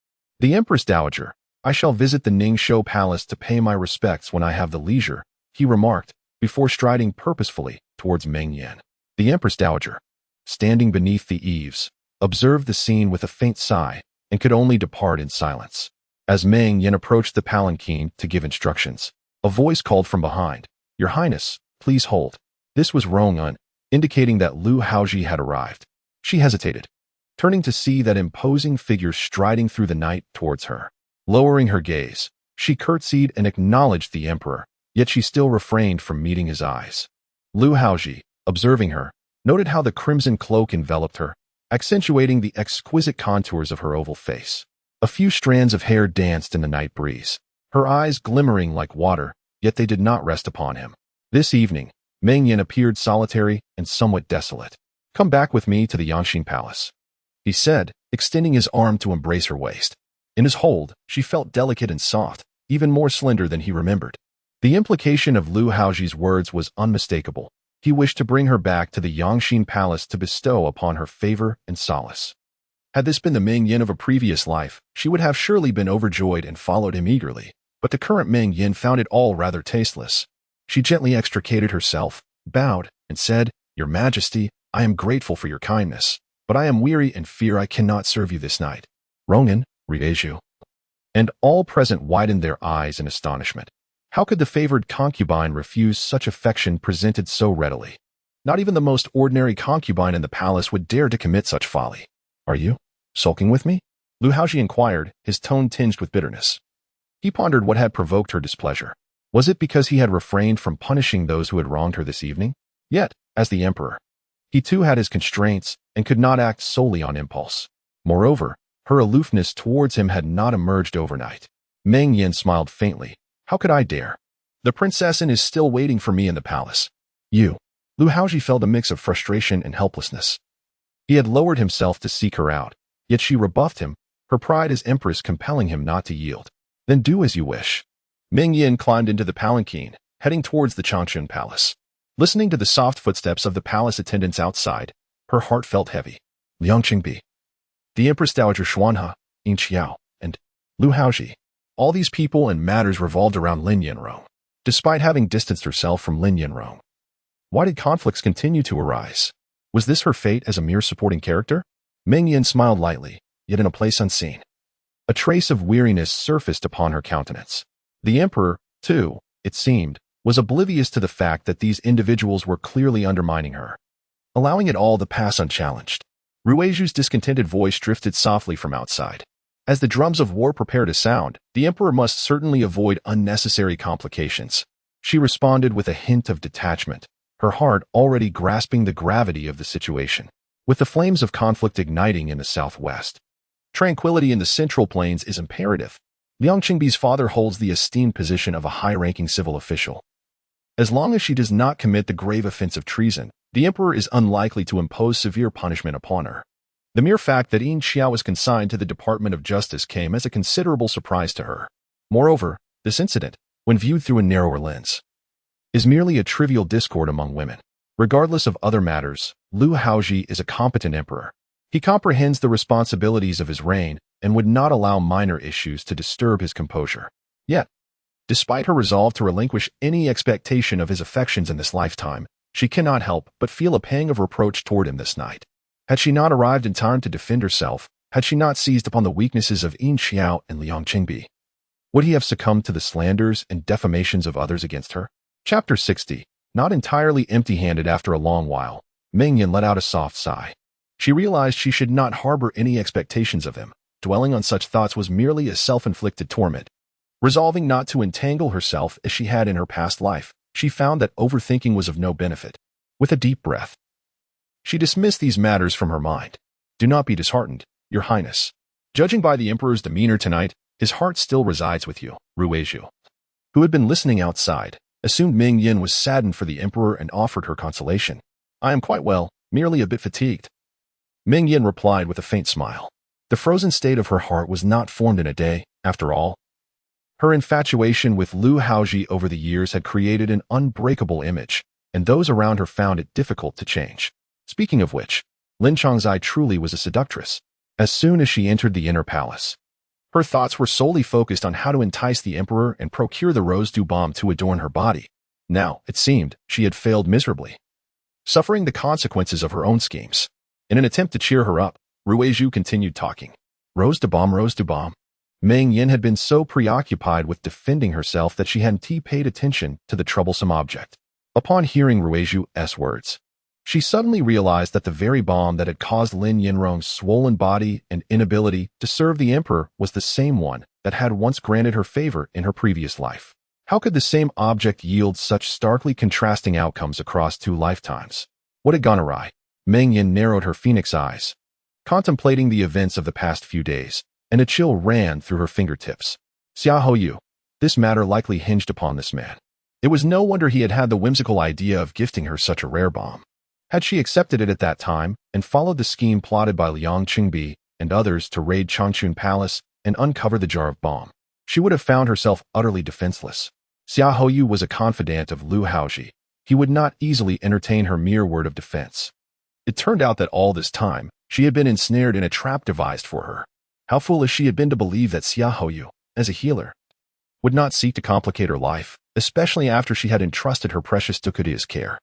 the Empress Dowager, I shall visit the Ningshou Palace to pay my respects when I have the leisure, he remarked, before striding purposefully towards Meng Yan. The Empress Dowager, standing beneath the eaves, observed the scene with a faint sigh and could only depart in silence. As Meng Yan approached the palanquin to give instructions, a voice called from behind, Your Highness, please hold. This was Rong-un, indicating that Lu Haozhi had arrived. She hesitated, turning to see that imposing figure striding through the night towards her. Lowering her gaze, she curtsied and acknowledged the emperor, yet she still refrained from meeting his eyes. Lu Haozhi, observing her, noted how the crimson cloak enveloped her, accentuating the exquisite contours of her oval face. A few strands of hair danced in the night breeze, her eyes glimmering like water, yet they did not rest upon him. This evening, Meng Yan appeared solitary and somewhat desolate. Come back with me to the Yongxin Palace, he said, extending his arm to embrace her waist. In his hold, she felt delicate and soft, even more slender than he remembered. The implication of Lu Haozhi's words was unmistakable. He wished to bring her back to the Yongxin Palace to bestow upon her favor and solace. Had this been the Meng Yan of a previous life, she would have surely been overjoyed and followed him eagerly, but the current Meng Yan found it all rather tasteless. She gently extricated herself, bowed, and said, Your Majesty, I am grateful for your kindness, but I am weary and fear I cannot serve you this night. Rong-un, Reborn. And all present widened their eyes in astonishment. How could the favored concubine refuse such affection presented so readily? Not even the most ordinary concubine in the palace would dare to commit such folly. Are you sulking with me? Lu Haozhi inquired, his tone tinged with bitterness. He pondered what had provoked her displeasure. Was it because he had refrained from punishing those who had wronged her this evening? Yet, as the emperor, he too had his constraints and could not act solely on impulse. Moreover, her aloofness towards him had not emerged overnight. Meng Yan smiled faintly. How could I dare? The princess is still waiting for me in the palace. You. Lu Haozhi felt a mix of frustration and helplessness. He had lowered himself to seek her out, yet she rebuffed him, her pride as empress compelling him not to yield. Then do as you wish. Meng Yan climbed into the palanquin, heading towards the Changchun Palace. Listening to the soft footsteps of the palace attendants outside, her heart felt heavy. Liangqingbi. the Empress Dowager Xuanhe, Yin Xiao, and Lu Haozhi. All these people and matters revolved around Lin Yanrong. Despite having distanced herself from Lin Yanrong, why did conflicts continue to arise? Was this her fate as a mere supporting character? Meng Yan smiled lightly, yet in a place unseen. A trace of weariness surfaced upon her countenance. The Emperor, too, it seemed, was oblivious to the fact that these individuals were clearly undermining her, allowing it all to pass unchallenged. Ruizhu's discontented voice drifted softly from outside. As the drums of war prepare to sound, the Emperor must certainly avoid unnecessary complications. She responded with a hint of detachment, her heart already grasping the gravity of the situation. With the flames of conflict igniting in the southwest, tranquility in the central plains is imperative. Liang Qingbi's father holds the esteemed position of a high-ranking civil official. As long as she does not commit the grave offense of treason, the Emperor is unlikely to impose severe punishment upon her. The mere fact that Yin Xiao was consigned to the Department of Justice came as a considerable surprise to her. Moreover, this incident, when viewed through a narrower lens, is merely a trivial discord among women. Regardless of other matters, Lu Haozhi is a competent emperor. He comprehends the responsibilities of his reign and would not allow minor issues to disturb his composure. Yet, despite her resolve to relinquish any expectation of his affections in this lifetime, she cannot help but feel a pang of reproach toward him this night. Had she not arrived in time to defend herself, had she not seized upon the weaknesses of Yin Xiao and Liang Qingbi, would he have succumbed to the slanders and defamations of others against her? Chapter 60. Not entirely empty-handed after a long while, Meng Yan let out a soft sigh. She realized she should not harbor any expectations of him. Dwelling on such thoughts was merely a self-inflicted torment. Resolving not to entangle herself as she had in her past life, she found that overthinking was of no benefit. With a deep breath, she dismissed these matters from her mind. Do not be disheartened, Your Highness. Judging by the Emperor's demeanor tonight, his heart still resides with you. Ruizhu, who had been listening outside, assumed Meng Yan was saddened for the Emperor and offered her consolation. I am quite well, merely a bit fatigued. Meng Yan replied with a faint smile. The frozen state of her heart was not formed in a day, after all. Her infatuation with Lu Haozhi over the years had created an unbreakable image, and those around her found it difficult to change. Speaking of which, Lin Chongzai truly was a seductress. As soon as she entered the inner palace, her thoughts were solely focused on how to entice the Emperor and procure the rose-dew balm to adorn her body. Now, it seemed, she had failed miserably, suffering the consequences of her own schemes. In an attempt to cheer her up, Ruizhu continued talking. Rose-dew balm, rose-dew balm. Meng Yan had been so preoccupied with defending herself that she hadn't paid attention to the troublesome object. Upon hearing Ruizhu's words, she suddenly realized that the very balm that had caused Lin Yanrong's swollen body and inability to serve the Emperor was the same one that had once granted her favor in her previous life. How could the same object yield such starkly contrasting outcomes across 2 lifetimes? What had gone awry? Meng Yan narrowed her phoenix eyes, contemplating the events of the past few days, and a chill ran through her fingertips. Xiaoyu, this matter likely hinged upon this man. It was no wonder he had had the whimsical idea of gifting her such a rare balm. Had she accepted it at that time and followed the scheme plotted by Liang Qingbi and others to raid Changchun Palace and uncover the jar of balm, she would have found herself utterly defenseless. Xiaoyu was a confidant of Lu Haozhi. He would not easily entertain her mere word of defense. It turned out that all this time, she had been ensnared in a trap devised for her. How foolish she had been to believe that Xiaoyu, as a healer, would not seek to complicate her life, especially after she had entrusted her precious Duku to his care.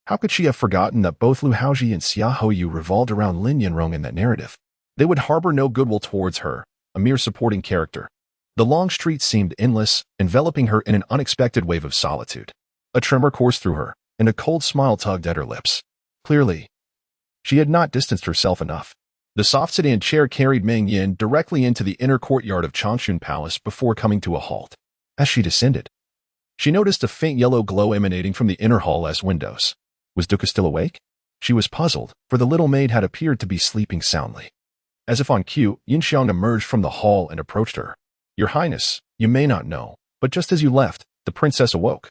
How could she have forgotten that both Lu Haozhi and Xiaoyu revolved around Lin Yanrong in that narrative? They would harbor no goodwill towards her, a mere supporting character. The long street seemed endless, enveloping her in an unexpected wave of solitude. A tremor coursed through her, and a cold smile tugged at her lips. Clearly, she had not distanced herself enough. The soft sedan chair carried Meng Yan directly into the inner courtyard of Changchun Palace before coming to a halt. As she descended, she noticed a faint yellow glow emanating from the inner hall's windows. Was Duku still awake? She was puzzled, for the little maid had appeared to be sleeping soundly. As if on cue, Yin Xiang emerged from the hall and approached her. Your Highness, you may not know, but just as you left, the princess awoke,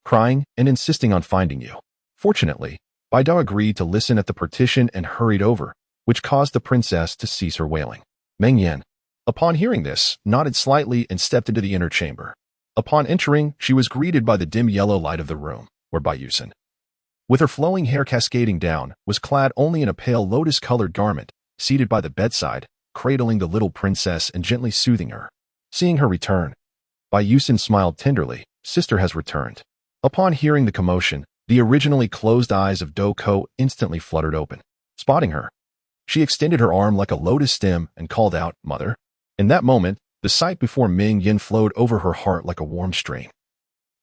crying and insisting on finding you. Fortunately, Baidao agreed to listen at the partition and hurried over, which caused the princess to cease her wailing. Meng Yan, upon hearing this, nodded slightly and stepped into the inner chamber. Upon entering, she was greeted by the dim yellow light of the room, where Baiyusen, with her flowing hair cascading down, was clad only in a pale lotus-colored garment, seated by the bedside, cradling the little princess and gently soothing her. Seeing her return, Bai Yusin smiled tenderly. Sister has returned. Upon hearing the commotion, the originally closed eyes of Duku instantly fluttered open. Spotting her, she extended her arm like a lotus stem and called out, "Mother." In that moment, the sight before Meng Yan flowed over her heart like a warm stream,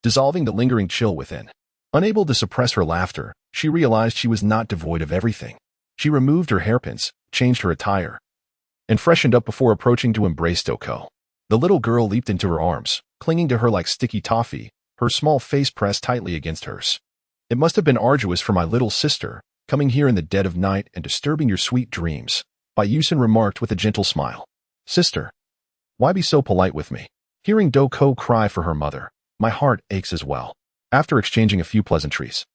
dissolving the lingering chill within. Unable to suppress her laughter, she realized she was not devoid of everything. She removed her hairpins, changed her attire, and freshened up before approaching to embrace Duku. The little girl leaped into her arms, clinging to her like sticky toffee, her small face pressed tightly against hers. "It must have been arduous for my little sister, coming here in the dead of night and disturbing your sweet dreams," Bai Yusin remarked with a gentle smile. "Sister, why be so polite with me?" Hearing Duku cry for her mother, my heart aches as well. After exchanging a few pleasantries,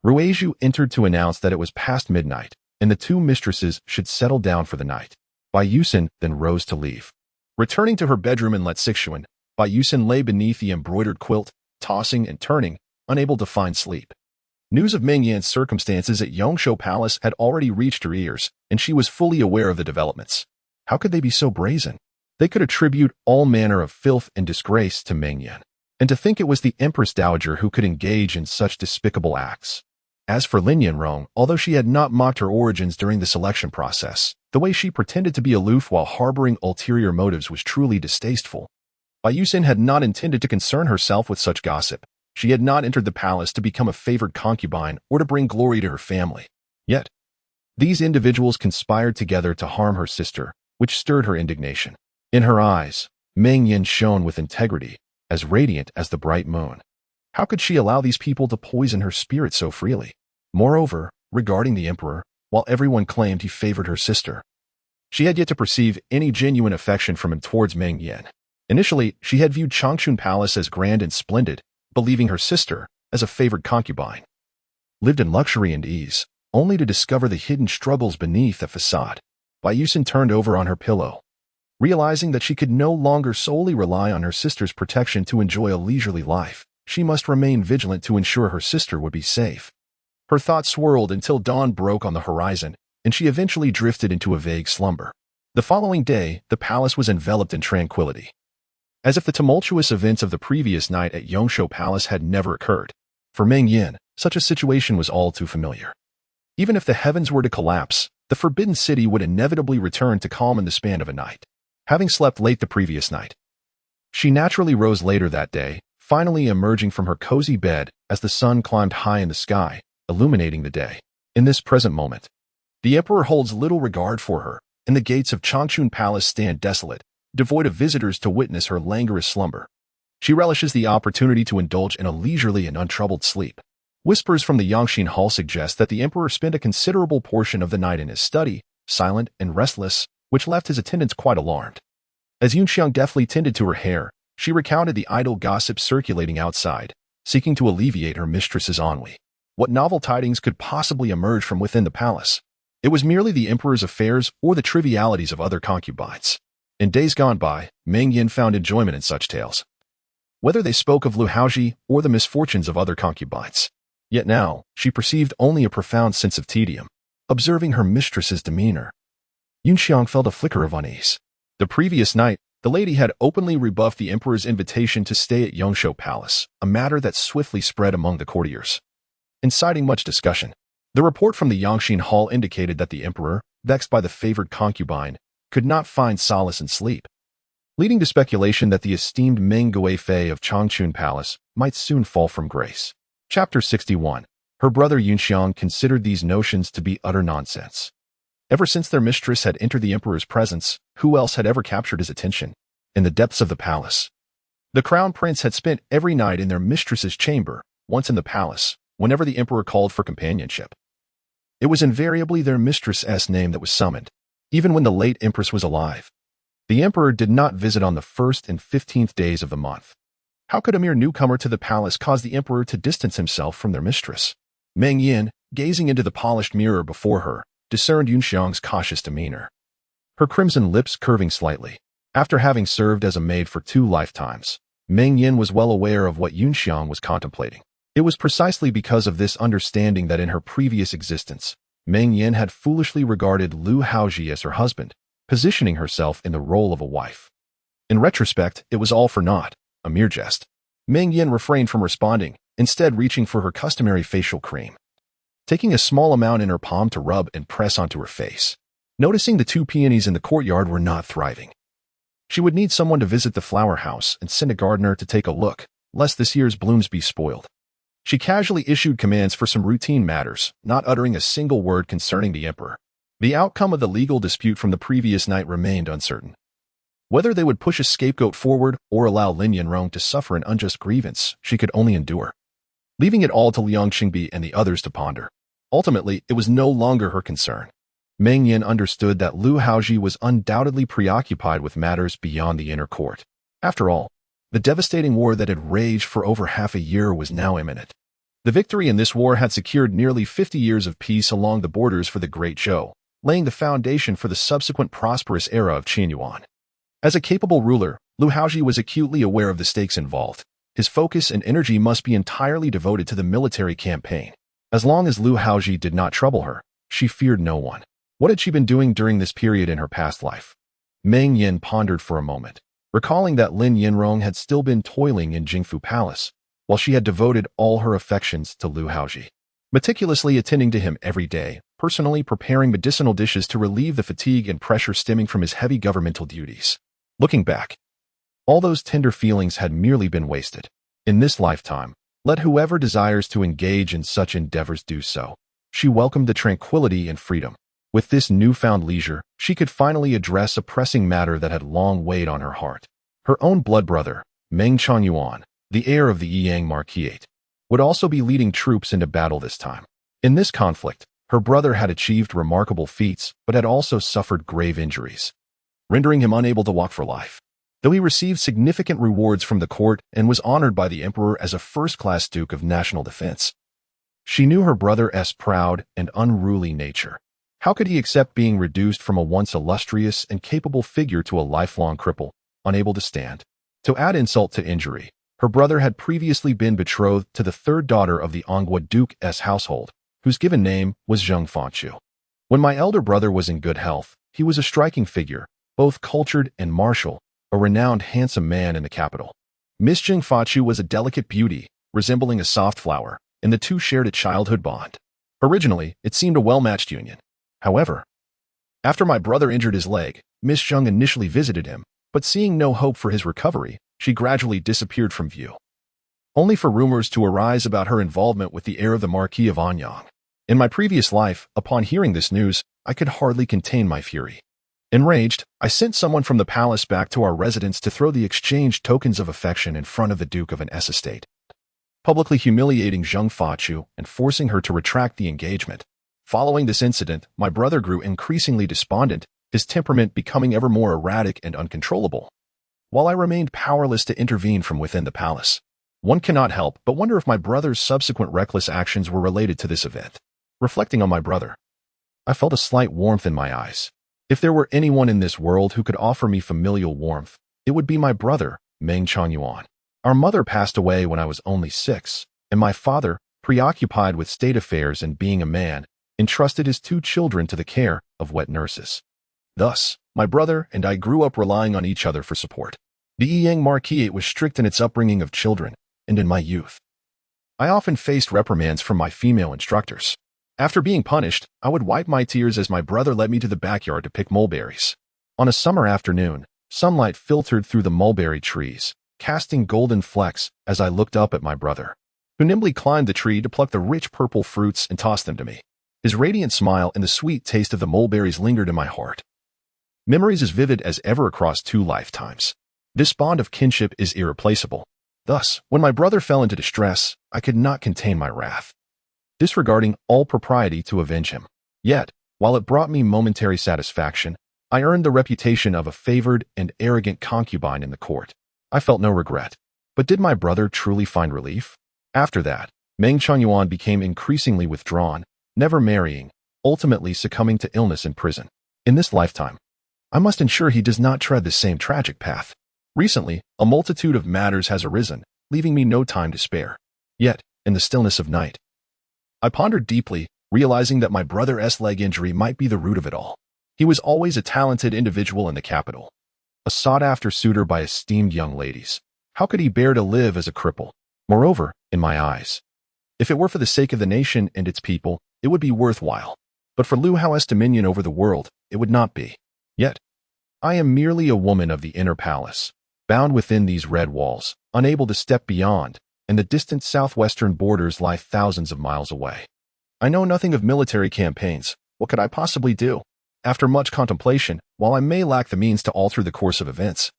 Ruizhu entered to announce that it was past midnight, and the two mistresses should settle down for the night. Bai Yusin then rose to leave. Returning to her bedroom in Letsixuan, Bai Yusin lay beneath the embroidered quilt, tossing and turning, unable to find sleep. News of Meng Yan's circumstances at Yongshou Palace had already reached her ears, and she was fully aware of the developments. How could they be so brazen? They could attribute all manner of filth and disgrace to Meng Yan. And to think it was the Empress Dowager who could engage in such despicable acts. As for Lin Yanrong, although she had not mocked her origins during the selection process, the way she pretended to be aloof while harboring ulterior motives was truly distasteful. Bai Yusin had not intended to concern herself with such gossip. She had not entered the palace to become a favored concubine or to bring glory to her family. Yet, these individuals conspired together to harm her sister, which stirred her indignation. In her eyes, Meng Yan shone with integrity, as radiant as the bright moon. How could she allow these people to poison her spirit so freely? Moreover, regarding the emperor, while everyone claimed he favored her sister, she had yet to perceive any genuine affection from him towards Meng Yan. Initially, she had viewed Changchun Palace as grand and splendid, believing her sister, as a favored concubine, lived in luxury and ease, only to discover the hidden struggles beneath the facade. Bai Yusin turned over on her pillow, realizing that she could no longer solely rely on her sister's protection to enjoy a leisurely life. She must remain vigilant to ensure her sister would be safe. Her thoughts swirled until dawn broke on the horizon, and she eventually drifted into a vague slumber. The following day, the palace was enveloped in tranquility, as if the tumultuous events of the previous night at Yongshou Palace had never occurred. For Meng Yan, such a situation was all too familiar. Even if the heavens were to collapse, the Forbidden City would inevitably return to calm in the span of a night. Having slept late the previous night, she naturally rose later that day, finally emerging from her cozy bed as the sun climbed high in the sky, illuminating the day. In this present moment, the emperor holds little regard for her, and the gates of Changchun Palace stand desolate, devoid of visitors to witness her languorous slumber. She relishes the opportunity to indulge in a leisurely and untroubled sleep. Whispers from the Yangxin Hall suggest that the emperor spent a considerable portion of the night in his study, silent and restless, which left his attendants quite alarmed. As Yunxiang deftly tended to her hair, she recounted the idle gossip circulating outside, seeking to alleviate her mistress's ennui. What novel tidings could possibly emerge from within the palace? It was merely the emperor's affairs or the trivialities of other concubines. In days gone by, Meng Yan found enjoyment in such tales, whether they spoke of Lu Haozhi or the misfortunes of other concubines. Yet now, she perceived only a profound sense of tedium, observing her mistress's demeanor. Yunxiang felt a flicker of unease. The previous night, the lady had openly rebuffed the emperor's invitation to stay at Yongshou Palace, a matter that swiftly spread among the courtiers, inciting much discussion. The report from the Yangxin Hall indicated that the emperor, vexed by the favored concubine, could not find solace in sleep, leading to speculation that the esteemed Meng Guifei of Changchun Palace might soon fall from grace. Chapter 61. Her brother Yunxiang considered these notions to be utter nonsense. Ever since their mistress had entered the emperor's presence, who else had ever captured his attention? In the depths of the palace, the crown prince had spent every night in their mistress's chamber, once in the palace, whenever the emperor called for companionship. It was invariably their mistress's name that was summoned, even when the late empress was alive. The emperor did not visit on the 1st and 15th days of the month. How could a mere newcomer to the palace cause the emperor to distance himself from their mistress? Meng Yan, gazing into the polished mirror before her, discerned Yunxiang's cautious demeanor, her crimson lips curving slightly. After having served as a maid for 2 lifetimes, Meng Yan was well aware of what Yunxiang was contemplating. It was precisely because of this understanding that in her previous existence, Meng Yan had foolishly regarded Lu Haozhi as her husband, positioning herself in the role of a wife. In retrospect, it was all for naught, a mere jest. Meng Yan refrained from responding, instead reaching for her customary facial cream, taking a small amount in her palm to rub and press onto her face. Noticing the two peonies in the courtyard were not thriving, she would need someone to visit the flower house and send a gardener to take a look, lest this year's blooms be spoiled. She casually issued commands for some routine matters, not uttering a single word concerning the emperor. The outcome of the legal dispute from the previous night remained uncertain. Whether they would push a scapegoat forward or allow Lin Yanrong to suffer an unjust grievance, she could only endure, leaving it all to Liang Qingbi and the others to ponder. Ultimately, it was no longer her concern. Meng Yan understood that Lu Haozhi was undoubtedly preoccupied with matters beyond the inner court. After all, the devastating war that had raged for over half a year was now imminent. The victory in this war had secured nearly 50 years of peace along the borders for the Great Zhou, laying the foundation for the subsequent prosperous era of Qin Yuan. As a capable ruler, Lu Haozhi was acutely aware of the stakes involved. His focus and energy must be entirely devoted to the military campaign. As long as Lu Haozhi did not trouble her, she feared no one. What had she been doing during this period in her past life? Meng Yan pondered for a moment, recalling that Lin Yanrong had still been toiling in Jingfu Palace, while she had devoted all her affections to Lu Haozhi, meticulously attending to him every day, personally preparing medicinal dishes to relieve the fatigue and pressure stemming from his heavy governmental duties. Looking back, all those tender feelings had merely been wasted. In this lifetime, let whoever desires to engage in such endeavors do so. She welcomed the tranquility and freedom. With this newfound leisure, she could finally address a pressing matter that had long weighed on her heart. Her own blood brother, Meng Yuan, the heir of the Yiyang Marquisate, would also be leading troops into battle this time. In this conflict, her brother had achieved remarkable feats but had also suffered grave injuries, rendering him unable to walk for life. Though he received significant rewards from the court and was honored by the emperor as a first-class Duke of National Defense, she knew her brother's proud and unruly nature. How could he accept being reduced from a once illustrious and capable figure to a lifelong cripple, unable to stand? To add insult to injury, her brother had previously been betrothed to the third daughter of the Anghua Duke's household, whose given name was Zheng Fanchu. When my elder brother was in good health, he was a striking figure, both cultured and martial, a renowned handsome man in the capital. Miss Zheng Fanchu was a delicate beauty, resembling a soft flower, and the two shared a childhood bond. Originally, it seemed a well-matched union. However, after my brother injured his leg, Miss Zheng initially visited him, but seeing no hope for his recovery, she gradually disappeared from view, only for rumors to arise about her involvement with the heir of the Marquis of Anyang. In my previous life, upon hearing this news, I could hardly contain my fury. Enraged, I sent someone from the palace back to our residence to throw the exchanged tokens of affection in front of the Duke of an estate, publicly humiliating Zheng Fanchu and forcing her to retract the engagement. Following this incident, my brother grew increasingly despondent, his temperament becoming ever more erratic and uncontrollable, while I remained powerless to intervene from within the palace. One cannot help but wonder if my brother's subsequent reckless actions were related to this event. Reflecting on my brother, I felt a slight warmth in my eyes. If there were anyone in this world who could offer me familial warmth, it would be my brother, Meng Yuan. Our mother passed away when I was only 6, and my father, preoccupied with state affairs and being a man, entrusted his 2 children to the care of wet nurses. Thus, my brother and I grew up relying on each other for support. The Yiyang Marquisate was strict in its upbringing of children, and in my youth, I often faced reprimands from my female instructors. After being punished, I would wipe my tears as my brother led me to the backyard to pick mulberries. On a summer afternoon, sunlight filtered through the mulberry trees, casting golden flecks as I looked up at my brother, who nimbly climbed the tree to pluck the rich purple fruits and toss them to me. His radiant smile and the sweet taste of the mulberries lingered in my heart. Memories as vivid as ever across 2 lifetimes. This bond of kinship is irreplaceable. Thus, when my brother fell into distress, I could not contain my wrath, disregarding all propriety to avenge him. Yet, while it brought me momentary satisfaction, I earned the reputation of a favored and arrogant concubine in the court. I felt no regret. But did my brother truly find relief? After that, Meng Yuan became increasingly withdrawn, never marrying, ultimately succumbing to illness in prison. In this lifetime, I must ensure he does not tread the same tragic path. Recently, a multitude of matters has arisen, leaving me no time to spare. Yet, in the stillness of night, I pondered deeply, realizing that my brother's leg injury might be the root of it all. He was always a talented individual in the capital, a sought-after suitor by esteemed young ladies. How could he bear to live as a cripple? Moreover, in my eyes, if it were for the sake of the nation and its people, it would be worthwhile. But for Lu Haozhi's dominion over the world, it would not be. Yet, I am merely a woman of the inner palace, bound within these red walls, unable to step beyond, and the distant southwestern borders lie thousands of miles away. I know nothing of military campaigns. What could I possibly do? After much contemplation, while I may lack the means to alter the course of events,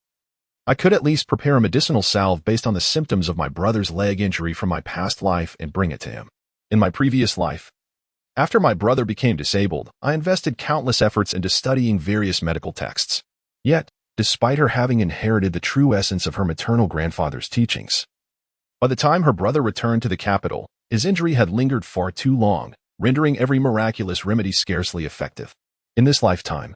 I could at least prepare a medicinal salve based on the symptoms of my brother's leg injury from my past life and bring it to him. In my previous life, after my brother became disabled, I invested countless efforts into studying various medical texts. Yet, despite her having inherited the true essence of her maternal grandfather's teachings, by the time her brother returned to the capital, his injury had lingered far too long, rendering every miraculous remedy scarcely effective. In this lifetime,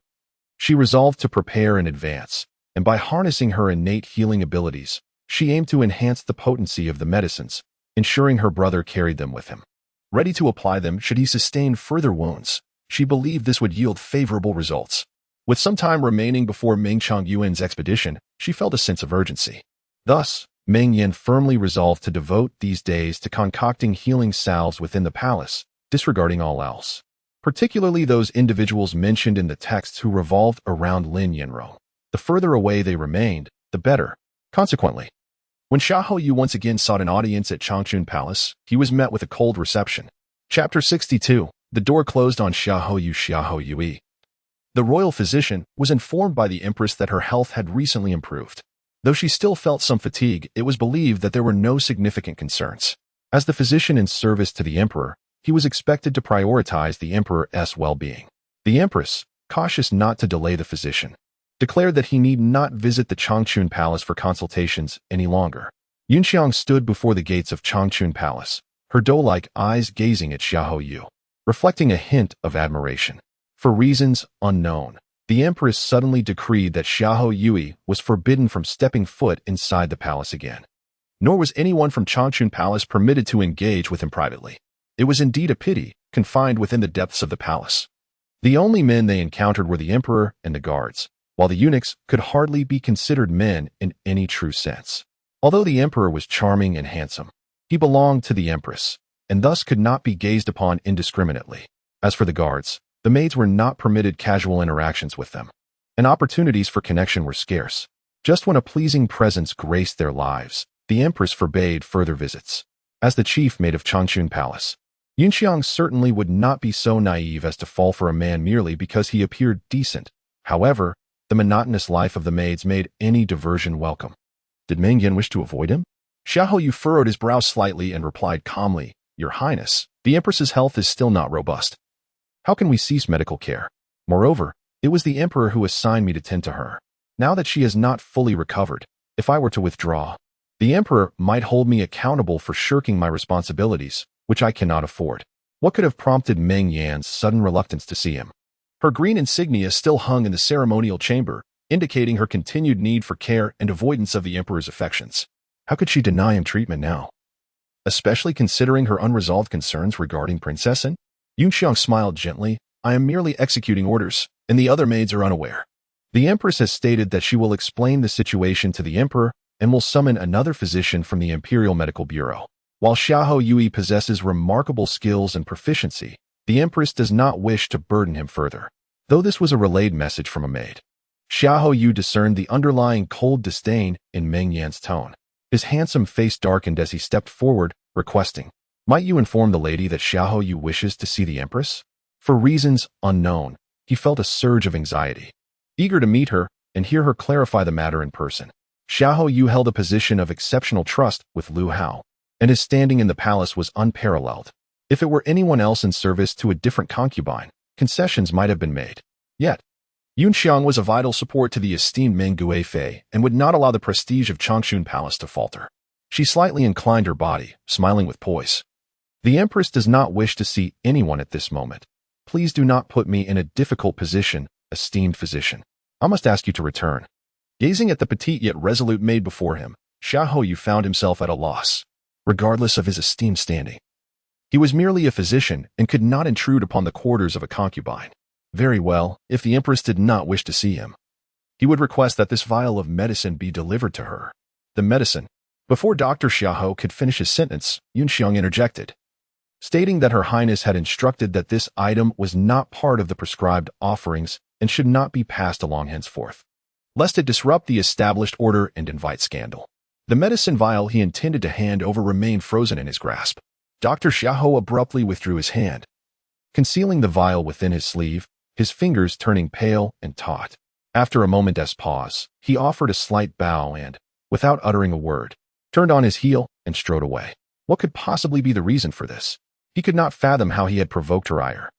she resolved to prepare in advance, and by harnessing her innate healing abilities, she aimed to enhance the potency of the medicines, ensuring her brother carried them with him. Ready to apply them should he sustain further wounds, she believed this would yield favorable results. With some time remaining before Meng Yuan's expedition, she felt a sense of urgency. Thus, Meng Yan firmly resolved to devote these days to concocting healing salves within the palace, disregarding all else, particularly those individuals mentioned in the texts who revolved around Lin Yanrong. The further away they remained, the better. Consequently, when Xiaoyu once again sought an audience at Changchun Palace, he was met with a cold reception. Chapter 62. The door closed on Xiaoyu. The royal physician was informed by the empress that her health had recently improved. Though she still felt some fatigue, it was believed that there were no significant concerns. As the physician in service to the emperor, he was expected to prioritize the emperor's well-being. The empress, cautious not to delay the physician, declared that he need not visit the Changchun Palace for consultations any longer. Yunxiang stood before the gates of Changchun Palace, her doe-like eyes gazing at Xiaoyu, reflecting a hint of admiration. For reasons unknown, the empress suddenly decreed that Xiaoyu was forbidden from stepping foot inside the palace again. Nor was anyone from Changchun Palace permitted to engage with him privately. It was indeed a pity, confined within the depths of the palace. The only men they encountered were the emperor and the guards, while the eunuchs could hardly be considered men in any true sense. Although the emperor was charming and handsome, he belonged to the empress, and thus could not be gazed upon indiscriminately. As for the guards, the maids were not permitted casual interactions with them, and opportunities for connection were scarce. Just when a pleasing presence graced their lives, the empress forbade further visits. As the chief maid of Changchun Palace, Yunxiang certainly would not be so naive as to fall for a man merely because he appeared decent. However, the monotonous life of the maids made any diversion welcome. Did Meng Yan wish to avoid him? Xiaoyu furrowed his brow slightly and replied calmly, "Your Highness, the empress's health is still not robust. How can we cease medical care? Moreover, it was the emperor who assigned me to tend to her. Now that she has not fully recovered, if I were to withdraw, the emperor might hold me accountable for shirking my responsibilities, which I cannot afford." What could have prompted Meng Yan's sudden reluctance to see him? Her green insignia still hung in the ceremonial chamber, indicating her continued need for care and avoidance of the emperor's affections. How could she deny him treatment now, especially considering her unresolved concerns regarding Princess An? Yunxiang smiled gently. "I am merely executing orders, and the other maids are unaware. The empress has stated that she will explain the situation to the emperor and will summon another physician from the Imperial Medical Bureau. While Xiaoyu possesses remarkable skills and proficiency, the empress does not wish to burden him further." Though this was a relayed message from a maid, Xiaoyu discerned the underlying cold disdain in Meng Yan's tone. His handsome face darkened as he stepped forward, requesting, "Might you inform the lady that Xiaoyu wishes to see the empress?" For reasons unknown, he felt a surge of anxiety, eager to meet her and hear her clarify the matter in person. Xiaoyu held a position of exceptional trust with Lu Hao, and his standing in the palace was unparalleled. If it were anyone else in service to a different concubine, concessions might have been made. Yet, Yunxiang was a vital support to the esteemed Meng Guifei and would not allow the prestige of Changchun Palace to falter. She slightly inclined her body, smiling with poise. "The empress does not wish to see anyone at this moment. Please do not put me in a difficult position, esteemed physician. I must ask you to return." Gazing at the petite yet resolute maid before him, Xiaoyu found himself at a loss. Regardless of his esteemed standing, He was merely a physician and could not intrude upon the quarters of a concubine. Very well, if the empress did not wish to see him, he would request that this vial of medicine be delivered to her. The medicine. Before Dr. Xiaohou could finish his sentence, Yunxiang interjected, stating that Her Highness had instructed that this item was not part of the prescribed offerings and should not be passed along henceforth, lest it disrupt the established order and invite scandal. The medicine vial he intended to hand over remained frozen in his grasp. Dr. Xiaohou abruptly withdrew his hand, concealing the vial within his sleeve, his fingers turning pale and taut. After a moment's pause, he offered a slight bow and, without uttering a word, turned on his heel and strode away. What could possibly be the reason for this? He could not fathom how he had provoked her ire.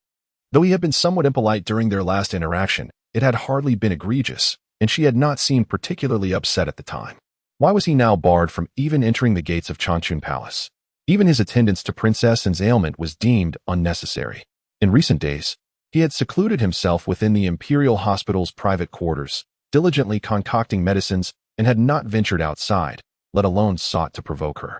Though he had been somewhat impolite during their last interaction, it had hardly been egregious, and she had not seemed particularly upset at the time. Why was he now barred from even entering the gates of Changchun Palace? Even his attendance to Princess An's ailment was deemed unnecessary. In recent days, he had secluded himself within the Imperial Hospital's private quarters, diligently concocting medicines, and had not ventured outside, let alone sought to provoke her.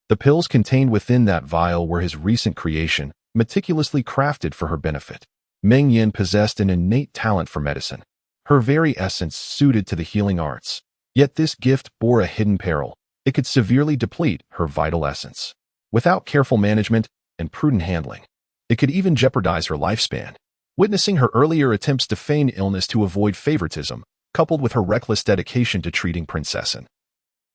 The pills contained within that vial were his recent creation, meticulously crafted for her benefit. Meng Yan possessed an innate talent for medicine, her very essence suited to the healing arts. Yet this gift bore a hidden peril. It could severely deplete her vital essence. Without careful management and prudent handling, it could even jeopardize her lifespan. Witnessing her earlier attempts to feign illness to avoid favoritism, coupled with her reckless dedication to treating Princess An,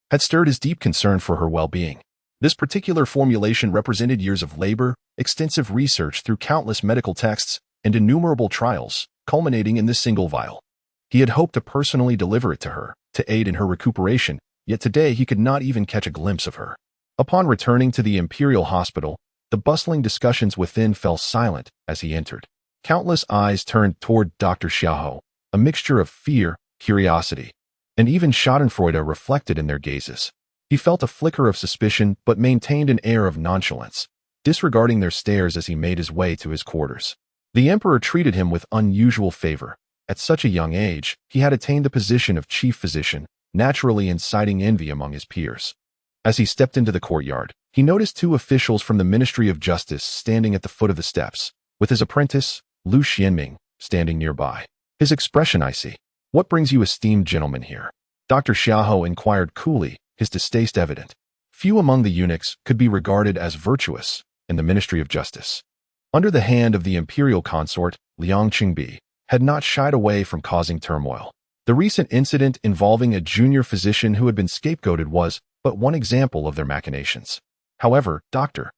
had stirred his deep concern for her well-being. This particular formulation represented years of labor, extensive research through countless medical texts, and innumerable trials, culminating in this single vial. He had hoped to personally deliver it to her, to aid in her recuperation, yet today he could not even catch a glimpse of her. Upon returning to the Imperial Hospital, the bustling discussions within fell silent as he entered. Countless eyes turned toward Dr. Xiaohou, a mixture of fear, curiosity, and even schadenfreude reflected in their gazes. He felt a flicker of suspicion but maintained an air of nonchalance, disregarding their stares as he made his way to his quarters. The emperor treated him with unusual favor. At such a young age, he had attained the position of chief physician, naturally inciting envy among his peers. As he stepped into the courtyard, he noticed two officials from the Ministry of Justice standing at the foot of the steps, with his apprentice, Lu Xianming, standing nearby. His expression icy. "What brings you esteemed gentlemen here?" Dr. Xiaohou inquired coolly, his distaste evident. Few among the eunuchs could be regarded as virtuous in the Ministry of Justice. Under the hand of the imperial consort, Liang Qingbi had not shied away from causing turmoil. The recent incident involving a junior physician who had been scapegoated was but one example of their machinations. However, Dr.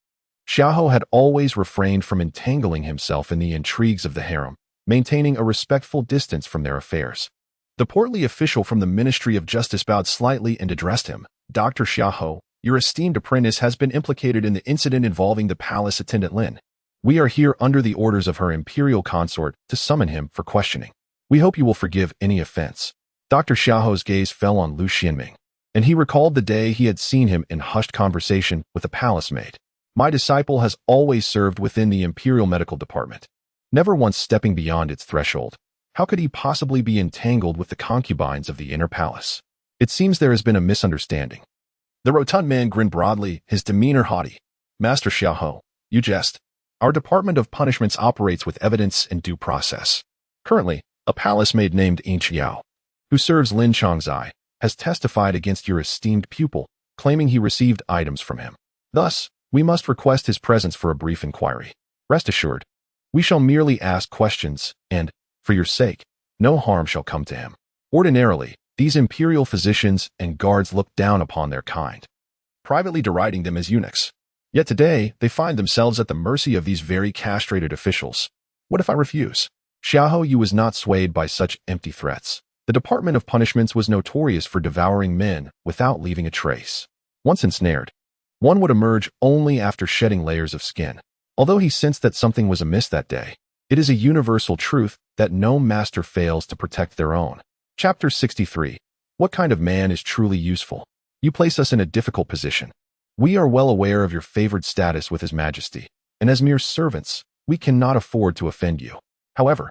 Xiaohou had always refrained from entangling himself in the intrigues of the harem, maintaining a respectful distance from their affairs. The portly official from the Ministry of Justice bowed slightly and addressed him. "Dr. Xiaohou, your esteemed apprentice has been implicated in the incident involving the palace attendant Lin. We are here under the orders of her imperial consort to summon him for questioning. We hope you will forgive any offense." Dr. Xiaohou's gaze fell on Lu Xianming, and he recalled the day he had seen him in hushed conversation with a palace maid. "My disciple has always served within the Imperial Medical Department, never once stepping beyond its threshold. How could he possibly be entangled with the concubines of the inner palace? It seems there has been a misunderstanding." The rotund man grinned broadly, his demeanor haughty. "Master Xiaohou, you jest. Our Department of Punishments operates with evidence and due process. Currently, a palace maid named Intrigue, who serves Lin Changzai, has testified against your esteemed pupil, claiming he received items from him. Thus, we must request his presence for a brief inquiry. Rest assured, we shall merely ask questions, and, for your sake, no harm shall come to him." Ordinarily, these imperial physicians and guards looked down upon their kind, privately deriding them as eunuchs. Yet today, they find themselves at the mercy of these very castrated officials. What if I refuse? Xiaohou Yu was not swayed by such empty threats. The Department of Punishments was notorious for devouring men without leaving a trace. Once ensnared, one would emerge only after shedding layers of skin. Although he sensed that something was amiss that day, it is a universal truth that no master fails to protect their own. Chapter 63. What kind of man is truly useful? You place us in a difficult position. We are well aware of your favored status with His Majesty, and as mere servants, we cannot afford to offend you. However,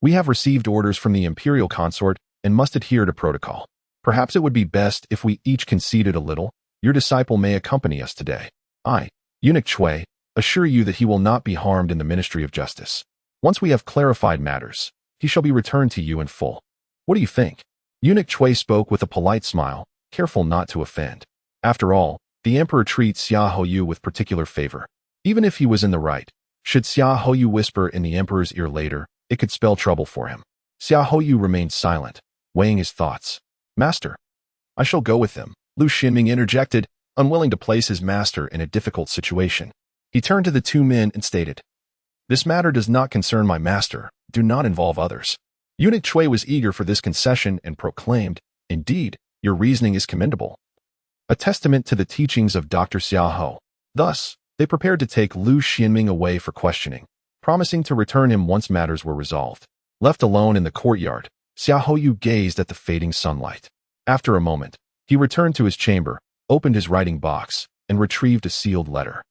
we have received orders from the Imperial Consort and must adhere to protocol. Perhaps it would be best if we each conceded a little. Your disciple may accompany us today. I, Eunuch Chui, assure you that he will not be harmed in the Ministry of Justice. Once we have clarified matters, he shall be returned to you in full. What do you think? Eunuch Chui spoke with a polite smile, careful not to offend. After all, the emperor treats Xia Houyu with particular favor. Even if he was in the right, should Xia Houyu whisper in the emperor's ear later, it could spell trouble for him. Xia Houyu remained silent, weighing his thoughts. Master, I shall go with them, Lu Xinming interjected, unwilling to place his master in a difficult situation. He turned to the two men and stated, This matter does not concern my master, do not involve others. Eunuch Chui was eager for this concession and proclaimed, Indeed, your reasoning is commendable. A testament to the teachings of Dr. Xiaohou. Thus, they prepared to take Lu Xinming away for questioning, promising to return him once matters were resolved. Left alone in the courtyard, Xiaohou gazed at the fading sunlight. After a moment, he returned to his chamber, opened his writing box, and retrieved a sealed letter.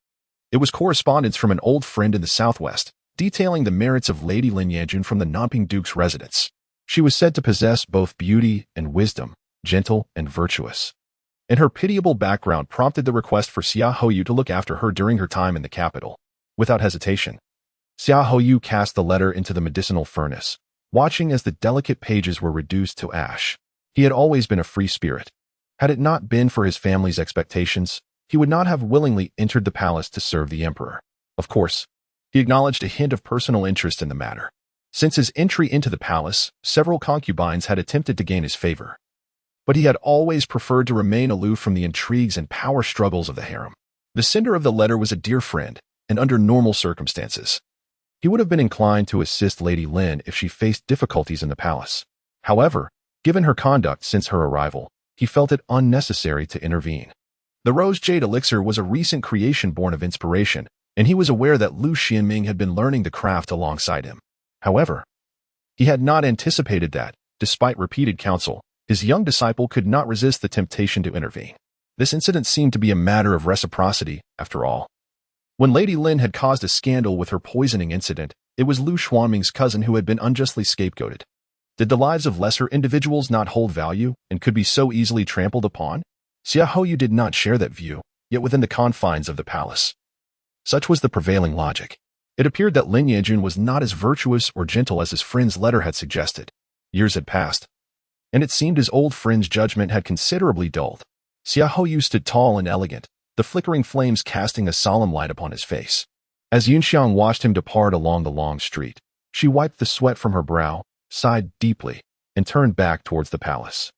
It was correspondence from an old friend in the southwest, detailing the merits of Lady Lin Yanjun from the Nanping Duke's residence. She was said to possess both beauty and wisdom, gentle and virtuous. And her pitiable background prompted the request for Xia Houyu to look after her during her time in the capital. Without hesitation, Xia Houyu cast the letter into the medicinal furnace, watching as the delicate pages were reduced to ash. He had always been a free spirit. Had it not been for his family's expectations, he would not have willingly entered the palace to serve the emperor. Of course, he acknowledged a hint of personal interest in the matter. Since his entry into the palace, several concubines had attempted to gain his favor. But he had always preferred to remain aloof from the intrigues and power struggles of the harem. The sender of the letter was a dear friend, and under normal circumstances, he would have been inclined to assist Lady Lin if she faced difficulties in the palace. However, given her conduct since her arrival, he felt it unnecessary to intervene. The Rose Jade Elixir was a recent creation born of inspiration, and he was aware that Lu Xinming had been learning the craft alongside him. However, he had not anticipated that, despite repeated counsel, his young disciple could not resist the temptation to intervene. This incident seemed to be a matter of reciprocity, after all. When Lady Lin had caused a scandal with her poisoning incident, it was Lu Xuanming's cousin who had been unjustly scapegoated. Did the lives of lesser individuals not hold value and could be so easily trampled upon? Xia Houyu did not share that view, yet within the confines of the palace. Such was the prevailing logic. It appeared that Lin Yanjun was not as virtuous or gentle as his friend's letter had suggested. Years had passed, and it seemed his old friend's judgment had considerably dulled. Xia Houyu stood tall and elegant, the flickering flames casting a solemn light upon his face. As Yunxiang watched him depart along the long street, she wiped the sweat from her brow, sighed deeply, and turned back towards the palace.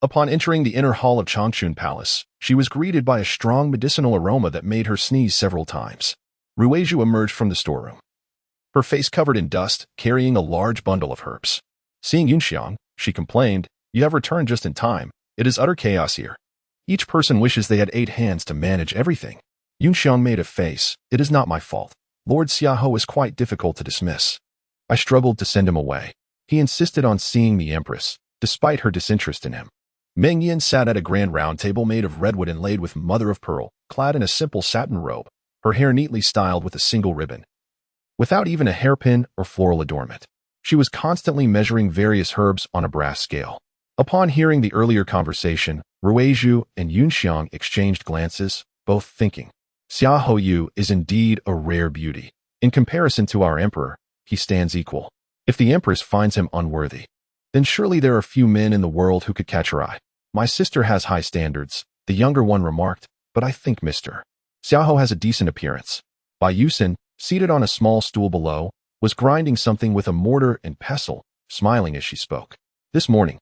Upon entering the inner hall of Changchun Palace, she was greeted by a strong medicinal aroma that made her sneeze several times. Ruizhu emerged from the storeroom, her face covered in dust, carrying a large bundle of herbs. Seeing Yunxiang, she complained, You have returned just in time. It is utter chaos here. Each person wishes they had 8 hands to manage everything. Yunxiang made a face. It is not my fault. Lord Xiahou is quite difficult to dismiss. I struggled to send him away. He insisted on seeing the empress, despite her disinterest in him. Meng Yan sat at a grand round table made of redwood inlaid with mother of pearl, clad in a simple satin robe, her hair neatly styled with a single ribbon. Without even a hairpin or floral adornment, she was constantly measuring various herbs on a brass scale. Upon hearing the earlier conversation, Ruizhu and Yunxiang exchanged glances, both thinking, Xia Houyu is indeed a rare beauty. In comparison to our emperor, he stands equal. If the empress finds him unworthy, then surely there are few men in the world who could catch her eye. My sister has high standards, the younger one remarked, but I think Mr. Xiahou has a decent appearance. Bai Yusin, seated on a small stool below, was grinding something with a mortar and pestle, smiling as she spoke. This morning,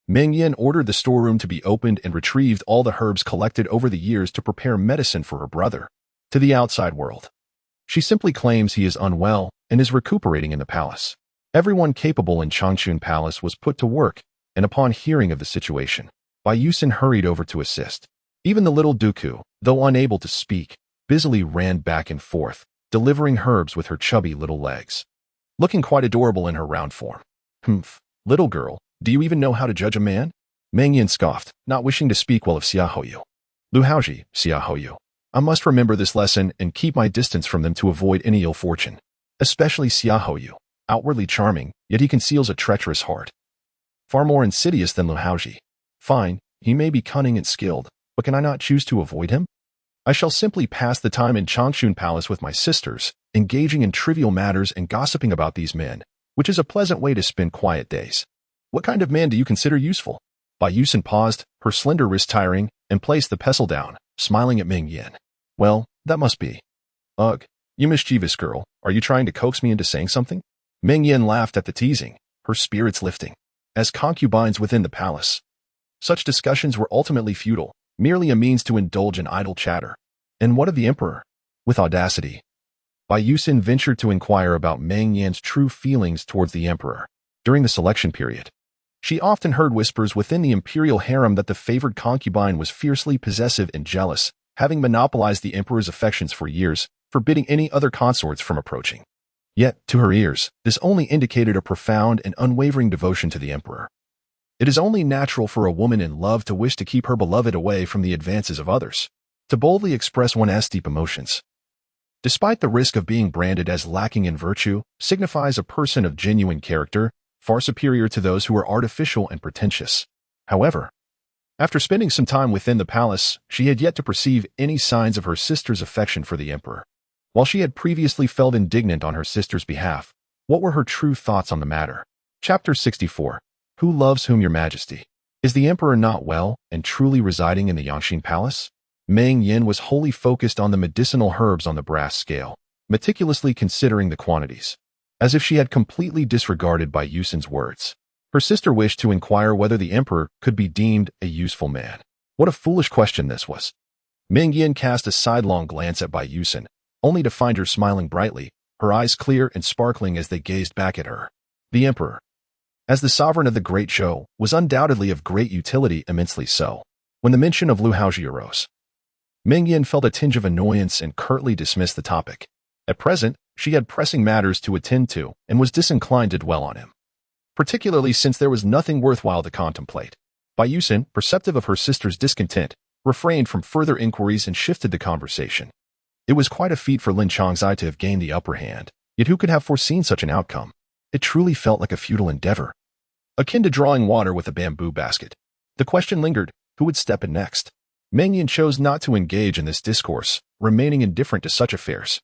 Meng Yan ordered the storeroom to be opened and retrieved all the herbs collected over the years to prepare medicine for her brother. To the outside world, she simply claims he is unwell and is recuperating in the palace. Everyone capable in Changchun Palace was put to work, and upon hearing of the situation, Bai Yusin hurried over to assist. Even the little Duku, though unable to speak, busily ran back and forth, delivering herbs with her chubby little legs, looking quite adorable in her round form. Humph, little girl, do you even know how to judge a man? Meng Yan scoffed, not wishing to speak well of Xia Houyu. Lu Haozhi, Xia Houyu. I must remember this lesson and keep my distance from them to avoid any ill fortune. Especially Xia Houyu. Outwardly charming, yet he conceals a treacherous heart. Far more insidious than Lu Haozhi. Fine, he may be cunning and skilled, but can I not choose to avoid him? I shall simply pass the time in Changchun Palace with my sisters, engaging in trivial matters and gossiping about these men, which is a pleasant way to spend quiet days. What kind of man do you consider useful? Bai Yusen paused, her slender wrist tiring, and placed the pestle down, smiling at Meng Yan. Well, that must be. Ugh, you mischievous girl, are you trying to coax me into saying something? Meng Yan laughed at the teasing, her spirits lifting. As concubines within the palace, such discussions were ultimately futile, merely a means to indulge in idle chatter. And what of the emperor? With audacity, Bai Yusen ventured to inquire about Meng Yan's true feelings towards the emperor. During the selection period, she often heard whispers within the imperial harem that the favored concubine was fiercely possessive and jealous, having monopolized the emperor's affections for years, forbidding any other consorts from approaching. Yet, to her ears, this only indicated a profound and unwavering devotion to the emperor. It is only natural for a woman in love to wish to keep her beloved away from the advances of others, to boldly express one's deep emotions. Despite the risk of being branded as lacking in virtue, signifies a person of genuine character, far superior to those who are artificial and pretentious. However, after spending some time within the palace, she had yet to perceive any signs of her sister's affection for the emperor. While she had previously felt indignant on her sister's behalf, what were her true thoughts on the matter? Chapter 64. Who loves whom, your majesty? Is the emperor not well and truly residing in the Yangxin Palace? Meng Yan was wholly focused on the medicinal herbs on the brass scale, meticulously considering the quantities. As if she had completely disregarded Bai Yusen's words, her sister wished to inquire whether the emperor could be deemed a useful man. What a foolish question this was. Meng Yan cast a sidelong glance at Bai Yusen, only to find her smiling brightly, her eyes clear and sparkling as they gazed back at her. The emperor, as the sovereign of the great Zhou, was undoubtedly of great utility, immensely so. When the mention of Lu Haozhi arose, Meng Yan felt a tinge of annoyance and curtly dismissed the topic. At present, she had pressing matters to attend to and was disinclined to dwell on him, particularly since there was nothing worthwhile to contemplate. Bai Yusen, perceptive of her sister's discontent, refrained from further inquiries and shifted the conversation. It was quite a feat for Lin Changzai to have gained the upper hand, yet who could have foreseen such an outcome? It truly felt like a futile endeavor, akin to drawing water with a bamboo basket. The question lingered, who would step in next? Meng Yan chose not to engage in this discourse, remaining indifferent to such affairs.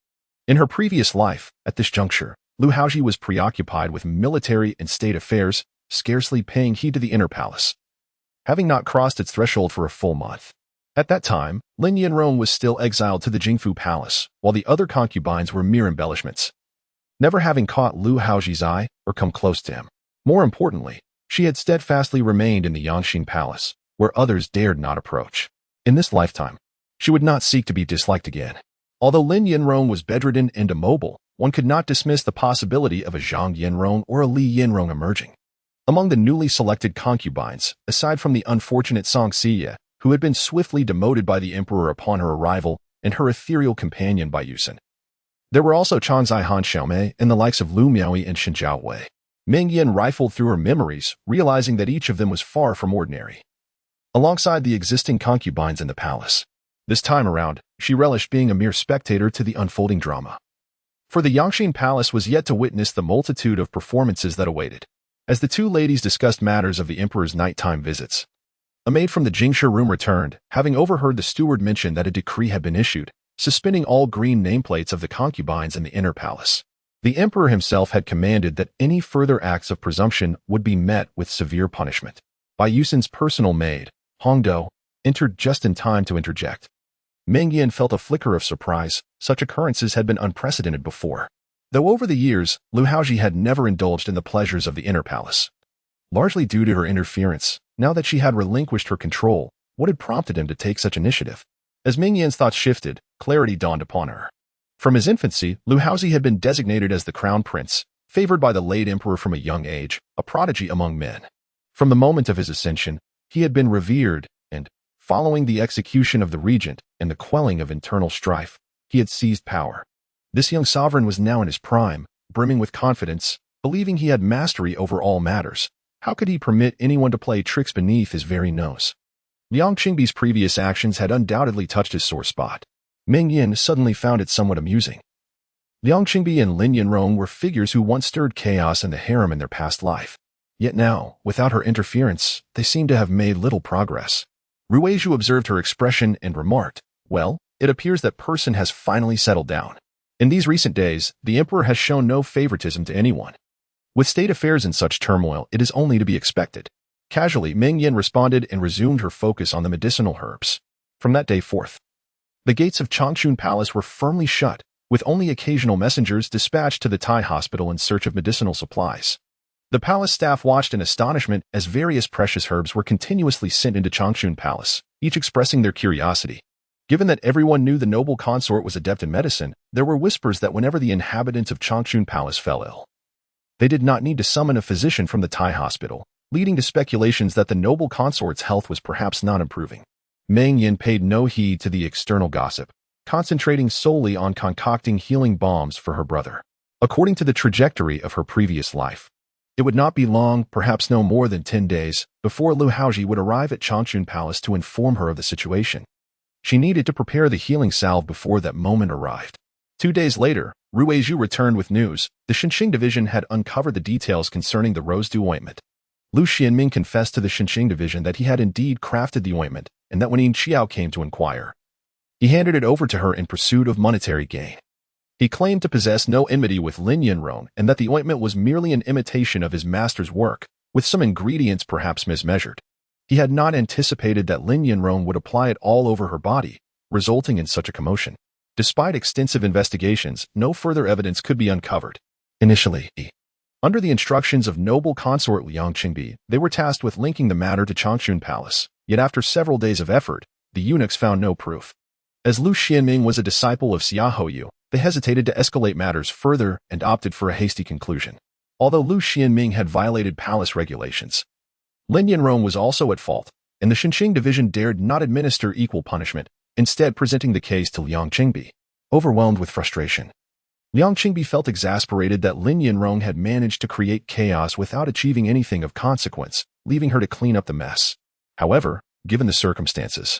In her previous life, at this juncture, Lu Haozhi was preoccupied with military and state affairs, scarcely paying heed to the inner palace, having not crossed its threshold for a full month. At that time, Lin Yanrong was still exiled to the Jingfu Palace, while the other concubines were mere embellishments, never having caught Lu Haozhi's eye or come close to him. More importantly, she had steadfastly remained in the Yangxin Palace, where others dared not approach. In this lifetime, she would not seek to be disliked again. Although Lin Yanrong was bedridden and immobile, one could not dismiss the possibility of a Zhang Yanrong or a Li Yanrong emerging. Among the newly selected concubines, aside from the unfortunate Song Siya, who had been swiftly demoted by the emperor upon her arrival, and her ethereal companion Bai Yusen, there were also Changzai Han Xiaomei and the likes of Lu Miaoyi and Shen Jiaowei. Meng Yan rifled through her memories, realizing that each of them was far from ordinary. Alongside the existing concubines in the palace, this time around, she relished being a mere spectator to the unfolding drama. For the Yangxin Palace was yet to witness the multitude of performances that awaited. As the two ladies discussed matters of the emperor's nighttime visits, a maid from the Jingshi room returned, having overheard the steward mention that a decree had been issued, suspending all green nameplates of the concubines in the inner palace. The emperor himself had commanded that any further acts of presumption would be met with severe punishment. Bai Yusen's personal maid, Hongdo, entered just in time to interject. Meng Yan felt a flicker of surprise. Such occurrences had been unprecedented before, though over the years, Lu Haozhi had never indulged in the pleasures of the inner palace. Largely due to her interference, now that she had relinquished her control, what had prompted him to take such initiative? As Meng Yan's thoughts shifted, clarity dawned upon her. From his infancy, Lu Haozhi had been designated as the crown prince, favored by the late emperor from a young age, a prodigy among men. From the moment of his ascension, he had been revered, and, following the execution of the regent and the quelling of internal strife, he had seized power. This young sovereign was now in his prime, brimming with confidence, believing he had mastery over all matters. How could he permit anyone to play tricks beneath his very nose? Liang Qingbi's previous actions had undoubtedly touched his sore spot. Meng Yan suddenly found it somewhat amusing. Liang Qingbi and Lin Yanrong were figures who once stirred chaos in the harem in their past life. Yet now, without her interference, they seemed to have made little progress. Ruizhu observed her expression and remarked, "Well, it appears that person has finally settled down. In these recent days, the emperor has shown no favoritism to anyone. With state affairs in such turmoil, it is only to be expected. Casually, Meng Yan responded and resumed her focus on the medicinal herbs. From that day forth, the gates of Changchun Palace were firmly shut, with only occasional messengers dispatched to the Tai hospital in search of medicinal supplies. The palace staff watched in astonishment as various precious herbs were continuously sent into Changchun Palace, each expressing their curiosity. Given that everyone knew the noble consort was adept in medicine, there were whispers that whenever the inhabitants of Changchun Palace fell ill, they did not need to summon a physician from the Tai hospital, leading to speculations that the noble consort's health was perhaps not improving. Meng Yan paid no heed to the external gossip, concentrating solely on concocting healing balms for her brother. According to the trajectory of her previous life, it would not be long, perhaps no more than 10 days, before Lu Haozhi would arrive at Changchun Palace to inform her of the situation. She needed to prepare the healing salve before that moment arrived. 2 days later, Ruizhu returned with news. The Xinqing division had uncovered the details concerning the rose dew ointment. Lu Xianming confessed to the Xinqing division that he had indeed crafted the ointment, and that when Yin Qiao came to inquire, he handed it over to her in pursuit of monetary gain. He claimed to possess no enmity with Lin Yanrong and that the ointment was merely an imitation of his master's work, with some ingredients perhaps mismeasured. He had not anticipated that Lin Yanrong would apply it all over her body, resulting in such a commotion. Despite extensive investigations, no further evidence could be uncovered. Initially, under the instructions of noble consort Liang Qingbi, they were tasked with linking the matter to Changchun Palace, yet after several days of effort, the eunuchs found no proof. As Lu Xianming was a disciple of Xia Houyu, they hesitated to escalate matters further and opted for a hasty conclusion. Although Lu Xianming had violated palace regulations, Lin Yanrong was also at fault, and the Xinqing division dared not administer equal punishment, instead presenting the case to Liang Qingbi. Overwhelmed with frustration, Liang Qingbi felt exasperated that Lin Yanrong had managed to create chaos without achieving anything of consequence, leaving her to clean up the mess. However, given the circumstances,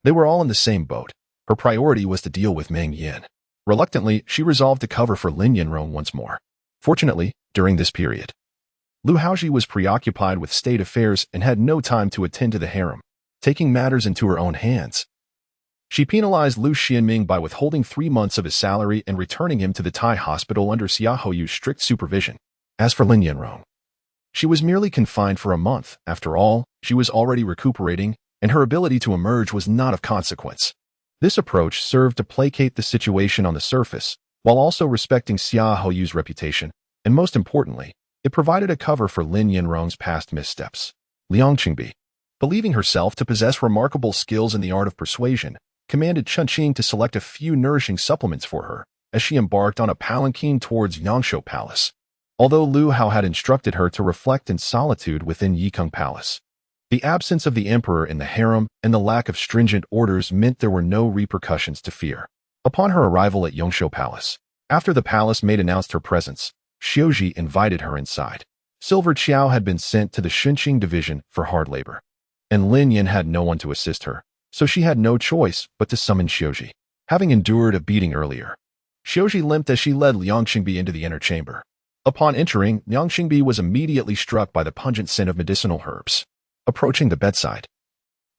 they were all in the same boat. Her priority was to deal with Meng Yan. Reluctantly, she resolved to cover for Lin Yanrong once more. Fortunately, during this period, Lu Haozhi was preoccupied with state affairs and had no time to attend to the harem. Taking matters into her own hands, she penalized Lu Xianming by withholding 3 months of his salary and returning him to the Tai hospital under Xia Houyu's strict supervision. As for Lin Yanrong, she was merely confined for a month. After all, she was already recuperating, and her ability to emerge was not of consequence. This approach served to placate the situation on the surface, while also respecting Xia Houyu's reputation, and most importantly, it provided a cover for Lin Yanrong's past missteps. Liang Qingbi, believing herself to possess remarkable skills in the art of persuasion, commanded Chen Qing to select a few nourishing supplements for her, as she embarked on a palanquin towards Yangshuo Palace. Although Lu Hao had instructed her to reflect in solitude within Yikeng Palace, the absence of the emperor in the harem and the lack of stringent orders meant there were no repercussions to fear. Upon her arrival at Yangshuo Palace, after the palace maid announced her presence, Xiaozhi invited her inside. Silver Qiao had been sent to the Xinqing division for hard labor, and Lin Yan had no one to assist her, so she had no choice but to summon Xiaozhi. Having endured a beating earlier, Xiaozhi limped as she led Liang Qingbi into the inner chamber. Upon entering, Liang Qingbi was immediately struck by the pungent scent of medicinal herbs. Approaching the bedside,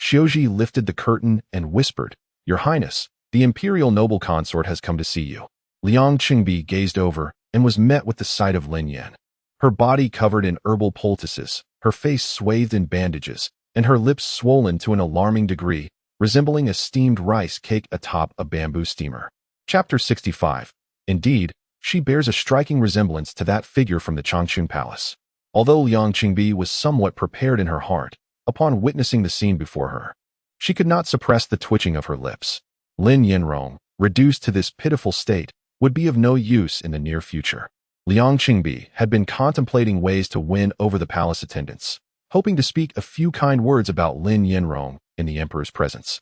Xiaozhi lifted the curtain and whispered, "Your Highness, the Imperial noble consort has come to see you." Liang Qingbi gazed over and was met with the sight of Lin Yan. Her body covered in herbal poultices, her face swathed in bandages, and her lips swollen to an alarming degree, resembling a steamed rice cake atop a bamboo steamer. Chapter 65. Indeed, she bears a striking resemblance to that figure from the Changchun Palace. Although Liang Qingbi was somewhat prepared in her heart, upon witnessing the scene before her, she could not suppress the twitching of her lips. Lin Yanrong, reduced to this pitiful state, would be of no use in the near future. Liang Qingbi had been contemplating ways to win over the palace attendants, hoping to speak a few kind words about Lin Yanrong in the emperor's presence,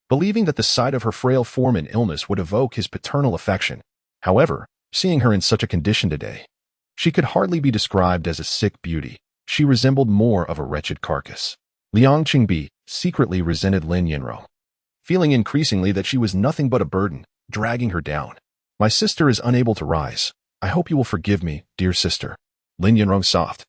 believing that the sight of her frail form and illness would evoke his paternal affection. However, seeing her in such a condition today, she could hardly be described as a sick beauty. She resembled more of a wretched carcass. Liang Qingbi secretly resented Lin Yanrong, feeling increasingly that she was nothing but a burden, dragging her down. "My sister is unable to rise. I hope you will forgive me, dear sister." Lin Yanrong's soft,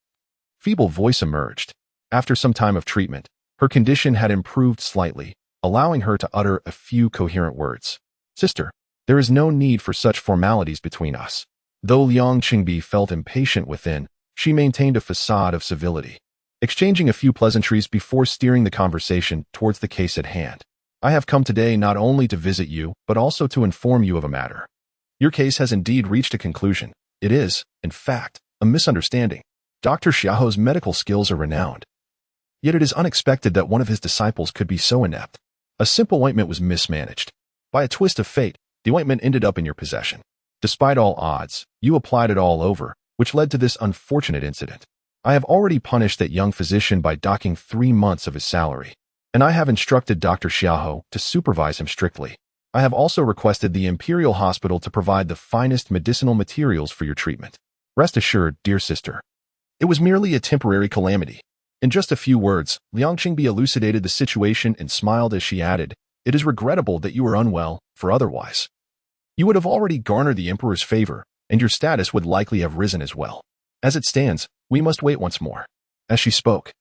feeble voice emerged. After some time of treatment, her condition had improved slightly, allowing her to utter a few coherent words. Sister, there is no need for such formalities between us. Though Liang Qingbi felt impatient within, she maintained a facade of civility, exchanging a few pleasantries before steering the conversation towards the case at hand. I have come today not only to visit you, but also to inform you of a matter. Your case has indeed reached a conclusion. It is, in fact, a misunderstanding. Dr. Xiao's medical skills are renowned. Yet it is unexpected that one of his disciples could be so inept. A simple ointment was mismanaged. By a twist of fate, the ointment ended up in your possession. Despite all odds, you applied it all over, which led to this unfortunate incident. I have already punished that young physician by docking 3 months of his salary, and I have instructed Dr. Xiao to supervise him strictly. I have also requested the Imperial Hospital to provide the finest medicinal materials for your treatment. Rest assured, dear sister, it was merely a temporary calamity. In just a few words, Liang Qingbi elucidated the situation and smiled as she added, "It is regrettable that you are unwell, for otherwise you would have already garnered the Emperor's favor, and your status would likely have risen as well. As it stands, we must wait once more." As she spoke,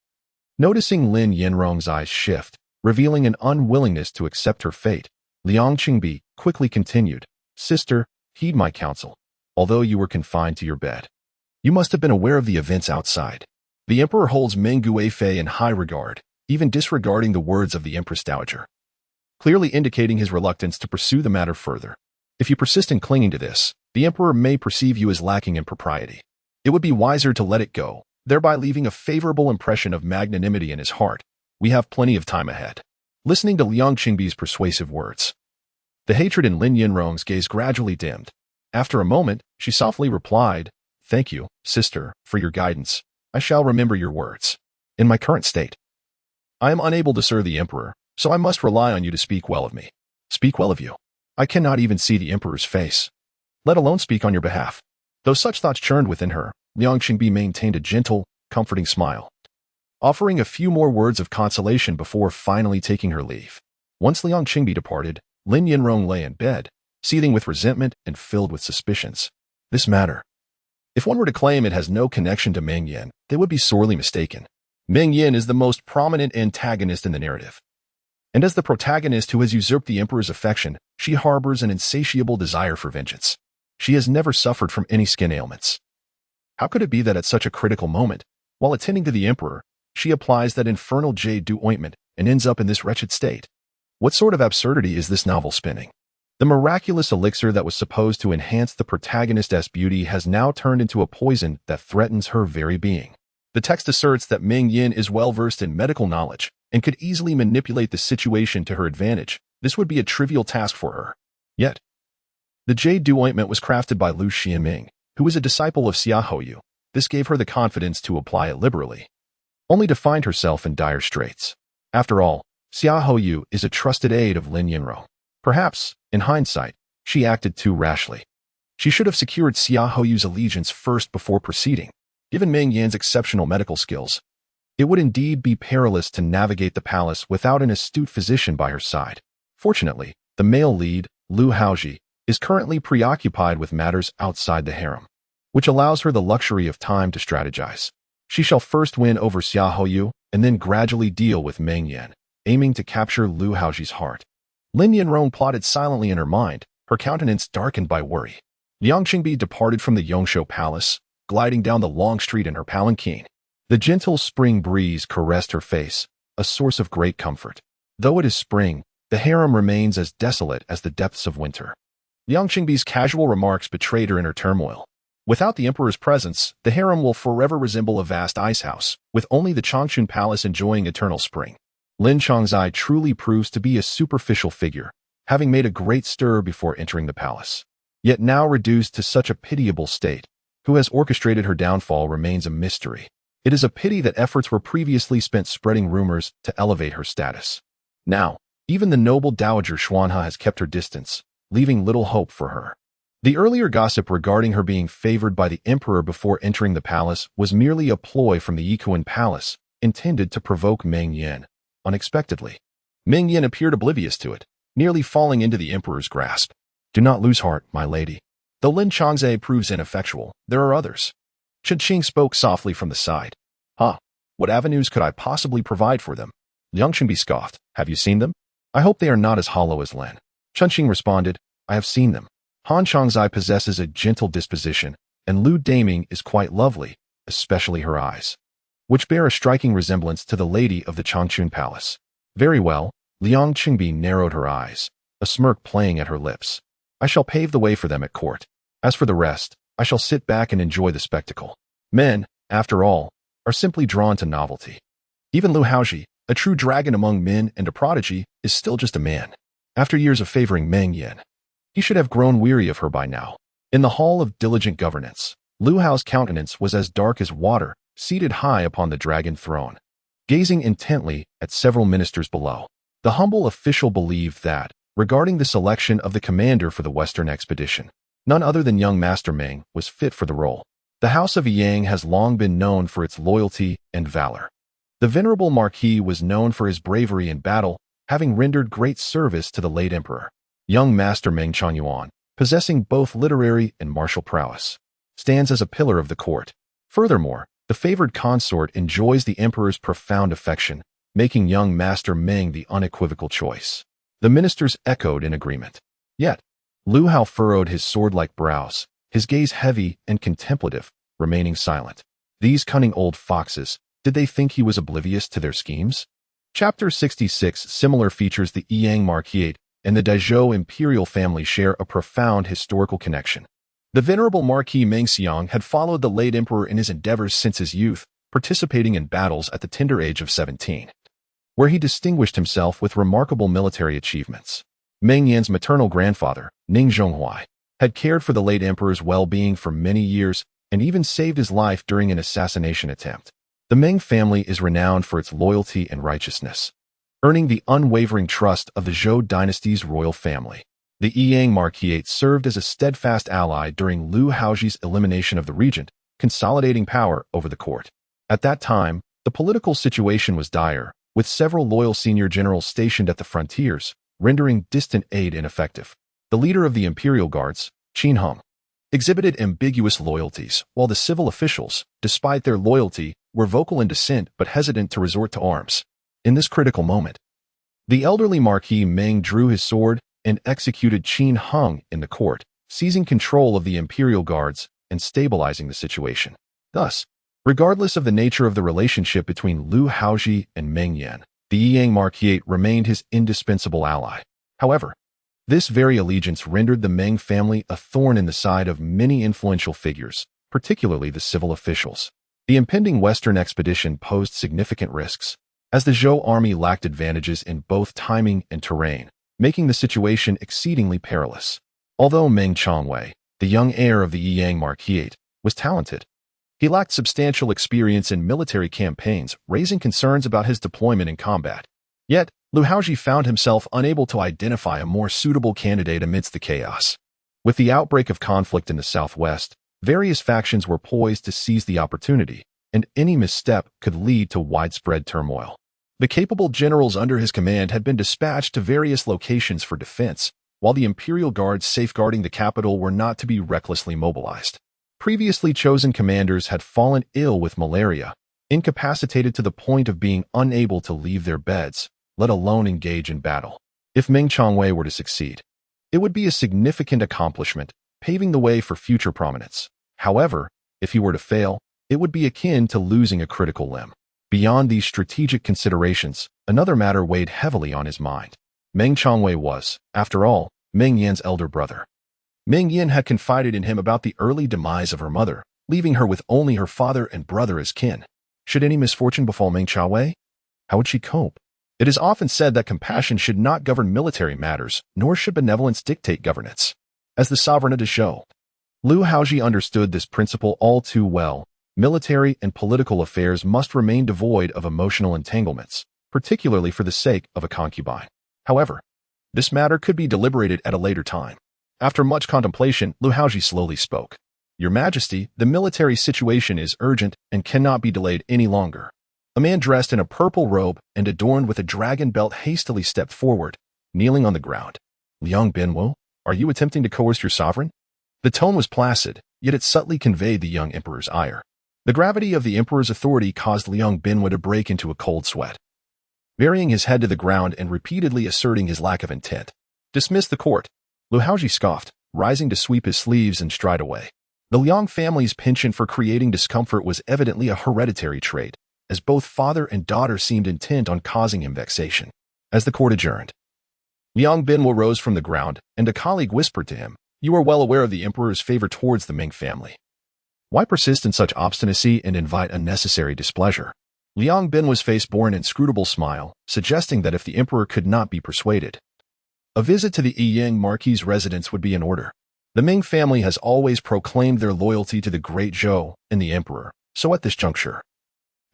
noticing Lin Yanrong's eyes shift, revealing an unwillingness to accept her fate, Liang Qingbi quickly continued, "Sister, heed my counsel. Although you were confined to your bed, you must have been aware of the events outside. The Emperor holds Meng Guifei in high regard, even disregarding the words of the Empress Dowager, clearly indicating his reluctance to pursue the matter further. If you persist in clinging to this, the Emperor may perceive you as lacking in propriety. It would be wiser to let it go, thereby leaving a favorable impression of magnanimity in his heart. We have plenty of time ahead." Listening to Liang Qingbi's persuasive words, the hatred in Lin Yanrong's gaze gradually dimmed. After a moment, she softly replied, "Thank you, sister, for your guidance. I shall remember your words. In my current state, I am unable to serve the Emperor, so I must rely on you to speak well of me." "Speak well of you? I cannot even see the Emperor's face, let alone speak on your behalf." Though such thoughts churned within her, Liang Qingbi maintained a gentle, comforting smile, offering a few more words of consolation before finally taking her leave. Once Liang Qingbi departed, Lin Yanrong lay in bed, seething with resentment and filled with suspicions. This matter, if one were to claim it has no connection to Meng Yan, they would be sorely mistaken. Meng Yan is the most prominent antagonist in the narrative, and as the protagonist who has usurped the Emperor's affection, she harbors an insatiable desire for vengeance. She has never suffered from any skin ailments. How could it be that at such a critical moment, while attending to the Emperor, she applies that infernal jade dew ointment and ends up in this wretched state? What sort of absurdity is this novel spinning? The miraculous elixir that was supposed to enhance the protagonist's beauty has now turned into a poison that threatens her very being. The text asserts that Meng Yan is well-versed in medical knowledge and could easily manipulate the situation to her advantage. This would be a trivial task for her. Yet, the jade dew ointment was crafted by Lu Xianming, who is a disciple of Xiaoyu. This gave her the confidence to apply it liberally, only to find herself in dire straits. After all, Xiaoyu is a trusted aide of Lin Yanrong. Perhaps, in hindsight, she acted too rashly. She should have secured Xiaoyu's allegiance first before proceeding. Given Meng Yan's exceptional medical skills, it would indeed be perilous to navigate the palace without an astute physician by her side. Fortunately, the male lead, Lu Haozhi, is currently preoccupied with matters outside the harem, which allows her the luxury of time to strategize. She shall first win over Xiaoyu and then gradually deal with Meng Yan, aiming to capture Lu Haozhi's heart. Lin Yanrong plotted silently in her mind, her countenance darkened by worry. Liang Qingbi departed from the Yongshou Palace, gliding down the long street in her palanquin. The gentle spring breeze caressed her face, a source of great comfort. Though it is spring, the harem remains as desolate as the depths of winter. Liang Qingbi's casual remarks betrayed her inner turmoil. Without the Emperor's presence, the harem will forever resemble a vast ice house, with only the Changchun Palace enjoying eternal spring. Lin Changzai truly proves to be a superficial figure, having made a great stir before entering the palace. Yet now reduced to such a pitiable state, who has orchestrated her downfall remains a mystery. It is a pity that efforts were previously spent spreading rumors to elevate her status. Now, even the noble Dowager Xuanhe has kept her distance, leaving little hope for her. The earlier gossip regarding her being favored by the Emperor before entering the palace was merely a ploy from the Yikuan Palace, intended to provoke Meng Yan. Unexpectedly, Meng Yan appeared oblivious to it, nearly falling into the Emperor's grasp. "Do not lose heart, my lady. Though Lin Changzai proves ineffectual, there are others." Chen Qing spoke softly from the side. "Huh, what avenues could I possibly provide for them?" Liang Qingbi scoffed. "Have you seen them?" I hope they are not as hollow as Len. Chunqing responded, I have seen them. Han Changzai possesses a gentle disposition, and Lu Daming is quite lovely, especially her eyes, which bear a striking resemblance to the lady of the Changchun Palace. Very well, Liang Qingbi narrowed her eyes, a smirk playing at her lips. I shall pave the way for them at court. As for the rest, I shall sit back and enjoy the spectacle. Men, after all, are simply drawn to novelty. Even Lu Haozhi, a true dragon among men and a prodigy, is still just a man. After years of favoring Meng Yan, he should have grown weary of her by now. In the hall of diligent governance, Lu Hao's countenance was as dark as water, seated high upon the dragon throne, gazing intently at several ministers below. The humble official believed that, regarding the selection of the commander for the Western expedition, none other than young Master Meng was fit for the role. The House of Yang has long been known for its loyalty and valor. The venerable Marquis was known for his bravery in battle, having rendered great service to the late emperor. Young Master Meng Changyuan, possessing both literary and martial prowess, stands as a pillar of the court. Furthermore, the favored consort enjoys the emperor's profound affection, making young Master Meng the unequivocal choice. The ministers echoed in agreement. Yet, Lu Hao furrowed his sword-like brows, his gaze heavy and contemplative, remaining silent. These cunning old foxes, did they think he was oblivious to their schemes? Chapter 66. Similar features. The Yang Marquisate and the Dazhou Imperial family share a profound historical connection. The venerable Marquis Meng Xiang had followed the late emperor in his endeavors since his youth, participating in battles at the tender age of 17, where he distinguished himself with remarkable military achievements. Meng Yan's maternal grandfather, Ning Zhonghuai, had cared for the late emperor's well-being for many years and even saved his life during an assassination attempt. The Meng family is renowned for its loyalty and righteousness, earning the unwavering trust of the Zhou dynasty's royal family. The Yang Marquisate served as a steadfast ally during Lu Haozhi's elimination of the regent, consolidating power over the court. At that time, the political situation was dire, with several loyal senior generals stationed at the frontiers, rendering distant aid ineffective. The leader of the Imperial Guards, Qin Hung, exhibited ambiguous loyalties, while the civil officials, despite their loyalty, were vocal in dissent but hesitant to resort to arms. In this critical moment, the elderly Marquis Meng drew his sword and executed Qin Hung in the court, seizing control of the Imperial Guards and stabilizing the situation. Thus, regardless of the nature of the relationship between Lu Haozhi and Meng Yan, the Yang Marquisate remained his indispensable ally. However, this very allegiance rendered the Meng family a thorn in the side of many influential figures, particularly the civil officials. The impending Western expedition posed significant risks, as the Zhou army lacked advantages in both timing and terrain, making the situation exceedingly perilous. Although Meng Changwei, the young heir of the Yang Marquisate, was talented, he lacked substantial experience in military campaigns, raising concerns about his deployment in combat. Yet, Lu Haozhi found himself unable to identify a more suitable candidate amidst the chaos. With the outbreak of conflict in the southwest, various factions were poised to seize the opportunity, and any misstep could lead to widespread turmoil. The capable generals under his command had been dispatched to various locations for defense, while the Imperial Guards safeguarding the capital were not to be recklessly mobilized. Previously chosen commanders had fallen ill with malaria, incapacitated to the point of being unable to leave their beds, let alone engage in battle. If Meng Changwei were to succeed, it would be a significant accomplishment, paving the way for future prominence. However, if he were to fail, it would be akin to losing a critical limb. Beyond these strategic considerations, another matter weighed heavily on his mind. Meng Changwei was, after all, Meng Yan's elder brother. Meng Yan had confided in him about the early demise of her mother, leaving her with only her father and brother as kin. Should any misfortune befall Meng Changwei, how would she cope? It is often said that compassion should not govern military matters, nor should benevolence dictate governance. As the sovereign of the Zhou, Lu Haozhi understood this principle all too well. Military and political affairs must remain devoid of emotional entanglements, particularly for the sake of a concubine. However, this matter could be deliberated at a later time. After much contemplation, Lu Haozhi slowly spoke. Your Majesty, the military situation is urgent and cannot be delayed any longer. A man dressed in a purple robe and adorned with a dragon belt hastily stepped forward, kneeling on the ground. Liang Binwu, are you attempting to coerce your sovereign? The tone was placid, yet it subtly conveyed the young emperor's ire. The gravity of the emperor's authority caused Liang Binwu to break into a cold sweat. burying his head to the ground and repeatedly asserting his lack of intent. Dismiss the court. Lu Haozhi scoffed, rising to sweep his sleeves and stride away. The Liang family's penchant for creating discomfort was evidently a hereditary trait, as both father and daughter seemed intent on causing him vexation. As the court adjourned, Liang Binwo rose from the ground, and a colleague whispered to him, "You are well aware of the emperor's favor towards the Meng family. Why persist in such obstinacy and invite unnecessary displeasure?" Liang Binwo's face bore an inscrutable smile, suggesting that if the emperor could not be persuaded, a visit to the Yiyang Marquis' residence would be in order. The Meng family has always proclaimed their loyalty to the great Zhou and the emperor, so at this juncture,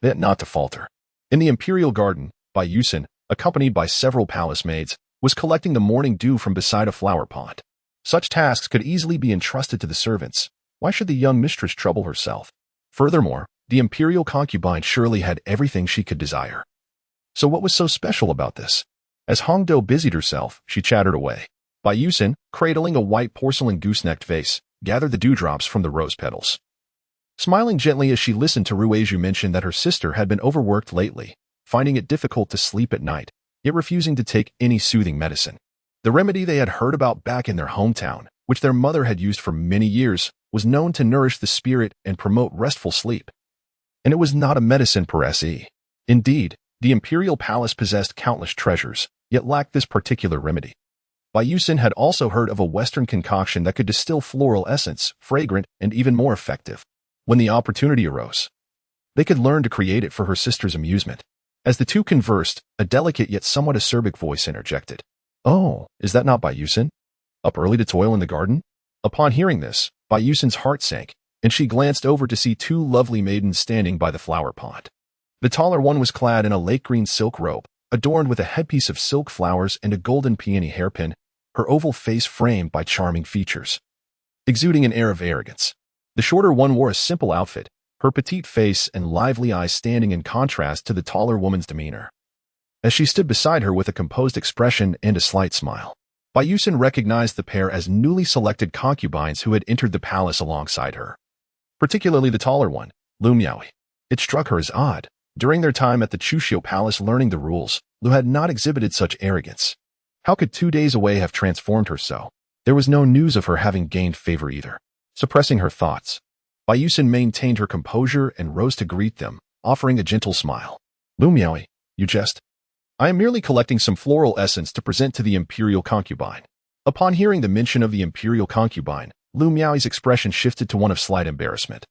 they ought not to falter. In the Imperial garden, Bai Yusin, accompanied by several palace maids, was collecting the morning dew from beside a flower pond. Such tasks could easily be entrusted to the servants. Why should the young mistress trouble herself? Furthermore, the Imperial concubine surely had everything she could desire. So what was so special about this? As Hongdo busied herself, she chattered away. Bai Yusin, cradling a white porcelain goosenecked vase, gathered the dewdrops from the rose petals. Smiling gently as she listened to Ruizhu mention that her sister had been overworked lately, finding it difficult to sleep at night, yet refusing to take any soothing medicine. The remedy they had heard about back in their hometown, which their mother had used for many years, was known to nourish the spirit and promote restful sleep. And it was not a medicine per se. Indeed, the Imperial Palace possessed countless treasures, yet lacked this particular remedy. Bai Yusin had also heard of a Western concoction that could distill floral essence, fragrant and even more effective. When the opportunity arose, they could learn to create it for her sister's amusement. As the two conversed, a delicate yet somewhat acerbic voice interjected. "Oh, is that not Bai Yusin? Up early to toil in the garden?" Upon hearing this, Bai Yusin's heart sank, and she glanced over to see two lovely maidens standing by the flower pond. The taller one was clad in a lake green silk robe, adorned with a headpiece of silk flowers and a golden peony hairpin, her oval face framed by charming features, exuding an air of arrogance. The shorter one wore a simple outfit, her petite face and lively eyes standing in contrast to the taller woman's demeanor. As she stood beside her with a composed expression and a slight smile, Bai Yusin recognized the pair as newly selected concubines who had entered the palace alongside her. Particularly the taller one, Lu Miaoyi. It struck her as odd. During their time at the Chuxiu Palace learning the rules, Lu had not exhibited such arrogance. How could 2 days away have transformed her so? There was no news of her having gained favor either. Suppressing her thoughts, Bai Yusin maintained her composure and rose to greet them, offering a gentle smile. "Lu Miaoyi, you jest? I am merely collecting some floral essence to present to the Imperial concubine." Upon hearing the mention of the Imperial concubine, Lu Miaoyi's expression shifted to one of slight embarrassment,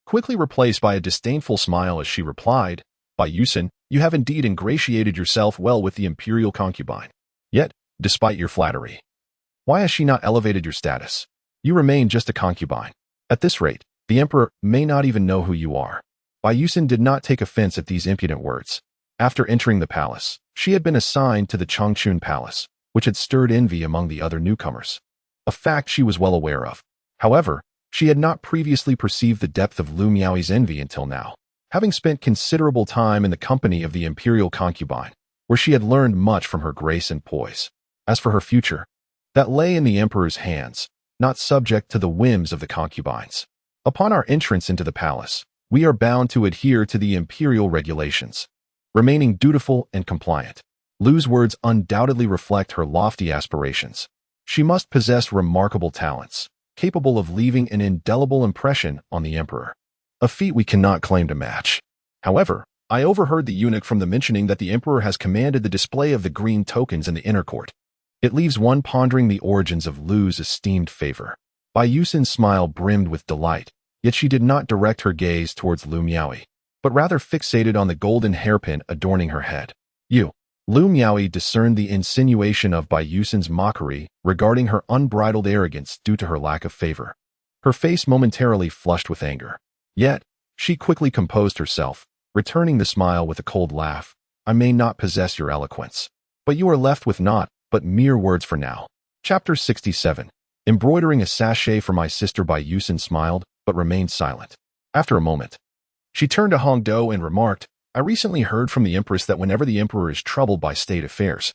quickly replaced by a disdainful smile as she replied, "Bai Yusin, you have indeed ingratiated yourself well with the Imperial concubine. Yet, despite your flattery, why has she not elevated your status? You remain just a concubine. At this rate, the emperor may not even know who you are." Bai Yusin did not take offense at these impudent words. After entering the palace, she had been assigned to the Changchun Palace, which had stirred envy among the other newcomers, a fact she was well aware of. However, she had not previously perceived the depth of Lu Miaoyi's envy until now, having spent considerable time in the company of the Imperial concubine, where she had learned much from her grace and poise. As for her future, that lay in the emperor's hands, not subject to the whims of the concubines. Upon our entrance into the palace, we are bound to adhere to the imperial regulations, remaining dutiful and compliant. Lu's words undoubtedly reflect her lofty aspirations. She must possess remarkable talents, capable of leaving an indelible impression on the emperor, a feat we cannot claim to match. However, I overheard the eunuch from the mentioning that the emperor has commanded the display of the green tokens in the inner court. It leaves one pondering the origins of Lu's esteemed favor. Bai Yusin's smile brimmed with delight, yet she did not direct her gaze towards Lu Miaoyi, but rather fixated on the golden hairpin adorning her head. Lu Miaoyi discerned the insinuation of Bai Yusin's mockery regarding her unbridled arrogance due to her lack of favor. Her face momentarily flushed with anger. Yet, she quickly composed herself, returning the smile with a cold laugh. "I may not possess your eloquence, but you are left with naught but mere words for now." Chapter 67. Embroidering a sachet for my sister. Bai Yusin smiled, but remained silent. After a moment, she turned to Hongdo and remarked, "I recently heard from the empress that whenever the emperor is troubled by state affairs,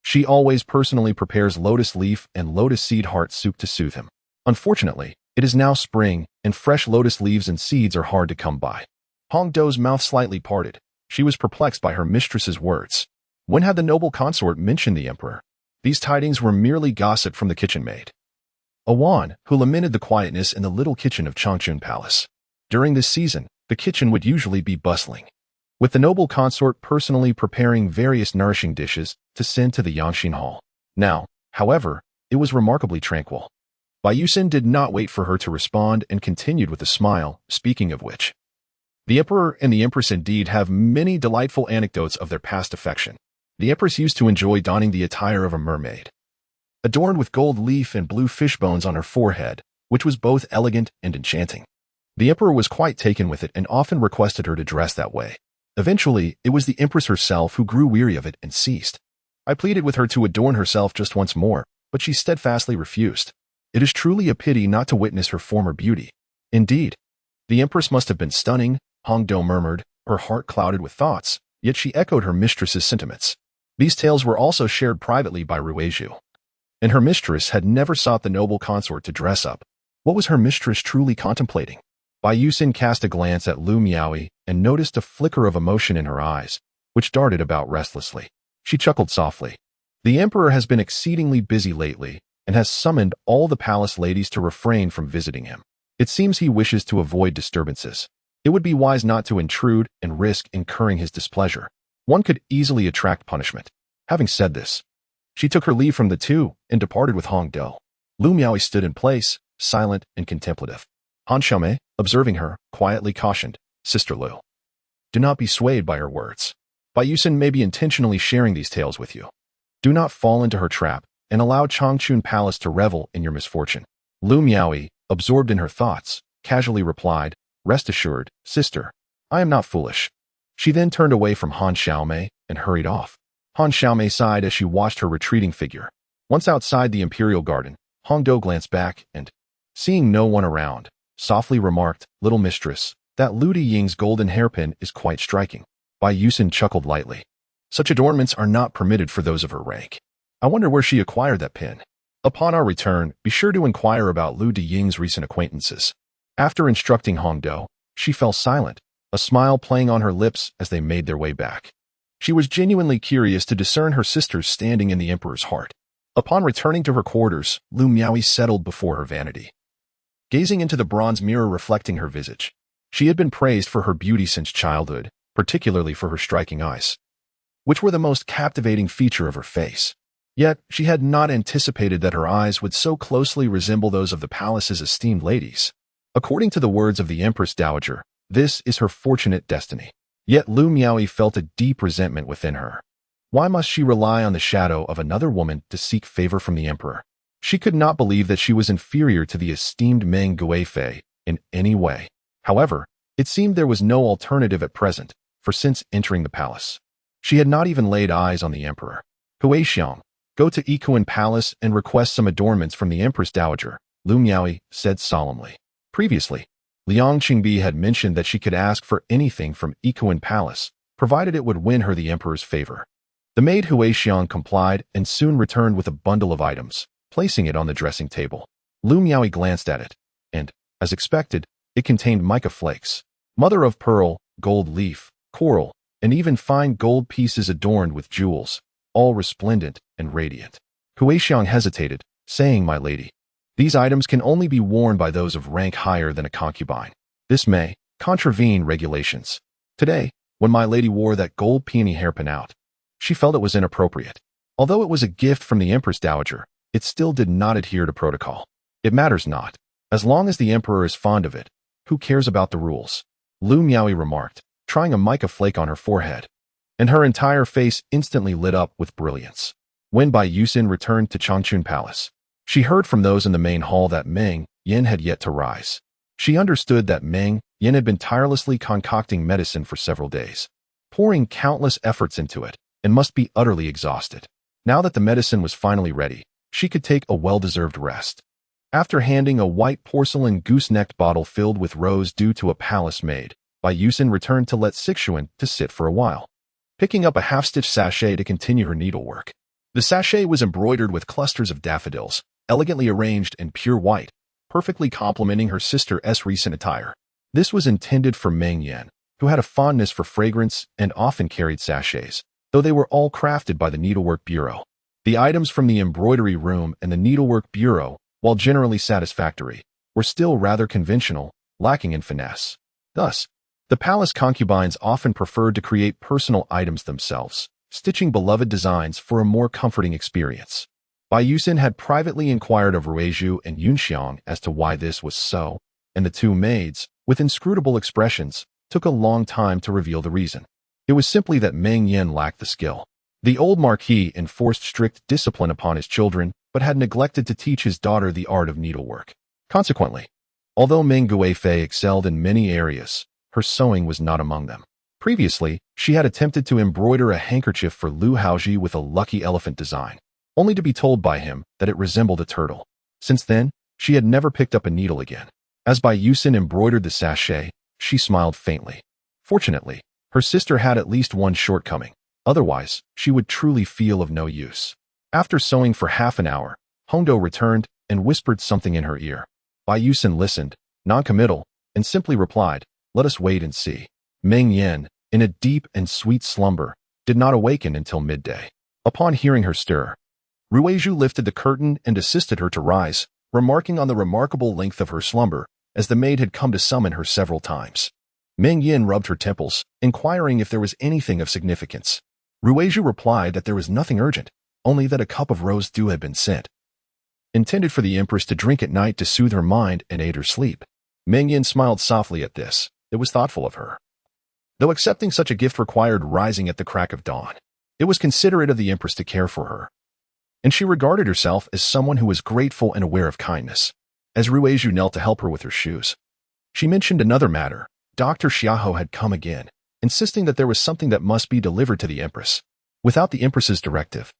she always personally prepares lotus leaf and lotus seed heart soup to soothe him. Unfortunately, it is now spring, and fresh lotus leaves and seeds are hard to come by." Hongdo's mouth slightly parted. She was perplexed by her mistress's words. When had the noble consort mentioned the emperor? These tidings were merely gossip from the kitchen maid, Awan, who lamented the quietness in the little kitchen of Changchun Palace. During this season, the kitchen would usually be bustling, with the noble consort personally preparing various nourishing dishes to send to the Yangshin Hall. Now, however, it was remarkably tranquil. Bai Yusin did not wait for her to respond and continued with a smile, speaking of which. The emperor and the empress indeed have many delightful anecdotes of their past affection. The empress used to enjoy donning the attire of a mermaid, adorned with gold leaf and blue fish bones on her forehead, which was both elegant and enchanting. The emperor was quite taken with it and often requested her to dress that way. Eventually, it was the empress herself who grew weary of it and ceased. I pleaded with her to adorn herself just once more, but she steadfastly refused. It is truly a pity not to witness her former beauty. Indeed, the empress must have been stunning, Hong Do murmured, her heart clouded with thoughts, yet she echoed her mistress's sentiments. These tales were also shared privately by Ruizhu, and her mistress had never sought the noble consort to dress up. What was her mistress truly contemplating? Bai Yusin cast a glance at Lu Miaoyi and noticed a flicker of emotion in her eyes, which darted about restlessly. She chuckled softly. The emperor has been exceedingly busy lately and has summoned all the palace ladies to refrain from visiting him. It seems he wishes to avoid disturbances. It would be wise not to intrude and risk incurring his displeasure. One could easily attract punishment. Having said this, she took her leave from the two and departed with Hong Do. Lu Miaoyi stood in place, silent and contemplative. Han Xiaomei, observing her, quietly cautioned, "Sister Lu, do not be swayed by her words. Bai Yusin may be intentionally sharing these tales with you. Do not fall into her trap and allow Changchun Palace to revel in your misfortune." Lu Miaoyi, absorbed in her thoughts, casually replied, "Rest assured, sister, I am not foolish." She then turned away from Han Xiaomei and hurried off. Han Xiaomei sighed as she watched her retreating figure. Once outside the Imperial garden, Hong Do glanced back and, seeing no one around, softly remarked, "Little mistress, that Lu Diying's golden hairpin is quite striking." Bai Yusin chuckled lightly. Such adornments are not permitted for those of her rank. I wonder where she acquired that pin. Upon our return, be sure to inquire about Lu Diying's recent acquaintances. After instructing Hong Do, she fell silent, a smile playing on her lips as they made their way back. She was genuinely curious to discern her sister's standing in the emperor's heart. Upon returning to her quarters, Lu Miaoyi settled before her vanity, gazing into the bronze mirror reflecting her visage. She had been praised for her beauty since childhood, particularly for her striking eyes, which were the most captivating feature of her face. Yet, she had not anticipated that her eyes would so closely resemble those of the palace's esteemed ladies. According to the words of the Empress Dowager, this is her fortunate destiny. Yet Lu Miaoyi felt a deep resentment within her. Why must she rely on the shadow of another woman to seek favor from the emperor? She could not believe that she was inferior to the esteemed Meng Guifei in any way. However, it seemed there was no alternative at present, for since entering the palace, she had not even laid eyes on the emperor. "Huixiang, go to Yikuan Palace and request some adornments from the Empress Dowager," Lu Miaoyi said solemnly. Previously, Liang Qingbi had mentioned that she could ask for anything from Yikuan Palace, provided it would win her the emperor's favor. The maid Huixiang complied and soon returned with a bundle of items, placing it on the dressing table. Lu Miaoyi glanced at it, and, as expected, it contained mica flakes, mother of pearl, gold leaf, coral, and even fine gold pieces adorned with jewels, all resplendent and radiant. Huixiang hesitated, saying, "My lady, these items can only be worn by those of rank higher than a concubine. This may contravene regulations." Today, when my lady wore that gold peony hairpin out, she felt it was inappropriate. Although it was a gift from the Empress Dowager, it still did not adhere to protocol. It matters not. As long as the emperor is fond of it, who cares about the rules? Lu Miaoyi remarked, trying a mica flake on her forehead, and her entire face instantly lit up with brilliance. When Bai Yusin returned to Changchun Palace, she heard from those in the main hall that Meng Yan had yet to rise. She understood that Meng Yan had been tirelessly concocting medicine for several days, pouring countless efforts into it, and must be utterly exhausted. Now that the medicine was finally ready, she could take a well-deserved rest. After handing a white porcelain goose-necked bottle filled with rose dew to a palace maid, Bai Yusin returned to let Sixuan to sit for a while, picking up a half-stitched sachet to continue her needlework. The sachet was embroidered with clusters of daffodils, elegantly arranged in pure white, perfectly complementing her sister's recent attire. This was intended for Meng Yan, who had a fondness for fragrance and often carried sachets. though they were all crafted by the Needlework Bureau. The items from the embroidery room and the Needlework Bureau, while generally satisfactory, were still rather conventional, lacking in finesse. Thus, the palace concubines often preferred to create personal items themselves, stitching beloved designs for a more comforting experience. Bai Yuxin had privately inquired of Ruizhu and Yunxiang as to why this was so, and the two maids, with inscrutable expressions, took a long time to reveal the reason. It was simply that Meng Yan lacked the skill. The old marquis enforced strict discipline upon his children, but had neglected to teach his daughter the art of needlework. Consequently, although Meng Guifei excelled in many areas, her sewing was not among them. Previously, she had attempted to embroider a handkerchief for Lu Haozhi with a lucky elephant design, only to be told by him that it resembled a turtle. Since then, she had never picked up a needle again. As Bai Yuxin embroidered the sachet, she smiled faintly. Fortunately, her sister had at least one shortcoming. Otherwise, she would truly feel of no use. After sewing for half an hour, Hongdo returned and whispered something in her ear. Bai Yuxin listened, non-committal, and simply replied, "Let us wait and see." Meng Yan, in a deep and sweet slumber, did not awaken until midday. Upon hearing her stir, Ruizhu lifted the curtain and assisted her to rise, remarking on the remarkable length of her slumber, as the maid had come to summon her several times. Meng Yan rubbed her temples, inquiring if there was anything of significance. Ruizhu replied that there was nothing urgent, only that a cup of rose dew had been sent, intended for the empress to drink at night to soothe her mind and aid her sleep. Meng Yan smiled softly at this. It was thoughtful of her. Though accepting such a gift required rising at the crack of dawn, it was considerate of the empress to care for her, and she regarded herself as someone who was grateful and aware of kindness. As Ruizhu knelt to help her with her shoes, she mentioned another matter. Dr. Xiahou had come again, insisting that there was something that must be delivered to the empress. Without the empress's directive,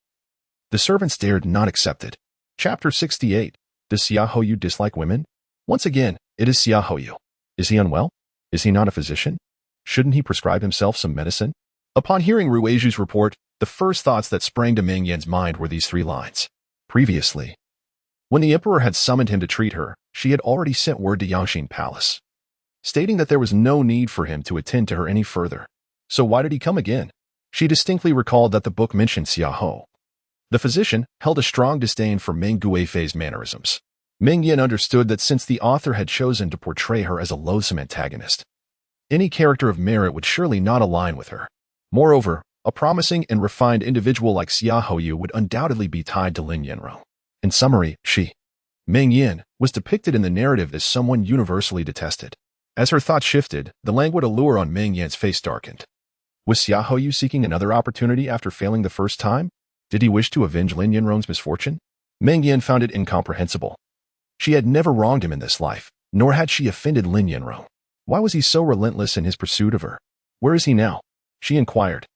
the servants dared not accept it. Chapter 68. Does Xiahou dislike women? Once again, it is Xiahou. Is he unwell? Is he not a physician? Shouldn't he prescribe himself some medicine? Upon hearing Ruizhu's report, the first thoughts that sprang to Meng Yan's mind were these 3 lines. Previously, when the emperor had summoned him to treat her, she had already sent word to Yangxin Palace, stating that there was no need for him to attend to her any further. So why did he come again? She distinctly recalled that the book mentioned Xiahou. The physician held a strong disdain for Meng Guifei's mannerisms. Meng Yan understood that since the author had chosen to portray her as a loathsome antagonist, any character of merit would surely not align with her. Moreover, a promising and refined individual like Xiahou would undoubtedly be tied to Lin Yanrong. In summary, Meng Yan, was depicted in the narrative as someone universally detested. As her thoughts shifted, the languid allure on Meng Yan's face darkened. Was Xiahou seeking another opportunity after failing the first time? Did he wish to avenge Lin Yanrong's misfortune? Meng Yan found it incomprehensible. She had never wronged him in this life, nor had she offended Lin Yanrong. Why was he so relentless in his pursuit of her? Where is he now? She inquired.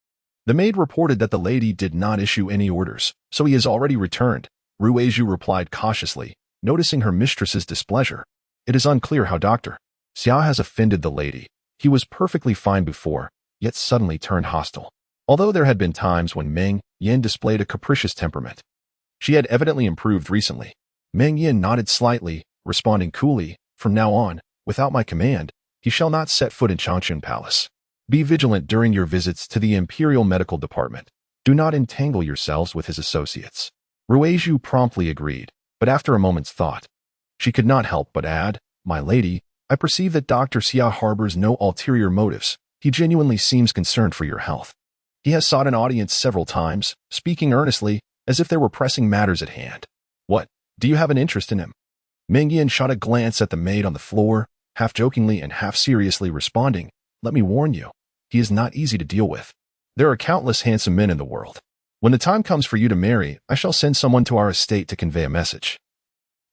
The maid reported that the lady did not issue any orders, so he has already returned. Ruizhu replied cautiously, noticing her mistress's displeasure. It is unclear how Dr. Xiao has offended the lady. He was perfectly fine before, yet suddenly turned hostile. Although there had been times when Meng Yan displayed a capricious temperament, she had evidently improved recently. Meng Yan nodded slightly, responding coolly, "From now on, without my command, he shall not set foot in Changchun Palace. Be vigilant during your visits to the Imperial Medical Department. Do not entangle yourselves with his associates." Ruizhu promptly agreed, but after a moment's thought, she could not help but add, "My lady, I perceive that Dr. Xia harbors no ulterior motives. He genuinely seems concerned for your health. He has sought an audience several times, speaking earnestly, as if there were pressing matters at hand. What, do you have an interest in him?" Meng Yan shot a glance at the maid on the floor, half jokingly and half seriously responding, "Let me warn you, he is not easy to deal with. There are countless handsome men in the world. When the time comes for you to marry, I shall send someone to our estate to convey a message,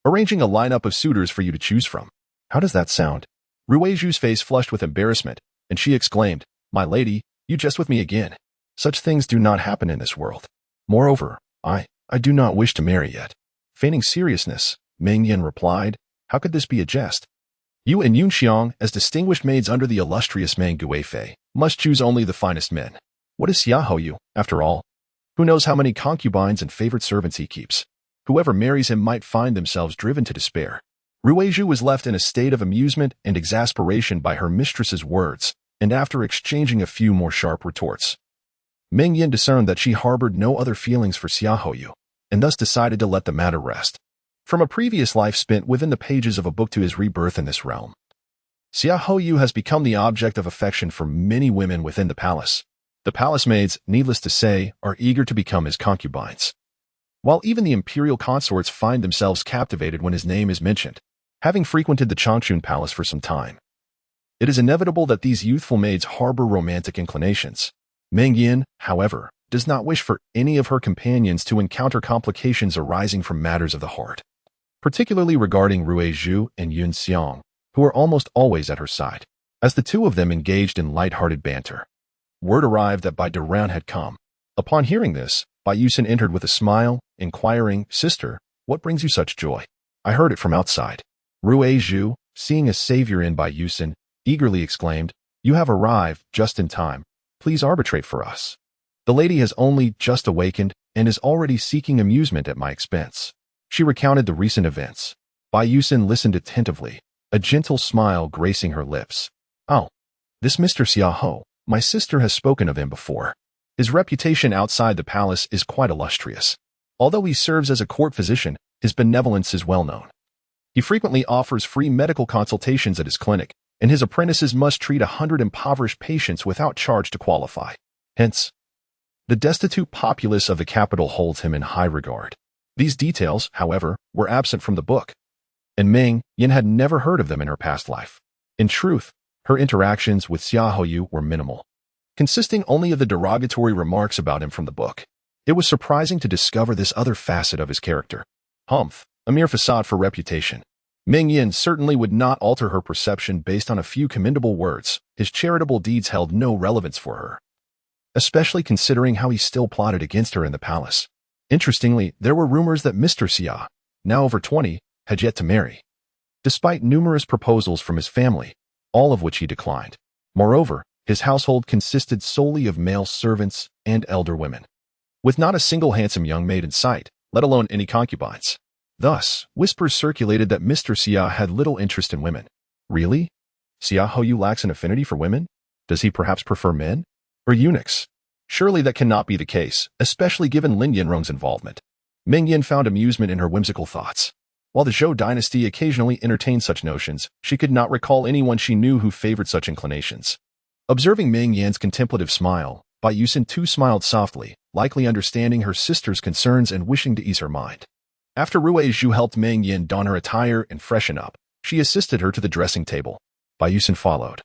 arranging a lineup of suitors for you to choose from." How does that sound? Ruizhu's face flushed with embarrassment, and she exclaimed, "My lady, you jest with me again. Such things do not happen in this world. Moreover, I do not wish to marry yet." Feigning seriousness, Meng Yan replied, "How could this be a jest? You and Yunxiang, as distinguished maids under the illustrious Meng Guifei, must choose only the finest men. What is Xiahou, after all? Who knows how many concubines and favorite servants he keeps? Whoever marries him might find themselves driven to despair." Ruizhu was left in a state of amusement and exasperation by her mistress's words, and after exchanging a few more sharp retorts, Meng Yan discerned that she harbored no other feelings for Xiaoyu, and thus decided to let the matter rest. From a previous life spent within the pages of a book to his rebirth in this realm, Xiaoyu has become the object of affection for many women within the palace. The palace maids, needless to say, are eager to become his concubines, while even the imperial consorts find themselves captivated when his name is mentioned. Having frequented the Changchun Palace for some time, it is inevitable that these youthful maids harbor romantic inclinations. Meng Yan, however, does not wish for any of her companions to encounter complications arising from matters of the heart, particularly regarding Ruizhu and Yun Xiang, who are almost always at her side. As the two of them engaged in light-hearted banter, word arrived that Bai Duran had come. Upon hearing this, Bai Yusin entered with a smile, inquiring, "Sister, what brings you such joy?" "I heard it from outside." Ruizhu, seeing a savior in Bai Yusin, eagerly exclaimed, "You have arrived just in time. Please arbitrate for us. The lady has only just awakened and is already seeking amusement at my expense." She recounted the recent events. Bai Yusin listened attentively, a gentle smile gracing her lips. "Oh, this Mr. Xiaohu, my sister has spoken of him before. His reputation outside the palace is quite illustrious. Although he serves as a court physician, his benevolence is well known. He frequently offers free medical consultations at his clinic, and his apprentices must treat 100 impoverished patients without charge to qualify. Hence, the destitute populace of the capital holds him in high regard." These details, however, were absent from the book, and Meng Yan had never heard of them in her past life. In truth, her interactions with Xiaoyu were minimal, consisting only of the derogatory remarks about him from the book. It was surprising to discover this other facet of his character. Humph, a mere facade for reputation. Meng Yan certainly would not alter her perception based on a few commendable words. His charitable deeds held no relevance for her, especially considering how he still plotted against her in the palace. Interestingly, there were rumors that Mr. Xia, now over 20, had yet to marry, despite numerous proposals from his family, all of which he declined. Moreover, his household consisted solely of male servants and elder women, with not a single handsome young maid in sight, let alone any concubines. Thus, whispers circulated that Mr. Xia had little interest in women. Really? Xiaoyu lacks an affinity for women? Does he perhaps prefer men? Or eunuchs? Surely that cannot be the case, especially given Lin Yanrong's involvement. Meng Yan found amusement in her whimsical thoughts. While the Zhou dynasty occasionally entertained such notions, she could not recall anyone she knew who favored such inclinations. Observing Meng Yan's contemplative smile, Bai Yusin too smiled softly, likely understanding her sister's concerns and wishing to ease her mind. After Ruizhu helped Meng Yan don her attire and freshen up, she assisted her to the dressing table. Bai Yusin followed,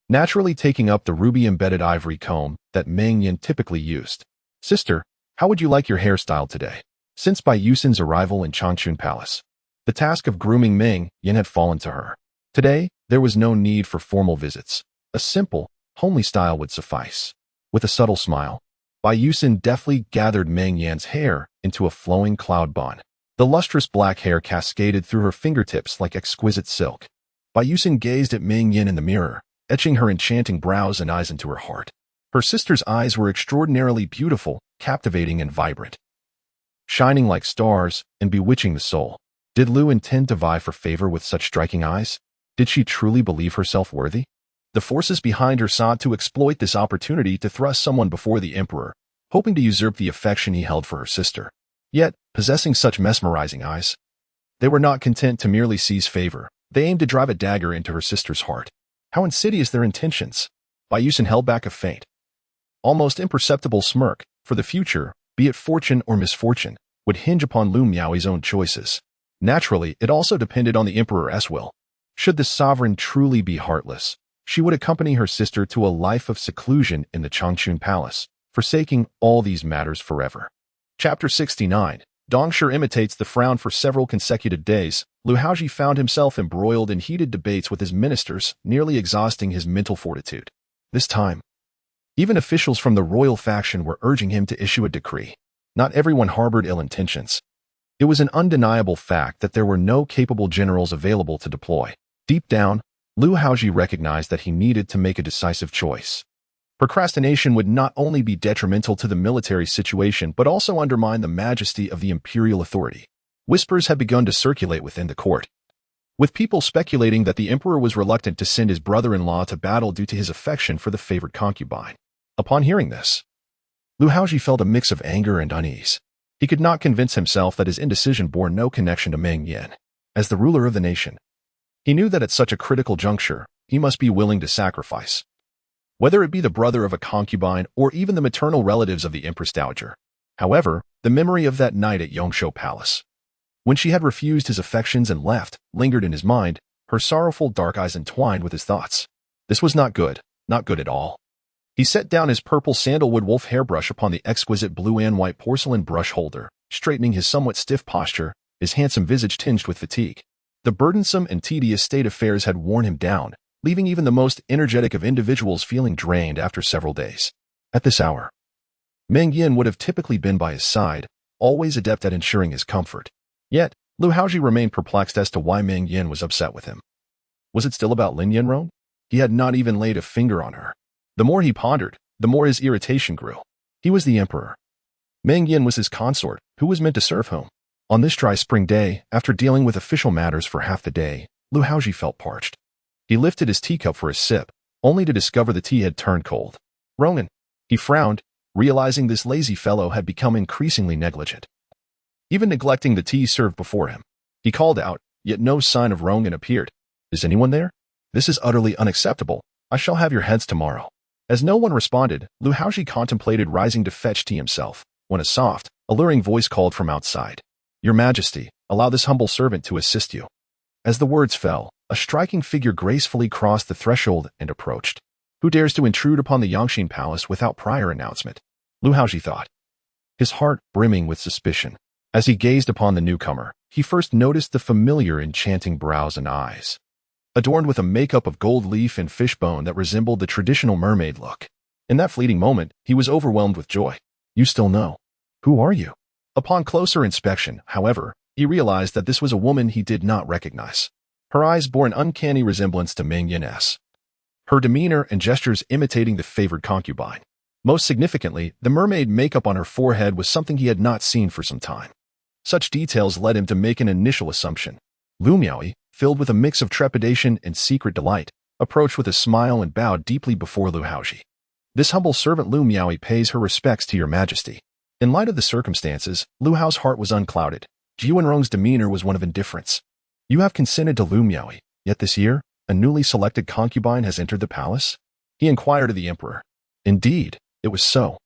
naturally taking up the ruby-embedded ivory comb that Meng Yan typically used. "Sister, how would you like your hairstyle today?" Since Bai Yusin's arrival in Changchun Palace, the task of grooming Meng Yan had fallen to her. Today, there was no need for formal visits. A simple, homely style would suffice. With a subtle smile, Bai Yusin deftly gathered Meng Yan's hair into a flowing cloud bun. The lustrous black hair cascaded through her fingertips like exquisite silk. Bai Yusin gazed at Meng Yan in the mirror, etching her enchanting brows and eyes into her heart. Her sister's eyes were extraordinarily beautiful, captivating and vibrant, shining like stars and bewitching the soul. Did Lu intend to vie for favor with such striking eyes? Did she truly believe herself worthy? The forces behind her sought to exploit this opportunity to thrust someone before the emperor, hoping to usurp the affection he held for her sister. Yet, possessing such mesmerizing eyes, they were not content to merely seize favor. They aimed to drive a dagger into her sister's heart. How insidious their intentions! Bai Yusin held back a faint, almost imperceptible smirk. For the future, be it fortune or misfortune, would hinge upon Lu Miaoi's own choices. Naturally, it also depended on the emperor's will. Should the sovereign truly be heartless, she would accompany her sister to a life of seclusion in the Changchun Palace, forsaking all these matters forever. Chapter 69. Dongshi imitates the frown. For several consecutive days, Lu Haozhi found himself embroiled in heated debates with his ministers, nearly exhausting his mental fortitude. This time, even officials from the royal faction were urging him to issue a decree. Not everyone harbored ill intentions. It was an undeniable fact that there were no capable generals available to deploy. Deep down, Lu Haozhi recognized that he needed to make a decisive choice. Procrastination would not only be detrimental to the military situation but also undermine the majesty of the imperial authority. Whispers had begun to circulate within the court, with people speculating that the emperor was reluctant to send his brother-in-law to battle due to his affection for the favored concubine. Upon hearing this, Lu Haozhi felt a mix of anger and unease. He could not convince himself that his indecision bore no connection to Meng Yan. As the ruler of the nation, he knew that at such a critical juncture, he must be willing to sacrifice, whether it be the brother of a concubine or even the maternal relatives of the Empress Dowager. However, the memory of that night at Yongshou Palace, when she had refused his affections and left, lingered in his mind, her sorrowful dark eyes entwined with his thoughts. This was not good at all. He set down his purple sandalwood wolf hairbrush upon the exquisite blue and white porcelain brush holder, straightening his somewhat stiff posture, his handsome visage tinged with fatigue. The burdensome and tedious state of affairs had worn him down, leaving even the most energetic of individuals feeling drained after several days. At this hour, Meng Yan would have typically been by his side, always adept at ensuring his comfort. Yet, Lu Haozhi remained perplexed as to why Meng Yan was upset with him. Was it still about Lin Yanrong? He had not even laid a finger on her. The more he pondered, the more his irritation grew. He was the emperor. Meng Yan was his consort, who was meant to serve whom? On this dry spring day, after dealing with official matters for half the day, Lu Haozhi felt parched. He lifted his teacup for a sip, only to discover the tea had turned cold. Ronan. He frowned, realizing this lazy fellow had become increasingly negligent, even neglecting the tea served before him. He called out, yet no sign of Ronan appeared. Is anyone there? This is utterly unacceptable. I shall have your heads tomorrow. As no one responded, Lu Haozhi contemplated rising to fetch tea himself, when a soft, alluring voice called from outside. Your Majesty, allow this humble servant to assist you. As the words fell, a striking figure gracefully crossed the threshold and approached. Who dares to intrude upon the Yongxin Palace without prior announcement? Lu Haozhi thought, his heart brimming with suspicion. As he gazed upon the newcomer, he first noticed the familiar enchanting brows and eyes, adorned with a makeup of gold leaf and fishbone that resembled the traditional mermaid look. In that fleeting moment, he was overwhelmed with joy. You still know. Who are you? Upon closer inspection, however, he realized that this was a woman he did not recognize. Her eyes bore an uncanny resemblance to Meng Yan's, her demeanor and gestures imitating the favored concubine. Most significantly, the mermaid makeup on her forehead was something he had not seen for some time. Such details led him to make an initial assumption. Lu Miaoyi, filled with a mix of trepidation and secret delight, approached with a smile and bowed deeply before Lu Haozhi. This humble servant Lu Miaoyi pays her respects to your majesty. In light of the circumstances, Lu Hao's heart was unclouded. Jiu Wenrong's demeanor was one of indifference. You have consented to Lu Miaoyi, yet this year, a newly selected concubine has entered the palace? He inquired of the emperor. Indeed, it was so.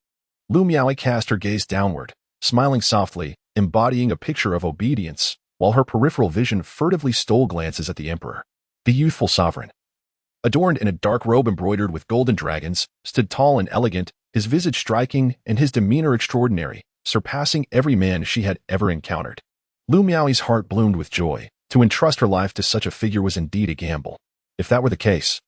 Lu Miaoyi cast her gaze downward, smiling softly, embodying a picture of obedience, while her peripheral vision furtively stole glances at the emperor. The youthful sovereign, adorned in a dark robe embroidered with golden dragons, stood tall and elegant, his visage striking and his demeanor extraordinary, surpassing every man she had ever encountered. Lu Miaoyi's heart bloomed with joy. To entrust her life to such a figure was indeed a gamble. If that were the case,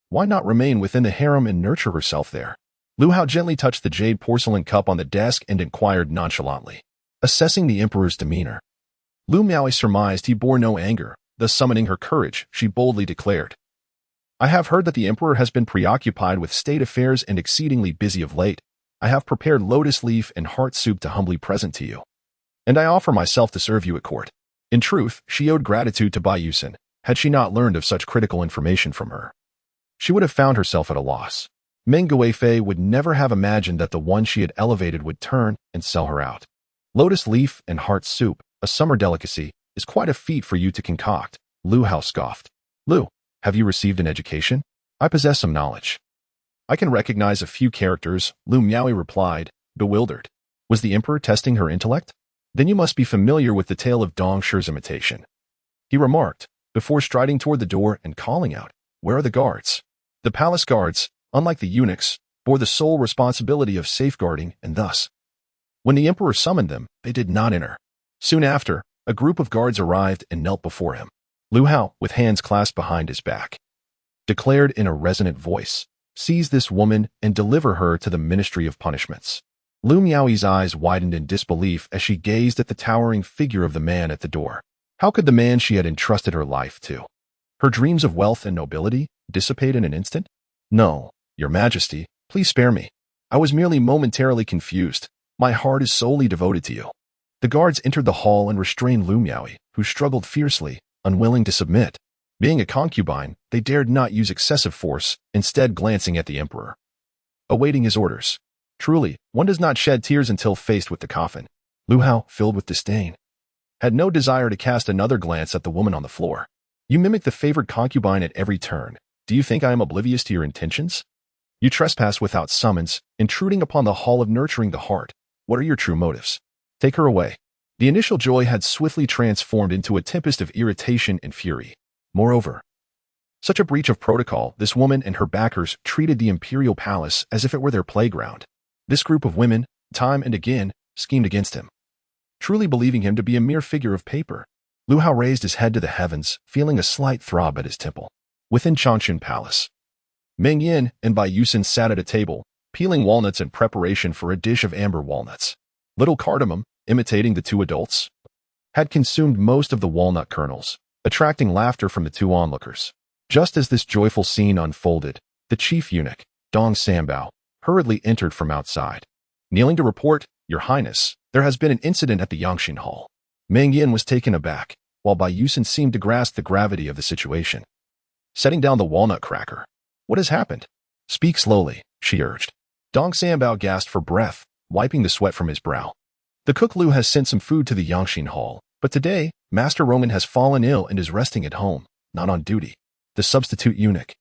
why not remain within the harem and nurture herself there? Lu Hao gently touched the jade porcelain cup on the desk and inquired nonchalantly, assessing the emperor's demeanor. Lu Miaoyi surmised he bore no anger, thus summoning her courage, she boldly declared. I have heard that the emperor has been preoccupied with state affairs and exceedingly busy of late. I have prepared lotus leaf and heart soup to humbly present to you, and I offer myself to serve you at court. In truth, she owed gratitude to Bai Yusen. Had she not learned of such critical information from her, she would have found herself at a loss. Meng Guifei would never have imagined that the one she had elevated would turn and sell her out. Lotus leaf and heart soup, a summer delicacy, is quite a feat for you to concoct, Lu Hao scoffed. Lu, have you received an education? I possess some knowledge. I can recognize a few characters, Lu Miaoyi replied, bewildered. Was the emperor testing her intellect? Then you must be familiar with the tale of Dong Shi's imitation, he remarked, before striding toward the door and calling out, where are the guards? The palace guards, unlike the eunuchs, bore the sole responsibility of safeguarding, and thus, when the emperor summoned them, they did not enter. Soon after, a group of guards arrived and knelt before him. Lu Hao, with hands clasped behind his back, declared in a resonant voice, seize this woman and deliver her to the Ministry of Punishments. Lu Miaoyi's eyes widened in disbelief as she gazed at the towering figure of the man at the door. How could the man she had entrusted her life to, her dreams of wealth and nobility, dissipate in an instant? No, your majesty, please spare me. I was merely momentarily confused. My heart is solely devoted to you. The guards entered the hall and restrained Lu Miaoyi, who struggled fiercely, unwilling to submit. Being a concubine, they dared not use excessive force, instead glancing at the emperor, awaiting his orders. Truly, one does not shed tears until faced with the coffin. Lu Hao, filled with disdain, had no desire to cast another glance at the woman on the floor. You mimic the favored concubine at every turn. Do you think I am oblivious to your intentions? You trespass without summons, intruding upon the hall of nurturing the heart. What are your true motives? Take her away. The initial joy had swiftly transformed into a tempest of irritation and fury. Moreover, such a breach of protocol, this woman and her backers treated the Imperial Palace as if it were their playground. This group of women, time and again, schemed against him, truly believing him to be a mere figure of paper. Lu Hao raised his head to the heavens, feeling a slight throb at his temple. Within Changchun Palace, Meng Yan and Bai Yusin sat at a table, peeling walnuts in preparation for a dish of amber walnuts. Little cardamom, imitating the two adults, had consumed most of the walnut kernels, attracting laughter from the two onlookers. Just as this joyful scene unfolded, the chief eunuch, Dong Sanbao, hurriedly entered from outside. Kneeling to report, Your Highness, there has been an incident at the Yangxin Hall. Meng Yan was taken aback, while Bai Yusin seemed to grasp the gravity of the situation. Setting down the walnut cracker. What has happened? Speak slowly, she urged. Dong Sanbao gasped for breath, wiping the sweat from his brow. The cook Lu has sent some food to the Yangxin Hall, but today, Master Roman has fallen ill and is resting at home, not on duty. The substitute eunuch,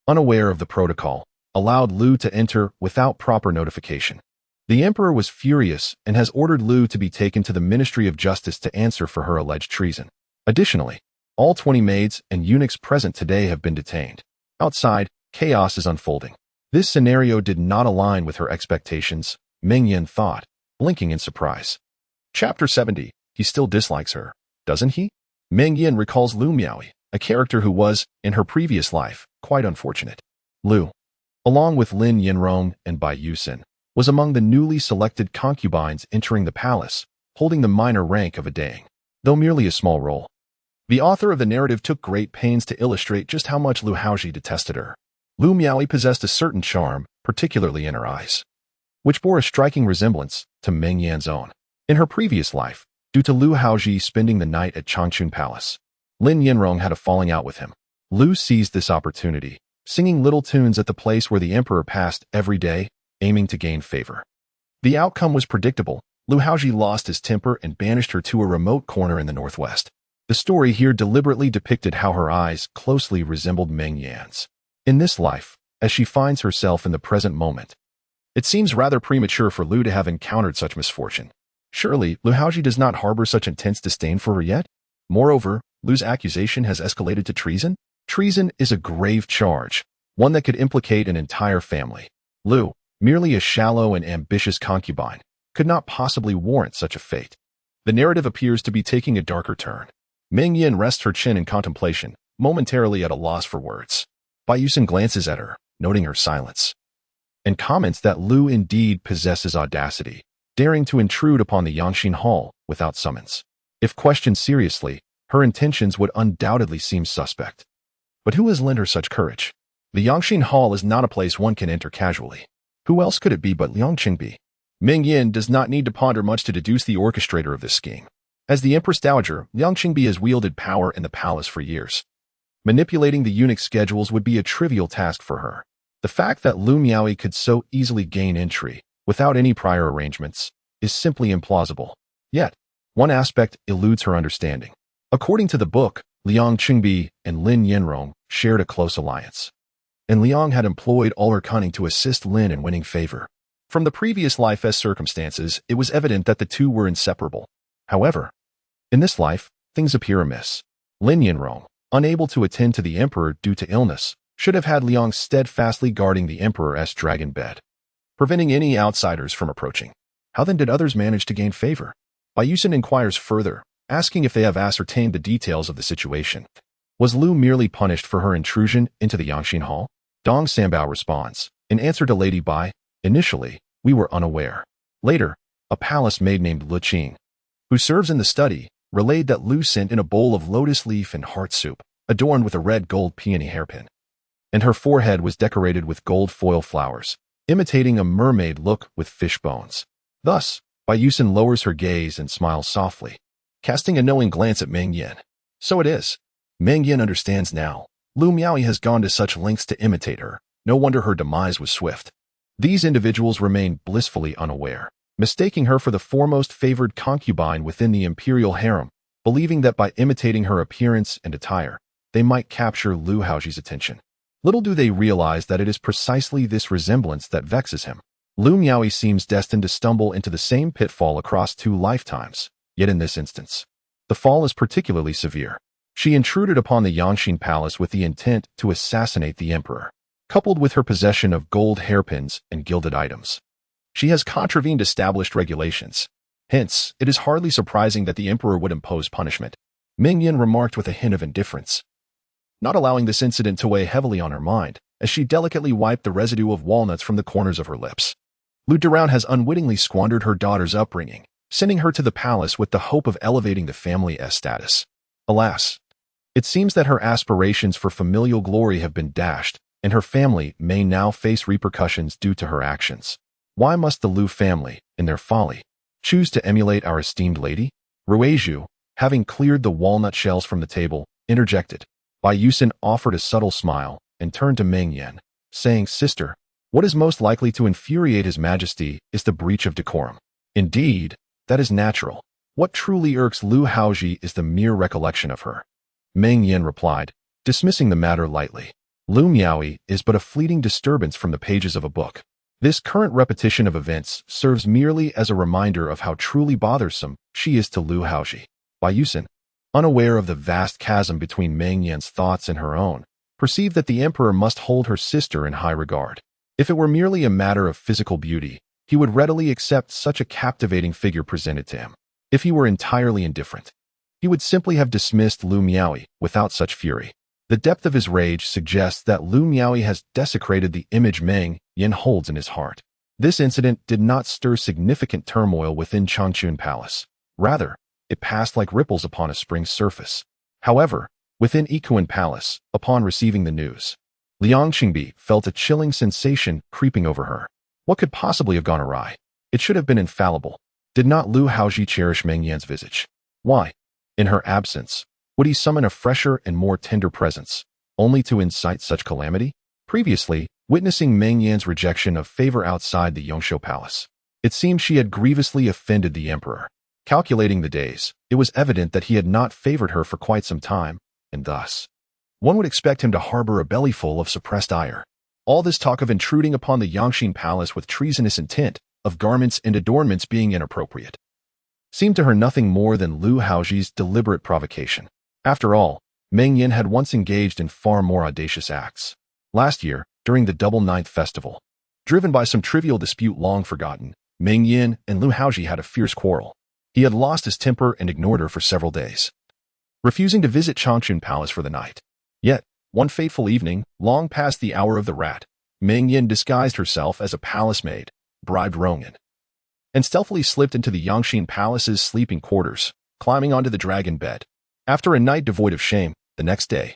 unaware of the protocol, allowed Lu to enter without proper notification. The emperor was furious and has ordered Lu to be taken to the Ministry of Justice to answer for her alleged treason. Additionally, all 20 maids and eunuchs present today have been detained. Outside, chaos is unfolding. This scenario did not align with her expectations, Meng Yan thought, blinking in surprise. Chapter 70. He still dislikes her, doesn't he? Meng Yan recalls Lu Miaoyi, a character who was, in her previous life, quite unfortunate. Lu, along with Lin Yinrong and Bai Yusin, was among the newly selected concubines entering the palace, holding the minor rank of a dang, though merely a small role. The author of the narrative took great pains to illustrate just how much Lu Haozhi detested her. Lu Miaoyi possessed a certain charm, particularly in her eyes, which bore a striking resemblance to Meng Yan's own. In her previous life, due to Lu Haozhi spending the night at Changchun Palace, Lin Yinrong had a falling out with him. Lu seized this opportunity, singing little tunes at the place where the emperor passed every day, aiming to gain favor. The outcome was predictable. Lu Haozhi lost his temper and banished her to a remote corner in the northwest. The story here deliberately depicted how her eyes closely resembled Meng Yan's. In this life, as she finds herself in the present moment, it seems rather premature for Lu to have encountered such misfortune. Surely, Lu Haozhi does not harbor such intense disdain for her yet? Moreover, Lu's accusation has escalated to treason? Treason is a grave charge, one that could implicate an entire family. Lu, merely a shallow and ambitious concubine, could not possibly warrant such a fate. The narrative appears to be taking a darker turn. Meng Yan rests her chin in contemplation, momentarily at a loss for words. Bai Yusin glances at her, noting her silence, and comments that Lu indeed possesses audacity, daring to intrude upon the Yangxin Hall without summons. If questioned seriously, her intentions would undoubtedly seem suspect. But who has lent her such courage? The Yangxin Hall is not a place one can enter casually. Who else could it be but Liang Qingbi? Meng Yan does not need to ponder much to deduce the orchestrator of this scheme. As the Empress Dowager, Liang Qingbi has wielded power in the palace for years. Manipulating the eunuch schedules would be a trivial task for her. The fact that Lu Miaoyi could so easily gain entry, without any prior arrangements, is simply implausible. Yet, one aspect eludes her understanding. According to the book, Liang Qingbi and Lin Yinrong shared a close alliance, and Liang had employed all her cunning to assist Lin in winning favor. From the previous life's circumstances, it was evident that the two were inseparable. However, in this life, things appear amiss. Lin Yinrong, unable to attend to the emperor due to illness, should have had Liang steadfastly guarding the emperor's dragon bed, preventing any outsiders from approaching. How then did others manage to gain favor? Bai Yusin inquires further, asking if they have ascertained the details of the situation. Was Lu merely punished for her intrusion into the Yangxin Hall? Dong Sanbao responds, in answer to Lady Bai, initially, we were unaware. Later, a palace maid named Lu Qing, who serves in the study, relayed that Lu sent in a bowl of lotus leaf and heart soup, adorned with a red gold peony hairpin, and her forehead was decorated with gold foil flowers, imitating a mermaid look with fish bones. Thus, Bai Yusin lowers her gaze and smiles softly, casting a knowing glance at Meng Yan. So it is. Meng Yan understands now. Lu Miaoyi has gone to such lengths to imitate her. No wonder her demise was swift. These individuals remained blissfully unaware, mistaking her for the foremost favored concubine within the imperial harem, believing that by imitating her appearance and attire, they might capture Lu Haozhi's attention. Little do they realize that it is precisely this resemblance that vexes him. Lu Miaoyi seems destined to stumble into the same pitfall across 2 lifetimes, yet in this instance, the fall is particularly severe. She intruded upon the Yangxin Palace with the intent to assassinate the emperor, coupled with her possession of gold hairpins and gilded items. She has contravened established regulations. Hence, it is hardly surprising that the emperor would impose punishment. Meng Yan remarked with a hint of indifference, not allowing this incident to weigh heavily on her mind, as she delicately wiped the residue of walnuts from the corners of her lips. Lu Duran has unwittingly squandered her daughter's upbringing, sending her to the palace with the hope of elevating the family's status. Alas, it seems that her aspirations for familial glory have been dashed, and her family may now face repercussions due to her actions. Why must the Lu family, in their folly, choose to emulate our esteemed lady? Ruizhu, having cleared the walnut shells from the table, interjected. Bai Yusin offered a subtle smile and turned to Meng Yan, saying, "Sister, what is most likely to infuriate His Majesty is the breach of decorum. Indeed, that is natural. What truly irks Lu Haozhi is the mere recollection of her." Meng Yan replied, dismissing the matter lightly. Lu Miaoyi is but a fleeting disturbance from the pages of a book. This current repetition of events serves merely as a reminder of how truly bothersome she is to Lu Haozhi. Bai Yusin, unaware of the vast chasm between Meng Yan's thoughts and her own, perceived that the emperor must hold her sister in high regard. If it were merely a matter of physical beauty, he would readily accept such a captivating figure presented to him. If he were entirely indifferent, he would simply have dismissed Lu Miaoyi without such fury. The depth of his rage suggests that Lu Miaoyi has desecrated the image Meng Yan holds in his heart. This incident did not stir significant turmoil within Changchun Palace. Rather, it passed like ripples upon a spring's surface. However, within Ikuan Palace, upon receiving the news, Liang Qingbi felt a chilling sensation creeping over her. What could possibly have gone awry? It should have been infallible. Did not Lu Haozhi cherish Meng Yan's visage? Why, in her absence, would he summon a fresher and more tender presence, only to incite such calamity? Previously, witnessing Meng Yan's rejection of favor outside the Yongshou Palace, it seemed she had grievously offended the emperor. Calculating the days, it was evident that he had not favored her for quite some time, and thus, one would expect him to harbor a bellyful of suppressed ire. All this talk of intruding upon the Yangxin Palace with treasonous intent, of garments and adornments being inappropriate, seemed to her nothing more than Lu Haozhi's deliberate provocation. After all, Meng Yan had once engaged in far more audacious acts. Last year, during the Double Ninth Festival, driven by some trivial dispute long forgotten, Meng Yan and Lu Haozhi had a fierce quarrel. He had lost his temper and ignored her for several days, refusing to visit Changchun Palace for the night. Yet, one fateful evening, long past the hour of the rat, Meng Yan disguised herself as a palace maid, bribed Rongan, and stealthily slipped into the Yangxin Palace's sleeping quarters, climbing onto the dragon bed. After a night devoid of shame, the next day,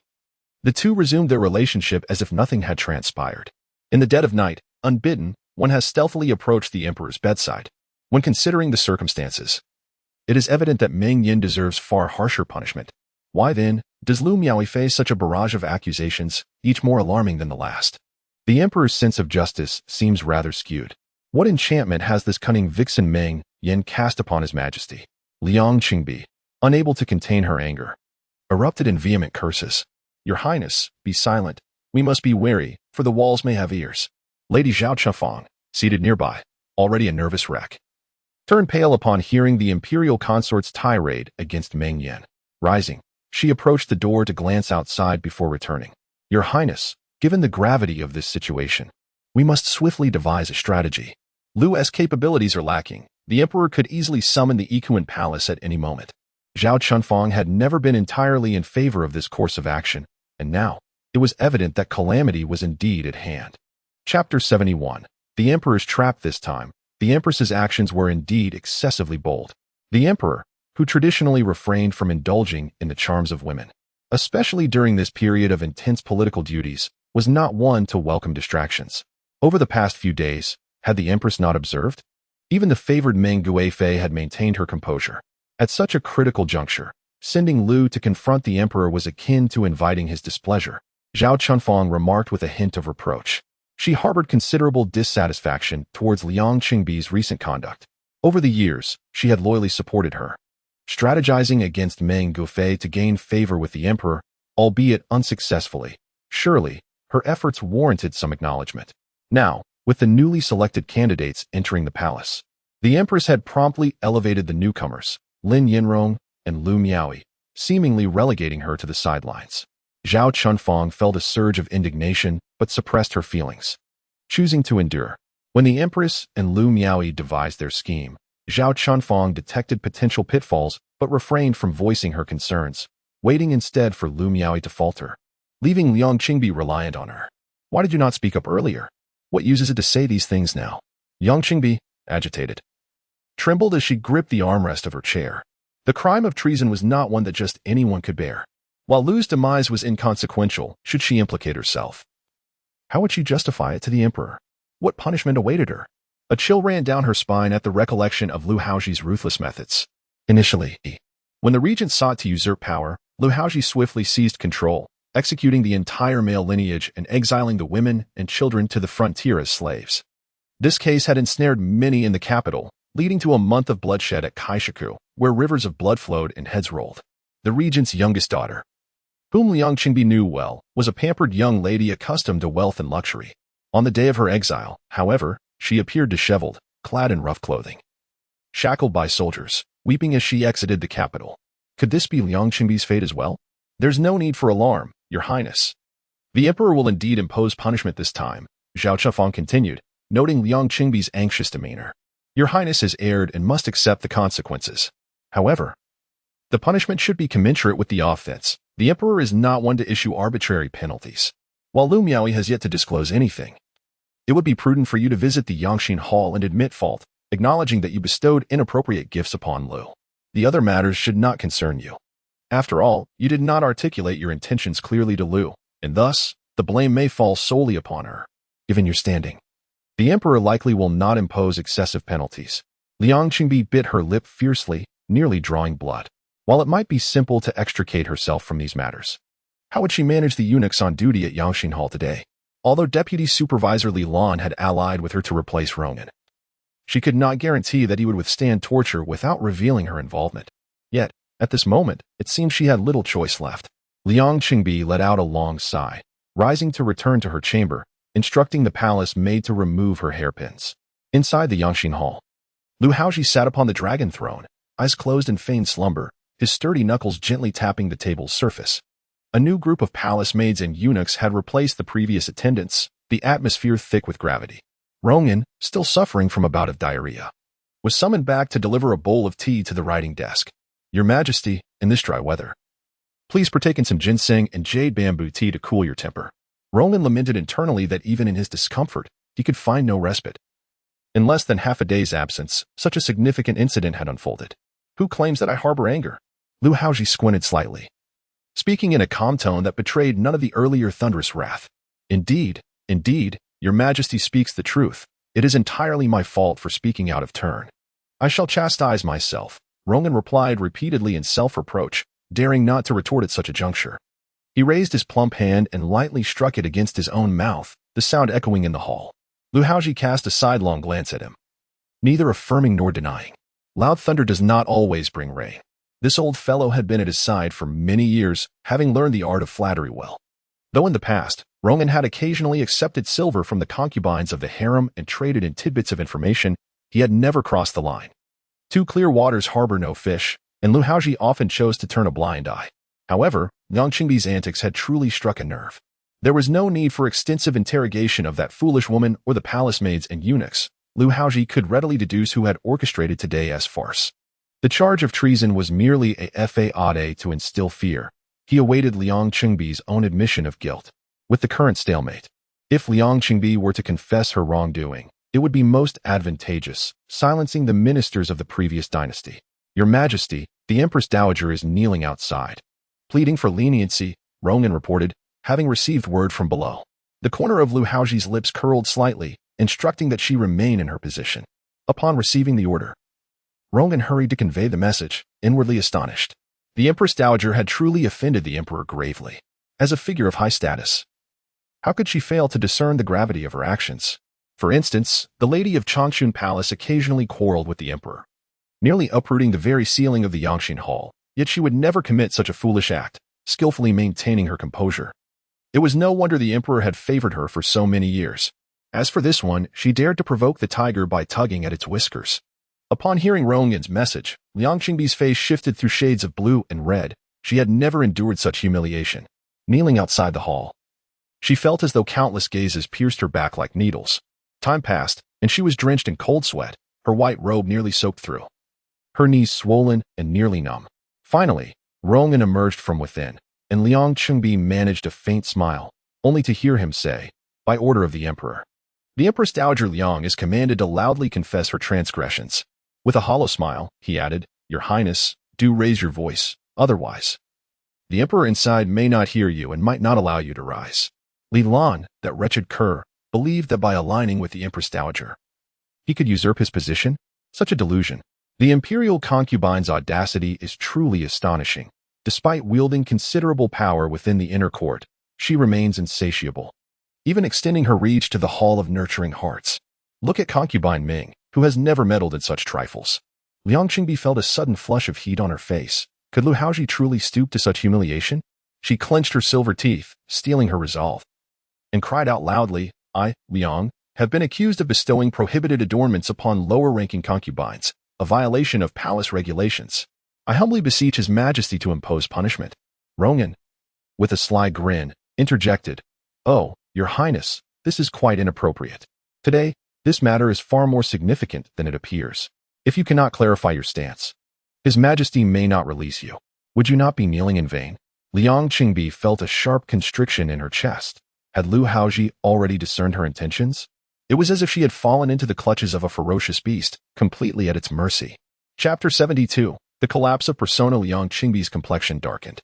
the two resumed their relationship as if nothing had transpired. In the dead of night, unbidden, one has stealthily approached the emperor's bedside. When considering the circumstances, it is evident that Meng Yan deserves far harsher punishment. Why then does Lu Miaoyi face such a barrage of accusations, each more alarming than the last? The emperor's sense of justice seems rather skewed. What enchantment has this cunning vixen Meng Yan cast upon His Majesty? Liang Qingbi, unable to contain her anger, erupted in vehement curses. "Your Highness, be silent. We must be wary, for the walls may have ears." Lady Zhao Chufang, seated nearby, already a nervous wreck, turned pale upon hearing the Imperial consort's tirade against Meng Yan. Rising, she approached the door to glance outside before returning. "Your Highness, given the gravity of this situation, we must swiftly devise a strategy. Lu's capabilities are lacking. The Emperor could easily summon the Ikuan Palace at any moment." Zhao Chunfang had never been entirely in favor of this course of action, and now, it was evident that calamity was indeed at hand. Chapter 71. The Emperor's Trap. This time, the Empress's actions were indeed excessively bold. The Emperor, who traditionally refrained from indulging in the charms of women, especially during this period of intense political duties, was not one to welcome distractions. Over the past few days, had the Empress not observed? Even the favored Meng Guifei had maintained her composure. At such a critical juncture, sending Lu to confront the Emperor was akin to inviting his displeasure. Zhao Chunfang remarked with a hint of reproach. She harbored considerable dissatisfaction towards Liang Qingbi's recent conduct. Over the years, she had loyally supported her, strategizing against Meng Guofei to gain favor with the emperor, albeit unsuccessfully. Surely, her efforts warranted some acknowledgement. Now, with the newly selected candidates entering the palace, the empress had promptly elevated the newcomers, Lin Yinrong and Lu Miaoi, seemingly relegating her to the sidelines. Zhao Chunfang felt a surge of indignation but suppressed her feelings, choosing to endure. When the empress and Lu Miaoi devised their scheme, Zhao Chunfang detected potential pitfalls but refrained from voicing her concerns, waiting instead for Lu Miaoi to falter, leaving Liang Qingbi reliant on her. Why did you not speak up earlier? What use is it to say these things now? Liang Qingbi, agitated, trembled as she gripped the armrest of her chair. The crime of treason was not one that just anyone could bear. While Lu's demise was inconsequential, should she implicate herself? How would she justify it to the emperor? What punishment awaited her? A chill ran down her spine at the recollection of Lu Haozhi's ruthless methods. Initially, when the regent sought to usurp power, Lu Haozhi swiftly seized control, executing the entire male lineage and exiling the women and children to the frontier as slaves. This case had ensnared many in the capital, leading to a month of bloodshed at Kaishaku, where rivers of blood flowed and heads rolled. The regent's youngest daughter, whom Liang Qingbi knew well, was a pampered young lady accustomed to wealth and luxury. On the day of her exile, however, she appeared disheveled, clad in rough clothing, shackled by soldiers, weeping as she exited the capital. Could this be Liang Qingbi's fate as well? There's no need for alarm, Your Highness. The emperor will indeed impose punishment this time, Zhao Chunfang continued, noting Liang Qingbi's anxious demeanor. Your Highness has erred and must accept the consequences. However, the punishment should be commensurate with the offense. The emperor is not one to issue arbitrary penalties. While Lu Miaoi has yet to disclose anything, it would be prudent for you to visit the Yangshin Hall and admit fault, acknowledging that you bestowed inappropriate gifts upon Lu. The other matters should not concern you. After all, you did not articulate your intentions clearly to Lu, and thus, the blame may fall solely upon her. Given your standing, the emperor likely will not impose excessive penalties. Liang Qingbi bit her lip fiercely, nearly drawing blood. While it might be simple to extricate herself from these matters, how would she manage the eunuchs on duty at Yangshin Hall today? Although Deputy Supervisor Li Lan had allied with her to replace Rongan, she could not guarantee that he would withstand torture without revealing her involvement. Yet, at this moment, it seemed she had little choice left. Liang Qingbi let out a long sigh, rising to return to her chamber, instructing the palace maid to remove her hairpins. Inside the Yangshin Hall, Lu Haozhi sat upon the dragon throne, eyes closed in feigned slumber, his sturdy knuckles gently tapping the table's surface. A new group of palace maids and eunuchs had replaced the previous attendants, the atmosphere thick with gravity. Rongan, still suffering from a bout of diarrhea, was summoned back to deliver a bowl of tea to the writing desk. Your Majesty, in this dry weather, please partake in some ginseng and jade bamboo tea to cool your temper. Rongan lamented internally that even in his discomfort, he could find no respite. In less than half a day's absence, such a significant incident had unfolded. Who claims that I harbor anger? Lu Haozhi squinted slightly, speaking in a calm tone that betrayed none of the earlier thunderous wrath. Indeed, your Majesty speaks the truth. It is entirely my fault for speaking out of turn. I shall chastise myself, Rongan replied repeatedly in self-reproach, daring not to retort at such a juncture. He raised his plump hand and lightly struck it against his own mouth, the sound echoing in the hall. Lu Haozhi cast a sidelong glance at him, neither affirming nor denying. Loud thunder does not always bring rain. This old fellow had been at his side for many years, having learned the art of flattery well. Though in the past, Rongan had occasionally accepted silver from the concubines of the harem and traded in tidbits of information, he had never crossed the line. Two clear waters harbor no fish, and Lu Haozhi often chose to turn a blind eye. However, Liang Qingbi's antics had truly struck a nerve. There was no need for extensive interrogation of that foolish woman or the palace maids and eunuchs. Lu Haozhi could readily deduce who had orchestrated today's farce. The charge of treason was merely a fade to instill fear. He awaited Liang Qingbi's own admission of guilt. With the current stalemate, if Liang Qingbi were to confess her wrongdoing, it would be most advantageous, silencing the ministers of the previous dynasty. Your Majesty, the Empress Dowager is kneeling outside, pleading for leniency, Rongan reported, having received word from below. The corner of Lu Haozhi's lips curled slightly, instructing that she remain in her position. Upon receiving the order, Rongan hurried to convey the message, inwardly astonished. The Empress Dowager had truly offended the emperor gravely. As a figure of high status, How could she fail to discern the gravity of her actions? For instance, the lady of Changchun Palace occasionally quarreled with the emperor, nearly uprooting the very ceiling of the Yangxin Hall, yet she would never commit such a foolish act, skillfully maintaining her composure. It was no wonder the emperor had favored her for so many years. As for this one, she dared to provoke the tiger by tugging at its whiskers. Upon hearing Rongyan's message, Liang Qingbi's face shifted through shades of blue and red. She had never endured such humiliation. Kneeling outside the hall, she felt as though countless gazes pierced her back like needles. Time passed, and she was drenched in cold sweat, her white robe nearly soaked through, her knees swollen and nearly numb. Finally, Rongyan emerged from within, and Liang Qingbi managed a faint smile, only to hear him say, "By order of the emperor." The Empress Dowager Liang is commanded to loudly confess her transgressions. With a hollow smile, he added, "Your Highness, do raise your voice, otherwise the emperor inside may not hear you and might not allow you to rise." Li Lan, that wretched cur, believed that by aligning with the Empress Dowager, he could usurp his position? Such a delusion. The imperial concubine's audacity is truly astonishing. Despite wielding considerable power within the inner court, she remains insatiable, even extending her reach to the Hall of Nurturing Hearts. Look at concubine Meng, who has never meddled in such trifles. Liang Qingbi felt a sudden flush of heat on her face. Could Lu Haozhi truly stoop to such humiliation? She clenched her silver teeth, steeling her resolve, and cried out loudly, "I, Liang, have been accused of bestowing prohibited adornments upon lower-ranking concubines, a violation of palace regulations. I humbly beseech His Majesty to impose punishment." Rongyan, with a sly grin, interjected, "Oh, Your Highness, this is quite inappropriate. Today, this matter is far more significant than it appears. If you cannot clarify your stance, His Majesty may not release you. Would you not be kneeling in vain?" Liang Qingbi felt a sharp constriction in her chest. Had Lu Haozhi already discerned her intentions? It was as if she had fallen into the clutches of a ferocious beast, completely at its mercy. Chapter 72. The collapse of persona. Liang Qingbi's complexion darkened,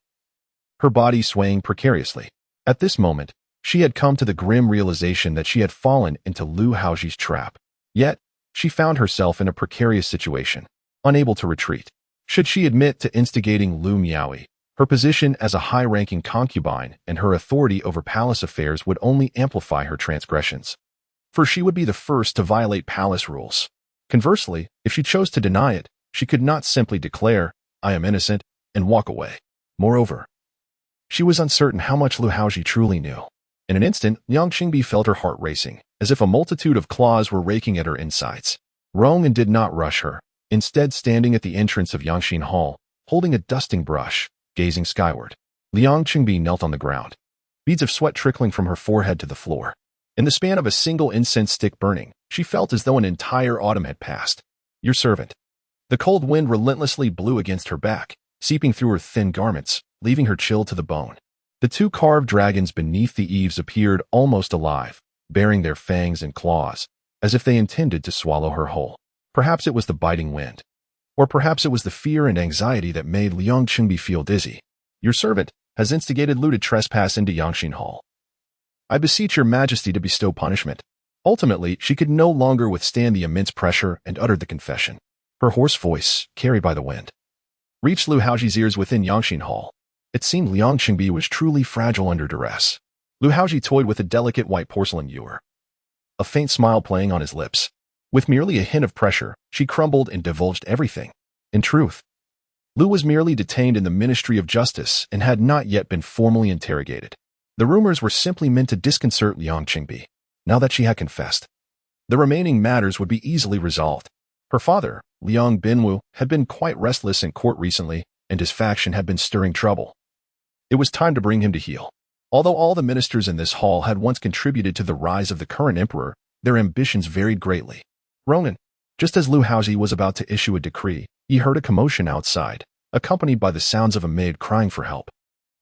her body swaying precariously. At this moment, she had come to the grim realization that she had fallen into Lu Haozhi's trap. Yet, she found herself in a precarious situation, unable to retreat. Should she admit to instigating Lu Miaoyi, her position as a high-ranking concubine and her authority over palace affairs would only amplify her transgressions, for she would be the first to violate palace rules. Conversely, if she chose to deny it, she could not simply declare, "I am innocent," and walk away. Moreover, she was uncertain how much Lu Haozhi truly knew. In an instant, Liang Qingbi felt her heart racing, as if a multitude of claws were raking at her insides. Rongyan did not rush her, instead standing at the entrance of Yangxin Hall, holding a dusting brush, gazing skyward. Liang Qingbi knelt on the ground, beads of sweat trickling from her forehead to the floor. In the span of a single incense stick burning, she felt as though an entire autumn had passed. "Your servant." The cold wind relentlessly blew against her back, seeping through her thin garments, leaving her chilled to the bone. The two carved dragons beneath the eaves appeared almost alive, baring their fangs and claws, as if they intended to swallow her whole. Perhaps it was the biting wind, or perhaps it was the fear and anxiety that made Liang Qingbi feel dizzy. "Your servant has instigated Lu to trespass into Yangxin Hall. I beseech Your Majesty to bestow punishment." Ultimately, she could no longer withstand the immense pressure and uttered the confession. Her hoarse voice, carried by the wind, reached Lu Haozhi's ears within Yangxin Hall. It seemed Liang Qingbi was truly fragile under duress. Lu Haozhi toyed with a delicate white porcelain ewer, a faint smile playing on his lips. With merely a hint of pressure, she crumbled and divulged everything. In truth, Lu was merely detained in the Ministry of Justice and had not yet been formally interrogated. The rumors were simply meant to disconcert Liang Qingbi. Now that she had confessed, the remaining matters would be easily resolved. Her father, Liang Binwu, had been quite restless in court recently, and his faction had been stirring trouble. It was time to bring him to heel. Although all the ministers in this hall had once contributed to the rise of the current emperor, their ambitions varied greatly. Rongyan, just as Lu Haozhi was about to issue a decree, he heard a commotion outside, accompanied by the sounds of a maid crying for help.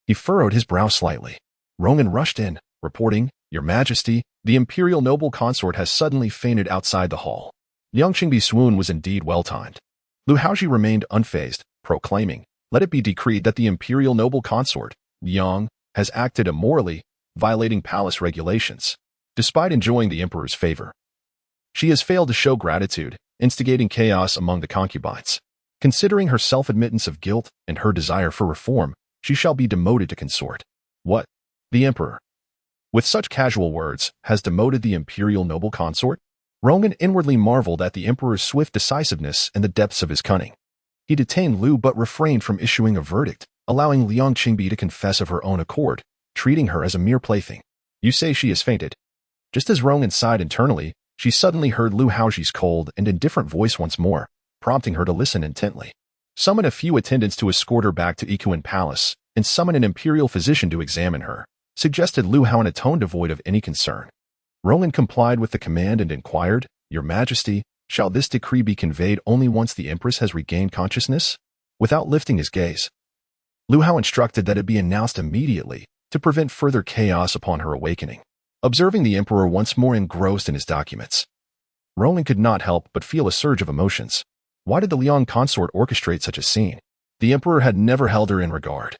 He furrowed his brow slightly. Rongyan rushed in, reporting, "Your Majesty, the Imperial noble consort has suddenly fainted outside the hall." Liang Qingbi's swoon was indeed well-timed. Lu Haozhi remained unfazed, proclaiming, "Let it be decreed that the Imperial noble consort, Liang, has acted immorally, violating palace regulations. Despite enjoying the emperor's favor, she has failed to show gratitude, instigating chaos among the concubines. Considering her self-admittance of guilt and her desire for reform, she shall be demoted to consort." What? The emperor? with such casual words, has demoted the imperial noble consort? Ronan inwardly marveled at the emperor's swift decisiveness and the depths of his cunning. He detained Lu but refrained from issuing a verdict, allowing Liang Qingbi to confess of her own accord, treating her as a mere plaything. You say she has fainted. Just as Ronan sighed internally, she suddenly heard Lu Haozhi's cold and indifferent voice once more, prompting her to listen intently. Summon a few attendants to escort her back to Ikuan Palace, and summon an imperial physician to examine her, suggested Lu Hao in a tone devoid of any concern. Ronan complied with the command and inquired, Your Majesty, shall this decree be conveyed only once the empress has regained consciousness? Without lifting his gaze, Lu Hao instructed that it be announced immediately to prevent further chaos upon her awakening. Observing the emperor once more engrossed in his documents, Ronan could not help but feel a surge of emotions. Why did the Liang consort orchestrate such a scene? The emperor had never held her in regard.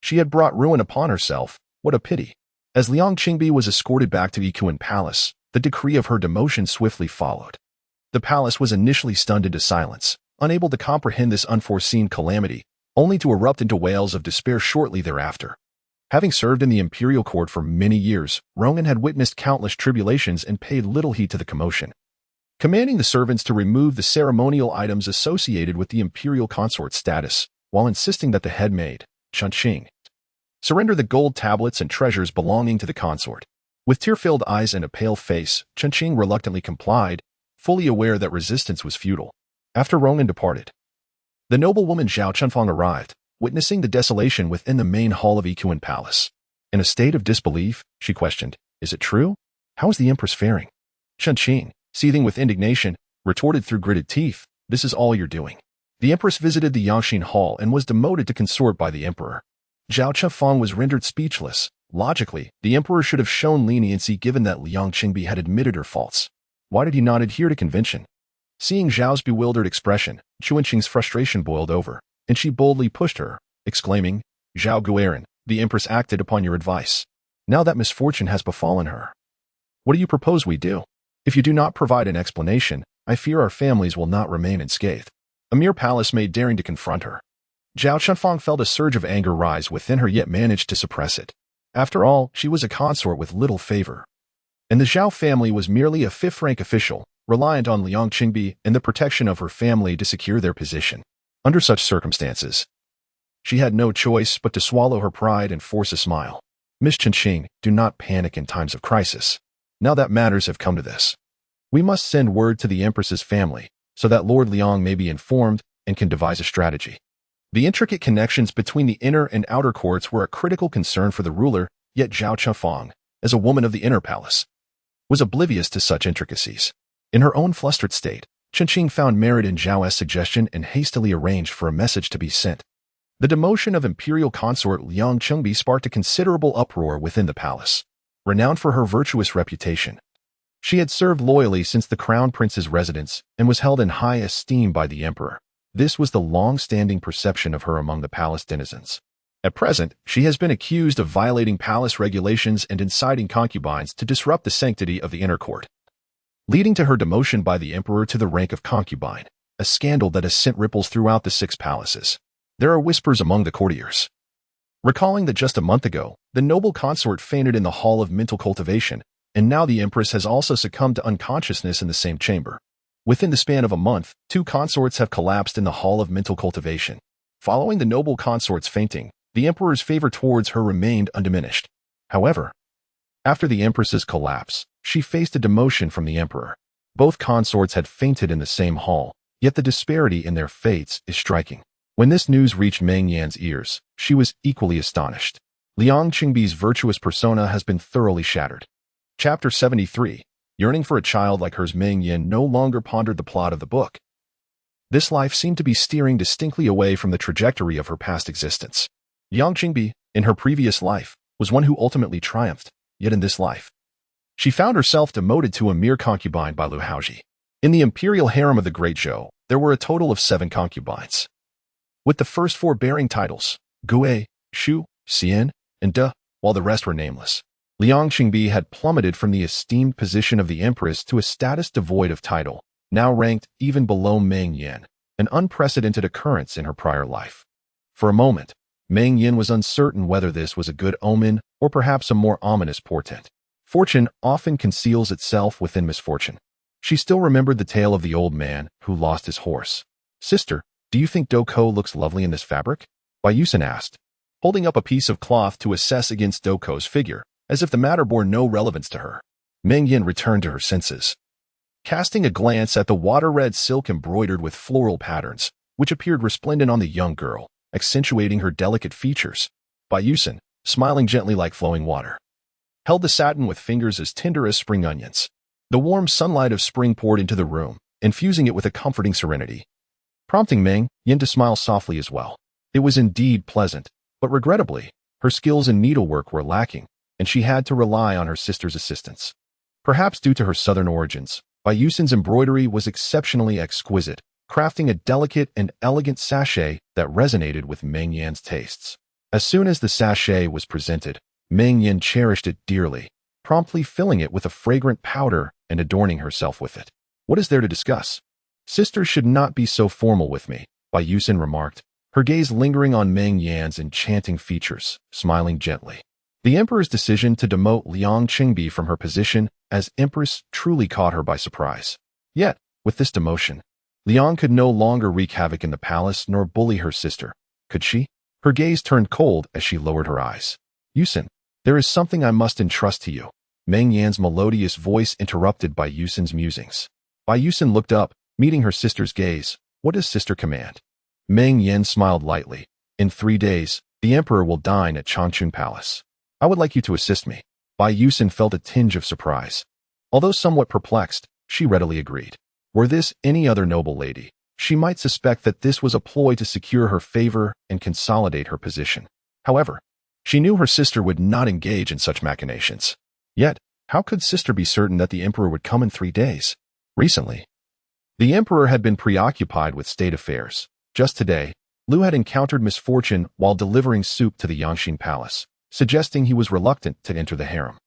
She had brought ruin upon herself. What a pity. As Liang Qingbi was escorted back to Ikuan Palace, the decree of her demotion swiftly followed. The palace was initially stunned into silence, unable to comprehend this unforeseen calamity, only to erupt into wails of despair shortly thereafter. Having served in the imperial court for many years, Ronan had witnessed countless tribulations and paid little heed to the commotion. Commanding the servants to remove the ceremonial items associated with the imperial consort status, while insisting that the head maid, Chunqing, surrender the gold tablets and treasures belonging to the consort. With tear-filled eyes and a pale face, Chunqing reluctantly complied, fully aware that resistance was futile. After Ronan departed, the noblewoman Zhao Chunfang arrived, witnessing the desolation within the main hall of Ikuan Palace. In a state of disbelief, she questioned, Is it true? How is the empress faring? Chunqing, seething with indignation, retorted through gritted teeth, This is all you're doing. The empress visited the Yangxin Hall and was demoted to consort by the emperor. Zhao Chunfang was rendered speechless. Logically, the emperor should have shown leniency given that Liang Qingbi had admitted her faults. Why did he not adhere to convention? Seeing Zhao's bewildered expression, Chunqing's frustration boiled over, and she boldly pushed her, exclaiming, Zhao Guoran, the empress acted upon your advice. Now that misfortune has befallen her. What do you propose we do? If you do not provide an explanation, I fear our families will not remain unscathed. A mere palace maid daring to confront her. Zhao Chunfang felt a surge of anger rise within her yet managed to suppress it. After all, she was a consort with little favor. And the Zhao family was merely a fifth-rank official, reliant on Liang Qingbi and the protection of her family to secure their position. Under such circumstances, she had no choice but to swallow her pride and force a smile. Miss Chunqing, do not panic in times of crisis. Now that matters have come to this, we must send word to the empress's family, so that Lord Liang may be informed and can devise a strategy. The intricate connections between the inner and outer courts were a critical concern for the ruler, yet Zhao Chunfang, as a woman of the inner palace, was oblivious to such intricacies. In her own flustered state, Chunqing found merit in Zhao's suggestion and hastily arranged for a message to be sent. The demotion of imperial consort Liang Qingbi sparked a considerable uproar within the palace. Renowned for her virtuous reputation, she had served loyally since the crown prince's residence and was held in high esteem by the emperor. This was the long-standing perception of her among the palace denizens. At present, she has been accused of violating palace regulations and inciting concubines to disrupt the sanctity of the inner court, leading to her demotion by the emperor to the rank of concubine, a scandal that has sent ripples throughout the 6 palaces. There are whispers among the courtiers, recalling that just a month ago, the noble consort fainted in the hall of mental cultivation, and now the empress has also succumbed to unconsciousness in the same chamber. Within the span of a month, 2 consorts have collapsed in the hall of mental cultivation. Following the noble consort's fainting, the emperor's favor towards her remained undiminished. However, after the empress's collapse, she faced a demotion from the emperor. Both consorts had fainted in the same hall, yet the disparity in their fates is striking. When this news reached Meng Yan's ears, she was equally astonished. Liang Qingbi's virtuous persona has been thoroughly shattered. Chapter 73. Yearning for a child like hers, Meng Yan no longer pondered the plot of the book. This life seemed to be steering distinctly away from the trajectory of her past existence. Liang Qingbi, in her previous life, was one who ultimately triumphed, yet in this life, she found herself demoted to a mere concubine by Lu Haozhi. In the imperial harem of the Great Zhou, there were a total of 7 concubines, with the first 4 bearing titles, Gue, Shu, Xian, and De, while the rest were nameless. Liang Qingbi had plummeted from the esteemed position of the empress to a status devoid of title, now ranked even below Meng Yan, an unprecedented occurrence in her prior life. For a moment, Meng Yan was uncertain whether this was a good omen or perhaps a more ominous portent. Fortune often conceals itself within misfortune. She still remembered the tale of the old man who lost his horse. "Sister, do you think Duku looks lovely in this fabric?" Bayusin asked, holding up a piece of cloth to assess against Doku's figure, as if the matter bore no relevance to her. Meng Yan returned to her senses. Casting a glance at the water-red silk embroidered with floral patterns, which appeared resplendent on the young girl, accentuating her delicate features, Bayusin, smiling gently like flowing water, held the satin with fingers as tender as spring onions. The warm sunlight of spring poured into the room, infusing it with a comforting serenity, prompting Meng Yan to smile softly as well. It was indeed pleasant, but regrettably, her skills in needlework were lacking, and she had to rely on her sister's assistance. Perhaps due to her southern origins, Bayusin's embroidery was exceptionally exquisite, crafting a delicate and elegant sachet that resonated with Meng Yan's tastes. As soon as the sachet was presented, Meng Yan cherished it dearly, promptly filling it with a fragrant powder and adorning herself with it. "What is there to discuss? Sisters should not be so formal with me," Bayusin remarked, her gaze lingering on Meng Yan's enchanting features, smiling gently. The emperor's decision to demote Liang Qingbi from her position as empress truly caught her by surprise. Yet, with this demotion, Liang could no longer wreak havoc in the palace nor bully her sister, could she? Her gaze turned cold as she lowered her eyes. "Yusin, there is something I must entrust to you." Meng Yan's melodious voice interrupted Bayusin's musings. Bayusin looked up, meeting her sister's gaze. "What does sister command?" Meng Yan smiled lightly. "In 3 days, the emperor will dine at Changchun Palace. I would like you to assist me." Bayusin felt a tinge of surprise. Although somewhat perplexed, she readily agreed. Were this any other noble lady, she might suspect that this was a ploy to secure her favor and consolidate her position. However, she knew her sister would not engage in such machinations. Yet, how could sister be certain that the emperor would come in 3 days? Recently, the emperor had been preoccupied with state affairs. Just today, Lu had encountered misfortune while delivering soup to the Yangxin Palace, suggesting he was reluctant to enter the harem.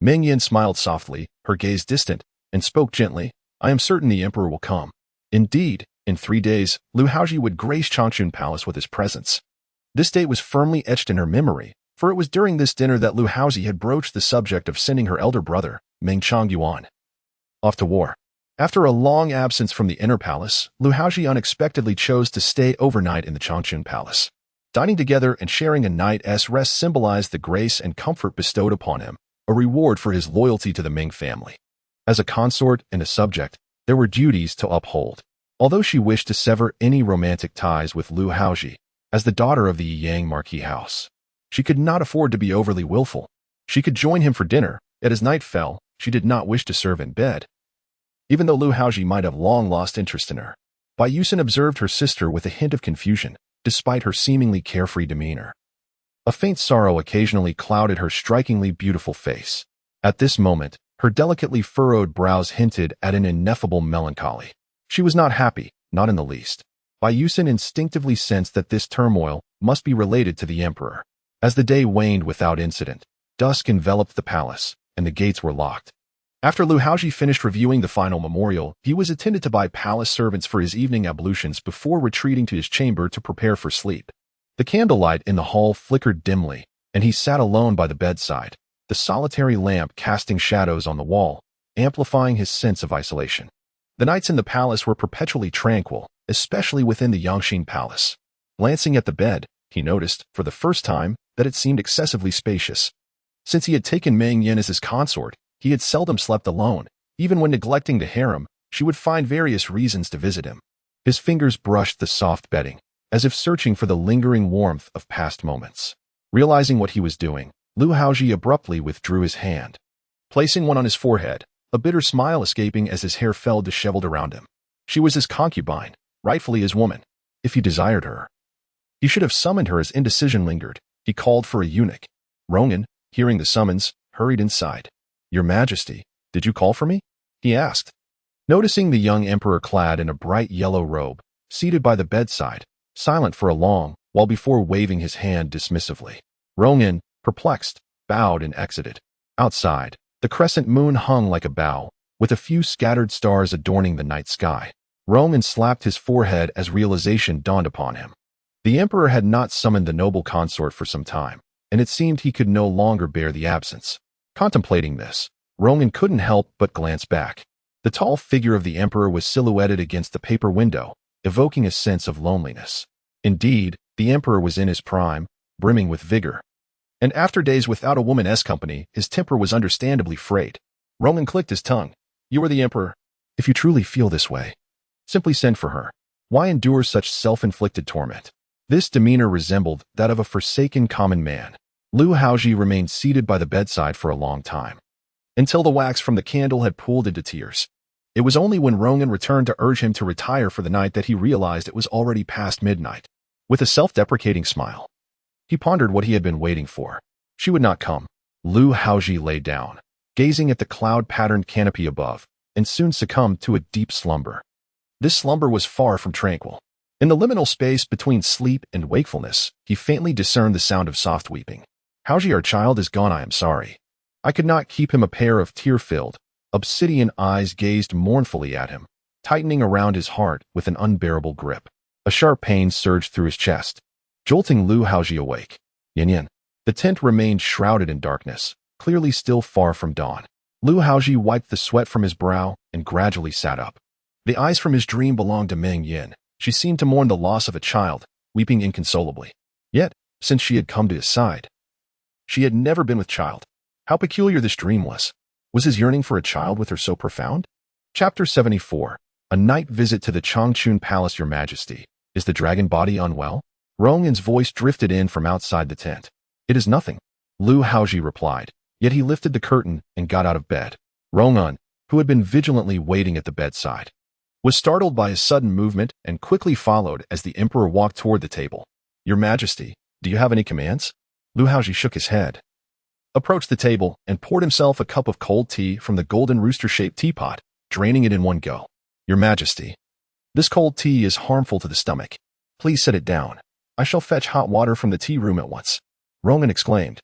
Meng Yan smiled softly, her gaze distant, and spoke gently. "I am certain the emperor will come. Indeed, in 3 days, Lu Haozhi would grace Changchun Palace with his presence." This date was firmly etched in her memory, for it was during this dinner that Lu Haozhi had broached the subject of sending her elder brother, Meng Changyuan, off to war. After a long absence from the inner palace, Lu Haozhi unexpectedly chose to stay overnight in the Changchun Palace. Dining together and sharing a night's rest symbolized the grace and comfort bestowed upon him, a reward for his loyalty to the Ming family. As a consort and a subject, there were duties to uphold. Although she wished to sever any romantic ties with Lu Haozhi, as the daughter of the Yang Marquis house, she could not afford to be overly willful. She could join him for dinner, yet as night fell, she did not wish to serve in bed. Even though Lu Haozhi might have long lost interest in her, Bayusin observed her sister with a hint of confusion, despite her seemingly carefree demeanor. A faint sorrow occasionally clouded her strikingly beautiful face. At this moment, her delicately furrowed brows hinted at an ineffable melancholy. She was not happy, not in the least. Bayusin instinctively sensed that this turmoil must be related to the emperor. As the day waned without incident, dusk enveloped the palace, and the gates were locked. After Lu Haozhi finished reviewing the final memorial, he was attended to by palace servants for his evening ablutions before retreating to his chamber to prepare for sleep. The candlelight in the hall flickered dimly, and he sat alone by the bedside, the solitary lamp casting shadows on the wall, amplifying his sense of isolation. The nights in the palace were perpetually tranquil, especially within the Yangxin Palace. Glancing at the bed, he noticed, for the first time, that it seemed excessively spacious. Since he had taken Meng Yan as his consort, he had seldom slept alone. Even when neglecting the harem, she would find various reasons to visit him. His fingers brushed the soft bedding, as if searching for the lingering warmth of past moments. Realizing what he was doing, Lu Haozhi abruptly withdrew his hand, placing one on his forehead, a bitter smile escaping as his hair fell disheveled around him. She was his concubine, rightfully his woman. If he desired her, he should have summoned her as indecision lingered. He called for a eunuch. Rongan, hearing the summons, hurried inside. "Your Majesty, did you call for me?" he asked. Noticing the young emperor clad in a bright yellow robe, seated by the bedside, silent for a long while before waving his hand dismissively. Rongan, perplexed, bowed and exited. Outside, the crescent moon hung like a bow, with a few scattered stars adorning the night sky. Rongan slapped his forehead as realization dawned upon him. The emperor had not summoned the noble consort for some time, and it seemed he could no longer bear the absence. Contemplating this, Ronan couldn't help but glance back. The tall figure of the emperor was silhouetted against the paper window, evoking a sense of loneliness. Indeed, the emperor was in his prime, brimming with vigor. And after days without a woman's company, his temper was understandably frayed. Ronan clicked his tongue. You are the emperor. If you truly feel this way, simply send for her. Why endure such self-inflicted torment? This demeanor resembled that of a forsaken common man. Lu Haozhi remained seated by the bedside for a long time, until the wax from the candle had pooled into tears. It was only when Ronan returned to urge him to retire for the night that he realized it was already past midnight. With a self-deprecating smile, he pondered what he had been waiting for. She would not come. Lu Haozhi lay down, gazing at the cloud-patterned canopy above, and soon succumbed to a deep slumber. This slumber was far from tranquil. In the liminal space between sleep and wakefulness, he faintly discerned the sound of soft weeping. Haozhi, our child is gone, I am sorry. I could not keep him. A pair of tear-filled, obsidian eyes gazed mournfully at him, tightening around his heart with an unbearable grip. A sharp pain surged through his chest, jolting Lu Haozhi awake. Yan. The tent remained shrouded in darkness, clearly still far from dawn. Lu Haozhi wiped the sweat from his brow and gradually sat up. The eyes from his dream belonged to Meng Yan. She seemed to mourn the loss of a child, weeping inconsolably. Yet, since she had come to his side, she had never been with child. How peculiar this dream was. Was his yearning for a child with her so profound? Chapter 74. A night visit to the Changchun Palace. Your Majesty, is the dragon body unwell? Ronan's voice drifted in from outside the tent. It is nothing, Lu Haozhi replied, yet he lifted the curtain and got out of bed. Ronan, who had been vigilantly waiting at the bedside, was startled by his sudden movement and quickly followed as the emperor walked toward the table. Your Majesty, do you have any commands? Lu Haozhi shook his head, approached the table, and poured himself a cup of cold tea from the golden rooster-shaped teapot, draining it in one go. Your Majesty, this cold tea is harmful to the stomach. Please set it down. I shall fetch hot water from the tea room at once, Ronan exclaimed,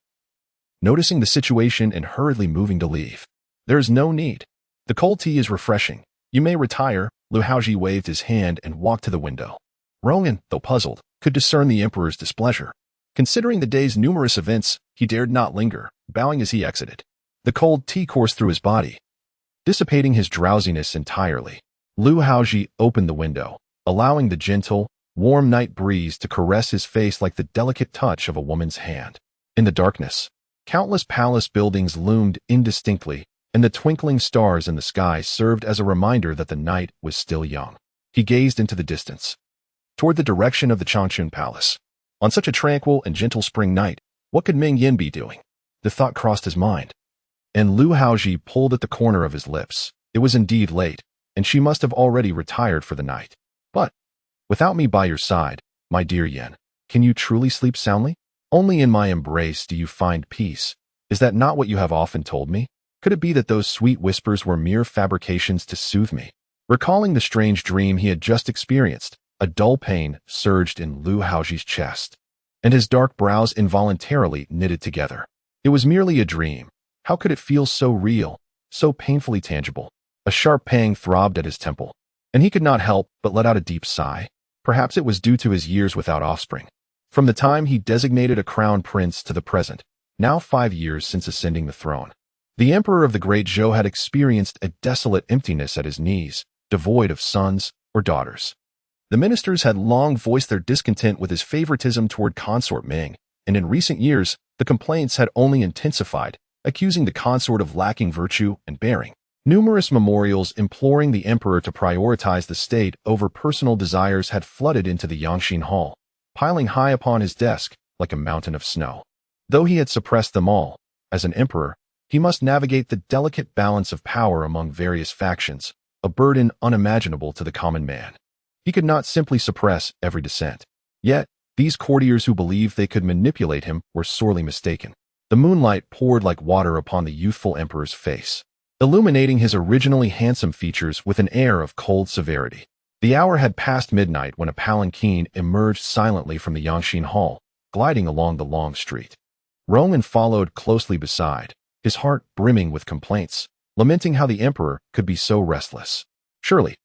noticing the situation and hurriedly moving to leave. There is no need. The cold tea is refreshing. You may retire. Lu Haozhi waved his hand and walked to the window. Ronan, though puzzled, could discern the emperor's displeasure. Considering the day's numerous events, he dared not linger, bowing as he exited. The cold tea coursed through his body, dissipating his drowsiness entirely. Lu Haozhi opened the window, allowing the gentle, warm night breeze to caress his face like the delicate touch of a woman's hand. In the darkness, countless palace buildings loomed indistinctly, and the twinkling stars in the sky served as a reminder that the night was still young. He gazed into the distance, toward the direction of the Changchun Palace. On such a tranquil and gentle spring night, what could Meng Yan be doing? The thought crossed his mind, and Lu Haozhi pulled at the corner of his lips. It was indeed late, and she must have already retired for the night. But, without me by your side, my dear Yan, can you truly sleep soundly? Only in my embrace do you find peace. Is that not what you have often told me? Could it be that those sweet whispers were mere fabrications to soothe me? Recalling the strange dream he had just experienced, a dull pain surged in Lu Haozhi's chest, and his dark brows involuntarily knitted together. It was merely a dream. How could it feel so real, so painfully tangible? A sharp pang throbbed at his temple, and he could not help but let out a deep sigh. Perhaps it was due to his years without offspring. From the time he designated a crown prince to the present, now 5 years since ascending the throne, the emperor of the Great Zhou had experienced a desolate emptiness at his knees, devoid of sons or daughters. The ministers had long voiced their discontent with his favoritism toward consort Meng, and in recent years, the complaints had only intensified, accusing the consort of lacking virtue and bearing. Numerous memorials imploring the emperor to prioritize the state over personal desires had flooded into the Yangxin Hall, piling high upon his desk like a mountain of snow. Though he had suppressed them all, as an emperor, he must navigate the delicate balance of power among various factions, a burden unimaginable to the common man. He could not simply suppress every dissent. Yet, these courtiers who believed they could manipulate him were sorely mistaken. The moonlight poured like water upon the youthful emperor's face, illuminating his originally handsome features with an air of cold severity. The hour had passed midnight when a palanquin emerged silently from the Yangxin Hall, gliding along the long street. Ronan followed closely beside, his heart brimming with complaints, lamenting how the emperor could be so restless. Surely,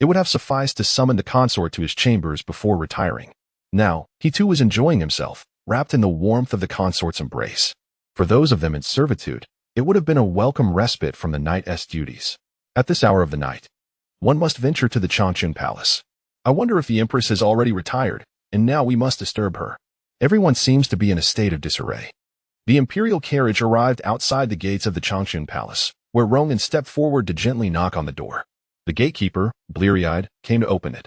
it would have sufficed to summon the consort to his chambers before retiring. Now, he too was enjoying himself, wrapped in the warmth of the consort's embrace. For those of them in servitude, it would have been a welcome respite from the night's duties. At this hour of the night, one must venture to the Changchun Palace. I wonder if the empress has already retired, and now we must disturb her. Everyone seems to be in a state of disarray. The imperial carriage arrived outside the gates of the Changchun Palace, where Ronan stepped forward to gently knock on the door. The gatekeeper, bleary-eyed, came to open it,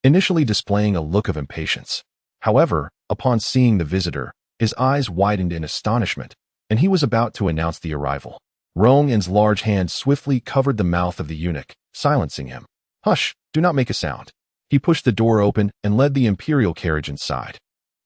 initially displaying a look of impatience. However, upon seeing the visitor, his eyes widened in astonishment, and he was about to announce the arrival. Ronan's large hand swiftly covered the mouth of the eunuch, silencing him. "Hush, do not make a sound." He pushed the door open and led the imperial carriage inside.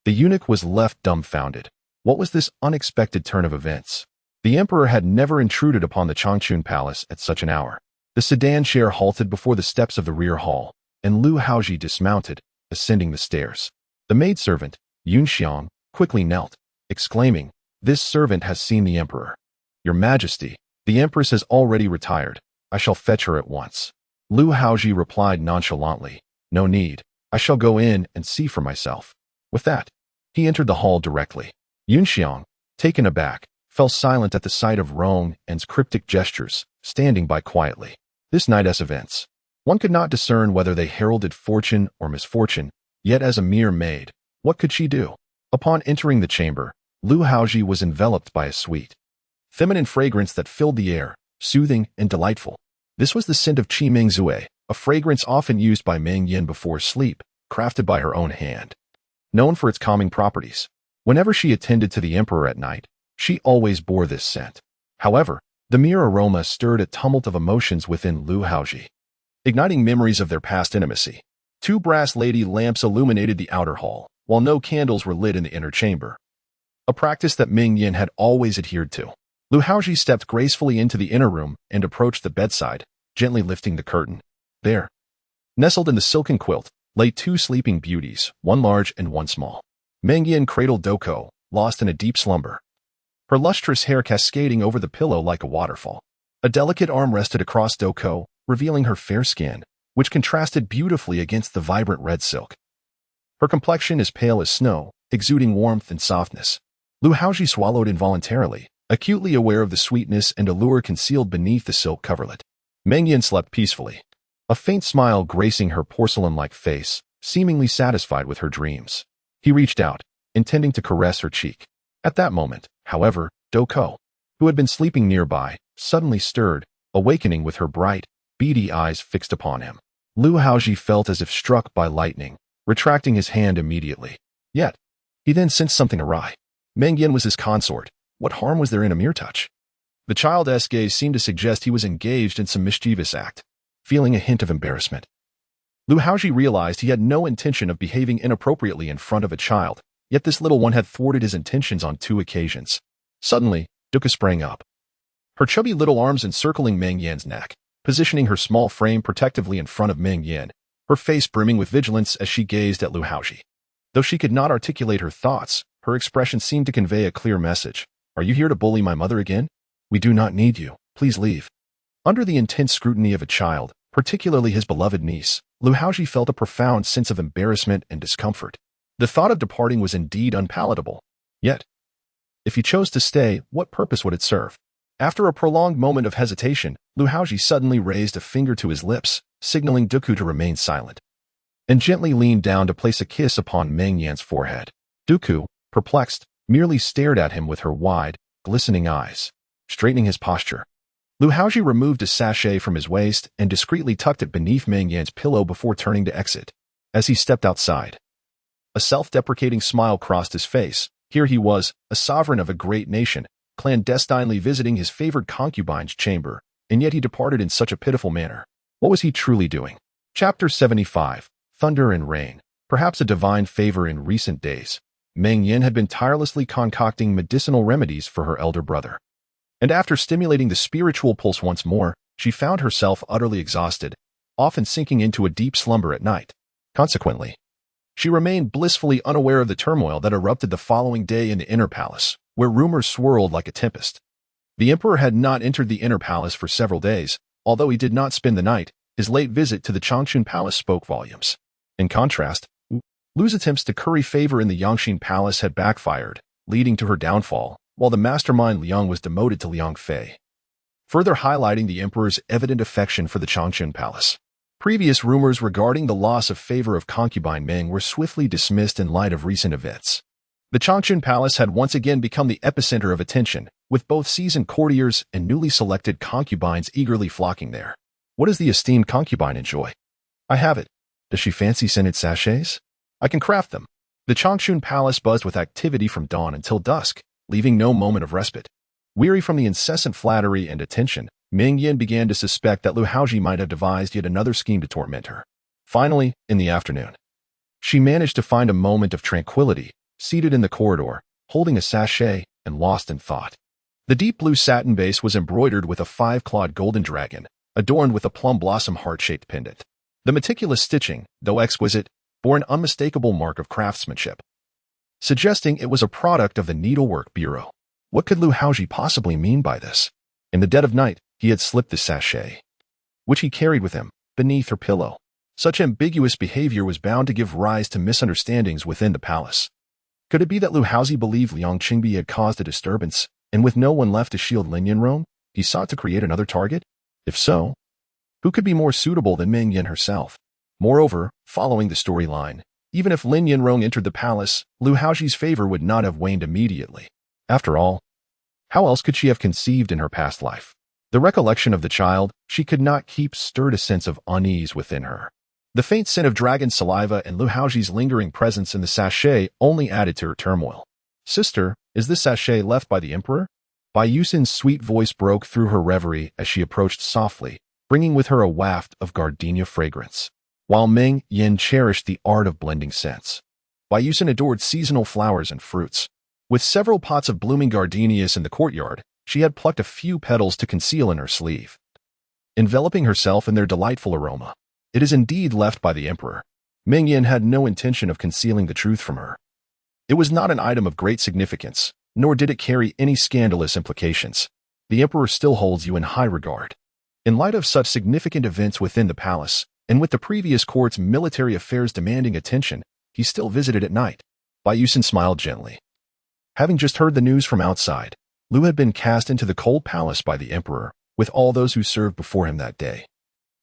The eunuch was left dumbfounded. What was this unexpected turn of events? The emperor had never intruded upon the Changchun Palace at such an hour. The sedan chair halted before the steps of the rear hall, and Lu Haozhi dismounted, ascending the stairs. The maidservant, Yun Xiang, quickly knelt, exclaiming, "This servant has seen the emperor." "Your Majesty, the empress has already retired. I shall fetch her at once." Lu Haozhi replied nonchalantly, "No need. I shall go in and see for myself." With that, he entered the hall directly. Yun Xiang, taken aback, fell silent at the sight of Ronan's cryptic gestures, standing by quietly. This night's events, one could not discern whether they heralded fortune or misfortune, yet as a mere maid, what could she do? Upon entering the chamber, Lu Haozhi was enveloped by a sweet, feminine fragrance that filled the air, soothing and delightful. This was the scent of Qi Ming Zue, a fragrance often used by Meng Yan before sleep, crafted by her own hand. Known for its calming properties, whenever she attended to the emperor at night, she always bore this scent. However, the mere aroma stirred a tumult of emotions within Lu Haozhi, igniting memories of their past intimacy. 2 brass lady lamps illuminated the outer hall, while no candles were lit in the inner chamber, a practice that Meng Yan had always adhered to. Lu Haozhi stepped gracefully into the inner room and approached the bedside, gently lifting the curtain. There, nestled in the silken quilt, lay 2 sleeping beauties, one large and one small. Meng Yan cradled Duku, lost in a deep slumber, her lustrous hair cascading over the pillow like a waterfall. A delicate arm rested across Duku, revealing her fair skin, which contrasted beautifully against the vibrant red silk. Her complexion as pale as snow, exuding warmth and softness. Lu Haozhi swallowed involuntarily, acutely aware of the sweetness and allure concealed beneath the silk coverlet. Meng Yan slept peacefully, a faint smile gracing her porcelain-like face, seemingly satisfied with her dreams. He reached out, intending to caress her cheek. At that moment, however, Duku, who had been sleeping nearby, suddenly stirred, awakening with her bright, beady eyes fixed upon him. Lu Haozhi felt as if struck by lightning, retracting his hand immediately. Yet, he then sensed something awry. Meng Yan was his consort. What harm was there in a mere touch? The child's gaze seemed to suggest he was engaged in some mischievous act. Feeling a hint of embarrassment, Lu Haozhi realized he had no intention of behaving inappropriately in front of a child, yet this little one had thwarted his intentions on 2 occasions. Suddenly, Duku sprang up, her chubby little arms encircling Meng Yan's neck, positioning her small frame protectively in front of Meng Yan, her face brimming with vigilance as she gazed at Lu Haozhi. Though she could not articulate her thoughts, her expression seemed to convey a clear message. "Are you here to bully my mother again? We do not need you. Please leave." Under the intense scrutiny of a child, particularly his beloved niece, Lu Haozhi felt a profound sense of embarrassment and discomfort. The thought of departing was indeed unpalatable. Yet, if he chose to stay, what purpose would it serve? After a prolonged moment of hesitation, Lu Haozhi suddenly raised a finger to his lips, signaling Duku to remain silent, and gently leaned down to place a kiss upon Meng Yan's forehead. Duku, perplexed, merely stared at him with her wide, glistening eyes. Straightening his posture, Lu Haozhi removed a sachet from his waist and discreetly tucked it beneath Meng Yan's pillow before turning to exit. As he stepped outside, a self-deprecating smile crossed his face. Here he was, a sovereign of a great nation, clandestinely visiting his favored concubine's chamber, and yet he departed in such a pitiful manner. What was he truly doing? Chapter 75. Thunder and Rain. Perhaps a divine favor in recent days, Meng Yan had been tirelessly concocting medicinal remedies for her elder brother. And after stimulating the spiritual pulse once more, she found herself utterly exhausted, often sinking into a deep slumber at night. Consequently, she remained blissfully unaware of the turmoil that erupted the following day in the inner palace, where rumors swirled like a tempest. The emperor had not entered the inner palace for several days. Although he did not spend the night, his late visit to the Changchun Palace spoke volumes. In contrast, Lu's attempts to curry favor in the Yangxin Palace had backfired, leading to her downfall, while the mastermind Liang was demoted to Liang Fei, further highlighting the emperor's evident affection for the Changchun Palace. Previous rumors regarding the loss of favor of concubine Meng were swiftly dismissed in light of recent events. The Changchun Palace had once again become the epicenter of attention, with both seasoned courtiers and newly selected concubines eagerly flocking there. What does the esteemed concubine enjoy? I have it. Does she fancy scented sachets? I can craft them. The Changchun Palace buzzed with activity from dawn until dusk, leaving no moment of respite. Weary from the incessant flattery and attention, Meng Yan began to suspect that Lu Haozhi might have devised yet another scheme to torment her. Finally, in the afternoon, she managed to find a moment of tranquility, seated in the corridor, holding a sachet and lost in thought. The deep blue satin base was embroidered with a 5-clawed golden dragon, adorned with a plum blossom heart-shaped pendant. The meticulous stitching, though exquisite, bore an unmistakable mark of craftsmanship, suggesting it was a product of the Needlework Bureau. What could Lu Haozhi possibly mean by this? In the dead of night, he had slipped the sachet, which he carried with him, beneath her pillow. Such ambiguous behavior was bound to give rise to misunderstandings within the palace. Could it be that Lu Haozhi believed Liang Qingbi had caused a disturbance, and with no one left to shield Lin Yanrong, he sought to create another target? If so, who could be more suitable than Meng Yan herself? Moreover, following the storyline, even if Lin Yanrong entered the palace, Lu Haozhi's favor would not have waned immediately. After all, how else could she have conceived in her past life? The recollection of the child she could not keep stirred a sense of unease within her. The faint scent of dragon saliva and Lu Haozhi's lingering presence in the sachet only added to her turmoil. Sister, is this sachet left by the emperor? Bai Yusin's sweet voice broke through her reverie as she approached softly, bringing with her a waft of gardenia fragrance. While Meng Yan cherished the art of blending scents, Bai Yusin adored seasonal flowers and fruits. With several pots of blooming gardenias in the courtyard, she had plucked a few petals to conceal in her sleeve, enveloping herself in their delightful aroma. It is indeed left by the emperor. Meng Yan had no intention of concealing the truth from her. It was not an item of great significance, nor did it carry any scandalous implications. The emperor still holds you in high regard. In light of such significant events within the palace, and with the previous court's military affairs demanding attention, he still visited at night. Bai Yusin smiled gently. Having just heard the news from outside, Lu had been cast into the cold palace by the emperor, with all those who served before him that day,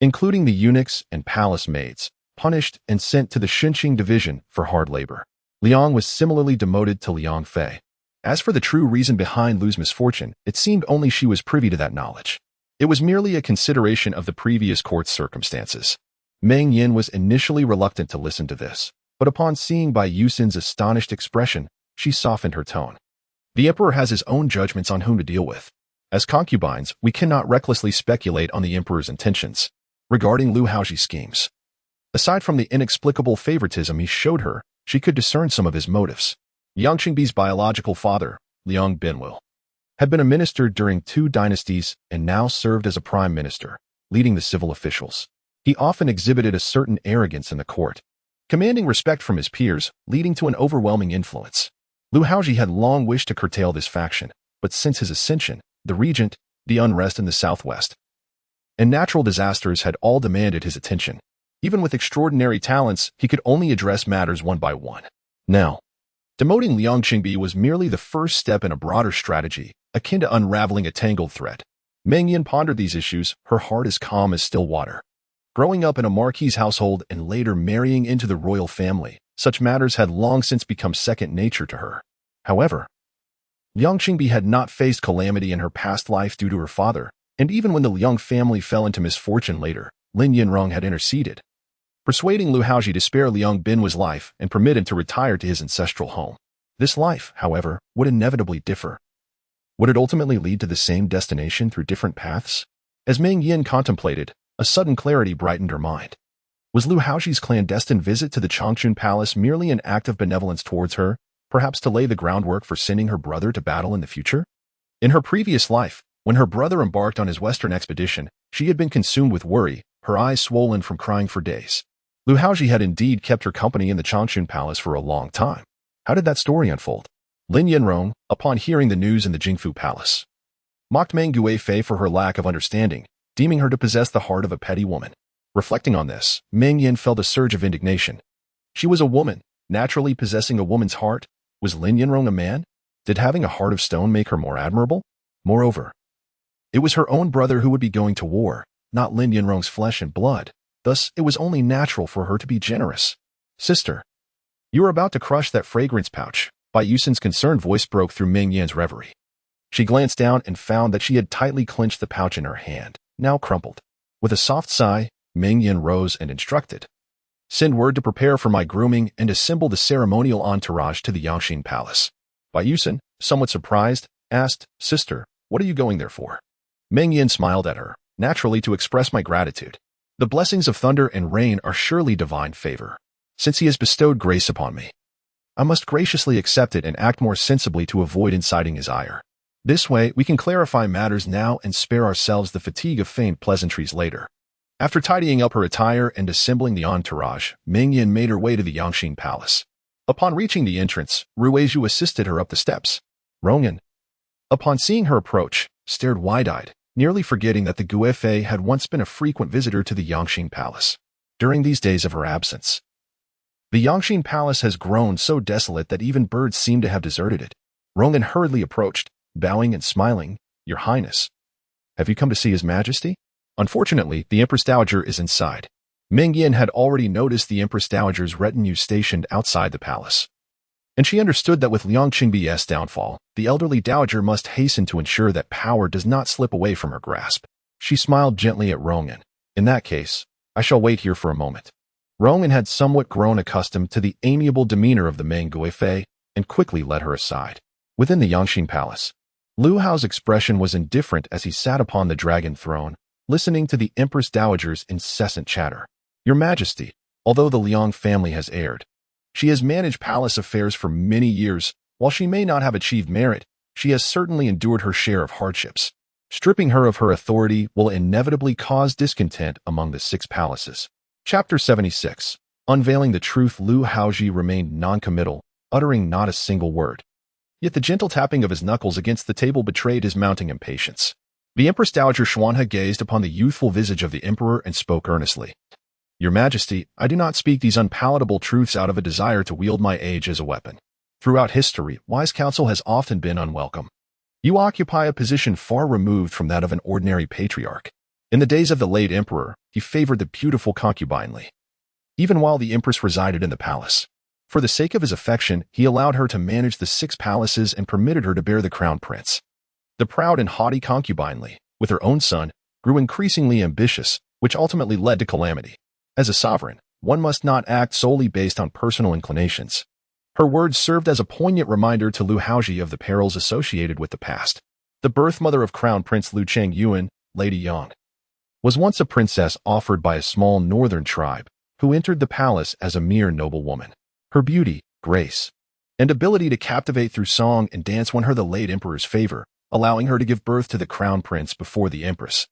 including the eunuchs and palace maids, punished and sent to the Xinqing division for hard labor. Liang was similarly demoted to Liang Fei. As for the true reason behind Lu's misfortune, it seemed only she was privy to that knowledge. It was merely a consideration of the previous court's circumstances. Meng Yan was initially reluctant to listen to this, but upon seeing Bai Yusin's astonished expression, she softened her tone. The emperor has his own judgments on whom to deal with. As concubines, we cannot recklessly speculate on the emperor's intentions regarding Lu Haozhi's schemes. Aside from the inexplicable favoritism he showed her, she could discern some of his motives. Liang Qingbi's biological father, Liang Binwu, had been a minister during 2 dynasties and now served as a prime minister, leading the civil officials. He often exhibited a certain arrogance in the court, commanding respect from his peers, leading to an overwhelming influence. Lu Haozhi had long wished to curtail this faction, but since his ascension, the regent, the unrest in the southwest, and natural disasters had all demanded his attention. Even with extraordinary talents, he could only address matters one by one. Now, demoting Liang Qingbi was merely the first step in a broader strategy, akin to unraveling a tangled thread. Meng Yan pondered these issues, her heart as calm as still water. Growing up in a marquis's household and later marrying into the royal family, such matters had long since become second nature to her. However, Liang Qingbi had not faced calamity in her past life due to her father, and even when the Liang family fell into misfortune later, Lin Yanrong had interceded, persuading Lu Haozhi to spare Liang Binwu's life and permit him to retire to his ancestral home. This life, however, would inevitably differ. Would it ultimately lead to the same destination through different paths? As Meng Yan contemplated, a sudden clarity brightened her mind. Was Lu Haozhi's clandestine visit to the Changchun Palace merely an act of benevolence towards her, perhaps to lay the groundwork for sending her brother to battle in the future? In her previous life, when her brother embarked on his western expedition, she had been consumed with worry, her eyes swollen from crying for days. Lu Haozhi had indeed kept her company in the Changchun Palace for a long time. How did that story unfold? Lin Yanrong, upon hearing the news in the Jingfu Palace, mocked Meng Guifei for her lack of understanding, deeming her to possess the heart of a petty woman. Reflecting on this, Meng Yan felt a surge of indignation. She was a woman, naturally possessing a woman's heart? Was Lin Yanrong a man? Did having a heart of stone make her more admirable? Moreover, it was her own brother who would be going to war, not Lin Yanrong's flesh and blood. Thus, it was only natural for her to be generous. Sister, you are about to crush that fragrance pouch. Bai Yusin's concerned voice broke through Meng Yan's reverie. She glanced down and found that she had tightly clenched the pouch in her hand, now crumpled. With a soft sigh, Meng Yan rose and instructed. Send word to prepare for my grooming and assemble the ceremonial entourage to the Yangxin Palace. Bai Yusin, somewhat surprised, asked, Sister, what are you going there for? Meng Yan smiled at her, naturally to express my gratitude. The blessings of thunder and rain are surely divine favor. Since he has bestowed grace upon me, I must graciously accept it and act more sensibly to avoid inciting his ire. This way, we can clarify matters now and spare ourselves the fatigue of feigned pleasantries later. After tidying up her attire and assembling the entourage, Meng Yan made her way to the Yangxin Palace. Upon reaching the entrance, Ruizhu assisted her up the steps. Rongyan, upon seeing her approach, stared wide-eyed, nearly forgetting that the Guifei had once been a frequent visitor to the Yangxin Palace. During these days of her absence, the Yangxin Palace has grown so desolate that even birds seem to have deserted it. Rongyan hurriedly approached, bowing and smiling. Your Highness, have you come to see His Majesty? Unfortunately, the Empress Dowager is inside. Meng Yan had already noticed the Empress Dowager's retinue stationed outside the palace, and she understood that with Liang Qingbi's downfall, the elderly dowager must hasten to ensure that power does not slip away from her grasp. She smiled gently at Rongyan. In that case, I shall wait here for a moment. Rongyan had somewhat grown accustomed to the amiable demeanor of the Meng Guifei and quickly led her aside. Within the Yangxin Palace, Lu Hao's expression was indifferent as he sat upon the dragon throne, listening to the Empress Dowager's incessant chatter. Your Majesty, although the Liang family has heired, she has managed palace affairs for many years. While she may not have achieved merit, she has certainly endured her share of hardships. Stripping her of her authority will inevitably cause discontent among the 6 palaces. Chapter 76. Unveiling the truth. Lu Haozhi remained non-committal, uttering not a single word. Yet the gentle tapping of his knuckles against the table betrayed his mounting impatience. The Empress Dowager Xuanhe gazed upon the youthful visage of the emperor and spoke earnestly. Your Majesty, I do not speak these unpalatable truths out of a desire to wield my age as a weapon. Throughout history, wise counsel has often been unwelcome. You occupy a position far removed from that of an ordinary patriarch. In the days of the late emperor, he favored the beautiful concubine Li, even while the empress resided in the palace. For the sake of his affection, he allowed her to manage the 6 palaces and permitted her to bear the crown prince. The proud and haughty concubine Li, with her own son, grew increasingly ambitious, which ultimately led to calamity. As a sovereign, one must not act solely based on personal inclinations. Her words served as a poignant reminder to Lu Haozhi of the perils associated with the past. The birth mother of Crown Prince Lu Chengyuan, Lady Yang, was once a princess offered by a small northern tribe, who entered the palace as a mere noblewoman. Her beauty, grace, and ability to captivate through song and dance won her the late emperor's favor, allowing her to give birth to the crown prince before the empress,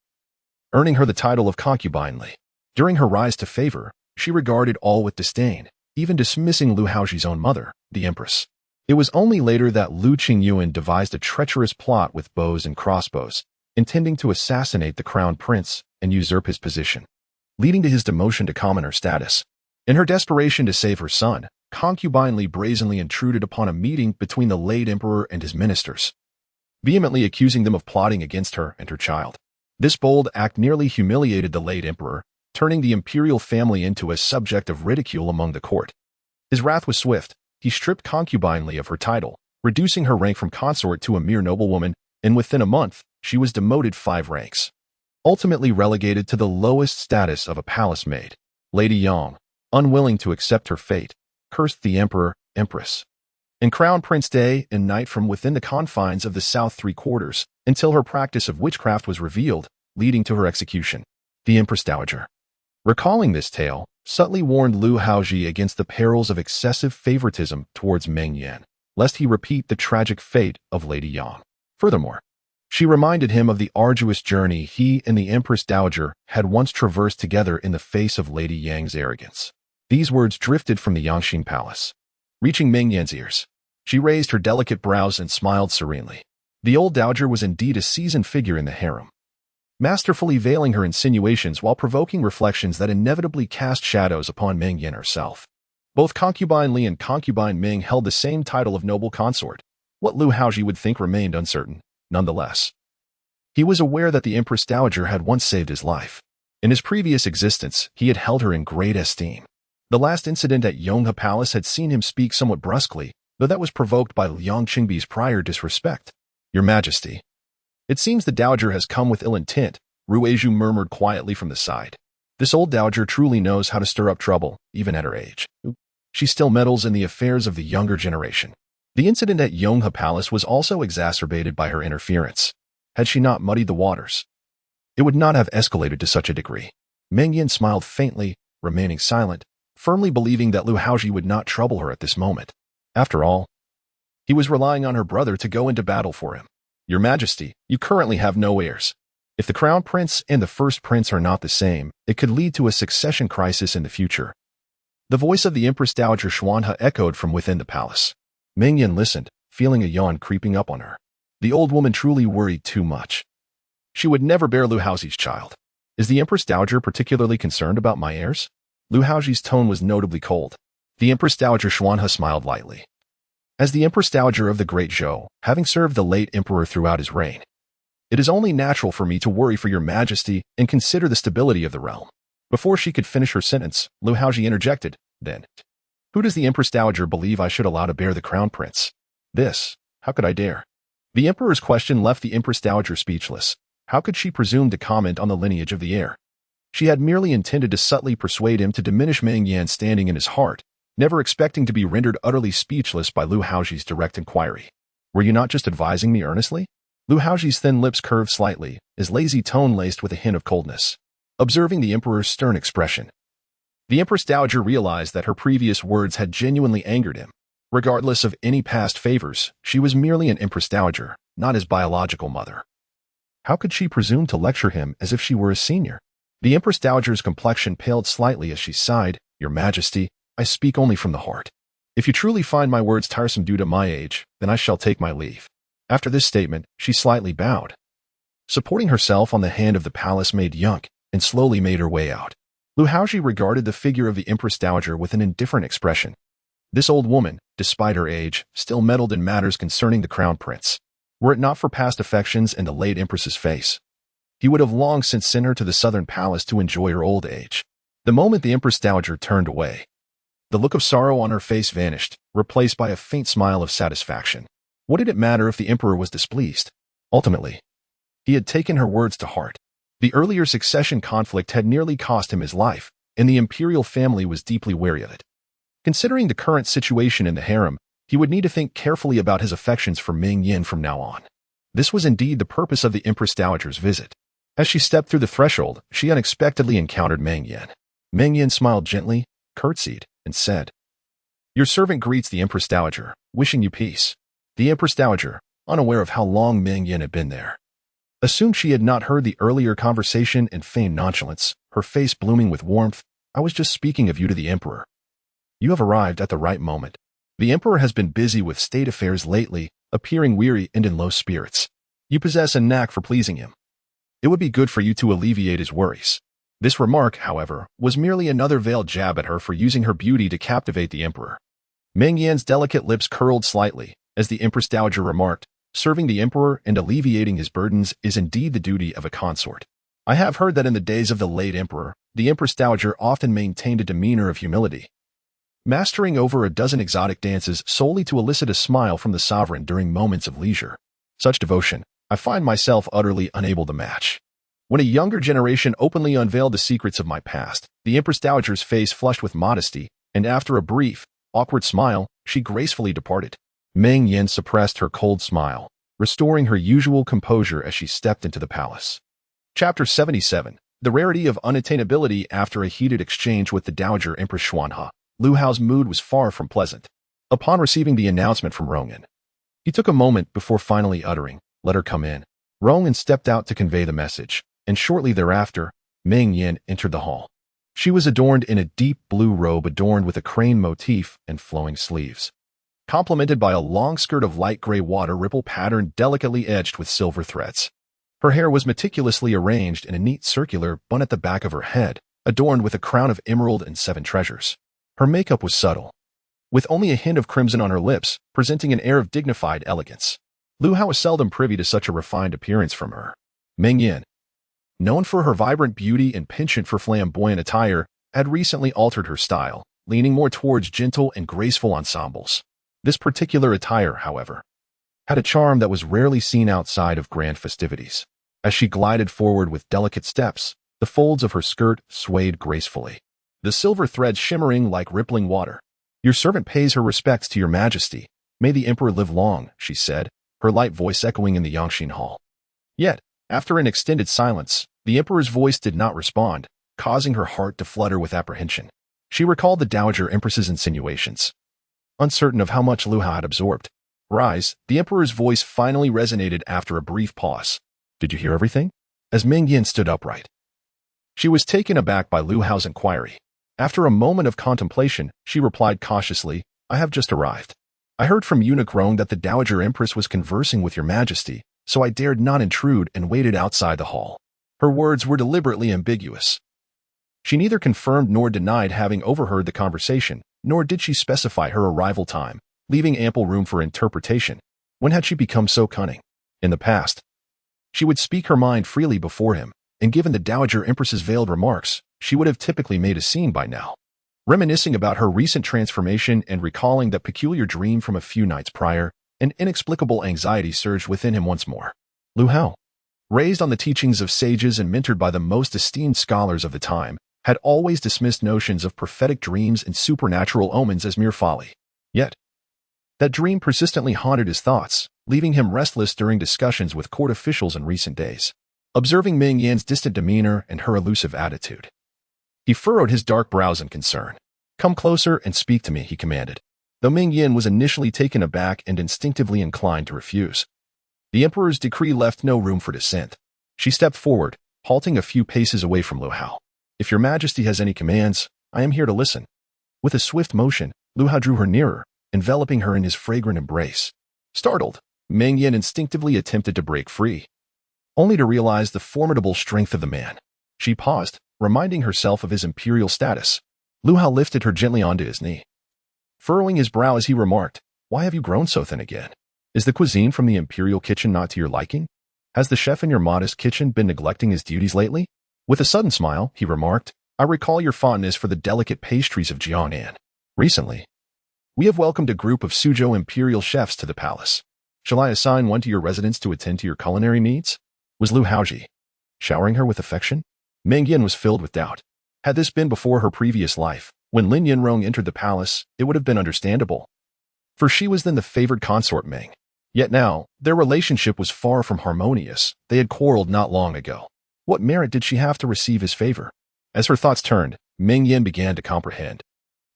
earning her the title of concubine Li. During her rise to favor, she regarded all with disdain, even dismissing Lu Haozhi's own mother, the empress. It was only later that Lu Qingyuan devised a treacherous plot with bows and crossbows, intending to assassinate the crown prince and usurp his position, leading to his demotion to commoner status. In her desperation to save her son, concubine Li brazenly intruded upon a meeting between the late emperor and his ministers, vehemently accusing them of plotting against her and her child. This bold act nearly humiliated the late emperor, turning the imperial family into a subject of ridicule among the court. His wrath was swift. He stripped concubine Li of her title, reducing her rank from consort to a mere noblewoman, and within a month, she was demoted 5 ranks, ultimately relegated to the lowest status of a palace maid. Lady Yang, unwilling to accept her fate, cursed the emperor, empress, and crown prince day and night from within the confines of the south 3 quarters, until her practice of witchcraft was revealed, leading to her execution. The Empress Dowager, recalling this tale, subtly warned Lu Haozhi against the perils of excessive favoritism towards Meng Yan, lest he repeat the tragic fate of Lady Yang. Furthermore, she reminded him of the arduous journey he and the Empress Dowager had once traversed together in the face of Lady Yang's arrogance. These words drifted from the Yangxin Palace, reaching Meng Yan's ears. She raised her delicate brows and smiled serenely. The old dowager was indeed a seasoned figure in the harem, masterfully veiling her insinuations while provoking reflections that inevitably cast shadows upon Meng Yan herself. Both concubine Li and concubine Ming held the same title of noble consort. What Lu Haozhi would think remained uncertain. Nonetheless, he was aware that the Empress Dowager had once saved his life. In his previous existence, he had held her in great esteem. The last incident at Yonghe Palace had seen him speak somewhat brusquely, though that was provoked by Liang Qingbi's prior disrespect. Your Majesty. It seems the Dowager has come with ill intent, Ruizhu murmured quietly from the side. This old Dowager truly knows how to stir up trouble, even at her age. She still meddles in the affairs of the younger generation. The incident at Yonghe Palace was also exacerbated by her interference. Had she not muddied the waters, it would not have escalated to such a degree. Meng Yan smiled faintly, remaining silent, firmly believing that Lu Haozhi would not trouble her at this moment. After all, he was relying on her brother to go into battle for him. Your Majesty, you currently have no heirs. If the Crown Prince and the First Prince are not the same, it could lead to a succession crisis in the future. The voice of the Empress Dowager Xuanhe echoed from within the palace. Meng Yan listened, feeling a yawn creeping up on her. The old woman truly worried too much. She would never bear Lu Haozhi's child. Is the Empress Dowager particularly concerned about my heirs? Lu Haozhi's tone was notably cold. The Empress Dowager Xuanhe smiled lightly. As the Empress Dowager of the Great Zhou, having served the late emperor throughout his reign, it is only natural for me to worry for your Majesty and consider the stability of the realm. Before she could finish her sentence, Lu Haozhi interjected, then, who does the Empress Dowager believe I should allow to bear the Crown Prince? This, how could I dare? The Emperor's question left the Empress Dowager speechless. How could she presume to comment on the lineage of the heir? She had merely intended to subtly persuade him to diminish Meng Yan's standing in his heart, never expecting to be rendered utterly speechless by Lu Haozhi's direct inquiry. Were you not just advising me earnestly? Lu Haozhi's thin lips curved slightly, his lazy tone laced with a hint of coldness. Observing the Emperor's stern expression, the Empress Dowager realized that her previous words had genuinely angered him. Regardless of any past favors, she was merely an Empress Dowager, not his biological mother. How could she presume to lecture him as if she were a senior? The Empress Dowager's complexion paled slightly as she sighed. Your Majesty, I speak only from the heart. If you truly find my words tiresome due to my age, then I shall take my leave. After this statement, she slightly bowed. Supporting herself on the hand of the palace maid Yunk, and slowly made her way out. Lu Haozhi regarded the figure of the Empress Dowager with an indifferent expression. This old woman, despite her age, still meddled in matters concerning the Crown Prince. Were it not for past affections and the late Empress's face, he would have long since sent her to the southern palace to enjoy her old age. The moment the Empress Dowager turned away, the look of sorrow on her face vanished, replaced by a faint smile of satisfaction. What did it matter if the Emperor was displeased? Ultimately, he had taken her words to heart. The earlier succession conflict had nearly cost him his life, and the Imperial family was deeply wary of it. Considering the current situation in the harem, he would need to think carefully about his affections for Meng Yan from now on. This was indeed the purpose of the Empress Dowager's visit. As she stepped through the threshold, she unexpectedly encountered Meng Yan. Meng Yan smiled gently, curtsied, and said, Your servant greets the Empress Dowager, wishing you peace. The Empress Dowager, unaware of how long Meng Yan had been there, assumed she had not heard the earlier conversation and feigned nonchalance, her face blooming with warmth. I was just speaking of you to the Emperor. You have arrived at the right moment. The Emperor has been busy with state affairs lately, appearing weary and in low spirits. You possess a knack for pleasing him. It would be good for you to alleviate his worries. This remark, however, was merely another veiled jab at her for using her beauty to captivate the Emperor. Meng Yan's delicate lips curled slightly, as the Empress Dowager remarked, serving the Emperor and alleviating his burdens is indeed the duty of a consort. I have heard that in the days of the late Emperor, the Empress Dowager often maintained a demeanor of humility, mastering over a dozen exotic dances solely to elicit a smile from the sovereign during moments of leisure. Such devotion, I find myself utterly unable to match. When a younger generation openly unveiled the secrets of my past, the Empress Dowager's face flushed with modesty, and after a brief, awkward smile, she gracefully departed. Meng Yan suppressed her cold smile, restoring her usual composure as she stepped into the palace. Chapter 77. The rarity of unattainability. After a heated exchange with the Dowager Empress Xuanhe, Lu Hao's mood was far from pleasant. Upon receiving the announcement from Rongan, he took a moment before finally uttering, "Let her come in." Rongan stepped out to convey the message, and shortly thereafter, Meng Yan entered the hall. She was adorned in a deep blue robe adorned with a crane motif and flowing sleeves, complemented by a long skirt of light gray water ripple pattern delicately edged with silver threads. Her hair was meticulously arranged in a neat circular bun at the back of her head, adorned with a crown of emerald and 7 treasures. Her makeup was subtle, with only a hint of crimson on her lips, presenting an air of dignified elegance. Lu Hao was seldom privy to such a refined appearance from her. Meng Yan, known for her vibrant beauty and penchant for flamboyant attire, had recently altered her style, leaning more towards gentle and graceful ensembles. This particular attire, however, had a charm that was rarely seen outside of grand festivities. As she glided forward with delicate steps, the folds of her skirt swayed gracefully, the silver threads shimmering like rippling water. "Your servant pays her respects to your majesty. May the emperor live long," she said, her light voice echoing in the Yangxin hall. Yet, after an extended silence, the emperor's voice did not respond, causing her heart to flutter with apprehension. She recalled the Dowager Empress's insinuations. Uncertain of how much Lu Hao had absorbed. "Rise," the emperor's voice finally resonated after a brief pause. "Did you hear everything?" As Meng Yan stood upright, she was taken aback by Lu Hao's inquiry. After a moment of contemplation, she replied cautiously, "I have just arrived. I heard from eunuch Rong that the Dowager Empress was conversing with your majesty, so I dared not intrude and waited outside the hall." Her words were deliberately ambiguous. She neither confirmed nor denied having overheard the conversation, nor did she specify her arrival time, leaving ample room for interpretation. When had she become so cunning? In the past, she would speak her mind freely before him, and given the Dowager Empress's veiled remarks, she would have typically made a scene by now. Reminiscing about her recent transformation and recalling that peculiar dream from a few nights prior, an inexplicable anxiety surged within him once more. Lu Hao, raised on the teachings of sages and mentored by the most esteemed scholars of the time, had always dismissed notions of prophetic dreams and supernatural omens as mere folly. Yet, that dream persistently haunted his thoughts, leaving him restless during discussions with court officials in recent days. Observing Meng Yan's distant demeanor and her elusive attitude, he furrowed his dark brows in concern. "Come closer and speak to me," he commanded. Though Meng Yan was initially taken aback and instinctively inclined to refuse, the emperor's decree left no room for dissent. She stepped forward, halting a few paces away from Lu Hao. "If your majesty has any commands, I am here to listen." With a swift motion, Lu Hao drew her nearer, enveloping her in his fragrant embrace. Startled, Meng Yan instinctively attempted to break free, only to realize the formidable strength of the man. She paused, reminding herself of his imperial status. Lu Hao lifted her gently onto his knee, furrowing his brow as he remarked, "Why have you grown so thin again? Is the cuisine from the imperial kitchen not to your liking? Has the chef in your modest kitchen been neglecting his duties lately?" With a sudden smile, he remarked, "I recall your fondness for the delicate pastries of Jiangnan. Recently, we have welcomed a group of Suzhou imperial chefs to the palace. Shall I assign one to your residence to attend to your culinary needs?" Was Lu Haozhi showering her with affection? Meng Yan was filled with doubt. Had this been before her previous life, when Lin Yanrong entered the palace, it would have been understandable, for she was then the favored consort Meng. Yet now, their relationship was far from harmonious. They had quarreled not long ago. What merit did she have to receive his favor? As her thoughts turned, Meng Yan began to comprehend.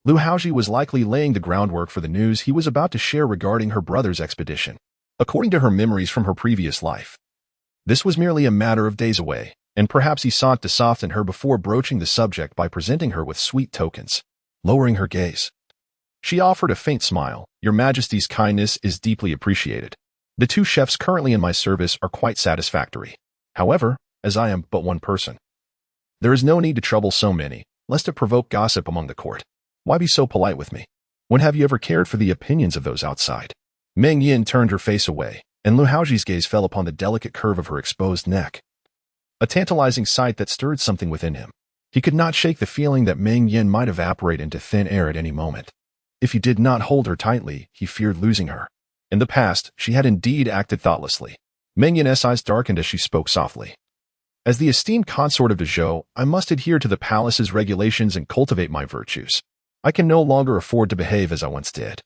Lu Haozhi was likely laying the groundwork for the news he was about to share regarding her brother's expedition. According to her memories from her previous life, this was merely a matter of days away, and perhaps he sought to soften her before broaching the subject by presenting her with sweet tokens. Lowering her gaze, she offered a faint smile. "Your Majesty's kindness is deeply appreciated. The two chefs currently in my service are quite satisfactory. However, as I am but one person, there is no need to trouble so many, lest it provoke gossip among the court. Why be so polite with me? When have you ever cared for the opinions of those outside?" Meng Yan turned her face away, and Lu Haozhi's gaze fell upon the delicate curve of her exposed neck, a tantalizing sight that stirred something within him. He could not shake the feeling that Meng Yan might evaporate into thin air at any moment. If he did not hold her tightly, he feared losing her. In the past, she had indeed acted thoughtlessly. Meng Yan's eyes darkened as she spoke softly. "As the esteemed consort of Dezhou, I must adhere to the palace's regulations and cultivate my virtues. I can no longer afford to behave as I once did."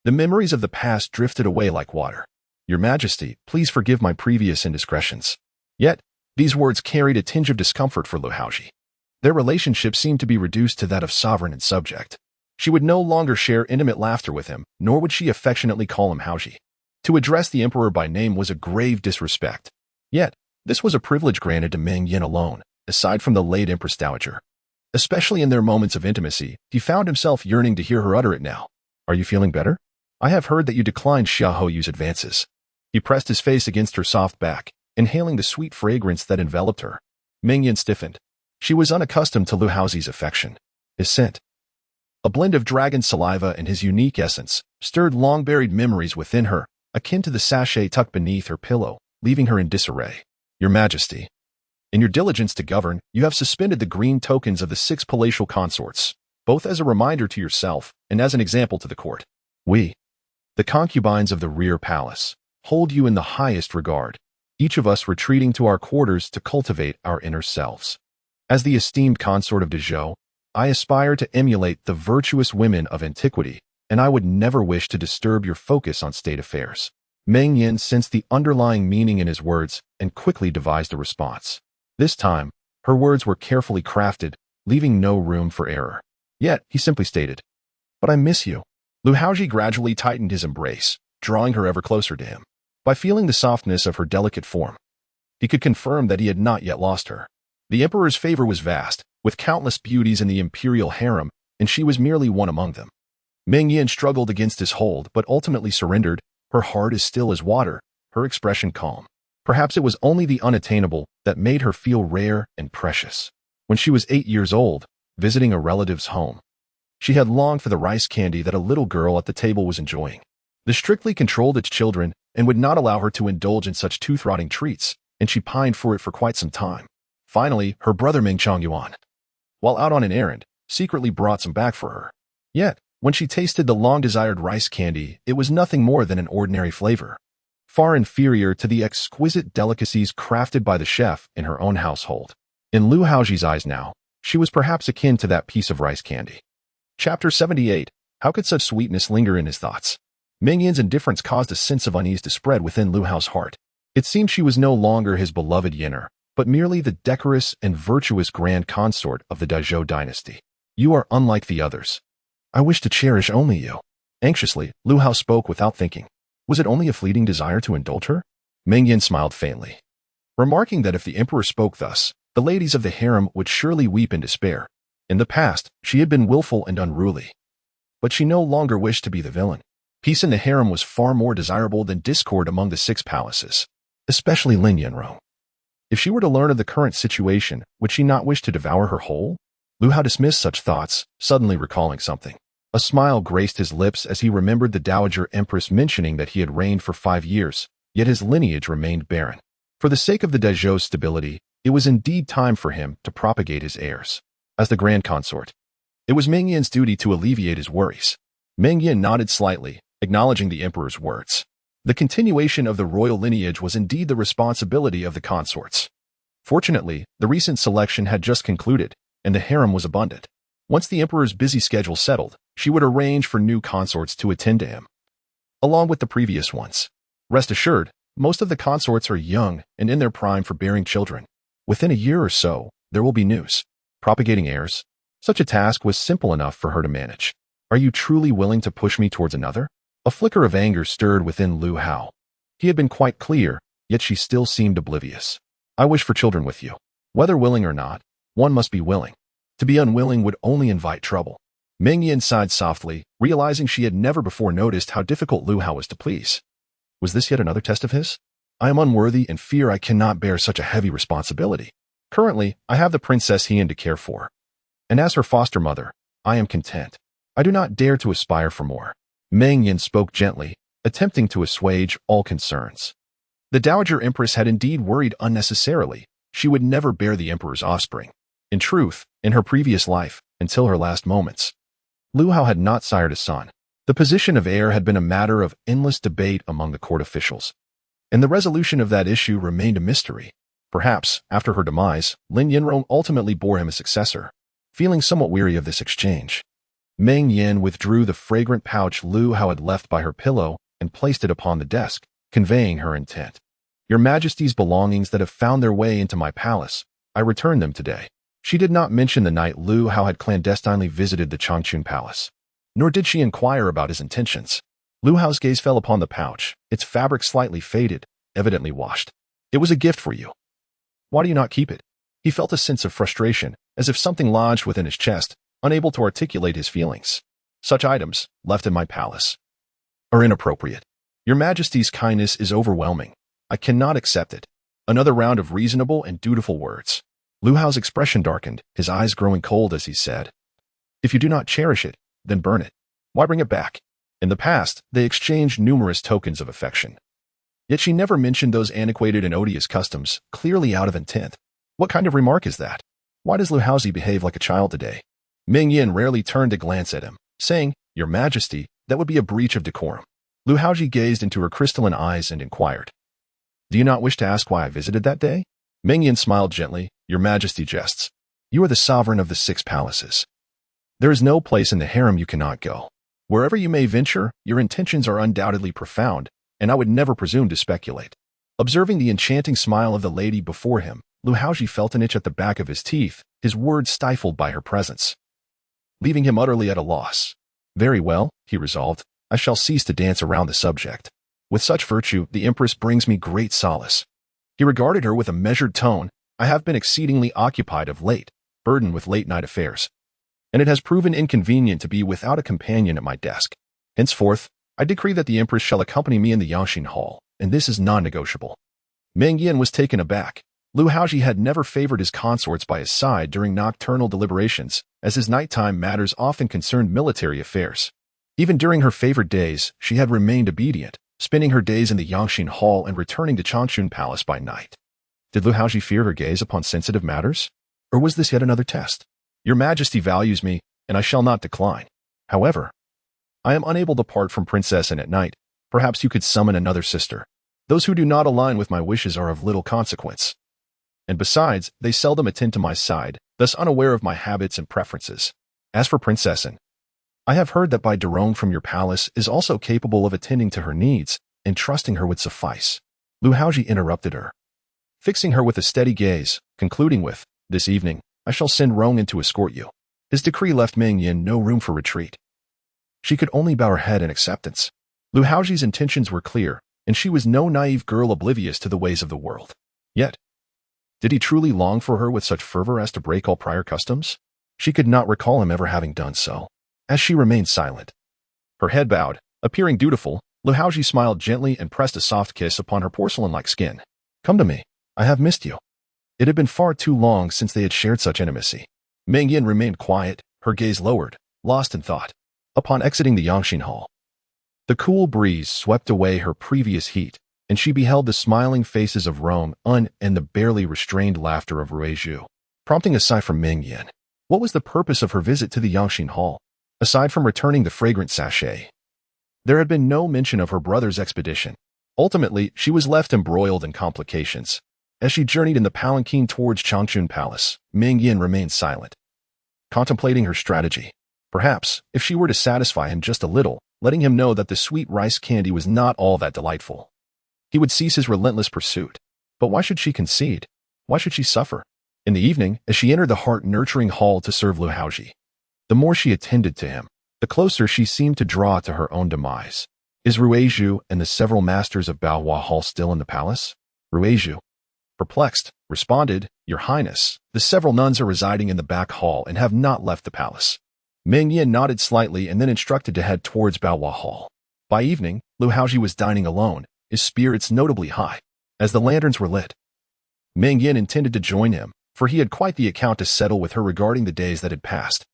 The memories of the past drifted away like water. "Your Majesty, please forgive my previous indiscretions." Yet, these words carried a tinge of discomfort for Lu Haozhi. Their relationship seemed to be reduced to that of sovereign and subject. She would no longer share intimate laughter with him, nor would she affectionately call him Haozhi. To address the emperor by name was a grave disrespect. Yet, this was a privilege granted to Meng Yan alone, aside from the late Empress Dowager. Especially in their moments of intimacy, he found himself yearning to hear her utter it now. "Are you feeling better? I have heard that you declined Xiaohoyu's advances." He pressed his face against her soft back, inhaling the sweet fragrance that enveloped her. Meng Yan stiffened. She was unaccustomed to Lu Haozhi's affection. His scent, A blend of dragon saliva and his unique essence stirred long-buried memories within her, akin to the sachet tucked beneath her pillow, leaving her in disarray. Your Majesty, in your diligence to govern, you have suspended the green tokens of the 6 palatial consorts, both as a reminder to yourself and as an example to the court. We, the concubines of the rear palace, hold you in the highest regard, each of us retreating to our quarters to cultivate our inner selves. As the esteemed consort of Dezhou, I aspire to emulate the virtuous women of antiquity, and I would never wish to disturb your focus on state affairs. Meng Yan sensed the underlying meaning in his words and quickly devised a response. This time, her words were carefully crafted, leaving no room for error. Yet, he simply stated, "But I miss you." Lu Haozhi gradually tightened his embrace, drawing her ever closer to him. By feeling the softness of her delicate form, he could confirm that he had not yet lost her. The emperor's favor was vast, with countless beauties in the imperial harem, and she was merely one among them. Meng Yan struggled against his hold, but ultimately surrendered, her heart as still as water, her expression calm. Perhaps it was only the unattainable that made her feel rare and precious. When she was 8 years old, visiting a relative's home, she had longed for the rice candy that a little girl at the table was enjoying. The strictly controlled its children and would not allow her to indulge in such tooth-rotting treats, and she pined for it for quite some time. Finally, her brother Meng Yuan, while out on an errand, secretly brought some back for her. Yet, when she tasted the long-desired rice candy, it was nothing more than an ordinary flavor, far inferior to the exquisite delicacies crafted by the chef in her own household. In Lu Haozhi's eyes now, she was perhaps akin to that piece of rice candy. Chapter 78. How could such sweetness linger in his thoughts? Meng Yan's indifference caused a sense of unease to spread within Lu Hao's heart. It seemed she was no longer his beloved Yenner, but merely the decorous and virtuous grand consort of the Dezhou dynasty. You are unlike the others. I wish to cherish only you. Anxiously, Lu Hao spoke without thinking. Was it only a fleeting desire to indulge her? Meng Yan smiled faintly, remarking that if the emperor spoke thus, the ladies of the harem would surely weep in despair. In the past, she had been willful and unruly, but she no longer wished to be the villain. Peace in the harem was far more desirable than discord among the 6 palaces, especially Lin Yanrong. If she were to learn of the current situation, would she not wish to devour her whole? Lu Hao dismissed such thoughts, suddenly recalling something. A smile graced his lips as he remembered the Dowager Empress mentioning that he had reigned for 5 years, yet his lineage remained barren. For the sake of the Dezhou's stability, it was indeed time for him to propagate his heirs. As the grand consort, it was Meng Yan's duty to alleviate his worries. Meng Yan nodded slightly, acknowledging the emperor's words. The continuation of the royal lineage was indeed the responsibility of the consorts. Fortunately, the recent selection had just concluded, and the harem was abundant. Once the emperor's busy schedule settled, she would arrange for new consorts to attend to him, along with the previous ones. Rest assured, most of the consorts are young and in their prime for bearing children. Within a year or so, there will be news. Propagating heirs? Such a task was simple enough for her to manage. Are you truly willing to push me towards another? A flicker of anger stirred within Lu Hao. He had been quite clear, yet she still seemed oblivious. I wish for children with you. Whether willing or not, one must be willing. To be unwilling would only invite trouble. Meng Yan sighed softly, realizing she had never before noticed how difficult Lu Hao was to please. Was this yet another test of his? I am unworthy and fear I cannot bear such a heavy responsibility. Currently, I have the Princess Hien to care for. And as her foster mother, I am content. I do not dare to aspire for more. Meng Yan spoke gently, attempting to assuage all concerns. The Dowager Empress had indeed worried unnecessarily. She would never bear the emperor's offspring. In truth, in her previous life, until her last moments, Lu Hao had not sired a son. The position of heir had been a matter of endless debate among the court officials, and the resolution of that issue remained a mystery. Perhaps, after her demise, Lin Yanrong ultimately bore him a successor. Feeling somewhat weary of this exchange, Meng Yan withdrew the fragrant pouch Lu Hao had left by her pillow and placed it upon the desk, conveying her intent. Your Majesty's belongings that have found their way into my palace, I return them today. She did not mention the night Lu Hao had clandestinely visited the Changchun Palace, nor did she inquire about his intentions. Lu Hao's gaze fell upon the pouch, its fabric slightly faded, evidently washed. It was a gift for you. Why do you not keep it? He felt a sense of frustration, as if something lodged within his chest, unable to articulate his feelings. Such items, left in my palace, are inappropriate. Your Majesty's kindness is overwhelming. I cannot accept it. Another round of reasonable and dutiful words. Lu Hao's expression darkened, his eyes growing cold as he said, If you do not cherish it, then burn it. Why bring it back? In the past, they exchanged numerous tokens of affection. Yet she never mentioned those antiquated and odious customs, clearly out of intent. What kind of remark is that? Why does Lu Haozhi behave like a child today? Meng Yan rarely turned to glance at him, saying, "Your Majesty, that would be a breach of decorum." Lu Haozhi gazed into her crystalline eyes and inquired, "Do you not wish to ask why I visited that day?" Meng Yan smiled gently. "Your Majesty jests. You are the sovereign of the 6 palaces. There is no place in the harem you cannot go. Wherever you may venture, your intentions are undoubtedly profound, and I would never presume to speculate." Observing the enchanting smile of the lady before him, Lu Haozhi felt an itch at the back of his teeth, his words stifled by her presence, leaving him utterly at a loss. "Very well," he resolved, "I shall cease to dance around the subject. With such virtue, the empress brings me great solace." He regarded her with a measured tone. "I have been exceedingly occupied of late, burdened with late-night affairs, and it has proven inconvenient to be without a companion at my desk. Henceforth, I decree that the empress shall accompany me in the Yangxin Hall, and this is non-negotiable." Meng Yan was taken aback. Lu Haozhi had never favored his consorts by his side during nocturnal deliberations, as his nighttime matters often concerned military affairs. Even during her favored days, she had remained obedient, spending her days in the Yangxin Hall and returning to Changchun Palace by night. Did Lu Haozhi fear her gaze upon sensitive matters? Or was this yet another test? "Your Majesty values me, and I shall not decline. However, I am unable to part from Princess, and at night, perhaps you could summon another sister. Those who do not align with my wishes are of little consequence. And besides, they seldom attend to my side, thus unaware of my habits and preferences. As for Princess, I have heard that by Durong from your palace is also capable of attending to her needs, and trusting her would suffice." Lu Haozhi interrupted her, fixing her with a steady gaze, concluding with, "This evening, I shall send Rong in to escort you." His decree left Meng Yan no room for retreat. She could only bow her head in acceptance. Lu Haozhi's intentions were clear, and she was no naive girl oblivious to the ways of the world. Yet, did he truly long for her with such fervor as to break all prior customs? She could not recall him ever having done so. As she remained silent, her head bowed, appearing dutiful, Lu Haozhi smiled gently and pressed a soft kiss upon her porcelain-like skin. "Come to me. I have missed you." It had been far too long since they had shared such intimacy. Meng Yan remained quiet, her gaze lowered, lost in thought. Upon exiting the Yangxin Hall, the cool breeze swept away her previous heat, and she beheld the smiling faces of Rong and the barely restrained laughter of Ruizhu, prompting a sigh from Meng Yan. What was the purpose of her visit to the Yangxin Hall, aside from returning the fragrant sachet? There had been no mention of her brother's expedition. Ultimately, she was left embroiled in complications. As she journeyed in the palanquin towards Changchun Palace, Meng Yan remained silent, contemplating her strategy. Perhaps, if she were to satisfy him just a little, letting him know that the sweet rice candy was not all that delightful, he would cease his relentless pursuit. But why should she concede? Why should she suffer? In the evening, as she entered the heart-nurturing hall to serve Lu Haozhi, the more she attended to him, the closer she seemed to draw to her own demise. Is Ruizhu and the several masters of Baohua Hall still in the palace? Ruizhu, perplexed, responded, "Your Highness, the several nuns are residing in the back hall and have not left the palace." Meng Yan nodded slightly and then instructed to head towards Baohua Hall. By evening, Lu Haozhi was dining alone, his spirits notably high. As the lanterns were lit, Meng Yan intended to join him, for he had quite the account to settle with her regarding the days that had passed.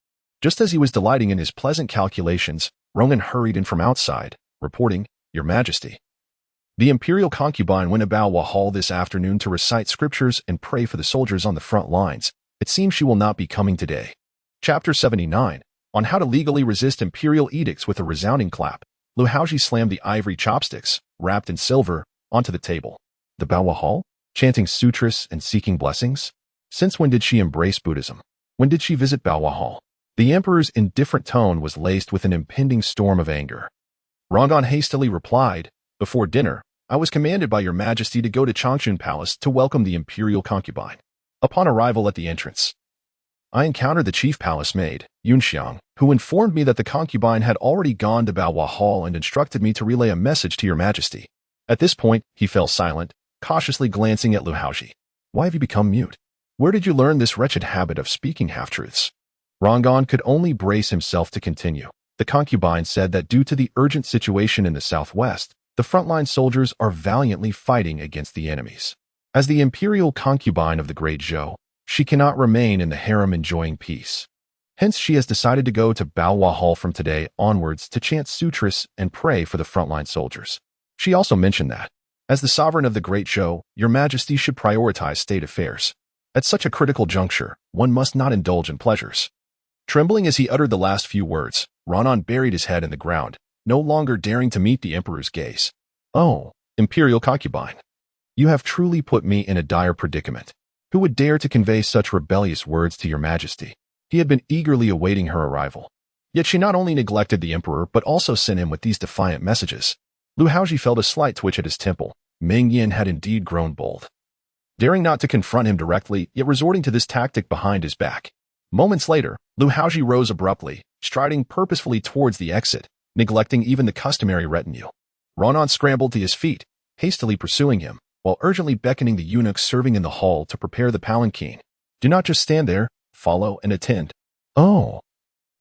Just as he was delighting in his pleasant calculations, Ronan hurried in from outside, reporting, "Your Majesty, the Imperial concubine went to Baohua Hall this afternoon to recite scriptures and pray for the soldiers on the front lines. It seems she will not be coming today." Chapter 79. On how to legally resist imperial edicts with a resounding clap, Lu Haozhi slammed the ivory chopsticks, wrapped in silver, onto the table. The Baohua Hall? Chanting sutras and seeking blessings? Since when did she embrace Buddhism? When did she visit Baohua Hall? The emperor's indifferent tone was laced with an impending storm of anger. Rangan hastily replied, "Before dinner, I was commanded by your Majesty to go to Changchun Palace to welcome the imperial concubine. Upon arrival at the entrance, I encountered the chief palace maid, Yunxiang, who informed me that the concubine had already gone to Baohua Hall and instructed me to relay a message to your Majesty." At this point, he fell silent, cautiously glancing at Lu Haozhi. "Why have you become mute? Where did you learn this wretched habit of speaking half-truths?" Rangan could only brace himself to continue. The concubine said that due to the urgent situation in the southwest, the frontline soldiers are valiantly fighting against the enemies. As the imperial concubine of the great Zhou, she cannot remain in the harem enjoying peace. Hence, she has decided to go to Baohua Hall from today onwards to chant sutras and pray for the frontline soldiers. She also mentioned that, as the sovereign of the Great Zhou, Your Majesty should prioritize state affairs. At such a critical juncture, one must not indulge in pleasures. Trembling as he uttered the last few words, Ronan buried his head in the ground, no longer daring to meet the emperor's gaze. Oh, Imperial concubine. You have truly put me in a dire predicament. Who would dare to convey such rebellious words to Your Majesty? He had been eagerly awaiting her arrival. Yet she not only neglected the emperor but also sent him with these defiant messages. Lu Haozhi felt a slight twitch at his temple. Meng Yan had indeed grown bold. Daring not to confront him directly, yet resorting to this tactic behind his back. Moments later, Lu Haozhi rose abruptly, striding purposefully towards the exit, neglecting even the customary retinue. Ronan scrambled to his feet, hastily pursuing him, while urgently beckoning the eunuchs serving in the hall to prepare the palanquin. Do not just stand there, follow and attend. Oh,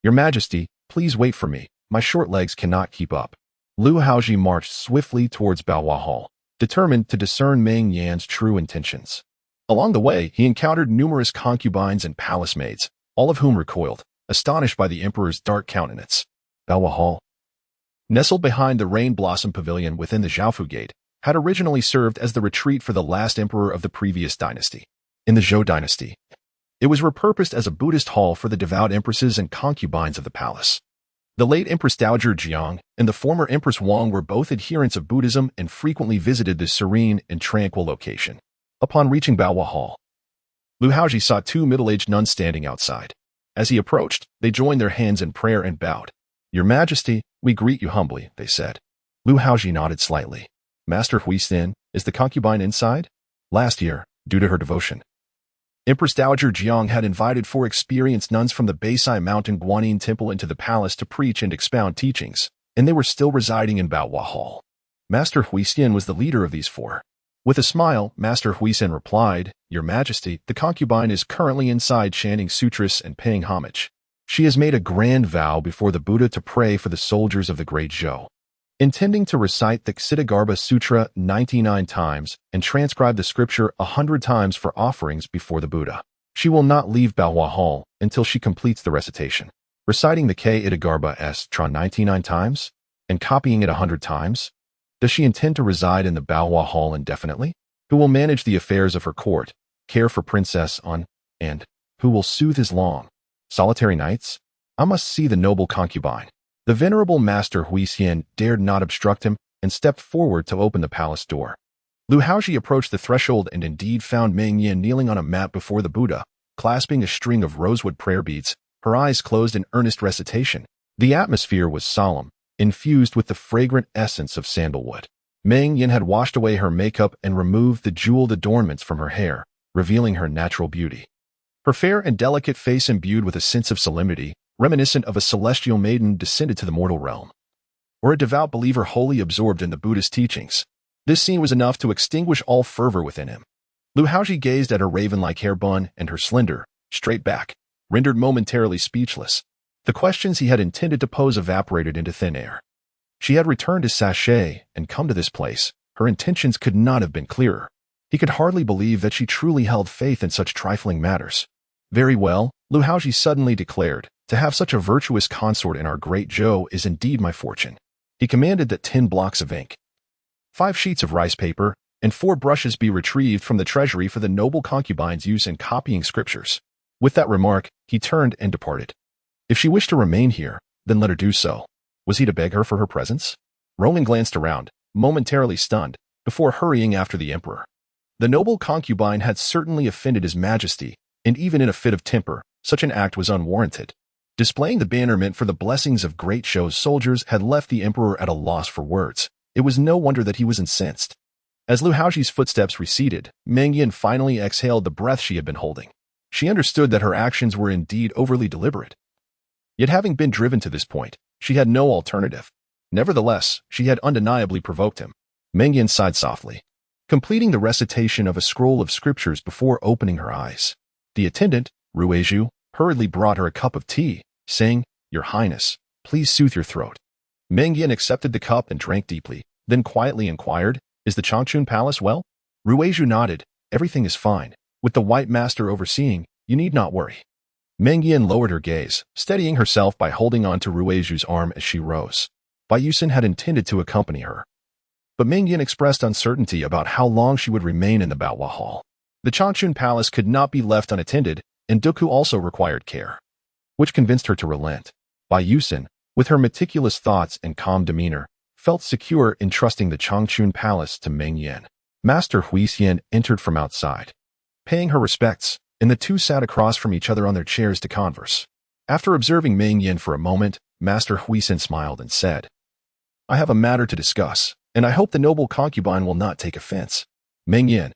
Your Majesty, please wait for me. My short legs cannot keep up. Lu Haozhi marched swiftly towards Baohua Hall, determined to discern Meng Yan's true intentions. Along the way, he encountered numerous concubines and palace maids, all of whom recoiled, astonished by the emperor's dark countenance. Baohua Hall, nestled behind the Rain Blossom Pavilion within the Zhaofu Gate, had originally served as the retreat for the last emperor of the previous dynasty. In the Zhou dynasty, it was repurposed as a Buddhist hall for the devout empresses and concubines of the palace. The late Empress Dowager Jiang and the former Empress Wang were both adherents of Buddhism and frequently visited this serene and tranquil location. Upon reaching Baohua Hall, Lu Haozhi saw two middle-aged nuns standing outside. As he approached, they joined their hands in prayer and bowed. Your Majesty, we greet you humbly, they said. Lu Haozhi nodded slightly. Master Huixin, is the concubine inside? Last year, due to her devotion, Empress Dowager Jiang had invited 4 experienced nuns from the Beisai Mountain Guanyin Temple into the palace to preach and expound teachings, and they were still residing in Baohua Hall. Master Huixin was the leader of these 4. With a smile, Master Huixin replied, Your Majesty, the concubine is currently inside chanting sutras and paying homage. She has made a grand vow before the Buddha to pray for the soldiers of the Great Zhou, intending to recite the Ksitigarbha Sutra 99 times and transcribe the scripture 100 times for offerings before the Buddha. She will not leave Baohua Hall until she completes the recitation. Reciting the Ksitigarbha Sutra 99 times and copying it 100 times? Does she intend to reside in the Baohua Hall indefinitely? Who will manage the affairs of her court, care for Princess An, and who will soothe his long, solitary nights? I must see the noble concubine. The venerable Master Huixin dared not obstruct him and stepped forward to open the palace door. Lu Haozhi approached the threshold and indeed found Meng Yan kneeling on a mat before the Buddha, clasping a string of rosewood prayer beads, her eyes closed in earnest recitation. The atmosphere was solemn, infused with the fragrant essence of sandalwood. Meng Yan had washed away her makeup and removed the jeweled adornments from her hair, revealing her natural beauty. Her fair and delicate face imbued with a sense of solemnity, reminiscent of a celestial maiden descended to the mortal realm, or a devout believer wholly absorbed in the Buddhist teachings. This scene was enough to extinguish all fervor within him. Lu Haozhi gazed at her raven-like hair bun and her slender, straight back, rendered momentarily speechless. The questions he had intended to pose evaporated into thin air. She had returned to Sachet and come to this place. Her intentions could not have been clearer. He could hardly believe that she truly held faith in such trifling matters. Very well, Lu Haozhi suddenly declared, to have such a virtuous consort in our Great Zhou is indeed my fortune. He commanded that 10 blocks of ink, 5 sheets of rice paper, and 4 brushes be retrieved from the treasury for the noble concubine's use in copying scriptures. With that remark, he turned and departed. If she wished to remain here, then let her do so. Was he to beg her for her presence? Roland glanced around, momentarily stunned, before hurrying after the emperor. The noble concubine had certainly offended his majesty, and even in a fit of temper, such an act was unwarranted. Displaying the banner meant for the blessings of Great Zhou's soldiers had left the emperor at a loss for words. It was no wonder that he was incensed. As Lu Haozhi's footsteps receded, Meng Yan finally exhaled the breath she had been holding. She understood that her actions were indeed overly deliberate. Yet having been driven to this point, she had no alternative. Nevertheless, she had undeniably provoked him. Meng Yan sighed softly, completing the recitation of a scroll of scriptures before opening her eyes. The attendant, Ruizhu, hurriedly brought her a cup of tea, saying, Your Highness, please soothe your throat. Meng Yan accepted the cup and drank deeply, then quietly inquired, Is the Changchun Palace well? Ruizhu nodded, Everything is fine. With the White Master overseeing, you need not worry. Meng Yan lowered her gaze, steadying herself by holding on to Ruizhu's arm as she rose. Bai Yusen had intended to accompany her, but Meng Yan expressed uncertainty about how long she would remain in the Baohua Hall. The Changchun Palace could not be left unattended, and Duku also required care, which convinced her to relent. Bai Yusen, with her meticulous thoughts and calm demeanor, felt secure in trusting the Changchun Palace to Meng Yan. Master Huixian entered from outside, paying her respects, and the two sat across from each other on their chairs to converse. After observing Meng Yan for a moment, Master Huixian smiled and said, "I have a matter to discuss, and I hope the noble concubine will not take offense." Meng Yan,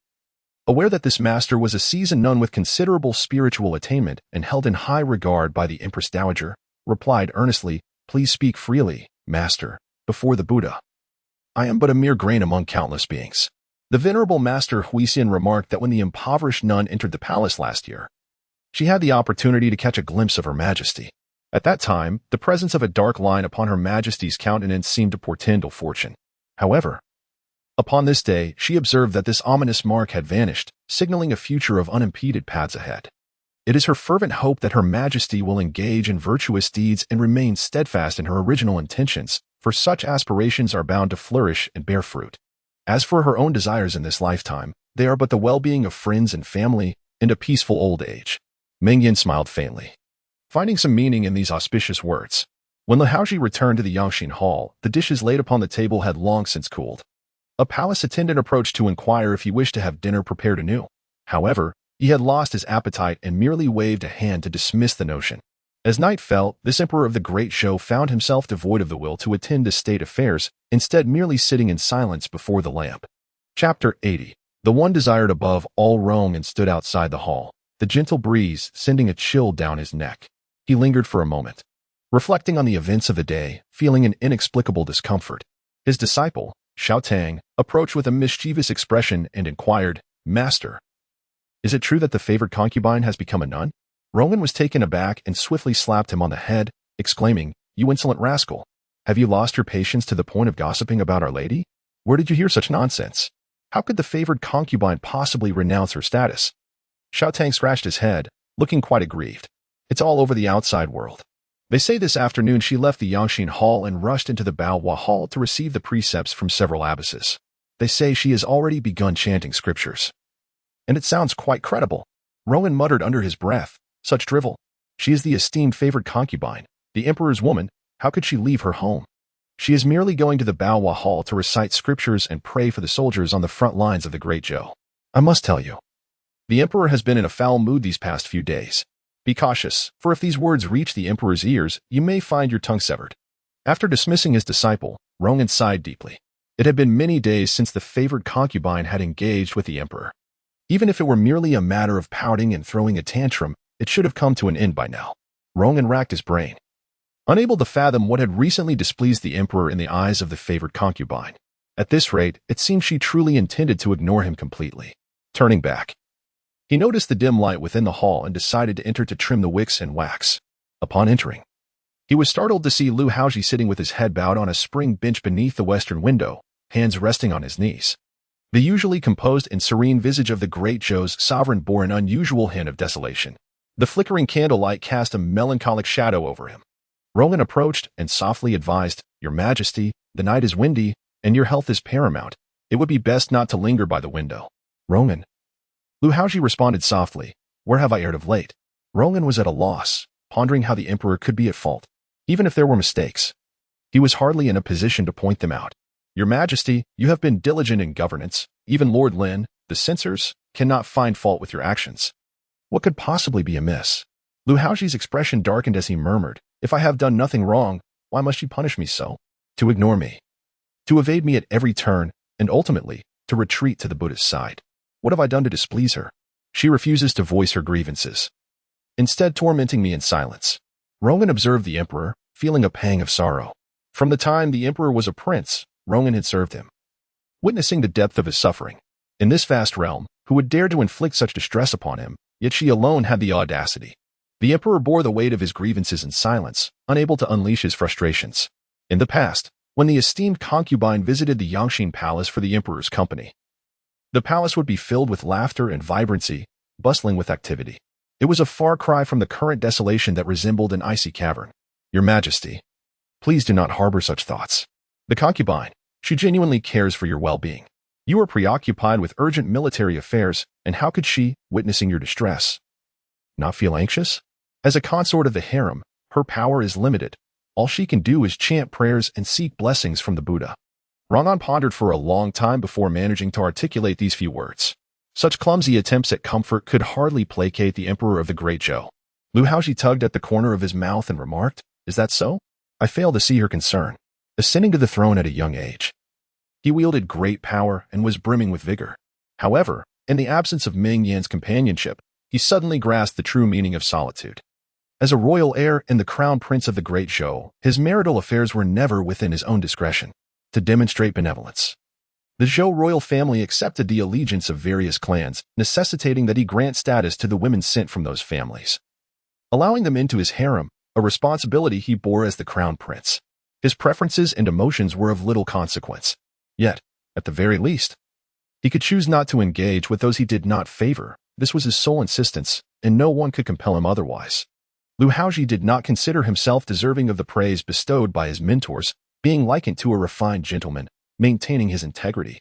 aware that this master was a seasoned nun with considerable spiritual attainment and held in high regard by the Empress Dowager, replied earnestly, "Please speak freely, Master, before the Buddha. I am but a mere grain among countless beings." The venerable Master Huixian remarked that when the impoverished nun entered the palace last year, she had the opportunity to catch a glimpse of Her Majesty. At that time, the presence of a dark line upon Her Majesty's countenance seemed to portend ill fortune. However, upon this day, she observed that this ominous mark had vanished, signaling a future of unimpeded paths ahead. It is her fervent hope that Her Majesty will engage in virtuous deeds and remain steadfast in her original intentions, for such aspirations are bound to flourish and bear fruit. As for her own desires in this lifetime, they are but the well-being of friends and family and a peaceful old age. Meng Yan smiled faintly, finding some meaning in these auspicious words. When Lu Haozhi returned to the Yangxin Hall, the dishes laid upon the table had long since cooled. A palace attendant approached to inquire if he wished to have dinner prepared anew. However, he had lost his appetite and merely waved a hand to dismiss the notion. As night fell, this emperor of the great show found himself devoid of the will to attend to state affairs, instead merely sitting in silence before the lamp. Chapter 80. The one desired above all rose and stood outside the hall, the gentle breeze sending a chill down his neck. He lingered for a moment, reflecting on the events of the day, feeling an inexplicable discomfort. His disciple, Xiao Tang, approached with a mischievous expression and inquired, "Master, is it true that the favored concubine has become a nun?" Rowan was taken aback and swiftly slapped him on the head, exclaiming, "You insolent rascal! Have you lost your patience to the point of gossiping about Our Lady? Where did you hear such nonsense? How could the favored concubine possibly renounce her status?" Xiao Tang scratched his head, looking quite aggrieved. "It's all over the outside world. They say this afternoon she left the Yangxin Hall and rushed into the Baohua Hall to receive the precepts from several abbesses. They say she has already begun chanting scriptures. And it sounds quite credible." Rowan muttered under his breath, "Such drivel. She is the esteemed favored concubine, the emperor's woman. How could she leave her home? She is merely going to the Baohua Hall to recite scriptures and pray for the soldiers on the front lines of the Great Zhou. I must tell you, the emperor has been in a foul mood these past few days. Be cautious, for if these words reach the emperor's ears, you may find your tongue severed." After dismissing his disciple, Rowan sighed deeply. It had been many days since the favored concubine had engaged with the emperor. Even if it were merely a matter of pouting and throwing a tantrum, it should have come to an end by now. Rowan racked his brain, unable to fathom what had recently displeased the emperor in the eyes of the favored concubine. At this rate, it seemed she truly intended to ignore him completely. Turning back, he noticed the dim light within the hall and decided to enter to trim the wicks and wax. Upon entering, he was startled to see Lu Haozhi sitting with his head bowed on a spring bench beneath the western window, hands resting on his knees. The usually composed and serene visage of the Great Zhou's sovereign bore an unusual hint of desolation. The flickering candlelight cast a melancholic shadow over him. Rowan approached and softly advised, "Your Majesty, the night is windy, and your health is paramount. It would be best not to linger by the window." "Rowan." Lu Haozhi responded softly, "Where have I erred of late?" Rowan was at a loss, pondering how the emperor could be at fault. Even if there were mistakes, he was hardly in a position to point them out. "Your Majesty, you have been diligent in governance. Even Lord Lin, the censors, cannot find fault with your actions. What could possibly be amiss?" Lu Haozhi's expression darkened as he murmured, "If I have done nothing wrong, why must you punish me so? To ignore me, to evade me at every turn, and ultimately, to retreat to the Buddha's side. What have I done to displease her? She refuses to voice her grievances, instead tormenting me in silence." Rowan observed the emperor, feeling a pang of sorrow. From the time the emperor was a prince, Rowan had served him, witnessing the depth of his suffering. In this vast realm, who would dare to inflict such distress upon him? Yet she alone had the audacity. The emperor bore the weight of his grievances in silence, unable to unleash his frustrations. In the past, when the esteemed concubine visited the Yangxin Palace for the emperor's company, the palace would be filled with laughter and vibrancy, bustling with activity. It was a far cry from the current desolation that resembled an icy cavern. Your Majesty, please do not harbor such thoughts. The concubine, she genuinely cares for your well-being. You are preoccupied with urgent military affairs, and how could she, witnessing your distress, not feel anxious? As a consort of the harem, her power is limited. All she can do is chant prayers and seek blessings from the Buddha. Rangan pondered for a long time before managing to articulate these few words. Such clumsy attempts at comfort could hardly placate the Emperor of the Great Zhou. Lu Haozhi tugged at the corner of his mouth and remarked, "Is that so?" I fail to see her concern. Ascending to the throne at a young age, he wielded great power and was brimming with vigor. However, in the absence of Meng Yan's companionship, he suddenly grasped the true meaning of solitude. As a royal heir and the crown prince of the Great Zhou, his marital affairs were never within his own discretion. To demonstrate benevolence, the Zhou royal family accepted the allegiance of various clans, necessitating that he grant status to the women sent from those families, allowing them into his harem, a responsibility he bore as the crown prince. His preferences and emotions were of little consequence. Yet, at the very least, he could choose not to engage with those he did not favor. This was his sole insistence, and no one could compel him otherwise. Lu Haozhi did not consider himself deserving of the praise bestowed by his mentors, being likened to a refined gentleman, maintaining his integrity.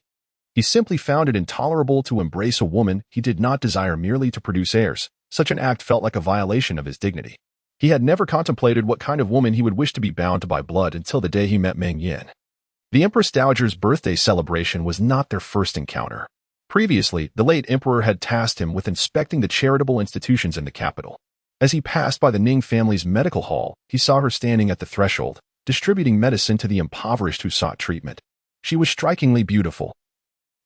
He simply found it intolerable to embrace a woman he did not desire merely to produce heirs. Such an act felt like a violation of his dignity. He had never contemplated what kind of woman he would wish to be bound to by blood until the day he met Meng Yan. The Empress Dowager's birthday celebration was not their first encounter. Previously, the late emperor had tasked him with inspecting the charitable institutions in the capital. As he passed by the Ning family's medical hall, he saw her standing at the threshold, distributing medicine to the impoverished who sought treatment. She was strikingly beautiful,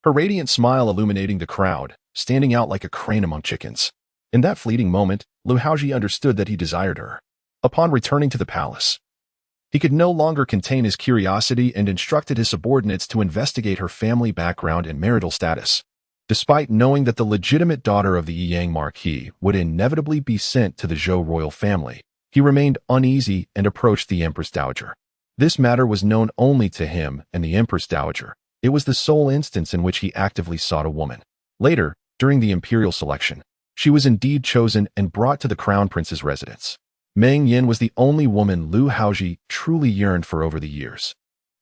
her radiant smile illuminating the crowd, standing out like a crane among chickens. In that fleeting moment, Lu Haozhi understood that he desired her. Upon returning to the palace, he could no longer contain his curiosity and instructed his subordinates to investigate her family background and marital status. Despite knowing that the legitimate daughter of the Yang Marquis would inevitably be sent to the Zhou royal family, he remained uneasy and approached the Empress Dowager. This matter was known only to him and the Empress Dowager. It was the sole instance in which he actively sought a woman. Later, during the Imperial selection, she was indeed chosen and brought to the Crown Prince's residence. Meng Yan was the only woman Lu Haozhi truly yearned for over the years.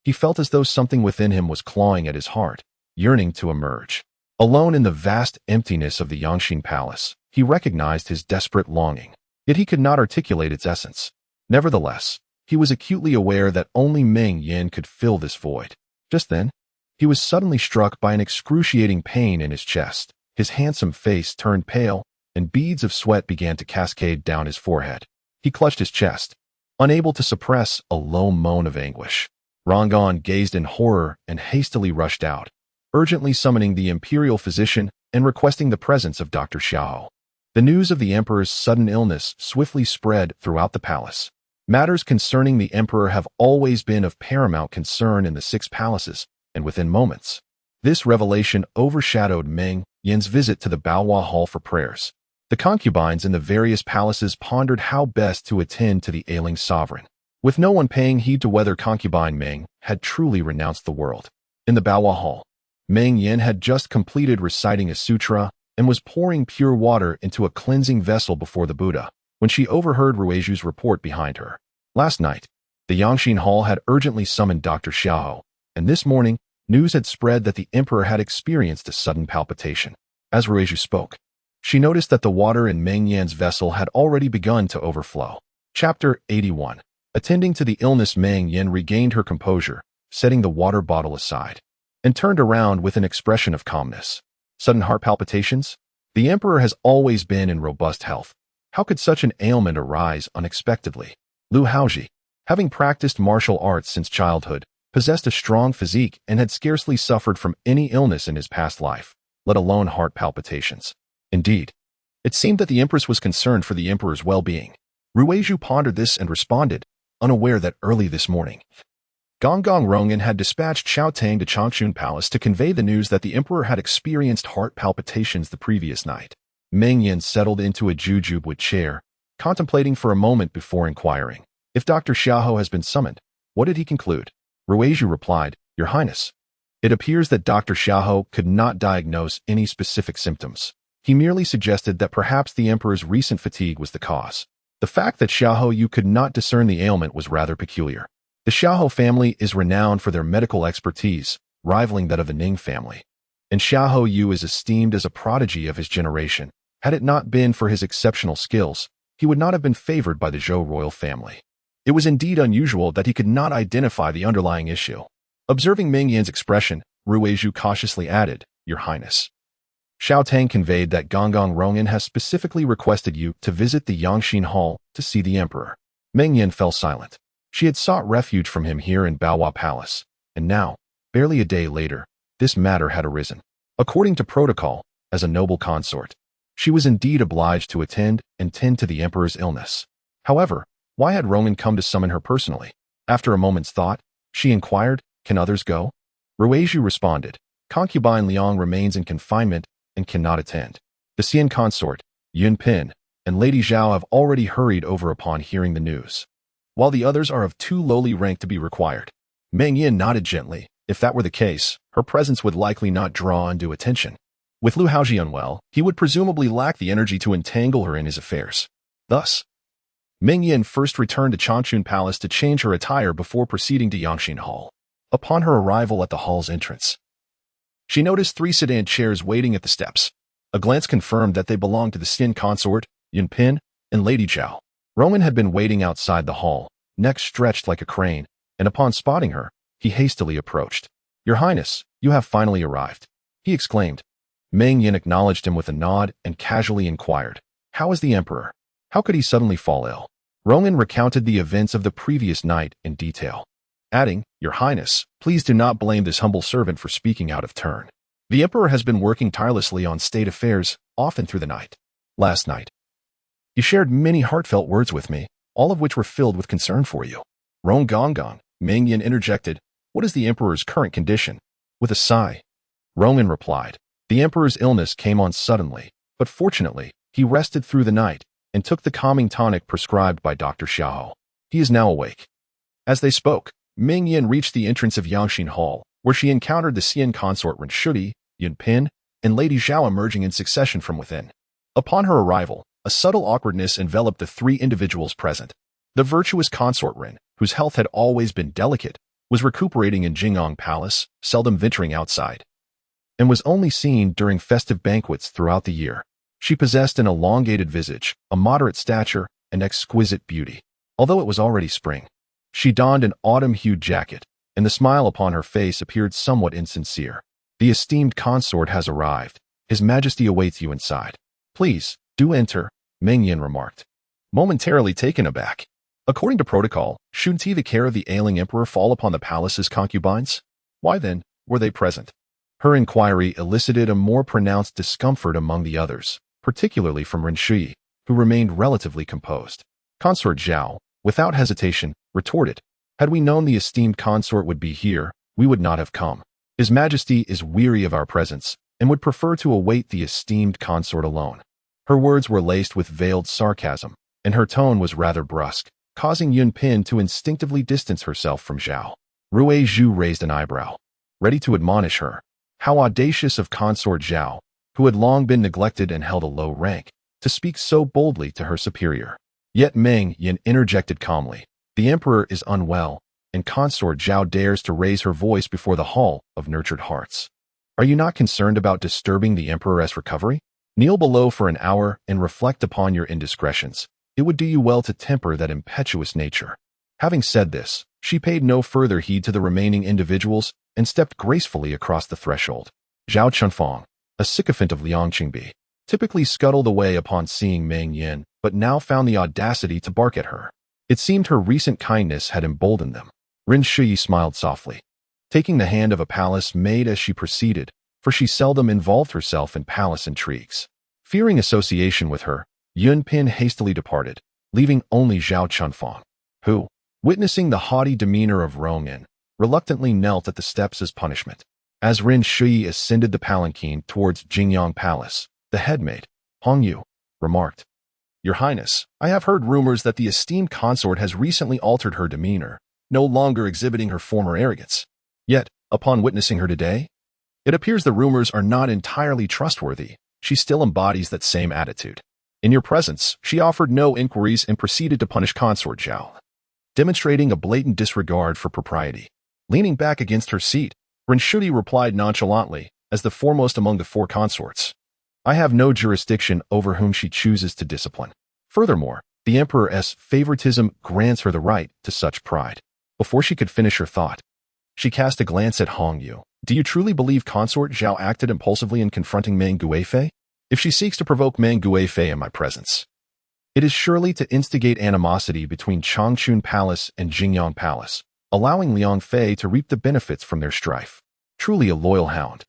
He felt as though something within him was clawing at his heart, yearning to emerge. Alone in the vast emptiness of the Yangxin Palace, he recognized his desperate longing, yet he could not articulate its essence. Nevertheless, he was acutely aware that only Meng Yan could fill this void. Just then, he was suddenly struck by an excruciating pain in his chest. His handsome face turned pale, and beads of sweat began to cascade down his forehead. He clutched his chest, unable to suppress a low moan of anguish. Rangan gazed in horror and hastily rushed out, urgently summoning the imperial physician and requesting the presence of Dr. Xiao. The news of the emperor's sudden illness swiftly spread throughout the palace. Matters concerning the emperor have always been of paramount concern in the six palaces, and within moments, this revelation overshadowed Meng Yan's visit to the Baohua Hall for prayers. The concubines in the various palaces pondered how best to attend to the ailing sovereign, with no one paying heed to whether concubine Meng had truly renounced the world. In the Baohua Hall, Meng Yan had just completed reciting a sutra and was pouring pure water into a cleansing vessel before the Buddha, when she overheard Ruizhu's report behind her. Last night, the Yangxin Hall had urgently summoned Dr. Xiao, and this morning, news had spread that the emperor had experienced a sudden palpitation. As Ruizhu spoke, she noticed that the water in Meng Yan's vessel had already begun to overflow. Chapter 81. Attending to the illness, Meng Yan regained her composure, setting the water bottle aside, and turned around with an expression of calmness. Sudden heart palpitations? The emperor has always been in robust health. How could such an ailment arise unexpectedly? Lu Haozhi, having practiced martial arts since childhood, possessed a strong physique and had scarcely suffered from any illness in his past life, let alone heart palpitations. Indeed, it seemed that the empress was concerned for the emperor's well-being. Ruizhu pondered this and responded, unaware that early this morning, Gonggong Rongan had dispatched Xiao Tang to Changchun Palace to convey the news that the emperor had experienced heart palpitations the previous night. Meng Yan settled into a jujube chair, contemplating for a moment before inquiring, "If Dr. Xiao has been summoned, what did he conclude?" Ruizhu replied, "Your Highness, it appears that Dr. Xiao could not diagnose any specific symptoms. He merely suggested that perhaps the emperor's recent fatigue was the cause. The fact that Xiahou Yu could not discern the ailment was rather peculiar. The Xiahou family is renowned for their medical expertise, rivaling that of the Ning family. And Xiahou Yu is esteemed as a prodigy of his generation. Had it not been for his exceptional skills, he would not have been favored by the Zhou royal family. It was indeed unusual that he could not identify the underlying issue. Observing Meng Yan's expression, Ruizhu cautiously added, "Your Highness." Xiao Tang conveyed that Gonggong Rongyan has specifically requested you to visit the Yangxin Hall to see the emperor. Meng Yan fell silent. She had sought refuge from him here in Baohua Palace, and now, barely a day later, this matter had arisen. According to protocol, as a noble consort, she was indeed obliged to attend and tend to the emperor's illness. However, why had Rongyan come to summon her personally? After a moment's thought, she inquired, "Can others go?" Ruizhu responded, "Concubine Liang remains in confinement and cannot attend. The Xian consort, Yun Pin, and Lady Zhao have already hurried over upon hearing the news, while the others are of too lowly rank to be required." Meng Yan nodded gently. If that were the case, her presence would likely not draw undue attention. With Lu Haozhi unwell, he would presumably lack the energy to entangle her in his affairs. Thus, Meng Yan first returned to Changchun Palace to change her attire before proceeding to Yangxin Hall. Upon her arrival at the hall's entrance, she noticed 3 sedan chairs waiting at the steps. A glance confirmed that they belonged to the Xian consort, Yun Pin, and Lady Zhao. Roman had been waiting outside the hall, neck stretched like a crane, and upon spotting her, he hastily approached. "Your Highness, you have finally arrived," he exclaimed. Meng Yan acknowledged him with a nod and casually inquired, "How is the emperor? How could he suddenly fall ill?" Roman recounted the events of the previous night in detail, adding, "Your Highness, please do not blame this humble servant for speaking out of turn. The emperor has been working tirelessly on state affairs, often through the night. Last night, he shared many heartfelt words with me, all of which were filled with concern for you." Rong Gonggong, Meng Yan interjected, "What is the emperor's current condition?" With a sigh, Roman replied, "The emperor's illness came on suddenly, but fortunately, he rested through the night and took the calming tonic prescribed by Dr. Xiao. He is now awake." As they spoke, Meng Yan reached the entrance of Yangxin Hall, where she encountered the Xian consort Ren Shudi, Yun Pin, and Lady Zhao emerging in succession from within. Upon her arrival, a subtle awkwardness enveloped the 3 individuals present. The virtuous consort Ren, whose health had always been delicate, was recuperating in Jingong Palace, seldom venturing outside, and was only seen during festive banquets throughout the year. She possessed an elongated visage, a moderate stature, and exquisite beauty. Although it was already spring, she donned an autumn-hued jacket, and the smile upon her face appeared somewhat insincere. "The esteemed consort has arrived. His Majesty awaits you inside. Please, do enter," Meng Yan remarked, momentarily taken aback. According to protocol, shouldn't the care of the ailing emperor fall upon the palace's concubines? Why then were they present? Her inquiry elicited a more pronounced discomfort among the others, particularly from Ren Shui, who remained relatively composed. Consort Zhao, without hesitation, retorted, "Had we known the esteemed consort would be here, we would not have come. His Majesty is weary of our presence and would prefer to await the esteemed consort alone." Her words were laced with veiled sarcasm, and her tone was rather brusque, causing Yun Pin to instinctively distance herself from Zhao. Ruizhu raised an eyebrow, ready to admonish her. How audacious of consort Zhao, who had long been neglected and held a low rank, to speak so boldly to her superior. Yet Meng Yan interjected calmly, "The emperor is unwell, and consort Zhao dares to raise her voice before the hall of nurtured hearts. Are you not concerned about disturbing the emperor's recovery? Kneel below for an hour and reflect upon your indiscretions. It would do you well to temper that impetuous nature." Having said this, she paid no further heed to the remaining individuals and stepped gracefully across the threshold. Zhao Chunfang, a sycophant of Liang Qingbi, typically scuttled away upon seeing Meng Yan, but now found the audacity to bark at her. It seemed her recent kindness had emboldened them. Ren Shui smiled softly, taking the hand of a palace maid as she proceeded, for she seldom involved herself in palace intrigues. Fearing association with her, Yun Pin hastily departed, leaving only Zhao Chunfang, who, witnessing the haughty demeanor of Rongyan, reluctantly knelt at the steps as punishment. As Ren Shui ascended the palanquin towards Jingyang Palace, the headmaid, Hong Yu, remarked, "Your Highness, I have heard rumors that the esteemed consort has recently altered her demeanor, no longer exhibiting her former arrogance. Yet, upon witnessing her today, it appears the rumors are not entirely trustworthy. she still embodies that same attitude. In your presence, she offered no inquiries and proceeded to punish consort Zhao, demonstrating a blatant disregard for propriety. Leaning back against her seat, Rinshudi replied nonchalantly, as the foremost among the four consorts. I have no jurisdiction over whom she chooses to discipline. Furthermore, the Emperor's favoritism grants her the right to such pride. Before she could finish her thought, she cast a glance at Hong Yu. Do you truly believe consort Zhao acted impulsively in confronting Meng Guifei? If she seeks to provoke Meng Guifei in my presence, it is surely to instigate animosity between Changchun Palace and Jingyang Palace, allowing Liang Fei to reap the benefits from their strife. Truly a loyal hound.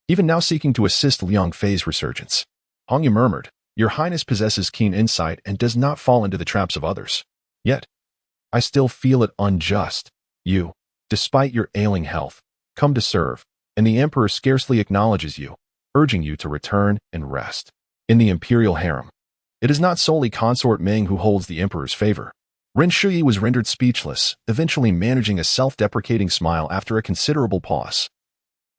Even now seeking to assist Liang Fei's resurgence. Hong Yu murmured, Your Highness possesses keen insight and does not fall into the traps of others. Yet, I still feel it unjust. You, despite your ailing health, come to serve, and the Emperor scarcely acknowledges you, urging you to return and rest. In the Imperial harem, it is not solely consort Meng who holds the Emperor's favor. Ren Shuyi was rendered speechless, eventually managing a self-deprecating smile after a considerable pause.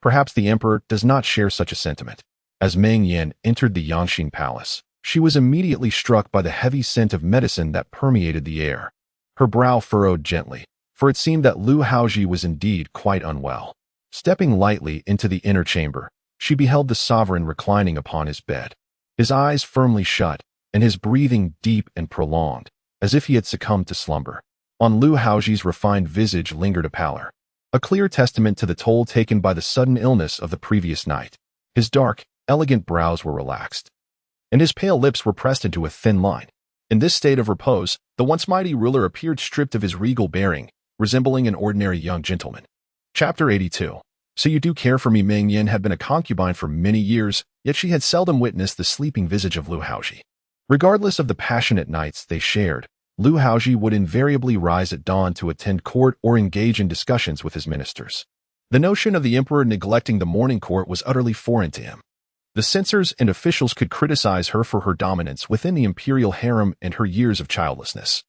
Perhaps the Emperor does not share such a sentiment. As Meng Yan entered the Yangxin Palace, she was immediately struck by the heavy scent of medicine that permeated the air. Her brow furrowed gently, for it seemed that Lu Haozhi was indeed quite unwell. Stepping lightly into the inner chamber, she beheld the sovereign reclining upon his bed, his eyes firmly shut, and his breathing deep and prolonged, as if he had succumbed to slumber. On Lu Haozhi's refined visage lingered a pallor, a clear testament to the toll taken by the sudden illness of the previous night. His dark, elegant brows were relaxed, and his pale lips were pressed into a thin line. In this state of repose, the once mighty ruler appeared stripped of his regal bearing, resembling an ordinary young gentleman. Chapter 82. So you do care for me. Meng Yan had been a concubine for many years, yet she had seldom witnessed the sleeping visage of Lu Haozhi. Regardless of the passionate nights they shared, Lu Haozhi would invariably rise at dawn to attend court or engage in discussions with his ministers. The notion of the emperor neglecting the morning court was utterly foreign to him. The censors and officials could criticize her for her dominance within the imperial harem and her years of childlessness,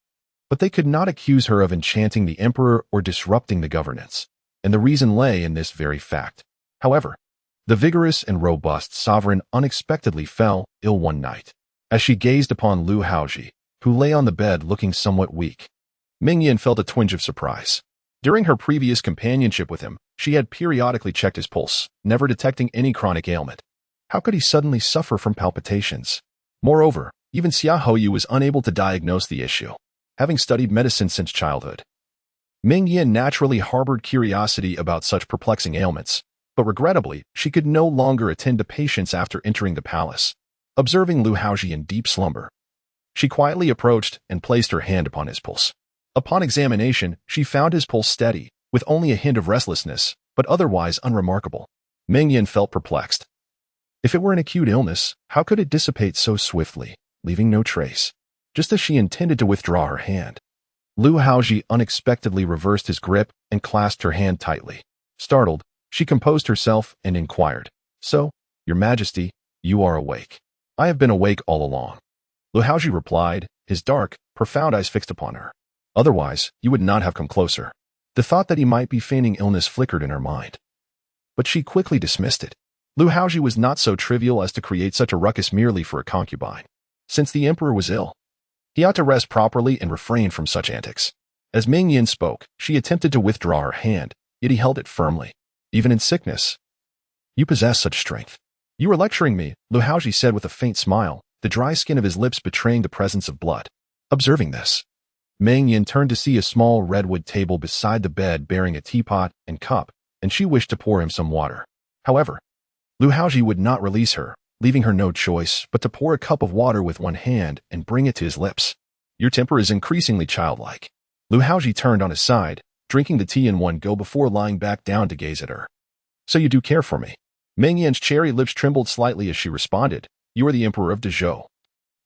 but they could not accuse her of enchanting the emperor or disrupting the governance, and the reason lay in this very fact. However, the vigorous and robust sovereign unexpectedly fell ill one night. As she gazed upon Lu Haozhi, who lay on the bed looking somewhat weak, Meng Yan felt a twinge of surprise. During her previous companionship with him, she had periodically checked his pulse, never detecting any chronic ailment. How could he suddenly suffer from palpitations? Moreover, even Xia Houyu was unable to diagnose the issue, having studied medicine since childhood. Meng Yan naturally harbored curiosity about such perplexing ailments, but regrettably, she could no longer attend to patients after entering the palace. Observing Lu Haozhi in deep slumber, she quietly approached and placed her hand upon his pulse. Upon examination, she found his pulse steady, with only a hint of restlessness, but otherwise unremarkable. Meng Yan felt perplexed. If it were an acute illness, how could it dissipate so swiftly, leaving no trace? Just as she intended to withdraw her hand, Lu Haozhi unexpectedly reversed his grip and clasped her hand tightly. Startled, she composed herself and inquired, So, Your Majesty, you are awake. I have been awake all along. Lu Haozhi replied, his dark, profound eyes fixed upon her. Otherwise, you would not have come closer. The thought that he might be feigning illness flickered in her mind, but she quickly dismissed it. Lu Haozhi was not so trivial as to create such a ruckus merely for a concubine. Since the emperor was ill, he ought to rest properly and refrain from such antics. As Meng Yan spoke, she attempted to withdraw her hand, yet he held it firmly. Even in sickness, you possess such strength. You are lecturing me, Lu Haozhi said with a faint smile, the dry skin of his lips betraying the presence of blood. Observing this, Meng Yan turned to see a small redwood table beside the bed bearing a teapot and cup, and she wished to pour him some water. However, Lu Haozhi would not release her, leaving her no choice but to pour a cup of water with one hand and bring it to his lips. Your temper is increasingly childlike. Lu Haozhi turned on his side, drinking the tea in one go before lying back down to gaze at her. So you do care for me? Meng Yan's cherry lips trembled slightly as she responded, You are the Emperor of Dezhou,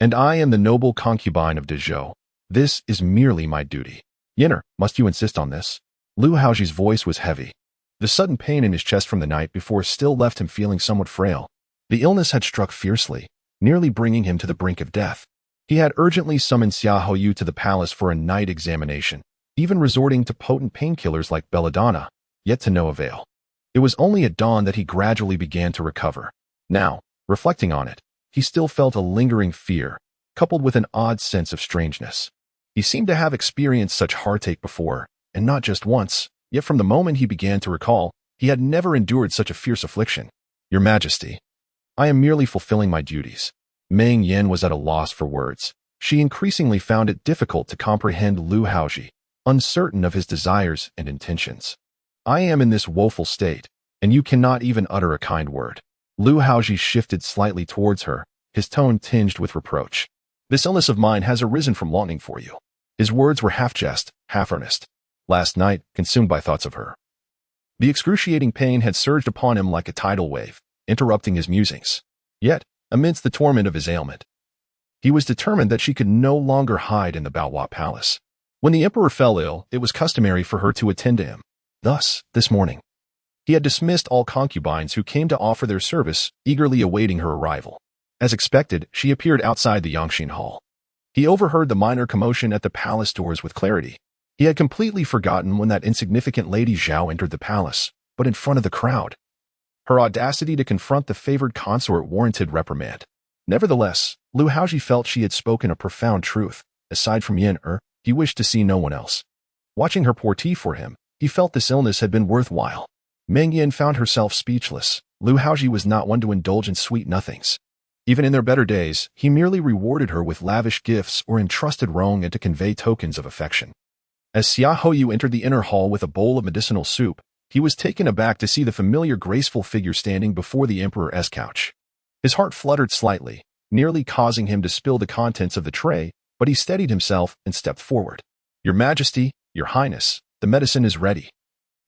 and I am the noble concubine of Dezhou. This is merely my duty. Yenner, must you insist on this? Lu Haozhi's voice was heavy. The sudden pain in his chest from the night before still left him feeling somewhat frail. The illness had struck fiercely, nearly bringing him to the brink of death. He had urgently summoned Xia Houyu to the palace for a night examination, even resorting to potent painkillers like belladonna, yet to no avail. It was only at dawn that he gradually began to recover. Now, reflecting on it, he still felt a lingering fear, coupled with an odd sense of strangeness. He seemed to have experienced such heartache before, and not just once, yet from the moment he began to recall, he had never endured such a fierce affliction. Your Majesty, I am merely fulfilling my duties. Meng Yan was at a loss for words. She increasingly found it difficult to comprehend Lu Haozhi, uncertain of his desires and intentions. I am in this woeful state, and you cannot even utter a kind word. Lu Haozhi shifted slightly towards her, his tone tinged with reproach. This illness of mine has arisen from longing for you. His words were half jest, half earnest. Last night, consumed by thoughts of her. The excruciating pain had surged upon him like a tidal wave, interrupting his musings. Yet, amidst the torment of his ailment, he was determined that she could no longer hide in the Baohua Palace. When the emperor fell ill, it was customary for her to attend to him. Thus, this morning, he had dismissed all concubines who came to offer their service, eagerly awaiting her arrival. As expected, she appeared outside the Yangxin Hall. He overheard the minor commotion at the palace doors with clarity. He had completely forgotten when that insignificant Lady Zhao entered the palace, but in front of the crowd. Her audacity to confront the favored consort warranted reprimand. Nevertheless, Lu Haozhi felt she had spoken a profound truth. Aside from Yan, he wished to see no one else. Watching her pour tea for him, he felt this illness had been worthwhile. Meng Yan found herself speechless. Lu Haozhi was not one to indulge in sweet nothings. Even in their better days, he merely rewarded her with lavish gifts or entrusted Rong to convey tokens of affection. As Xia Houyu entered the inner hall with a bowl of medicinal soup, he was taken aback to see the familiar graceful figure standing before the emperor's couch. His heart fluttered slightly, nearly causing him to spill the contents of the tray, but he steadied himself and stepped forward. Your Majesty, Your Highness, the medicine is ready.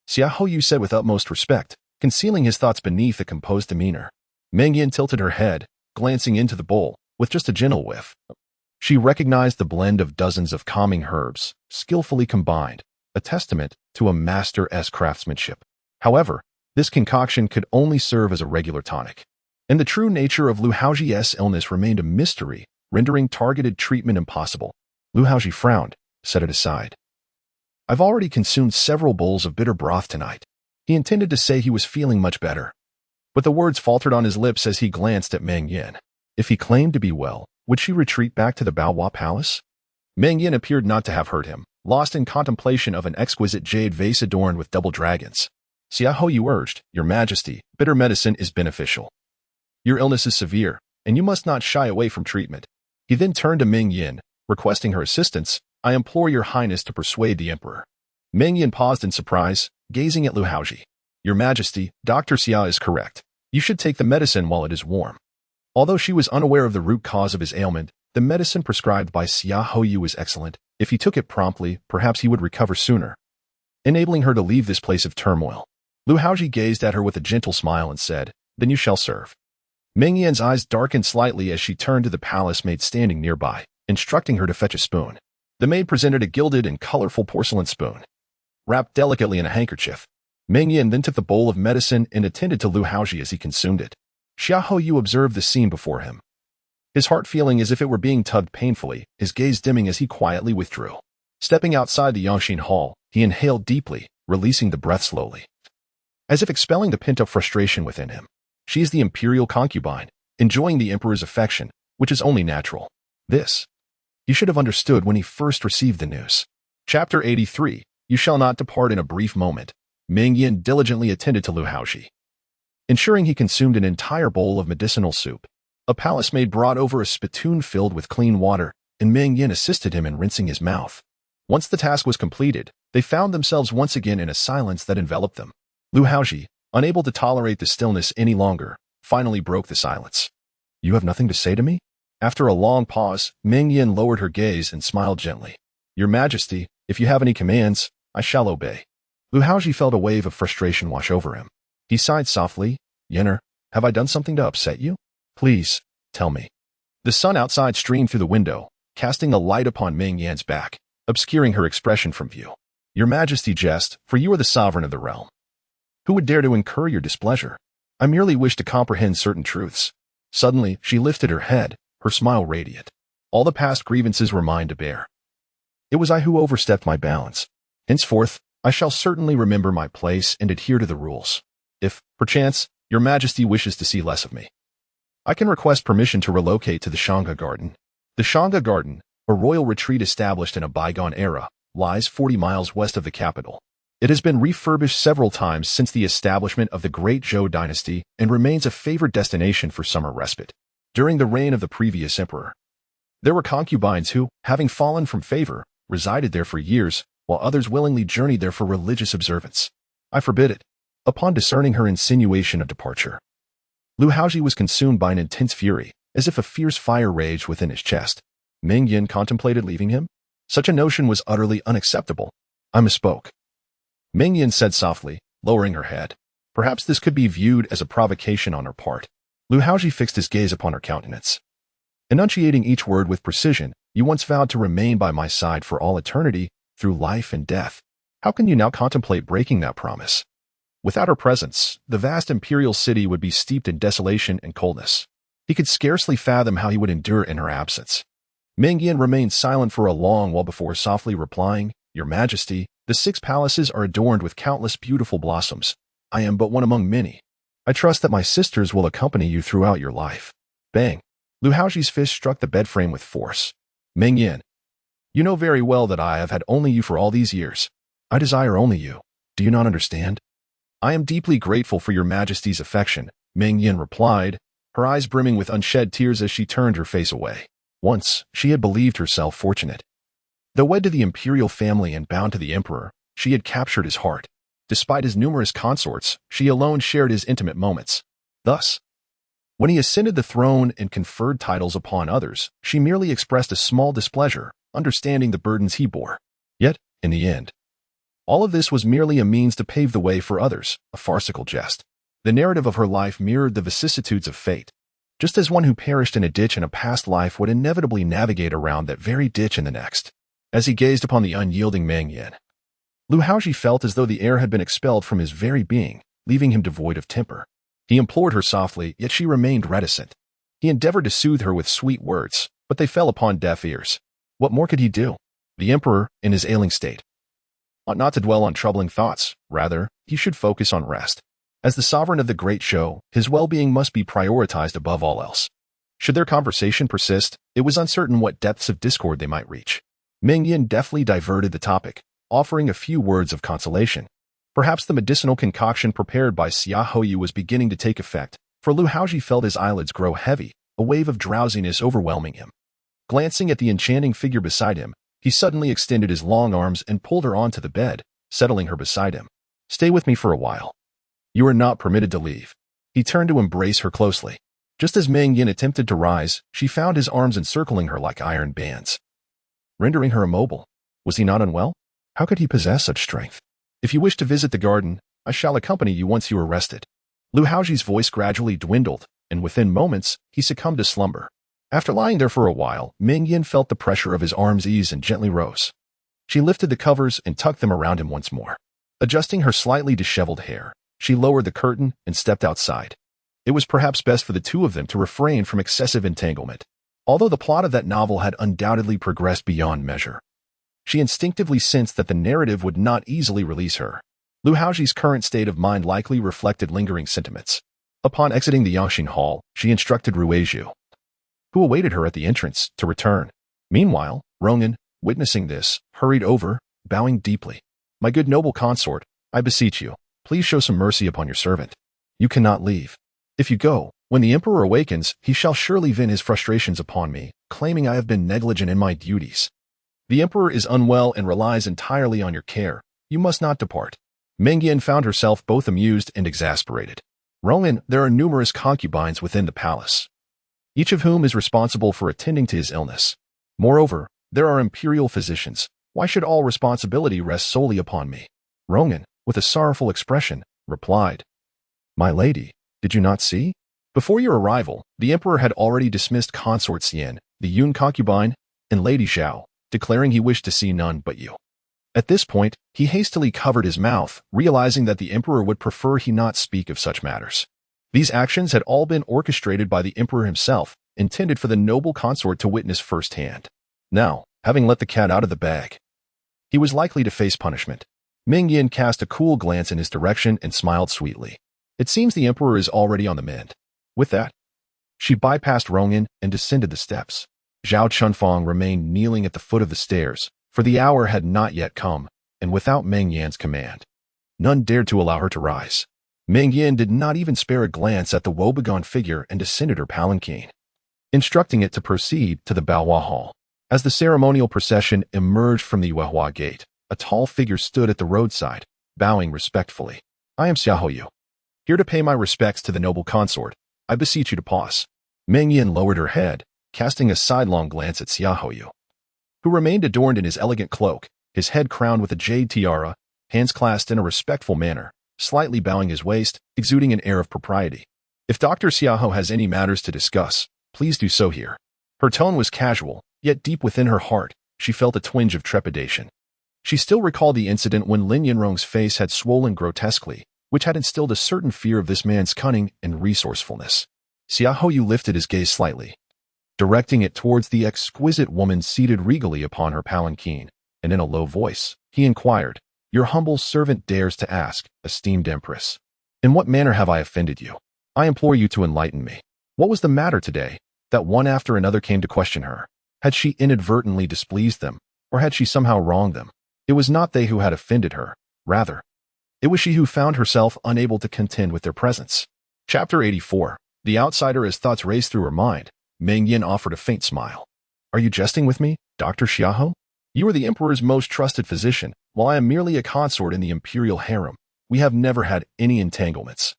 Xia Houyu said with utmost respect, concealing his thoughts beneath a composed demeanor. Meng Yan tilted her head, glancing into the bowl, with just a gentle whiff. She recognized the blend of dozens of calming herbs, skillfully combined, a testament to a master's craftsmanship. However, this concoction could only serve as a regular tonic, and the true nature of Lu Haozhi's illness remained a mystery, rendering targeted treatment impossible. Lu Haozhi frowned, set it aside. I've already consumed several bowls of bitter broth tonight. He intended to say he was feeling much better, but the words faltered on his lips as he glanced at Meng Yan. If he claimed to be well, would she retreat back to the Baohua Palace? Meng Yan appeared not to have heard him, lost in contemplation of an exquisite jade vase adorned with double dragons. Xia Houyu urged, Your Majesty, bitter medicine is beneficial. Your illness is severe, and you must not shy away from treatment. He then turned to Meng Yan, requesting her assistance. I implore your highness to persuade the emperor. Meng Yan paused in surprise, gazing at Lu Haozhi. Your Majesty, Dr. Xia is correct. You should take the medicine while it is warm. Although she was unaware of the root cause of his ailment, the medicine prescribed by Xia Houyu was excellent. If he took it promptly, perhaps he would recover sooner, enabling her to leave this place of turmoil. Lu Haozhi gazed at her with a gentle smile and said, Then you shall serve. Meng Yan's eyes darkened slightly as she turned to the palace maid standing nearby, instructing her to fetch a spoon. The maid presented a gilded and colorful porcelain spoon, wrapped delicately in a handkerchief. Meng Yan then took the bowl of medicine and attended to Lu Haozhi as he consumed it. Xia Houyu observed the scene before him, his heart feeling as if it were being tugged painfully, his gaze dimming as he quietly withdrew. Stepping outside the Yangxin Hall, he inhaled deeply, releasing the breath slowly, as if expelling the pent-up frustration within him. She is the Imperial concubine, enjoying the Emperor's affection, which is only natural. This, he should have understood when he first received the news. Chapter 83, You shall not depart. In a brief moment, Meng Yan diligently attended to Lu Haozhi, ensuring he consumed an entire bowl of medicinal soup. A palace maid brought over a spittoon filled with clean water, and Meng Yan assisted him in rinsing his mouth. Once the task was completed, they found themselves once again in a silence that enveloped them. Lu Haozhi, unable to tolerate the stillness any longer, finally broke the silence. You have nothing to say to me? After a long pause, Meng Yan lowered her gaze and smiled gently. Your Majesty, if you have any commands, I shall obey. Lu Haozhi felt a wave of frustration wash over him. He sighed softly. Yenner, have I done something to upset you? Please, tell me. The sun outside streamed through the window, casting a light upon Meng Yan's back, obscuring her expression from view. Your Majesty jest, for you are the sovereign of the realm. Who would dare to incur your displeasure? I merely wish to comprehend certain truths. Suddenly, she lifted her head, her smile radiant. All the past grievances were mine to bear. It was I who overstepped my bounds. Henceforth, I shall certainly remember my place and adhere to the rules. If, perchance, Your Majesty wishes to see less of me, I can request permission to relocate to the Shanga Garden. The Shanga Garden, a royal retreat established in a bygone era, lies 40 miles west of the capital. It has been refurbished several times since the establishment of the Great Zhou dynasty and remains a favored destination for summer respite. During the reign of the previous emperor, there were concubines who, having fallen from favor, resided there for years, while others willingly journeyed there for religious observance. I forbid it. Upon discerning her insinuation of departure, Lu Haozhi was consumed by an intense fury, as if a fierce fire raged within his chest. Meng Yan contemplated leaving him. Such a notion was utterly unacceptable. I misspoke. Meng Yan said softly, lowering her head. Perhaps this could be viewed as a provocation on her part. Lu Haozhi fixed his gaze upon her countenance, enunciating each word with precision. You once vowed to remain by my side for all eternity, through life and death. How can you now contemplate breaking that promise? Without her presence, the vast imperial city would be steeped in desolation and coldness. He could scarcely fathom how he would endure in her absence. Meng Yan remained silent for a long while before softly replying, Your Majesty, the 6 palaces are adorned with countless beautiful blossoms. I am but one among many. I trust that my sisters will accompany you throughout your life. Bang! Lu Haozhi's fist struck the bed frame with force. Meng Yan, you know very well that I have had only you for all these years. I desire only you. Do you not understand? I am deeply grateful for your Majesty's affection, Meng Yan replied, her eyes brimming with unshed tears as she turned her face away. Once, she had believed herself fortunate. Though wed to the imperial family and bound to the emperor, she had captured his heart. Despite his numerous consorts, she alone shared his intimate moments. Thus, when he ascended the throne and conferred titles upon others, she merely expressed a small displeasure, understanding the burdens he bore. Yet, in the end, all of this was merely a means to pave the way for others, a farcical jest. The narrative of her life mirrored the vicissitudes of fate. Just as one who perished in a ditch in a past life would inevitably navigate around that very ditch in the next. As he gazed upon the unyielding Meng Yan, Lu Haozhi felt as though the air had been expelled from his very being, leaving him devoid of temper. He implored her softly, yet she remained reticent. He endeavored to soothe her with sweet words, but they fell upon deaf ears. What more could he do? The emperor, in his ailing state, ought not to dwell on troubling thoughts. Rather, he should focus on rest. As the sovereign of the Great Zhou, his well-being must be prioritized above all else. Should their conversation persist, it was uncertain what depths of discord they might reach. Meng Yan deftly diverted the topic, offering a few words of consolation. Perhaps the medicinal concoction prepared by Xia Houyu was beginning to take effect, for Lu Haozhi felt his eyelids grow heavy, a wave of drowsiness overwhelming him. Glancing at the enchanting figure beside him, he suddenly extended his long arms and pulled her onto the bed, settling her beside him. Stay with me for a while. You are not permitted to leave. He turned to embrace her closely. Just as Meng Yan attempted to rise, she found his arms encircling her like iron bands, rendering her immobile. Was he not unwell? How could he possess such strength? If you wish to visit the garden, I shall accompany you once you are rested. Lu Haozhi's voice gradually dwindled, and within moments, he succumbed to slumber. After lying there for a while, Meng Yan felt the pressure of his arms ease and gently rose. She lifted the covers and tucked them around him once more. Adjusting her slightly disheveled hair, she lowered the curtain and stepped outside. It was perhaps best for the two of them to refrain from excessive entanglement. Although the plot of that novel had undoubtedly progressed beyond measure, she instinctively sensed that the narrative would not easily release her. Lu Haozhi's current state of mind likely reflected lingering sentiments. Upon exiting the Yangxing Hall, she instructed Ruizhu, who awaited her at the entrance, to return. Meanwhile, Rongan, witnessing this, hurried over, bowing deeply. My good noble consort, I beseech you, please show some mercy upon your servant. You cannot leave. If you go, when the emperor awakens, he shall surely vent his frustrations upon me, claiming I have been negligent in my duties. The emperor is unwell and relies entirely on your care. You must not depart. Meng Yan found herself both amused and exasperated. Rongan, there are numerous concubines within the palace, each of whom is responsible for attending to his illness. Moreover, there are imperial physicians. Why should all responsibility rest solely upon me? Rongan, with a sorrowful expression, replied, My lady, did you not see? Before your arrival, the emperor had already dismissed consort Xian, the Yun concubine, and Lady Zhao, declaring he wished to see none but you. At this point, he hastily covered his mouth, realizing that the emperor would prefer he not speak of such matters. These actions had all been orchestrated by the emperor himself, intended for the noble consort to witness firsthand. Now, having let the cat out of the bag, he was likely to face punishment. Meng Yan cast a cool glance in his direction and smiled sweetly. It seems the emperor is already on the mend. With that, She bypassed Rongyan and descended the steps. Zhao Chunfang remained kneeling at the foot of the stairs, for the hour had not yet come, and without Meng Yan's command, none dared to allow her to rise. Meng Yan did not even spare a glance at the woebegone figure and descended her palanquin, instructing it to proceed to the Baohua Hall. As the ceremonial procession emerged from the Yuehua Gate, a tall figure stood at the roadside, bowing respectfully. I am Xiaoyu, here to pay my respects to the noble consort. I beseech you to pause. Meng Yan lowered her head, casting a sidelong glance at Xiaoyu, who remained adorned in his elegant cloak, his head crowned with a jade tiara, hands clasped in a respectful manner, slightly bowing his waist, exuding an air of propriety. If Dr. Xiahou has any matters to discuss, please do so here. Her tone was casual, yet deep within her heart, she felt a twinge of trepidation. She still recalled the incident when Lin Yanrong's face had swollen grotesquely, which had instilled a certain fear of this man's cunning and resourcefulness. Xiaoyu lifted his gaze slightly, directing it towards the exquisite woman seated regally upon her palanquin, and in a low voice, he inquired, Your humble servant dares to ask, esteemed empress. In what manner have I offended you? I implore you to enlighten me. What was the matter today, that one after another came to question her? Had she inadvertently displeased them, or had she somehow wronged them? It was not they who had offended her, rather, it was she who found herself unable to contend with their presence. Chapter 84. The outsider. As thoughts raced through her mind, Meng Yan offered a faint smile. Are you jesting with me, Dr. Xiahou? You are the Emperor's most trusted physician, while I am merely a consort in the Imperial harem. We have never had any entanglements.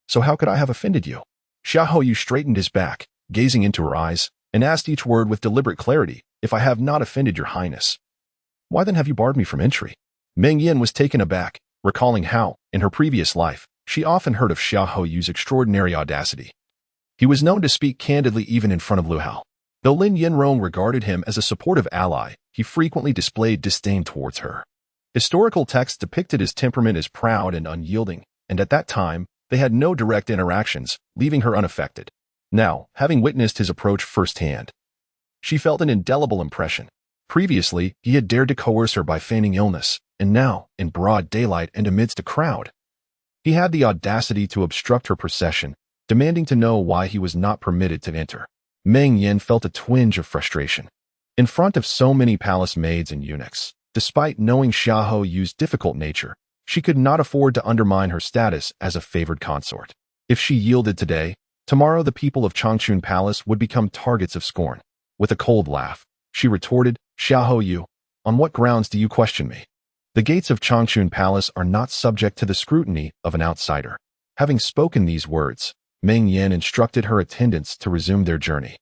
So how could I have offended you? Xiahou straightened his back, gazing into her eyes, and asked each word with deliberate clarity, If I have not offended your highness, why then have you barred me from entry? Meng Yan was taken aback, recalling how, in her previous life, she often heard of Xiaoyu's extraordinary audacity. He was known to speak candidly even in front of Lu Hao. Though Lin Yanrong regarded him as a supportive ally, he frequently displayed disdain towards her. Historical texts depicted his temperament as proud and unyielding, and at that time, they had no direct interactions, leaving her unaffected. Now, having witnessed his approach firsthand, she felt an indelible impression. Previously, he had dared to coerce her by feigning illness, and now, in broad daylight and amidst a crowd, he had the audacity to obstruct her procession, demanding to know why he was not permitted to enter. Meng Yan felt a twinge of frustration. In front of so many palace maids and eunuchs, despite knowing Xiaoyu's difficult nature, she could not afford to undermine her status as a favored consort. If she yielded today, tomorrow the people of Changchun Palace would become targets of scorn. With a cold laugh, she retorted, Xiaoyu, on what grounds do you question me? The gates of Changchun Palace are not subject to the scrutiny of an outsider. Having spoken these words, Meng Yan instructed her attendants to resume their journey,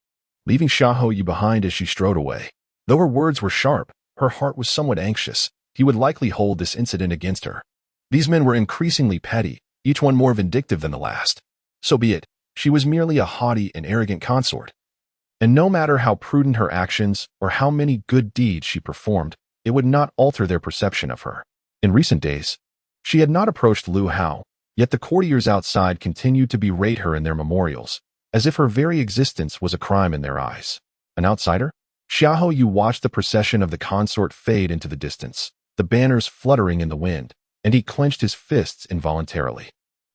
leaving Xiaoyu behind as she strode away. Though her words were sharp, her heart was somewhat anxious. He would likely hold this incident against her. These men were increasingly petty, each one more vindictive than the last. So be it, she was merely a haughty and arrogant consort. And no matter how prudent her actions or how many good deeds she performed, it would not alter their perception of her. In recent days, she had not approached Lu Hao, yet the courtiers outside continued to berate her in their memorials, as if her very existence was a crime in their eyes. An outsider? Xiaoyu watched the procession of the consort fade into the distance, the banners fluttering in the wind, and he clenched his fists involuntarily.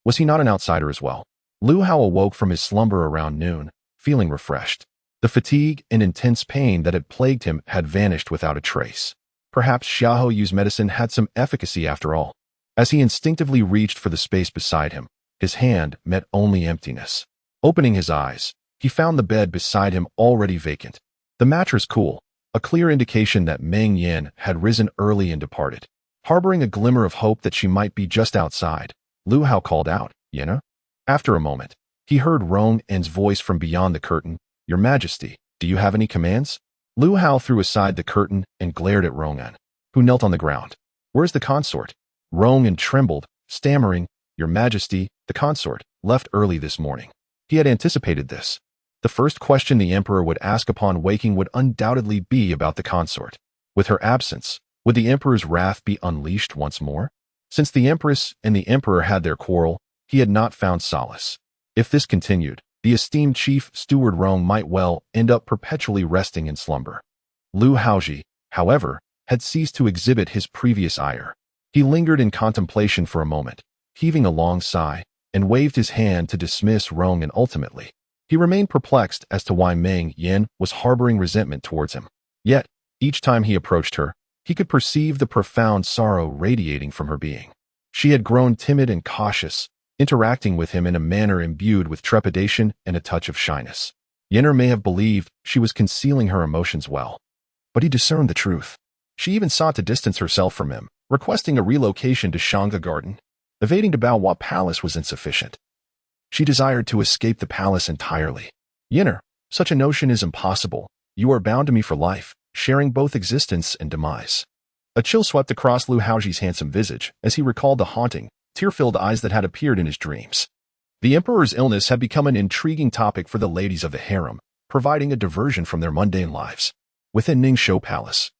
Was he not an outsider as well? Lu Hao awoke from his slumber around noon, feeling refreshed. The fatigue and intense pain that had plagued him had vanished without a trace. Perhaps Xiaoyu's medicine had some efficacy after all. As he instinctively reached for the space beside him, his hand met only emptiness. Opening his eyes, he found the bed beside him already vacant. The mattress cool, a clear indication that Meng Yan had risen early and departed. Harboring a glimmer of hope that she might be just outside, Lu Hao called out, Yana? After a moment, he heard Rong En's voice from beyond the curtain, Your Majesty, do you have any commands? Lu Hao threw aside the curtain and glared at Rong En, who knelt on the ground. Where's the consort? Rong En trembled, stammering, Your Majesty, the consort, left early this morning. He had anticipated this. The first question the Emperor would ask upon waking would undoubtedly be about the consort. With her absence, would the Emperor's wrath be unleashed once more? Since the Empress and the Emperor had their quarrel, he had not found solace. If this continued, the esteemed Chief Steward Rong might well end up perpetually resting in slumber. Lu Haozhi, however, had ceased to exhibit his previous ire. He lingered in contemplation for a moment, heaving a long sigh, and waved his hand to dismiss Rong, and ultimately, He remained perplexed as to why Meng Yan was harboring resentment towards him. Yet, each time he approached her, he could perceive the profound sorrow radiating from her being. She had grown timid and cautious, interacting with him in a manner imbued with trepidation and a touch of shyness. Yenner may have believed she was concealing her emotions well, but he discerned the truth. She even sought to distance herself from him, requesting a relocation to Shanga Garden. Evading to Baohua Palace was insufficient. She desired to escape the palace entirely. Yenner, such a notion is impossible. You are bound to me for life, sharing both existence and demise. A chill swept across Lu Haozhi's handsome visage as he recalled the haunting, tear-filled eyes that had appeared in his dreams. The emperor's illness had become an intriguing topic for the ladies of the harem, providing a diversion from their mundane lives. Within Ningxiu Palace,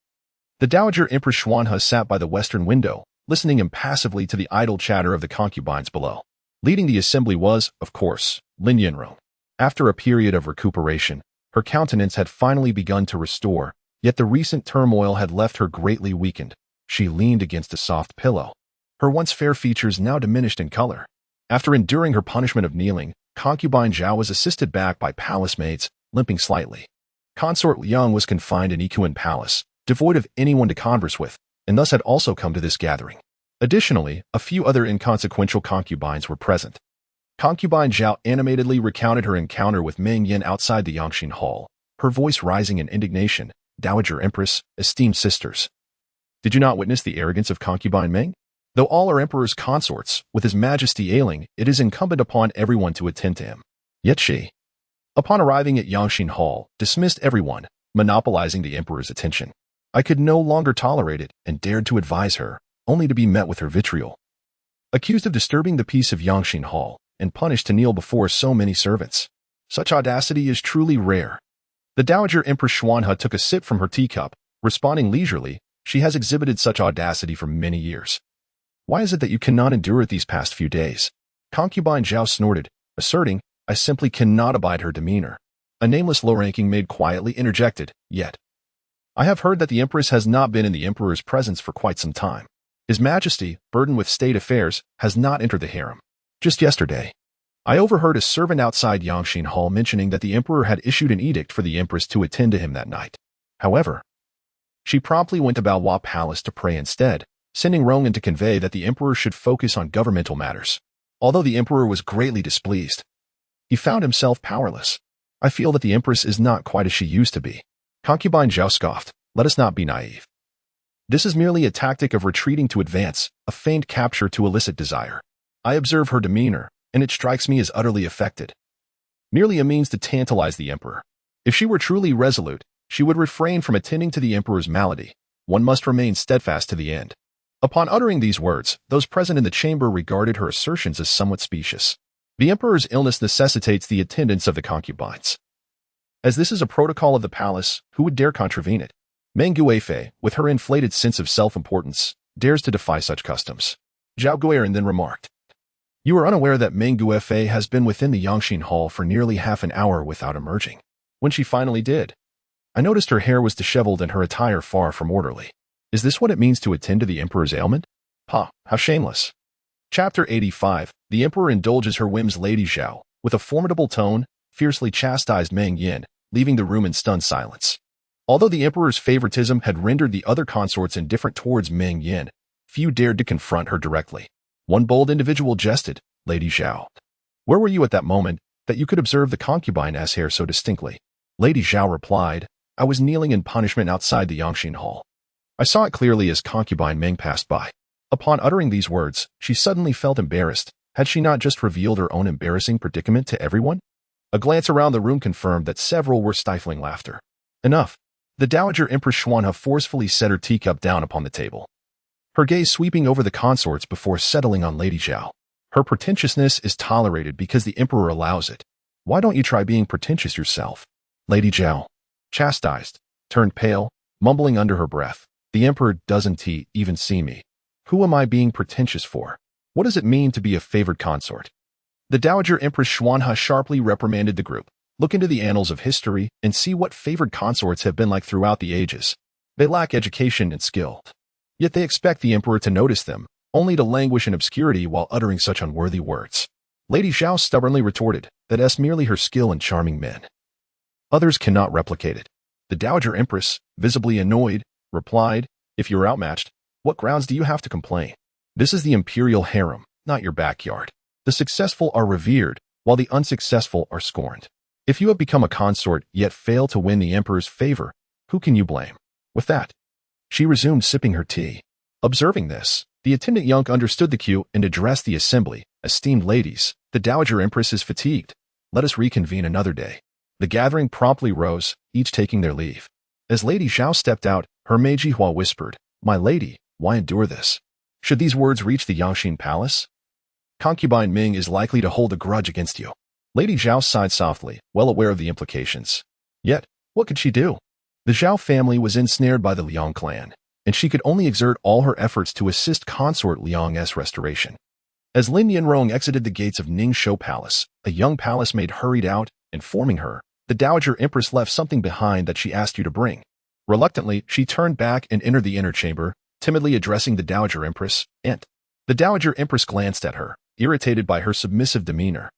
the Dowager Empress Xuanhe sat by the western window, listening impassively to the idle chatter of the concubines below. Leading the assembly was, of course, Lin Yanrong. After a period of recuperation, her countenance had finally begun to restore, yet the recent turmoil had left her greatly weakened. She leaned against a soft pillow. Her once fair features now diminished in color. After enduring her punishment of kneeling, concubine Zhao was assisted back by palace maids, limping slightly. Consort Yang was confined in Ikuan Palace, devoid of anyone to converse with, and thus had also come to this gathering. Additionally, a few other inconsequential concubines were present. Concubine Zhao animatedly recounted her encounter with Meng Yan outside the Yangxin Hall, her voice rising in indignation. Dowager Empress, esteemed sisters, did you not witness the arrogance of concubine Meng? Though all are emperor's consorts, with his majesty ailing, it is incumbent upon everyone to attend to him. Yet she, upon arriving at Yangxin Hall, dismissed everyone, monopolizing the emperor's attention. I could no longer tolerate it and dared to advise her, only to be met with her vitriol. Accused of disturbing the peace of Yangxin Hall, and punished to kneel before so many servants. Such audacity is truly rare. The Dowager Empress Xuanhe took a sip from her teacup, responding leisurely, she has exhibited such audacity for many years. Why is it that you cannot endure it these past few days? Concubine Zhao snorted, asserting, I simply cannot abide her demeanor. A nameless low-ranking maid quietly interjected, yet. I have heard that the empress has not been in the emperor's presence for quite some time. His Majesty, burdened with state affairs, has not entered the harem. Just yesterday, I overheard a servant outside Yangxin Hall mentioning that the emperor had issued an edict for the empress to attend to him that night. However, she promptly went to Baohua Palace to pray instead, sending Rongan to convey that the emperor should focus on governmental matters. Although the emperor was greatly displeased, he found himself powerless. I feel that the empress is not quite as she used to be. Concubine Zhao scoffed, let us not be naive. This is merely a tactic of retreating to advance, a feigned capture to elicit desire. I observe her demeanor, and it strikes me as utterly affected. Merely a means to tantalize the emperor. If she were truly resolute, she would refrain from attending to the emperor's malady. One must remain steadfast to the end. Upon uttering these words, those present in the chamber regarded her assertions as somewhat specious. The emperor's illness necessitates the attendance of the concubines. As this is a protocol of the palace, who would dare contravene it? Meng Guifei, with her inflated sense of self-importance, dares to defy such customs. Zhao Guiran then remarked, you are unaware that Meng Guifei has been within the Yangxin Hall for nearly half an hour without emerging. When she finally did, I noticed her hair was disheveled and her attire far from orderly. Is this what it means to attend to the emperor's ailment? Ha, how shameless. Chapter 85, the emperor indulges her whims. Lady Zhao, with a formidable tone, fiercely chastised Meng Yan, leaving the room in stunned silence. Although the emperor's favoritism had rendered the other consorts indifferent towards Meng Yan, few dared to confront her directly. One bold individual jested, Lady Zhao, where were you at that moment that you could observe the concubine's hair so distinctly? Lady Zhao replied, I was kneeling in punishment outside the Yangxin Hall. I saw it clearly as concubine Meng passed by. Upon uttering these words, she suddenly felt embarrassed. Had she not just revealed her own embarrassing predicament to everyone? A glance around the room confirmed that several were stifling laughter. Enough. The Dowager Empress Xuanhe forcefully set her teacup down upon the table, her gaze sweeping over the consorts before settling on Lady Zhao. Her pretentiousness is tolerated because the emperor allows it. Why don't you try being pretentious yourself? Lady Zhao, chastised, turned pale, mumbling under her breath, the emperor doesn't he even see me? Who am I being pretentious for? What does it mean to be a favored consort? The Dowager Empress Xuanhe sharply reprimanded the group. Look into the annals of history and see what favored consorts have been like throughout the ages. They lack education and skill. Yet they expect the emperor to notice them, only to languish in obscurity while uttering such unworthy words. Lady Zhao stubbornly retorted that that's merely her skill in charming men. Others cannot replicate it. The Dowager Empress, visibly annoyed, replied, if you're outmatched, what grounds do you have to complain? This is the Imperial harem, not your backyard. The successful are revered, while the unsuccessful are scorned. If you have become a consort yet fail to win the Emperor's favor, who can you blame? With that, she resumed sipping her tea. Observing this, the attendant Yonk understood the cue and addressed the assembly. Esteemed ladies, the Dowager Empress is fatigued. Let us reconvene another day. The gathering promptly rose, each taking their leave. As Lady Zhao stepped out, her Meiji Hua whispered, My lady, why endure this? Should these words reach the Yangxin Palace? Concubine Ming is likely to hold a grudge against you. Lady Zhao sighed softly, well aware of the implications. Yet, what could she do? The Zhao family was ensnared by the Liang clan, and she could only exert all her efforts to assist consort Liang's restoration. As Lin Yanrong exited the gates of Ningshou Palace, a young palace maid hurried out, informing her, the Dowager Empress left something behind that she asked you to bring. Reluctantly, she turned back and entered the inner chamber, timidly addressing the Dowager Empress, Ent. The Dowager Empress glanced at her, irritated by her submissive demeanor.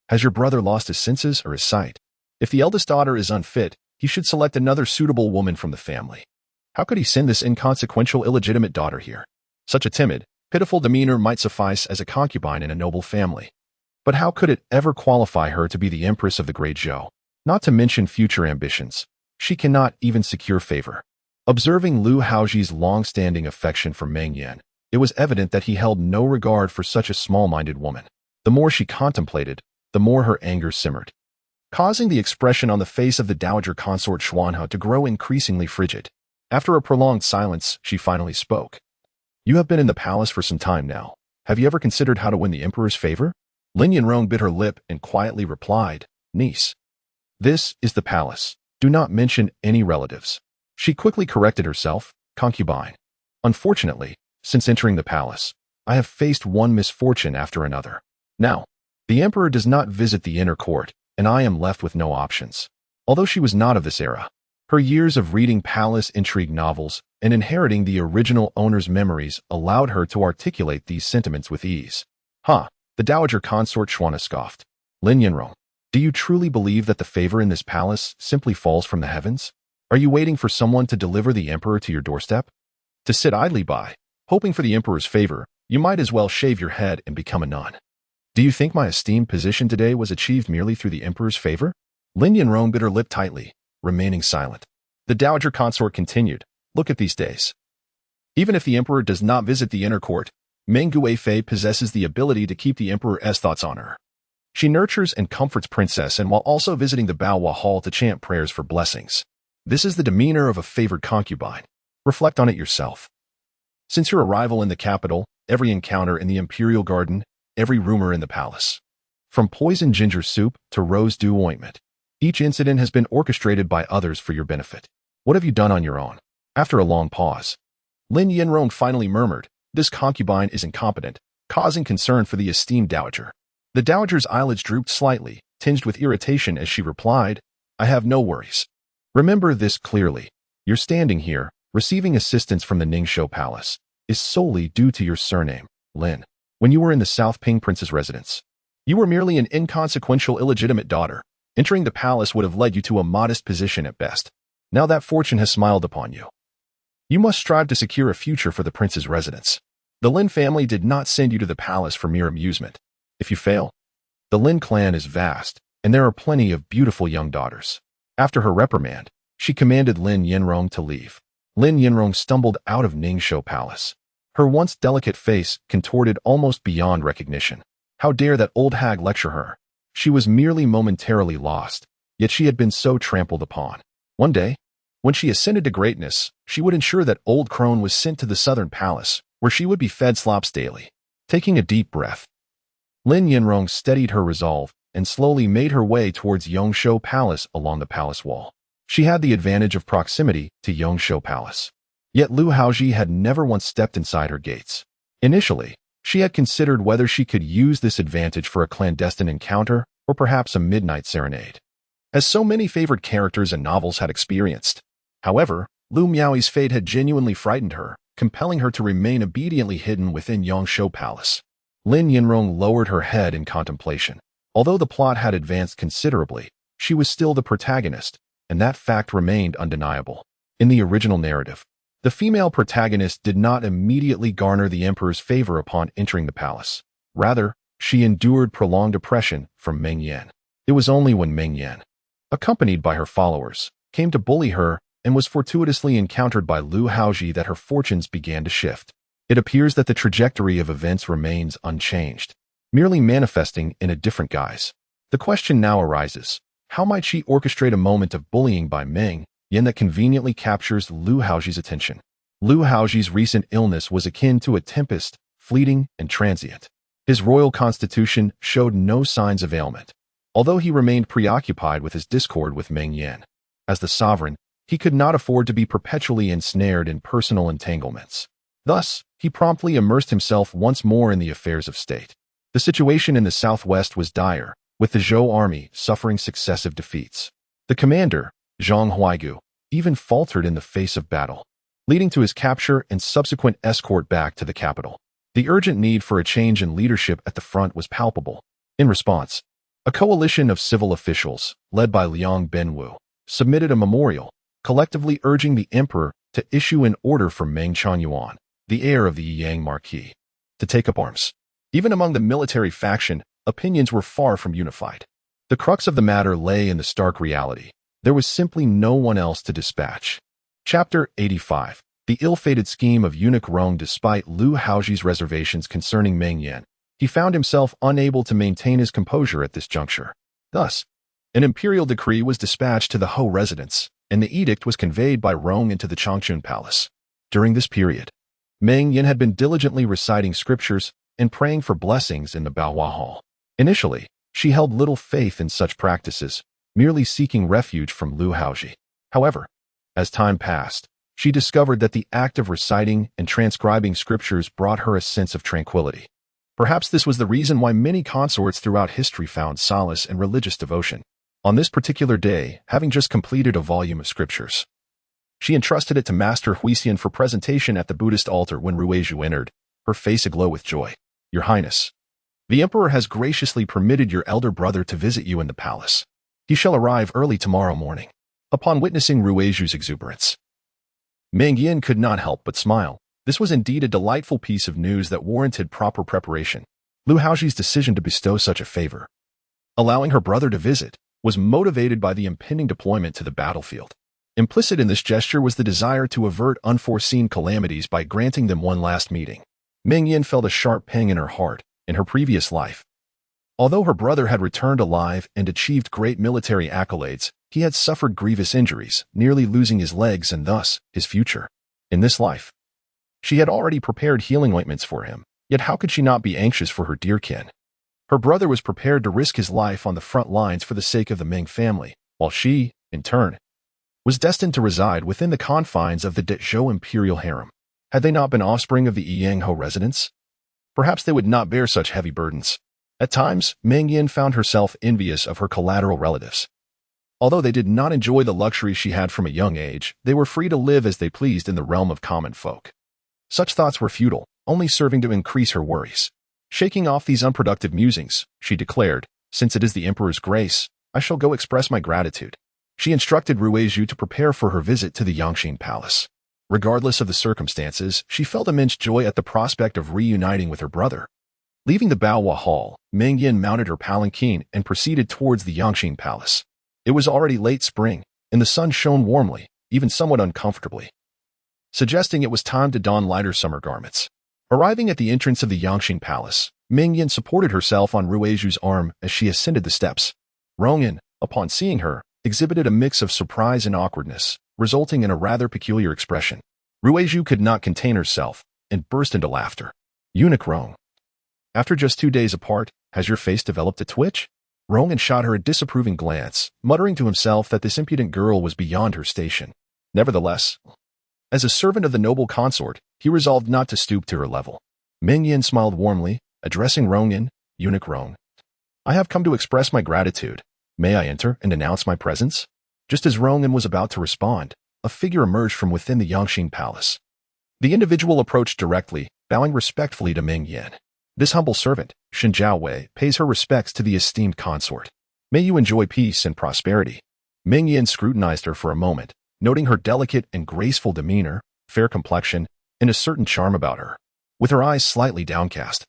Has your brother lost his senses or his sight? If the eldest daughter is unfit, he should select another suitable woman from the family. How could he send this inconsequential illegitimate daughter here? Such a timid, pitiful demeanor might suffice as a concubine in a noble family. But how could it ever qualify her to be the empress of the Great Zhou? Not to mention future ambitions. She cannot even secure favor. Observing Lu Haozhi's long-standing affection for Meng Yan, it was evident that he held no regard for such a small-minded woman. The more she contemplated, the more her anger simmered, causing the expression on the face of the dowager consort Xuanhe to grow increasingly frigid. After a prolonged silence, she finally spoke. You have been in the palace for some time now. Have you ever considered how to win the emperor's favor? Lin Yanrong bit her lip and quietly replied, Niece. This is the palace. Do not mention any relatives. She quickly corrected herself, concubine. Unfortunately, since entering the palace, I have faced one misfortune after another. Now, the emperor does not visit the inner court, and I am left with no options. Although she was not of this era, her years of reading palace intrigue novels and inheriting the original owner's memories allowed her to articulate these sentiments with ease. The dowager consort Xuanhe scoffed. Lin Yanrong, do you truly believe that the favor in this palace simply falls from the heavens? Are you waiting for someone to deliver the emperor to your doorstep? To sit idly by, hoping for the emperor's favor, you might as well shave your head and become a nun. Do you think my esteemed position today was achieved merely through the emperor's favor? Lin Yanrong bit her lip tightly, remaining silent. The dowager consort continued, look at these days. Even if the emperor does not visit the inner court, Meng Guifei possesses the ability to keep the emperor's thoughts on her. She nurtures and comforts princess and while also visiting the Baohua Hall to chant prayers for blessings. This is the demeanor of a favored concubine. Reflect on it yourself. Since your arrival in the capital, every encounter in the Imperial garden, every rumor in the palace, from poisoned ginger soup to rose dew ointment, each incident has been orchestrated by others for your benefit. What have you done on your own? After a long pause, Lin Yanrong finally murmured, this concubine is incompetent, causing concern for the esteemed dowager. The dowager's eyelids drooped slightly, tinged with irritation as she replied, I have no worries. Remember this clearly. Your standing here, receiving assistance from the Ningshou Palace, is solely due to your surname, Lin. When you were in the South Ping Prince's residence, you were merely an inconsequential illegitimate daughter. Entering the palace would have led you to a modest position at best. Now that fortune has smiled upon you. You must strive to secure a future for the prince's residence. The Lin family did not send you to the palace for mere amusement. If you fail, the Lin clan is vast, and there are plenty of beautiful young daughters. After her reprimand, she commanded Lin Yanrong to leave. Lin Yanrong stumbled out of Ningshou Palace. Her once delicate face contorted almost beyond recognition. How dare that old hag lecture her? She was merely momentarily lost, yet she had been so trampled upon. One day, when she ascended to greatness, she would ensure that old crone was sent to the southern palace, where she would be fed slops daily. Taking a deep breath, Lin Yanrong steadied her resolve and slowly made her way towards Yongshou Palace along the palace wall. She had the advantage of proximity to Yongshou Palace. Yet Lu Haozhi had never once stepped inside her gates. Initially, she had considered whether she could use this advantage for a clandestine encounter or perhaps a midnight serenade, as so many favored characters in novels had experienced. However, Lu Miaoi's fate had genuinely frightened her, compelling her to remain obediently hidden within Yongshou Palace. Lin Yinrong lowered her head in contemplation. Although the plot had advanced considerably, she was still the protagonist, and that fact remained undeniable. In the original narrative, the female protagonist did not immediately garner the emperor's favor upon entering the palace. Rather, she endured prolonged oppression from Meng Yan. It was only when Meng Yan, accompanied by her followers, came to bully her and was fortuitously encountered by Lu Haozhi that her fortunes began to shift. It appears that the trajectory of events remains unchanged, merely manifesting in a different guise. The question now arises, how might she orchestrate a moment of bullying by Meng Yan that conveniently captures Lu Haozhi's attention? Lu Haozhi's recent illness was akin to a tempest, fleeting and transient. His royal constitution showed no signs of ailment, although he remained preoccupied with his discord with Meng Yan. As the sovereign, he could not afford to be perpetually ensnared in personal entanglements. Thus, he promptly immersed himself once more in the affairs of state. The situation in the southwest was dire, with the Zhou army suffering successive defeats. The commander, Zhang Huaigu, even faltered in the face of battle, leading to his capture and subsequent escort back to the capital. The urgent need for a change in leadership at the front was palpable. In response, a coalition of civil officials, led by Liang Benwu, submitted a memorial, collectively urging the emperor to issue an order for Meng Chuanyuan, the heir of the Yang Marquis, to take up arms. Even among the military faction, opinions were far from unified. The crux of the matter lay in the stark reality. There was simply no one else to dispatch. Chapter 85. The ill-fated scheme of eunuch Rong. Despite Lu Haozhi's reservations concerning Meng Yan, he found himself unable to maintain his composure at this juncture. Thus, an imperial decree was dispatched to the Ho residence, and the edict was conveyed by Rong into the Changchun Palace. During this period, Meng Yan had been diligently reciting scriptures and praying for blessings in the Baohua Hall. Initially, she held little faith in such practices, merely seeking refuge from Lu Haozhi. However, as time passed, she discovered that the act of reciting and transcribing scriptures brought her a sense of tranquility. Perhaps this was the reason why many consorts throughout history found solace in religious devotion. On this particular day, having just completed a volume of scriptures, she entrusted it to Master Huixian for presentation at the Buddhist altar when Ruizhu entered, her face aglow with joy. Your Highness, the Emperor has graciously permitted your elder brother to visit you in the palace. He shall arrive early tomorrow morning. Upon witnessing Ruizhu's exuberance, Meng Yan could not help but smile. This was indeed a delightful piece of news that warranted proper preparation. Lu Haozhi's decision to bestow such a favor, allowing her brother to visit, was motivated by the impending deployment to the battlefield. Implicit in this gesture was the desire to avert unforeseen calamities by granting them one last meeting. Meng Yan felt a sharp pang in her heart. In her previous life, although her brother had returned alive and achieved great military accolades, he had suffered grievous injuries, nearly losing his legs and thus his future. In this life, she had already prepared healing ointments for him, yet how could she not be anxious for her dear kin? Her brother was prepared to risk his life on the front lines for the sake of the Meng family, while she, in turn, was destined to reside within the confines of the Zhou Imperial harem. Had they not been offspring of the Yang Ho residence, perhaps they would not bear such heavy burdens. At times, Meng Yan found herself envious of her collateral relatives. Although they did not enjoy the luxuries she had from a young age, they were free to live as they pleased in the realm of common folk. Such thoughts were futile, only serving to increase her worries. Shaking off these unproductive musings, she declared, since it is the Emperor's grace, I shall go express my gratitude. She instructed Ruizhu to prepare for her visit to the Yangqing Palace. Regardless of the circumstances, she felt immense joy at the prospect of reuniting with her brother. Leaving the Baohua Hall, Meng Yan mounted her palanquin and proceeded towards the Yangqing Palace. It was already late spring, and the sun shone warmly, even somewhat uncomfortably, suggesting it was time to don lighter summer garments. Arriving at the entrance of the Yangqing Palace, Meng Yan supported herself on Ruizhu's arm as she ascended the steps. Rongyan, upon seeing her, exhibited a mix of surprise and awkwardness, resulting in a rather peculiar expression. Ruizhu could not contain herself and burst into laughter. Eunuch Rong, after just 2 days apart, has your face developed a twitch? Rongyan shot her a disapproving glance, muttering to himself that this impudent girl was beyond her station. Nevertheless, as a servant of the noble consort, he resolved not to stoop to her level. Meng Yan smiled warmly, addressing Rongyan, Eunuch Rong. I have come to express my gratitude. May I enter and announce my presence? Just as Rongyan was about to respond, a figure emerged from within the Yangqing Palace. The individual approached directly, bowing respectfully to Meng Yan. This humble servant, Xinjiao Wei, pays her respects to the esteemed consort. May you enjoy peace and prosperity. Meng Yan scrutinized her for a moment, noting her delicate and graceful demeanor, fair complexion, and a certain charm about her. With her eyes slightly downcast,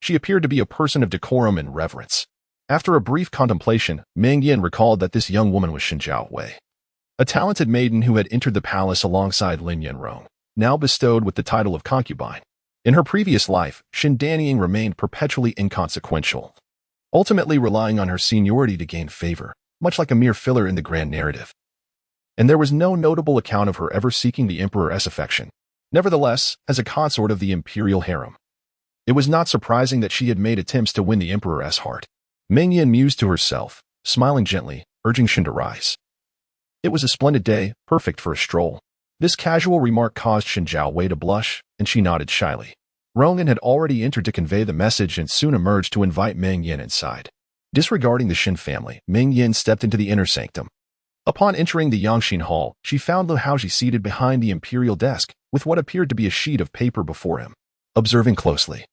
she appeared to be a person of decorum and reverence. After a brief contemplation, Meng Yan recalled that this young woman was Xinjiao Wei, a talented maiden who had entered the palace alongside Lin Yanrong, now bestowed with the title of concubine. In her previous life, Xinjiang remained perpetually inconsequential, ultimately relying on her seniority to gain favor, much like a mere filler in the grand narrative. And there was no notable account of her ever seeking the emperor's affection. Nevertheless, as a consort of the Imperial harem, it was not surprising that she had made attempts to win the emperor's heart. Meng Yan mused to herself, smiling gently, urging Xin to rise. It was a splendid day, perfect for a stroll. This casual remark caused Xinjiao Wei to blush, and she nodded shyly. Rongan had already entered to convey the message and soon emerged to invite Meng Yan inside. Disregarding the Xin family, Meng Yan stepped into the inner sanctum. Upon entering the Yangxin Hall, she found Lu Haozhi seated behind the imperial desk, with what appeared to be a sheet of paper before him. Observing closely,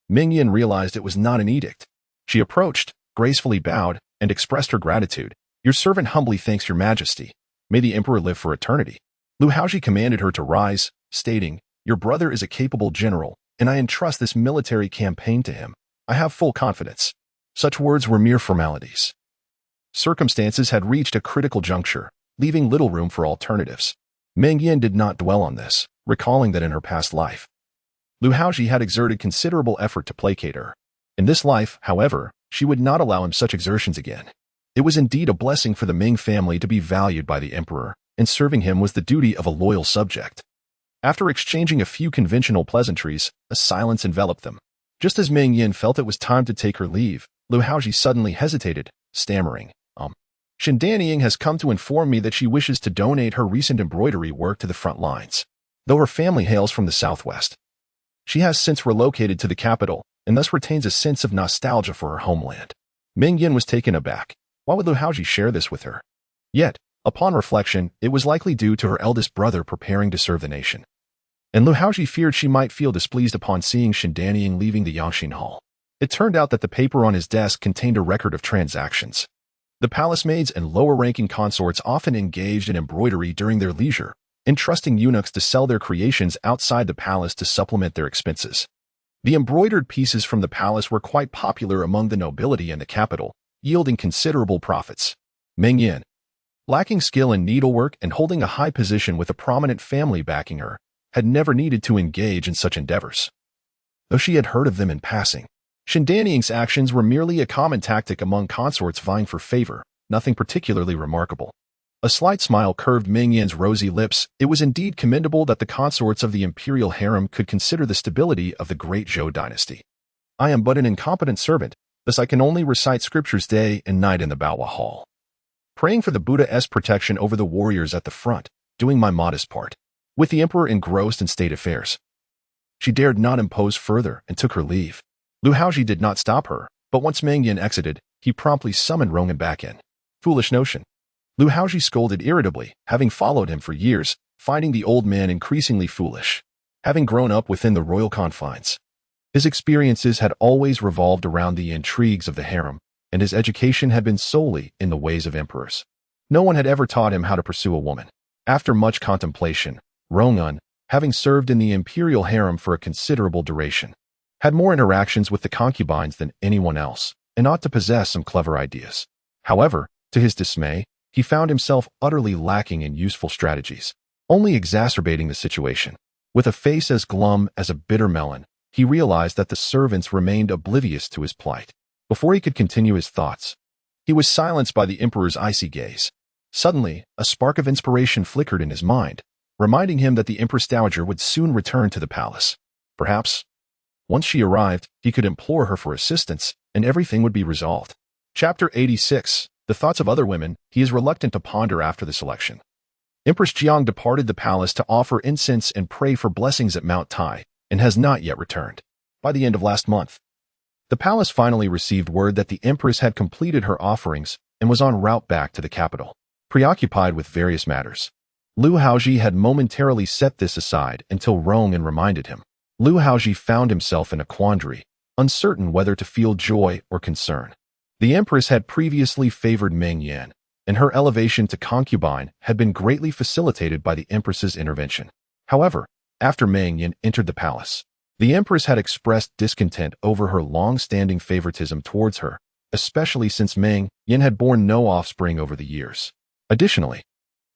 Meng Yan realized it was not an edict. She approached, gracefully bowed, and expressed her gratitude. Your servant humbly thanks your majesty. May the emperor live for eternity. Lu Haozhi commanded her to rise, stating, Your brother is a capable general, and I entrust this military campaign to him. I have full confidence. Such words were mere formalities. Circumstances had reached a critical juncture, leaving little room for alternatives. Meng Yan did not dwell on this, recalling that in her past life, Lu Haozhi had exerted considerable effort to placate her. In this life, however, she would not allow him such exertions again. It was indeed a blessing for the Ming family to be valued by the emperor, and serving him was the duty of a loyal subject. After exchanging a few conventional pleasantries, a silence enveloped them. Just as Meng Yan felt it was time to take her leave, Lu Haozhi suddenly hesitated, stammering, Xinjiang has come to inform me that she wishes to donate her recent embroidery work to the front lines. Though her family hails from the southwest, she has since relocated to the capital, and thus retains a sense of nostalgia for her homeland. Meng Yan was taken aback. Why would Lu Haozhi share this with her? Yet, upon reflection, it was likely due to her eldest brother preparing to serve the nation. And Lu Haozhi feared she might feel displeased upon seeing Xinjiang leaving the Yangxin Hall. It turned out that the paper on his desk contained a record of transactions. The palace maids and lower-ranking consorts often engaged in embroidery during their leisure, entrusting eunuchs to sell their creations outside the palace to supplement their expenses. The embroidered pieces from the palace were quite popular among the nobility and the capital, yielding considerable profits. Meng Yan, lacking skill in needlework and holding a high position with a prominent family backing her, had never needed to engage in such endeavors. Though she had heard of them in passing, Xinjiang's actions were merely a common tactic among consorts vying for favor, nothing particularly remarkable. A slight smile curved Meng Yan's rosy lips. It was indeed commendable that the consorts of the imperial harem could consider the stability of the great Zhou dynasty. I am but an incompetent servant, thus I can only recite scriptures day and night in the Baowa Hall, praying for the Buddha's protection over the warriors at the front, doing my modest part. With the emperor engrossed in state affairs, she dared not impose further and took her leave. Lu Haozhi did not stop her, but once Meng Yan exited, he promptly summoned Rongan back in. Foolish notion. Lu Haozhi scolded irritably, having followed him for years, finding the old man increasingly foolish. Having grown up within the royal confines, his experiences had always revolved around the intrigues of the harem, and his education had been solely in the ways of emperors. No one had ever taught him how to pursue a woman. After much contemplation, Rongan, having served in the imperial harem for a considerable duration, had more interactions with the concubines than anyone else, and ought to possess some clever ideas. However, to his dismay, he found himself utterly lacking in useful strategies, only exacerbating the situation. With a face as glum as a bitter melon, he realized that the servants remained oblivious to his plight. Before he could continue his thoughts, he was silenced by the emperor's icy gaze. Suddenly, a spark of inspiration flickered in his mind, reminding him that the Empress Dowager would soon return to the palace. Perhaps, once she arrived, he could implore her for assistance, and everything would be resolved. Chapter 86. The Thoughts of Other Women. He is reluctant to ponder after this election. Empress Jiang departed the palace to offer incense and pray for blessings at Mount Tai, and has not yet returned. By the end of last month, the palace finally received word that the empress had completed her offerings and was en route back to the capital. Preoccupied with various matters, Lu Haozhi had momentarily set this aside until Rongan reminded him. Lu Haozhi found himself in a quandary, uncertain whether to feel joy or concern. The empress had previously favored Meng Yan, and her elevation to concubine had been greatly facilitated by the empress's intervention. However, after Meng Yan entered the palace, the empress had expressed discontent over her long-standing favoritism towards her, especially since Meng Yan had borne no offspring over the years. Additionally,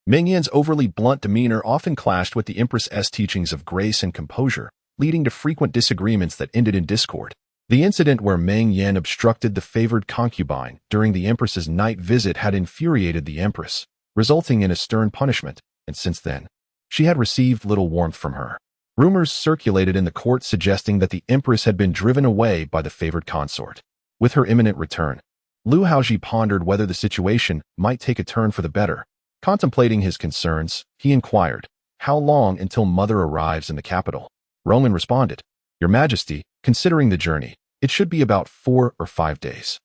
Meng Yan's overly blunt demeanor often clashed with the empress's teachings of grace and composure, leading to frequent disagreements that ended in discord. The incident where Meng Yan obstructed the favored concubine during the empress's night visit had infuriated the empress, resulting in a stern punishment, and since then, she had received little warmth from her. Rumors circulated in the court suggesting that the empress had been driven away by the favored consort. With her imminent return, Lu Haozhi pondered whether the situation might take a turn for the better. Contemplating his concerns, he inquired, "How long until mother arrives in the capital?" Roman responded, "Your Majesty, considering the journey, it should be about 4 or 5 days."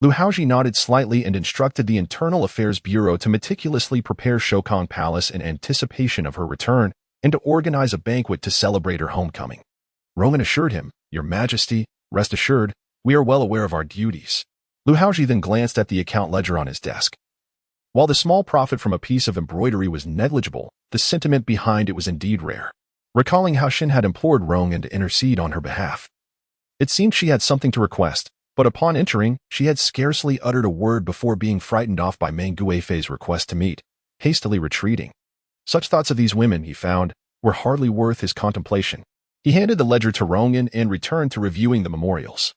Lu Haozhi nodded slightly and instructed the Internal Affairs Bureau to meticulously prepare Shokong Palace in anticipation of her return and to organize a banquet to celebrate her homecoming. Roman assured him, "Your Majesty, rest assured, we are well aware of our duties." Lu Haozhi then glanced at the account ledger on his desk. While the small profit from a piece of embroidery was negligible, the sentiment behind it was indeed rare. Recalling how Shin had implored Roman to intercede on her behalf, it seemed she had something to request, but upon entering, she had scarcely uttered a word before being frightened off by Meng Guifei's request to meet, hastily retreating. Such thoughts of these women, he found, were hardly worth his contemplation. He handed the ledger to Roman and returned to reviewing the memorials.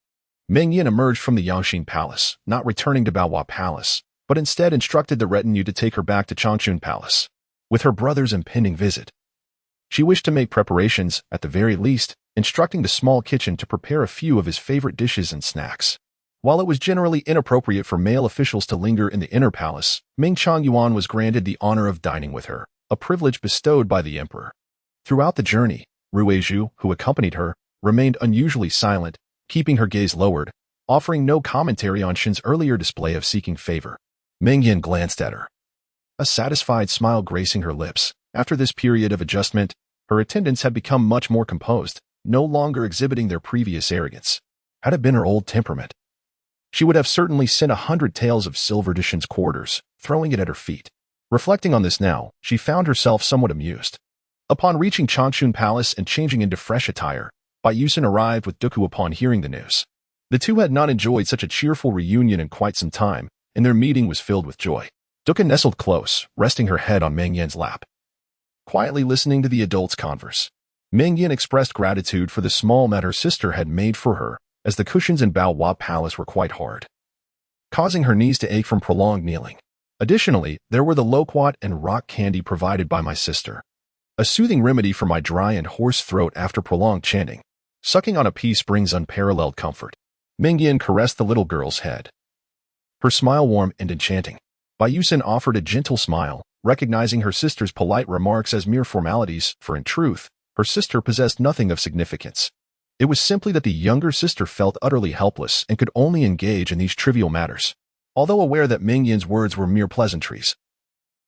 Meng Yan emerged from the Yangxin Palace, not returning to Baohua Palace, but instead instructed the retinue to take her back to Changchun Palace. With her brother's impending visit, she wished to make preparations, at the very least, instructing the small kitchen to prepare a few of his favorite dishes and snacks. While it was generally inappropriate for male officials to linger in the inner palace, Ming Changyuan was granted the honor of dining with her, a privilege bestowed by the emperor. Throughout the journey, Ruizhu, who accompanied her, remained unusually silent, keeping her gaze lowered, offering no commentary on Shin's earlier display of seeking favor. Meng Yan glanced at her, a satisfied smile gracing her lips. After this period of adjustment, her attendants had become much more composed, no longer exhibiting their previous arrogance. Had it been her old temperament, she would have certainly sent 100 taels of silver to Shin's quarters, throwing it at her feet. Reflecting on this now, she found herself somewhat amused. Upon reaching Changchun Palace and changing into fresh attire, Bai Yusen arrived with Duku upon hearing the news. The two had not enjoyed such a cheerful reunion in quite some time, and their meeting was filled with joy. Duku nestled close, resting her head on Meng Yan's lap, quietly listening to the adults converse. Meng Yan expressed gratitude for the small mat her sister had made for her, as the cushions in Baohua Palace were quite hard, causing her knees to ache from prolonged kneeling. Additionally, there were the loquat and rock candy provided by my sister, a soothing remedy for my dry and hoarse throat after prolonged chanting. Sucking on a piece brings unparalleled comfort. Meng Yan caressed the little girl's head, her smile warm and enchanting. Bai Yusen offered a gentle smile, recognizing her sister's polite remarks as mere formalities, for in truth, her sister possessed nothing of significance. It was simply that the younger sister felt utterly helpless and could only engage in these trivial matters. Although aware that Meng Yan's words were mere pleasantries,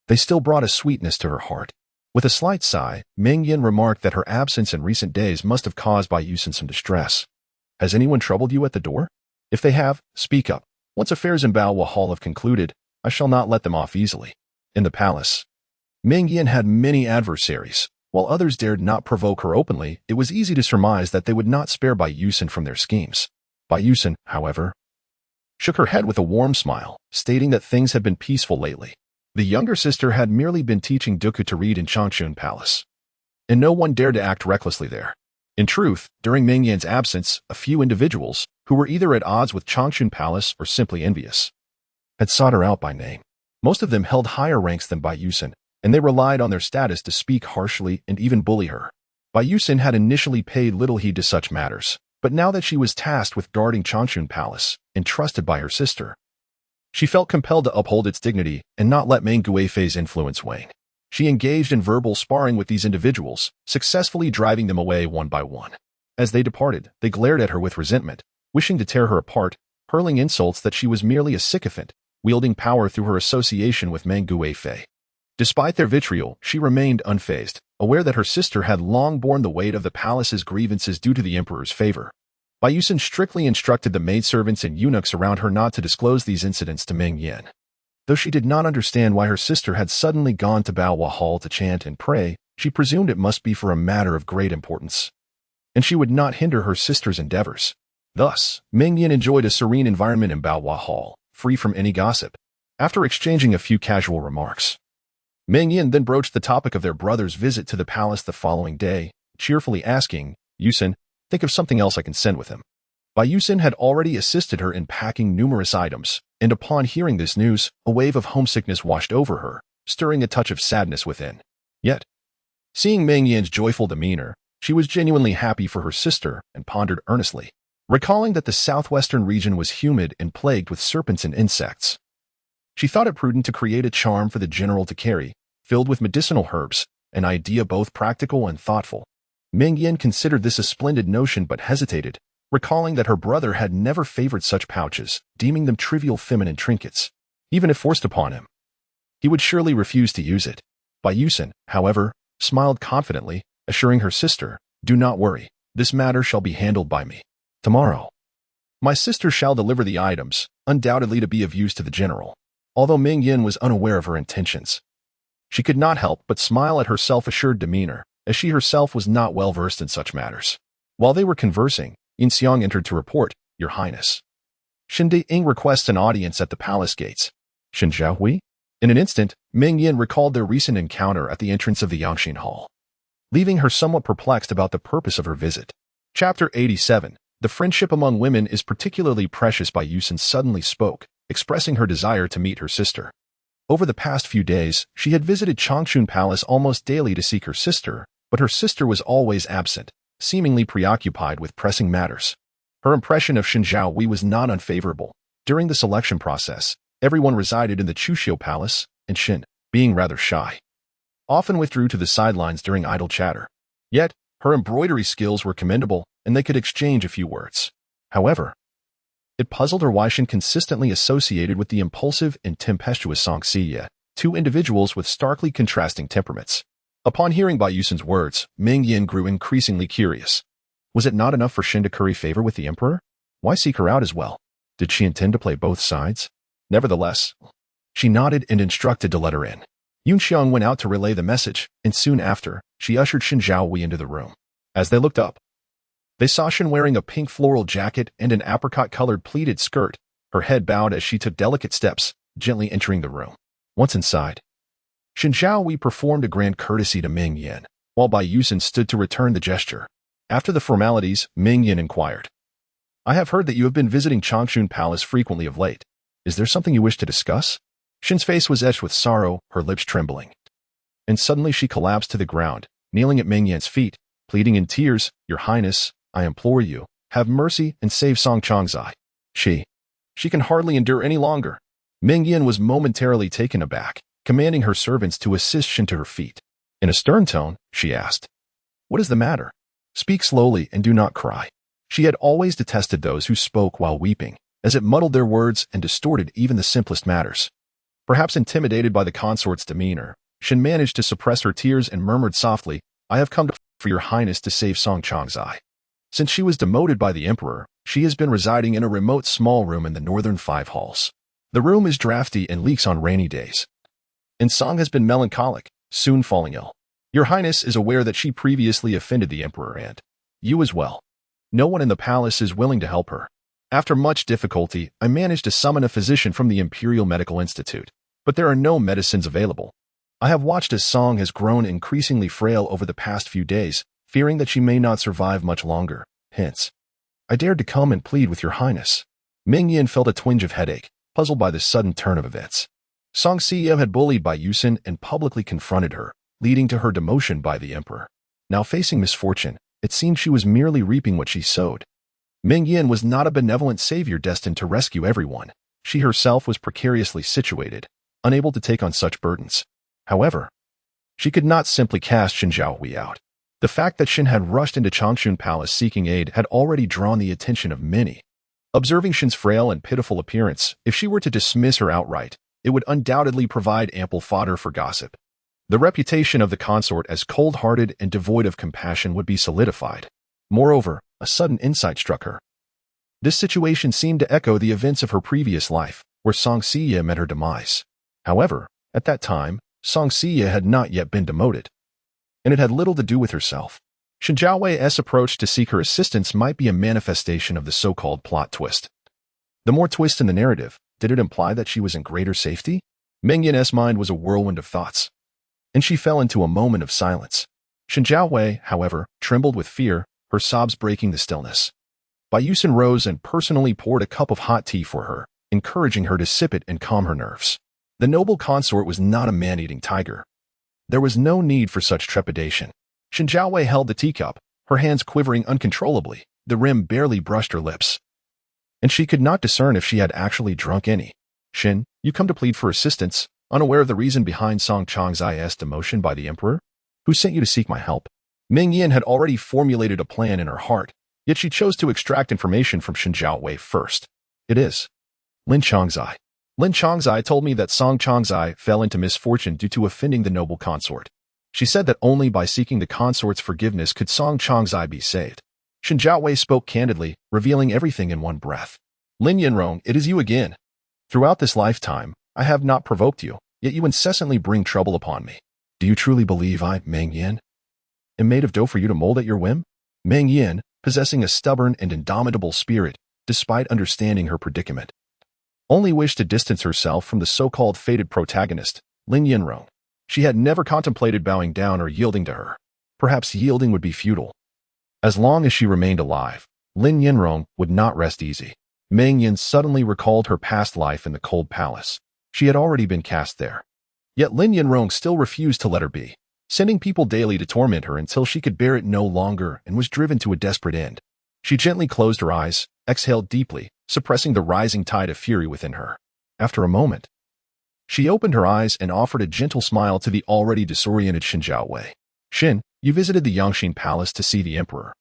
they still brought a sweetness to her heart. With a slight sigh, Meng Yan remarked that her absence in recent days must have caused Bai Yusen some distress. "Has anyone troubled you at the door? If they have, speak up. Once affairs in Baohua Hall have concluded, I shall not let them off easily." In the palace, Meng Yan had many adversaries. While others dared not provoke her openly, it was easy to surmise that they would not spare Bai Yusen from their schemes. Bai Yusen, however, shook her head with a warm smile, stating that things had been peaceful lately. The younger sister had merely been teaching Duku to read in Changchun Palace, and no one dared to act recklessly there. In truth, during Meng Yan's absence, a few individuals, who were either at odds with Changchun Palace or simply envious, had sought her out by name. Most of them held higher ranks than Bai Yusen, and they relied on their status to speak harshly and even bully her. Bai Yusen had initially paid little heed to such matters, but now that she was tasked with guarding Changchun Palace, entrusted by her sister, she felt compelled to uphold its dignity and not let Meng Guifei's influence wane. She engaged in verbal sparring with these individuals, successfully driving them away one by one. As they departed, they glared at her with resentment, wishing to tear her apart, hurling insults that she was merely a sycophant, wielding power through her association with Meng Guifei. Despite their vitriol, she remained unfazed, aware that her sister had long borne the weight of the palace's grievances due to the emperor's favor. Bayusin strictly instructed the maidservants and eunuchs around her not to disclose these incidents to Meng Yan. Though she did not understand why her sister had suddenly gone to Baohua Hall to chant and pray, she presumed it must be for a matter of great importance, and she would not hinder her sister's endeavors. Thus, Meng Yan enjoyed a serene environment in Baohua Hall, free from any gossip. After exchanging a few casual remarks, Meng Yan then broached the topic of their brother's visit to the palace the following day, cheerfully asking, "Yusin, think of something else I can send with him." Bayusin had already assisted her in packing numerous items, and upon hearing this news, a wave of homesickness washed over her, stirring a touch of sadness within. Yet, seeing Meng Yan's joyful demeanor, she was genuinely happy for her sister and pondered earnestly, recalling that the southwestern region was humid and plagued with serpents and insects. She thought it prudent to create a charm for the general to carry, filled with medicinal herbs, an idea both practical and thoughtful. Meng Yan considered this a splendid notion but hesitated, recalling that her brother had never favored such pouches, deeming them trivial feminine trinkets. Even if forced upon him, he would surely refuse to use it. Bayusin, however, smiled confidently, assuring her sister, "Do not worry, this matter shall be handled by me. Tomorrow, my sister shall deliver the items, undoubtedly to be of use to the general." Although Meng Yan was unaware of her intentions, she could not help but smile at her self-assured demeanor, as she herself was not well versed in such matters. While they were conversing, Yin Xiang entered to report, "Your Highness, Shen De-ing requests an audience at the palace gates." Shen Zhaohui? In an instant, Meng Yan recalled their recent encounter at the entrance of the Yangxin Hall, leaving her somewhat perplexed about the purpose of her visit. Chapter 87. The friendship among women is particularly precious. Bayusin suddenly spoke, expressing her desire to meet her sister. Over the past few days, she had visited Changchun Palace almost daily to seek her sister, but her sister was always absent, seemingly preoccupied with pressing matters. Her impression of Shen Zhaohui was not unfavorable. During the selection process, everyone resided in the Chuxiu Palace, and Shen, being rather shy, often withdrew to the sidelines during idle chatter. Yet, her embroidery skills were commendable, and they could exchange a few words. However, it puzzled her why Shen consistently associated with the impulsive and tempestuous Song Siya, two individuals with starkly contrasting temperaments. Upon hearing Bayusin's words, Meng Yan grew increasingly curious. Was it not enough for Shen to curry favor with the emperor? Why seek her out as well? Did she intend to play both sides? Nevertheless, she nodded and instructed to let her in. Yun Xiang went out to relay the message, and soon after, she ushered Shen Zhaohui into the room. As they looked up, they saw Shen wearing a pink floral jacket and an apricot-colored pleated skirt, her head bowed as she took delicate steps, gently entering the room. Once inside, Shen Zhaohui performed a grand courtesy to Meng Yan, while Bayusin stood to return the gesture. After the formalities, Meng Yan inquired, "I have heard that you have been visiting Changchun Palace frequently of late. Is there something you wish to discuss?" Shen's face was etched with sorrow, her lips trembling. And suddenly she collapsed to the ground, kneeling at Meng Yan's feet, pleading in tears, "Your Highness, I implore you, have mercy and save Song Changzai. She can hardly endure any longer." Meng Yan was momentarily taken aback, commanding her servants to assist Shen to her feet. In a stern tone, she asked, "What is the matter? Speak slowly and do not cry." She had always detested those who spoke while weeping, as it muddled their words and distorted even the simplest matters. Perhaps intimidated by the consort's demeanor, Shen managed to suppress her tears and murmured softly, "I have come for your Highness to save Song Changzai. Since she was demoted by the emperor, she has been residing in a remote small room in the northern 5 halls. The room is drafty and leaks on rainy days, and Song has been melancholic, soon falling ill. Your Highness is aware that she previously offended the emperor and you as well. No one in the palace is willing to help her. After much difficulty, I managed to summon a physician from the Imperial Medical Institute, but there are no medicines available. I have watched as Song has grown increasingly frail over the past few days, fearing that she may not survive much longer. Hence, I dared to come and plead with your Highness." Meng Yan felt a twinge of headache, puzzled by this sudden turn of events. Song Siya had bullied Bayusin and publicly confronted her, leading to her demotion by the emperor. Now facing misfortune, it seemed she was merely reaping what she sowed. Meng Yan was not a benevolent savior destined to rescue everyone. She herself was precariously situated, unable to take on such burdens. However, she could not simply cast Shen Zhaohui out. The fact that Shen had rushed into Changchun Palace seeking aid had already drawn the attention of many. Observing Shen's frail and pitiful appearance, if she were to dismiss her outright, it would undoubtedly provide ample fodder for gossip. The reputation of the consort as cold-hearted and devoid of compassion would be solidified. Moreover, a sudden insight struck her. This situation seemed to echo the events of her previous life, where Song Siya met her demise. However, at that time, Song Siya had not yet been demoted, and it had little to do with herself. Shen Jiaowei's approach to seek her assistance might be a manifestation of the so-called plot twist. The more twist in the narrative, did it imply that she was in greater safety? Meng Yan's mind was a whirlwind of thoughts, and she fell into a moment of silence. Shen Jiawei, however, trembled with fear, her sobs breaking the stillness. Bai Yusen rose and personally poured a cup of hot tea for her, encouraging her to sip it and calm her nerves. The noble consort was not a man-eating tiger. There was no need for such trepidation. Shen Jiawei held the teacup, her hands quivering uncontrollably, the rim barely brushed her lips, and she could not discern if she had actually drunk any. Shin, you come to plead for assistance, unaware of the reason behind Song Changzai's demotion by the emperor? Who sent you to seek my help? Meng Yan had already formulated a plan in her heart, yet she chose to extract information from Shen Jiawei first. It is Lin Changzai. Lin Changzai told me that Song Changzai fell into misfortune due to offending the noble consort. She said that only by seeking the consort's forgiveness could Song Changzai be saved. Shen Jiawei spoke candidly, revealing everything in one breath. Lin Yanrong, it is you again. Throughout this lifetime, I have not provoked you, yet you incessantly bring trouble upon me. Do you truly believe I, Meng Yan, am made of dough for you to mold at your whim? Meng Yan, possessing a stubborn and indomitable spirit, despite understanding her predicament, only wished to distance herself from the so-called fated protagonist, Lin Yanrong. She had never contemplated bowing down or yielding to her. Perhaps yielding would be futile. As long as she remained alive, Lin Yanrong would not rest easy. Meng Yan suddenly recalled her past life in the cold palace. She had already been cast there. Yet Lin Yanrong still refused to let her be, sending people daily to torment her until she could bear it no longer and was driven to a desperate end. She gently closed her eyes, exhaled deeply, suppressing the rising tide of fury within her. After a moment, she opened her eyes and offered a gentle smile to the already disoriented Shen Jiawei. Shin, you visited the Yangxin Palace to see the emperor.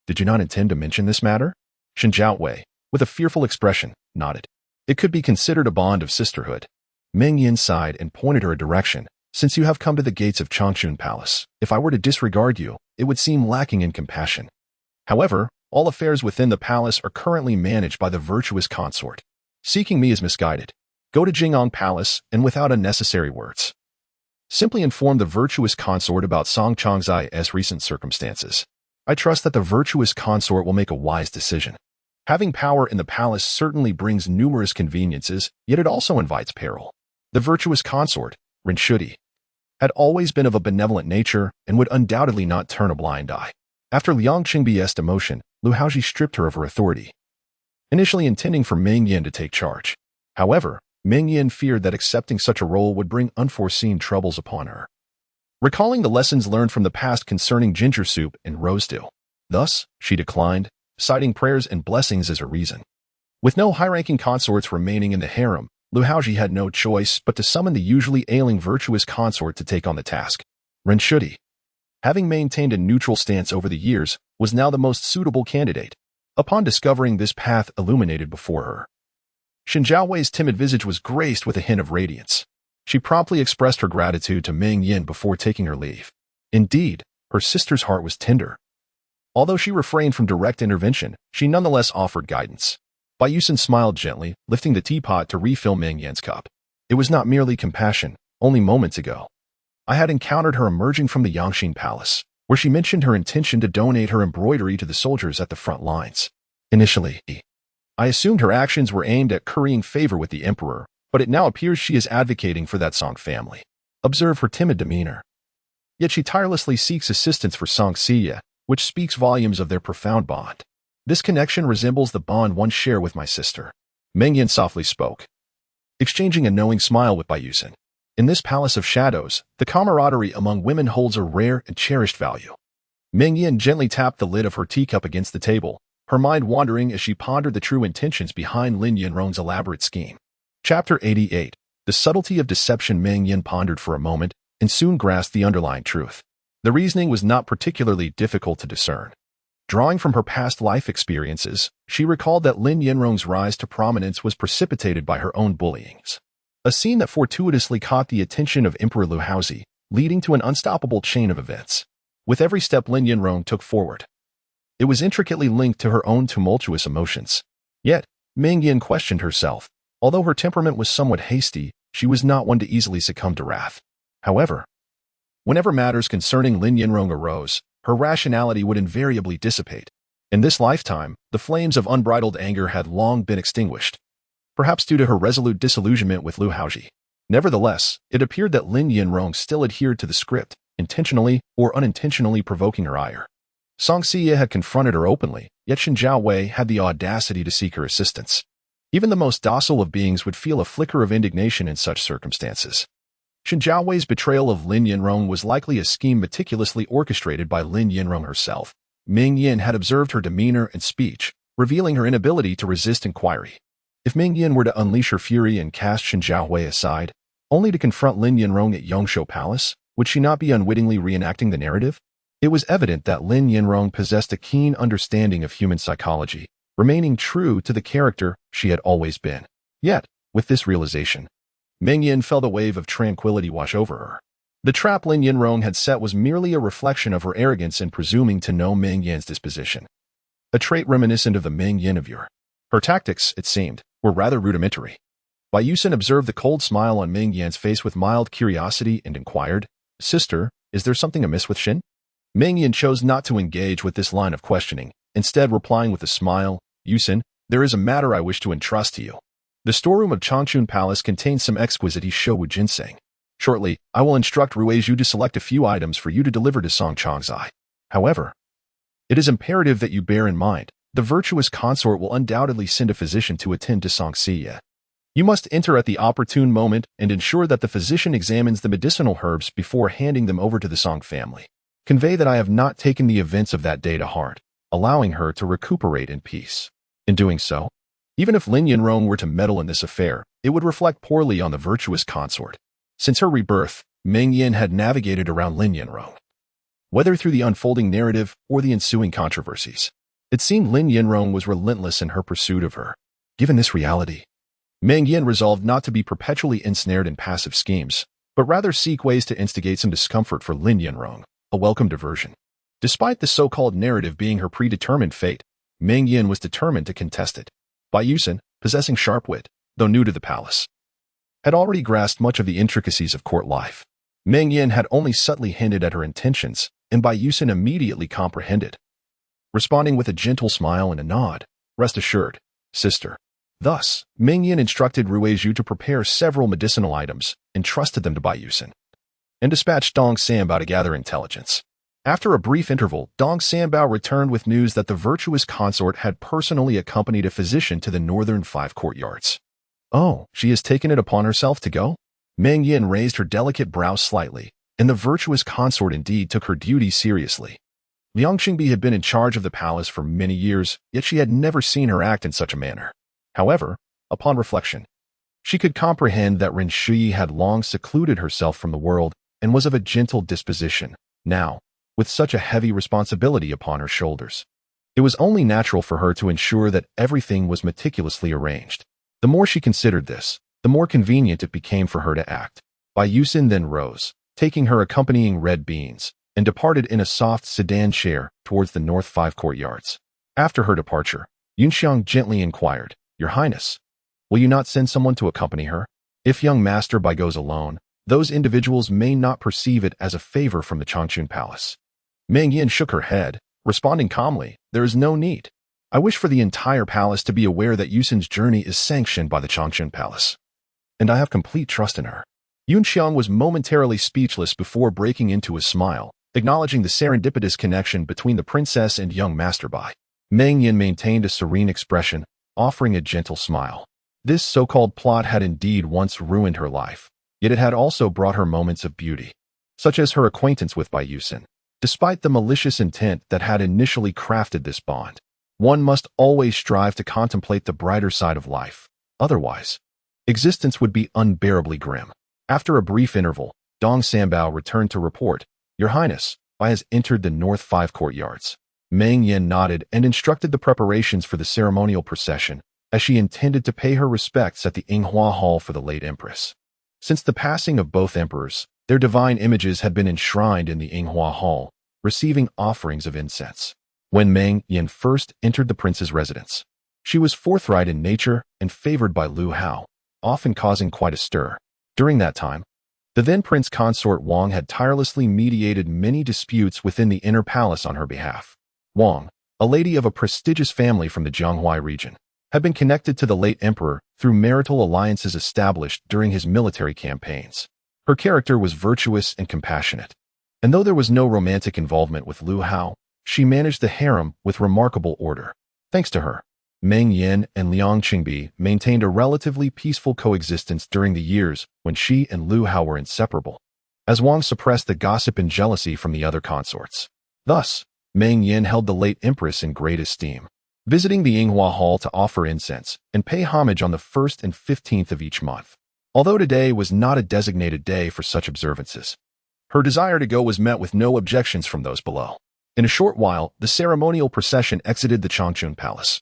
Did you not intend to mention this matter? Shen Jiawei, with a fearful expression, nodded. It could be considered a bond of sisterhood. Meng Yan sighed and pointed her a direction. Since you have come to the gates of Changchun Palace, if I were to disregard you, it would seem lacking in compassion. However, all affairs within the palace are currently managed by the virtuous consort. Seeking me is misguided. Go to Jing'an Palace, and without unnecessary words, simply inform the virtuous consort about Song Changzai's recent circumstances. I trust that the virtuous consort will make a wise decision. Having power in the palace certainly brings numerous conveniences, yet it also invites peril. The virtuous consort, Ren Shudi, had always been of a benevolent nature and would undoubtedly not turn a blind eye. After Liang Qingbi's demotion, Lu Haozhi stripped her of her authority, initially intending for Meng Yan to take charge. However, Meng Yan feared that accepting such a role would bring unforeseen troubles upon her. Recalling the lessons learned from the past concerning ginger soup and rose dew, thus, she declined, citing prayers and blessings as her reason. With no high-ranking consorts remaining in the harem, Lu Haozhi had no choice but to summon the usually ailing virtuous consort to take on the task. Ren Shudi, having maintained a neutral stance over the years, was now the most suitable candidate. Upon discovering this path illuminated before her, Shen Jiawei's timid visage was graced with a hint of radiance. She promptly expressed her gratitude to Meng Yan before taking her leave. Indeed, her sister's heart was tender. Although she refrained from direct intervention, she nonetheless offered guidance. Bai Yusen smiled gently, lifting the teapot to refill Meng Yan's cup. It was not merely compassion. Only moments ago, I had encountered her emerging from the Yangxin Palace, where she mentioned her intention to donate her embroidery to the soldiers at the front lines. Initially, I assumed her actions were aimed at currying favor with the emperor, but it now appears she is advocating for that Song family. Observe her timid demeanor. Yet she tirelessly seeks assistance for Song Siya, which speaks volumes of their profound bond. This connection resembles the bond one share with my sister. Meng Yan softly spoke, exchanging a knowing smile with Bai Yusen. In this palace of shadows, the camaraderie among women holds a rare and cherished value. Meng Yan gently tapped the lid of her teacup against the table, her mind wandering as she pondered the true intentions behind Lin Yanrong's elaborate scheme. Chapter 88. The subtlety of deception. Meng Yan pondered for a moment and soon grasped the underlying truth. The reasoning was not particularly difficult to discern. Drawing from her past life experiences, she recalled that Lin Yanrong's rise to prominence was precipitated by her own bullyings. A scene that fortuitously caught the attention of Emperor Lu Haozhi, leading to an unstoppable chain of events. With every step Lin Yinrong took forward, it was intricately linked to her own tumultuous emotions. Yet, Meng Yan questioned herself. Although her temperament was somewhat hasty, she was not one to easily succumb to wrath. However, whenever matters concerning Lin Yinrong arose, her rationality would invariably dissipate. In this lifetime, the flames of unbridled anger had long been extinguished, perhaps due to her resolute disillusionment with Lu Haozhi. Nevertheless, it appeared that Lin Yinrong still adhered to the script, intentionally or unintentionally provoking her ire. Song Siya had confronted her openly, yet Shen Jiawei had the audacity to seek her assistance. Even the most docile of beings would feel a flicker of indignation in such circumstances. Shen Jiawei's betrayal of Lin Yinrong was likely a scheme meticulously orchestrated by Lin Yinrong herself. Meng Yan had observed her demeanor and speech, revealing her inability to resist inquiry. If Meng Yan were to unleash her fury and cast Shen Jiawei aside, only to confront Lin Yinrong at Yongshou Palace, would she not be unwittingly reenacting the narrative? It was evident that Lin Yinrong possessed a keen understanding of human psychology, remaining true to the character she had always been. Yet, with this realization, Meng Yan felt a wave of tranquility wash over her. The trap Lin Yinrong had set was merely a reflection of her arrogance in presuming to know Meng Yan's disposition, a trait reminiscent of the Meng Yan of yore. Her tactics, it seemed, were rather rudimentary. Bai Yusen observed the cold smile on Meng Yan's face with mild curiosity and inquired, "Sister, is there something amiss with Shin?" Meng Yan chose not to engage with this line of questioning, instead replying with a smile, "Yusen, there is a matter I wish to entrust to you. The storeroom of Changchun Palace contains some exquisite Showu ginseng. Shortly, I will instruct Ruizhu to select a few items for you to deliver to Song Changzai. However, it is imperative that you bear in mind, the virtuous consort will undoubtedly send a physician to attend to Song Siya. You must enter at the opportune moment and ensure that the physician examines the medicinal herbs before handing them over to the Song family. Convey that I have not taken the events of that day to heart, allowing her to recuperate in peace. In doing so, even if Lin Yinrong were to meddle in this affair, it would reflect poorly on the virtuous consort. Since her rebirth, Meng Yan had navigated around Lin Yinrong. Whether through the unfolding narrative or the ensuing controversies, it seemed Lin Yinrong was relentless in her pursuit of her. Given this reality, Meng Yan resolved not to be perpetually ensnared in passive schemes, but rather seek ways to instigate some discomfort for Lin Yinrong, a welcome diversion. Despite the so-called narrative being her predetermined fate, Meng Yan was determined to contest it. Bai Yusen, possessing sharp wit, though new to the palace, had already grasped much of the intricacies of court life. Meng Yan had only subtly hinted at her intentions, and Bai Yusen immediately comprehended, responding with a gentle smile and a nod. "Rest assured, sister." Thus, Meng Yan instructed Ruizhu to prepare several medicinal items, entrusted them to Bai Yusen, and dispatched Dong Sanbao to gather intelligence. After a brief interval, Dong Sanbao returned with news that the virtuous consort had personally accompanied a physician to the northern 5 courtyards. "Oh, she has taken it upon herself to go?" Meng Yan raised her delicate brows slightly, and the virtuous consort indeed took her duty seriously. Liang Xingbi had been in charge of the palace for many years, yet she had never seen her act in such a manner. However, upon reflection, she could comprehend that Ren Shui had long secluded herself from the world and was of a gentle disposition. Now, with such a heavy responsibility upon her shoulders, it was only natural for her to ensure that everything was meticulously arranged. The more she considered this, the more convenient it became for her to act. Bai Yusen then rose, taking her accompanying red beans, and departed in a soft sedan chair towards the north 5 courtyards. After her departure, Yunxiang gently inquired, "Your Highness, will you not send someone to accompany her? If young Master Bai goes alone, those individuals may not perceive it as a favor from the Changchun Palace." Meng Yan shook her head, responding calmly, "There is no need. I wish for the entire palace to be aware that Yusen's journey is sanctioned by the Changchun Palace, and I have complete trust in her." Yunxiang was momentarily speechless before breaking into a smile, acknowledging the serendipitous connection between the princess and young Master Bai. Meng Yan maintained a serene expression, offering a gentle smile. This so-called plot had indeed once ruined her life, yet it had also brought her moments of beauty, such as her acquaintance with Bai Yusen. Despite the malicious intent that had initially crafted this bond, one must always strive to contemplate the brighter side of life. Otherwise, existence would be unbearably grim. After a brief interval, Dong Sanbao returned to report, "Your Highness, Bai has entered the north 5 courtyards." Meng Yan nodded and instructed the preparations for the ceremonial procession, as she intended to pay her respects at the Yinghua Hall for the late empress. Since the passing of both emperors, Their divine images had been enshrined in the Yinghua Hall, receiving offerings of incense. When Meng Yan first entered the prince's residence, she was forthright in nature and favored by Lu Hao, often causing quite a stir. During that time, the then-prince consort Wang had tirelessly mediated many disputes within the inner palace on her behalf. Wang, a lady of a prestigious family from the Jianghuai region, had been connected to the late emperor through marital alliances established during his military campaigns. Her character was virtuous and compassionate, and though there was no romantic involvement with Lu Hao, she managed the harem with remarkable order. Thanks to her, Meng Yan and Liang Qingbi maintained a relatively peaceful coexistence during the years when she and Lu Hao were inseparable, as Wang suppressed the gossip and jealousy from the other consorts. Thus, Meng Yan held the late empress in great esteem, visiting the Yinghua Hall to offer incense and pay homage on the 1st and 15th of each month. Although today was not a designated day for such observances, her desire to go was met with no objections from those below. In a short while, the ceremonial procession exited the Changchun Palace,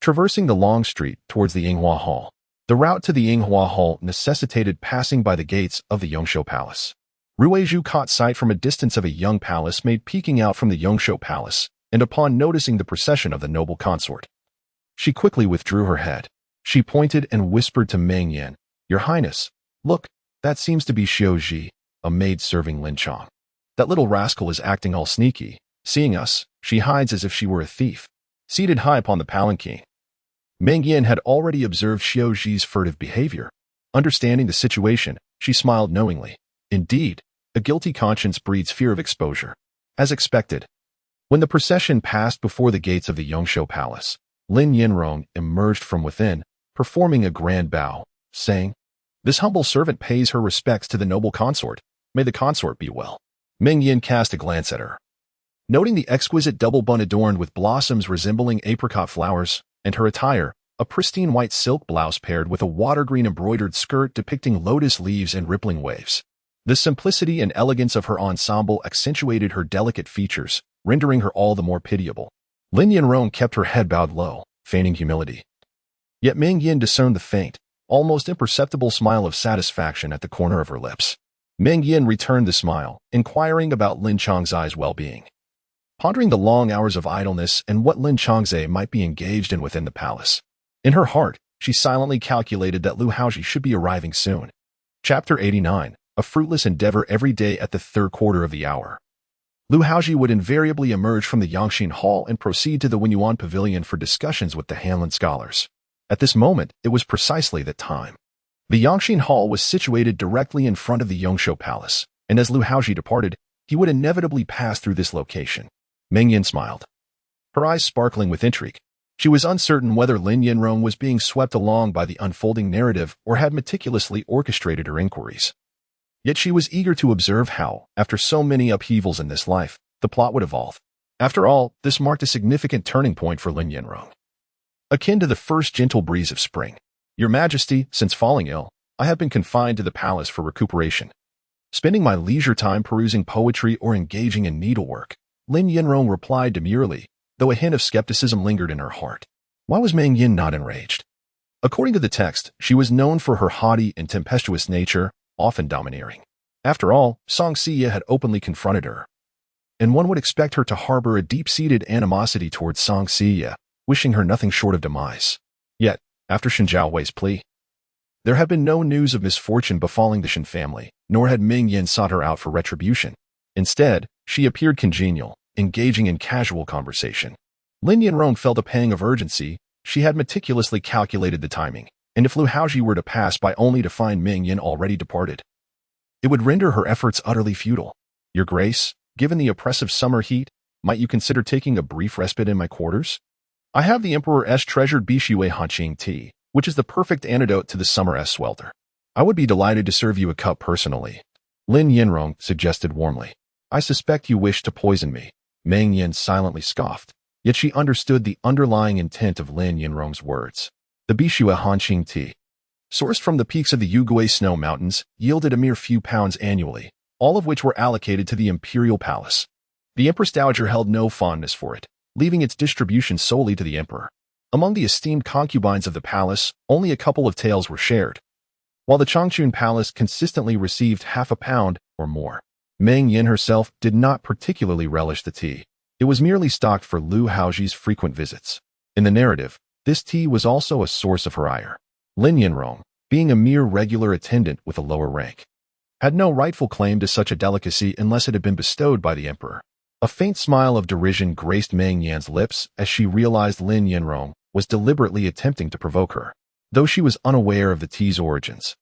traversing the long street towards the Yinghua Hall. The route to the Yinghua Hall necessitated passing by the gates of the Yongshou Palace. Ruizhu caught sight from a distance of a young palace maid peeking out from the Yongshou Palace, and upon noticing the procession of the noble consort, she quickly withdrew her head. She pointed and whispered to Meng Yan, "Your Highness, look, that seems to be Xiaozhi, a maid serving Lin Chong. That little rascal is acting all sneaky. Seeing us, she hides as if she were a thief." Seated high upon the palanquin, Meng Yan had already observed Xiaozhi's furtive behavior. Understanding the situation, she smiled knowingly. Indeed, a guilty conscience breeds fear of exposure. As expected, when the procession passed before the gates of the Yongshou Palace, Lin Yinrong emerged from within, performing a grand bow, saying, "This humble servant pays her respects to the noble consort. May the consort be well." Meng Yan cast a glance at her. Noting the exquisite double bun adorned with blossoms resembling apricot flowers, and her attire, a pristine white silk blouse paired with a water-green embroidered skirt depicting lotus leaves and rippling waves. The simplicity and elegance of her ensemble accentuated her delicate features, rendering her all the more pitiable. Lin Yinrong kept her head bowed low, feigning humility. Yet Meng Yan discerned the faint, almost imperceptible smile of satisfaction at the corner of her lips. Meng Yan returned the smile, inquiring about Lin Chongzai's well-being. Pondering the long hours of idleness and what Lin Chongzai might be engaged in within the palace, in her heart, she silently calculated that Lu Haozhi should be arriving soon. Chapter 89, a fruitless endeavor every day at the third quarter of the hour. Lu Haozhi would invariably emerge from the Yangxin Hall and proceed to the Wenyuan Pavilion for discussions with the Hanlin scholars. At this moment, it was precisely that time. The Yangxin Hall was situated directly in front of the Yongshou Palace, and as Lu Haozhi departed, he would inevitably pass through this location. Meng Yan smiled, her eyes sparkling with intrigue. She was uncertain whether Lin Yinrong was being swept along by the unfolding narrative or had meticulously orchestrated her inquiries. Yet she was eager to observe how, after so many upheavals in this life, the plot would evolve. After all, this marked a significant turning point for Lin Yinrong. Akin to the first gentle breeze of spring. "Your Majesty, since falling ill, I have been confined to the palace for recuperation, spending my leisure time perusing poetry or engaging in needlework." Lin Yinrong replied demurely, though a hint of skepticism lingered in her heart. Why was Meng Yan not enraged? According to the text, she was known for her haughty and tempestuous nature, often domineering. After all, Song Siya had openly confronted her, and one would expect her to harbor a deep-seated animosity towards Song Siya, wishing her nothing short of demise. Yet, after Shen Zhaohui's plea, there had been no news of misfortune befalling the Shen family, nor had Meng Yan sought her out for retribution. Instead, she appeared congenial, engaging in casual conversation. Lin Yinrong felt a pang of urgency. She had meticulously calculated the timing, and if Lu Haozhi were to pass by only to find Meng Yan already departed, it would render her efforts utterly futile. "Your Grace, given the oppressive summer heat, might you consider taking a brief respite in my quarters? I have the Emperor's treasured Bishui Hanqing tea, which is the perfect antidote to the summer-s swelter. I would be delighted to serve you a cup personally," Lin Yinrong suggested warmly. "I suspect you wish to poison me." Meng Yan silently scoffed, yet she understood the underlying intent of Lin Yinrong's words. The Bishui Hanqing tea, sourced from the peaks of the Yugui Snow Mountains, yielded a mere few pounds annually, all of which were allocated to the Imperial Palace. The Empress Dowager held no fondness for it, leaving its distribution solely to the Emperor. Among the esteemed concubines of the palace, only a couple of taels were shared. While the Changchun Palace consistently received half a pound, or more. Meng Yan herself did not particularly relish the tea. It was merely stocked for Lu Haozhi's frequent visits. In the narrative, this tea was also a source of her ire. Lin Yanrong, being a mere regular attendant with a lower rank, had no rightful claim to such a delicacy unless it had been bestowed by the emperor. A faint smile of derision graced Meng Yan's lips as she realized Lin Yanrong was deliberately attempting to provoke her, though she was unaware of the tea's origins.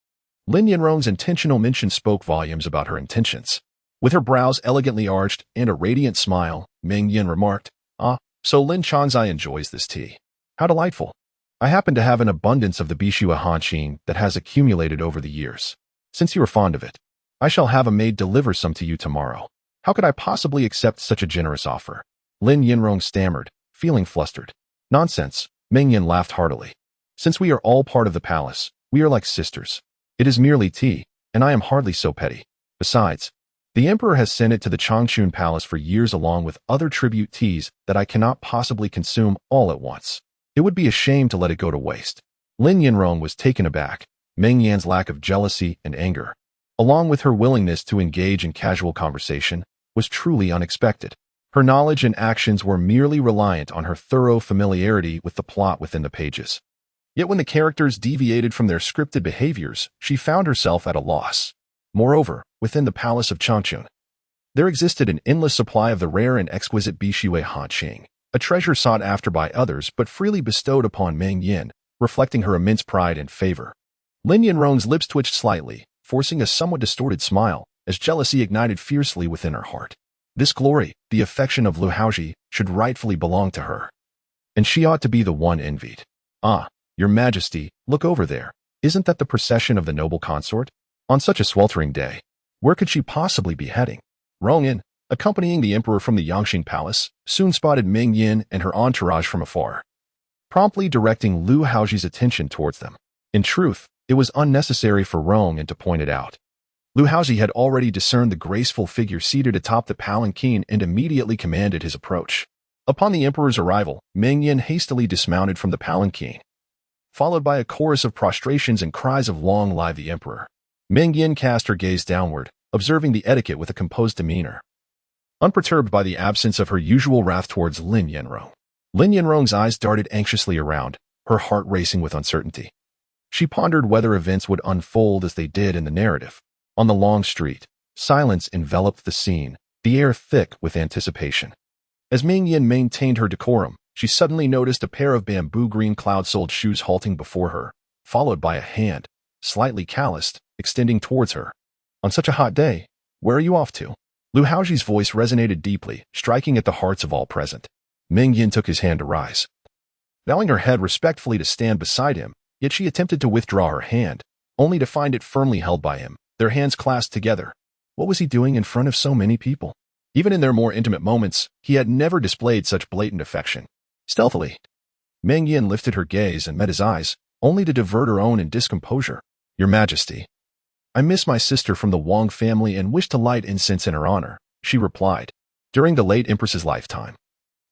Lin Yanrong's intentional mention spoke volumes about her intentions. With her brows elegantly arched and a radiant smile, Meng Yan remarked, "Ah, so Lin Changzai enjoys this tea. How delightful. I happen to have an abundance of the Bishua Hanqing that has accumulated over the years. Since you are fond of it, I shall have a maid deliver some to you tomorrow. How could I possibly accept such a generous offer?" Lin Yanrong stammered, feeling flustered. "Nonsense," Meng Yan laughed heartily. "Since we are all part of the palace, we are like sisters. It is merely tea, and I am hardly so petty. Besides, the emperor has sent it to the Changchun Palace for years along with other tribute teas that I cannot possibly consume all at once. It would be a shame to let it go to waste." Lin Yanrong was taken aback. Meng Yan's lack of jealousy and anger, along with her willingness to engage in casual conversation, was truly unexpected. Her knowledge and actions were merely reliant on her thorough familiarity with the plot within the pages. Yet when the characters deviated from their scripted behaviors, she found herself at a loss. Moreover, within the palace of Changchun, there existed an endless supply of the rare and exquisite Bishua Hanqing, a treasure sought after by others but freely bestowed upon Meng Yan, reflecting her immense pride and favor. Lin Yanrong's lips twitched slightly, forcing a somewhat distorted smile, as jealousy ignited fiercely within her heart. This glory, the affection of Lu Haozhi, should rightfully belong to her, and she ought to be the one envied. "Ah, your majesty, look over there. Isn't that the procession of the noble consort? On such a sweltering day, where could she possibly be heading?" Rongyan, accompanying the emperor from the Yangqing Palace, soon spotted Meng Yan and her entourage from afar, promptly directing Lu Haozhi's attention towards them. In truth, it was unnecessary for Rongyan to point it out. Lu Haozhi had already discerned the graceful figure seated atop the palanquin and immediately commanded his approach. Upon the emperor's arrival, Meng Yan hastily dismounted from the palanquin, followed by a chorus of prostrations and cries of "Long live the emperor." Meng Yan cast her gaze downward, observing the etiquette with a composed demeanor, unperturbed by the absence of her usual wrath towards Lin Yanrong. Lin Yanrong's eyes darted anxiously around, her heart racing with uncertainty. She pondered whether events would unfold as they did in the narrative. On the long street, silence enveloped the scene, the air thick with anticipation. As Meng Yan maintained her decorum, she suddenly noticed a pair of bamboo green cloud-soled shoes halting before her, followed by a hand, slightly calloused, extending towards her. "On such a hot day, where are you off to?" Lu Haozhi's voice resonated deeply, striking at the hearts of all present. Meng Yan took his hand to rise, bowing her head respectfully to stand beside him, yet she attempted to withdraw her hand, only to find it firmly held by him, their hands clasped together. What was he doing in front of so many people? Even in their more intimate moments, he had never displayed such blatant affection. Stealthily, Meng Yan lifted her gaze and met his eyes, only to divert her own in discomposure. "Your Majesty, I miss my sister from the Wang family and wish to light incense in her honor," she replied. During the late empress's lifetime,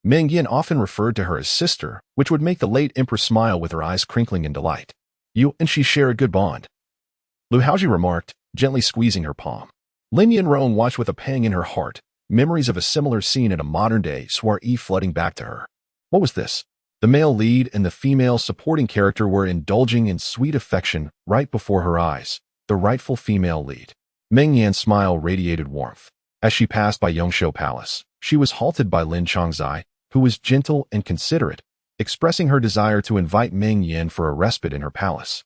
Meng Yan often referred to her as sister, which would make the late empress smile with her eyes crinkling in delight. "You and she share a good bond," Lu Haozhi remarked, gently squeezing her palm. Lin Yanrong watched with a pang in her heart, memories of a similar scene in a modern-day soiree flooding back to her. What was this? The male lead and the female supporting character were indulging in sweet affection right before her eyes, the rightful female lead. Meng Yan's smile radiated warmth. As she passed by Yongshou Palace, she was halted by Lin Changzai, who was gentle and considerate, expressing her desire to invite Meng Yan for a respite in her palace,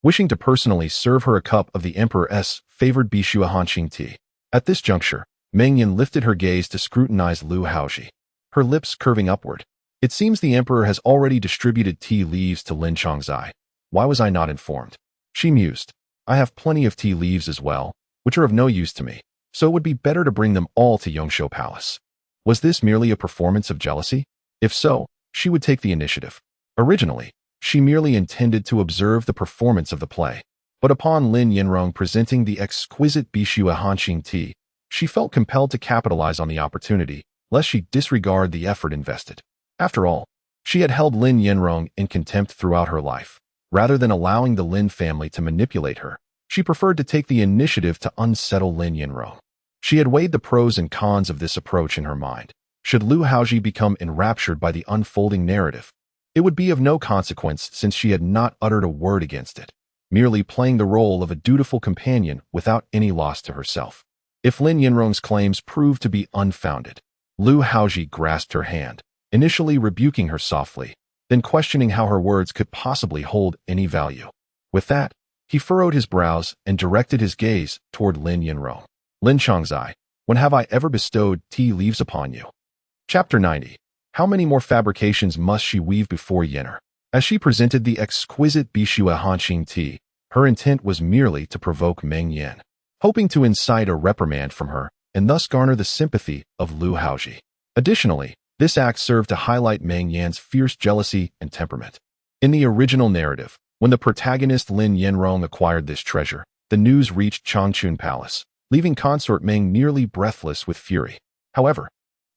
wishing to personally serve her a cup of the emperor's favored Bishua Hanqing tea. At this juncture, Meng Yan lifted her gaze to scrutinize Lu Haozhi, her lips curving upward. "It seems the emperor has already distributed tea leaves to Lin Changzai. Why was I not informed?" she mused. "I have plenty of tea leaves as well, which are of no use to me, so it would be better to bring them all to Yongshou Palace." Was this merely a performance of jealousy? If so, she would take the initiative. Originally, she merely intended to observe the performance of the play, but upon Lin Yanrong presenting the exquisite Bishua Hanqing tea, she felt compelled to capitalize on the opportunity, lest she disregard the effort invested. After all, she had held Lin Yanrong in contempt throughout her life. Rather than allowing the Lin family to manipulate her, she preferred to take the initiative to unsettle Lin Yanrong. She had weighed the pros and cons of this approach in her mind. Should Lu Haozhi become enraptured by the unfolding narrative, it would be of no consequence since she had not uttered a word against it, merely playing the role of a dutiful companion without any loss to herself. If Lin Yinrong's claims proved to be unfounded, Lu Haozhi grasped her hand, initially rebuking her softly, then questioning how her words could possibly hold any value. With that, he furrowed his brows and directed his gaze toward Lin Yinrong. Lin Changzai, when have I ever bestowed tea leaves upon you? Chapter 90. How many more fabrications must she weave before Yenner? As she presented the exquisite Bishua Hanqing tea, her intent was merely to provoke Meng Yan, hoping to incite a reprimand from her and thus garner the sympathy of Lu Haozhi. Additionally, this act served to highlight Meng Yan's fierce jealousy and temperament. In the original narrative, when the protagonist Lin Yinrong acquired this treasure, the news reached Changchun Palace, leaving consort Meng nearly breathless with fury. However,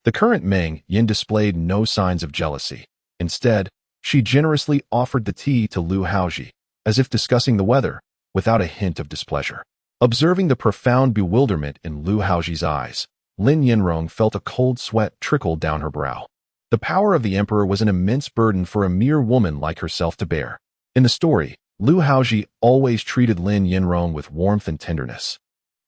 the current Meng Yan displayed no signs of jealousy. Instead, she generously offered the tea to Lu Haozhi, as if discussing the weather, without a hint of displeasure. Observing the profound bewilderment in Lu Haozhi's eyes, Lin Yinrong felt a cold sweat trickle down her brow. The power of the emperor was an immense burden for a mere woman like herself to bear. In the story, Lu Haozhi always treated Lin Yinrong with warmth and tenderness,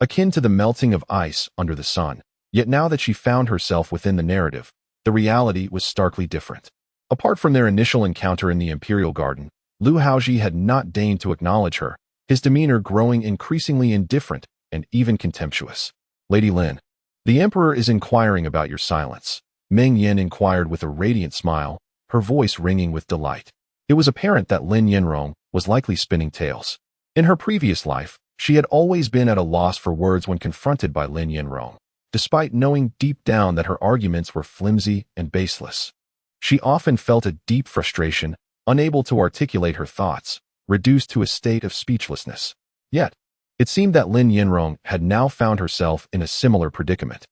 akin to the melting of ice under the sun. Yet now that she found herself within the narrative, the reality was starkly different. Apart from their initial encounter in the Imperial garden, Lu Haozhi had not deigned to acknowledge her, his demeanor growing increasingly indifferent and even contemptuous. Lady Lin, the emperor is inquiring about your silence, Meng Yan inquired with a radiant smile, her voice ringing with delight. It was apparent that Lin Yinrong was likely spinning tales. In her previous life, she had always been at a loss for words when confronted by Lin Yinrong, despite knowing deep down that her arguments were flimsy and baseless. She often felt a deep frustration, unable to articulate her thoughts, reduced to a state of speechlessness. Yet, it seemed that Lin Yinrong had now found herself in a similar predicament.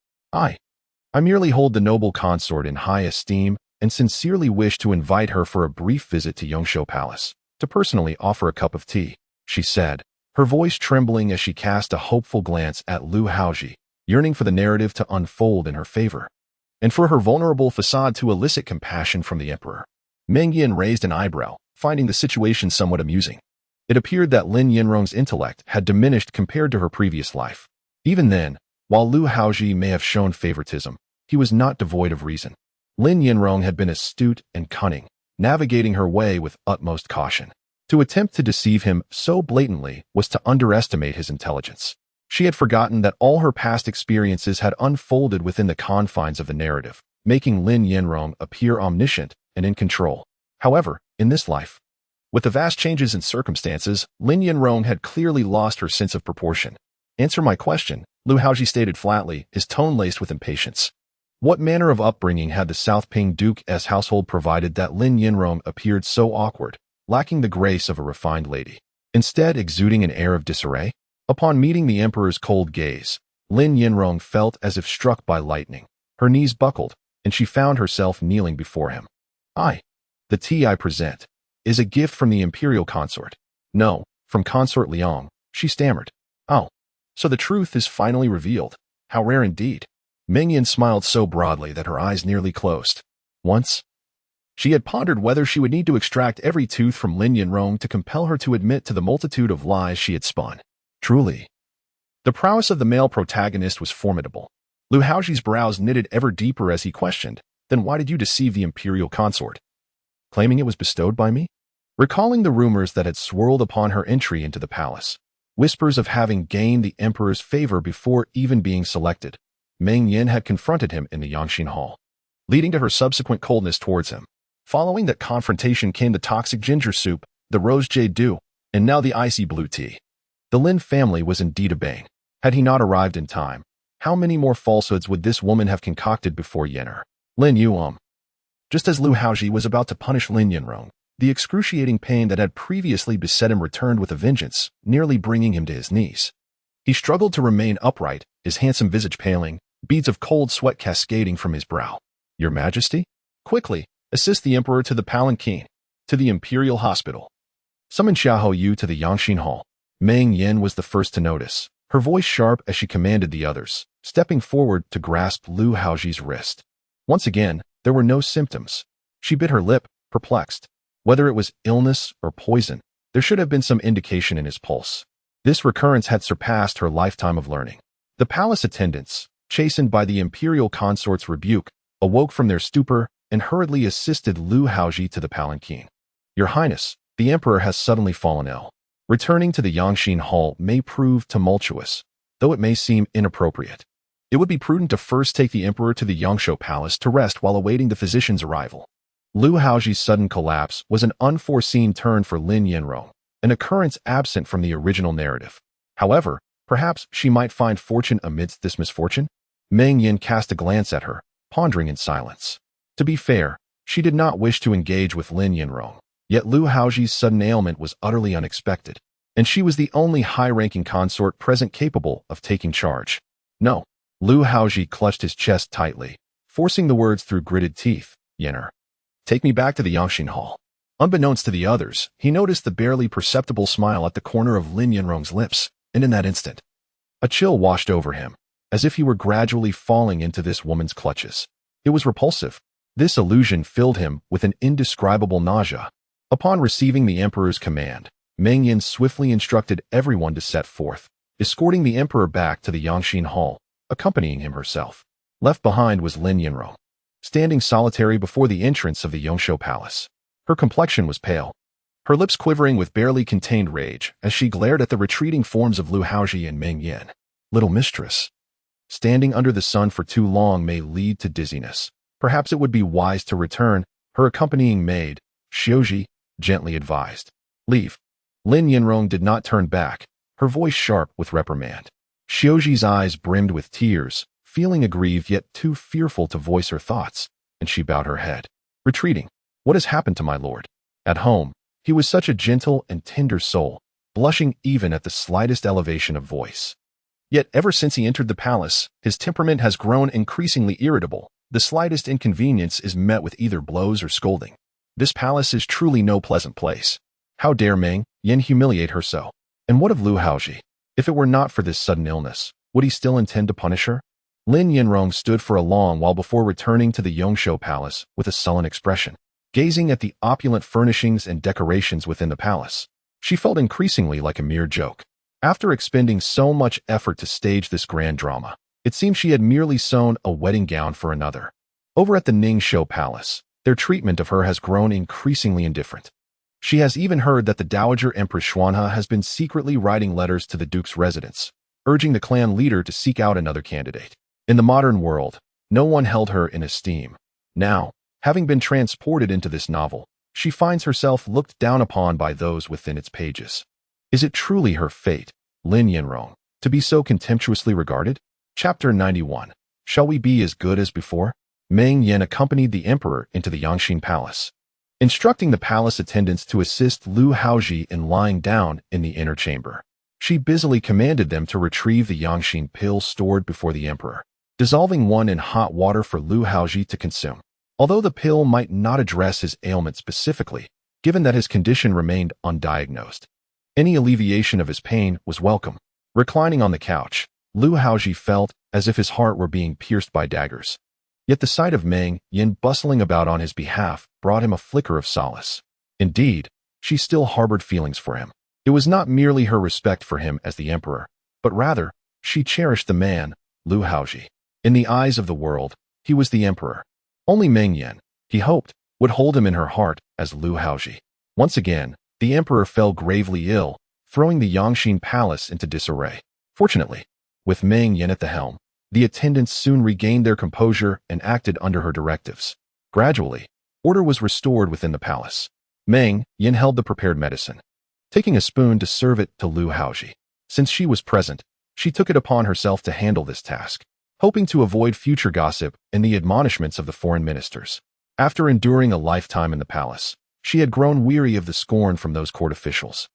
I merely hold the noble consort in high esteem and sincerely wish to invite her for a brief visit to Yongshou Palace, to personally offer a cup of tea, she said, her voice trembling as she cast a hopeful glance at Lu Haozhi, yearning for the narrative to unfold in her favor, and for her vulnerable facade to elicit compassion from the emperor. Meng Yan raised an eyebrow, finding the situation somewhat amusing. It appeared that Lin Yinrong's intellect had diminished compared to her previous life. Even then, while Lu Haozhi may have shown favoritism, he was not devoid of reason. Lin Yinrong had been astute and cunning, navigating her way with utmost caution. To attempt to deceive him so blatantly was to underestimate his intelligence. She had forgotten that all her past experiences had unfolded within the confines of the narrative, making Lin Yinrong appear omniscient and in control. However, in this life, with the vast changes in circumstances, Lin Yinrong had clearly lost her sense of proportion. Answer my question, Lu Haozhi stated flatly, his tone laced with impatience. What manner of upbringing had the South Ping Duke's household provided that Lin Yinrong appeared so awkward, lacking the grace of a refined lady, instead exuding an air of disarray? Upon meeting the emperor's cold gaze, Lin Yinrong felt as if struck by lightning. Her knees buckled, and she found herself kneeling before him. The tea I present is a gift from the Imperial consort. No, from consort Liang, she stammered. Oh, so the truth is finally revealed. How rare indeed. Meng Yan smiled so broadly that her eyes nearly closed. Once, she had pondered whether she would need to extract every tooth from Lin Yinrong to compel her to admit to the multitude of lies she had spun. Truly, the prowess of the male protagonist was formidable. Lu Haozhi's brows knitted ever deeper as he questioned, then why did you deceive the Imperial consort? Claiming it was bestowed by me? Recalling the rumors that had swirled upon her entry into the palace, whispers of having gained the emperor's favor before even being selected, Meng Yan had confronted him in the Yangxin Hall, leading to her subsequent coldness towards him. Following that confrontation came the toxic ginger soup, the rose jade dew, and now the icy blue tea. The Lin family was indeed a bane. Had he not arrived in time, how many more falsehoods would this woman have concocted before Yenner? Lin Yu Just as Lu Haozhi was about to punish Lin Yinrong, the excruciating pain that had previously beset him returned with a vengeance, nearly bringing him to his knees. He struggled to remain upright, his handsome visage paling, beads of cold sweat cascading from his brow. Your Majesty? Quickly, assist the Emperor to the palanquin, to the Imperial Hospital. Summon Xiahou Yu to the Yangxin Hall. Meng Yan was the first to notice, her voice sharp as she commanded the others, stepping forward to grasp Lu Haozhi's wrist. Once again, there were no symptoms. She bit her lip, perplexed. Whether it was illness or poison, there should have been some indication in his pulse. This recurrence had surpassed her lifetime of learning. The palace attendants, chastened by the Imperial consort's rebuke, awoke from their stupor and hurriedly assisted Lu Haozhi to the palanquin. Your Highness, the Emperor has suddenly fallen ill. Returning to the Yangxin Hall may prove tumultuous, though it may seem inappropriate. It would be prudent to first take the Emperor to the Yangshuo Palace to rest while awaiting the physician's arrival. Lu Haozhi's sudden collapse was an unforeseen turn for Lin Yanrong, an occurrence absent from the original narrative. However, perhaps she might find fortune amidst this misfortune? Meng Yan cast a glance at her, pondering in silence. To be fair, she did not wish to engage with Lin Yanrong, yet Lu Haozhi's sudden ailment was utterly unexpected, and she was the only high-ranking consort present capable of taking charge. No. Lu Haozhi clutched his chest tightly, forcing the words through gritted teeth. Yenner. Take me back to the Yangxin Hall. Unbeknownst to the others, he noticed the barely perceptible smile at the corner of Lin Yanrong's lips, and in that instant, a chill washed over him, as if he were gradually falling into this woman's clutches. It was repulsive. This illusion filled him with an indescribable nausea. Upon receiving the Emperor's command, Meng Yan swiftly instructed everyone to set forth, escorting the Emperor back to the Yangxin Hall, accompanying him herself. Left behind was Lin Yanrong, standing solitary before the entrance of the Yangshuo Palace. Her complexion was pale, her lips quivering with barely contained rage as she glared at the retreating forms of Lu Haozhi and Meng Yan. Little mistress. Standing under the sun for too long may lead to dizziness. Perhaps it would be wise to return, her accompanying maid, Xiaozhi, gently advised. Leave. Lin Yanrong did not turn back, her voice sharp with reprimand. Xiaozhi's eyes brimmed with tears, feeling aggrieved yet too fearful to voice her thoughts, and she bowed her head. Retreating. What has happened to my lord? At home, he was such a gentle and tender soul, blushing even at the slightest elevation of voice. Yet ever since he entered the palace, his temperament has grown increasingly irritable. The slightest inconvenience is met with either blows or scolding. This palace is truly no pleasant place. How dare Meng Yan humiliate her so? And what of Lu Haozhi? If it were not for this sudden illness, would he still intend to punish her? Lin Yanrong stood for a long while before returning to the Yangshuo Palace with a sullen expression. Gazing at the opulent furnishings and decorations within the palace, she felt increasingly like a mere joke. After expending so much effort to stage this grand drama, it seemed she had merely sewn a wedding gown for another. Over at the Ningxiu Palace, their treatment of her has grown increasingly indifferent. She has even heard that the Dowager Empress Xuanhe has been secretly writing letters to the Duke's residence, urging the clan leader to seek out another candidate. In the modern world, no one held her in esteem. Now, having been transported into this novel, she finds herself looked down upon by those within its pages. Is it truly her fate, Lin Yanrong, to be so contemptuously regarded? Chapter 91. Shall we be as good as before? Meng Yan accompanied the Emperor into the Yangxin Palace, instructing the palace attendants to assist Lu Haozhi in lying down in the inner chamber. She busily commanded them to retrieve the Yangxin pill stored before the Emperor, dissolving one in hot water for Lu Haozhi to consume. Although the pill might not address his ailment specifically, given that his condition remained undiagnosed, any alleviation of his pain was welcome. Reclining on the couch, Lu Haozhi felt as if his heart were being pierced by daggers. Yet the sight of Meng Yan bustling about on his behalf brought him a flicker of solace. Indeed, she still harbored feelings for him. It was not merely her respect for him as the emperor, but rather, she cherished the man, Lu Haozhi. In the eyes of the world, he was the emperor. Only Meng Yan, he hoped, would hold him in her heart as Lu Haozhi. Once again, the emperor fell gravely ill, throwing the Yangxin Palace into disarray. Fortunately, with Meng Yan at the helm, the attendants soon regained their composure and acted under her directives. Gradually, order was restored within the palace. Meng Yan held the prepared medicine, taking a spoon to serve it to Lu Haozhi. Since she was present, she took it upon herself to handle this task, hoping to avoid future gossip and the admonishments of the foreign ministers. After enduring a lifetime in the palace, she had grown weary of the scorn from those court officials.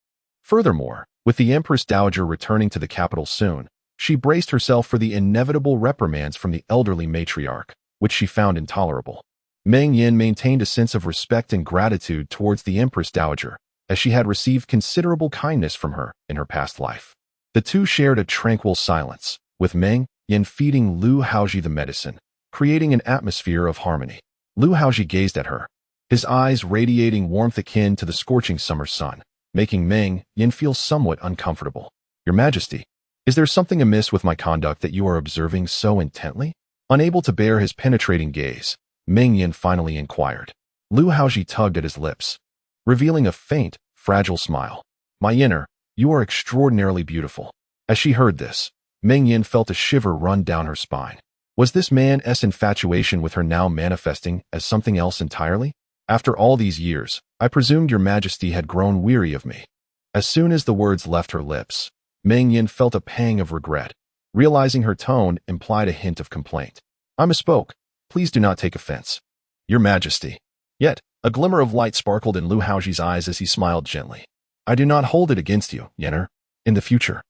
Furthermore, with the Empress Dowager returning to the capital soon, she braced herself for the inevitable reprimands from the elderly matriarch, which she found intolerable. Meng Yan maintained a sense of respect and gratitude towards the Empress Dowager, as she had received considerable kindness from her in her past life. The two shared a tranquil silence, with Meng Yan feeding Lu Haozhi the medicine, creating an atmosphere of harmony. Lu Haozhi gazed at her, his eyes radiating warmth akin to the scorching summer sun, making Meng Yan feel somewhat uncomfortable. Your Majesty, is there something amiss with my conduct that you are observing so intently? Unable to bear his penetrating gaze, Meng Yan finally inquired. Lu Haozhi tugged at his lips, revealing a faint, fragile smile. My Yinner, you are extraordinarily beautiful. As she heard this, Meng Yan felt a shiver run down her spine. Was this man's infatuation with her now manifesting as something else entirely? After all these years, I presumed your Majesty had grown weary of me. As soon as the words left her lips, Meng Yan felt a pang of regret, realizing her tone implied a hint of complaint. I misspoke. Please do not take offense. Your Majesty. Yet, a glimmer of light sparkled in Lu Haozhi's eyes as he smiled gently. I do not hold it against you, Yenner. In the future,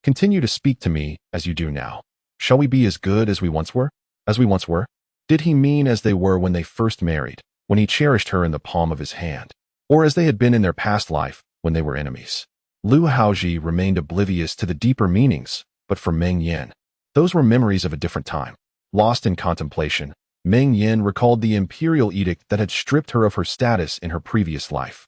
continue to speak to me as you do now. Shall we be as good as we once were? As we once were? Did he mean as they were when they first married, when he cherished her in the palm of his hand? Or as they had been in their past life, when they were enemies? Lu Haozhi remained oblivious to the deeper meanings, but for Meng Yan, those were memories of a different time. Lost in contemplation, Meng Yan recalled the Imperial edict that had stripped her of her status in her previous life.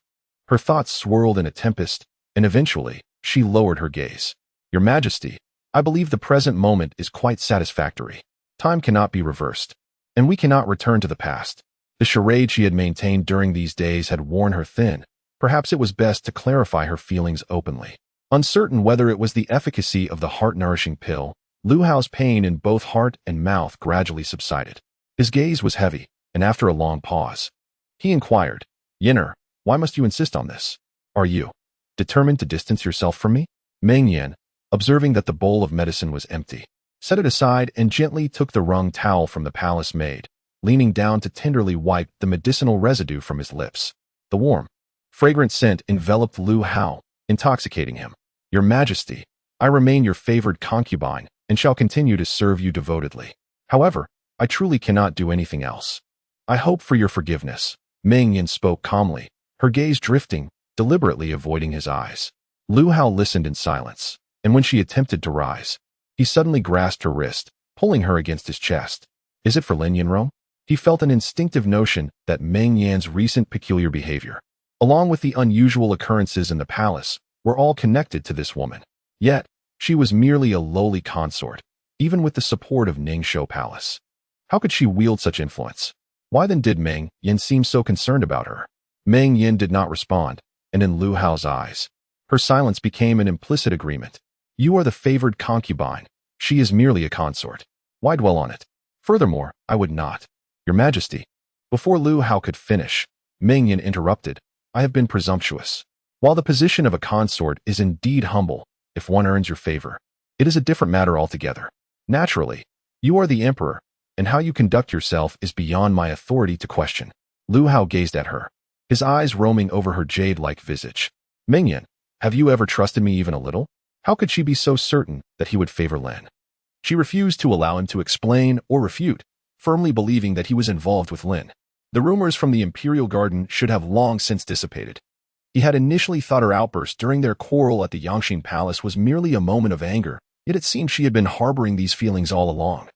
Her thoughts swirled in a tempest, and eventually, she lowered her gaze. Your Majesty, I believe the present moment is quite satisfactory. Time cannot be reversed, and we cannot return to the past. The charade she had maintained during these days had worn her thin. Perhaps it was best to clarify her feelings openly. Uncertain whether it was the efficacy of the heart-nourishing pill, Lu Hao's pain in both heart and mouth gradually subsided. His gaze was heavy, and after a long pause, he inquired, Yinner, why must you insist on this? Are you determined to distance yourself from me? Meng Yan, observing that the bowl of medicine was empty, set it aside and gently took the wrung towel from the palace maid, leaning down to tenderly wipe the medicinal residue from his lips. The warm, fragrant scent enveloped Lu Hao, intoxicating him. Your Majesty, I remain your favored concubine and shall continue to serve you devotedly. However, I truly cannot do anything else. I hope for your forgiveness. Meng Yan spoke calmly, her gaze drifting, deliberately avoiding his eyes. Lu Hao listened in silence, and when she attempted to rise, he suddenly grasped her wrist, pulling her against his chest. Is it for Lin Yinrong? He felt an instinctive notion that Meng Yan's recent peculiar behavior, along with the unusual occurrences in the palace, were all connected to this woman. Yet, she was merely a lowly consort, even with the support of Ningshou Palace. How could she wield such influence? Why then did Meng Yan seem so concerned about her? Meng Yan did not respond, and in Lu Hao's eyes, her silence became an implicit agreement. You are the favored concubine. She is merely a consort. Why dwell on it? Furthermore, I would not. Your Majesty. Before Lu Hao could finish, Meng Yan interrupted. I have been presumptuous. While the position of a consort is indeed humble, if one earns your favor, it is a different matter altogether. Naturally, you are the emperor, and how you conduct yourself is beyond my authority to question. Lu Hao gazed at her, his eyes roaming over her jade-like visage. Meng Yan, have you ever trusted me even a little? How could she be so certain that he would favor Lin? She refused to allow him to explain or refute, firmly believing that he was involved with Lin. The rumors from the Imperial garden should have long since dissipated. He had initially thought her outburst during their quarrel at the Yangxin Palace was merely a moment of anger, yet it seemed she had been harboring these feelings all along.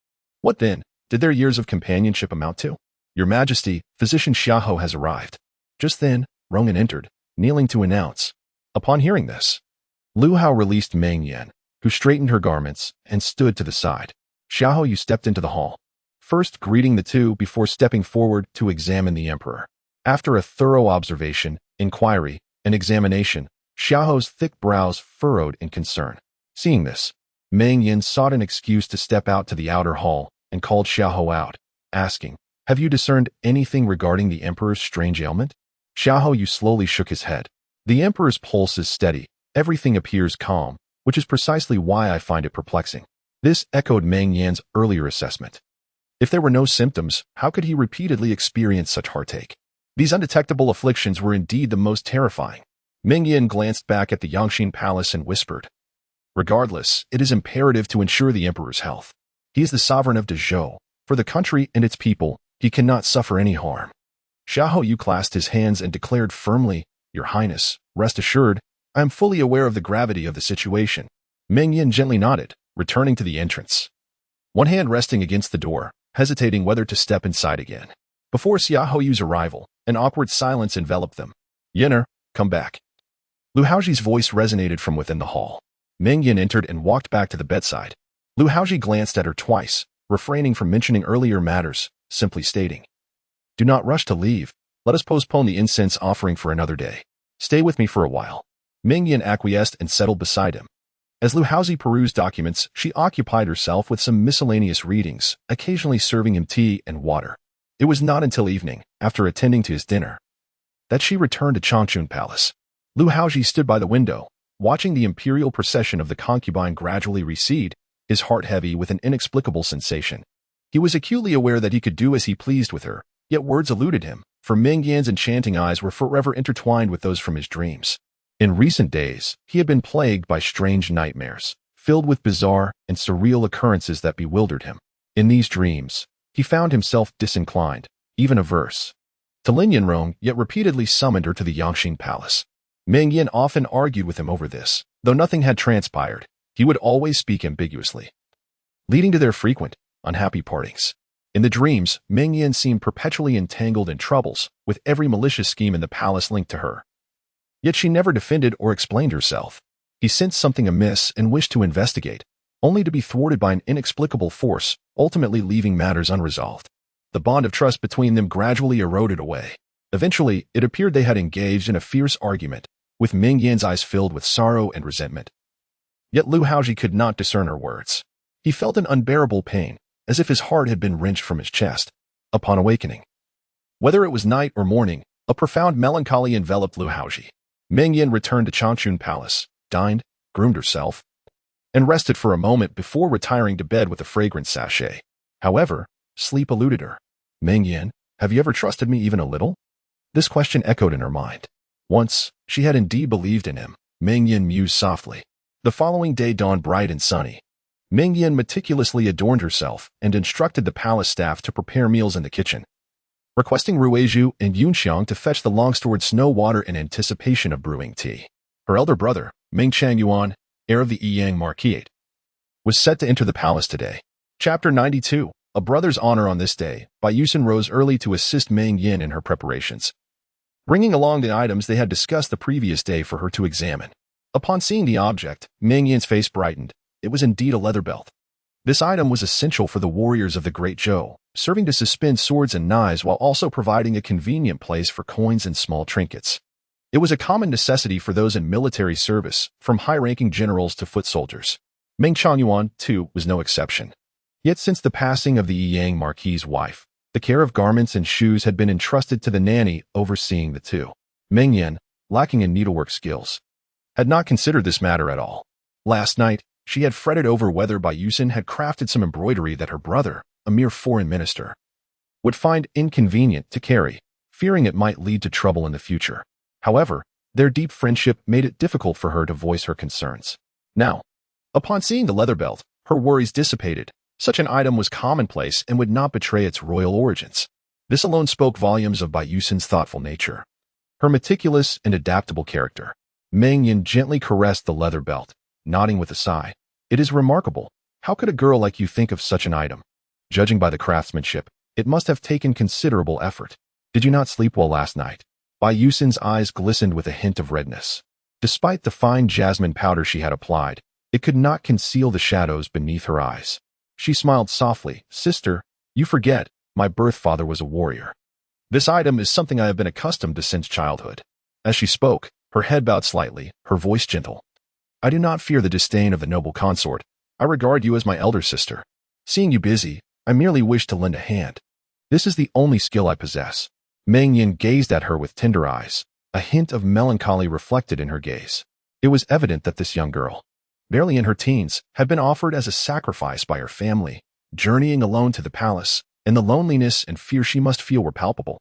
What then did their years of companionship amount to? Your Majesty, Physician Xiahou has arrived. Just then, Rong'an entered, kneeling to announce. Upon hearing this, Lu Hao released Meng Yan, who straightened her garments and stood to the side. Xiahou, you stepped into the hall, first greeting the two before stepping forward to examine the emperor. After a thorough observation, inquiry, and examination, Xiahou's thick brows furrowed in concern. Seeing this, Meng Yan sought an excuse to step out to the outer hall and called Xiahou out, asking, have you discerned anything regarding the emperor's strange ailment? Xiahou, you slowly shook his head. The emperor's pulse is steady, everything appears calm, which is precisely why I find it perplexing. This echoed Meng Yan's earlier assessment. If there were no symptoms, how could he repeatedly experience such heartache? These undetectable afflictions were indeed the most terrifying. Meng Yan glanced back at the Yangxin Palace and whispered, regardless, it is imperative to ensure the emperor's health. He is the sovereign of Dezhou. For the country and its people, he cannot suffer any harm. Xiahou Yu clasped his hands and declared firmly, Your Highness, rest assured, I am fully aware of the gravity of the situation. Meng Yan gently nodded, returning to the entrance. One hand resting against the door, hesitating whether to step inside again. Before Xiaoyu's arrival, an awkward silence enveloped them. "Yenner, come back." Lu Haozhi's voice resonated from within the hall. Meng Yan entered and walked back to the bedside. Lu Haozhi glanced at her twice, refraining from mentioning earlier matters, simply stating, "Do not rush to leave. Let us postpone the incense offering for another day. Stay with me for a while." Meng Yan acquiesced and settled beside him. As Lu Haozhi perused documents, she occupied herself with some miscellaneous readings, occasionally serving him tea and water. It was not until evening, after attending to his dinner, that she returned to Changchun Palace. Lu Haozhi stood by the window, watching the imperial procession of the concubine gradually recede, his heart heavy with an inexplicable sensation. He was acutely aware that he could do as he pleased with her, yet words eluded him, for Meng Yan's enchanting eyes were forever intertwined with those from his dreams. In recent days, he had been plagued by strange nightmares, filled with bizarre and surreal occurrences that bewildered him. In these dreams, he found himself disinclined, even averse, to Lin Yanrong, yet repeatedly summoned her to the Yangxing Palace. Meng Yan often argued with him over this, though nothing had transpired. He would always speak ambiguously, leading to their frequent, unhappy partings. In the dreams, Meng Yan seemed perpetually entangled in troubles, with every malicious scheme in the palace linked to her. Yet she never defended or explained herself. He sensed something amiss and wished to investigate, only to be thwarted by an inexplicable force, ultimately leaving matters unresolved. The bond of trust between them gradually eroded away. Eventually, it appeared they had engaged in a fierce argument, with Meng Yan's eyes filled with sorrow and resentment. Yet Lu Haozhi could not discern her words. He felt an unbearable pain, as if his heart had been wrenched from his chest. Upon awakening, whether it was night or morning, a profound melancholy enveloped Lu Haozhi. Meng Yan returned to Changchun Palace, dined, groomed herself, and rested for a moment before retiring to bed with a fragrant sachet. However, sleep eluded her. "Meng Yan, have you ever trusted me even a little?" This question echoed in her mind. Once, she had indeed believed in him. Meng Yan mused softly. The following day dawned bright and sunny. Meng Yan meticulously adorned herself and instructed the palace staff to prepare meals in the kitchen, requesting Ruizhu and Yunxiang to fetch the long-stored snow water in anticipation of brewing tea. Her elder brother, Meng Changyuan, heir of the Yiyang Marquisate, was set to enter the palace today. Chapter 92, A Brother's Honor on this day, by Yusin rose early to assist Meng Yan in her preparations, bringing along the items they had discussed the previous day for her to examine. Upon seeing the object, Meng Yan's face brightened. It was indeed a leather belt. This item was essential for the warriors of the Great Zhou, serving to suspend swords and knives while also providing a convenient place for coins and small trinkets. It was a common necessity for those in military service, from high-ranking generals to foot soldiers. Meng Changyuan, too, was no exception. Yet since the passing of the Yiyang Marquis's wife, the care of garments and shoes had been entrusted to the nanny overseeing the two. Meng Yan, lacking in needlework skills, had not considered this matter at all. Last night, she had fretted over whether Yusin had crafted some embroidery that her brother, a mere foreign minister, would find inconvenient to carry, fearing it might lead to trouble in the future. However, their deep friendship made it difficult for her to voice her concerns. Now, upon seeing the leather belt, her worries dissipated. Such an item was commonplace and would not betray its royal origins. This alone spoke volumes of Yusin's thoughtful nature, her meticulous and adaptable character. Meng Yan gently caressed the leather belt, nodding with a sigh. "It is remarkable. How could a girl like you think of such an item? Judging by the craftsmanship, it must have taken considerable effort. Did you not sleep well last night?" Yusin's eyes glistened with a hint of redness. Despite the fine jasmine powder she had applied, it could not conceal the shadows beneath her eyes. She smiled softly. "Sister, you forget, my birth father was a warrior. This item is something I have been accustomed to since childhood." As she spoke, her head bowed slightly, her voice gentle. "I do not fear the disdain of the noble consort. I regard you as my elder sister. Seeing you busy, I merely wish to lend a hand. This is the only skill I possess." Meng Yan gazed at her with tender eyes, a hint of melancholy reflected in her gaze. It was evident that this young girl, barely in her teens, had been offered as a sacrifice by her family, journeying alone to the palace, and the loneliness and fear she must feel were palpable.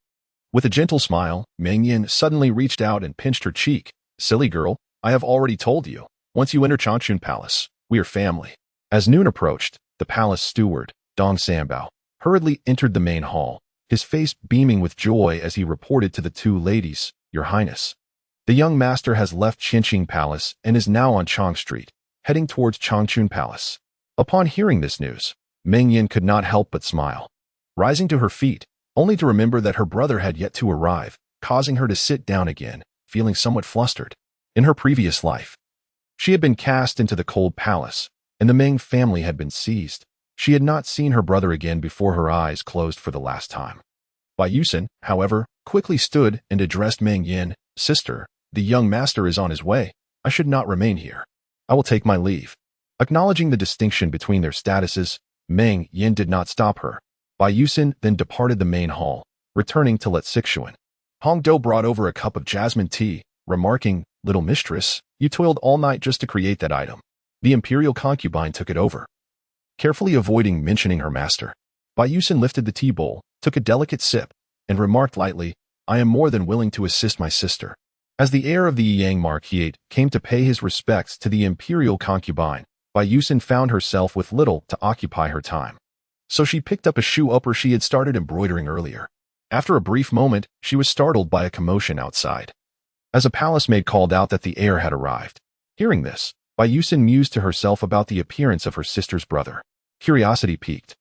With a gentle smile, Meng Yan suddenly reached out and pinched her cheek. "Silly girl, I have already told you. Once you enter Changchun Palace, we are family." As noon approached, the palace steward, Dong Sanbao, hurriedly entered the main hall, his face beaming with joy as he reported to the two ladies, "Your Highness, the young master has left Qinqing Palace and is now on Chang Street, heading towards Changchun Palace. Upon hearing this news, Meng Yan could not help but smile. Rising to her feet, only to remember that her brother had yet to arrive, causing her to sit down again, feeling somewhat flustered. In her previous life, she had been cast into the cold palace, and the Meng family had been seized. She had not seen her brother again before her eyes closed for the last time. Bai Yusen, however, quickly stood and addressed Meng Yan. "Sister, the young master is on his way. I should not remain here. I will take my leave." Acknowledging the distinction between their statuses, Meng Yan did not stop her. Bai Yusen then departed the main hall, returning to let Sixuan. Hong Do brought over a cup of jasmine tea, remarking, "Little mistress, you toiled all night just to create that item." The Imperial concubine took it over. Carefully avoiding mentioning her master, Bai Yusen lifted the tea bowl, took a delicate sip, and remarked lightly, "I am more than willing to assist my sister." As the heir of the Yang Marquis came to pay his respects to the Imperial concubine, Bai Yusen found herself with little to occupy her time. So she picked up a shoe upper she had started embroidering earlier. After a brief moment, she was startled by a commotion outside, as a palace maid called out that the heir had arrived. Hearing this, Bai Yusen mused to herself about the appearance of her sister's brother. Curiosity piqued.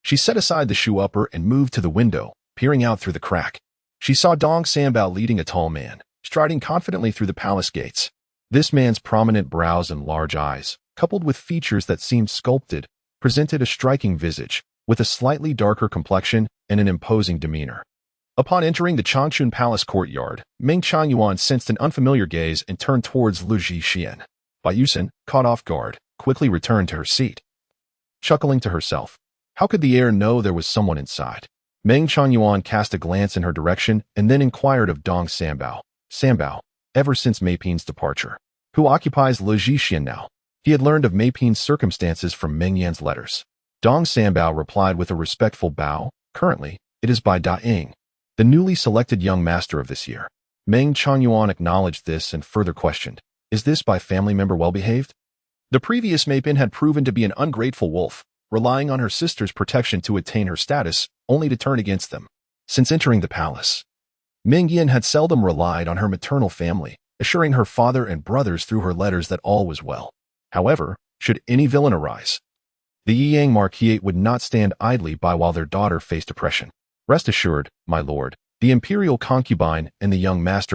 She set aside the shoe upper and moved to the window, peering out through the crack. She saw Dong Sanbao leading a tall man, striding confidently through the palace gates. This man's prominent brows and large eyes, coupled with features that seemed sculpted, presented a striking visage, with a slightly darker complexion and an imposing demeanor. Upon entering the Changchun Palace courtyard, Meng Changyuan sensed an unfamiliar gaze and turned towards Lu Zhixian. Bai Yusen, caught off guard, quickly returned to her seat. Chuckling to herself, how could the heir know there was someone inside? Meng Changyuan cast a glance in her direction and then inquired of Dong Sanbao. "Sanbao, ever since Meipin's departure, who occupies Lu Zhixian now?" He had learned of Meipin's circumstances from Meng Yan's letters. Dong Sanbao replied with a respectful bow, "Currently, it is by Da Ying, the newly selected young master of this year." Meng Changyuan acknowledged this and further questioned, "Is this by family member well-behaved?" The previous Meipin had proven to be an ungrateful wolf, relying on her sister's protection to attain her status, only to turn against them. Since entering the palace, Meng Yan had seldom relied on her maternal family, assuring her father and brothers through her letters that all was well. However, should any villain arise, the Yang Marquis would not stand idly by while their daughter faced oppression. "Rest assured, my lord, the Imperial concubine and the young master